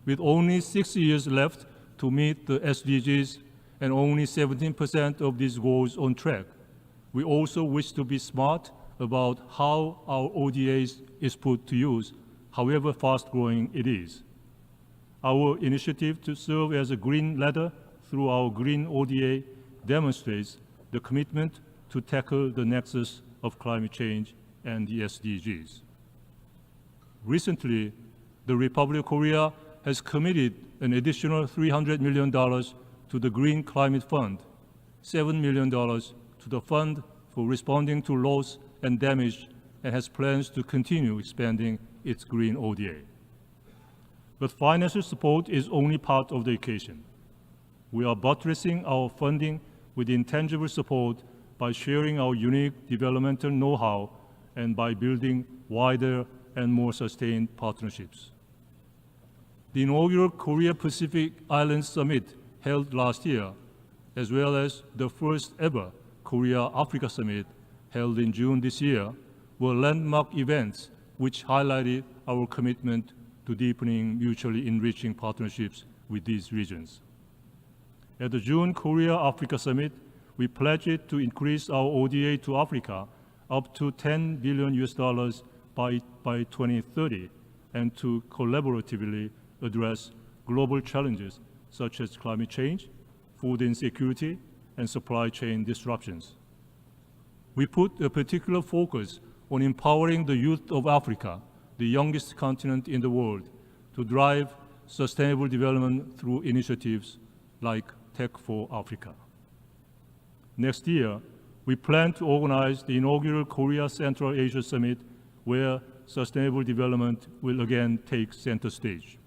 With only 6 years left to meet the SDGs and only 17% of these goals on track, we also wish to be smart about how our ODAs is put to use, however fast-growing it is. Our initiative to serve as a green ladder through our Green ODA demonstrates the commitment to tackle the nexus of climate change and the SDGs. Recently, the Republic of Korea has committed an additional $300 million to the Green Climate Fund, $7 million to the Fund for Responding to Loss and Damage, and has plans to continue expanding its Green ODA. But financial support is only part of the equation. We are buttressing our funding with intangible support by sharing our unique developmental know-how and by building wider and more sustained partnerships. The inaugural Korea-Pacific Islands Summit held last year, as well as the first ever Korea-Africa Summit held in June this year, were landmark events which highlighted our commitment to deepening mutually enriching partnerships with these regions. At the June Korea-Africa Summit, we pledged to increase our ODA to Africa up to $10 billion by 2030 and to collaboratively address global challenges such as climate change, food insecurity, and supply chain disruptions. We put a particular focus on empowering the youth of Africa, the youngest continent in the world, to drive sustainable development through initiatives like Tech for Africa. Next year, we plan to organize the inaugural Korea Central Asia Summit, where sustainable development will again take center stage.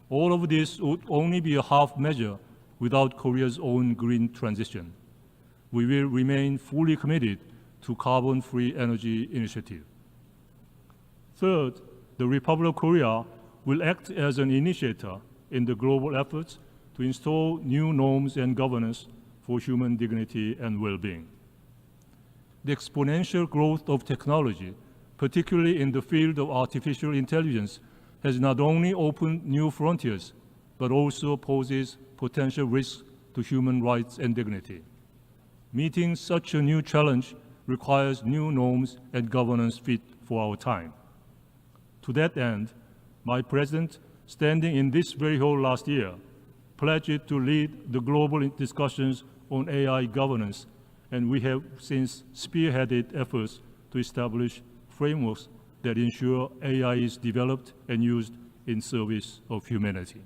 All of this would only be a half measure without Korea's own green transition. We will remain fully committed to carbon-free energy initiative. Third, the Republic of Korea will act as an initiator in the global efforts to install new norms and governance for human dignity and well-being. The exponential growth of technology, particularly in the field of artificial intelligence, has not only opened new frontiers, but also poses potential risks to human rights and dignity. Meeting such a new challenge requires new norms and governance fit for our time. To that end, my president, standing in this very hall last year, pledged to lead the global discussions on AI governance, and we have since spearheaded efforts to establish frameworks that ensure AI is developed and used in service of humanity.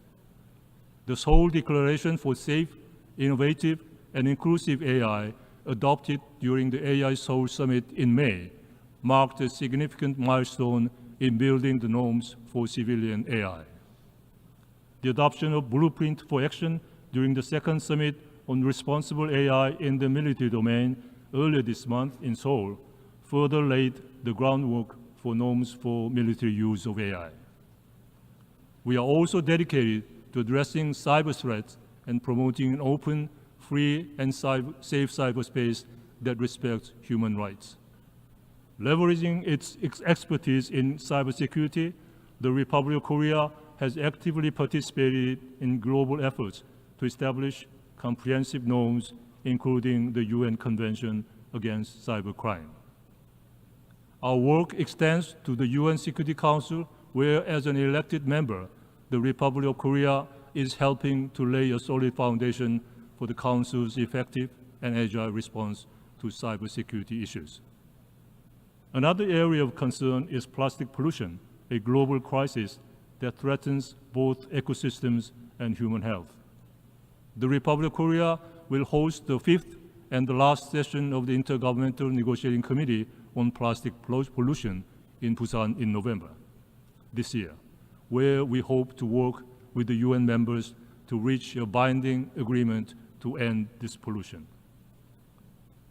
The Seoul Declaration for Safe, Innovative, and Inclusive AI, adopted during the AI Seoul Summit in May, marked a significant milestone in building the norms for civilian AI. The adoption of Blueprint for Action during the second summit on responsible AI in the military domain earlier this month in Seoul further laid the groundwork for norms for military use of AI. We are also dedicated to addressing cyber threats and promoting an open, free, and safe cyberspace that respects human rights. Leveraging its expertise in cybersecurity, the Republic of Korea has actively participated in global efforts to establish comprehensive norms, including the UN Convention Against Cybercrime. Our work extends to the UN Security Council, where, as an elected member, the Republic of Korea is helping to lay a solid foundation for the Council's effective and agile response to cybersecurity issues. Another area of concern is plastic pollution, a global crisis that threatens both ecosystems and human health. The Republic of Korea will host the 5th and the last session of the Intergovernmental Negotiating Committee on Plastic Pollution in Busan in November this year, where we hope to work with the UN members to reach a binding agreement to end this pollution.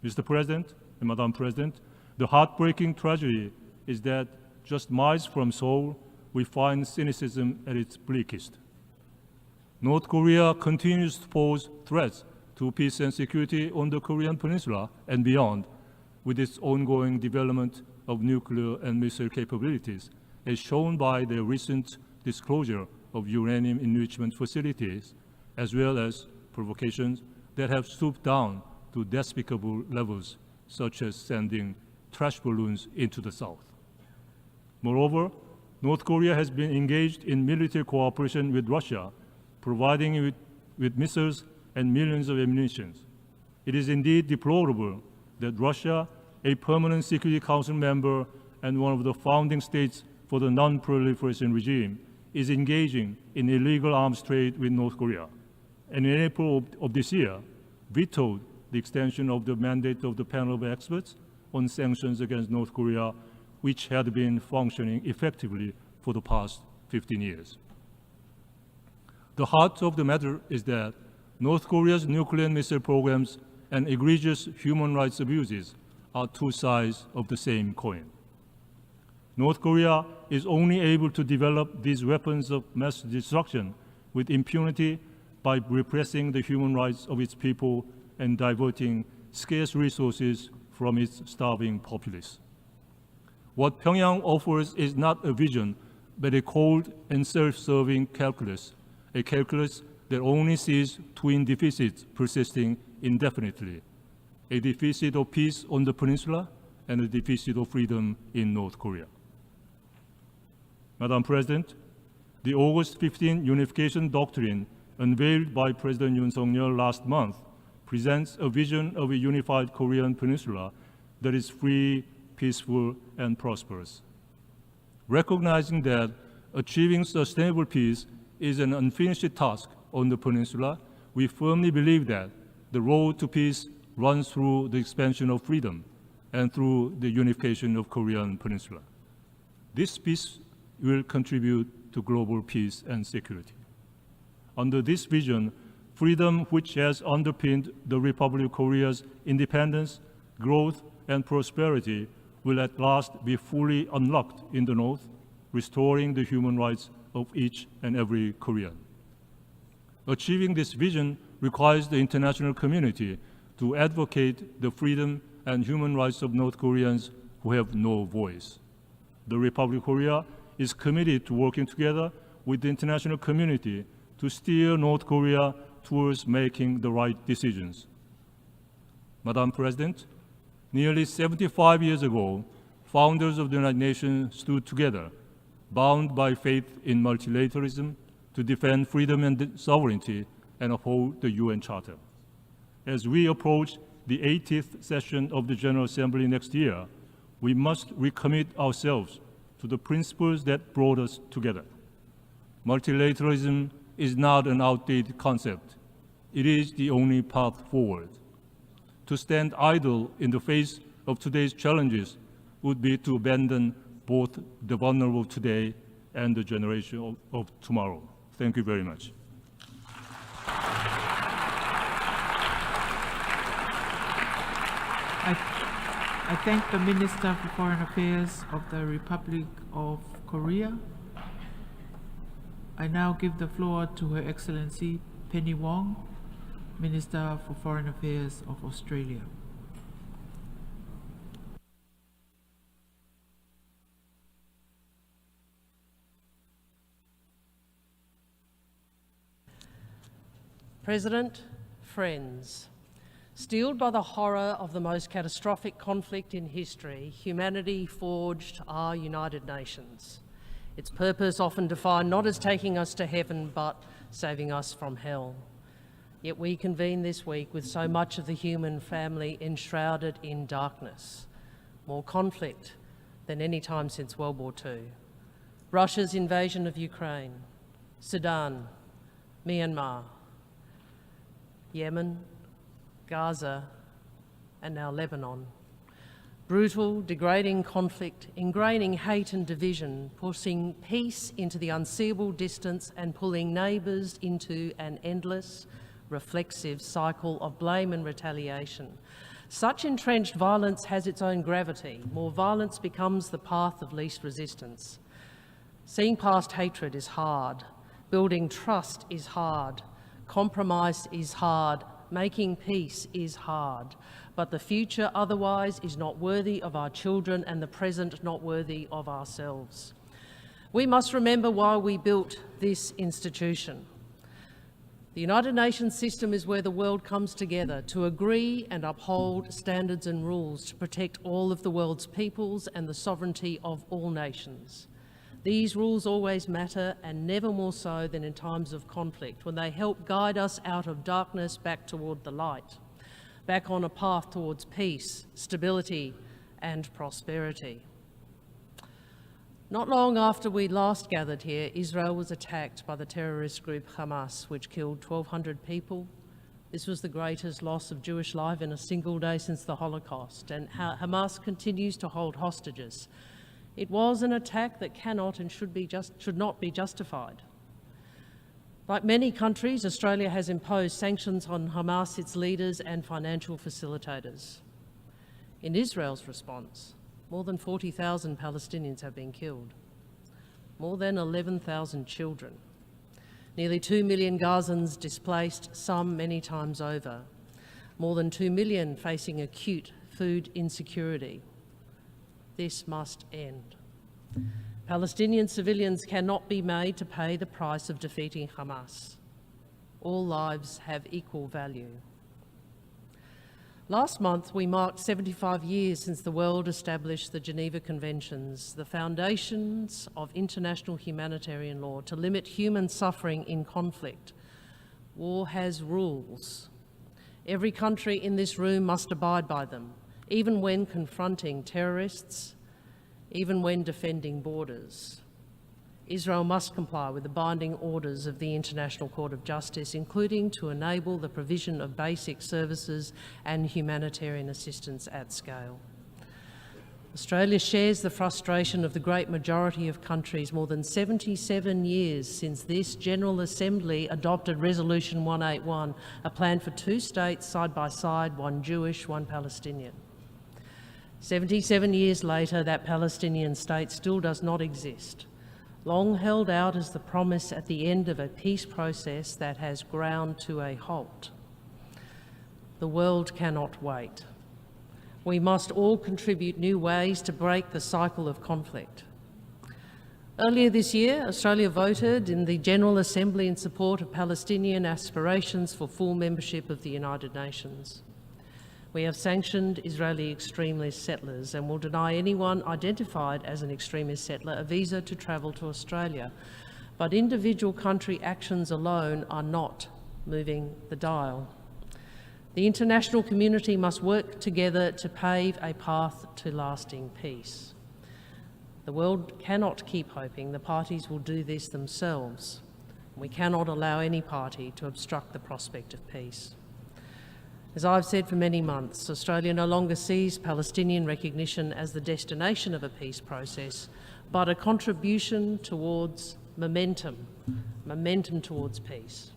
Mr. President and Madam President, the heartbreaking tragedy is that just miles from Seoul, we find cynicism at its bleakest. North Korea continues to pose threats to peace and security on the Korean Peninsula and beyond, with its ongoing development of nuclear and missile capabilities, as shown by the recent disclosure of uranium enrichment facilities, as well as provocations that have stooped down to despicable levels, such as sending trash balloons into the south. Moreover, North Korea has been engaged in military cooperation with Russia, providing it with missiles and millions of ammunition. It is indeed deplorable that Russia, a permanent Security Council member and one of the founding states for the non-proliferation regime, is engaging in illegal arms trade with North Korea, and in April of this year, vetoed the extension of the mandate of the panel of experts on sanctions against North Korea, which had been functioning effectively for the past 15 years. The heart of the matter is that North Korea's nuclear and missile programs and egregious human rights abuses are two sides of the same coin. North Korea is only able to develop these weapons of mass destruction with impunity by repressing the human rights of its people and diverting scarce resources from its starving populace. What Pyongyang offers is not a vision, but a cold and self-serving calculus, a calculus that only sees twin deficits persisting indefinitely, a deficit of peace on the peninsula and a deficit of freedom in North Korea. Madam President, the August 15 Unification Doctrine unveiled by President Yoon Suk-yeol last month presents a vision of a unified Korean peninsula that is free, peaceful, and prosperous. Recognizing that achieving sustainable peace is an unfinished task on the peninsula, we firmly believe that the road to peace runs through the expansion of freedom and through the unification of Korean peninsula. This peace will contribute to global peace and security. Under this vision, freedom which has underpinned the Republic of Korea's independence, growth, and prosperity will at last be fully unlocked in the North, restoring the human rights of each and every Korean. Achieving this vision requires the international community to advocate the freedom and human rights of North Koreans who have no voice. The Republic of Korea is committed to working together with the international community to steer North Korea towards making the right decisions. Madam President, nearly 75 years ago, founders of the United Nations stood together, bound by faith in multilateralism, to defend freedom and sovereignty and uphold the UN Charter. As we approach the 80th session of the General Assembly next year, we must recommit ourselves to the principles that brought us together. Multilateralism is not an outdated concept. It is the only path forward. To stand idle in the face of today's challenges would be to abandon both the vulnerable today and the generation of tomorrow. Thank you very much. I thank the Minister for Foreign Affairs of the Republic of Korea. I now give the floor to Her Excellency Penny Wong, Minister for Foreign Affairs of Australia. President, friends, steeled by the horror of the most catastrophic conflict in history, humanity forged our United Nations. Its purpose often defined not as taking us to heaven, but saving us from hell. Yet we convene this week with so much of the human family enshrouded in darkness. More conflict than any time since World War II. Russia's invasion of Ukraine, Sudan, Myanmar, Yemen, Gaza, and now Lebanon. Brutal, degrading conflict, ingraining hate and division, pushing peace into the unseeable distance and pulling neighbours into an endless, reflexive cycle of blame and retaliation. Such entrenched violence has its own gravity. More violence becomes the path of least resistance. Seeing past hatred is hard. Building trust is hard. Compromise is hard. Making peace is hard. But the future otherwise is not worthy of our children and the present not worthy of ourselves. We must remember why we built this institution. The United Nations system is where the world comes together to agree and uphold standards and rules to protect all of the world's peoples and the sovereignty of all nations. These rules always matter, and never more so than in times of conflict, when they help guide us out of darkness back toward the light, back on a path towards peace, stability, and prosperity. Not long after we last gathered here, Israel was attacked by the terrorist group Hamas, which killed 1,200 people. This was the greatest loss of Jewish life in a single day since the Holocaust, and Hamas continues to hold hostages. It was an attack that cannot and should not be justified. Like many countries, Australia has imposed sanctions on Hamas, its leaders and financial facilitators. In Israel's response, more than 40,000 Palestinians have been killed, more than 11,000 children, nearly 2 million Gazans displaced, some many times over, more than 2 million facing acute food insecurity. This must end. Palestinian civilians cannot be made to pay the price of defeating Hamas. All lives have equal value. Last month, we marked 75 years since the world established the Geneva Conventions, the foundations of international humanitarian law to limit human suffering in conflict. War has rules. Every country in this room must abide by them, even when confronting terrorists, even when defending borders. Israel must comply with the binding orders of the International Court of Justice, including to enable the provision of basic services and humanitarian assistance at scale. Australia shares the frustration of the great majority of countries more than 77 years since this General Assembly adopted Resolution 181, a plan for 2 states side by side, one Jewish, one Palestinian. 77 years later, that Palestinian state still does not exist, long held out as the promise at the end of a peace process that has ground to a halt. The world cannot wait. We must all contribute new ways to break the cycle of conflict. Earlier this year, Australia voted in the General Assembly in support of Palestinian aspirations for full membership of the United Nations. We have sanctioned Israeli extremist settlers and will deny anyone identified as an extremist settler a visa to travel to Australia. But individual country actions alone are not moving the dial. The international community must work together to pave a path to lasting peace. The world cannot keep hoping the parties will do this themselves. We cannot allow any party to obstruct the prospect of peace. As I've said for many months, Australia no longer sees Palestinian recognition as the destination of a peace process, but a contribution towards momentum towards peace.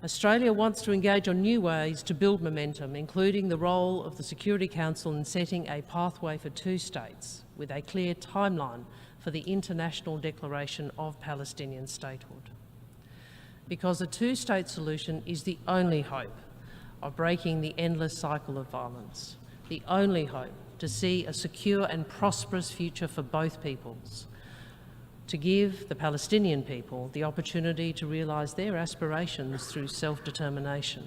Australia wants to engage on new ways to build momentum, including the role of the Security Council in setting a pathway for 2 states, with a clear timeline for the International Declaration of Palestinian Statehood. because a two-state solution is the only hope of breaking the endless cycle of violence, the only hope to see a secure and prosperous future for both peoples, to give the Palestinian people the opportunity to realise their aspirations through self-determination,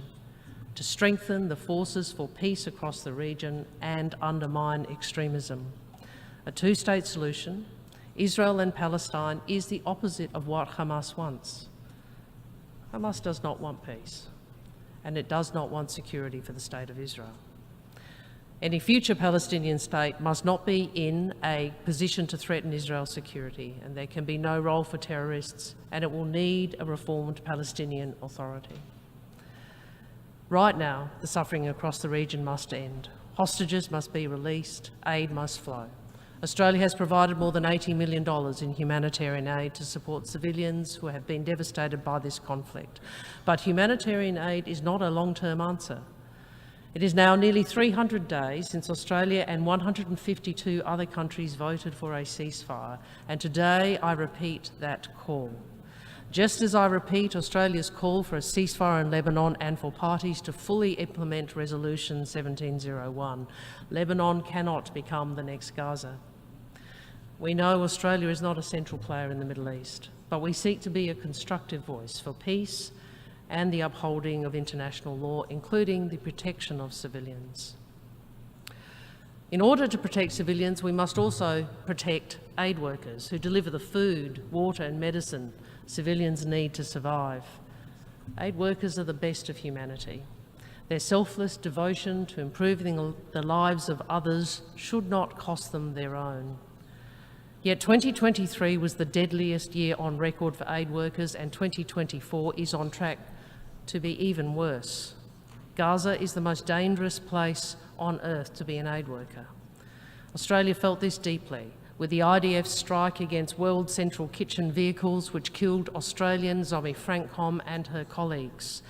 to strengthen the forces for peace across the region and undermine extremism. A two-state solution, Israel and Palestine, is the opposite of what Hamas wants. Hamas does not want peace, and it does not want security for the State of Israel. Any future Palestinian state must not be in a position to threaten Israel's security, and there can be no role for terrorists, and it will need a reformed Palestinian Authority. Right now, the suffering across the region must end. Hostages must be released, aid must flow. Australia has provided more than $80 million in humanitarian aid to support civilians who have been devastated by this conflict. But humanitarian aid is not a long-term answer. It is now nearly 300 days since Australia and 152 other countries voted for a ceasefire, and today I repeat that call. Just as I repeat Australia's call for a ceasefire in Lebanon and for parties to fully implement Resolution 1701, Lebanon cannot become the next Gaza. We know Australia is not a central player in the Middle East, but we seek to be a constructive voice for peace and the upholding of international law, including the protection of civilians. In order to protect civilians, we must also protect aid workers who deliver the food, water and medicine civilians need to survive. Aid workers are the best of humanity. Their selfless devotion to improving the lives of others should not cost them their own. Yet 2023 was the deadliest year on record for aid workers, and 2024 is on track to be even worse. Gaza is the most dangerous place on earth to be an aid worker. Australia felt this deeply with the IDF's strike against World Central Kitchen vehicles, which killed Australian Zoe Francom and her colleagues.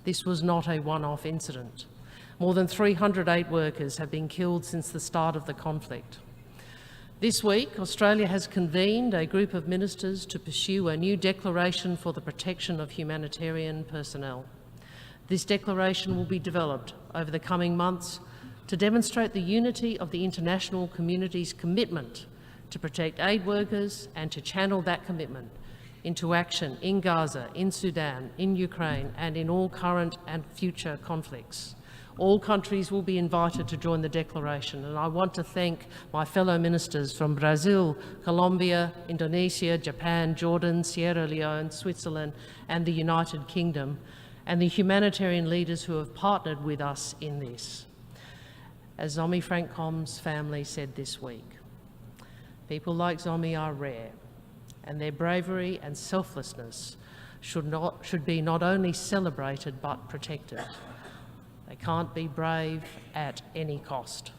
This was not a one-off incident. More than 300 aid workers have been killed since the start of the conflict. This week, Australia has convened a group of ministers to pursue a new declaration for the protection of humanitarian personnel. This declaration will be developed over the coming months to demonstrate the unity of the international community's commitment to protect aid workers and to channel that commitment into action in Gaza, in Sudan, in Ukraine, and in all current and future conflicts. All countries will be invited to join the declaration, and I want to thank my fellow ministers from Brazil, Colombia, Indonesia, Japan, Jordan, Sierra Leone, Switzerland, and the United Kingdom, and the humanitarian leaders who have partnered with us in this. As Zomi Francom's family said this week, people like Zomi are rare, and their bravery and selflessness should be not only celebrated but protected. They can't be brave at any cost.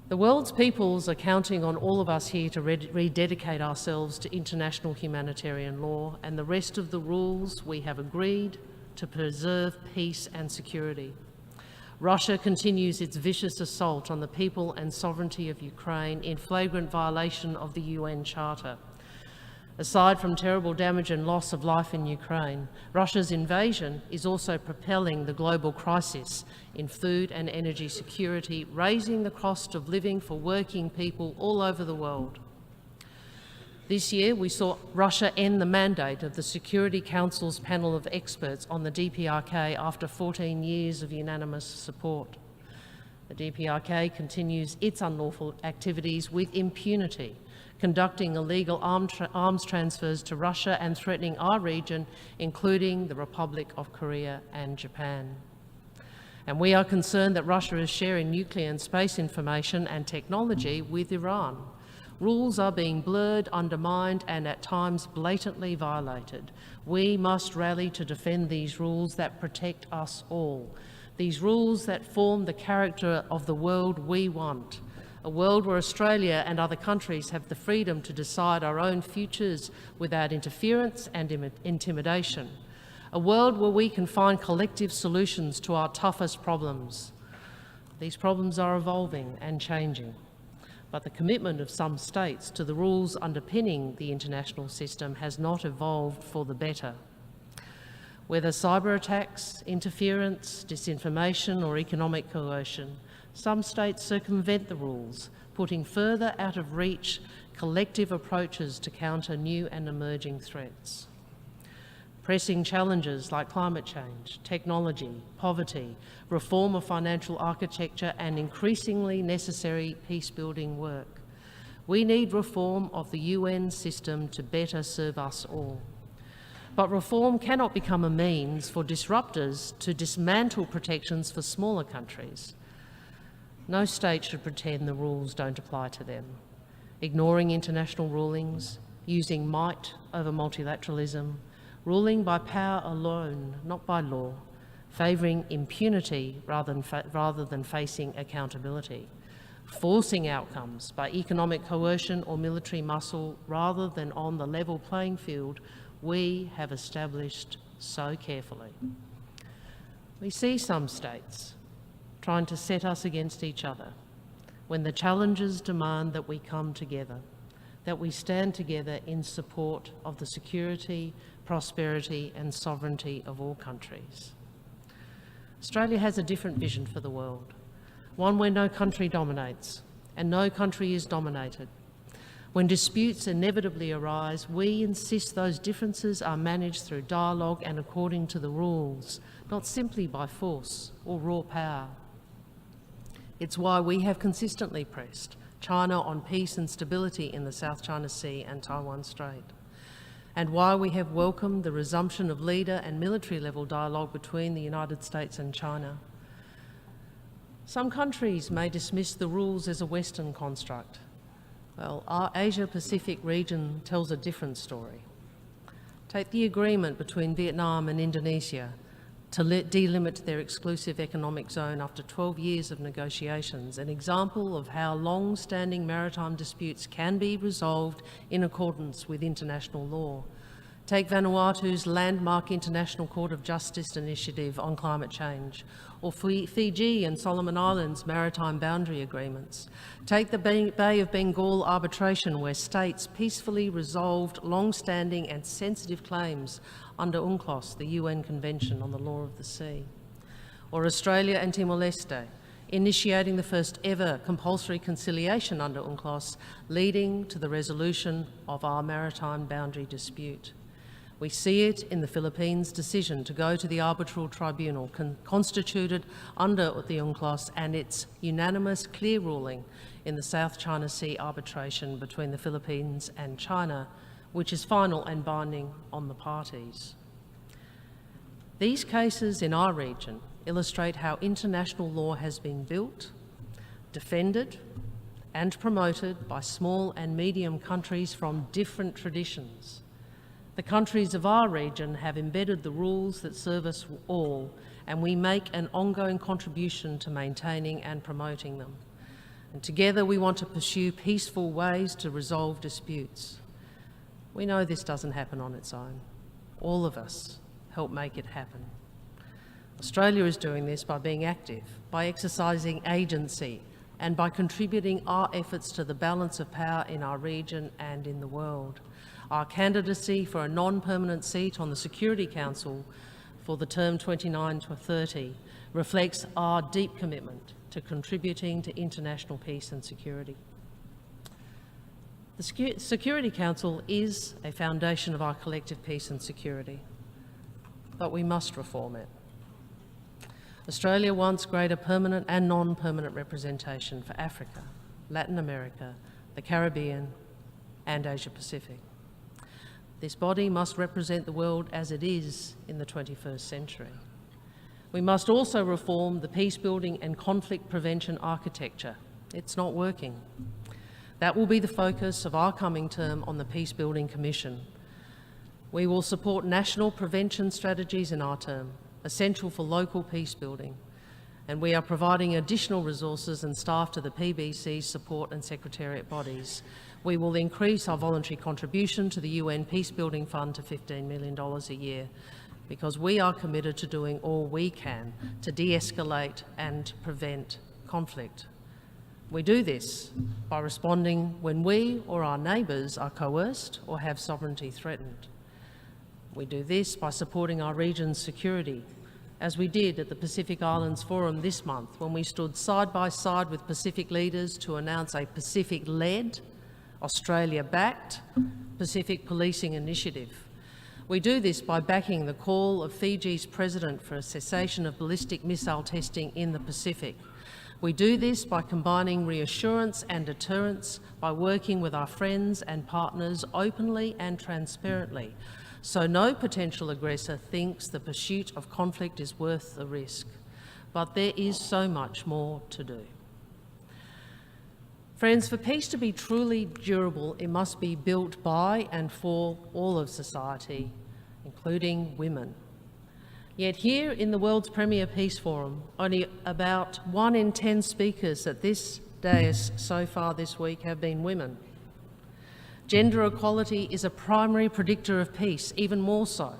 The world's peoples are counting on all of us here to rededicate ourselves to international humanitarian law and the rest of the rules we have agreed to preserve peace and security. Russia continues its vicious assault on the people and sovereignty of Ukraine in flagrant violation of the UN Charter. Aside from terrible damage and loss of life in Ukraine, Russia's invasion is also propelling the global crisis in food and energy security, raising the cost of living for working people all over the world. This year, we saw Russia end the mandate of the Security Council's panel of experts on the DPRK after 14 years of unanimous support. The DPRK continues its unlawful activities with impunity, conducting illegal arms transfers to Russia and threatening our region, including the Republic of Korea and Japan. And we are concerned that Russia is sharing nuclear and space information and technology with Iran. Rules are being blurred, undermined, and at times blatantly violated. We must rally to defend these rules that protect us all, these rules that form the character of the world we want. A world where Australia and other countries have the freedom to decide our own futures without interference and intimidation. A world where we can find collective solutions to our toughest problems. These problems are evolving and changing, but the commitment of some states to the rules underpinning the international system has not evolved for the better. Whether cyber attacks, interference, disinformation or economic coercion, some states circumvent the rules, putting further out of reach collective approaches to counter new and emerging threats. Pressing challenges like climate change, technology, poverty, reform of financial architecture and increasingly necessary peace-building work. We need reform of the UN system to better serve us all. But reform cannot become a means for disruptors to dismantle protections for smaller countries. No state should pretend the rules don't apply to them. Ignoring international rulings, using might over multilateralism, ruling by power alone, not by law, favouring impunity rather than facing accountability, forcing outcomes by economic coercion or military muscle rather than on the level playing field we have established so carefully. We see some states trying to set us against each other when the challenges demand that we come together, that we stand together in support of the security, prosperity and sovereignty of all countries. Australia has a different vision for the world, one where no country dominates and no country is dominated. When disputes inevitably arise, we insist those differences are managed through dialogue and according to the rules, not simply by force or raw power. It's why we have consistently pressed China on peace and stability in the South China Sea and Taiwan Strait, and why we have welcomed the resumption of leader and military level dialogue between the United States and China. Some countries may dismiss the rules as a Western construct. Well, our Asia-Pacific region tells a different story. Take the agreement between Vietnam and Indonesia to delimit their exclusive economic zone after 12 years of negotiations, an example of how long-standing maritime disputes can be resolved in accordance with international law. Take Vanuatu's landmark International Court of Justice initiative on climate change, or Fiji and Solomon Islands maritime boundary agreements. Take the Bay of Bengal arbitration, where states peacefully resolved long-standing and sensitive claims under UNCLOS, the UN Convention on the Law of the Sea. Or Australia and Timor-Leste, initiating the first ever compulsory conciliation under UNCLOS, leading to the resolution of our maritime boundary dispute. We see it in the Philippines' decision to go to the arbitral tribunal constituted under the UNCLOS and its unanimous clear ruling in the South China Sea arbitration between the Philippines and China, which is final and binding on the parties. These cases in our region illustrate how international law has been built, defended, and promoted by small and medium countries from different traditions. The countries of our region have embedded the rules that serve us all, and we make an ongoing contribution to maintaining and promoting them. And together we want to pursue peaceful ways to resolve disputes. We know this doesn't happen on its own. All of us help make it happen. Australia is doing this by being active, by exercising agency, and by contributing our efforts to the balance of power in our region and in the world. Our candidacy for a non-permanent seat on the Security Council for the term 29 to 30 reflects our deep commitment to contributing to international peace and security. The Security Council is a foundation of our collective peace and security, but we must reform it. Australia wants greater permanent and non-permanent representation for Africa, Latin America, the Caribbean, and Asia Pacific. This body must represent the world as it is in the 21st century. We must also reform the peace-building and conflict prevention architecture. It's not working. That will be the focus of our coming term on the Peace-Building Commission. We will support national prevention strategies in our term, essential for local peace building, and we are providing additional resources and staff to the PBC's support and secretariat bodies. We will increase our voluntary contribution to the UN Peacebuilding Fund to $15 million a year, because we are committed to doing all we can to de-escalate and prevent conflict. We do this by responding when we or our neighbours are coerced or have sovereignty threatened. We do this by supporting our region's security, as we did at the Pacific Islands Forum this month when we stood side by side with Pacific leaders to announce a Pacific-led, Australia-backed Pacific policing initiative. We do this by backing the call of Fiji's president for a cessation of ballistic missile testing in the Pacific. We do this by combining reassurance and deterrence, by working with our friends and partners openly and transparently, so no potential aggressor thinks the pursuit of conflict is worth the risk. But there is so much more to do. Friends, for peace to be truly durable, it must be built by and for all of society, including women. Yet here in the world's premier peace forum, only about 1 in 10 speakers at this dais so far this week have been women. Gender equality is a primary predictor of peace, even more so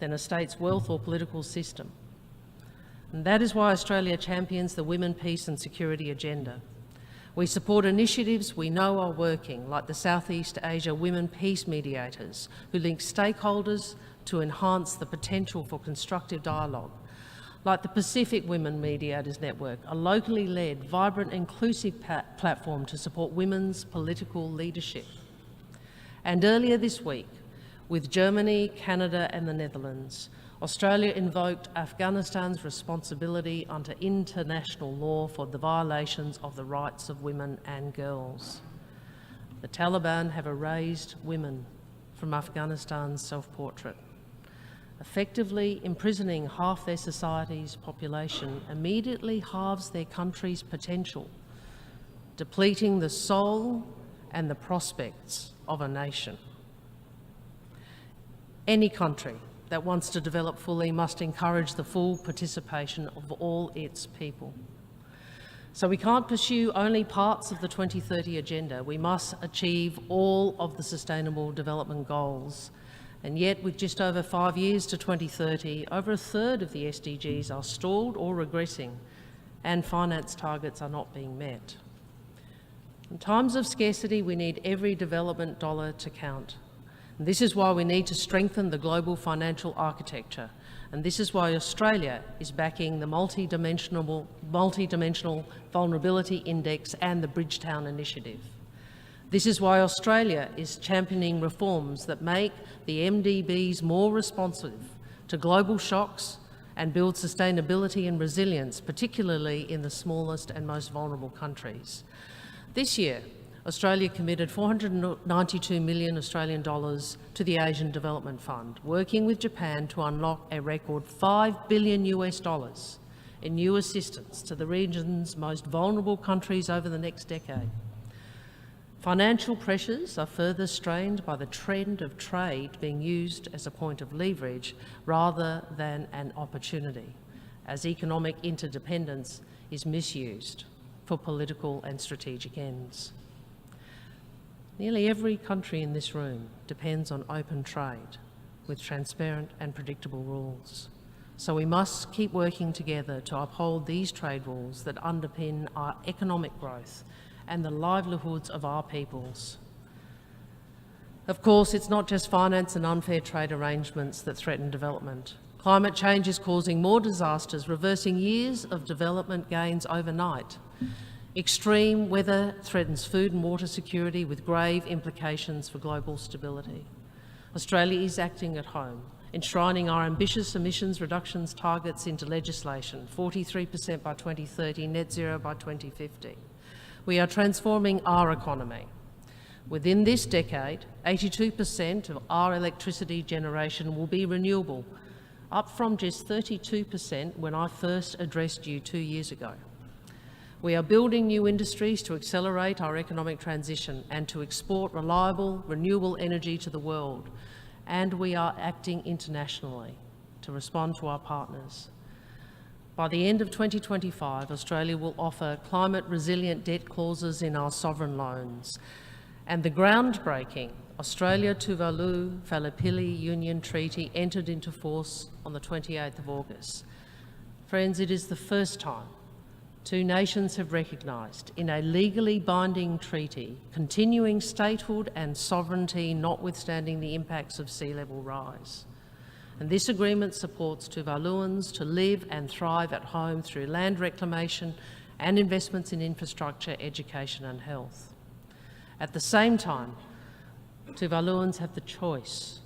than a state's wealth or political system. And that is why Australia champions the Women, Peace and Security agenda. We support initiatives we know are working, like the Southeast Asia Women Peace Mediators, who link stakeholders to enhance the potential for constructive dialogue, like the Pacific Women Mediators Network, a locally led, vibrant, inclusive platform to support women's political leadership. And earlier this week, with Germany, Canada and the Netherlands, Australia invoked Afghanistan's responsibility under international law for the violations of the rights of women and girls. The Taliban have erased women from Afghanistan's self-portrait, effectively imprisoning half their society's population immediately halves their country's potential, depleting the soul and the prospects of a nation. Any country that wants to develop fully must encourage the full participation of all its people. So we can't pursue only parts of the 2030 agenda. We must achieve all of the Sustainable Development Goals. And yet, with just over 5 years to 2030, over a third of the SDGs are stalled or regressing, and finance targets are not being met. In times of scarcity, we need every development dollar to count. And this is why we need to strengthen the global financial architecture. And this is why Australia is backing the multidimensional vulnerability index and the Bridgetown initiative. This is why Australia is championing reforms that make the MDBs more responsive to global shocks and build sustainability and resilience, particularly in the smallest and most vulnerable countries. This year, Australia committed 492 million Australian dollars to the Asian Development Fund, working with Japan to unlock a record $5 billion in new assistance to the region's most vulnerable countries over the next decade. Financial pressures are further strained by the trend of trade being used as a point of leverage rather than an opportunity, as economic interdependence is misused for political and strategic ends. Nearly every country in this room depends on open trade with transparent and predictable rules. So we must keep working together to uphold these trade rules that underpin our economic growth and the livelihoods of our peoples. Of course, it's not just finance and unfair trade arrangements that threaten development. Climate change is causing more disasters, reversing years of development gains overnight. Extreme weather threatens food and water security with grave implications for global stability. Australia is acting at home, enshrining our ambitious emissions reductions targets into legislation, 43% by 2030, net zero by 2050. We are transforming our economy. Within this decade, 82% of our electricity generation will be renewable, up from just 32% when I first addressed you 2 years ago. We are building new industries to accelerate our economic transition and to export reliable, renewable energy to the world. And we are acting internationally to respond to our partners. By the end of 2025, Australia will offer climate-resilient debt clauses in our sovereign loans. And the groundbreaking Australia-Tuvalu-Fallipili Union Treaty entered into force on the 28th of August. Friends, it is the first time two nations have recognised in a legally binding treaty continuing statehood and sovereignty notwithstanding the impacts of sea level rise. And this agreement supports Tuvaluans to live and thrive at home through land reclamation and investments in infrastructure, education and health. At the same time, Tuvaluans have the choice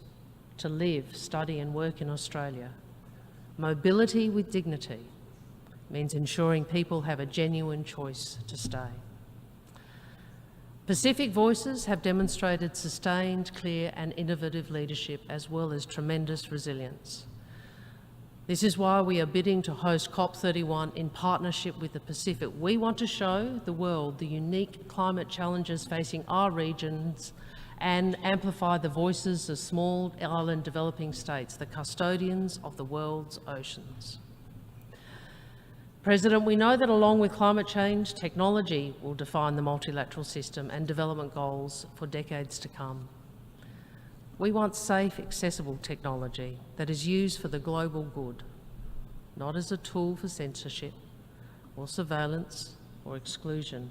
to live, study and work in Australia. Mobility with dignity means ensuring people have a genuine choice to stay. Pacific voices have demonstrated sustained, clear and innovative leadership as well as tremendous resilience. This is why we are bidding to host COP31 in partnership with the Pacific. We want to show the world the unique climate challenges facing our regions and amplify the voices of small island developing states, the custodians of the world's oceans. President, we know that along with climate change, technology will define the multilateral system and development goals for decades to come. We want safe, accessible technology that is used for the global good, not as a tool for censorship or surveillance or exclusion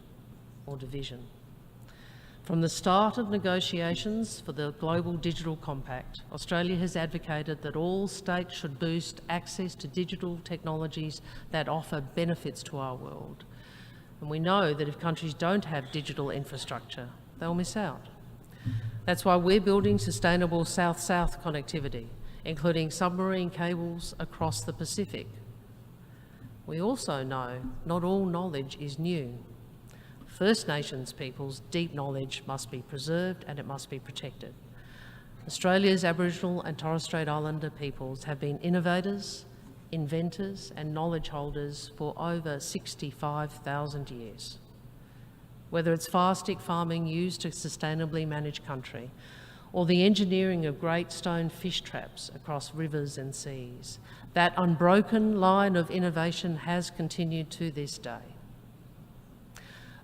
or division. From the start of negotiations for the Global Digital Compact, Australia has advocated that all states should boost access to digital technologies that offer benefits to our world. And we know that if countries don't have digital infrastructure, they'll miss out. That's why we're building sustainable South-South connectivity, including submarine cables across the Pacific. We also know not all knowledge is new. First Nations peoples' deep knowledge must be preserved and it must be protected. Australia's Aboriginal and Torres Strait Islander peoples have been innovators, inventors and knowledge holders for over 65,000 years. Whether it's fire stick farming used to sustainably manage country, or the engineering of great stone fish traps across rivers and seas, that unbroken line of innovation has continued to this day.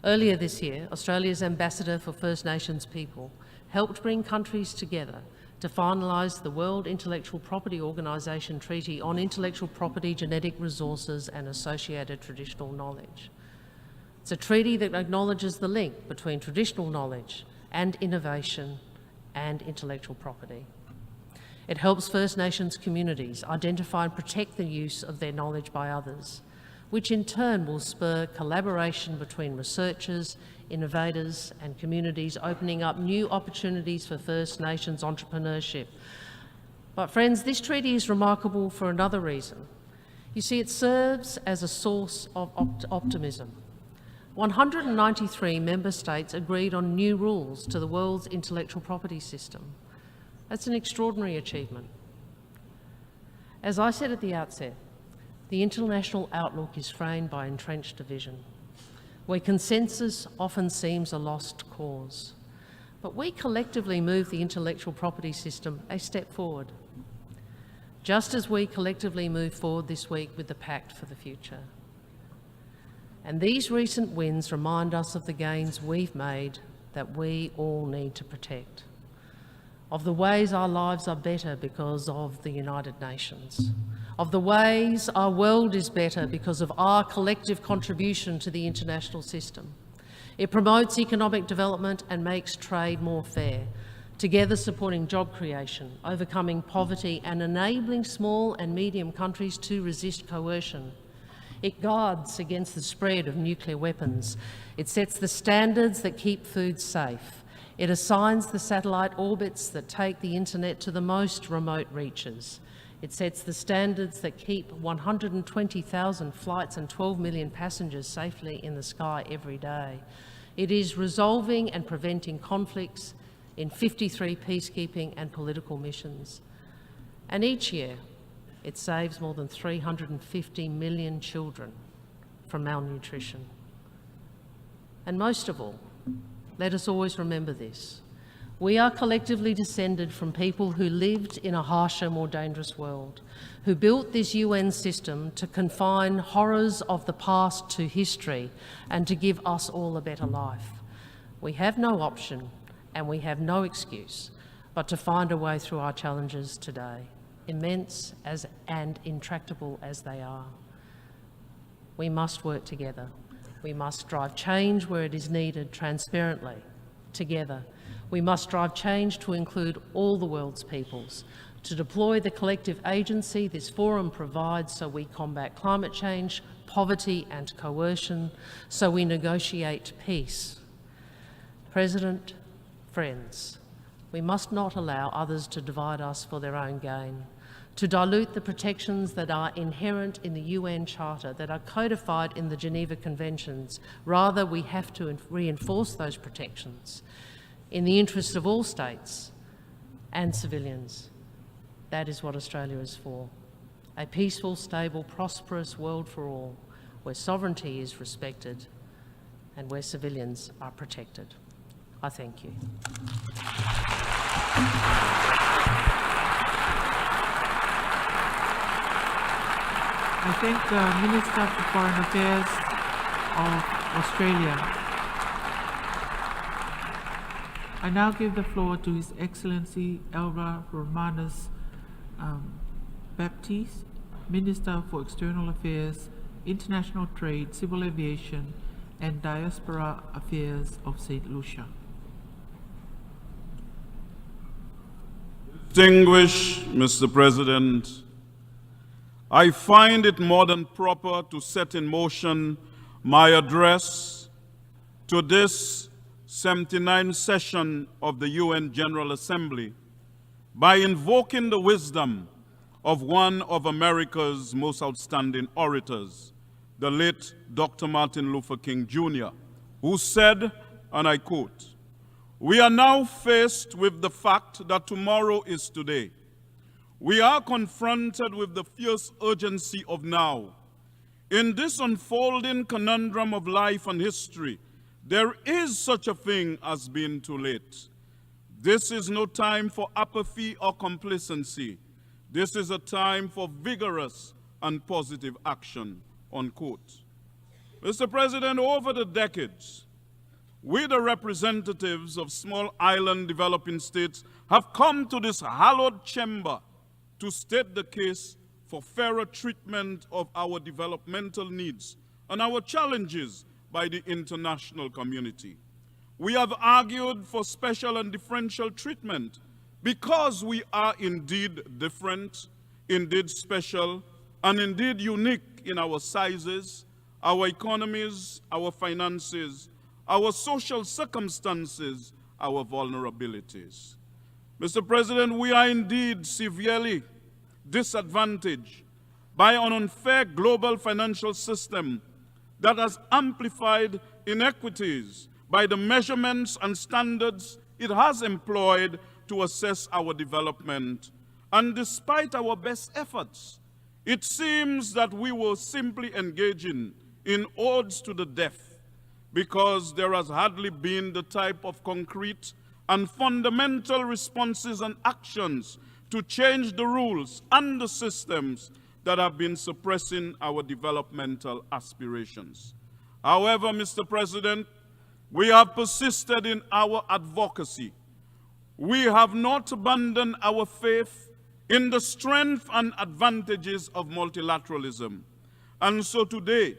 Earlier this year, Australia's Ambassador for First Nations People helped bring countries together to finalise the World Intellectual Property Organisation Treaty on Intellectual Property, Genetic Resources and Associated Traditional Knowledge. It's a treaty that acknowledges the link between traditional knowledge and innovation and intellectual property. It helps First Nations communities identify and protect the use of their knowledge by others, which in turn will spur collaboration between researchers, innovators and communities, opening up new opportunities for First Nations entrepreneurship. But friends, this treaty is remarkable for another reason. You see, it serves as a source of optimism. 193 member states agreed on new rules to the world's intellectual property system. That's an extraordinary achievement. As I said at the outset, the international outlook is framed by entrenched division, where consensus often seems a lost cause. But we collectively move the intellectual property system a step forward, just as we collectively move forward this week with the Pact for the Future. And these recent wins remind us of the gains we've made that we all need to protect, of the ways our lives are better because of the United Nations, of the ways our world is better because of our collective contribution to the international system. It promotes economic development and makes trade more fair, together supporting job creation, overcoming poverty and enabling small and medium countries to resist coercion. It guards against the spread of nuclear weapons. It sets the standards that keep food safe. It assigns the satellite orbits that take the internet to the most remote reaches. It sets the standards that keep 120,000 flights and 12 million passengers safely in the sky every day. It is resolving and preventing conflicts in 53 peacekeeping and political missions. And each year, it saves more than 350 million children from malnutrition. And most of all, let us always remember this. We are collectively descended from people who lived in a harsher, more dangerous world, who built this UN system to confine horrors of the past to history and to give us all a better life. We have no option and we have no excuse but to find a way through our challenges today, immense and intractable as they are. we must work together. We must drive change where it is needed transparently, together. We must drive change to include all the world's peoples, to deploy the collective agency this forum provides so we combat climate change, poverty and coercion, so we negotiate peace. President, friends, we must not allow others to divide us for their own gain, to dilute the protections that are inherent in the UN Charter, that are codified in the Geneva Conventions. Rather, we have to reinforce those protections in the interest of all states and civilians. That is what Australia is for. A peaceful, stable, prosperous world for all, where sovereignty is respected and where civilians are protected. I thank you. I thank the Minister for Foreign Affairs of Australia. I now give the floor to His Excellency Elba Romanus Baptiste, Minister for External Affairs, International Trade, Civil Aviation and Diaspora Affairs of St. Lucia. Distinguished Mr. President, I find it more than proper to set in motion my address to this 79th session of the UN General Assembly by invoking the wisdom of one of America's most outstanding orators, the late Dr. Martin Luther King Jr., who said, and I quote, "We are now faced with the fact that tomorrow is today. We are confronted with the fierce urgency of now. In this unfolding conundrum of life and history, there is such a thing as being too late. This is no time for apathy or complacency. This is a time for vigorous and positive action," unquote. Mr. President, over the decades, we, the representatives of small island developing states, have come to this hallowed chamber to state the case for fairer treatment of our developmental needs and our challenges by the international community. We have argued for special and differential treatment because we are indeed different, indeed special, and indeed unique in our sizes, our economies, our finances, our social circumstances, our vulnerabilities. Mr. President, we are indeed severely disadvantaged by an unfair global financial system that has amplified inequities by the measurements and standards it has employed to assess our development. And despite our best efforts, it seems that we were simply engaging in odes to the deaf, because there has hardly been the type of concrete and fundamental responses and actions to change the rules and the systems that have been suppressing our developmental aspirations. However, Mr. President, we have persisted in our advocacy. We have not abandoned our faith in the strength and advantages of multilateralism. And so today,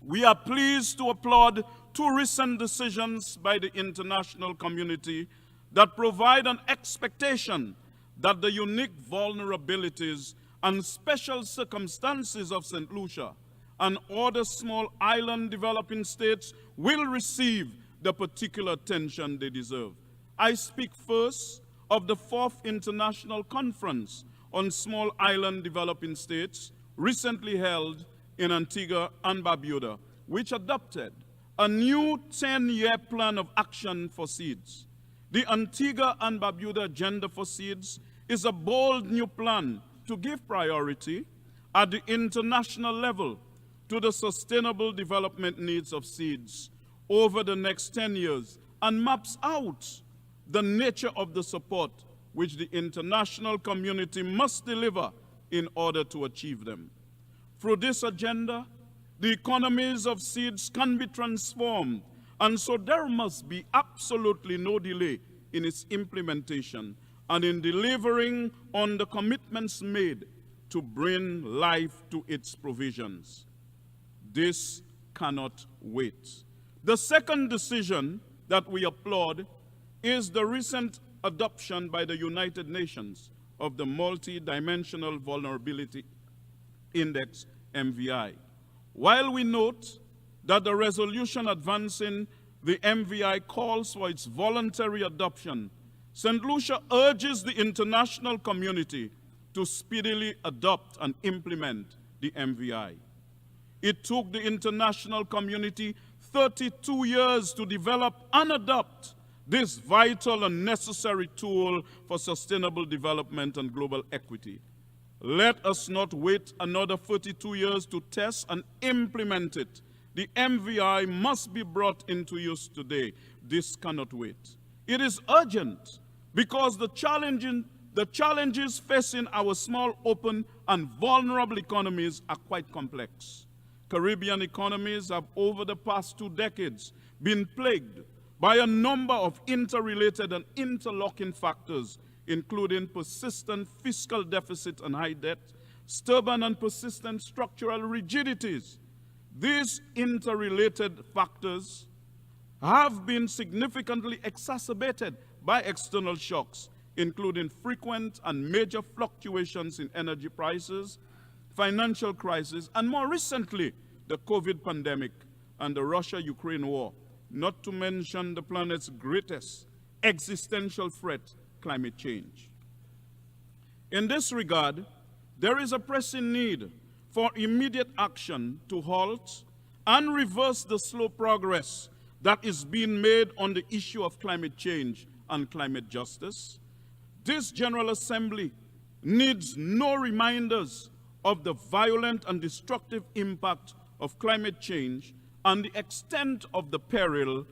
we are pleased to applaud two recent decisions by the international community that provide an expectation that the unique vulnerabilities and special circumstances of St. Lucia and other small island developing states will receive the particular attention they deserve. I speak first of the 4th International Conference on Small Island Developing States, recently held in Antigua and Barbuda, which adopted a new 10-year plan of action for seeds. The Antigua and Barbuda Agenda for Seeds is a bold new plan to give priority at the international level to the sustainable development needs of seeds over the next 10 years and maps out the nature of the support which the international community must deliver in order to achieve them. Through this agenda, the economies of seeds can be transformed, and so there must be absolutely no delay in its implementation and in delivering on the commitments made to bring life to its provisions. This cannot wait. The second decision that we applaud is the recent adoption by the United Nations of the Multi-Dimensional Vulnerability Index, MVI. While we note that the resolution advancing the MVI calls for its voluntary adoption, St. Lucia urges the international community to speedily adopt and implement the MVI. It took the international community 32 years to develop and adopt this vital and necessary tool for sustainable development and global equity. Let us not wait another 32 years to test and implement it. The MVI must be brought into use today. This cannot wait. It is urgent because the challenges facing our small, open, and vulnerable economies are quite complex. Caribbean economies have, over the past 2 decades, been plagued by a number of interrelated and interlocking factors, including persistent fiscal deficit and high debt, stubborn and persistent structural rigidities. These interrelated factors have been significantly exacerbated by external shocks, including frequent and major fluctuations in energy prices, financial crisis, and more recently, the COVID pandemic and the Russia-Ukraine war, not to mention the planet's greatest existential threat, climate change. In this regard, there is a pressing need for immediate action to halt and reverse the slow progress that is being made on the issue of climate change and climate justice. This General Assembly needs no reminders of the violent and destructive impact of climate change and the extent of the peril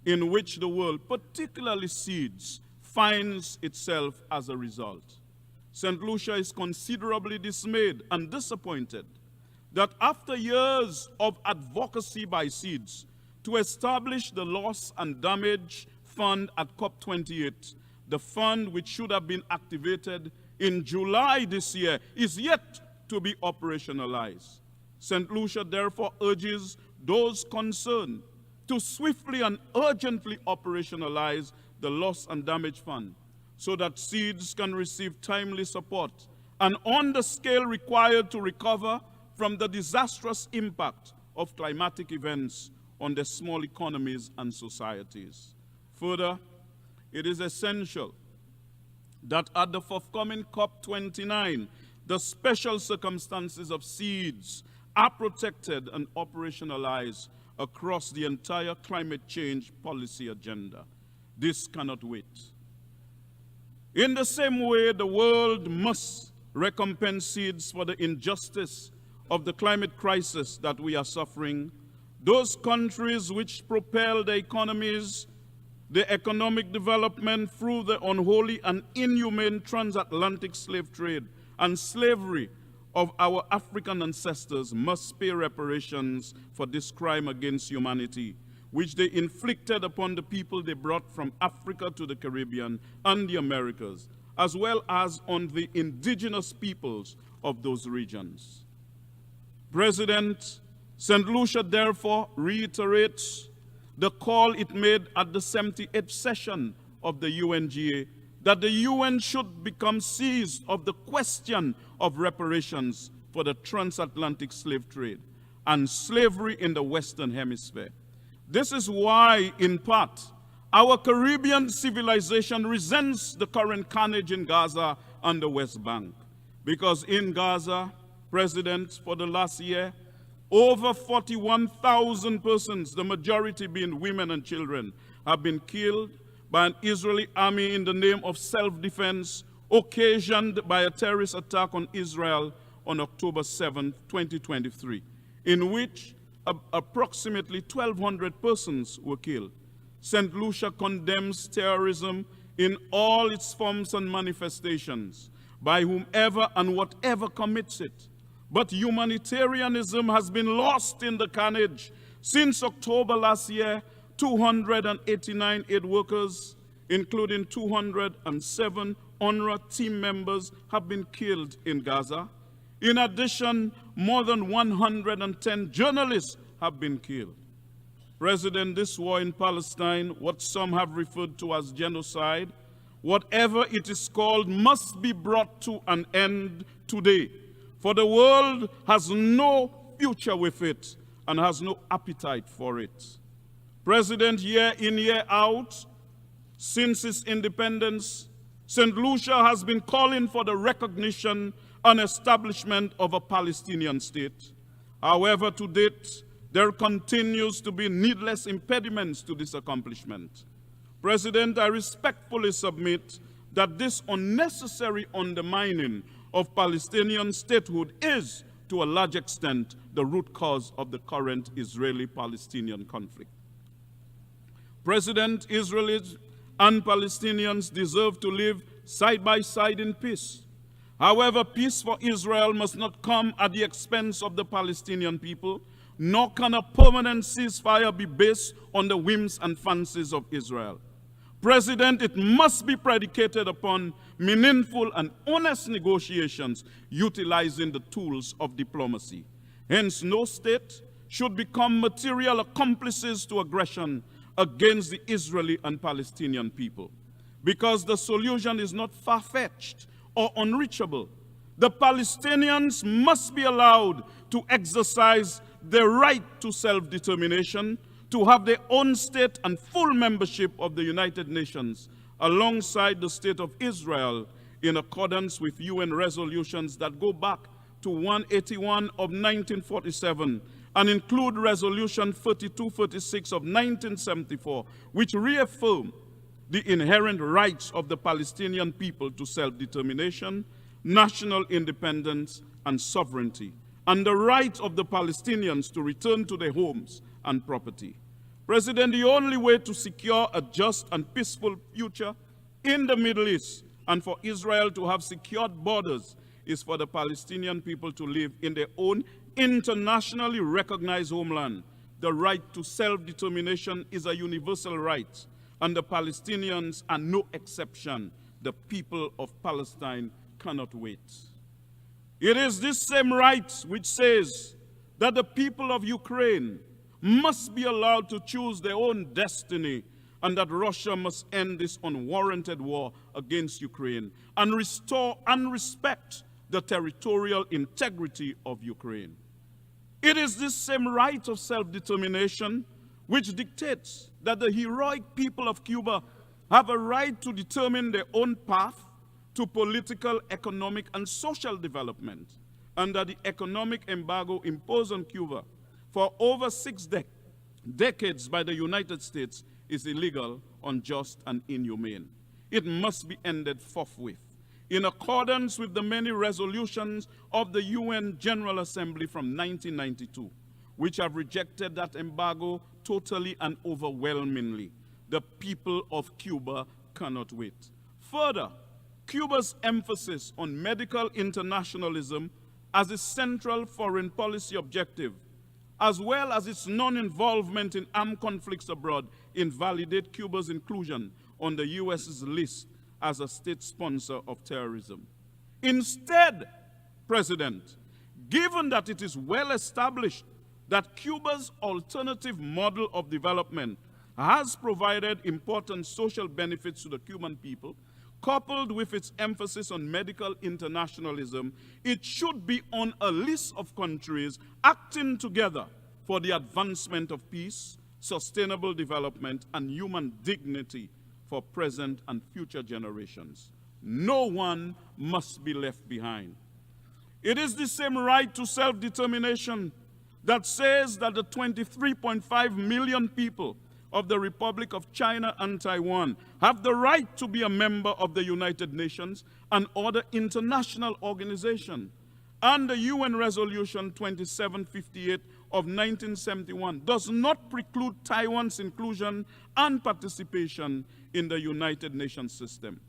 in which the world, particularly seeds, finds itself as a result. St. Lucia is considerably dismayed and disappointed that after years of advocacy by seeds to establish the Loss and Damage Fund at COP28, the fund which should have been activated in July this year is yet to be operationalized. St. Lucia therefore urges those concerned to swiftly and urgently operationalize the Loss and Damage Fund so that seeds can receive timely support and on the scale required to recover from the disastrous impact of climatic events on their small economies and societies. Further, it is essential that at the forthcoming COP29, the special circumstances of seeds are protected and operationalized across the entire climate change policy agenda. This cannot wait. In the same way, the world must recompense seeds for the injustice of the climate crisis that we are suffering. Those countries which propel their economies, the economic development through the unholy and inhumane transatlantic slave trade and slavery of our African ancestors must pay reparations for this crime against humanity, which they inflicted upon the people they brought from Africa to the Caribbean and the Americas, as well as on the indigenous peoples of those regions. President, St. Lucia therefore reiterates the call it made at the 78th session of the UNGA that the UN should become seized of the question of reparations for the transatlantic slave trade and slavery in the Western Hemisphere. This is why, in part, our Caribbean civilization resents the current carnage in Gaza and the West Bank. Because in Gaza, President, for the last year, over 41,000 persons, the majority being women and children, have been killed by an Israeli army in the name of self-defense, occasioned by a terrorist attack on Israel on October 7, 2023, in which approximately 1,200 persons were killed. St. Lucia condemns terrorism in all its forms and manifestations, by whomever and whatever commits it. But humanitarianism has been lost in the carnage. Since October last year, 289 aid workers, including 207 UNRWA team members, have been killed in Gaza. In addition, more than 110 journalists have been killed. President, this war in Palestine, what some have referred to as genocide, whatever it is called, must be brought to an end today. For the world has no future with it and has no appetite for it. President, year in, year out, since its independence, St. Lucia has been calling for the recognition and establishment of a Palestinian state. However, to date, there continues to be needless impediments to this accomplishment. President, I respectfully submit that this unnecessary undermining of Palestinian statehood is, to a large extent, the root cause of the current Israeli-Palestinian conflict. President, Israelis and Palestinians deserve to live side by side in peace. However, peace for Israel must not come at the expense of the Palestinian people, nor can a permanent ceasefire be based on the whims and fancies of Israel. President, it must be predicated upon meaningful and honest negotiations utilizing the tools of diplomacy. Hence, no state should become material accomplices to aggression against the Israeli and Palestinian people. Because the solution is not far-fetched or unreachable. The Palestinians must be allowed to exercise their right to self-determination, to have their own state and full membership of the United Nations, alongside the state of Israel, in accordance with UN resolutions that go back to 181 of 1947 and include Resolution 3236 of 1974, which reaffirm the inherent rights of the Palestinian people to self-determination, national independence, and sovereignty, and the right of the Palestinians to return to their homes and property. President, the only way to secure a just and peaceful future in the Middle East and for Israel to have secured borders is for the Palestinian people to live in their own internationally recognized homeland. The right to self-determination is a universal right, and the Palestinians are no exception. The people of Palestine cannot wait. It is this same right which says that the people of Ukraine must be allowed to choose their own destiny, and that Russia must end this unwarranted war against Ukraine and restore and respect the territorial integrity of Ukraine. It is this same right of self-determination which dictates that the heroic people of Cuba have a right to determine their own path to political, economic, and social development, and that the economic embargo imposed on Cuba for over 6 decades by the United States is illegal, unjust, and inhumane. It must be ended forthwith, in accordance with the many resolutions of the UN General Assembly from 1992, which have rejected that embargo totally and overwhelmingly. The people of Cuba cannot wait. Further, Cuba's emphasis on medical internationalism as its central foreign policy objective, as well as its non-involvement in armed conflicts abroad, invalidate Cuba's inclusion on the US's list as a state sponsor of terrorism. Instead, President, given that it is well established that Cuba's alternative model of development has provided important social benefits to the Cuban people, coupled with its emphasis on medical internationalism, it should be on a list of countries acting together for the advancement of peace, sustainable development, and human dignity for present and future generations. No one must be left behind. It is the same right to self-determination that says that the 23.5 million people of the Republic of China and Taiwan have the right to be a member of the United Nations and other international organizations. And the UN Resolution 2758 of 1971 does not preclude Taiwan's inclusion and participation in the United Nations system.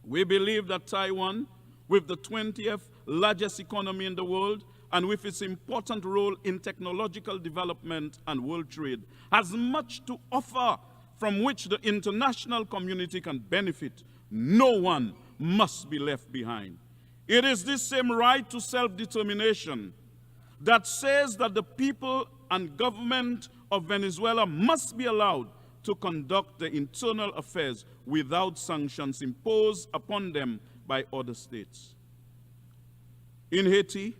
We believe that Taiwan, with the 20th largest economy in the world, and with its important role in technological development and world trade, has much to offer from which the international community can benefit. No one must be left behind. It is this same right to self-determination that says that the people and government of Venezuela must be allowed to conduct their internal affairs without sanctions imposed upon them by other states. In Haiti,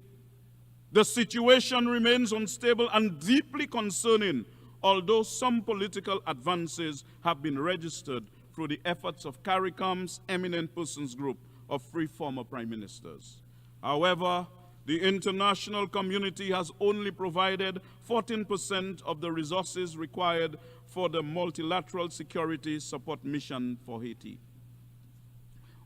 the situation remains unstable and deeply concerning, although some political advances have been registered through the efforts of CARICOM's Eminent Persons Group of 3 former prime ministers. However, the international community has only provided 14% of the resources required for the multilateral security support mission for Haiti.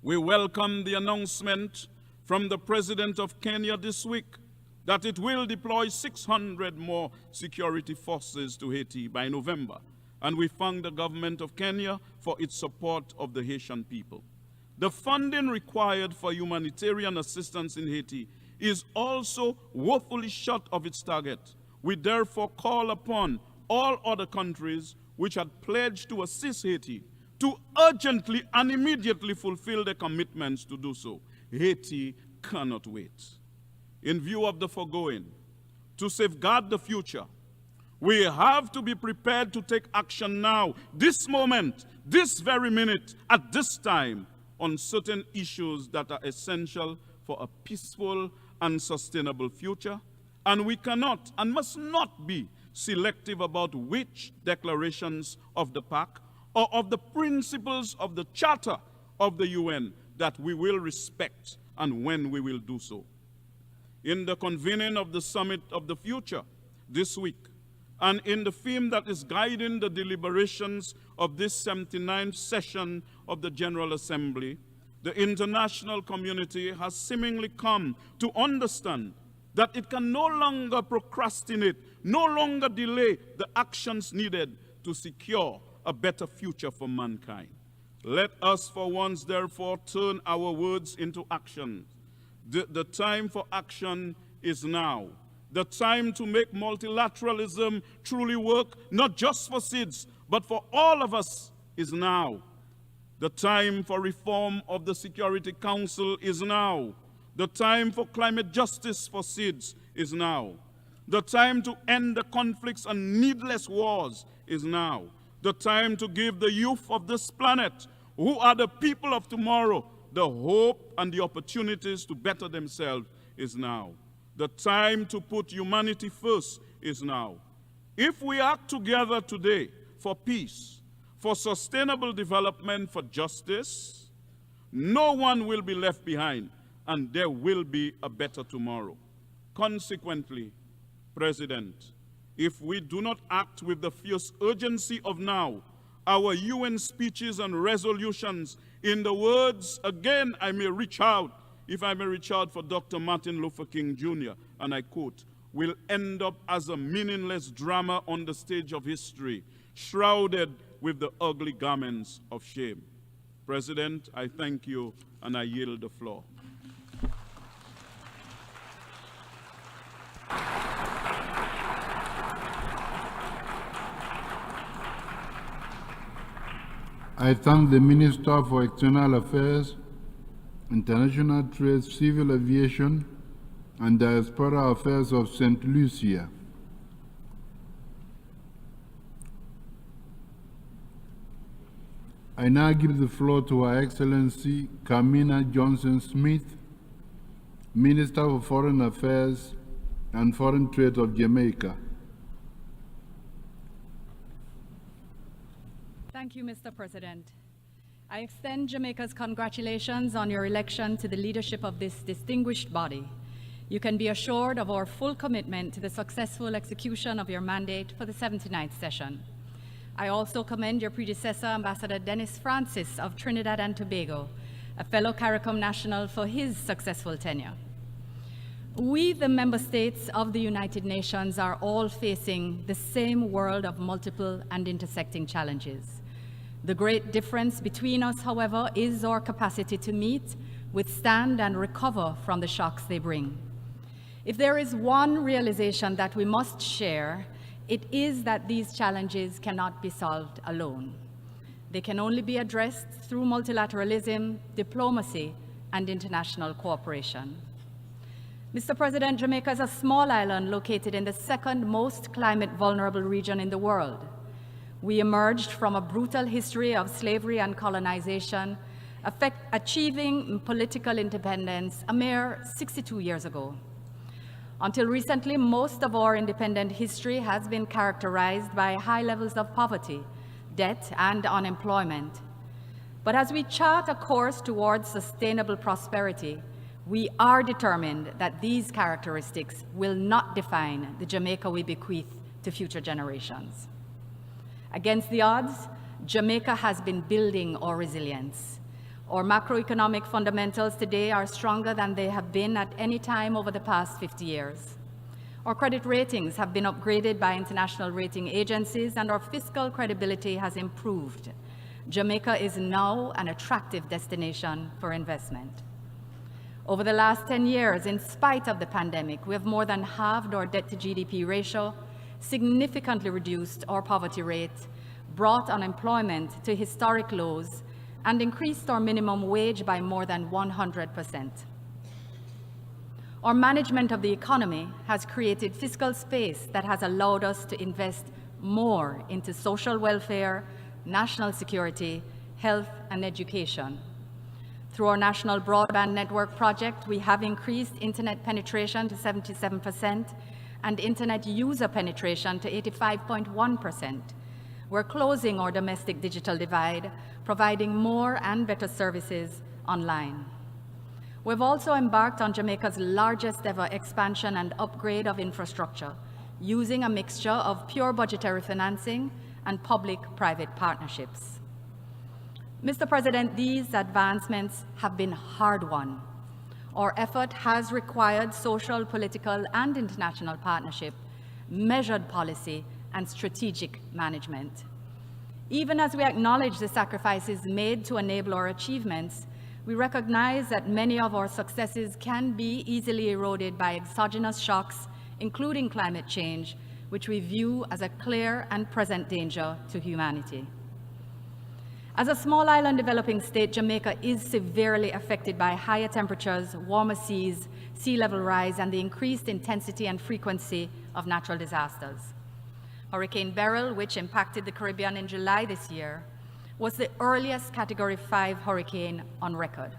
We welcome the announcement from the President of Kenya this week that it will deploy 600 more security forces to Haiti by November, and we thank the government of Kenya for its support of the Haitian people. The funding required for humanitarian assistance in Haiti is also woefully short of its target. We therefore call upon all other countries which had pledged to assist Haiti to urgently and immediately fulfill their commitments to do so. Haiti cannot wait. In view of the foregoing, to safeguard the future, we have to be prepared to take action now, this moment, this very minute, at this time, on certain issues that are essential for a peaceful and sustainable future, and we cannot and must not be selective about which declarations of the PAC or of the principles of the Charter of the UN that we will respect and when we will do so. In the convening of the Summit of the Future this week, and in the theme that is guiding the deliberations of this 79th session of the General Assembly, the international community has seemingly come to understand that it can no longer procrastinate, no longer delay the actions needed to secure a better future for mankind. Let us for once, therefore, turn our words into action. The time for action is now. The time to make multilateralism truly work, not just for SIDS, but for all of us, is now. The time for reform of the Security Council is now. The time for climate justice for SIDS is now. The time to end the conflicts and needless wars is now. The time to give the youth of this planet, who are the people of tomorrow, the hope and the opportunities to better themselves is now. The time to put humanity first is now. If we act together today for peace, for sustainable development, for justice, no one will be left behind, and there will be a better tomorrow. Consequently, President, if we do not act with the fierce urgency of now, our UN speeches and resolutions, in the words, again, if I may reach out for Dr. Martin Luther King Jr., and I quote, will end up as a meaningless drama on the stage of history, shrouded with the ugly garments of shame. President, I thank you, and I yield the floor. I thank the Minister for External Affairs, International Trade, Civil Aviation, and Diaspora Affairs of St. Lucia. I now give the floor to Her Excellency Kamina Johnson-Smith, Minister for Foreign Affairs and Foreign Trade of Jamaica. Thank you, Mr. President. I extend Jamaica's congratulations on your election to the leadership of this distinguished body. You can be assured of our full commitment to the successful execution of your mandate for the 79th session. I also commend your predecessor, Ambassador Dennis Francis of Trinidad and Tobago, a fellow CARICOM national, for his successful tenure. We, the member states of the United Nations, are all facing the same world of multiple and intersecting challenges. The great difference between us, however, is our capacity to meet, withstand, and recover from the shocks they bring. If there is one realization that we must share, it is that these challenges cannot be solved alone. They can only be addressed through multilateralism, diplomacy, and international cooperation. Mr. President, Jamaica is a small island located in the second most climate vulnerable region in the world. We emerged from a brutal history of slavery and colonization, achieving political independence a mere 62 years ago. Until recently, most of our independent history has been characterized by high levels of poverty, debt, and unemployment. But as we chart a course towards sustainable prosperity, we are determined that these characteristics will not define the Jamaica we bequeath to future generations. Against the odds, Jamaica has been building our resilience. Our macroeconomic fundamentals today are stronger than they have been at any time over the past 50 years. Our credit ratings have been upgraded by international rating agencies, and our fiscal credibility has improved. Jamaica is now an attractive destination for investment. Over the last 10 years, in spite of the pandemic, we have more than halved our debt-to-GDP ratio, significantly reduced our poverty rate, brought unemployment to historic lows, and increased our minimum wage by more than 100%. Our management of the economy has created fiscal space that has allowed us to invest more into social welfare, national security, health, and education. Through our national broadband network project, we have increased internet penetration to 77% and internet user penetration to 85.1%. We're closing our domestic digital divide, providing more and better services online. We've also embarked on Jamaica's largest ever expansion and upgrade of infrastructure, using a mixture of pure budgetary financing and public-private partnerships. Mr. President, these advancements have been hard-won. Our effort has required social, political, and international partnership, measured policy, and strategic management. Even as we acknowledge the sacrifices made to enable our achievements, we recognize that many of our successes can be easily eroded by exogenous shocks, including climate change, which we view as a clear and present danger to humanity. As a small island developing state, Jamaica is severely affected by higher temperatures, warmer seas, sea level rise, and the increased intensity and frequency of natural disasters. Hurricane Beryl, which impacted the Caribbean in July this year, was the earliest Category 5 hurricane on record.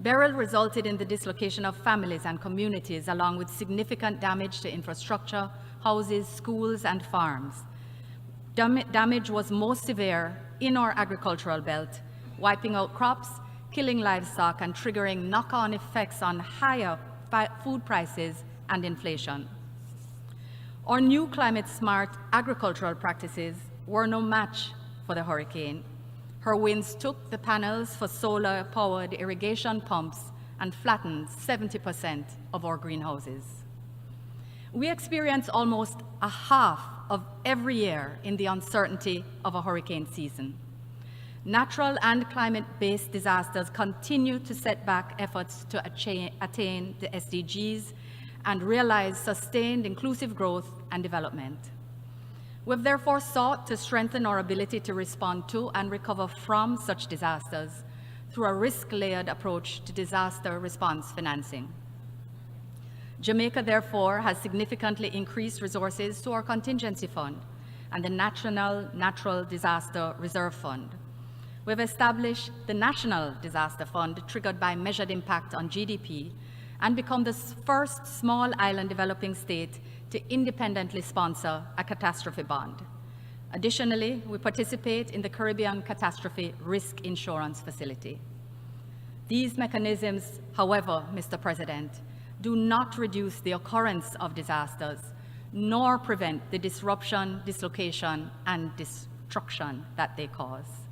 Beryl resulted in the dislocation of families and communities, along with significant damage to infrastructure, houses, schools, and farms. Damage was most severe in our agricultural belt, wiping out crops, killing livestock, and triggering knock-on effects on higher food prices and inflation. Our new climate-smart agricultural practices were no match for the hurricane. Her winds took the panels for solar-powered irrigation pumps and flattened 70% of our greenhouses. We experience almost a half of every year in the uncertainty of a hurricane season. Natural and climate-based disasters continue to set back efforts to attain the SDGs and realize sustained inclusive growth and development. We've therefore sought to strengthen our ability to respond to and recover from such disasters through a risk-layered approach to disaster response financing. Jamaica, therefore, has significantly increased resources to our contingency fund and the National Natural Disaster Reserve Fund. We've established the National Disaster Fund, triggered by measured impact on GDP, and become the first small island developing state to independently sponsor a catastrophe bond. Additionally, we participate in the Caribbean Catastrophe Risk Insurance Facility. These mechanisms, however, Mr. President, do not reduce the occurrence of disasters, nor prevent the disruption, dislocation, and destruction that they cause.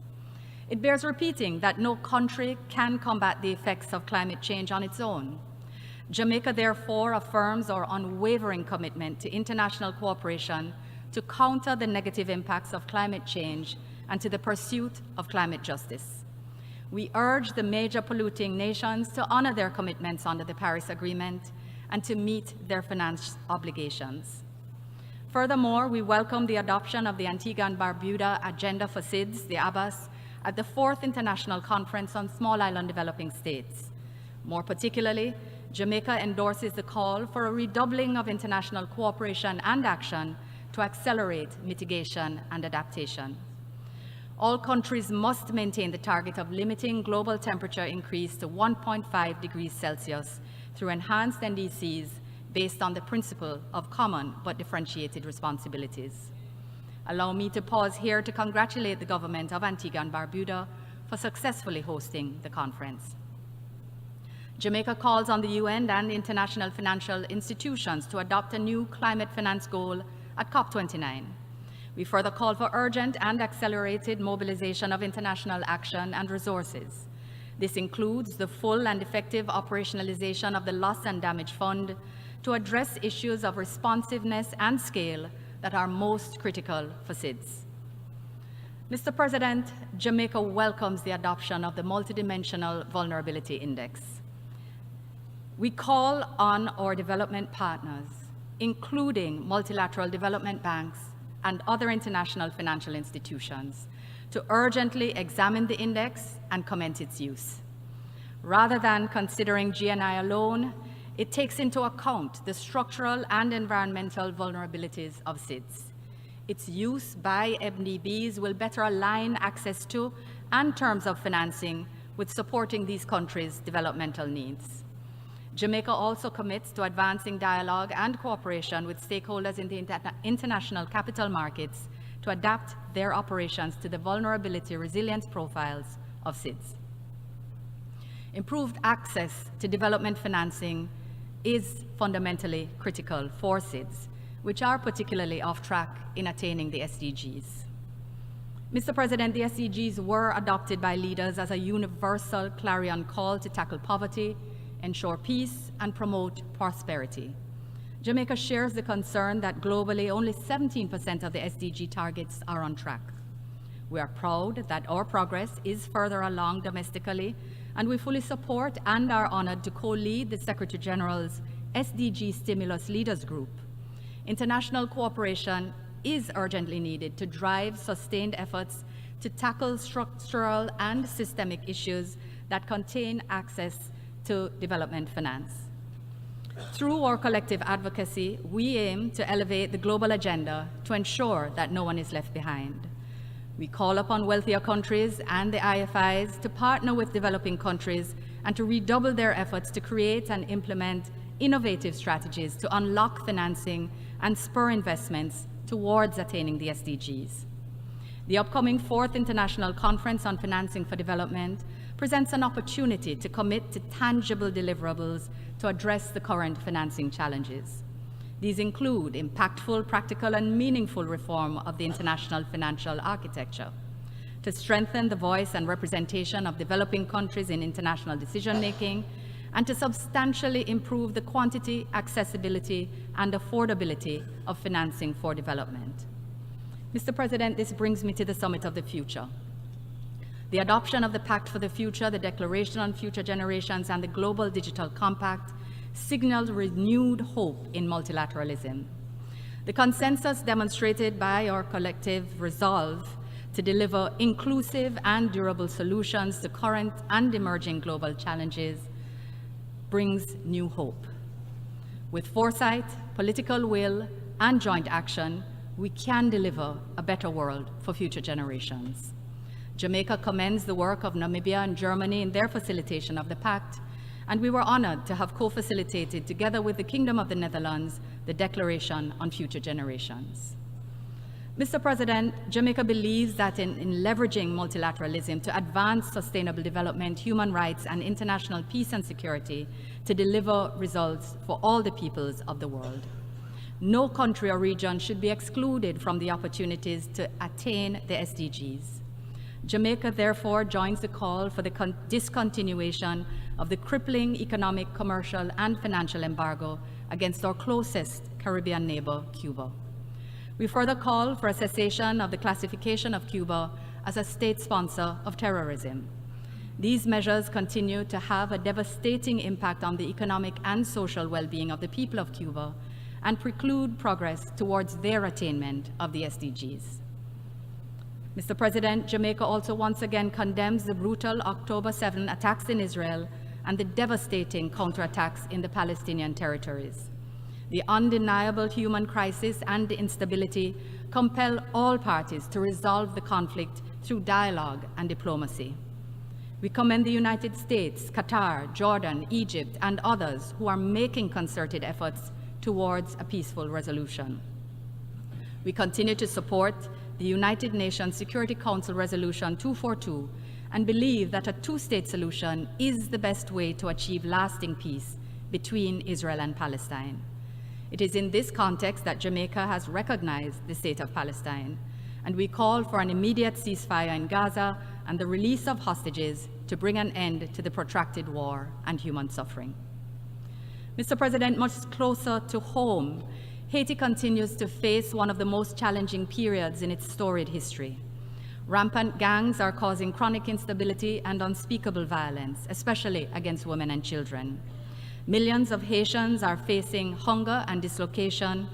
It bears repeating that no country can combat the effects of climate change on its own. Jamaica, therefore, affirms our unwavering commitment to international cooperation to counter the negative impacts of climate change and to the pursuit of climate justice. We urge the major polluting nations to honor their commitments under the Paris Agreement and to meet their finance obligations. Furthermore, we welcome the adoption of the Antigua and Barbuda Agenda for SIDS, the ABAS, at the 4th International Conference on Small Island Developing States. More particularly, Jamaica endorses the call for a redoubling of international cooperation and action to accelerate mitigation and adaptation. All countries must maintain the target of limiting global temperature increase to 1.5 degrees Celsius through enhanced NDCs based on the principle of common but differentiated responsibilities. Allow me to pause here to congratulate the government of Antigua and Barbuda for successfully hosting the conference. Jamaica calls on the UN and international financial institutions to adopt a new climate finance goal at COP29. We further call for urgent and accelerated mobilization of international action and resources. This includes the full and effective operationalization of the Loss and Damage Fund to address issues of responsiveness and scale that are most critical for SIDS. Mr. President, Jamaica welcomes the adoption of the Multidimensional Vulnerability Index. We call on our development partners, including multilateral development banks and other international financial institutions, to urgently examine the index and commence its use. Rather than considering GNI alone, it takes into account the structural and environmental vulnerabilities of SIDS. Its use by MDBs will better align access to and terms of financing with supporting these countries' developmental needs. Jamaica also commits to advancing dialogue and cooperation with stakeholders in the international capital markets to adapt their operations to the vulnerability resilience profiles of SIDS. Improved access to development financing is fundamentally critical for SIDS, which are particularly off track in attaining the SDGs. Mr. President, the SDGs were adopted by leaders as a universal clarion call to tackle poverty, ensure peace, and promote prosperity. Jamaica shares the concern that globally only 17% of the SDG targets are on track. We are proud that our progress is further along domestically, and we fully support and are honored to co-lead the Secretary General's SDG Stimulus Leaders Group. International cooperation is urgently needed to drive sustained efforts to tackle structural and systemic issues that contain access to development finance. Through our collective advocacy, we aim to elevate the global agenda to ensure that no one is left behind. We call upon wealthier countries and the IFIs to partner with developing countries and to redouble their efforts to create and implement innovative strategies to unlock financing and spur investments towards attaining the SDGs. The upcoming 4th International Conference on Financing for Development presents an opportunity to commit to tangible deliverables to address the current financing challenges. These include impactful, practical, and meaningful reform of the international financial architecture, to strengthen the voice and representation of developing countries in international decision-making, and to substantially improve the quantity, accessibility, and affordability of financing for development. Mr. President, this brings me to the Summit of the Future. The adoption of the Pact for the Future, the Declaration on Future Generations, and the Global Digital Compact signaled renewed hope in multilateralism. The consensus demonstrated by our collective resolve to deliver inclusive and durable solutions to current and emerging global challenges brings new hope. With foresight, political will, and joint action, we can deliver a better world for future generations. Jamaica commends the work of Namibia and Germany in their facilitation of the pact, and we were honored to have co-facilitated, together with the Kingdom of the Netherlands, the Declaration on Future Generations. Mr. President, Jamaica believes that in leveraging multilateralism to advance sustainable development, human rights, and international peace and security to deliver results for all the peoples of the world. No country or region should be excluded from the opportunities to attain the SDGs. Jamaica therefore joins the call for the discontinuation of the crippling economic, commercial, and financial embargo against our closest Caribbean neighbor, Cuba. We further call for a cessation of the classification of Cuba as a state sponsor of terrorism. These measures continue to have a devastating impact on the economic and social well-being of the people of Cuba and preclude progress towards their attainment of the SDGs. Mr. President, Jamaica also once again condemns the brutal October 7 attacks in Israel and the devastating counterattacks in the Palestinian territories. The undeniable human crisis and instability compel all parties to resolve the conflict through dialogue and diplomacy. We commend the United States, Qatar, Jordan, Egypt, and others who are making concerted efforts towards a peaceful resolution. We continue to support the United Nations Security Council Resolution 242 and believe that a two-state solution is the best way to achieve lasting peace between Israel and Palestine. It is in this context that Jamaica has recognized the state of Palestine, and we call for an immediate ceasefire in Gaza and the release of hostages to bring an end to the protracted war and human suffering. Mr. President, much closer to home, Haiti continues to face one of the most challenging periods in its storied history. Rampant gangs are causing chronic instability and unspeakable violence, especially against women and children. Millions of Haitians are facing hunger and dislocation.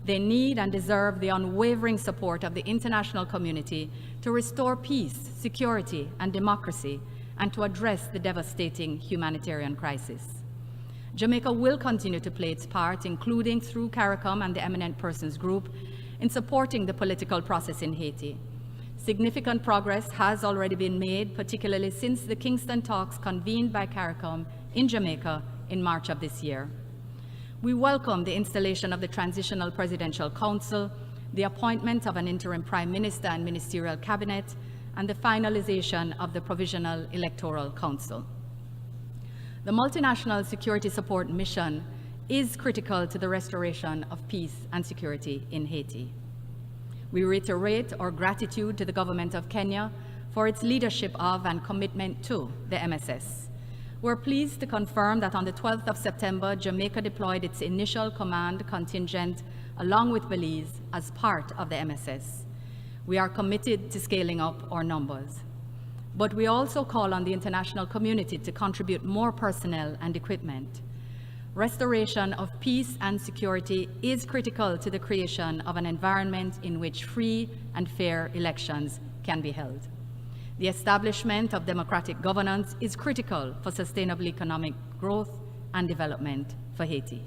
They need and deserve the unwavering support of the international community to restore peace, security, and democracy, and to address the devastating humanitarian crisis. Jamaica will continue to play its part, including through CARICOM and the Eminent Persons Group, in supporting the political process in Haiti. Significant progress has already been made, particularly since the Kingston talks convened by CARICOM in Jamaica in March of this year. We welcome the installation of the Transitional Presidential Council, the appointment of an interim Prime Minister and ministerial cabinet, and the finalization of the Provisional Electoral Council. The Multinational Security Support Mission is critical to the restoration of peace and security in Haiti. We reiterate our gratitude to the government of Kenya for its leadership of and commitment to the MSS. We're pleased to confirm that on the 12th of September, Jamaica deployed its initial command contingent along with Belize as part of the MSS. We are committed to scaling up our numbers. But we also call on the international community to contribute more personnel and equipment. Restoration of peace and security is critical to the creation of an environment in which free and fair elections can be held. The establishment of democratic governance is critical for sustainable economic growth and development for Haiti.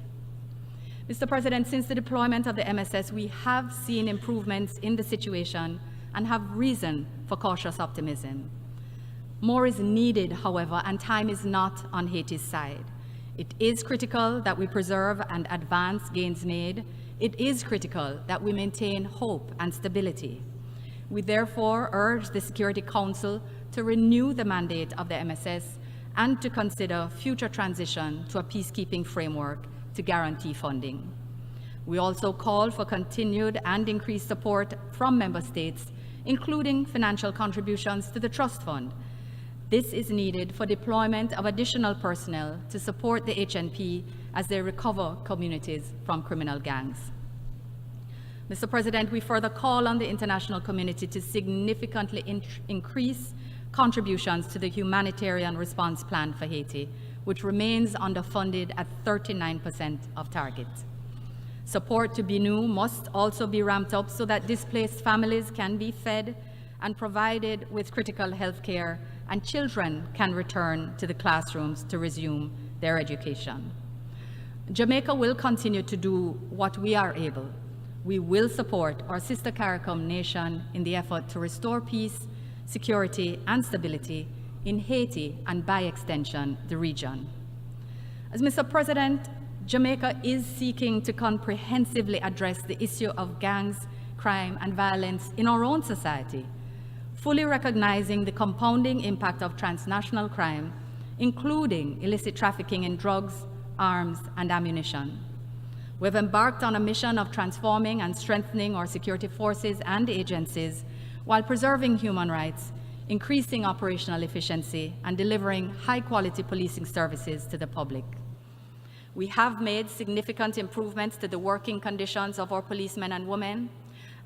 Mr. President, since the deployment of the MSS, we have seen improvements in the situation and have reason for cautious optimism. More is needed, however, and time is not on Haiti's side. It is critical that we preserve and advance gains made. It is critical that we maintain hope and stability. We therefore urge the Security Council to renew the mandate of the MSS and to consider future transition to a peacekeeping framework to guarantee funding. We also call for continued and increased support from member states, including financial contributions to the Trust Fund. This is needed for deployment of additional personnel to support the HNP as they recover communities from criminal gangs. Mr. President, we further call on the international community to significantly increase contributions to the humanitarian response plan for Haiti, which remains underfunded at 39% of target. Support to BNU must also be ramped up so that displaced families can be fed and provided with critical health care, and children can return to the classrooms to resume their education. Jamaica will continue to do what we are able. We will support our sister CARICOM nation in the effort to restore peace, security, and stability in Haiti and, by extension, the region. As Mr. President, Jamaica is seeking to comprehensively address the issue of gangs, crime, and violence in our own society, fully recognizing the compounding impact of transnational crime, including illicit trafficking in drugs, arms, and ammunition. We've embarked on a mission of transforming and strengthening our security forces and agencies while preserving human rights, increasing operational efficiency, and delivering high-quality policing services to the public. We have made significant improvements to the working conditions of our policemen and women,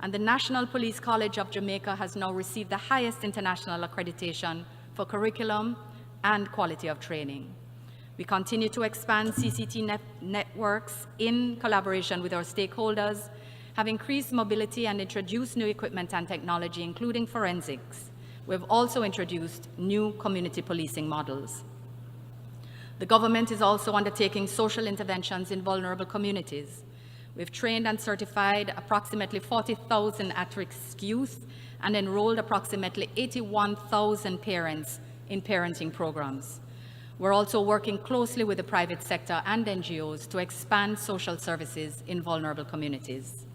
and the National Police College of Jamaica has now received the highest international accreditation for curriculum and quality of training. We continue to expand CCT networks in collaboration with our stakeholders, have increased mobility and introduced new equipment and technology, including forensics. We've also introduced new community policing models. The government is also undertaking social interventions in vulnerable communities. We've trained and certified approximately 40,000 at-risk youth and enrolled approximately 81,000 parents in parenting programs. We're also working closely with the private sector and NGOs to expand social services in vulnerable communities.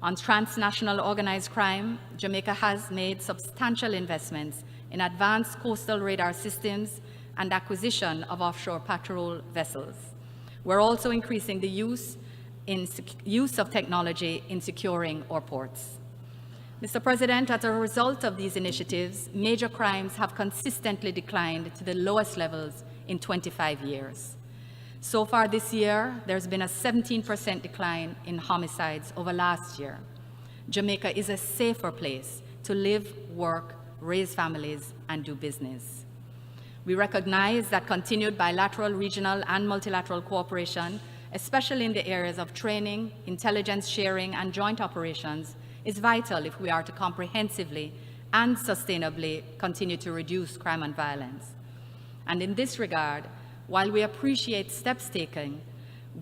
On transnational organized crime, Jamaica has made substantial investments in advanced coastal radar systems and acquisition of offshore patrol vessels. We're also increasing the use of technology in securing our ports. Mr. President, as a result of these initiatives, major crimes have consistently declined to the lowest levels in 25 years. So far this year, there's been a 17% decline in homicides over last year. Jamaica is a safer place to live, work, raise families, and do business. We recognize that continued bilateral, regional, and multilateral cooperation, especially in the areas of training, intelligence sharing, and joint operations, is vital if we are to comprehensively and sustainably continue to reduce crime and violence. And in this regard, while we appreciate steps taken,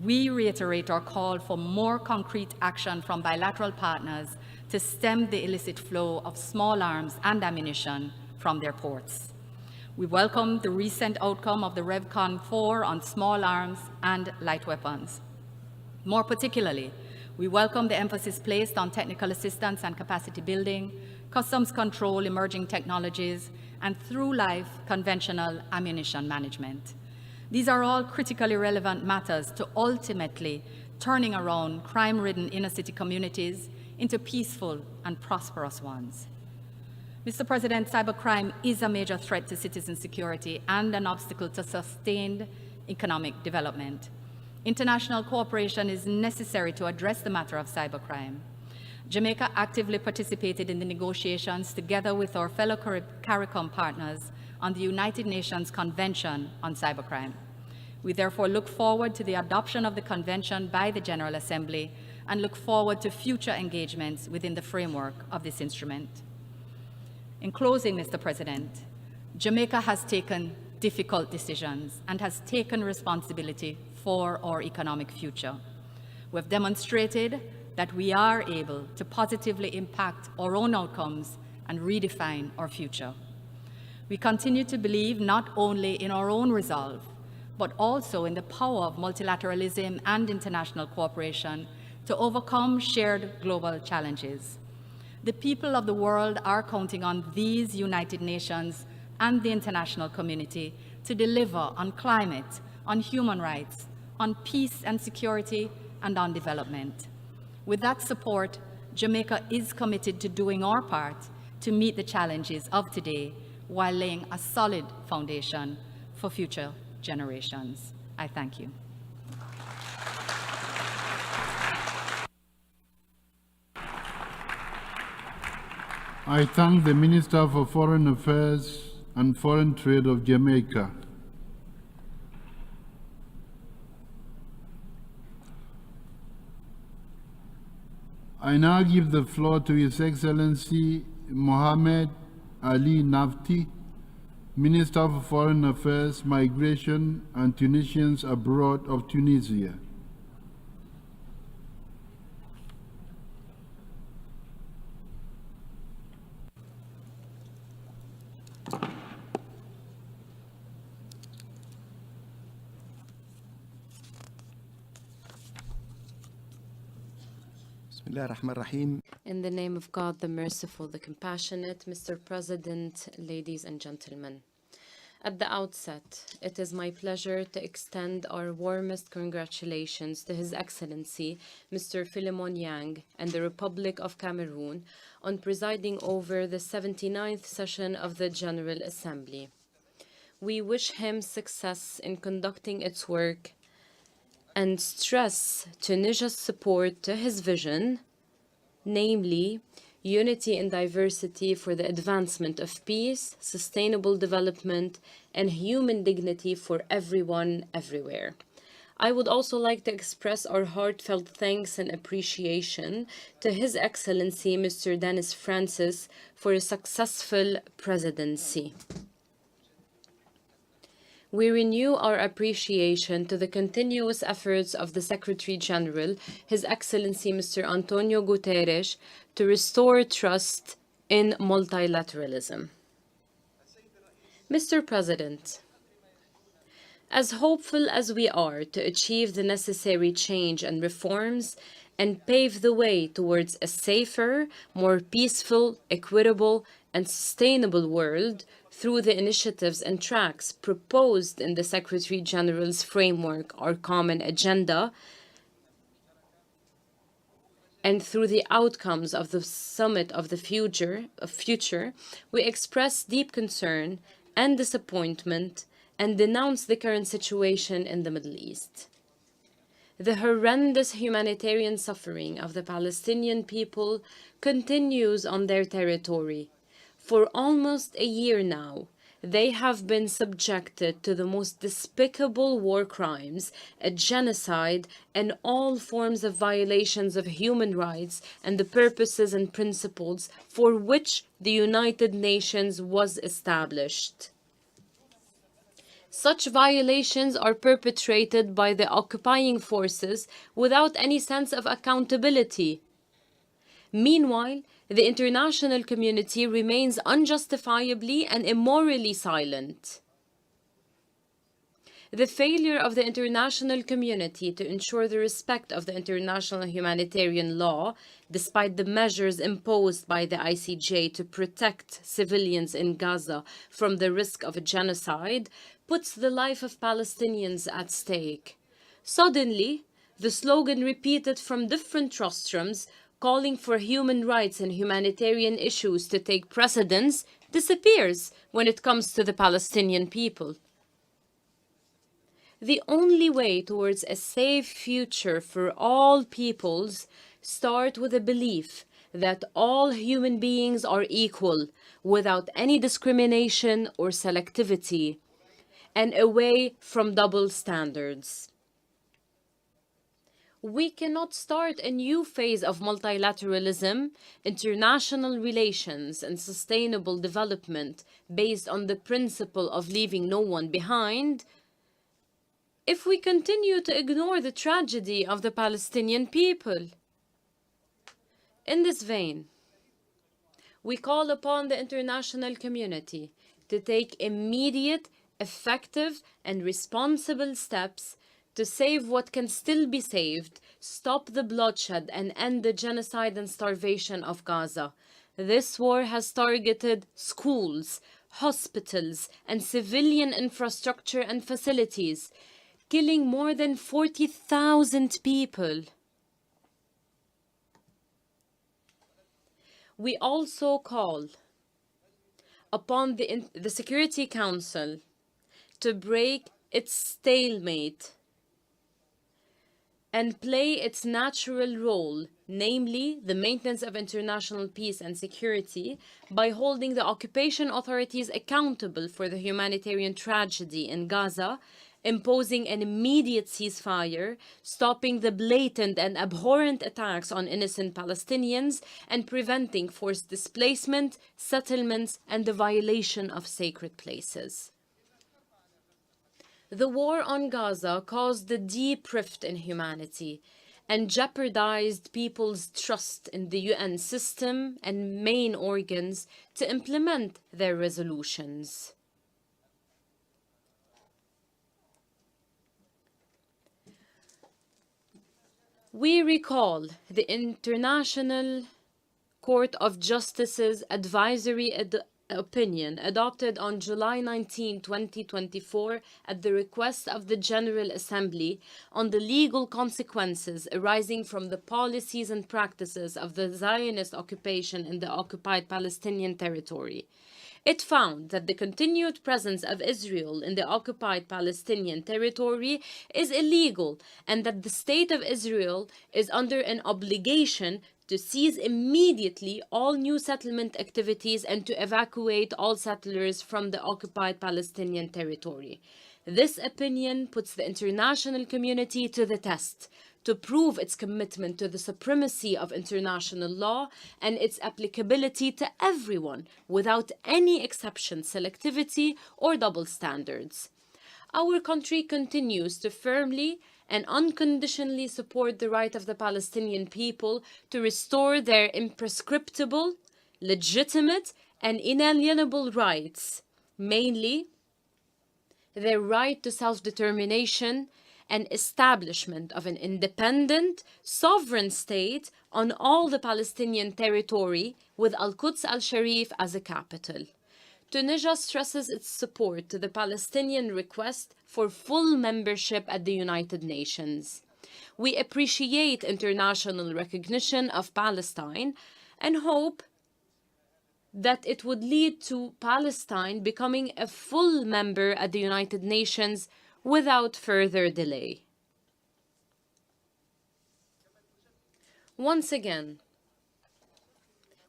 we reiterate our call for more concrete action from bilateral partners to stem the illicit flow of small arms and ammunition from their ports. We welcome the recent outcome of the RevCon 4 on small arms and light weapons. More particularly, we welcome the emphasis placed on technical assistance and capacity building, customs control, emerging technologies, and through-life conventional ammunition management. These are all critically relevant matters to ultimately turning around crime-ridden inner-city communities into peaceful and prosperous ones. Mr. President, cybercrime is a major threat to citizen security and an obstacle to sustained economic development. International cooperation is necessary to address the matter of cybercrime. Jamaica actively participated in the negotiations together with our fellow CARICOM partners on the United Nations Convention on Cybercrime. We therefore look forward to the adoption of the convention by the General Assembly and look forward to future engagements within the framework of this instrument. In closing, Mr. President, Jamaica has taken difficult decisions and has taken responsibility for our economic future. We've demonstrated that we are able to positively impact our own outcomes and redefine our future. We continue to believe not only in our own resolve, but also in the power of multilateralism and international cooperation to overcome shared global challenges. The people of the world are counting on these United Nations and the international community to deliver on climate, on human rights, on peace and security, and on development. With that support, Jamaica is committed to doing our part to meet the challenges of today while laying a solid foundation for future generations. I thank you. I thank the Minister for Foreign Affairs and Foreign Trade of Jamaica. I now give the floor to His Excellency Mohammed Ali Nafti, Minister for Foreign Affairs, Migration and Tunisians Abroad of Tunisia. In the name of God, the merciful, the compassionate, Mr. President, ladies and gentlemen. At the outset, it is my pleasure to extend our warmest congratulations to His Excellency, Mr. Philemon Yang, and the Republic of Cameroon on presiding over the 79th session of the General Assembly. We wish him success in conducting its work and stress Tunisia's support to his vision, namely unity and diversity for the advancement of peace, sustainable development, and human dignity for everyone, everywhere. I would also like to express our heartfelt thanks and appreciation to His Excellency Mr. Dennis Francis for a successful presidency. We renew our appreciation to the continuous efforts of the Secretary General, His Excellency Mr. Antonio Guterres, to restore trust in multilateralism. Mr. President, as hopeful as we are to achieve the necessary change and reforms and pave the way towards a safer, more peaceful, equitable, and sustainable world through the initiatives and tracks proposed in the Secretary General's framework, our common agenda, and through the outcomes of the Summit of the Future, we express deep concern and disappointment and denounce the current situation in the Middle East. The horrendous humanitarian suffering of the Palestinian people continues on their territory. For almost a year now, they have been subjected to the most despicable war crimes, a genocide, and all forms of violations of human rights and the purposes and principles for which the United Nations was established. Such violations are perpetrated by the occupying forces without any sense of accountability. Meanwhile, the international community remains unjustifiably and immorally silent. The failure of the international community to ensure the respect of the international humanitarian law, despite the measures imposed by the ICJ to protect civilians in Gaza from the risk of a genocide, puts the life of Palestinians at stake. Suddenly, the slogan repeated from different rostrums calling for human rights and humanitarian issues to take precedence disappears when it comes to the Palestinian people. The only way towards a safe future for all peoples starts with a belief that all human beings are equal without any discrimination or selectivity, and away from double standards. We cannot start a new phase of multilateralism, international relations, and sustainable development based on the principle of leaving no one behind if we continue to ignore the tragedy of the Palestinian people. In this vein, we call upon the international community to take immediate, effective, and responsible steps to save what can still be saved, stop the bloodshed, and end the genocide and starvation of Gaza. This war has targeted schools, hospitals, and civilian infrastructure and facilities, killing more than 40,000 people. We also call upon the Security Council to break its stalemate and play its natural role, namely the maintenance of international peace and security, by holding the occupation authorities accountable for the humanitarian tragedy in Gaza, imposing an immediate ceasefire, stopping the blatant and abhorrent attacks on innocent Palestinians, and preventing forced displacement, settlements, and the violation of sacred places. The war on Gaza caused a deep rift in humanity and jeopardized people's trust in the UN system and main organs to implement their resolutions. We recall the International Court of Justice's advisory opinion adopted on July 19, 2024 at the request of the General Assembly on the legal consequences arising from the policies and practices of the Zionist occupation in the occupied Palestinian territory. It found that the continued presence of Israel in the occupied Palestinian territory is illegal and that the State of Israel is under an obligation to cease immediately all new settlement activities and to evacuate all settlers from the occupied Palestinian territory. This opinion puts the international community to the test to prove its commitment to the supremacy of international law and its applicability to everyone without any exception, selectivity, or double standards. our country continues to firmly and unconditionally support the right of the Palestinian people to restore their imprescriptible, legitimate, and inalienable rights, mainly their right to self-determination and establishment of an independent, sovereign state on all the Palestinian territory with Al-Quds al-Sharif as a capital. Tunisia stresses its support to the Palestinian request for full membership at the United Nations. We appreciate international recognition of Palestine and hope that it would lead to Palestine becoming a full member at the United Nations without further delay. Once again,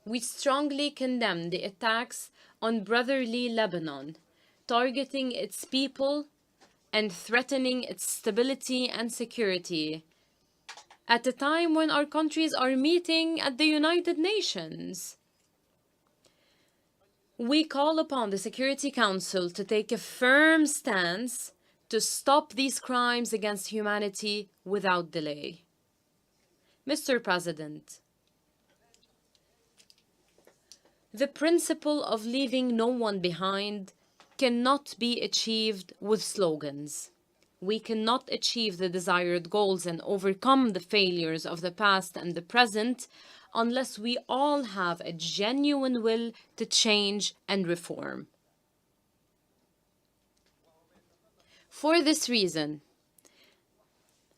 we strongly condemn the attacks on brotherly Lebanon, targeting its people and threatening its stability and security at a time when our countries are meeting at the United Nations. We call upon the Security Council to take a firm stance to stop these crimes against humanity without delay. Mr. President, the principle of leaving no one behind cannot be achieved with slogans. We cannot achieve the desired goals and overcome the failures of the past and the present unless we all have a genuine will to change and reform. For this reason,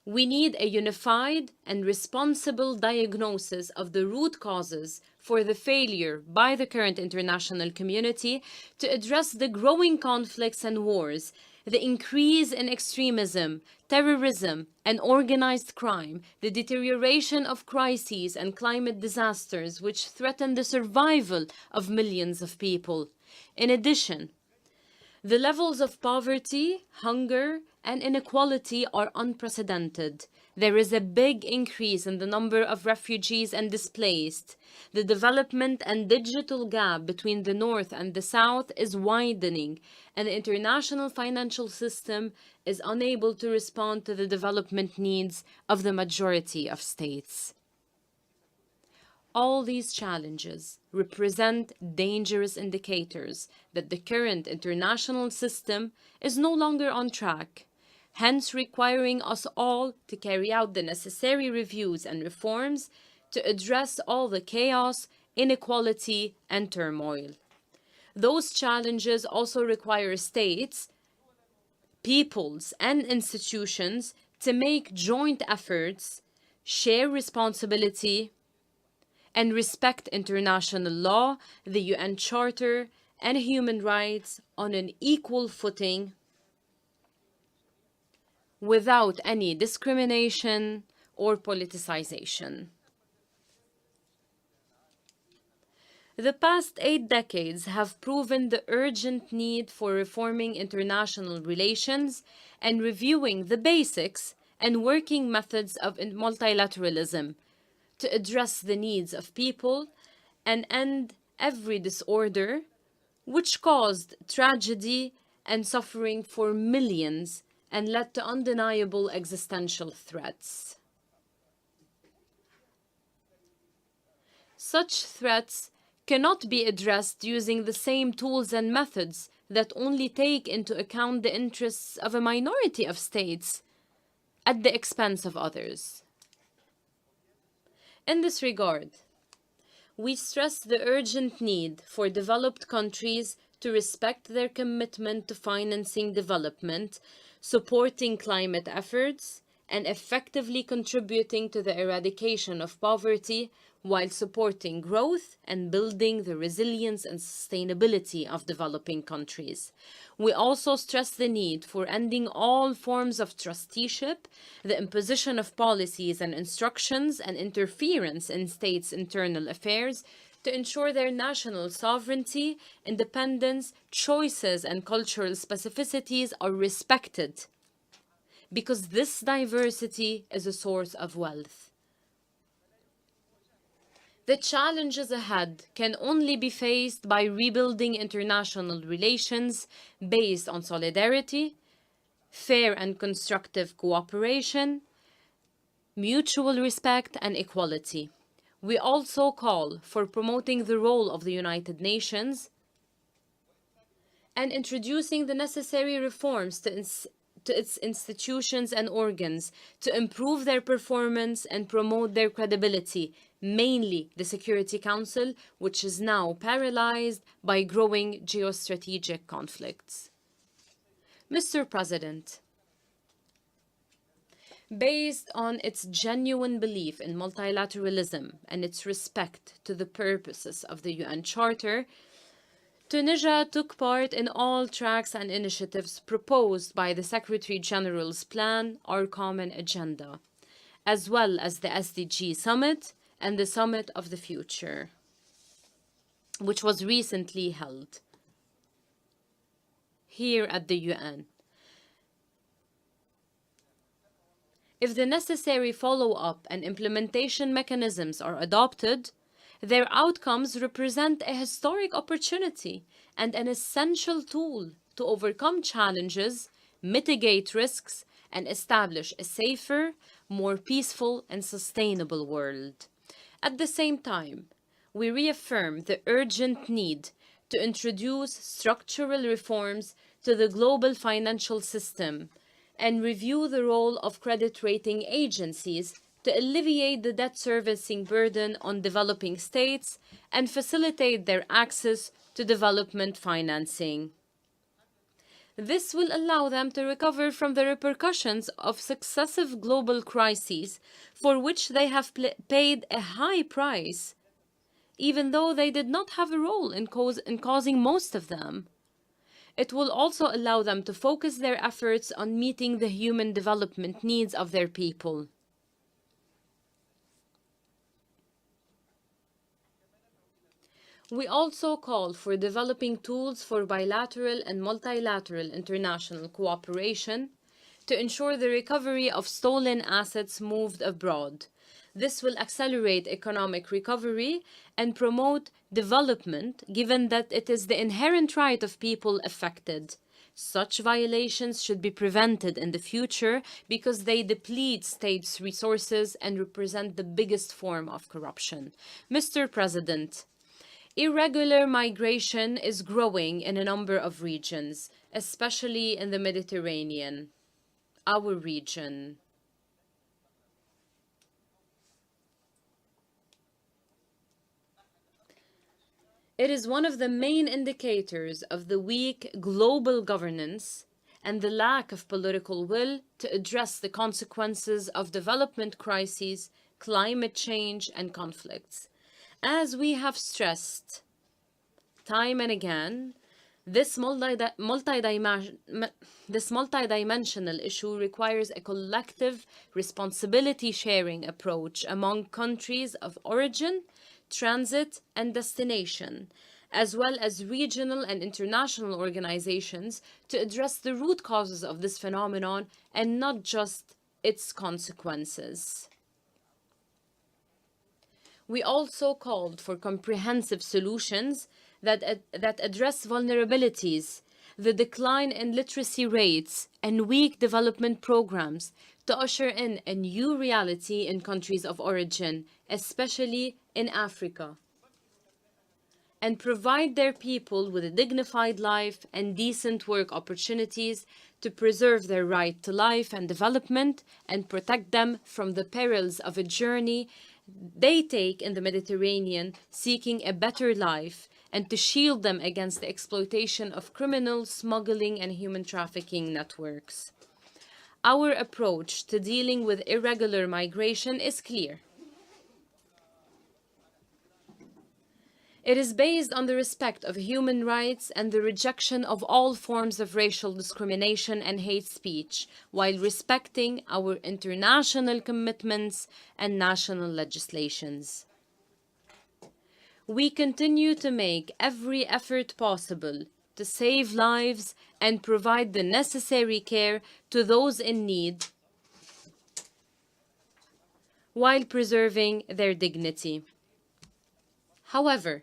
we need a unified and responsible diagnosis of the root causes for the failure by the current international community to address the growing conflicts and wars, the increase in extremism, terrorism, and organized crime, the deterioration of crises and climate disasters which threaten the survival of millions of people. In addition, the levels of poverty, hunger, and inequality are unprecedented. There is a big increase in the number of refugees and displaced. The development and digital gap between the North and the South is widening, and the international financial system is unable to respond to the development needs of the majority of states. All these challenges represent dangerous indicators that the current international system is no longer on track, hence requiring us all to carry out the necessary reviews and reforms to address all the chaos, inequality, and turmoil. Those challenges also require states, peoples, and institutions to make joint efforts, share responsibility, and respect international law, the UN Charter, and human rights on an equal footing without any discrimination or politicization. The past 8 decades have proven the urgent need for reforming international relations and reviewing the basics and working methods of multilateralism to address the needs of people and end every disorder which caused tragedy and suffering for millions and led to undeniable existential threats. Such threats cannot be addressed using the same tools and methods that only take into account the interests of a minority of states at the expense of others. In this regard, we stress the urgent need for developed countries to respect their commitment to financing development, supporting climate efforts, and effectively contributing to the eradication of poverty while supporting growth and building the resilience and sustainability of developing countries. We also stress the need for ending all forms of trusteeship, the imposition of policies and instructions, and interference in states' internal affairs to ensure their national sovereignty, independence, choices, and cultural specificities are respected, because this diversity is a source of wealth. The challenges ahead can only be faced by rebuilding international relations based on solidarity, fair and constructive cooperation, mutual respect, and equality. We also call for promoting the role of the United Nations and introducing the necessary reforms to its institutions and organs to improve their performance and promote their credibility, mainly the Security Council, which is now paralyzed by growing geostrategic conflicts. Mr. President, based on its genuine belief in multilateralism and its respect to the purposes of the UN Charter, Tunisia took part in all tracks and initiatives proposed by the Secretary-General's plan, Our Common Agenda, as well as the SDG Summit and the Summit of the Future, which was recently held here at the UN. If the necessary follow-up and implementation mechanisms are adopted, their outcomes represent a historic opportunity and an essential tool to overcome challenges, mitigate risks, and establish a safer, more peaceful, and sustainable world. At the same time, we reaffirm the urgent need to introduce structural reforms to the global financial system and review the role of credit rating agencies to alleviate the debt servicing burden on developing states and facilitate their access to development financing. This will allow them to recover from the repercussions of successive global crises for which they have paid a high price, even though they did not have a role in causing most of them. It will also allow them to focus their efforts on meeting the human development needs of their people. We also call for developing tools for bilateral and multilateral international cooperation to ensure the recovery of stolen assets moved abroad. This will accelerate economic recovery and promote development, given that it is the inherent right of people affected. Such violations should be prevented in the future because they deplete states' resources and represent the biggest form of corruption. Mr. President, irregular migration is growing in a number of regions, especially in the Mediterranean, our region. It is one of the main indicators of the weak global governance and the lack of political will to address the consequences of development crises, climate change, and conflicts. As we have stressed time and again, this multidimensional issue requires a collective responsibility-sharing approach among countries of origin, transit, and destination, as well as regional and international organizations to address the root causes of this phenomenon and not just its consequences. We also called for comprehensive solutions that address vulnerabilities, the decline in literacy rates, and weak development programs to usher in a new reality in countries of origin, especially in Africa, and provide their people with a dignified life and decent work opportunities to preserve their right to life and development and protect them from the perils of a journey they take in the Mediterranean seeking a better life, and to shield them against the exploitation of criminal, smuggling, and human trafficking networks. Our approach to dealing with irregular migration is clear. It is based on the respect of human rights and the rejection of all forms of racial discrimination and hate speech, while respecting our international commitments and national legislations. We continue to make every effort possible to save lives and provide the necessary care to those in need while preserving their dignity. However,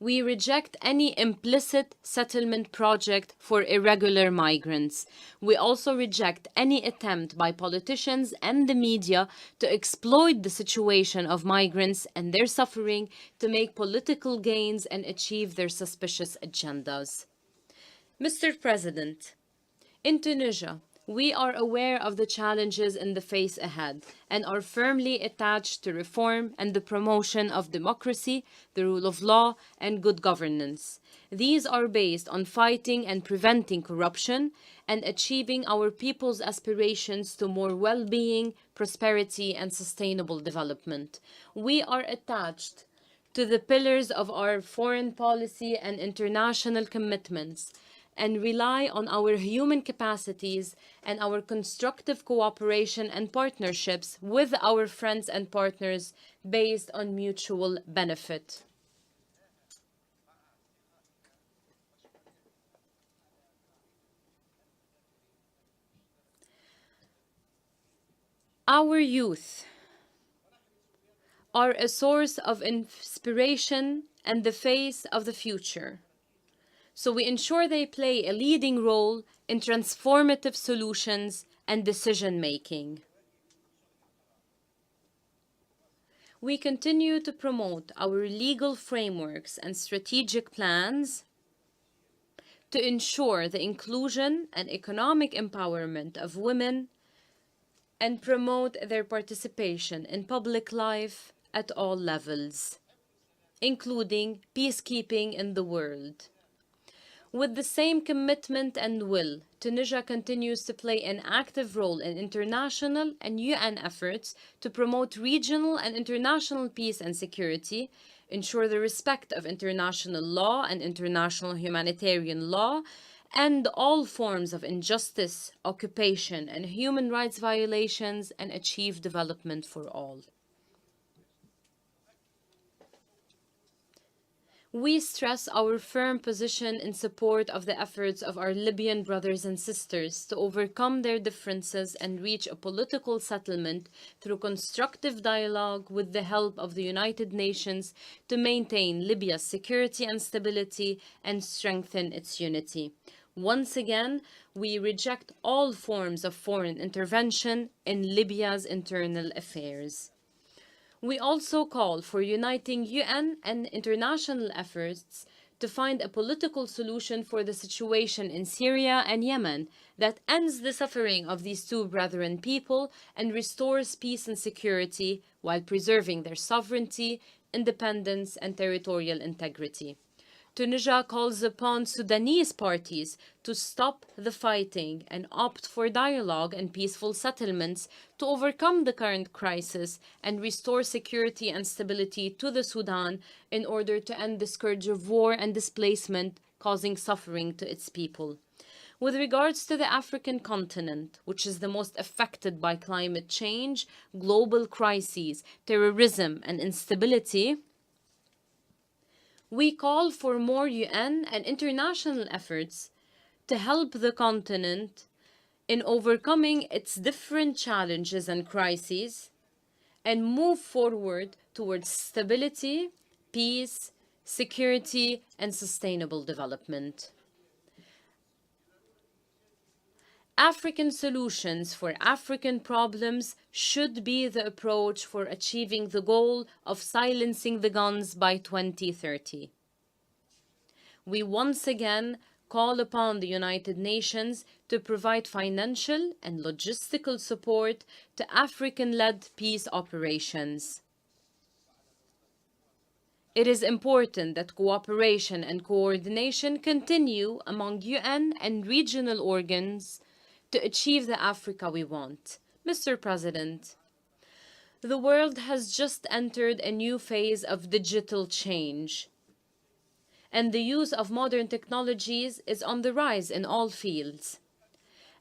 We reject any implicit settlement project for irregular migrants. We also reject any attempt by politicians and the media to exploit the situation of migrants and their suffering to make political gains and achieve their suspicious agendas. Mr. President, in Tunisia, we are aware of the challenges in the phase ahead and are firmly attached to reform and the promotion of democracy, the rule of law, and good governance. These are based on fighting and preventing corruption and achieving our people's aspirations to more well-being, prosperity, and sustainable development. We are attached to the pillars of our foreign policy and international commitments and rely on our human capacities and our constructive cooperation and partnerships with our friends and partners based on mutual benefit. Our youth are a source of inspiration and the face of the future. So we ensure they play a leading role in transformative solutions and decision-making. We continue to promote our legal frameworks and strategic plans to ensure the inclusion and economic empowerment of women and promote their participation in public life at all levels, including peacekeeping in the world. With the same commitment and will, Tunisia continues to play an active role in international and UN efforts to promote regional and international peace and security, ensure the respect of international law and international humanitarian law, end all forms of injustice, occupation, and human rights violations, and achieve development for all. We stress our firm position in support of the efforts of our Libyan brothers and sisters to overcome their differences and reach a political settlement through constructive dialogue with the help of the United Nations to maintain Libya's security and stability and strengthen its unity. Once again, we reject all forms of foreign intervention in Libya's internal affairs. We also call for uniting UN and international efforts to find a political solution for the situation in Syria and Yemen that ends the suffering of these two brethren people and restores peace and security while preserving their sovereignty, independence, and territorial integrity. Tunisia calls upon Sudanese parties to stop the fighting and opt for dialogue and peaceful settlements to overcome the current crisis and restore security and stability to the Sudan in order to end the scourge of war and displacement causing suffering to its people. With regards to the African continent, which is the most affected by climate change, global crises, terrorism, and instability, we call for more UN and international efforts to help the continent in overcoming its different challenges and crises and move forward towards stability, peace, security, and sustainable development. African solutions for African problems should be the approach for achieving the goal of silencing the guns by 2030. We once again call upon the United Nations to provide financial and logistical support to African-led peace operations. It is important that cooperation and coordination continue among UN and regional organs to achieve the Africa we want. Mr. President, the world has just entered a new phase of digital change, and the use of modern technologies is on the rise in all fields.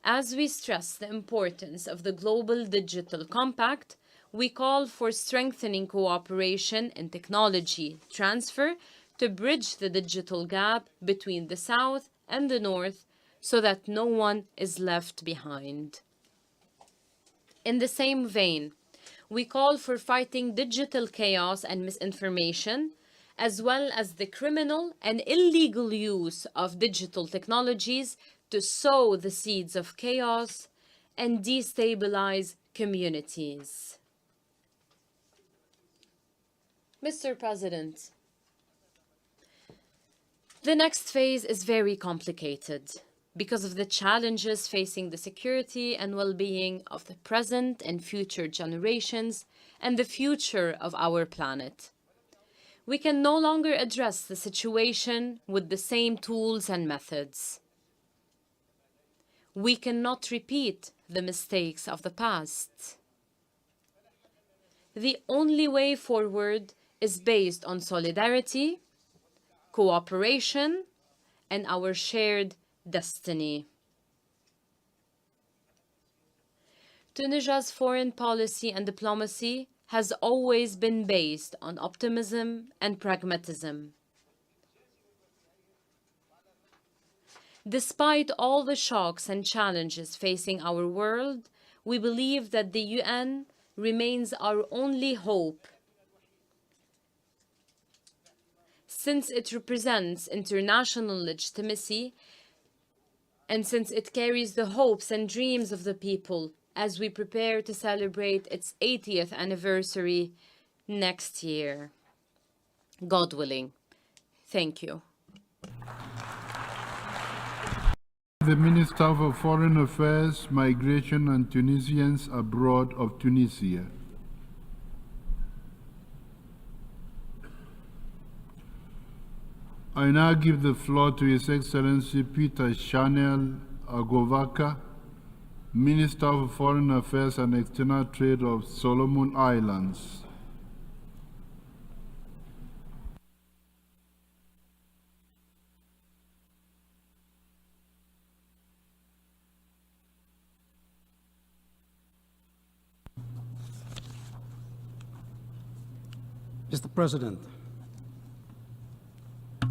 As we stress the importance of the Global Digital Compact, we call for strengthening cooperation in technology transfer to bridge the digital gap between the South and the North so that no one is left behind. In the same vein, we call for fighting digital chaos and misinformation as well as the criminal and illegal use of digital technologies to sow the seeds of chaos and destabilize communities. Mr. President, the next phase is very complicated because of the challenges facing the security and well-being of the present and future generations and the future of our planet. We can no longer address the situation with the same tools and methods. We cannot repeat the mistakes of the past. The only way forward is based on solidarity, cooperation, and our shared destiny. Tunisia's foreign policy and diplomacy has always been based on optimism and pragmatism. Despite all the shocks and challenges facing our world, we believe that the UN remains our only hope, since it represents international legitimacy and since it carries the hopes and dreams of the people as we prepare to celebrate its 80th anniversary next year. God willing. Thank you. The Minister for Foreign Affairs, Migration and Tunisians abroad of Tunisia. I now give the floor to His Excellency Peter Chanel Agovaka, Minister of Foreign Affairs and External Trade of Solomon Islands. Mr. President,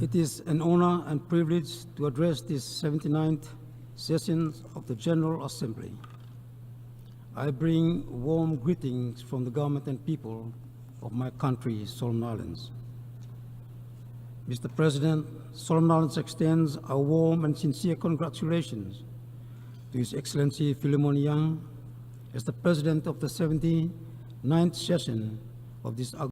it is an honor and privilege to address this 79th session of the General Assembly. I bring warm greetings from the government and people of my country, Solomon Islands. Mr. President, Solomon Islands extends a warm and sincere congratulations to His Excellency Philemon Yang as the President of the 79th session of this